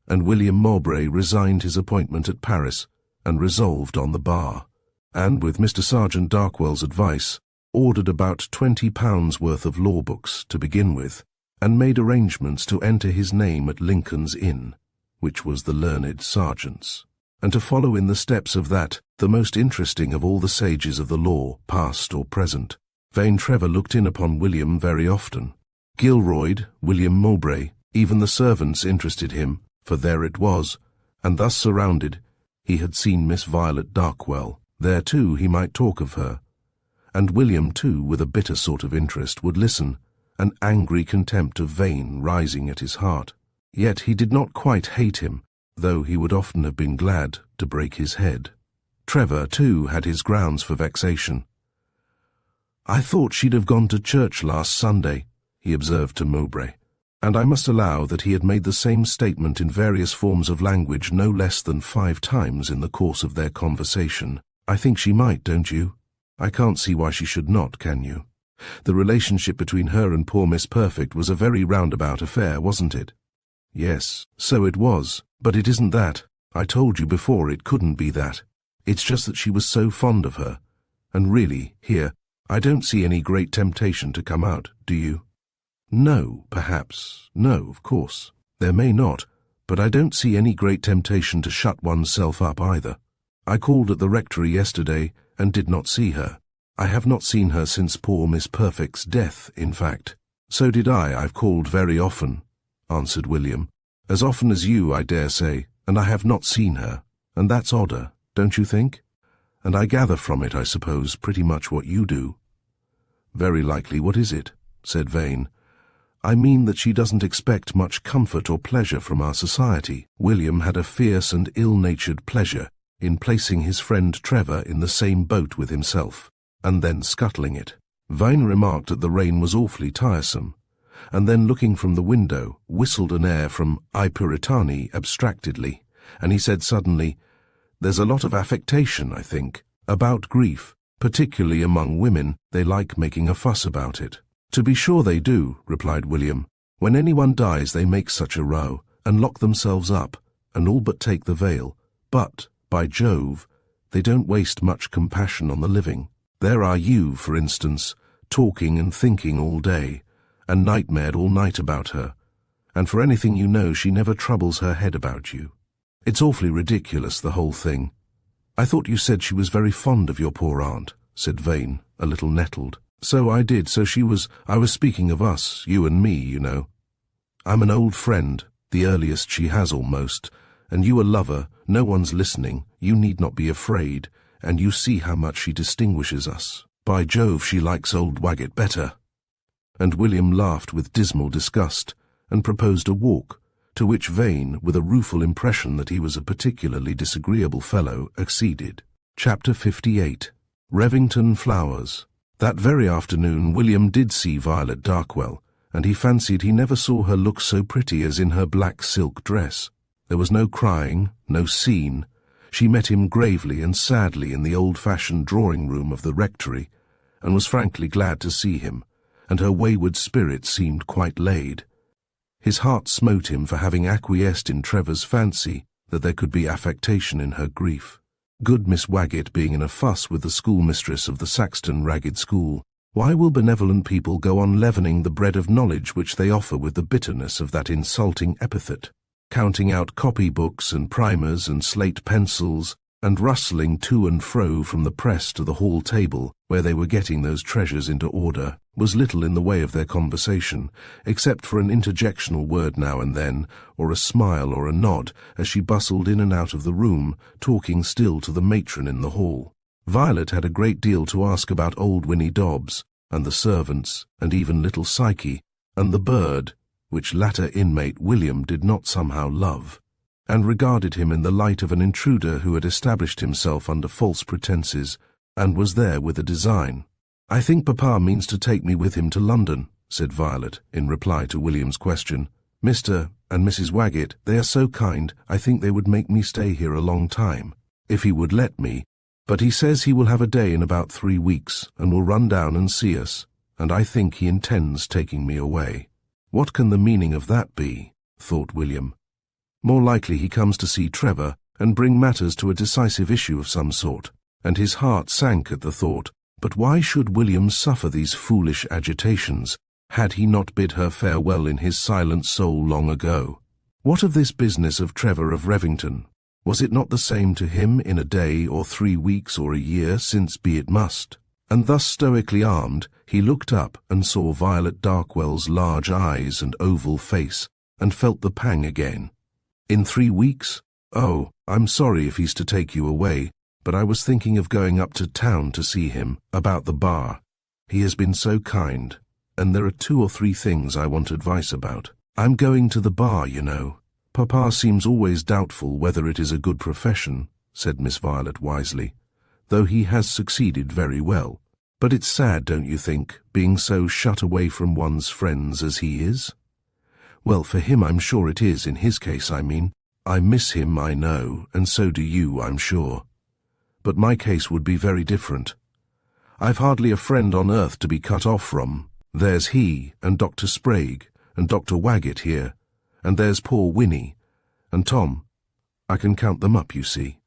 and William Mowbray resigned his appointment at Paris, and resolved on the bar, and, with Mr. Sergeant Darkwell's advice, ordered about £20 worth of law books to begin with, and made arrangements to enter his name at Lincoln's Inn, which was the learned sergeant's, and to follow in the steps of that, the most interesting of all the sages of the law, past or present. Vane Trevor looked in upon William very often. Gilroyd, William Mowbray, even the servants interested him, for there it was, and thus surrounded, he had seen Miss Violet Darkwell. There, too, he might talk of her. And William, too, with a bitter sort of interest, would listen, an angry contempt of Vane rising at his heart. Yet he did not quite hate him, though he would often have been glad to break his head. Trevor, too, had his grounds for vexation. I thought she'd have gone to church last Sunday, he observed to Mowbray, and I must allow that he had made the same statement in various forms of language no less than 5 times in the course of their conversation. I think she might, don't you? I can't see why she should not, can you? The relationship between her and poor Miss Perfect was a very roundabout affair, wasn't it? Yes, so it was, but it isn't that. I told you before it couldn't be that. It's just that she was so fond of her. And really, here, I don't see any great temptation to come out, do you? No, perhaps. No, of course. There may not, but I don't see any great temptation to shut oneself up either. I called at the rectory yesterday and did not see her. I have not seen her since poor Miss Perfect's death, in fact. So did I. I've called very often, answered William. As often as you, I dare say, and I have not seen her, and that's odder, don't you think? And I gather from it, I suppose, pretty much what you do. Very likely. What is it? Said Vane. I mean that she doesn't expect much comfort or pleasure from our society. William had a fierce and ill-natured pleasure in placing his friend Trevor in the same boat with himself, and then scuttling it. Vane remarked that the rain was awfully tiresome, and then looking from the window, whistled an air from I Puritani abstractedly, and he said suddenly, There's a lot of affectation, I think, about grief, particularly among women. They like making a fuss about it. To be sure they do, replied William. When anyone dies they make such a row, and lock themselves up, and all but take the veil. But, by Jove, they don't waste much compassion on the living. There are you, for instance, talking and thinking all day, and nightmared all night about her, and for anything you know she never troubles her head about you. It's awfully ridiculous, the whole thing. I thought you said she was very fond of your poor aunt, said Vane, a little nettled. So I did, I was speaking of us, you and me, you know. I'm an old friend, the earliest she has almost, and you a lover, no one's listening, you need not be afraid, and you see how much she distinguishes us. By Jove, she likes old Waggett better. And William laughed with dismal disgust, and proposed a walk, to which Vane, with a rueful impression that he was a particularly disagreeable fellow, acceded. Chapter 58. Revington Flowers. That very afternoon William did see Violet Darkwell, and he fancied he never saw her look so pretty as in her black silk dress. There was no crying, no scene. She met him gravely and sadly in the old-fashioned drawing-room of the rectory, and was frankly glad to see him, and her wayward spirit seemed quite laid. His heart smote him for having acquiesced in Trevor's fancy that there could be affectation in her grief. Good Miss Waggett being in a fuss with the schoolmistress of the Saxton Ragged School, why will benevolent people go on leavening the bread of knowledge which they offer with the bitterness of that insulting epithet, counting out copy-books and primers and slate pencils, and rustling to and fro from the press to the hall table, where they were getting those treasures into order, was little in the way of their conversation, except for an interjectional word now and then, or a smile or a nod, as she bustled in and out of the room, talking still to the matron in the hall. Violet had a great deal to ask about old Winnie Dobbs, and the servants, and even little Psyche, and the bird, which latter inmate William did not somehow love, and regarded him in the light of an intruder who had established himself under false pretences, and was there with a design. I think Papa means to take me with him to London, said Violet, in reply to William's question. Mr. and Mrs. Waggett, they are so kind, I think they would make me stay here a long time, if he would let me, but he says he will have a day in about 3 weeks, and will run down and see us, and I think he intends taking me away. What can the meaning of that be? Thought William. More likely he comes to see Trevor and bring matters to a decisive issue of some sort, and his heart sank at the thought. But why should William suffer these foolish agitations? Had he not bid her farewell in his silent soul long ago? What of this business of Trevor of Revington? Was it not the same to him in a day or 3 weeks or a year, since be it must? And thus stoically armed, he looked up and saw Violet Darkwell's large eyes and oval face, and felt the pang again. In 3 weeks? Oh, I'm sorry if he's to take you away, but I was thinking of going up to town to see him, about the bar. He has been so kind, and there are 2 or 3 things I want advice about. I'm going to the bar, you know. Papa seems always doubtful whether it is a good profession, said Miss Violet wisely, though he has succeeded very well. But it's sad, don't you think, being so shut away from one's friends as he is? Well, for him I'm sure it is, in his case I mean. I miss him, I know, and so do you, I'm sure. But my case would be very different. I've hardly a friend on earth to be cut off from. There's he, and Dr. Sprague, and Dr. Waggett here, and there's poor Winnie, and Tom. I can count them up, you see,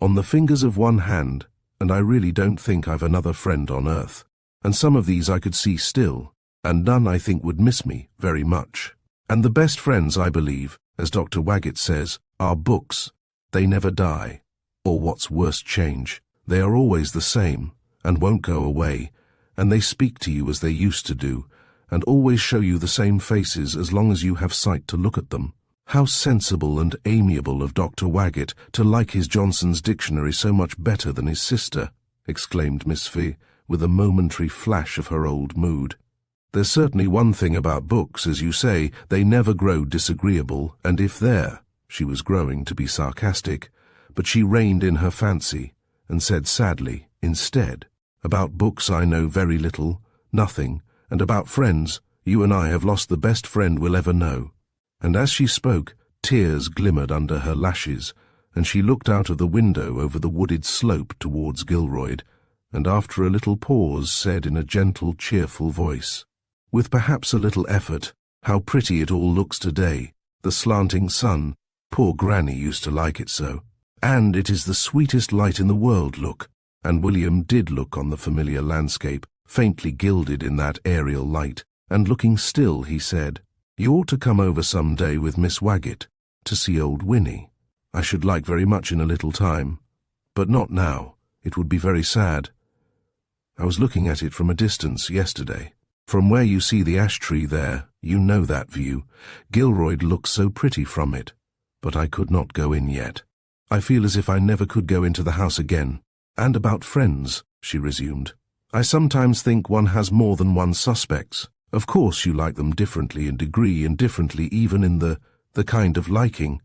on the fingers of one hand, and I really don't think I've another friend on earth. And some of these I could see still, and none I think would miss me very much. And the best friends, I believe, as Dr. Waggett says, are books. They never die, or what's worse, change. They are always the same, and won't go away, and they speak to you as they used to do, and always show you the same faces as long as you have sight to look at them. How sensible and amiable of Dr. Waggett to like his Johnson's dictionary so much better than his sister, exclaimed Miss Fee, with a momentary flash of her old mood. There's certainly one thing about books, as you say, they never grow disagreeable, and if they're— She was growing to be sarcastic, but she reined in her fancy, and said sadly, instead, about books I know very little, nothing, and about friends, you and I have lost the best friend we'll ever know. And as she spoke, tears glimmered under her lashes, and she looked out of the window over the wooded slope towards Gilroyd, and after a little pause said in a gentle, cheerful voice, with perhaps a little effort, how pretty it all looks today, the slanting sun. Poor Granny used to like it so. And it is the sweetest light in the world, look. And William did look on the familiar landscape, faintly gilded in that aerial light, and looking still, he said, You ought to come over some day with Miss Waggett, to see old Winnie. I should like very much in a little time, but not now. It would be very sad. I was looking at it from a distance yesterday. From where you see the ash tree there, you know that view. Gilroyd looks so pretty from it. But I could not go in yet. I feel as if I never could go into the house again. And about friends, she resumed. I sometimes think one has more than one suspects. Of course you like them differently in degree and differently even in the kind of liking.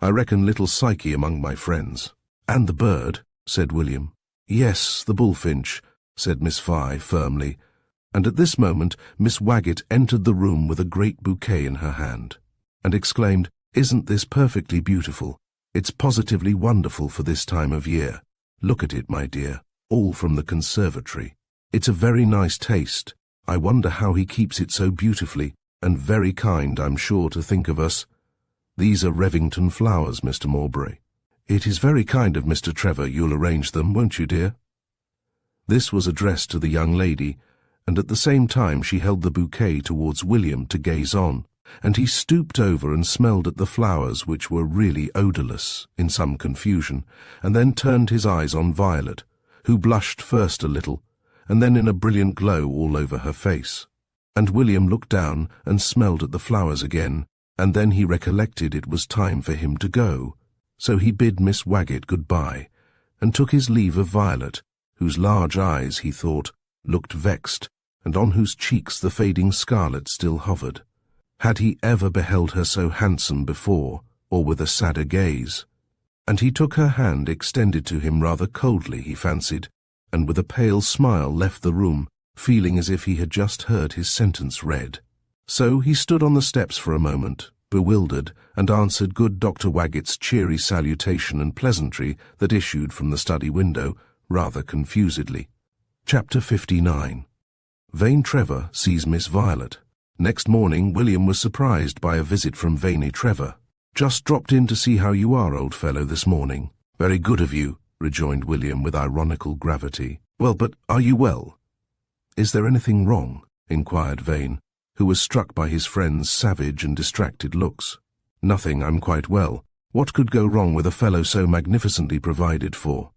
I reckon little Psyche among my friends. And the bird, said William. Yes, the bullfinch, said Miss Fye firmly. And at this moment Miss Waggett entered the room with a great bouquet in her hand, and exclaimed, Isn't this perfectly beautiful? It's positively wonderful for this time of year. Look at it, my dear, all from the conservatory. It's a very nice taste. I wonder how he keeps it so beautifully, and very kind, I'm sure, to think of us. These are Revington flowers, Mr. Mowbray. It is very kind of Mr. Trevor. You'll arrange them, won't you, dear? This was addressed to the young lady, and at the same time she held the bouquet towards William to gaze on, and he stooped over and smelled at the flowers, which were really odourless, in some confusion, and then turned his eyes on Violet, who blushed first a little, and then in a brilliant glow all over her face. And William looked down and smelled at the flowers again, and then he recollected it was time for him to go, so he bid Miss Waggett good-bye, and took his leave of Violet, whose large eyes, he thought, looked vexed, and on whose cheeks the fading scarlet still hovered. Had he ever beheld her so handsome before, or with a sadder gaze? And he took her hand extended to him rather coldly, he fancied, and with a pale smile left the room, feeling as if he had just heard his sentence read. So he stood on the steps for a moment, bewildered, and answered good Dr. Waggett's cheery salutation and pleasantry that issued from the study window, rather confusedly. Chapter 59. Vane Trevor sees Miss Violet. Next morning William was surprised by a visit from Vaney Trevor. Just dropped in to see how you are, old fellow, this morning. Very good of you, rejoined William with ironical gravity. Well, but are you well? Is there anything wrong? Inquired Vane, who was struck by his friend's savage and distracted looks. Nothing, I'm quite well. What could go wrong with a fellow so magnificently provided for?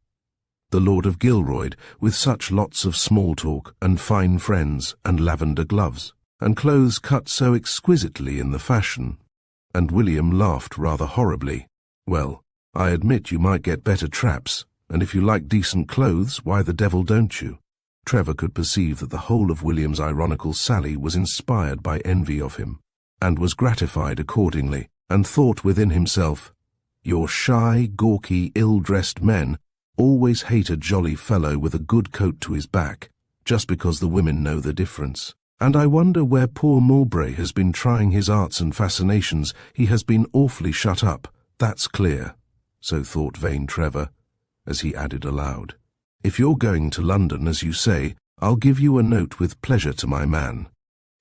The Lord of Gilroyd, with such lots of small talk, and fine friends, and lavender gloves, and clothes cut so exquisitely in the fashion. And William laughed rather horribly. Well, I admit you might get better traps, and if you like decent clothes, why the devil don't you? Trevor could perceive that the whole of William's ironical sally was inspired by envy of him, and was gratified accordingly, and thought within himself, Your shy, gawky, ill-dressed men Always hate a jolly fellow with a good coat to his back, just because the women know the difference. And I wonder where poor Mowbray has been trying his arts and fascinations. He has been awfully shut up, that's clear. So thought vain Trevor, as he added aloud, "If you're going to London, as you say, I'll give you a note with pleasure to my man,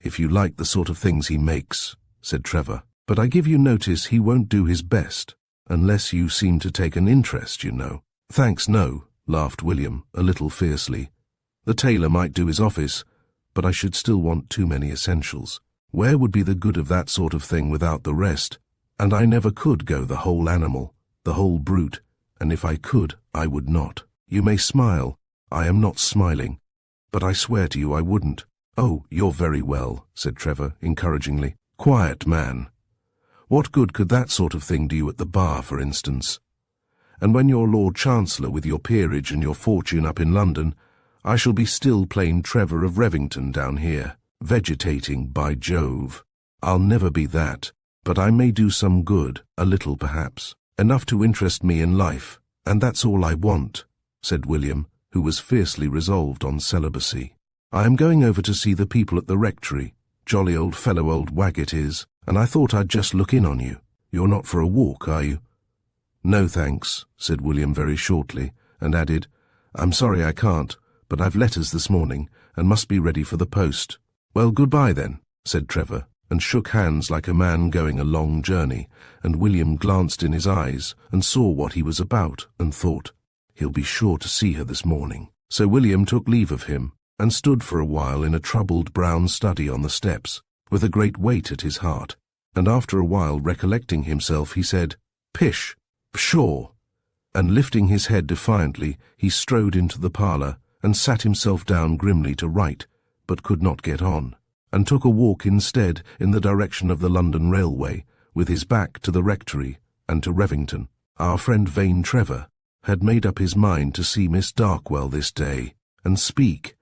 if you like the sort of things he makes," said Trevor. "But I give you notice he won't do his best, unless you seem to take an interest, you know." "Thanks, no," laughed William, a little fiercely. "The tailor might do his office, but I should still want too many essentials. Where would be the good of that sort of thing without the rest? And I never could go the whole animal, the whole brute, and if I could, I would not. You may smile, I am not smiling, but I swear to you I wouldn't." "Oh, you're very well," said Trevor, encouragingly. "Quiet, man. What good could that sort of thing do you at the bar, for instance? And when you're Lord Chancellor with your peerage and your fortune up in London, I shall be still plain Trevor of Revington down here, vegetating, by Jove. I'll never be that, but I may do some good, a little perhaps, enough to interest me in life, and that's all I want," said William, who was fiercely resolved on celibacy. "I am going over to see the people at the rectory. Jolly old fellow old Waggett is, and I thought I'd just look in on you. You're not for a walk, are you?" "No, thanks," said William very shortly, and added, "I'm sorry I can't, but I've letters this morning, and must be ready for the post." "Well, goodbye then," said Trevor, and shook hands like a man going a long journey, and William glanced in his eyes and saw what he was about, and thought, "He'll be sure to see her this morning." So William took leave of him, and stood for a while in a troubled brown study on the steps, with a great weight at his heart, and after a while recollecting himself, he said, "Pish! Pshaw!" And lifting his head defiantly, he strode into the parlour, and sat himself down grimly to write, but could not get on, and took a walk instead in the direction of the London Railway, with his back to the rectory and to Revington. Our friend vain Trevor had made up his mind to see Miss Darkwell this day, and speak,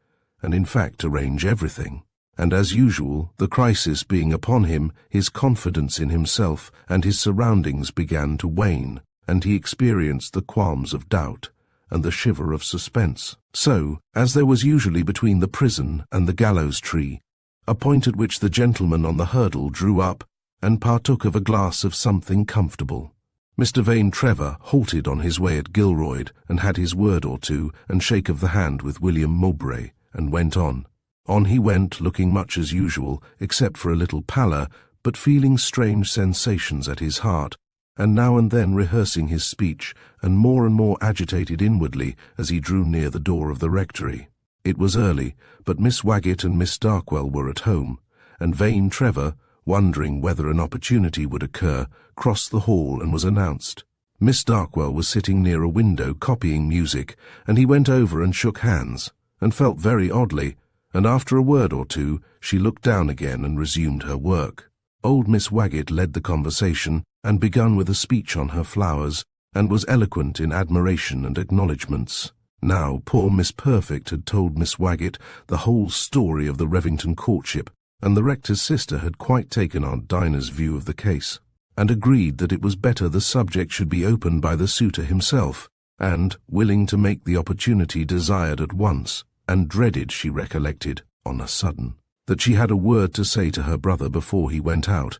and in fact arrange everything. And as usual, the crisis being upon him, his confidence in himself and his surroundings began to wane, and he experienced the qualms of doubt and the shiver of suspense. So, as there was usually between the prison and the gallows tree, a point at which the gentleman on the hurdle drew up and partook of a glass of something comfortable, Mr. Vain Trevor halted on his way at Gilroyd and had his word or two and shake of the hand with William Mowbray, and went on. On he went, looking much as usual, except for a little pallor, but feeling strange sensations at his heart, and now and then rehearsing his speech, and more agitated inwardly as he drew near the door of the rectory. It was early, but Miss Waggett and Miss Darkwell were at home, and vain Trevor, wondering whether an opportunity would occur, crossed the hall and was announced. Miss Darkwell was sitting near a window copying music, and he went over and shook hands, and felt very oddly, and after a word or two she looked down again and resumed her work. Old Miss Waggett led the conversation, and begun with a speech on her flowers, and was eloquent in admiration and acknowledgments. Now poor Miss Perfect had told Miss Waggett the whole story of the Revington courtship, and the rector's sister had quite taken Aunt Dinah's view of the case, and agreed that it was better the subject should be opened by the suitor himself, and willing to make the opportunity desired at once, and dreaded, she recollected, on a sudden, that she had a word to say to her brother before he went out,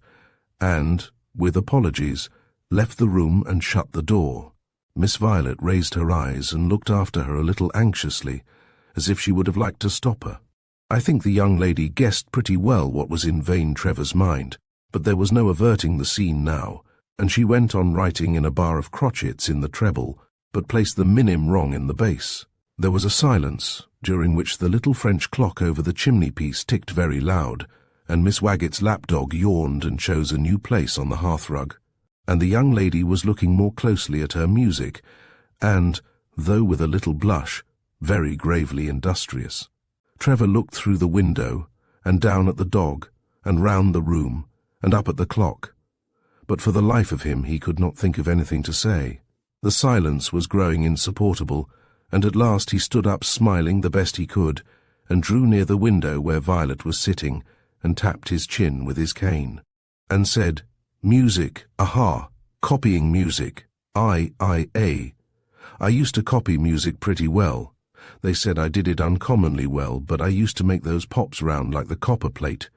and, with apologies, left the room and shut the door. Miss Violet raised her eyes and looked after her a little anxiously, as if she would have liked to stop her. I think the young lady guessed pretty well what was in vain Trevor's mind, but there was no averting the scene now, and she went on writing in a bar of crotchets in the treble, but placed the minim wrong in the bass. There was a silence, during which the little French clock over the chimney-piece ticked very loud, and Miss Waggett's lapdog yawned and chose a new place on the hearthrug, and the young lady was looking more closely at her music, and, though with a little blush, very gravely industrious. Trevor looked through the window, and down at the dog, and round the room, and up at the clock, but for the life of him he could not think of anything to say. The silence was growing insupportable, and at last he stood up smiling the best he could, and drew near the window where Violet was sitting, and tapped his chin with his cane, and said, "Music, aha, copying music, I, I used to copy music pretty well. They said I did it uncommonly well, but I used to make those pops round like the copper plate.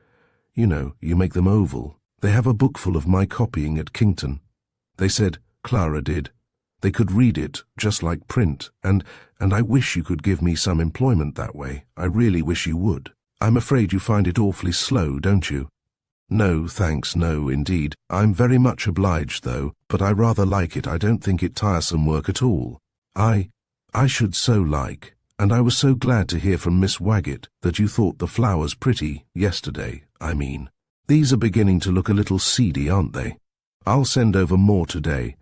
You know, you make them oval. They have a book full of my copying at Kington. They said, Clara did. They could read it, just like print, and I wish you could give me some employment that way. I really wish you would. I'm afraid you find it awfully slow, don't you? No, thanks, no, indeed. I'm very much obliged, though, but I rather like it. I don't think it tiresome work at all. I should so like, and I was so glad to hear from Miss Waggett that you thought the flowers pretty, yesterday, I mean. These are beginning to look a little seedy, aren't they? I'll send over more today.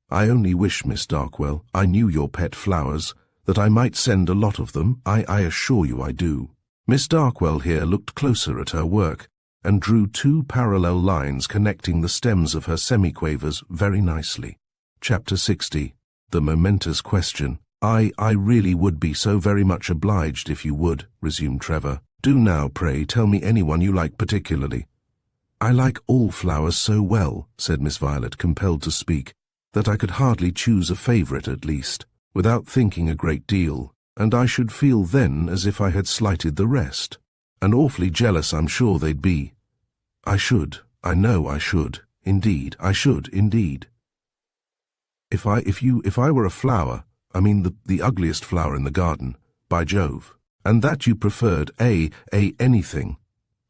I only wish, Miss Darkwell, I knew your pet flowers, that I might send a lot of them. I assure you I do. Miss Darkwell here looked closer at her work, and drew 2 parallel lines connecting the stems of her semiquavers very nicely. Chapter 60. The Momentous Question. I really would be so very much obliged if you would, resumed Trevor. Do now, pray, tell me anyone you like particularly. I like all flowers so well, said Miss Violet, compelled to speak, that I could hardly choose a favourite at least, without thinking a great deal, and I should feel then as if I had slighted the rest. And awfully jealous I'm sure they'd be. I should, I know I should, indeed, I should, indeed. If I were a flower, I mean the ugliest flower in the garden, by Jove, and that you preferred anything,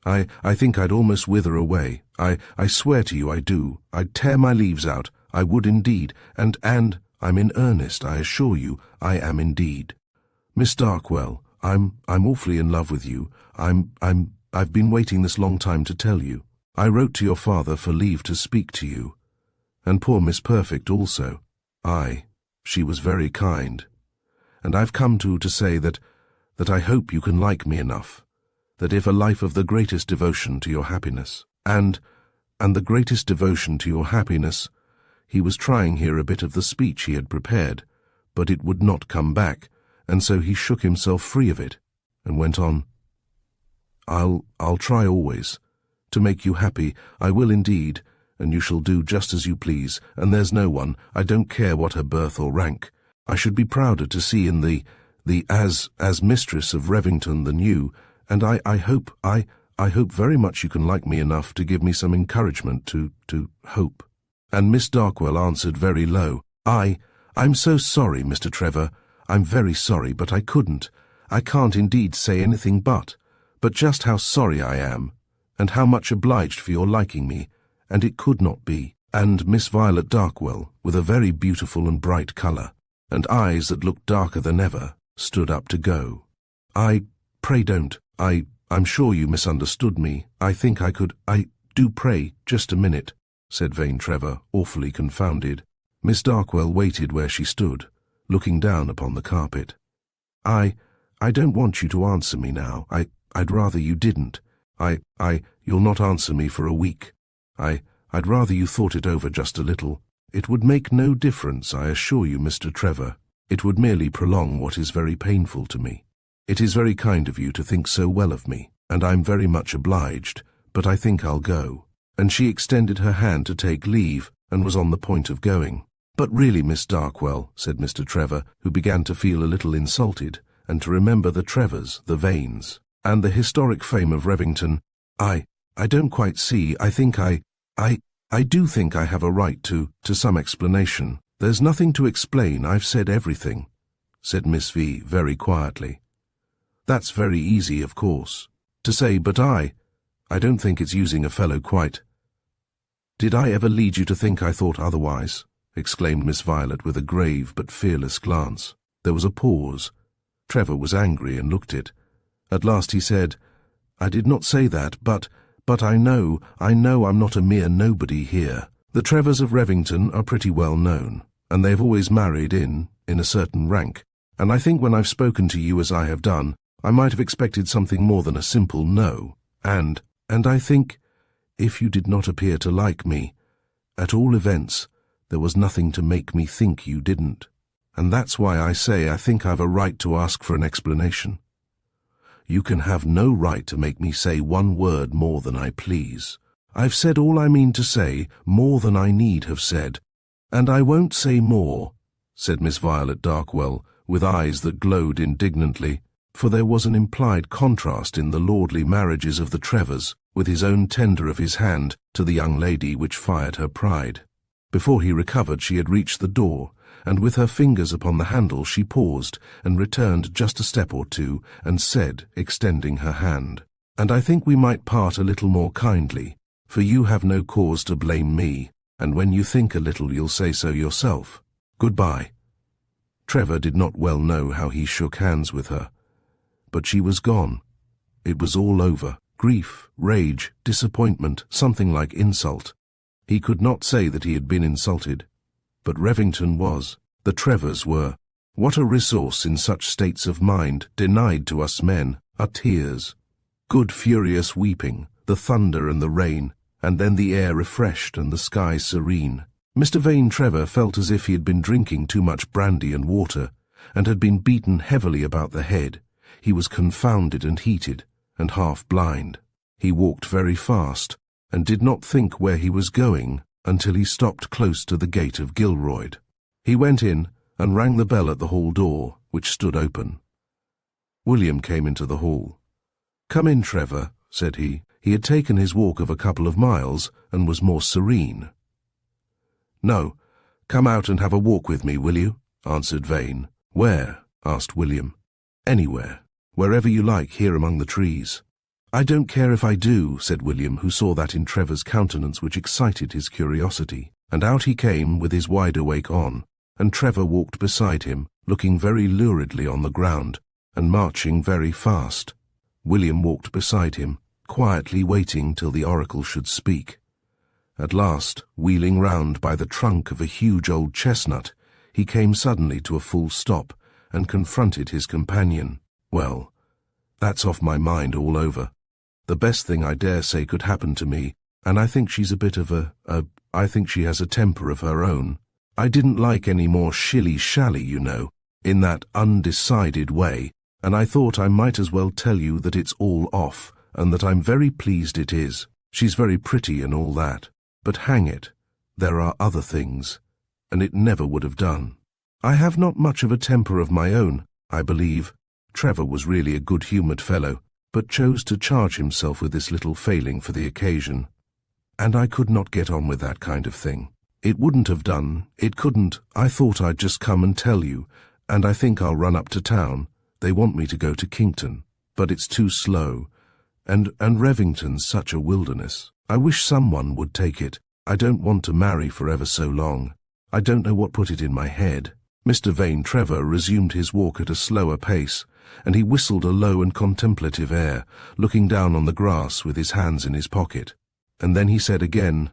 I think I'd almost wither away. I swear to you I do. I'd tear my leaves out, I would indeed, and I'm in earnest, I assure you, I am indeed. Miss Darkwell, I'm awfully in love with you. I've been waiting this long time to tell you. I wrote to your father for leave to speak to you. And poor Miss Perfect also. She was very kind. And I've come to say that I hope you can like me enough, that if a life of the greatest devotion to your happiness, and the greatest devotion to your happiness, he was trying here a bit of the speech he had prepared, but it would not come back, and so he shook himself free of it, and went on. I'll try always. To make you happy, I will indeed, and you shall do just as you please, and there's no one, I don't care what her birth or rank, I should be prouder to see in the as mistress of Revington than you, and I hope very much you can like me enough to give me some encouragement to hope. And Miss Darkwell answered very low, I'm so sorry, Mr. Trevor, I'm very sorry, but I can't indeed say anything but just how sorry I am, and how much obliged for your liking me, and it could not be. And Miss Violet Darkwell, with a very beautiful and bright colour, and eyes that looked darker than ever, stood up to go. Pray don't, I'm sure you misunderstood me. I think I could, do pray, just a minute, said vain Trevor, awfully confounded. Miss Darkwell waited where she stood, looking down upon the carpet. I don't want you to answer me now. I'd rather you didn't. You'll not answer me for a week. I'd rather you thought it over just a little. It would make no difference, I assure you, Mr. Trevor. It would merely prolong what is very painful to me. It is very kind of you to think so well of me, and I'm very much obliged, but I think I'll go. And she extended her hand to take leave, and was on the point of going. But really, Miss Darkwell, said Mr. Trevor, who began to feel a little insulted, and to remember the Trevors, the Vanes, and the historic fame of Revington, I don't quite see. I think I do think I have a right to some explanation. There's nothing to explain, I've said everything, said Miss V very quietly. That's very easy, of course, to say, but I don't think it's using a fellow quite. Did I ever lead you to think I thought otherwise? Exclaimed Miss Violet with a grave but fearless glance. There was a pause. Trevor was angry and looked it. At last he said, I did not say that, but I know I'm not a mere nobody here. The Trevors of Revington are pretty well known, and they've always married in a certain rank, and I think when I've spoken to you as I have done, I might have expected something more than a simple no, and I think, if you did not appear to like me, at all events, there was nothing to make me think you didn't, and that's why I say I think I've a right to ask for an explanation. You can have no right to make me say one word more than I please. I've said all I mean to say, more than I need have said, and I won't say more, said Miss Violet Darkwell, with eyes that glowed indignantly, for there was an implied contrast in the lordly marriages of the Trevors, with his own tender of his hand to the young lady, which fired her pride. Before he recovered she had reached the door, and with her fingers upon the handle she paused and returned just a step or two, and said, extending her hand, "And I think we might part a little more kindly, for you have no cause to blame me, and when you think a little you'll say so yourself. Goodbye." Trevor did not well know how he shook hands with her. But she was gone. It was all over. Grief, rage, disappointment, something like insult. He could not say that he had been insulted. But Revington was. The Trevors were. What a resource in such states of mind, denied to us men, are tears. Good furious weeping, the thunder and the rain, and then the air refreshed and the sky serene. Mr. Vane Trevor felt as if he had been drinking too much brandy and water, and had been beaten heavily about the head. He was confounded and heated, and half blind. He walked very fast, and did not think where he was going until he stopped close to the gate of Gilroyd. He went in and rang the bell at the hall door, which stood open. William came into the hall. "Come in, Trevor," said he. He had taken his walk of a couple of miles, and was more serene. "No, come out and have a walk with me, will you?" answered Vane. "Where?" asked William. "Anywhere. Wherever you like, here among the trees." "I don't care if I do," said William, who saw that in Trevor's countenance which excited his curiosity. And out he came with his wide-awake on, and Trevor walked beside him, looking very luridly on the ground, and marching very fast. William walked beside him, quietly waiting till the oracle should speak. At last, wheeling round by the trunk of a huge old chestnut, he came suddenly to a full stop, and confronted his companion. "Well, that's off my mind all over. The best thing I dare say could happen to me, and I think she's a bit of I think she has a temper of her own. I didn't like any more shilly-shally, you know, in that undecided way, and I thought I might as well tell you that it's all off, and that I'm very pleased it is. She's very pretty and all that, but hang it, there are other things, and it never would have done. I have not much of a temper of my own, I believe." Trevor was really a good-humoured fellow, but chose to charge himself with this little failing for the occasion. "And I could not get on with that kind of thing. It wouldn't have done, it couldn't. I thought I'd just come and tell you, and I think I'll run up to town. They want me to go to Kington, but it's too slow, and Revington's such a wilderness. I wish someone would take it. I don't want to marry for ever so long. I don't know what put it in my head." Mr. Vane Trevor resumed his walk at a slower pace, and he whistled a low and contemplative air, looking down on the grass with his hands in his pocket. And then he said again,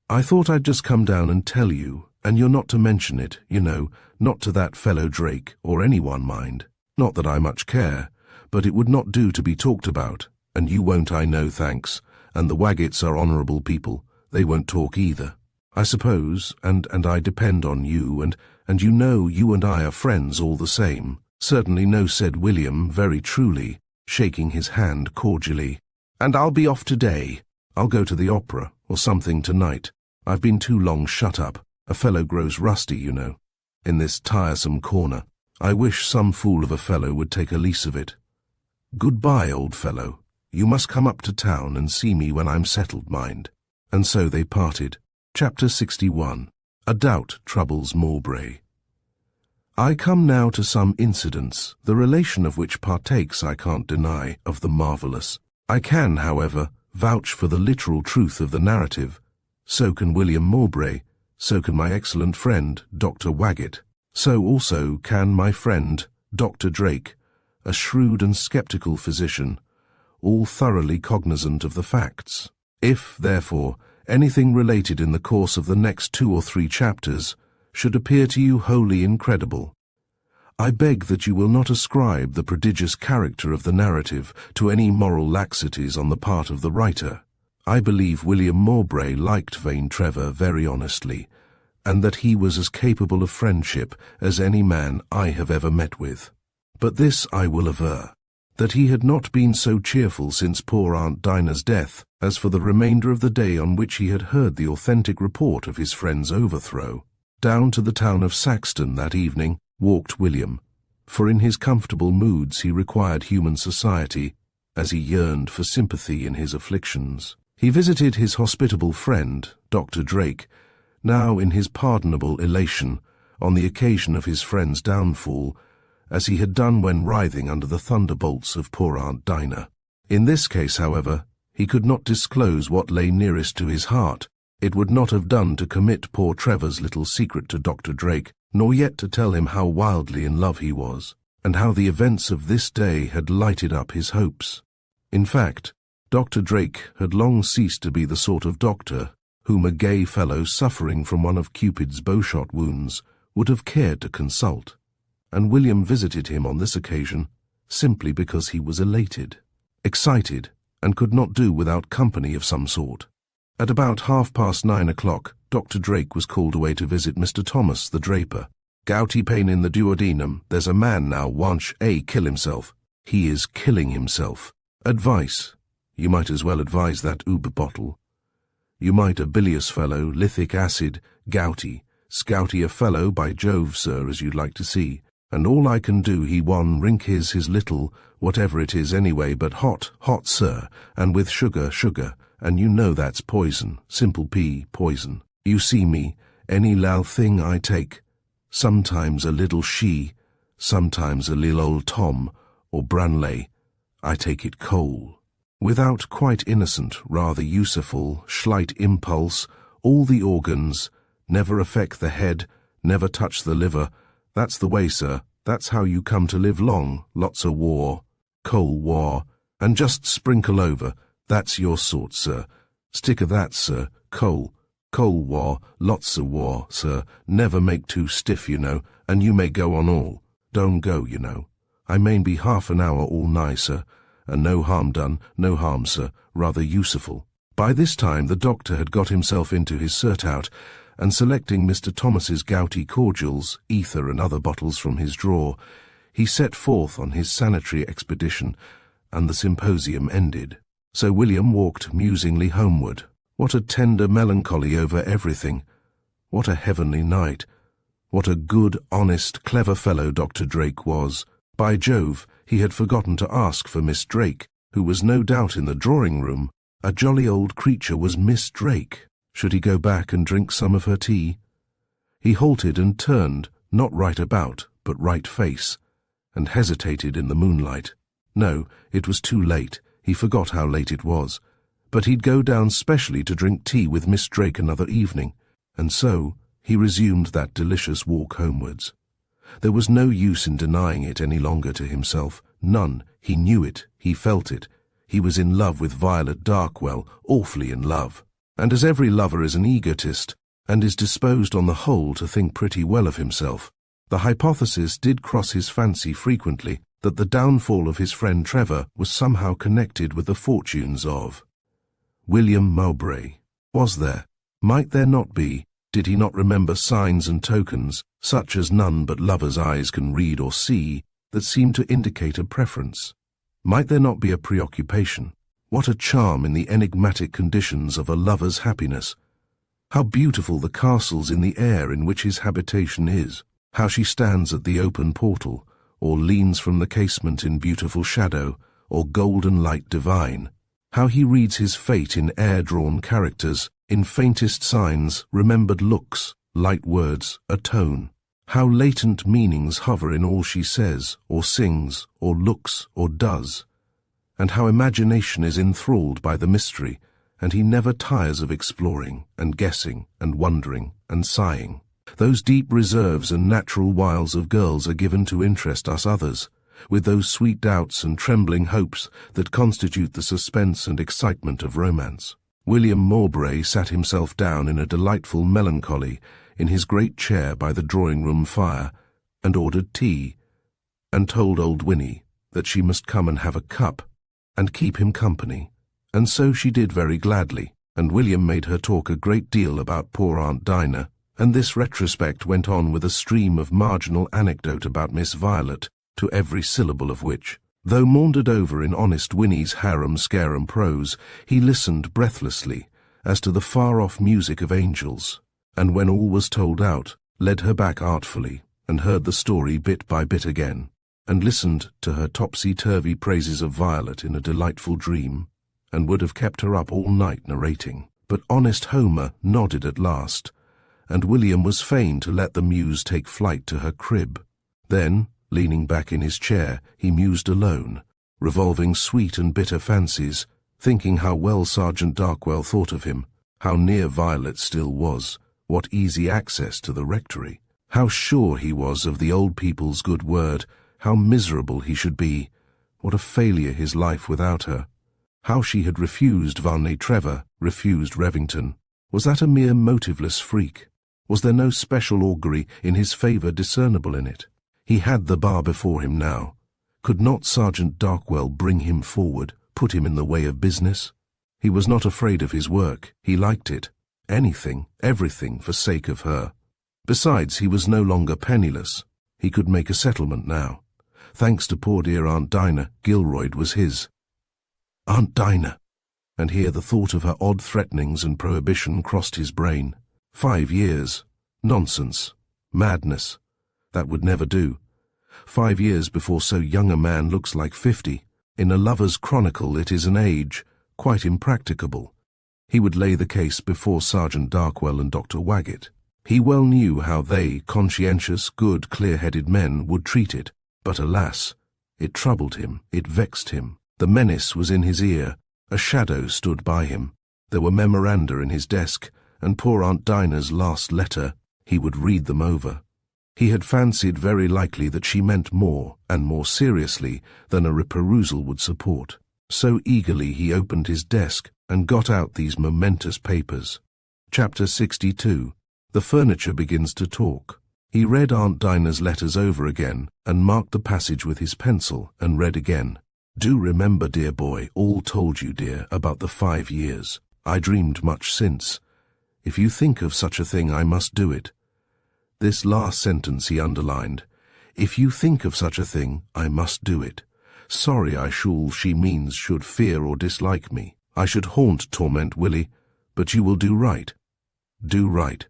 "I thought I'd just come down and tell you, and you're not to mention it, you know, not to that fellow Drake, or anyone, mind. Not that I much care, but it would not do to be talked about, and you won't, I know, thanks, and the Waggets are honourable people. They won't talk either. I suppose, and I depend on you, and you know you and I are friends all the same." "Certainly no," said William, very truly, shaking his hand cordially. "And I'll be off today. I'll go to the opera, or something tonight. I've been too long shut up. A fellow grows rusty, you know, in this tiresome corner. I wish some fool of a fellow would take a lease of it. Goodbye, old fellow. You must come up to town and see me when I'm settled, mind." And so they parted. Chapter 61. A Doubt Troubles Mowbray. I come now to some incidents, the relation of which partakes, I can't deny, of the marvellous. I can, however, vouch for the literal truth of the narrative. So can William Mowbray, so can my excellent friend, Dr. Waggett. So also can my friend, Dr. Drake, a shrewd and sceptical physician, all thoroughly cognizant of the facts. If, therefore, anything related in the course of the next 2 or 3 chapters should appear to you wholly incredible, I beg that you will not ascribe the prodigious character of the narrative to any moral laxities on the part of the writer. I believe William Mowbray liked Vane Trevor very honestly, and that he was as capable of friendship as any man I have ever met with. But this I will aver, that he had not been so cheerful since poor Aunt Dinah's death as for the remainder of the day on which he had heard the authentic report of his friend's overthrow. Down to the town of Saxton that evening walked William, for in his comfortable moods he required human society, as he yearned for sympathy in his afflictions. He visited his hospitable friend, Dr. Drake, now in his pardonable elation, on the occasion of his friend's downfall, as he had done when writhing under the thunderbolts of poor Aunt Dinah. In this case, however, he could not disclose what lay nearest to his heart. It would not have done to commit poor Trevor's little secret to Dr. Drake, nor yet to tell him how wildly in love he was, and how the events of this day had lighted up his hopes. In fact, Dr. Drake had long ceased to be the sort of doctor whom a gay fellow suffering from one of Cupid's bowshot wounds would have cared to consult, and William visited him on this occasion simply because he was elated, excited, and could not do without company of some sort. At about 9:30 o'clock, Dr. Drake was called away to visit Mr. Thomas, the draper. "Gouty pain in the duodenum. There's a man now wants kill himself. He is killing himself. Advice. You might as well advise that bottle. You might a bilious fellow, lithic acid, gouty, scouty a fellow, by Jove, sir, as you'd like to see. And all I can do, he rink his little, whatever it is anyway, but hot, sir, and with sugar, and you know that's poison, simple pea, poison. You see me, any lal thing I take, sometimes a little she, sometimes a lil old Tom, or Branley, I take it coal. Without quite innocent, rather useful, slight impulse, all the organs, never affect the head, never touch the liver. That's the way, sir, that's how you come to live long, lots of war, coal war, and just sprinkle over, that's your sort, sir. Stick of that, sir, coal war, lots of war, sir, never make too stiff, you know, and you may go on all. Don't go, you know. I main be half an hour all nigh, sir, and no harm done, no harm, sir, rather useful." By this time the doctor had got himself into his surtout, and selecting Mr. Thomas's gouty cordials, ether and other bottles from his drawer, he set forth on his sanitary expedition, and the symposium ended. So William walked musingly homeward. What a tender melancholy over everything! What a heavenly night! What a good, honest, clever fellow Dr. Drake was! By Jove, he had forgotten to ask for Miss Drake, who was no doubt in the drawing-room. A jolly old creature was Miss Drake. Should he go back and drink some of her tea? He halted and turned, not right about, but right face, and hesitated in the moonlight. No, it was too late. He forgot how late it was. But he'd go down specially to drink tea with Miss Drake another evening, and so he resumed that delicious walk homewards. There was no use in denying it any longer to himself. None. He knew it. He felt it. He was in love with Violet Darkwell, awfully in love. And as every lover is an egotist, and is disposed on the whole to think pretty well of himself, the hypothesis did cross his fancy frequently that the downfall of his friend Trevor was somehow connected with the fortunes of William Mowbray. Was there? Might there not be? Did he not remember signs and tokens, such as none but lovers' eyes can read or see, that seemed to indicate a preference? Might there not be a preoccupation? What a charm in the enigmatic conditions of a lover's happiness! How beautiful the castles in the air in which his habitation is! How she stands at the open portal, or leans from the casement in beautiful shadow, or golden light divine! How he reads his fate in air-drawn characters, in faintest signs, remembered looks, light words, a tone. How latent meanings hover in all she says, or sings, or looks, or does. And how imagination is enthralled by the mystery, and he never tires of exploring, and guessing, and wondering, and sighing. Those deep reserves and natural wiles of girls are given to interest us others, with those sweet doubts and trembling hopes that constitute the suspense and excitement of romance. William Mowbray sat himself down in a delightful melancholy in his great chair by the drawing-room fire, and ordered tea, and told old Winnie that she must come and have a cup, and keep him company, and so she did very gladly, and William made her talk a great deal about poor Aunt Dinah, and this retrospect went on with a stream of marginal anecdote about Miss Violet, to every syllable of which, though maundered over in honest Winnie's harum-scarum prose, he listened breathlessly, as to the far-off music of angels, and when all was told out, led her back artfully, and heard the story bit by bit again, and listened to her topsy-turvy praises of Violet in a delightful dream, and would have kept her up all night narrating. But honest Homer nodded at last, and William was fain to let the muse take flight to her crib. Then, leaning back in his chair, he mused alone, revolving sweet and bitter fancies, thinking how well Sergeant Darkwell thought of him, how near Violet still was, what easy access to the rectory, how sure he was of the old people's good word, how miserable he should be, what a failure his life without her, how she had refused Varney Trevor, refused Revington. Was that a mere motiveless freak? Was there no special augury in his favour discernible in it? He had the bar before him now. Could not Sergeant Darkwell bring him forward, put him in the way of business? He was not afraid of his work. He liked it. Anything, everything for sake of her. Besides, he was no longer penniless. He could make a settlement now. Thanks to poor dear Aunt Dinah, Gilroyd was his. Aunt Dinah! And here the thought of her odd threatenings and prohibition crossed his brain. 5 years. Nonsense. Madness. That would never do. 5 years before so young a man looks like 50. In a lover's chronicle it is an age, quite impracticable. He would lay the case before Sergeant Darkwell and Dr. Waggett. He well knew how they, conscientious, good, clear-headed men, would treat it. But alas, it troubled him, it vexed him. The menace was in his ear. A shadow stood by him. There were memoranda in his desk, and poor Aunt Dinah's last letter. He would read them over. He had fancied very likely that she meant more, and more seriously, than a perusal would support. So eagerly he opened his desk and got out these momentous papers. Chapter 62. The furniture begins to talk. He read Aunt Dinah's letters over again, and marked the passage with his pencil, and read again. Do remember, dear boy, all told you, dear, about the 5 years. I dreamed much since. If you think of such a thing, I must do it. This last sentence he underlined. If you think of such a thing, I must do it. Sorry I she means should fear or dislike me. I should torment Willie, but you will do right. Do right.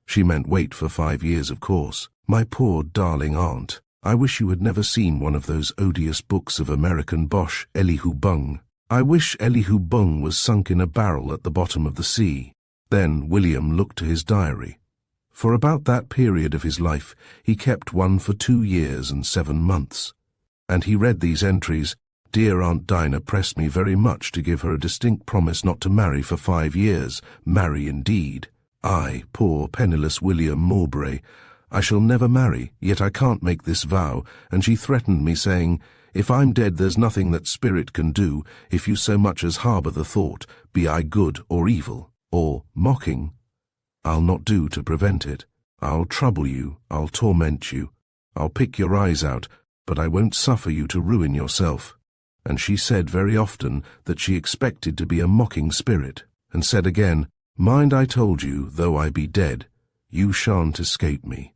She meant wait for 5 years, of course. My poor darling aunt. I wish you had never seen one of those odious books of American bosh, Elihu Bung. I wish Elihu Bung was sunk in a barrel at the bottom of the sea. Then William looked to his diary. For about that period of his life he kept one for 2 years and 7 months. And he read these entries. Dear Aunt Dinah pressed me very much to give her a distinct promise not to marry for 5 years. Marry indeed. I, poor penniless William Mowbray, I shall never marry, yet I can't make this vow, and she threatened me, saying, if I'm dead there's nothing that spirit can do, if you so much as harbour the thought, be I good or evil, or mocking. I'll not do to prevent it. I'll trouble you, I'll torment you, I'll pick your eyes out, but I won't suffer you to ruin yourself. And she said very often that she expected to be a mocking spirit, and said again, mind I told you, though I be dead, you shan't escape me.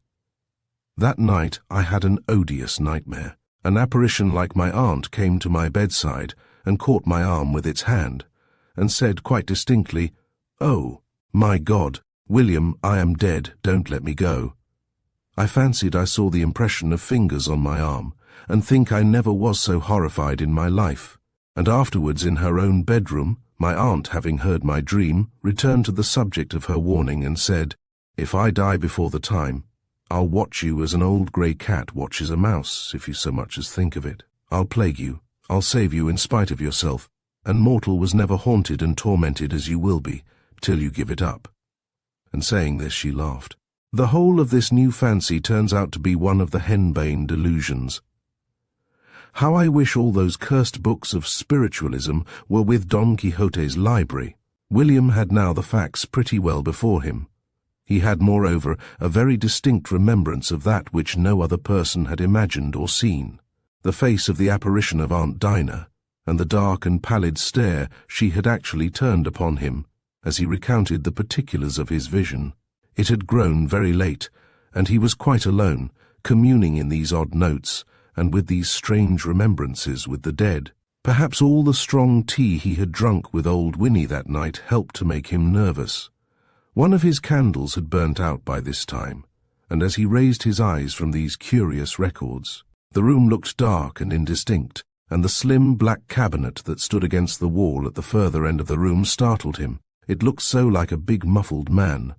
That night I had an odious nightmare. An apparition like my aunt came to my bedside and caught my arm with its hand, and said quite distinctly, oh, my God, William, I am dead, don't let me go. I fancied I saw the impression of fingers on my arm, and think I never was so horrified in my life. And afterwards in her own bedroom, my aunt, having heard my dream, returned to the subject of her warning and said, if I die before the time, I'll watch you as an old grey cat watches a mouse, if you so much as think of it. I'll plague you, I'll save you in spite of yourself, and mortal was never haunted and tormented as you will be, till you give it up. And saying this she laughed. The whole of this new fancy turns out to be one of the henbane delusions. How I wish all those cursed books of spiritualism were with Don Quixote's library. William had now the facts pretty well before him. He had, moreover, a very distinct remembrance of that which no other person had imagined or seen, the face of the apparition of Aunt Dinah, and the dark and pallid stare she had actually turned upon him, as he recounted the particulars of his vision. It had grown very late, and he was quite alone, communing in these odd notes, and with these strange remembrances with the dead. Perhaps all the strong tea he had drunk with old Winnie that night helped to make him nervous. One of his candles had burnt out by this time, and as he raised his eyes from these curious records, the room looked dark and indistinct, and the slim black cabinet that stood against the wall at the further end of the room startled him. It looked so like a big muffled man.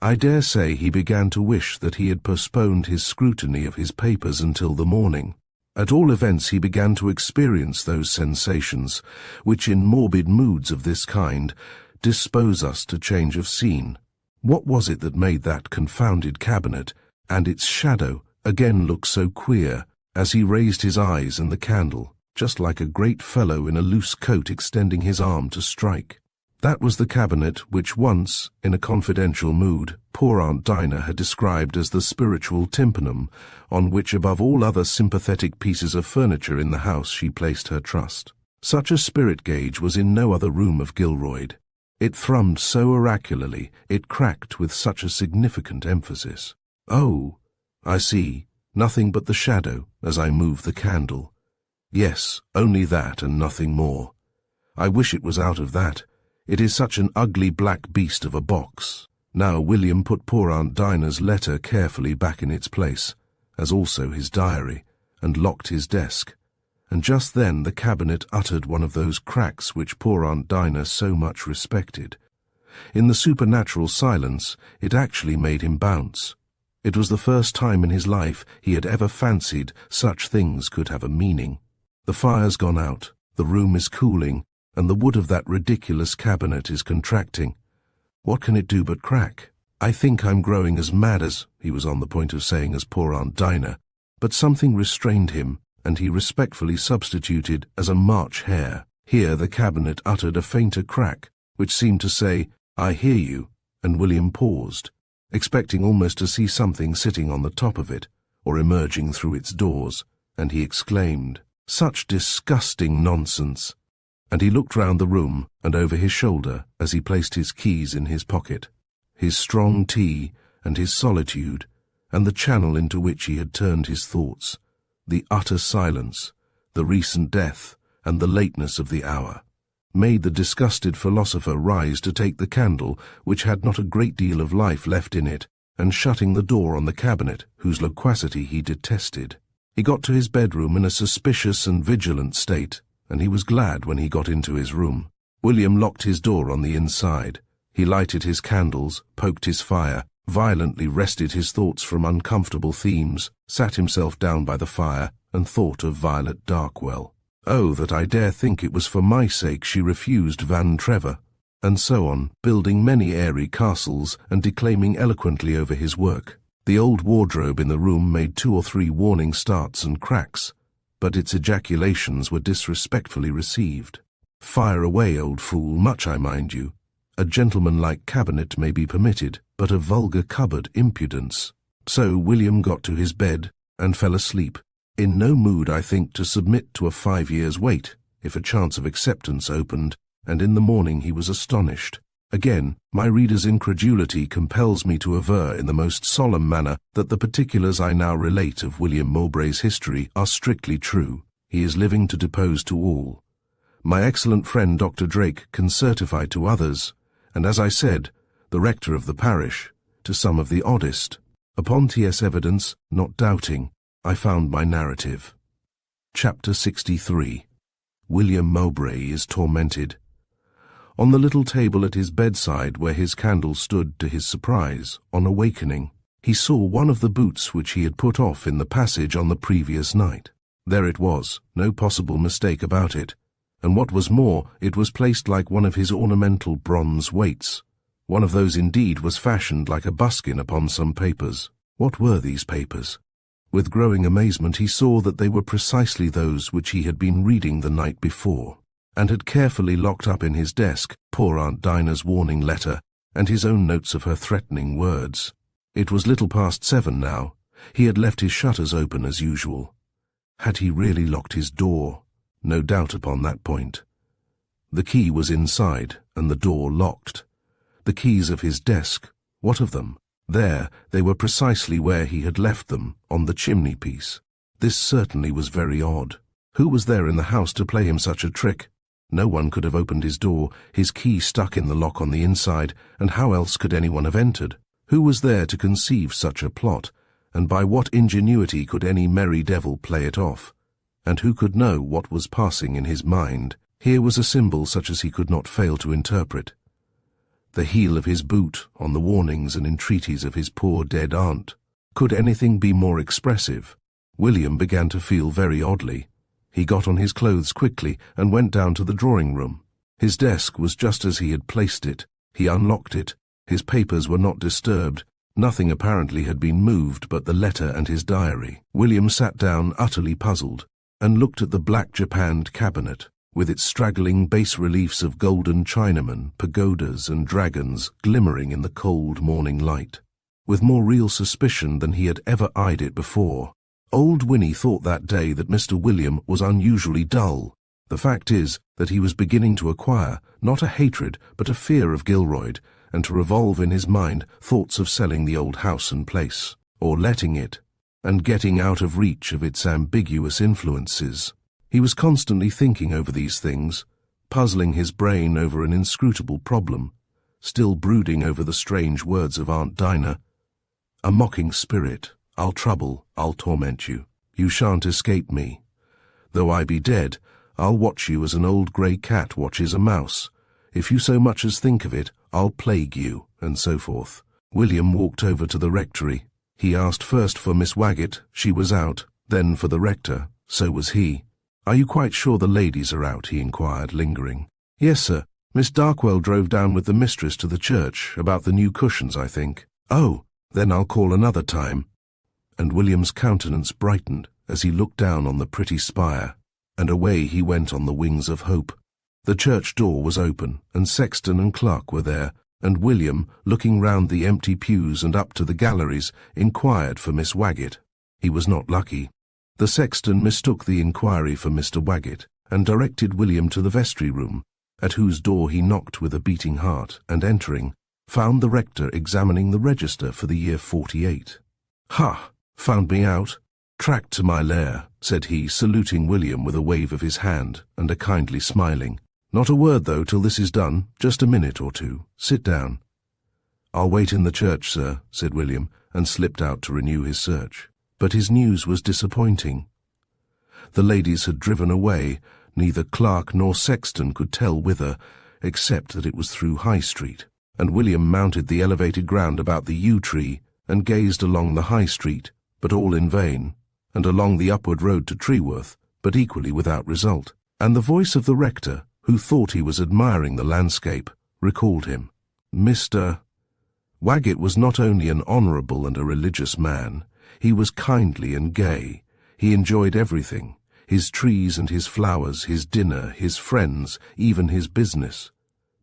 I dare say he began to wish that he had postponed his scrutiny of his papers until the morning. At all events, he began to experience those sensations, which in morbid moods of this kind dispose us to change of scene. What was it that made that confounded cabinet and its shadow again look so queer as he raised his eyes and the candle, just like a great fellow in a loose coat extending his arm to strike? That was the cabinet which once, in a confidential mood, poor Aunt Dinah had described as the spiritual tympanum, on which above all other sympathetic pieces of furniture in the house she placed her trust. Such a spirit gauge was in no other room of Gilroyd. It thrummed so oracularly, it cracked with such a significant emphasis. "Oh, I see, nothing but the shadow," as I moved the candle. "Yes, only that and nothing more. I wish it was out of that. It is such an ugly black beast of a box." Now William put poor Aunt Dinah's letter carefully back in its place, as also his diary, and locked his desk. And just then the cabinet uttered one of those cracks which poor Aunt Dinah so much respected. In the supernatural silence, it actually made him bounce. It was the first time in his life he had ever fancied such things could have a meaning. The fire's gone out, the room is cooling, and the wood of that ridiculous cabinet is contracting. What can it do but crack? "I think I'm growing as mad as," he was on the point of saying, "as poor Aunt Dinah," but something restrained him, and he respectfully substituted as a March hare. Here the cabinet uttered a fainter crack, which seemed to say, "I hear you," and William paused, expecting almost to see something sitting on the top of it, or emerging through its doors, and he exclaimed, "Such disgusting nonsense!" And he looked round the room and over his shoulder as he placed his keys in his pocket. His strong tea and his solitude, and the channel into which he had turned his thoughts, the utter silence, the recent death, and the lateness of the hour, made the disgusted philosopher rise to take the candle, which had not a great deal of life left in it, and shutting the door on the cabinet, whose loquacity he detested. He got to his bedroom in a suspicious and vigilant state, and he was glad when he got into his room. William locked his door on the inside. He lighted his candles, poked his fire, violently wrested his thoughts from uncomfortable themes, sat himself down by the fire, and thought of Violet Darkwell. Oh, that I dare think it was for my sake she refused Van Trevor, and so on, building many airy castles and declaiming eloquently over his work. The old wardrobe in the room made 2 or 3 warning starts and cracks, but its ejaculations were disrespectfully received. "Fire away, old fool, much I mind you. A gentlemanlike cabinet may be permitted, but a vulgar cupboard impudence." So William got to his bed and fell asleep, in no mood, I think, to submit to a 5 years' wait, if a chance of acceptance opened, and in the morning he was astonished. Again, my reader's incredulity compels me to aver in the most solemn manner that the particulars I now relate of William Mowbray's history are strictly true. He is living to depose to all. My excellent friend Dr. Drake can certify to others, and as I said, the rector of the parish, to some of the oddest. Upon T.S. evidence, not doubting, I found my narrative. Chapter 63. William Mowbray is tormented. On the little table at his bedside where his candle stood, to his surprise, on awakening, he saw one of the boots which he had put off in the passage on the previous night. There it was, no possible mistake about it, and what was more, it was placed like one of his ornamental bronze weights. One of those indeed was fashioned like a buskin upon some papers. What were these papers? With growing amazement he saw that they were precisely those which he had been reading the night before, and had carefully locked up in his desk poor Aunt Dinah's warning letter, and his own notes of her threatening words. It was little past 7 now. He had left his shutters open as usual. Had he really locked his door? No doubt upon that point. The key was inside, and the door locked. The keys of his desk, what of them? There, they were precisely where he had left them, on the chimney-piece. This certainly was very odd. Who was there in the house to play him such a trick? No one could have opened his door, his key stuck in the lock on the inside, and how else could anyone have entered? Who was there to conceive such a plot, and by what ingenuity could any merry devil play it off? And who could know what was passing in his mind? Here was a symbol such as he could not fail to interpret. The heel of his boot on the warnings and entreaties of his poor dead aunt. Could anything be more expressive? William began to feel very oddly. He got on his clothes quickly and went down to the drawing-room. His desk was just as he had placed it. He unlocked it. His papers were not disturbed. Nothing apparently had been moved but the letter and his diary. William sat down utterly puzzled and looked at the black japanned cabinet, with its straggling bas-reliefs of golden Chinamen, pagodas and dragons glimmering in the cold morning light, with more real suspicion than he had ever eyed it before. Old Winnie thought that day that Mr. William was unusually dull. The fact is that he was beginning to acquire not a hatred but a fear of Gilroyd, and to revolve in his mind thoughts of selling the old house and place, or letting it, and getting out of reach of its ambiguous influences. He was constantly thinking over these things, puzzling his brain over an inscrutable problem, still brooding over the strange words of Aunt Dinah. A mocking spirit, I'll trouble, I'll torment you. You shan't escape me. Though I be dead, I'll watch you as an old grey cat watches a mouse. If you so much as think of it, I'll plague you, and so forth. William walked over to the rectory. He asked first for Miss Waggett, she was out, then for the rector, so was he. Are you quite sure the ladies are out? He inquired, lingering. Yes, sir. Miss Darkwell drove down with the mistress to the church, about the new cushions, I think. Oh, then I'll call another time. And William's countenance brightened as he looked down on the pretty spire, and away he went on the wings of hope. The church door was open, and sexton and clerk were there, and William, looking round the empty pews and up to the galleries, inquired for Miss Waggett. He was not lucky. The sexton mistook the inquiry for Mr. Waggett, and directed William to the vestry room, at whose door he knocked with a beating heart, and entering, found the rector examining the register for the year 48. Ha! Found me out? Tracked to my lair, said he, saluting William with a wave of his hand, and a kindly smiling. Not a word, though, till this is done, just a minute or two. Sit down. I'll wait in the church, sir, said William, and slipped out to renew his search. But his news was disappointing. The ladies had driven away. Neither clerk nor sexton could tell whither, except that it was through High Street, and William mounted the elevated ground about the yew tree, and gazed along the High Street, but all in vain, and along the upward road to Treworth, but equally without result. And the voice of the rector, who thought he was admiring the landscape, recalled him. Mr. Waggett was not only an honourable and a religious man, he was kindly and gay. He enjoyed everything, his trees and his flowers, his dinner, his friends, even his business.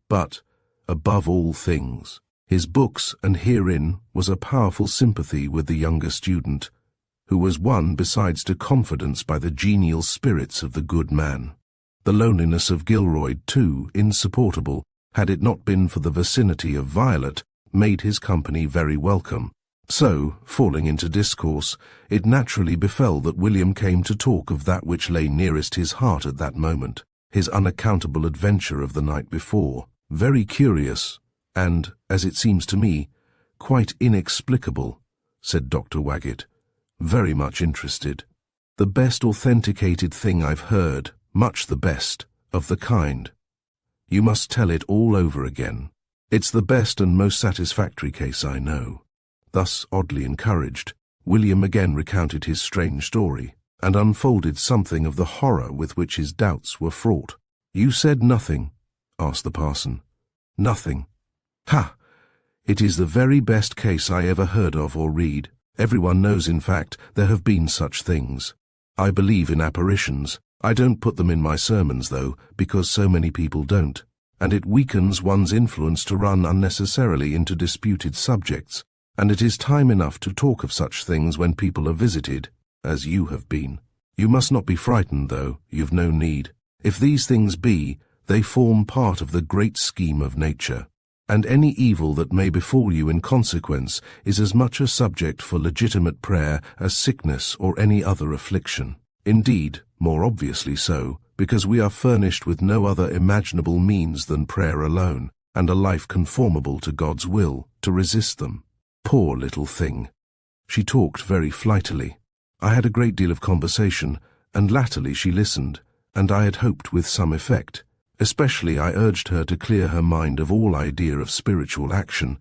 But, above all things, his books, and herein was a powerful sympathy with the younger student, who was won besides to confidence by the genial spirits of the good man. The loneliness of Gilroyd, too, insupportable, had it not been for the vicinity of Violet, made his company very welcome. So, falling into discourse, it naturally befell that William came to talk of that which lay nearest his heart at that moment, his unaccountable adventure of the night before, very curious, and, as it seems to me, quite inexplicable, said Dr. Waggett, very much interested. The best authenticated thing I've heard, much the best, of the kind. You must tell it all over again. It's the best and most satisfactory case I know. Thus oddly encouraged, William again recounted his strange story, and unfolded something of the horror with which his doubts were fraught. You said nothing? Asked the parson. Nothing. Ha! It is the very best case I ever heard of or read. Everyone knows, in fact, there have been such things. I believe in apparitions. I don't put them in my sermons, though, because so many people don't, and it weakens one's influence to run unnecessarily into disputed subjects, and it is time enough to talk of such things when people are visited, as you have been. You must not be frightened, though, you've no need. If these things be, they form part of the great scheme of nature, and any evil that may befall you in consequence is as much a subject for legitimate prayer as sickness or any other affliction. Indeed, more obviously so, because we are furnished with no other imaginable means than prayer alone, and a life conformable to God's will, to resist them. Poor little thing. She talked very flightily. I had a great deal of conversation, and latterly she listened, and I had hoped with some effect. Especially I urged her to clear her mind of all idea of spiritual action,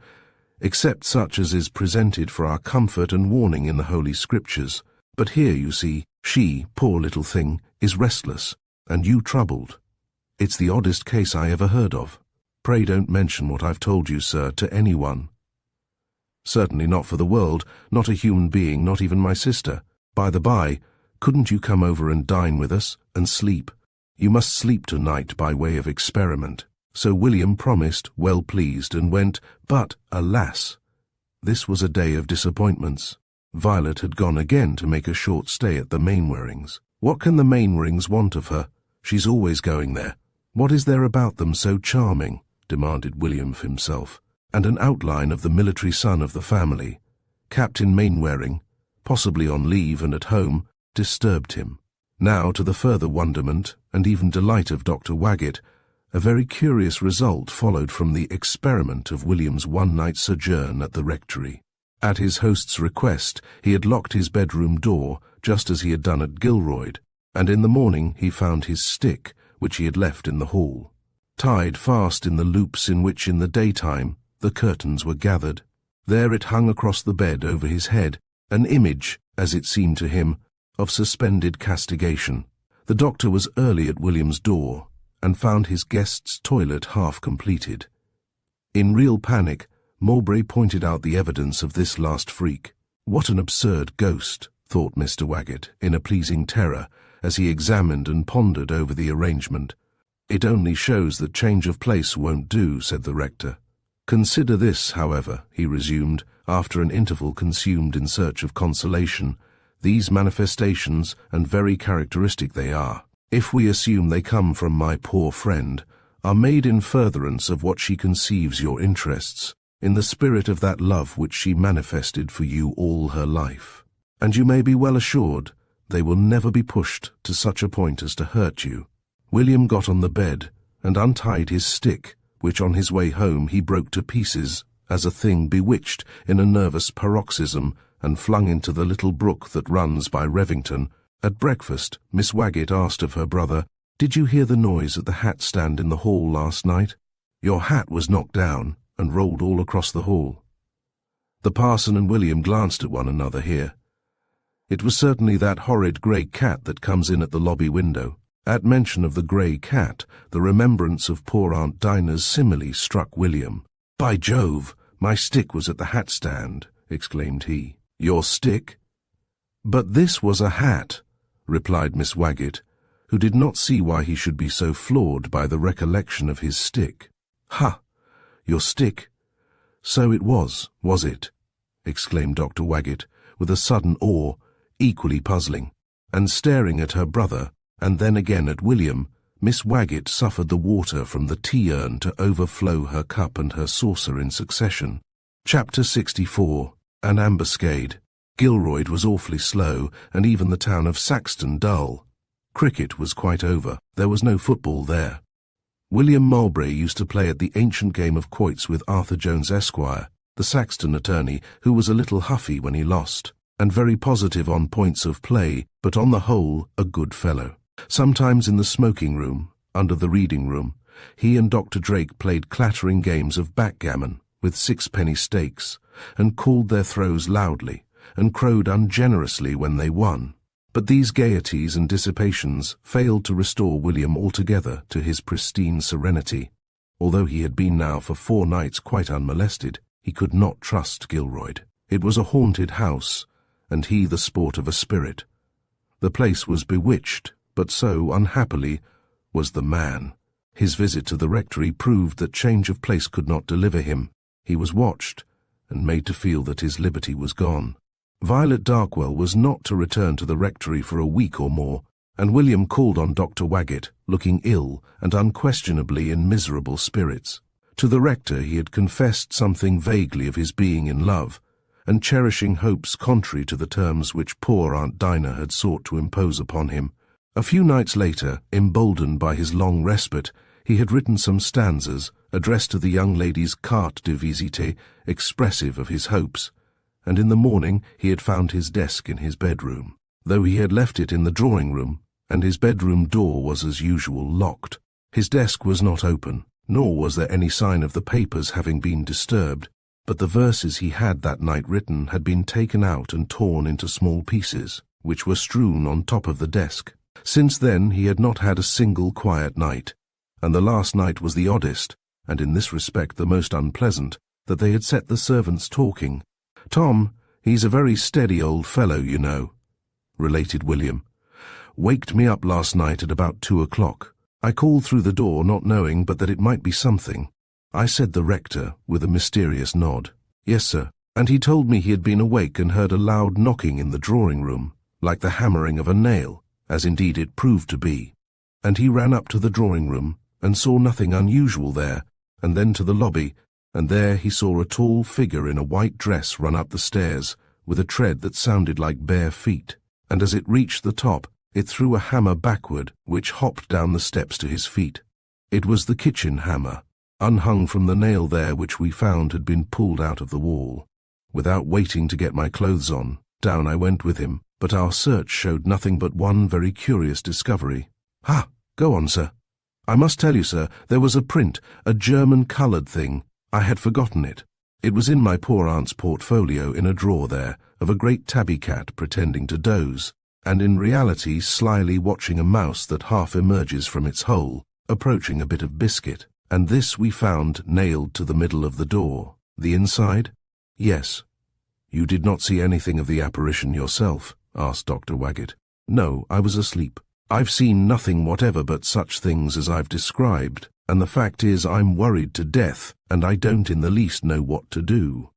except such as is presented for our comfort and warning in the Holy Scriptures. But here, you see, she, poor little thing, is restless, and you troubled. It's the oddest case I ever heard of. Pray don't mention what I've told you, sir, to anyone. Certainly not for the world, not a human being, not even my sister. By the by, couldn't you come over and dine with us, and sleep? You must sleep tonight by way of experiment. So William promised, well pleased, and went, but, alas! This was a day of disappointments. Violet had gone again to make a short stay at the Mainwarings. What can the Mainwarings want of her? She's always going there. What is there about them so charming? Demanded William of himself. And an outline of the military son of the family, Captain Mainwaring, possibly on leave and at home, disturbed him. Now, to the further wonderment and even delight of Dr. Waggett, a very curious result followed from the experiment of William's one-night sojourn at the rectory. At his host's request, he had locked his bedroom door, just as he had done at Gilroyd, and in the morning he found his stick, which he had left in the hall, tied fast in the loops in which in the daytime the curtains were gathered. There it hung across the bed over his head, an image, as it seemed to him, of suspended castigation. The doctor was early at William's door, and found his guest's toilet half completed. In real panic, Mowbray pointed out the evidence of this last freak. What an absurd ghost, thought Mr. Waggett, in a pleasing terror, as he examined and pondered over the arrangement. It only shows that change of place won't do, said the rector. Consider this, however, he resumed, after an interval consumed in search of consolation. These manifestations, and very characteristic they are, if we assume they come from my poor friend, are made in furtherance of what she conceives your interests, in the spirit of that love which she manifested for you all her life. And you may be well assured they will never be pushed to such a point as to hurt you. William got on the bed and untied his stick, which on his way home he broke to pieces, as a thing bewitched in a nervous paroxysm, and flung into the little brook that runs by Revington. At breakfast, Miss Waggett asked of her brother, "Did you hear the noise at the hat stand in the hall last night? Your hat was knocked down and rolled all across the hall." The parson and William glanced at one another here. It was certainly that horrid grey cat that comes in at the lobby window. At mention of the grey cat, the remembrance of poor Aunt Dinah's simile struck William. "By Jove, my stick was at the hat stand," exclaimed he. "Your stick?" "But this was a hat," replied Miss Waggett, who did not see why he should be so floored by the recollection of his stick. "Ha! Your stick? So it was it?" exclaimed Dr. Waggett, with a sudden awe, equally puzzling. And staring at her brother, and then again at William, Miss Waggett suffered the water from the tea-urn to overflow her cup and her saucer in succession. Chapter 64. An Ambuscade. Gilroyd was awfully slow, and even the town of Saxton dull. Cricket was quite over. There was no football there. William Mowbray used to play at the ancient game of quoits with Arthur Jones Esquire, the Saxton attorney, who was a little huffy when he lost, and very positive on points of play, but on the whole a good fellow. Sometimes in the smoking-room, under the reading-room, he and Dr. Drake played clattering games of backgammon, with sixpenny stakes, and called their throws loudly, and crowed ungenerously when they won. But these gaieties and dissipations failed to restore William altogether to his pristine serenity. Although he had been now for 4 nights quite unmolested, he could not trust Gilroyd. It was a haunted house, and he the sport of a spirit. The place was bewitched, but so, unhappily, was the man. His visit to the rectory proved that change of place could not deliver him. He was watched, and made to feel that his liberty was gone. Violet Darkwell was not to return to the rectory for a week or more, and William called on Dr. Waggett, looking ill and unquestionably in miserable spirits. To the rector he had confessed something vaguely of his being in love, and cherishing hopes contrary to the terms which poor Aunt Dinah had sought to impose upon him. A few nights later, emboldened by his long respite, he had written some stanzas, addressed to the young lady's carte de visite, expressive of his hopes, and in the morning he had found his desk in his bedroom, though he had left it in the drawing-room, and his bedroom door was as usual locked. His desk was not open, nor was there any sign of the papers having been disturbed, but the verses he had that night written had been taken out and torn into small pieces, which were strewn on top of the desk. Since then he had not had a single quiet night, and the last night was the oddest, and in this respect the most unpleasant, that they had set the servants talking. "Tom, he's a very steady old fellow, you know," related William. "Waked me up last night at about 2 o'clock. I called through the door, not knowing but that it might be something. I said the rector, with a mysterious nod. Yes, sir, and he told me he had been awake and heard a loud knocking in the drawing-room, like the hammering of a nail, as indeed it proved to be. And he ran up to the drawing-room, and saw nothing unusual there, and then to the lobby, and there he saw a tall figure in a white dress run up the stairs, with a tread that sounded like bare feet, and as it reached the top, it threw a hammer backward, which hopped down the steps to his feet. It was the kitchen hammer, unhung from the nail there which we found had been pulled out of the wall. Without waiting to get my clothes on, down I went with him, but our search showed nothing but one very curious discovery. Ha! Go on, sir. I must tell you, sir, there was a print, a German-coloured thing. I had forgotten it. It was in my poor aunt's portfolio in a drawer there, of a great tabby cat pretending to doze, and in reality slyly watching a mouse that half emerges from its hole, approaching a bit of biscuit, and this we found nailed to the middle of the door. The inside? Yes. You did not see anything of the apparition yourself? Asked Dr. Waggett. No, I was asleep. I've seen nothing whatever but such things as I've described, and the fact is I'm worried to death, and I don't in the least know what to do.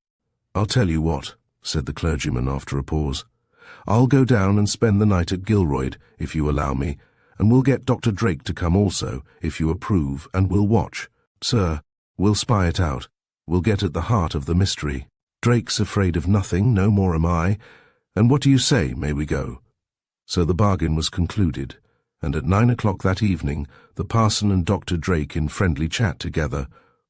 I'll tell you what, said the clergyman after a pause. I'll go down and spend the night at Gilroyd, if you allow me, and we'll get Dr. Drake to come also, if you approve, and we'll watch. Sir, we'll spy it out. We'll get at the heart of the mystery. Drake's afraid of nothing, no more am I. And what do you say, may we go? So the bargain was concluded, and at 9 o'clock that evening, the parson and Dr. Drake in friendly chat together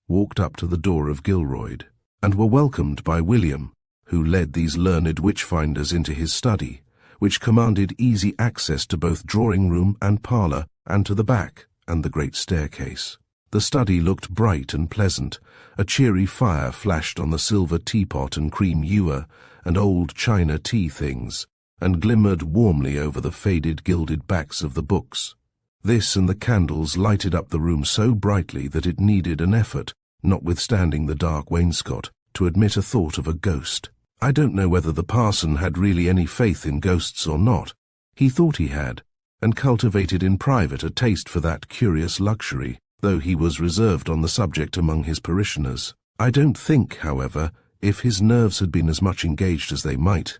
walked up to the door of Gilroyd, and were welcomed by William, who led these learned witch-finders into his study, which commanded easy access to both drawing-room and parlour, and to the back and the great staircase. The study looked bright and pleasant. A cheery fire flashed on the silver teapot and cream ewer and old china tea things, and glimmered warmly over the faded gilded backs of the books. This and the candles lighted up the room so brightly that it needed an effort, notwithstanding the dark wainscot, to admit a thought of a ghost. I don't know whether the parson had really any faith in ghosts or not. He thought he had, and cultivated in private a taste for that curious luxury, though he was reserved on the subject among his parishioners. I don't think, however, if his nerves had been as much engaged as they might,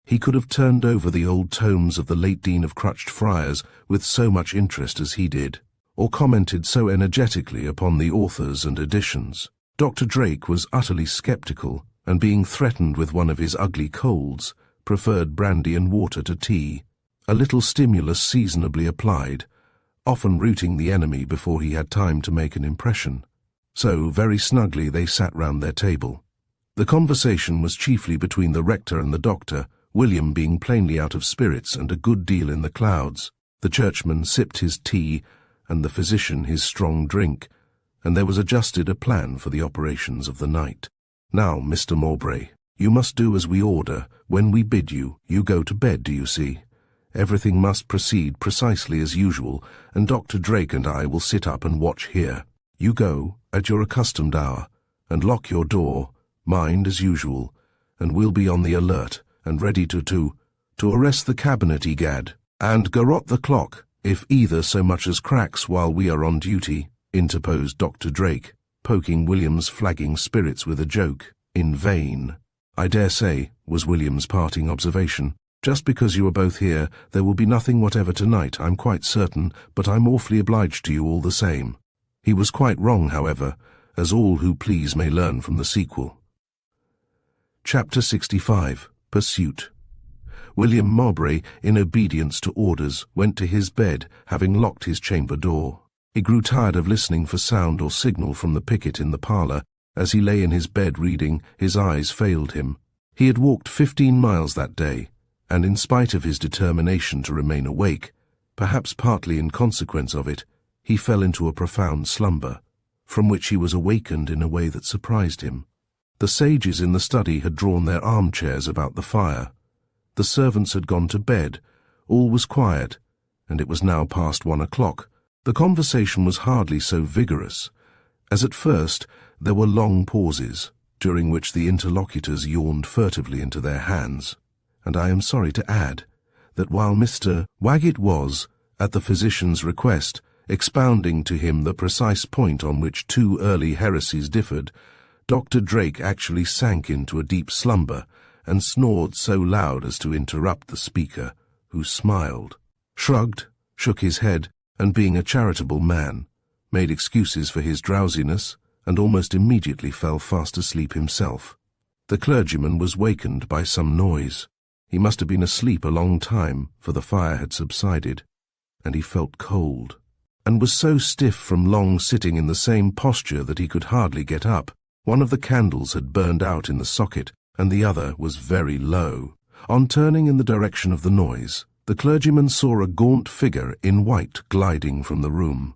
he could have turned over the old tomes of the late Dean of Crutched Friars with so much interest as he did, or commented so energetically upon the authors and editions. Dr. Drake was utterly sceptical, and being threatened with one of his ugly colds, preferred brandy and water to tea, a little stimulus seasonably applied, often routing the enemy before he had time to make an impression. So very snugly they sat round their table. The conversation was chiefly between the rector and the doctor, William being plainly out of spirits and a good deal in the clouds. The churchman sipped his tea, and the physician his strong drink, and there was adjusted a plan for the operations of the night. Now, Mr. Mowbray, you must do as we order. When we bid you, you go to bed, do you see? Everything must proceed precisely as usual, and Dr. Drake and I will sit up and watch here. You go, at your accustomed hour, and lock your door, mind as usual, and we'll be on the alert, and ready to arrest the cabinet, egad, and garrote the clock, if either so much as cracks while we are on duty, interposed Dr. Drake, poking William's flagging spirits with a joke. In vain. I dare say, was William's parting observation. Just because you are both here, there will be nothing whatever tonight, I'm quite certain, but I'm awfully obliged to you all the same. He was quite wrong, however, as all who please may learn from the sequel. Chapter 65. Pursuit. William Mowbray, in obedience to orders, went to his bed, having locked his chamber door. He grew tired of listening for sound or signal from the picket in the parlour. As he lay in his bed reading, his eyes failed him. He had walked 15 miles that day, and in spite of his determination to remain awake, perhaps partly in consequence of it, he fell into a profound slumber, from which he was awakened in a way that surprised him. The sages in the study had drawn their armchairs about the fire. The servants had gone to bed. All was quiet, and it was now past 1 o'clock. The conversation was hardly so vigorous, as at first there were long pauses, during which the interlocutors yawned furtively into their hands, and I am sorry to add that while Mr. Waggett was, at the physician's request, expounding to him the precise point on which 2 early heresies differed, Dr. Drake actually sank into a deep slumber and snored so loud as to interrupt the speaker, who smiled, shrugged, shook his head, and being a charitable man, made excuses for his drowsiness, and almost immediately fell fast asleep himself. The clergyman was wakened by some noise. He must have been asleep a long time, for the fire had subsided, and he felt cold, and was so stiff from long sitting in the same posture that he could hardly get up. One of the candles had burned out in the socket, and the other was very low. On turning in the direction of the noise, the clergyman saw a gaunt figure in white gliding from the room.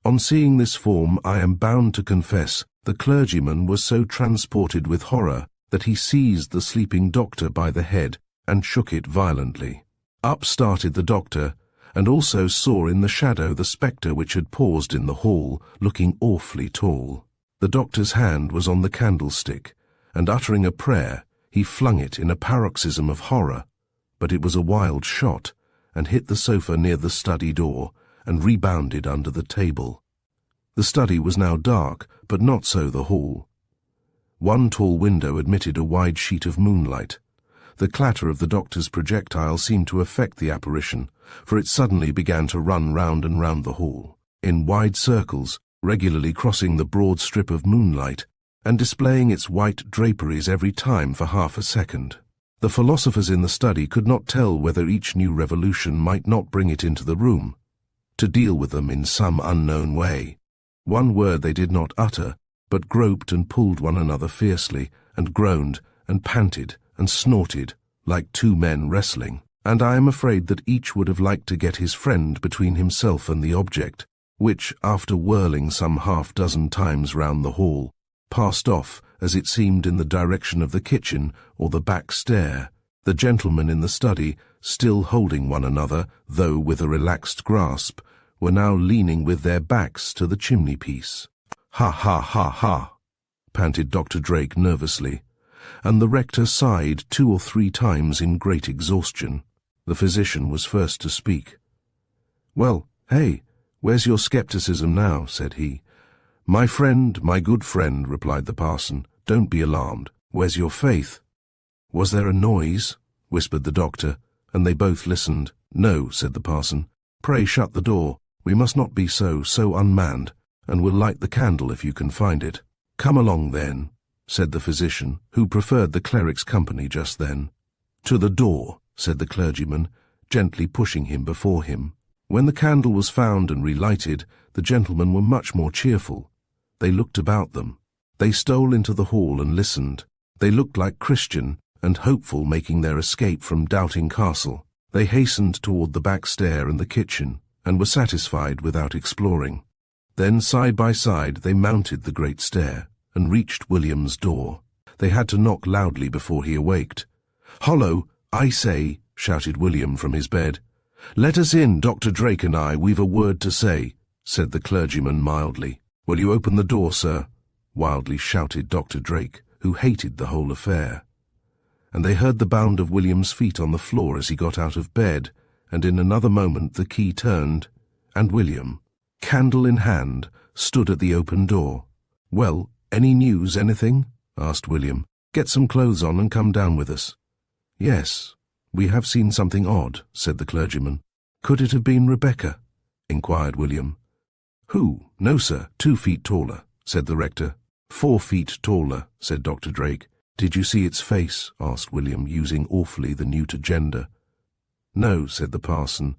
On seeing this form, I am bound to confess, the clergyman was so transported with horror that he seized the sleeping doctor by the head and shook it violently. Up started the doctor, and also saw in the shadow the spectre which had paused in the hall, looking awfully tall. The doctor's hand was on the candlestick, and uttering a prayer, he flung it in a paroxysm of horror, but it was a wild shot, and hit the sofa near the study door, and rebounded under the table. The study was now dark, but not so the hall. One tall window admitted a wide sheet of moonlight. The clatter of the doctor's projectile seemed to affect the apparition, for it suddenly began to run round and round the hall, in wide circles, regularly crossing the broad strip of moonlight, and displaying its white draperies every time for half a second. The philosophers in the study could not tell whether each new revolution might not bring it into the room, to deal with them in some unknown way. One word they did not utter, but groped and pulled one another fiercely, and groaned, and panted, and snorted, like 2 men wrestling, and I am afraid that each would have liked to get his friend between himself and the object, which, after whirling some half-dozen times round the hall, passed off, as it seemed, in the direction of the kitchen or the back stair. The gentlemen in the study, still holding one another, though with a relaxed grasp, were now leaning with their backs to the chimney-piece. "Ha, ha, ha, ha," panted Dr. Drake nervously, and the rector sighed 2 or 3 times in great exhaustion. The physician was first to speak. "Well, hey, where's your scepticism now?" said he. "My friend, my good friend," replied the parson, "don't be alarmed. Where's your faith?" "Was there a noise?" whispered the doctor, and they both listened. "No," said the parson. "Pray shut the door. We must not be so unmanned, and we'll light the candle if you can find it." "Come along, then," said the physician, who preferred the cleric's company just then. "To the door," said the clergyman, gently pushing him before him. When the candle was found and relighted, the gentlemen were much more cheerful. They looked about them. They stole into the hall and listened. They looked like Christian and hopeful making their escape from Doubting Castle. They hastened toward the back stair and the kitchen, and were satisfied without exploring. Then, side by side, they mounted the great stair, and reached William's door. They had to knock loudly before he awaked. "Hollo, I say," shouted William from his bed. "Let us in, Dr. Drake and I, we've a word to say," said the clergyman mildly. "Will you open the door, sir?" wildly shouted Dr. Drake, who hated the whole affair. And they heard the bound of William's feet on the floor as he got out of bed, and in another moment the key turned, and William, candle in hand, stood at the open door. "Well, any news, anything?" asked William. "Get some clothes on and come down with us." "Yes, we have seen something odd," said the clergyman. "Could it have been Rebecca?" inquired William. "Who? No, sir, 2 feet taller," said the rector. 4 feet taller," said Dr. Drake. "Did you see its face?" asked William, using awfully the neuter gender. "No," said the parson,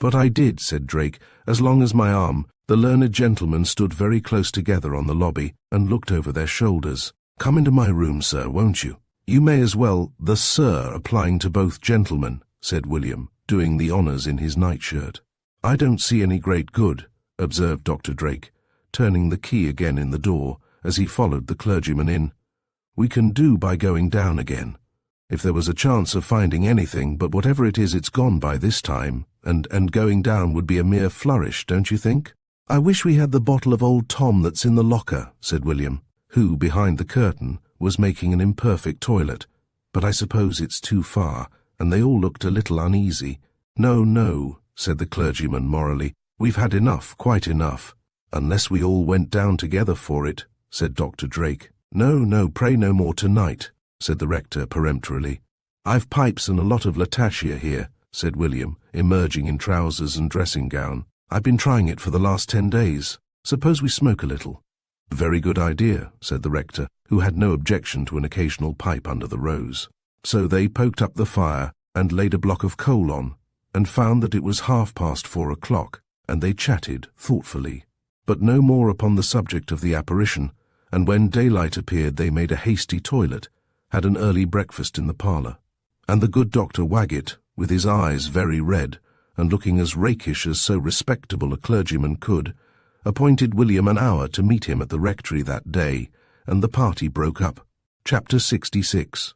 "But I did," said Drake, "as long as my arm." The learned gentlemen stood very close together on the lobby and looked over their shoulders. "Come into my room, sir, won't you?" "You may as well," the "sir" applying to both gentlemen, said William, doing the honours in his nightshirt. "I don't see any great good," observed Dr. Drake, turning the key again in the door as he followed the clergyman in. "We can do by going down again. If there was a chance of finding anything, but whatever it is, it's gone by this time, and going down would be a mere flourish, don't you think?" "I wish we had the bottle of Old Tom that's in the locker," said William, who, behind the curtain, was making an imperfect toilet. "But I suppose it's too far," and they all looked a little uneasy. "No, no," said the clergyman morally. "We've had enough, quite enough." "Unless we all went down together for it," said Dr. Drake. "No, no, pray no more tonight," said the rector peremptorily. "I've pipes and a lot of Latachia here," said William, emerging in trousers and dressing gown. "I've been trying it for the last 10 days. Suppose we smoke a little?" "Very good idea," said the rector, who had no objection to an occasional pipe under the rose. So they poked up the fire and laid a block of coal on, and found that it was 4:30, and they chatted thoughtfully, but no more upon the subject of the apparition, and when daylight appeared they made a hasty toilet, had an early breakfast in the parlour, and the good Dr. Waggett, with his eyes very red, and looking as rakish as so respectable a clergyman could, appointed William an hour to meet him at the rectory that day, and the party broke up. Chapter 66.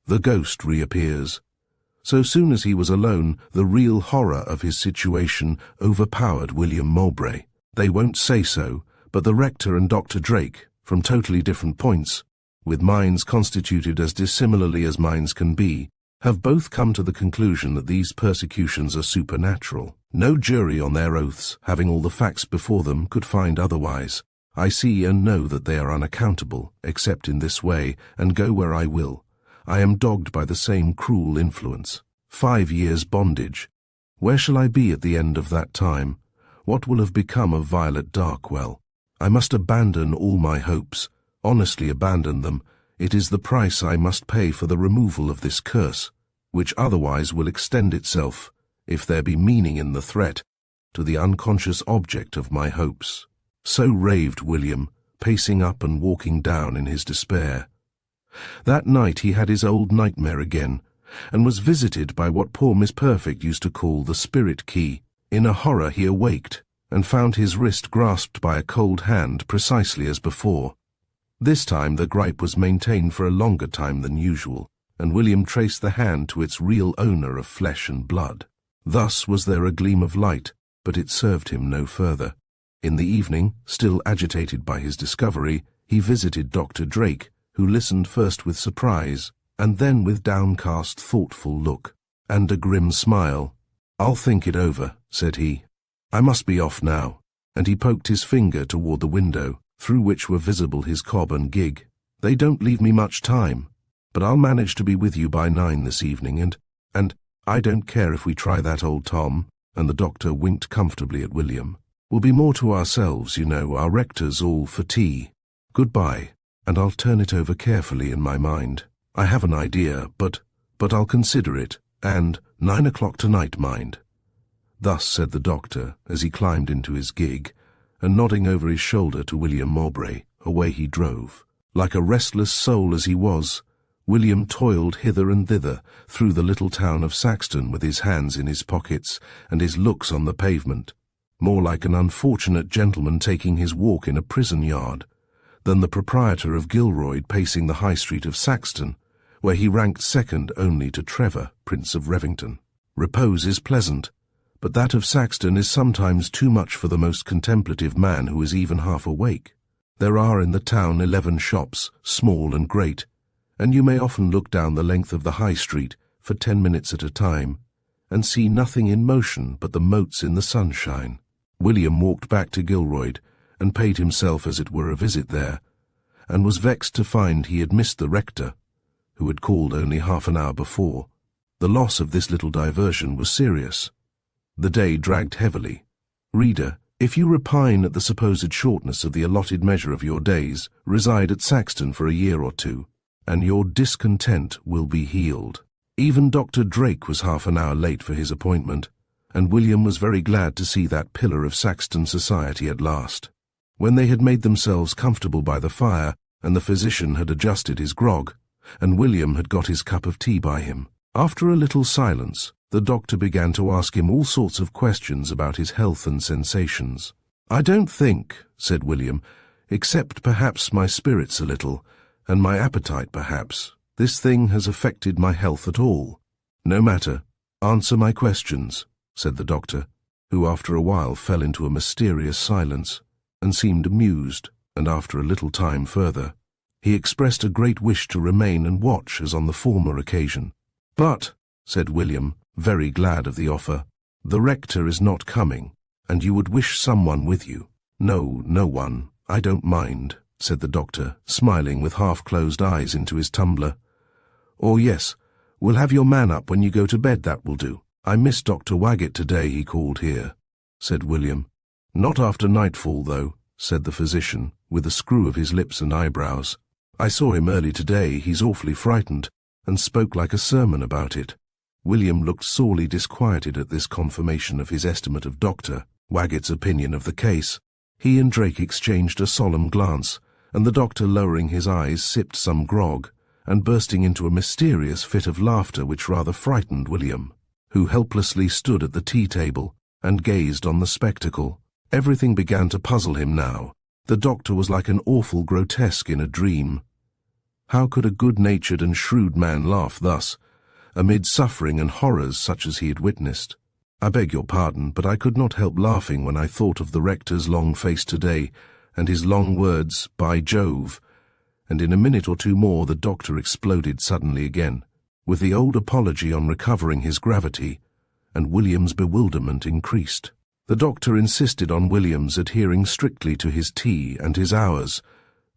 The ghost reappears. So soon as he was alone, the real horror of his situation overpowered William Mowbray. They won't say so, but the rector and Dr. Drake, from totally different points, with minds constituted as dissimilarly as minds can be, have both come to the conclusion that these persecutions are supernatural. No jury on their oaths, having all the facts before them, could find otherwise. I see and know that they are unaccountable, except in this way, and go where I will. I am dogged by the same cruel influence. 5 years' bondage. Where shall I be at the end of that time? What will have become of Violet Darkwell? I must abandon all my hopes, honestly abandon them. It is the price I must pay for the removal of this curse, which otherwise will extend itself, if there be meaning in the threat, to the unconscious object of my hopes. So raved William, pacing up and walking down in his despair. That night he had his old nightmare again, and was visited by what poor Miss Perfect used to call the spirit key. In a horror he awaked, and found his wrist grasped by a cold hand precisely as before. This time the gripe was maintained for a longer time than usual, and William traced the hand to its real owner of flesh and blood. Thus was there a gleam of light, but it served him no further. In the evening, still agitated by his discovery, he visited Dr. Drake, who listened first with surprise, and then with downcast, thoughtful look, and a grim smile. "I'll think it over," said he. "I must be off now," and he poked his finger toward the window, through which were visible his cob and gig. "They don't leave me much time, but I'll manage to be with you by 9 this evening, and I don't care if we try that Old Tom," and the doctor winked comfortably at William. "We'll be more to ourselves, you know, our rector's all for tea. Goodbye, and I'll turn it over carefully in my mind. I have an idea, but I'll consider it, and 9 o'clock tonight, mind." Thus said the doctor as he climbed into his gig, and nodding over his shoulder to William Mowbray, away he drove. Like a restless soul as he was, William toiled hither and thither through the little town of Saxton with his hands in his pockets and his looks on the pavement, more like an unfortunate gentleman taking his walk in a prison yard than the proprietor of Gilroyd pacing the high street of Saxton, where he ranked second only to Trevor, Prince of Revington. Repose is pleasant, but that of Saxton is sometimes too much for the most contemplative man who is even half awake. There are in the town 11 shops, small and great, and you may often look down the length of the high street for 10 minutes at a time, and see nothing in motion but the motes in the sunshine. William walked back to Gilroyd, and paid himself as it were a visit there, and was vexed to find he had missed the rector, who had called only half an hour before. The loss of this little diversion was serious. The day dragged heavily. Reader, if you repine at the supposed shortness of the allotted measure of your days, reside at Saxton for a year or 2, and your discontent will be healed. Even Dr. Drake was half an hour late for his appointment, and William was very glad to see that pillar of Saxton society at last. When they had made themselves comfortable by the fire, and the physician had adjusted his grog, and William had got his cup of tea by him, after a little silence, the doctor began to ask him all sorts of questions about his health and sensations. "I don't think," said William, "except perhaps my spirits a little, and my appetite perhaps, this thing has affected my health at all." "No matter, answer my questions," said the doctor, who after a while fell into a mysterious silence, and seemed amused, and after a little time further, he expressed a great wish to remain and watch as on the former occasion. "But," said William, very glad of the offer, "the rector is not coming, and you would wish someone with you." "No, no one. I don't mind," said the doctor, smiling with half-closed eyes into his tumbler. "Oh yes, we'll have your man up when you go to bed, that will do. I missed Dr. Waggett today, he called here," said William. "Not after nightfall, though," said the physician, with a screw of his lips and eyebrows. "I saw him early today, he's awfully frightened, and spoke like a sermon about it." William looked sorely disquieted at this confirmation of his estimate of Dr. Waggett's opinion of the case. He and Drake exchanged a solemn glance, and the doctor, lowering his eyes, sipped some grog, and bursting into a mysterious fit of laughter which rather frightened William, who helplessly stood at the tea-table and gazed on the spectacle. Everything began to puzzle him now. The doctor was like an awful grotesque in a dream. How could a good-natured and shrewd man laugh thus, amid suffering and horrors such as he had witnessed? "I beg your pardon, but I could not help laughing when I thought of the rector's long face today, and his long words, 'By Jove,' and in a minute or two more the doctor exploded suddenly again, with the old apology on recovering his gravity, and William's bewilderment increased. The doctor insisted on William's adhering strictly to his tea and his hours,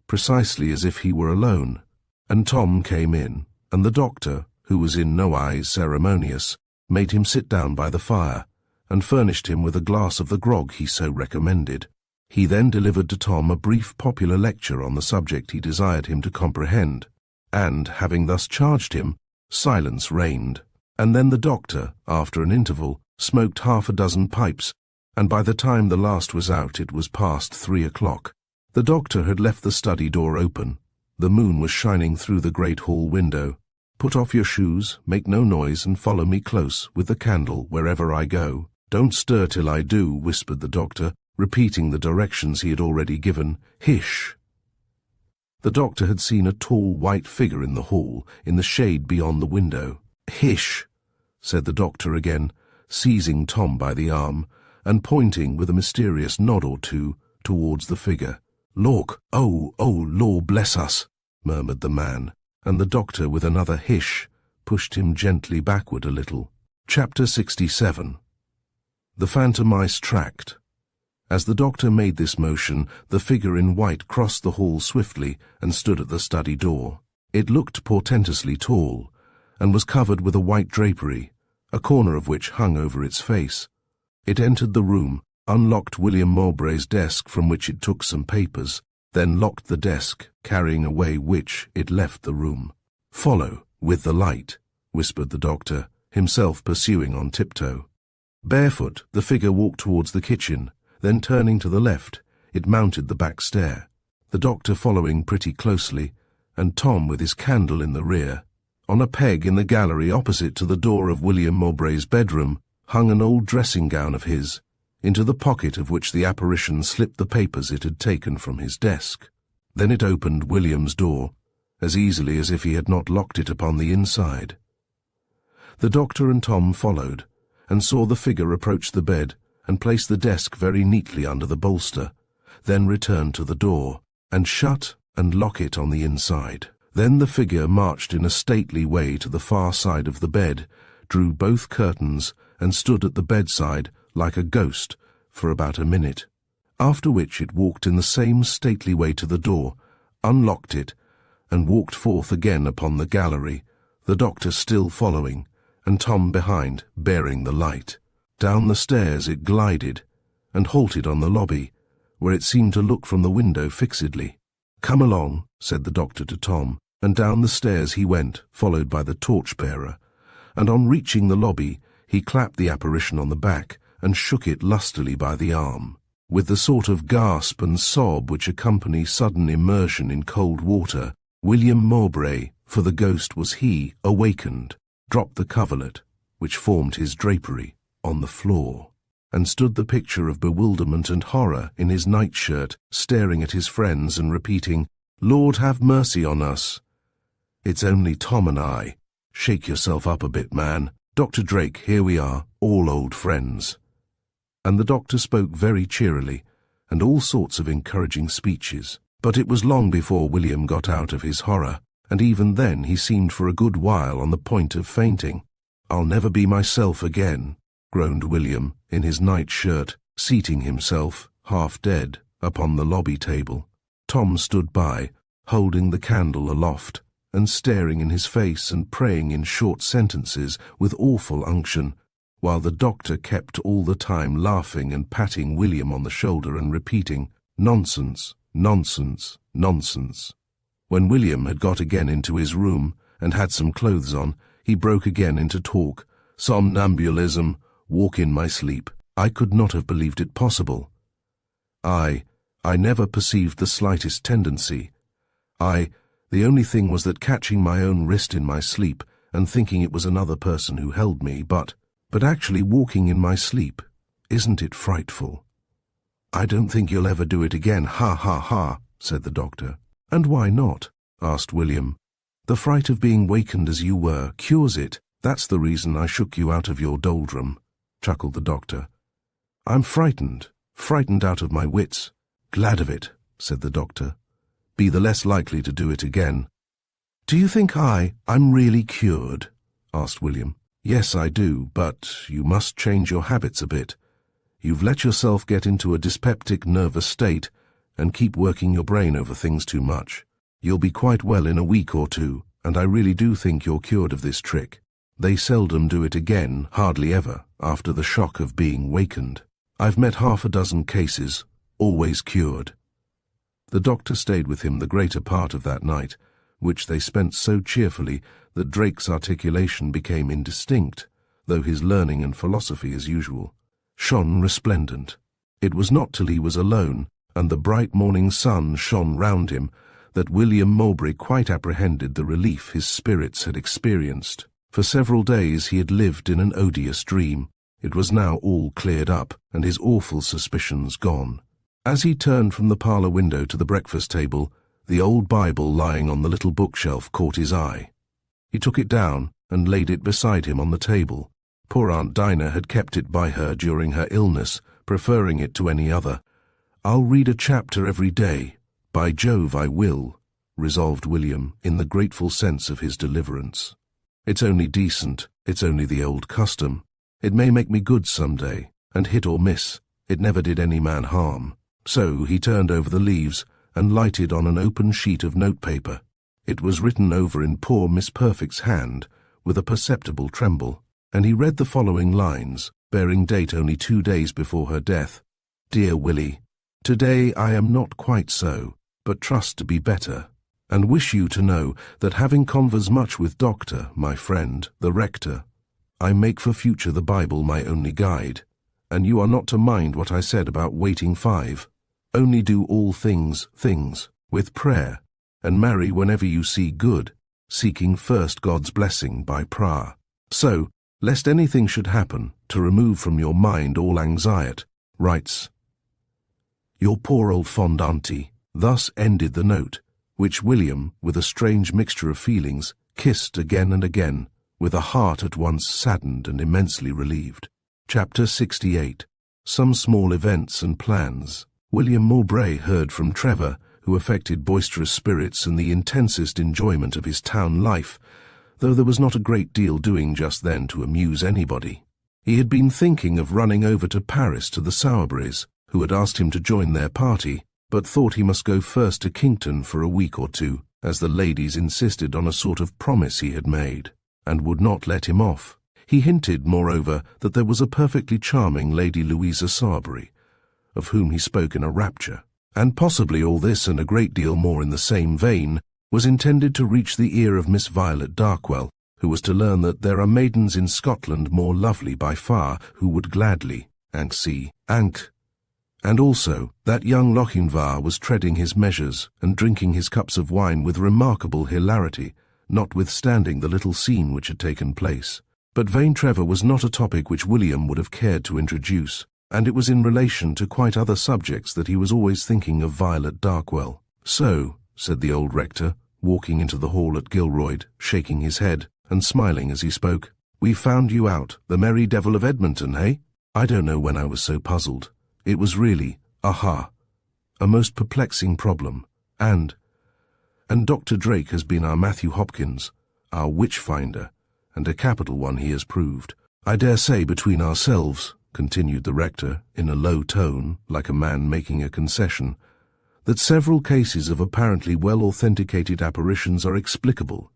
precisely as if he were alone, and Tom came in, and the doctor, who was in no wise ceremonious, made him sit down by the fire, and furnished him with a glass of the grog he so recommended. He then delivered to Tom a brief popular lecture on the subject he desired him to comprehend, and, having thus charged him, silence reigned. And then the doctor, after an interval, smoked half a dozen pipes, and by the time the last was out it was past 3 o'clock. The doctor had left the study door open. The moon was shining through the great hall window. "Put off your shoes, make no noise, and follow me close, with the candle, wherever I go. Don't stir till I do," whispered the doctor, repeating the directions he had already given. "Hish!" The doctor had seen a tall white figure in the hall, in the shade beyond the window. "Hish!" said the doctor again, seizing Tom by the arm, and pointing with a mysterious nod or two towards the figure. "Lawk, oh, law bless us," murmured the man, and the doctor, with another hish, pushed him gently backward a little. Chapter 67. The Phantomized Tract. As the doctor made this motion, the figure in white crossed the hall swiftly and stood at the study door. It looked portentously tall, and was covered with a white drapery, a corner of which hung over its face. It entered the room, unlocked William Mowbray's desk from which it took some papers, then locked the desk, carrying away which it left the room. "Follow, with the light," whispered the doctor, himself pursuing on tiptoe. Barefoot, the figure walked towards the kitchen, then turning to the left, it mounted the back stair, the doctor following pretty closely, and Tom with his candle in the rear. On a peg in the gallery opposite to the door of William Mowbray's bedroom hung an old dressing-gown of his, into the pocket of which the apparition slipped the papers it had taken from his desk. Then it opened William's door, as easily as if he had not locked it upon the inside. The doctor and Tom followed, and saw the figure approach the bed and place the desk very neatly under the bolster, then return to the door, and shut and lock it on the inside. Then the figure marched in a stately way to the far side of the bed, drew both curtains, and stood at the bedside like a ghost for about a minute, after which it walked in the same stately way to the door, unlocked it, and walked forth again upon the gallery, the doctor still following, and Tom behind, bearing the light. Down the stairs it glided, and halted on the lobby, where it seemed to look from the window fixedly. "Come along," said the doctor to Tom, and down the stairs he went, followed by the torch-bearer, and on reaching the lobby he clapped the apparition on the back and shook it lustily by the arm. With the sort of gasp and sob which accompany sudden immersion in cold water, William Mowbray, for the ghost was he, awakened, dropped the coverlet, which formed his drapery, on the floor, and stood the picture of bewilderment and horror in his nightshirt, staring at his friends and repeating, "Lord, have mercy on us. It's only Tom and I. Shake yourself up a bit, man. Dr. Drake, here we are, all old friends." And the doctor spoke very cheerily, and all sorts of encouraging speeches. But it was long before William got out of his horror, and even then he seemed for a good while on the point of fainting. "I'll never be myself again," groaned William, in his nightshirt, seating himself, half dead, upon the lobby table. Tom stood by, holding the candle aloft, and staring in his face and praying in short sentences with awful unction, while the doctor kept all the time laughing and patting William on the shoulder and repeating, "Nonsense, nonsense, nonsense." When William had got again into his room and had some clothes on, he broke again into talk. "Somnambulism, walk in my sleep. I could not have believed it possible. I never perceived the slightest tendency. The only thing was that catching my own wrist in my sleep and thinking it was another person who held me, but actually walking in my sleep. Isn't it frightful?" "I don't think you'll ever do it again, ha ha ha," said the doctor. "And why not?" asked William. "The fright of being wakened as you were cures it. That's the reason I shook you out of your doldrum," chuckled the doctor. "I'm frightened out of my wits." "Glad of it," said the doctor. "Be the less likely to do it again." "Do you think I'm really cured?" asked William. "Yes, I do, but you must change your habits a bit. You've let yourself get into a dyspeptic nervous state and keep working your brain over things too much. You'll be quite well in a week or two, and I really do think you're cured of this trick. They seldom do it again, hardly ever, after the shock of being wakened. I've met half a dozen cases, always cured." The doctor stayed with him the greater part of that night, which they spent so cheerfully that Drake's articulation became indistinct, though his learning and philosophy, as usual, shone resplendent. It was not till he was alone, and the bright morning sun shone round him, that William Mowbray quite apprehended the relief his spirits had experienced. For several days he had lived in an odious dream. It was now all cleared up, and his awful suspicions gone. As he turned from the parlour window to the breakfast table, the old Bible lying on the little bookshelf caught his eye. He took it down and laid it beside him on the table. Poor Aunt Dinah had kept it by her during her illness, preferring it to any other. "I'll read a chapter every day. By Jove, I will," resolved William, in the grateful sense of his deliverance. "It's only decent, it's only the old custom. It may make me good some day, and hit or miss, it never did any man harm." So he turned over the leaves and lighted on an open sheet of notepaper. It was written over in poor Miss Perfect's hand, with a perceptible tremble, and he read the following lines, bearing date only 2 days before her death. "Dear Willie, today I am not quite so, but trust to be better, and wish you to know that having conversed much with Doctor, my friend, the rector, I make for future the Bible my only guide, and you are not to mind what I said about waiting 5. Only do all things, with prayer, and marry whenever you see good, seeking first God's blessing by prayer. So, lest anything should happen, to remove from your mind all anxiety, writes your poor old fond auntie." Thus ended the note, which William, with a strange mixture of feelings, kissed again and again, with a heart at once saddened and immensely relieved. Chapter 68. Some Small Events and Plans. William Mowbray heard from Trevor, who affected boisterous spirits and the intensest enjoyment of his town life, though there was not a great deal doing just then to amuse anybody. He had been thinking of running over to Paris to the Sowerberrys, who had asked him to join their party, but thought he must go first to Kington for a week or two, as the ladies insisted on a sort of promise he had made, and would not let him off. He hinted, moreover, that there was a perfectly charming Lady Louisa Sowerberry, of whom he spoke in a rapture, and possibly all this and a great deal more in the same vein was intended to reach the ear of Miss Violet Darkwell, who was to learn that there are maidens in Scotland more lovely by far, who would gladly, and also that young Lochinvar was treading his measures and drinking his cups of wine with remarkable hilarity, notwithstanding the little scene which had taken place. But Vain Trevor was not a topic which William would have cared to introduce, and it was in relation to quite other subjects that he was always thinking of Violet Darkwell. "So," said the old rector, walking into the hall at Gilroyd, shaking his head and smiling as he spoke, "we've found you out, the merry devil of Edmonton, eh? I don't know when I was so puzzled. It was really, a most perplexing problem, and Dr. Drake has been our Matthew Hopkins, our witch-finder, and a capital one he has proved. I dare say between ourselves," continued the rector, in a low tone, like a man making a concession, "that several cases of apparently well-authenticated apparitions are explicable,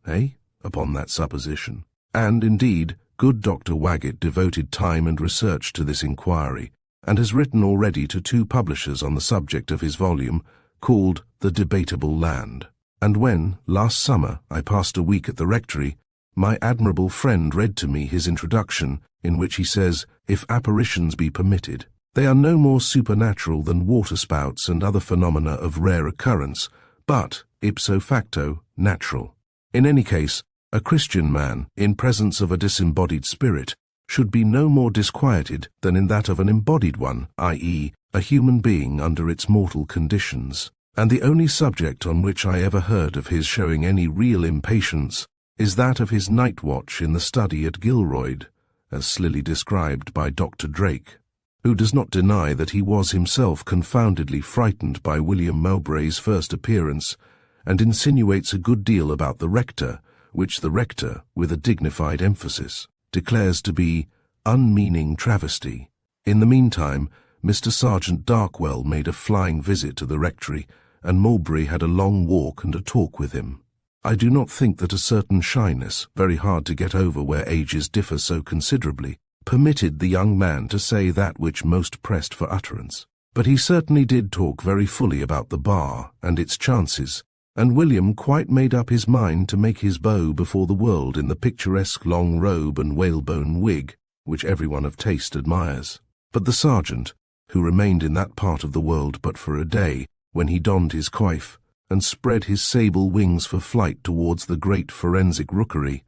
upon that supposition. And, indeed, good Dr. Waggett devoted time and research to this inquiry, and has written already to 2 publishers on the subject of his volume, called The Debatable Land. And when, last summer, I passed a week at the rectory, my admirable friend read to me his introduction, in which he says, if apparitions be permitted, they are no more supernatural than waterspouts and other phenomena of rare occurrence, but, ipso facto, natural. In any case, a Christian man, in presence of a disembodied spirit, should be no more disquieted than in that of an embodied one, i.e., a human being under its mortal conditions. And the only subject on which I ever heard of his showing any real impatience is that of his night watch in the study at Gilroyd, as slily described by Dr. Drake, who does not deny that he was himself confoundedly frightened by William Mowbray's first appearance, and insinuates a good deal about the rector, which the rector, with a dignified emphasis, declares to be unmeaning travesty. In the meantime, Mr. Sergeant Darkwell made a flying visit to the rectory, and Mowbray had a long walk and a talk with him. I do not think that a certain shyness, very hard to get over where ages differ so considerably, permitted the young man to say that which most pressed for utterance. But he certainly did talk very fully about the bar and its chances, and William quite made up his mind to make his bow before the world in the picturesque long robe and whalebone wig, which everyone of taste admires. But the sergeant, who remained in that part of the world but for a day, when he donned his coif, and spread his sable wings for flight towards the great forensic rookery,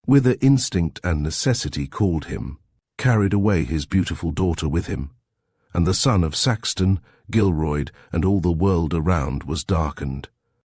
whither instinct and necessity called him, carried away his beautiful daughter with him, and the sun of Saxton, Gilroyd, and all the world around was darkened.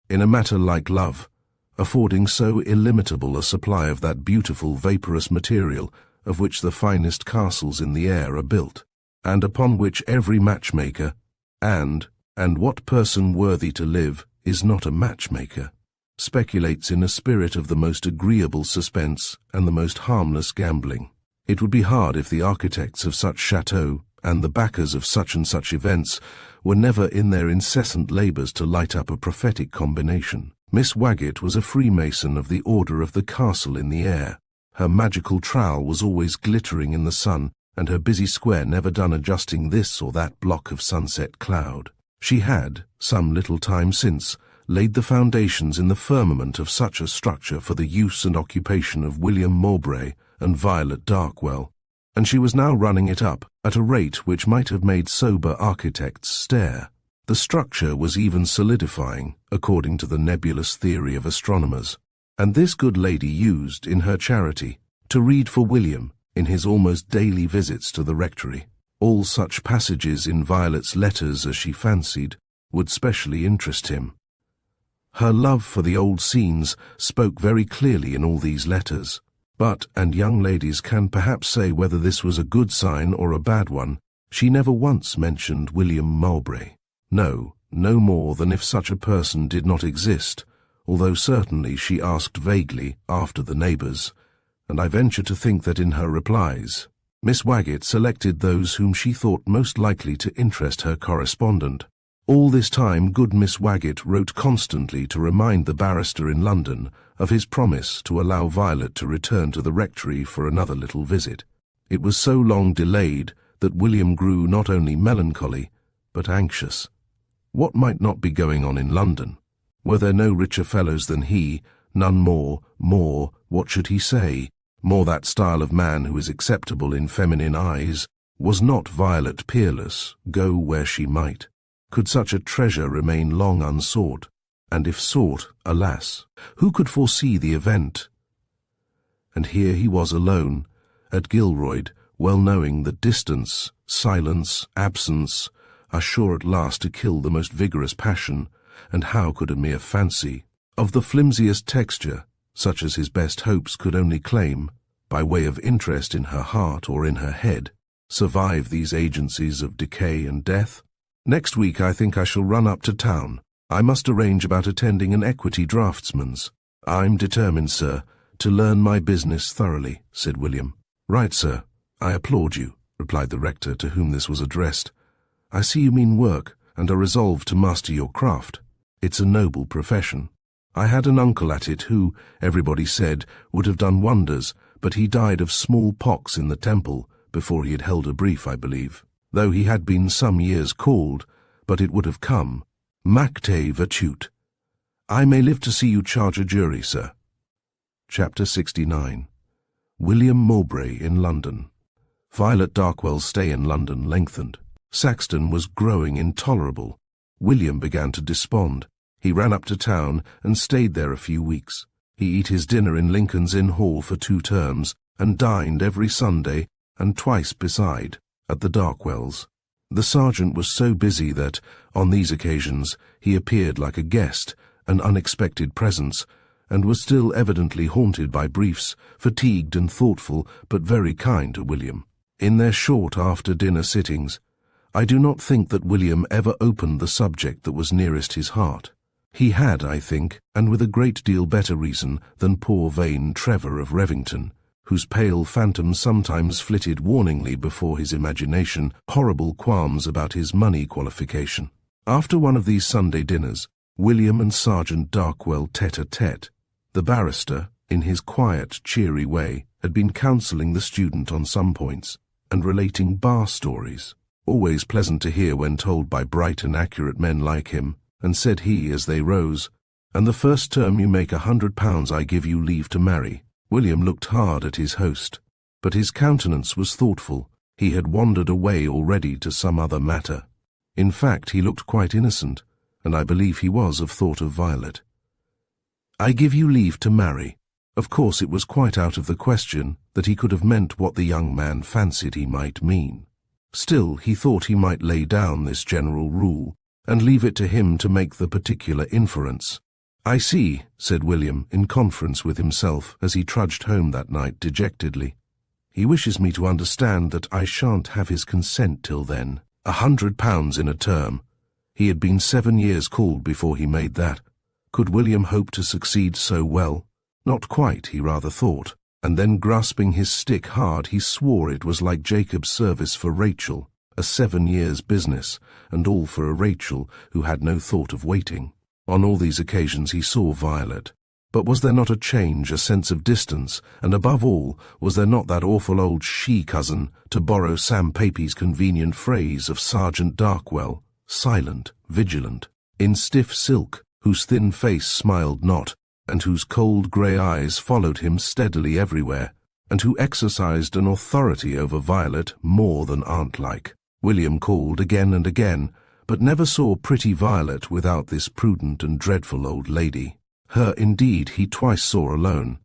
In a matter like love, affording so illimitable a supply of that beautiful vaporous material of which the finest castles in the air are built, and upon which every matchmaker, and what person worthy to live is not a matchmaker, speculates in a spirit of the most agreeable suspense and the most harmless gambling. It would be hard if the architects of such chateaux and the backers of such and such events were never in their incessant labours to light up a prophetic combination. Miss Waggett was a Freemason of the Order of the Castle in the Air. Her magical trowel was always glittering in the sun, and her busy square never done adjusting this or that block of sunset cloud. She had, some little time since, laid the foundations in the firmament of such a structure for the use and occupation of William Mowbray and Violet Darkwell, and she was now running it up at a rate which might have made sober architects stare. The structure was even solidifying, according to the nebulous theory of astronomers, and this good lady used, in her charity, to read for William, in his almost daily visits to the rectory, all such passages in Violet's letters as she fancied would specially interest him. Her love for the old scenes spoke very clearly in all these letters. But, and young ladies can perhaps say whether this was a good sign or a bad one, she never once mentioned William Mowbray. No, no more than if such a person did not exist, although certainly she asked vaguely after the neighbours, and I venture to think that in her replies, Miss Waggett selected those whom she thought most likely to interest her correspondent. All this time good Miss Waggett wrote constantly to remind the barrister in London of his promise to allow Violet to return to the rectory for another little visit. It was so long delayed that William grew not only melancholy, but anxious. What might not be going on in London? Were there no richer fellows than he, None more, what should he say? More that style of man who is acceptable in feminine eyes. Was not Violet peerless, go where she might? Could such a treasure remain long unsought? And if sought, alas, who could foresee the event? And here he was alone, at Gilroyd, well knowing that distance, silence, absence are sure at last to kill the most vigorous passion, and how could a mere fancy, of the flimsiest texture, such as his best hopes could only claim, by way of interest in her heart or in her head, survive these agencies of decay and death? Next week I think I shall run up to town. I must arrange about attending an equity draftsman's. I'm determined, sir, to learn my business thoroughly, said William. Right, sir. I applaud you, replied the rector to whom this was addressed. I see you mean work, and are resolved to master your craft. It's a noble profession. I had an uncle at it who, everybody said, would have done wonders, but he died of smallpox in the Temple before he had held a brief, I believe, though he had been some years called, but it would have come. Macte virtute. I may live to see you charge a jury, sir. Chapter 69. William Mowbray in London. Violet Darkwell's stay in London lengthened. Saxton was growing intolerable. William began to despond. He ran up to town and stayed there a few weeks. He eat his dinner in Lincoln's Inn Hall for 2 terms, and dined every Sunday, and twice beside, at the Darkwells. The sergeant was so busy that, on these occasions, he appeared like a guest, an unexpected presence, and was still evidently haunted by briefs, fatigued and thoughtful, but very kind to William. In their short after-dinner sittings, I do not think that William ever opened the subject that was nearest his heart. He had, I think, and with a great deal better reason than poor vain Trevor of Revington, whose pale phantom sometimes flitted warningly before his imagination, horrible qualms about his money qualification. After one of these Sunday dinners, William and Sergeant Darkwell tete-a-tete. The barrister, in his quiet, cheery way, had been counselling the student on some points, and relating bar stories, always pleasant to hear when told by bright and accurate men like him, and said he, as they rose, "And the first term you make £100 I give you leave to marry." William looked hard at his host, but his countenance was thoughtful. He had wandered away already to some other matter. In fact, he looked quite innocent, and I believe he was of thought of Violet. "I give you leave to marry." Of course it was quite out of the question that he could have meant what the young man fancied he might mean. Still, he thought he might lay down this general rule, and leave it to him to make the particular inference. "I see," said William, in conference with himself, as he trudged home that night dejectedly. "He wishes me to understand that I shan't have his consent till then. £100 in a term. He had been 7 years called before he made that. Could William hope to succeed so well? Not quite, he rather thought, and then grasping his stick hard he swore it was like Jacob's service for Rachel, a 7 years' business, and all for a Rachel who had no thought of waiting. On all these occasions he saw Violet. But was there not a change, a sense of distance, and above all, was there not that awful old she-cousin, to borrow Sam Papey's convenient phrase, of Sergeant Darkwell, silent, vigilant, in stiff silk, whose thin face smiled not, and whose cold grey eyes followed him steadily everywhere, and who exercised an authority over Violet more than aunt-like? William called again and again, but never saw pretty Violet without this prudent and dreadful old lady. Her, indeed, he twice saw alone.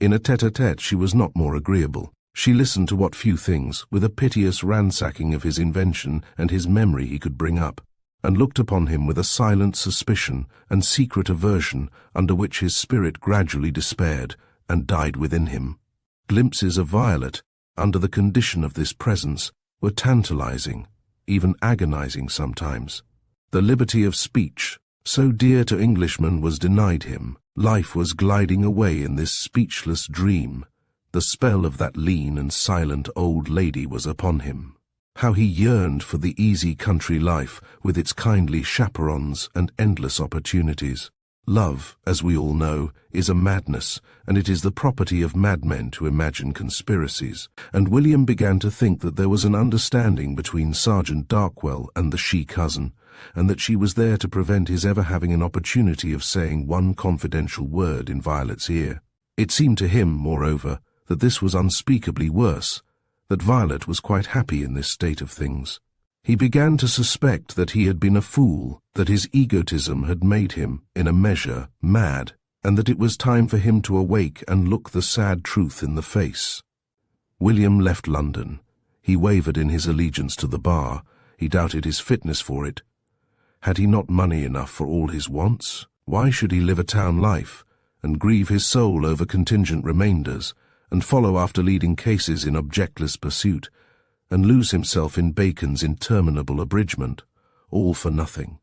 In a tete-a-tete she was not more agreeable. She listened to what few things, with a piteous ransacking of his invention and his memory he could bring up, and looked upon him with a silent suspicion and secret aversion under which his spirit gradually despaired and died within him. Glimpses of Violet, under the condition of this presence, were tantalizing, even agonizing sometimes. The liberty of speech, so dear to Englishmen, was denied him. Life was gliding away in this speechless dream. The spell of that lean and silent old lady was upon him. How he yearned for the easy country life with its kindly chaperons and endless opportunities. Love, as we all know, is a madness, and it is the property of madmen to imagine conspiracies. And William began to think that there was an understanding between Sergeant Darkwell and the she-cousin, and that she was there to prevent his ever having an opportunity of saying one confidential word in Violet's ear. It seemed to him, moreover, that this was unspeakably worse, that Violet was quite happy in this state of things. He began to suspect that he had been a fool, that his egotism had made him, in a measure, mad, and that it was time for him to awake and look the sad truth in the face. William left London. He wavered in his allegiance to the bar. He doubted his fitness for it. Had he not money enough for all his wants? Why should he live a town life, and grieve his soul over contingent remainders, and follow after leading cases in objectless pursuit, and lose himself in Bacon's interminable abridgment, all for nothing?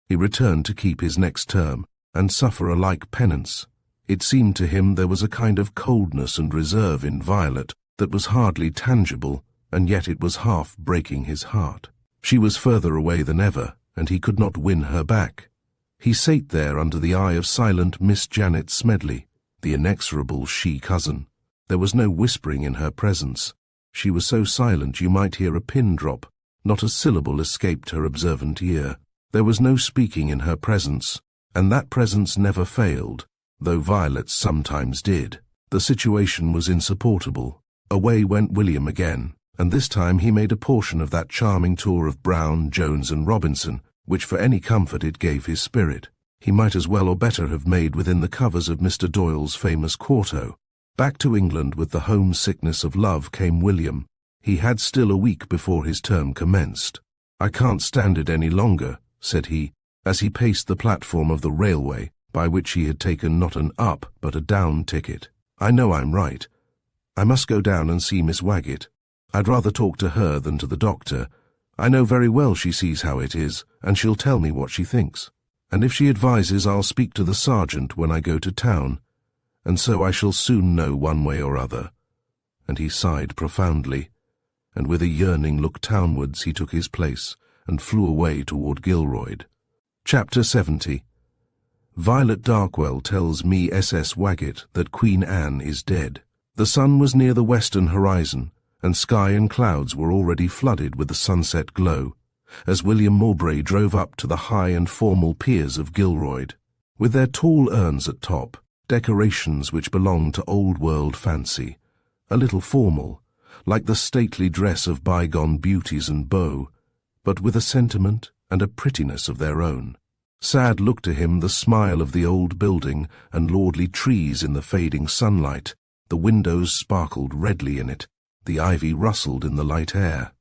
He returned to keep his next term, and suffer a like penance. It seemed to him there was a kind of coldness and reserve in Violet that was hardly tangible, and yet it was half breaking his heart. She was further away than ever, and he could not win her back. He sate there under the eye of silent Miss Janet Smedley, the inexorable she-cousin. There was no whispering in her presence. She was so silent you might hear a pin drop. Not a syllable escaped her observant ear. There was no speaking in her presence, and that presence never failed, though Violet's sometimes did. The situation was insupportable. Away went William again, and this time he made a portion of that charming tour of Brown, Jones, and Robinson, which for any comfort it gave his spirit, he might as well or better have made within the covers of Mr. Doyle's famous quarto. Back to England with the homesickness of love came William. He had still a week before his term commenced. "I can't stand it any longer," said he, as he paced the platform of the railway, by which he had taken not an up but a down ticket. "I know I'm right. I must go down and see Miss Waggett. I'd rather talk to her than to the doctor. I know very well she sees how it is, and she'll tell me what she thinks. And if she advises, I'll speak to the sergeant when I go to town, and so I shall soon know one way or other." And he sighed profoundly, and with a yearning look townwards he took his place and flew away toward Gilroyd. Chapter 70. Violet Darkwell tells me S.S. Waggett that Queen Anne is dead. The sun was near the western horizon, and sky and clouds were already flooded with the sunset glow, as William Mowbray drove up to the high and formal piers of Gilroyd, with their tall urns at top, decorations which belonged to old-world fancy, a little formal, like the stately dress of bygone beauties and beaux, but with a sentiment and a prettiness of their own. Sad looked to him the smile of the old building and lordly trees in the fading sunlight. The windows sparkled redly in it, the ivy rustled in the light air,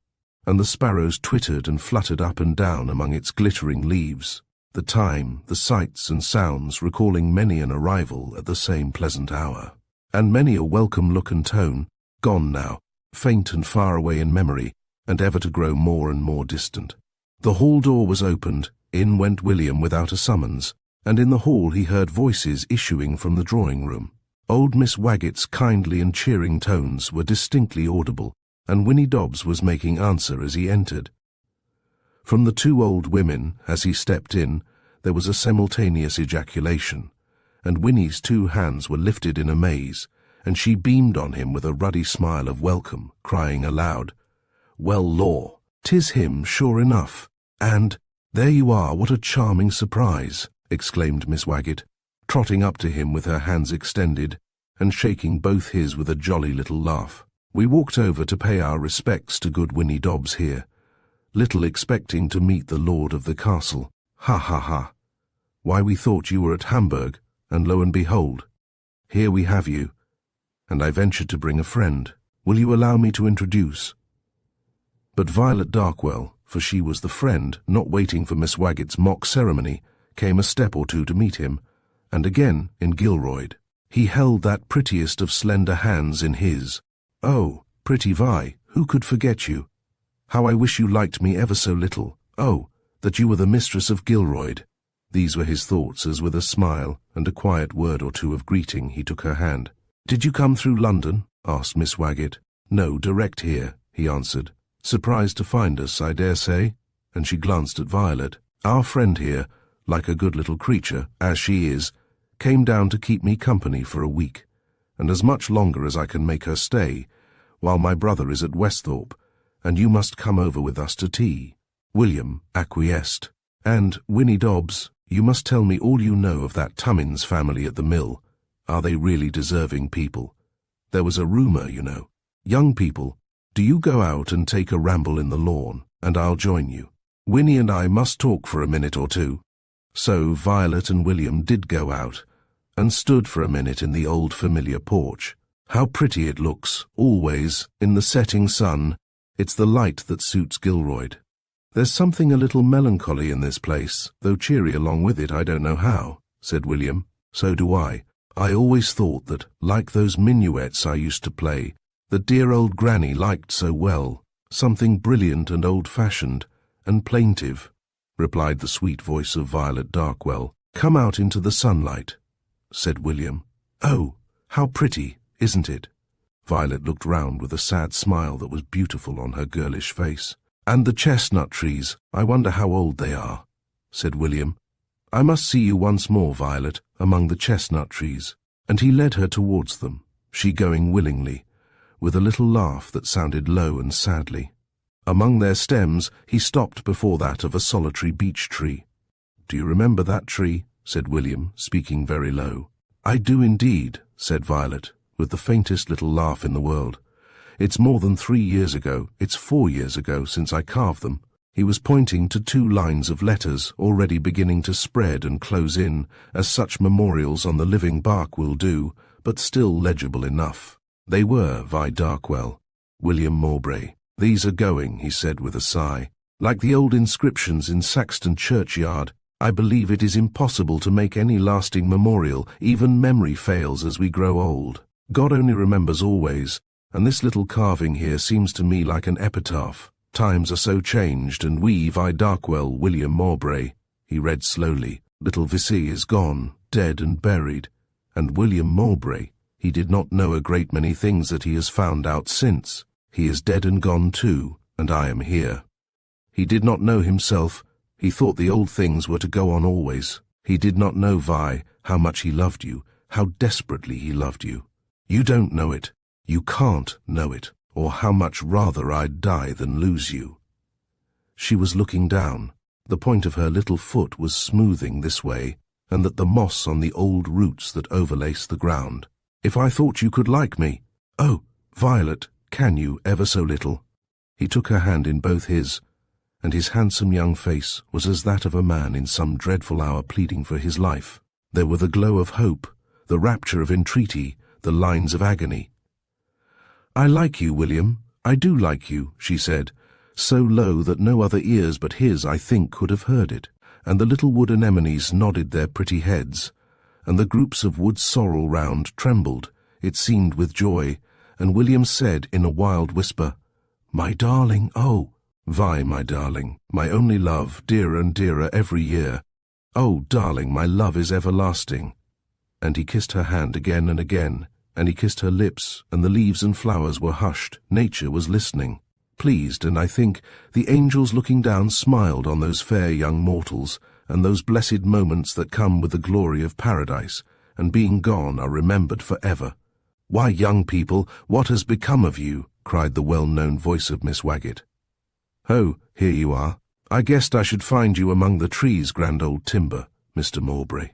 and the sparrows twittered and fluttered up and down among its glittering leaves. The time, the sights and sounds recalling many an arrival at the same pleasant hour, and many a welcome look and tone, gone now, faint and far away in memory, and ever to grow more and more distant. The hall door was opened, in went William without a summons, and in the hall he heard voices issuing from the drawing-room. Old Miss Waggett's kindly and cheering tones were distinctly audible, and Winnie Dobbs was making answer as he entered. From the two old women, as he stepped in, there was a simultaneous ejaculation, and Winnie's two hands were lifted in amaze, and she beamed on him with a ruddy smile of welcome, crying aloud, "Well, law, 'tis him, sure enough, and there you are, what a charming surprise," exclaimed Miss Waggett, trotting up to him with her hands extended, and shaking both his with a jolly little laugh. We walked over to pay our respects to good Winnie Dobbs here, little expecting to meet the lord of the castle. Ha ha ha! Why, we thought you were at Hamburg, and lo and behold, here we have you, and I ventured to bring a friend. Will you allow me to introduce? But Violet Darkwell, for she was the friend, not waiting for Miss Waggett's mock ceremony, came a step or two to meet him, and again in Gilroyd. He held that prettiest of slender hands in his. "Oh, pretty Vi, who could forget you? How I wish you liked me ever so little. Oh, that you were the mistress of Gilroyd." These were his thoughts as with a smile and a quiet word or two of greeting he took her hand. "Did you come through London?" asked Miss Waggett. "No, direct here," he answered. "Surprised to find us, I dare say," and she glanced at Violet. "Our friend here, like a good little creature, as she is, came down to keep me company for a week, and as much longer as I can make her stay, while my brother is at Westhorpe, and you must come over with us to tea." William acquiesced. "And, Winnie Dobbs, you must tell me all you know of that Tummins family at the mill. Are they really deserving people? There was a rumour, you know. Young people, do you go out and take a ramble in the lawn, and I'll join you. Winnie and I must talk for a minute or two." So Violet and William did go out, and stood for a minute in the old familiar porch. How pretty it looks, always, in the setting sun. It's the light that suits Gilroyd. "There's something a little melancholy in this place, though cheery along with it, I don't know how," said William. "So do I. I always thought that, like those minuets I used to play, that dear old Granny liked so well, something brilliant and old-fashioned, and plaintive," replied the sweet voice of Violet Darkwell. "Come out into the sunlight," said William. "Oh, how pretty, isn't it?" Violet looked round with a sad smile that was beautiful on her girlish face. "And the chestnut trees, I wonder how old they are," said William. "I must see you once more, Violet, among the chestnut trees." And he led her towards them, she going willingly, with a little laugh that sounded low and sadly. Among their stems he stopped before that of a solitary beech tree. "Do you remember that tree?" said William, speaking very low. "I do indeed," said Violet, with the faintest little laugh in the world. "It's more than 3 years ago, it's 4 years ago since I carved them." He was pointing to 2 lines of letters already beginning to spread and close in, as such memorials on the living bark will do, but still legible enough. They were Vi Darkwell, William Mowbray. "These are going," he said with a sigh. "Like the old inscriptions in Saxton churchyard, I believe it is impossible to make any lasting memorial. Even memory fails as we grow old. God only remembers always, and this little carving here seems to me like an epitaph. Times are so changed, and we, Vi Darkwell, William Mowbray," he read slowly, "little Vissy is gone, dead and buried, and William Mowbray, he did not know a great many things that he has found out since. He is dead and gone too, and I am here. He did not know himself. He thought the old things were to go on always. He did not know, Vi, how much he loved you, how desperately he loved you. You don't know it. You can't know it, or how much rather I'd die than lose you." She was looking down. The point of her little foot was smoothing this way, and that the moss on the old roots that overlace the ground. "If I thought you could like me. Oh, Violet, can you ever so little?" He took her hand in both his, and his handsome young face was as that of a man in some dreadful hour pleading for his life. There were the glow of hope, the rapture of entreaty, the lines of agony. "I like you, William, I do like you," she said, so low that no other ears but his, I think, could have heard it, and the little wood anemones nodded their pretty heads, and the groups of wood sorrel round trembled, it seemed, with joy, and William said in a wild whisper, "My darling, oh, Vi, my darling, my only love, dearer and dearer every year. Oh, darling, my love is everlasting." And he kissed her hand again and again, and he kissed her lips, and the leaves and flowers were hushed. Nature was listening, pleased, and I think the angels looking down smiled on those fair young mortals, and those blessed moments that come with the glory of paradise, and being gone are remembered for ever. "Why, young people, what has become of you?" cried the well-known voice of Miss Waggett. "Oh, here you are. I guessed I should find you among the trees, grand old timber, Mr. Mowbray."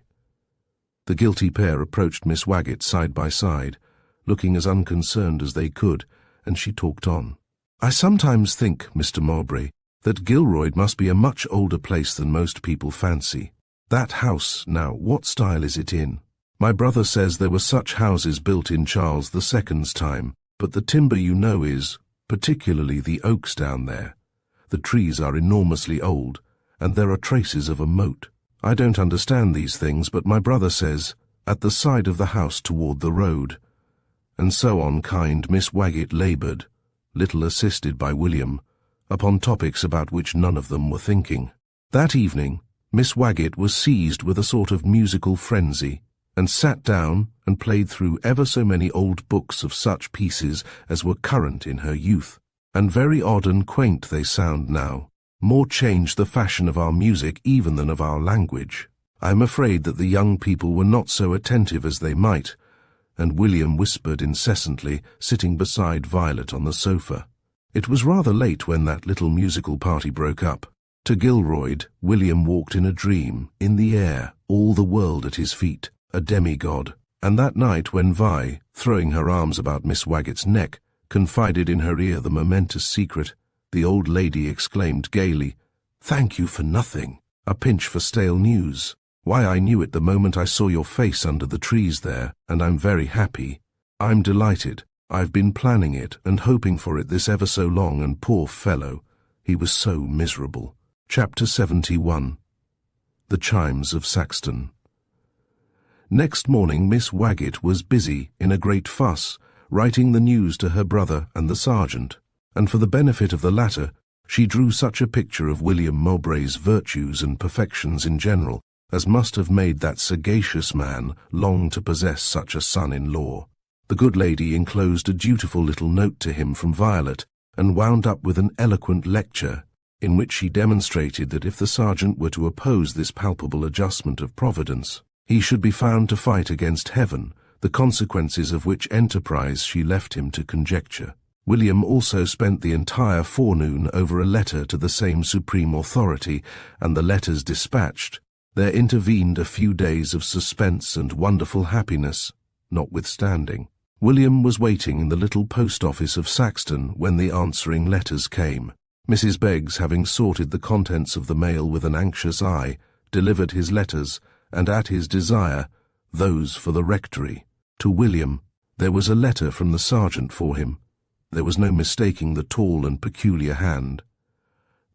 The guilty pair approached Miss Waggett side by side, looking as unconcerned as they could, and she talked on. "I sometimes think, Mr. Mowbray, that Gilroyd must be a much older place than most people fancy. That house, now, what style is it in? My brother says there were such houses built in Charles II's time, but the timber, you know, is, particularly the oaks down there. The trees are enormously old, and there are traces of a moat. I don't understand these things, but my brother says, at the side of the house toward the road." And so on kind Miss Waggett laboured, little assisted by William, upon topics about which none of them were thinking. That evening, Miss Waggett was seized with a sort of musical frenzy, and sat down and played through ever so many old books of such pieces as were current in her youth, and very odd and quaint they sound now. More changed the fashion of our music even than of our language. I am afraid that the young people were not so attentive as they might, and William whispered incessantly, sitting beside Violet on the sofa. It was rather late when that little musical party broke up. To Gilroyd, William walked in a dream, in the air, all the world at his feet, a demigod. And that night when Vi, throwing her arms about Miss Wagget's neck, confided in her ear the momentous secret, the old lady exclaimed gaily, "Thank you for nothing. A pinch for stale news. Why, I knew it the moment I saw your face under the trees there, and I'm very happy. I'm delighted. I've been planning it and hoping for it this ever so long, and poor fellow, he was so miserable." Chapter 71. The Chimes of Saxton. Next morning Miss Wagget was busy, in a great fuss, writing the news to her brother and the sergeant, and for the benefit of the latter, she drew such a picture of William Mowbray's virtues and perfections in general as must have made that sagacious man long to possess such a son-in-law. The good lady enclosed a dutiful little note to him from Violet, and wound up with an eloquent lecture, in which she demonstrated that if the sergeant were to oppose this palpable adjustment of Providence, he should be found to fight against heaven, the consequences of which enterprise she left him to conjecture. William also spent the entire forenoon over a letter to the same supreme authority, and the letters dispatched, there intervened a few days of suspense and wonderful happiness, notwithstanding. William was waiting in the little post office of Saxton when the answering letters came. Mrs. Beggs, having sorted the contents of the mail with an anxious eye, delivered his letters, and at his desire, those for the rectory. To William, there was a letter from the sergeant for him. There was no mistaking the tall and peculiar hand.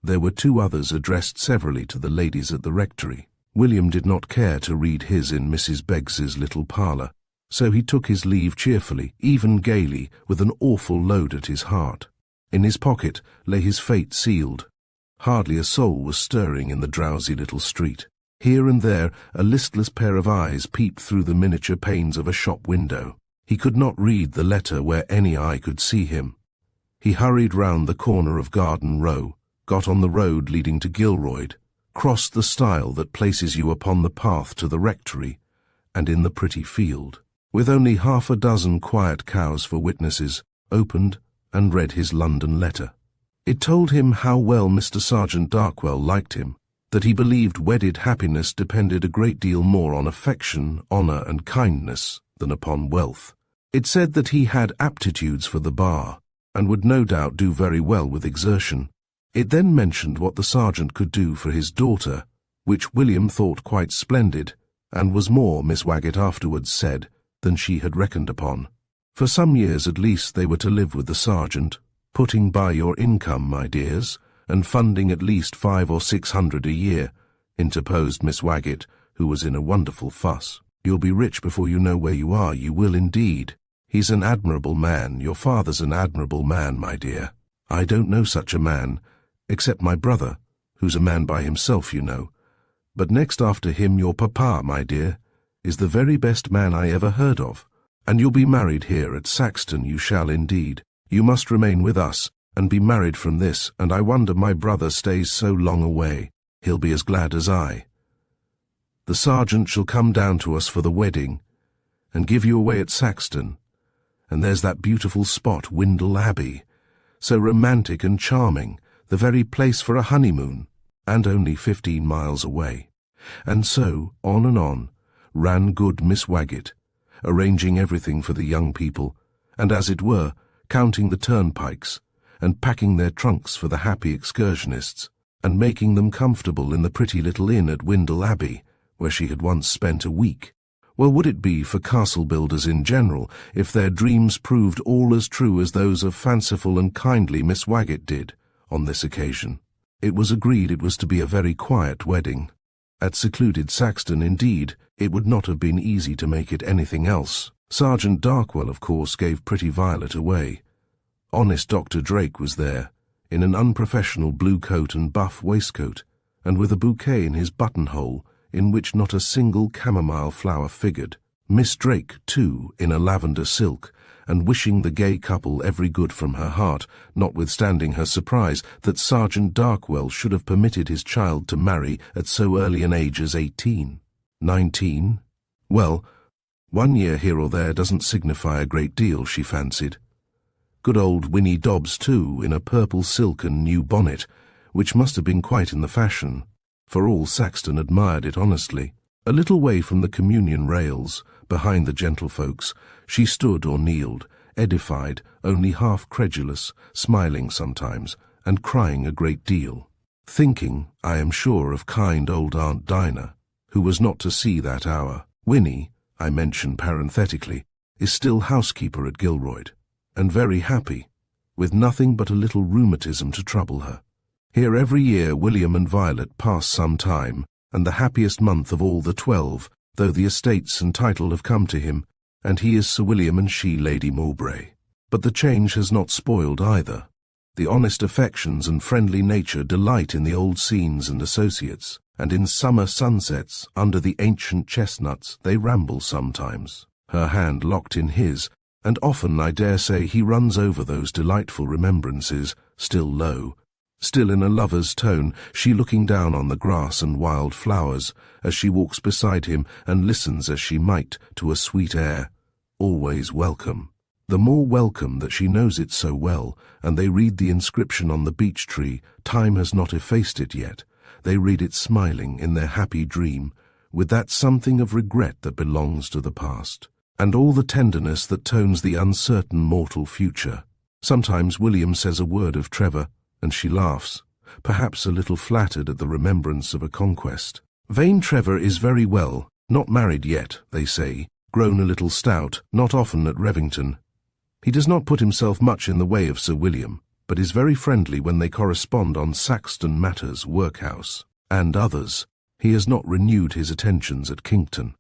There were two others addressed severally to the ladies at the rectory. William did not care to read his in Mrs. Beggs's little parlour, so he took his leave cheerfully, even gaily, with an awful load at his heart. In his pocket lay his fate sealed. Hardly a soul was stirring in the drowsy little street. Here and there a listless pair of eyes peeped through the miniature panes of a shop window. He could not read the letter where any eye could see him. He hurried round the corner of Garden Row, got on the road leading to Gilroyd, crossed the stile that places you upon the path to the rectory, and in the pretty field, with only half a dozen quiet cows for witnesses, opened and read his London letter. It told him how well Mr. Sergeant Darkwell liked him, that he believed wedded happiness depended a great deal more on affection, honour and kindness than upon wealth. It said that he had aptitudes for the bar, and would no doubt do very well with exertion. It then mentioned what the sergeant could do for his daughter, which William thought quite splendid, and was more, Miss Wagget afterwards said, than she had reckoned upon. For some years at least they were to live with the sergeant, putting by your income, my dears, and funding at least 500 or 600 a year, interposed Miss Wagget, who was in a wonderful fuss. You'll be rich before you know where you are, you will indeed. He's an admirable man, your father's an admirable man, my dear. I don't know such a man, except my brother, who's a man by himself, you know. But next after him, your papa, my dear, is the very best man I ever heard of. And you'll be married here at Saxton, you shall indeed. You must remain with us, and be married from this, and I wonder my brother stays so long away. He'll be as glad as I. The sergeant shall come down to us for the wedding, and give you away at Saxton. And there's that beautiful spot, Windle Abbey, so romantic and charming, the very place for a honeymoon, and only 15 miles away. And so, on, ran good Miss Wagget, arranging everything for the young people, and as it were, counting the turnpikes, and packing their trunks for the happy excursionists, and making them comfortable in the pretty little inn at Windle Abbey, where she had once spent a week. Well would it be for castle builders in general if their dreams proved all as true as those of fanciful and kindly Miss Wagget did on this occasion. It was agreed it was to be a very quiet wedding. At secluded Saxton, indeed, it would not have been easy to make it anything else. Sergeant Darkwell, of course, gave pretty Violet away. Honest Dr. Drake was there, in an unprofessional blue coat and buff waistcoat, and with a bouquet in his buttonhole, in which not a single chamomile flower figured. Miss Drake, too, in a lavender silk, and wishing the gay couple every good from her heart, notwithstanding her surprise that Sergeant Darkwell should have permitted his child to marry at so early an age as 18. 19? Well, 1 year here or there doesn't signify a great deal, she fancied. Good old Winnie Dobbs, too, in a purple silk and new bonnet, which must have been quite in the fashion, for all Saxton admired it honestly. A little way from the communion rails, behind the gentlefolks, she stood or kneeled, edified, only half credulous, smiling sometimes, and crying a great deal. Thinking, I am sure, of kind old Aunt Dinah, who was not to see that hour. Winnie, I mention parenthetically, is still housekeeper at Gilroyd, and very happy, with nothing but a little rheumatism to trouble her. Here every year William and Violet pass some time, and the happiest month of all the 12, though the estates and title have come to him, and he is Sir William and she Lady Mowbray. But the change has not spoiled either. The honest affections and friendly nature delight in the old scenes and associates, and in summer sunsets, under the ancient chestnuts, they ramble sometimes, her hand locked in his, and often, I dare say, he runs over those delightful remembrances, still low, still in a lover's tone, she looking down on the grass and wild flowers, as she walks beside him and listens as she might to a sweet air, always welcome. The more welcome that she knows it so well, and they read the inscription on the beech tree, time has not effaced it yet. They read it smiling in their happy dream, with that something of regret that belongs to the past, and all the tenderness that tones the uncertain mortal future. Sometimes William says a word of Trevor, and she laughs, perhaps a little flattered at the remembrance of a conquest. Vain Trevor is very well, not married yet, they say, grown a little stout, not often at Revington. He does not put himself much in the way of Sir William, but is very friendly when they correspond on Saxton matters, workhouse, and others. He has not renewed his attentions at Kington.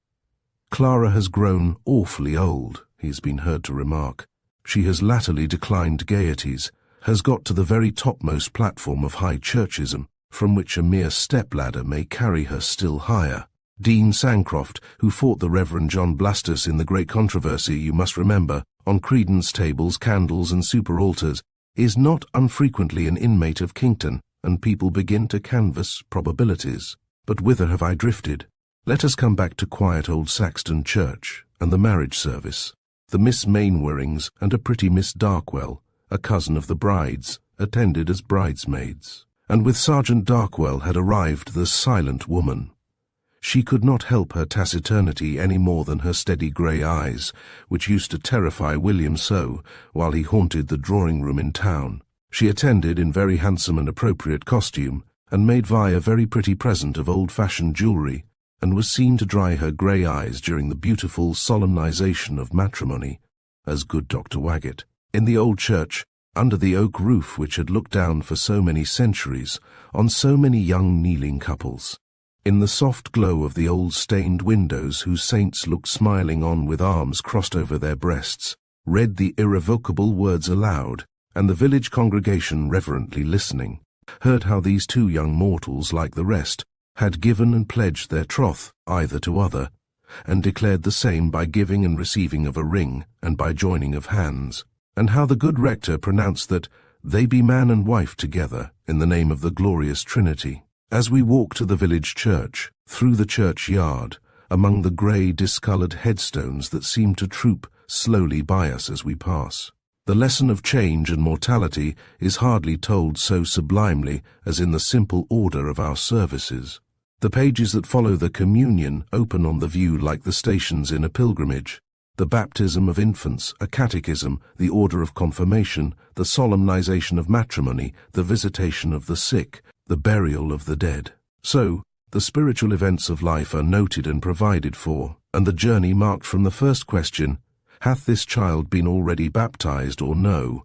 Clara has grown awfully old, he has been heard to remark. She has latterly declined gaieties, has got to the very topmost platform of high churchism, from which a mere step-ladder may carry her still higher. Dean Sancroft, who fought the Reverend John Blastus in the great controversy, you must remember, on credence tables, candles, and super-altars, is not unfrequently an inmate of Kington, and people begin to canvass probabilities. But whither have I drifted? Let us come back to quiet old Saxton Church, and the marriage service. The Miss Mainwarings and a pretty Miss Darkwell, a cousin of the bride's, attended as bridesmaids. And with Sergeant Darkwell had arrived the silent woman. She could not help her taciturnity any more than her steady grey eyes, which used to terrify William so, while he haunted the drawing-room in town. She attended in very handsome and appropriate costume, and made Vi a very pretty present of old-fashioned jewellery, and was seen to dry her grey eyes during the beautiful solemnization of matrimony, as good Dr. Waggett, in the old church, under the oak roof which had looked down for so many centuries on so many young kneeling couples. In the soft glow of the old stained windows whose saints looked smiling on with arms crossed over their breasts, read the irrevocable words aloud, and the village congregation reverently listening, heard how these two young mortals, like the rest, had given and pledged their troth either to other, and declared the same by giving and receiving of a ring and by joining of hands, and how the good rector pronounced that they be man and wife together in the name of the glorious Trinity. As we walk to the village church, through the churchyard, among the grey, discoloured headstones that seem to troop slowly by us as we pass, the lesson of change and mortality is hardly told so sublimely as in the simple order of our services. The pages that follow the communion open on the view like the stations in a pilgrimage. The baptism of infants, a catechism, the order of confirmation, the solemnization of matrimony, the visitation of the sick, the burial of the dead. So, the spiritual events of life are noted and provided for, and the journey marked from the first question, hath this child been already baptized or no,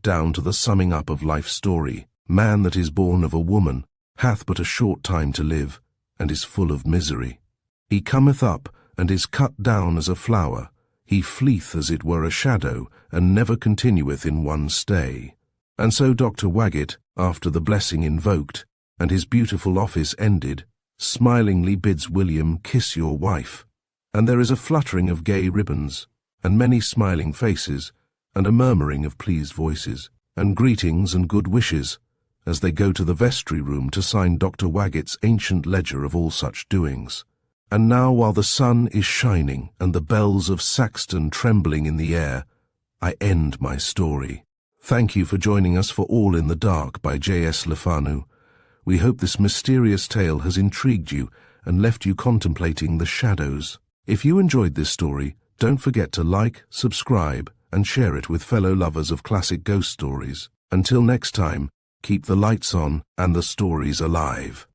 down to the summing up of life's story, man that is born of a woman, hath but a short time to live, and is full of misery. He cometh up, and is cut down as a flower, he fleeth as it were a shadow, and never continueth in one stay. And so Dr. Waggett, after the blessing invoked, and his beautiful office ended, smilingly bids William kiss your wife, and there is a fluttering of gay ribbons, and many smiling faces, and a murmuring of pleased voices, and greetings and good wishes, as they go to the vestry room to sign Dr. Waggett's ancient ledger of all such doings. And now, while the sun is shining and the bells of Saxton trembling in the air, I end my story. Thank you for joining us for All in the Dark by J.S. Fanu. We hope this mysterious tale has intrigued you and left you contemplating the shadows. If you enjoyed this story, don't forget to like, subscribe, and share it with fellow lovers of classic ghost stories. Until next time, keep the lights on and the stories alive.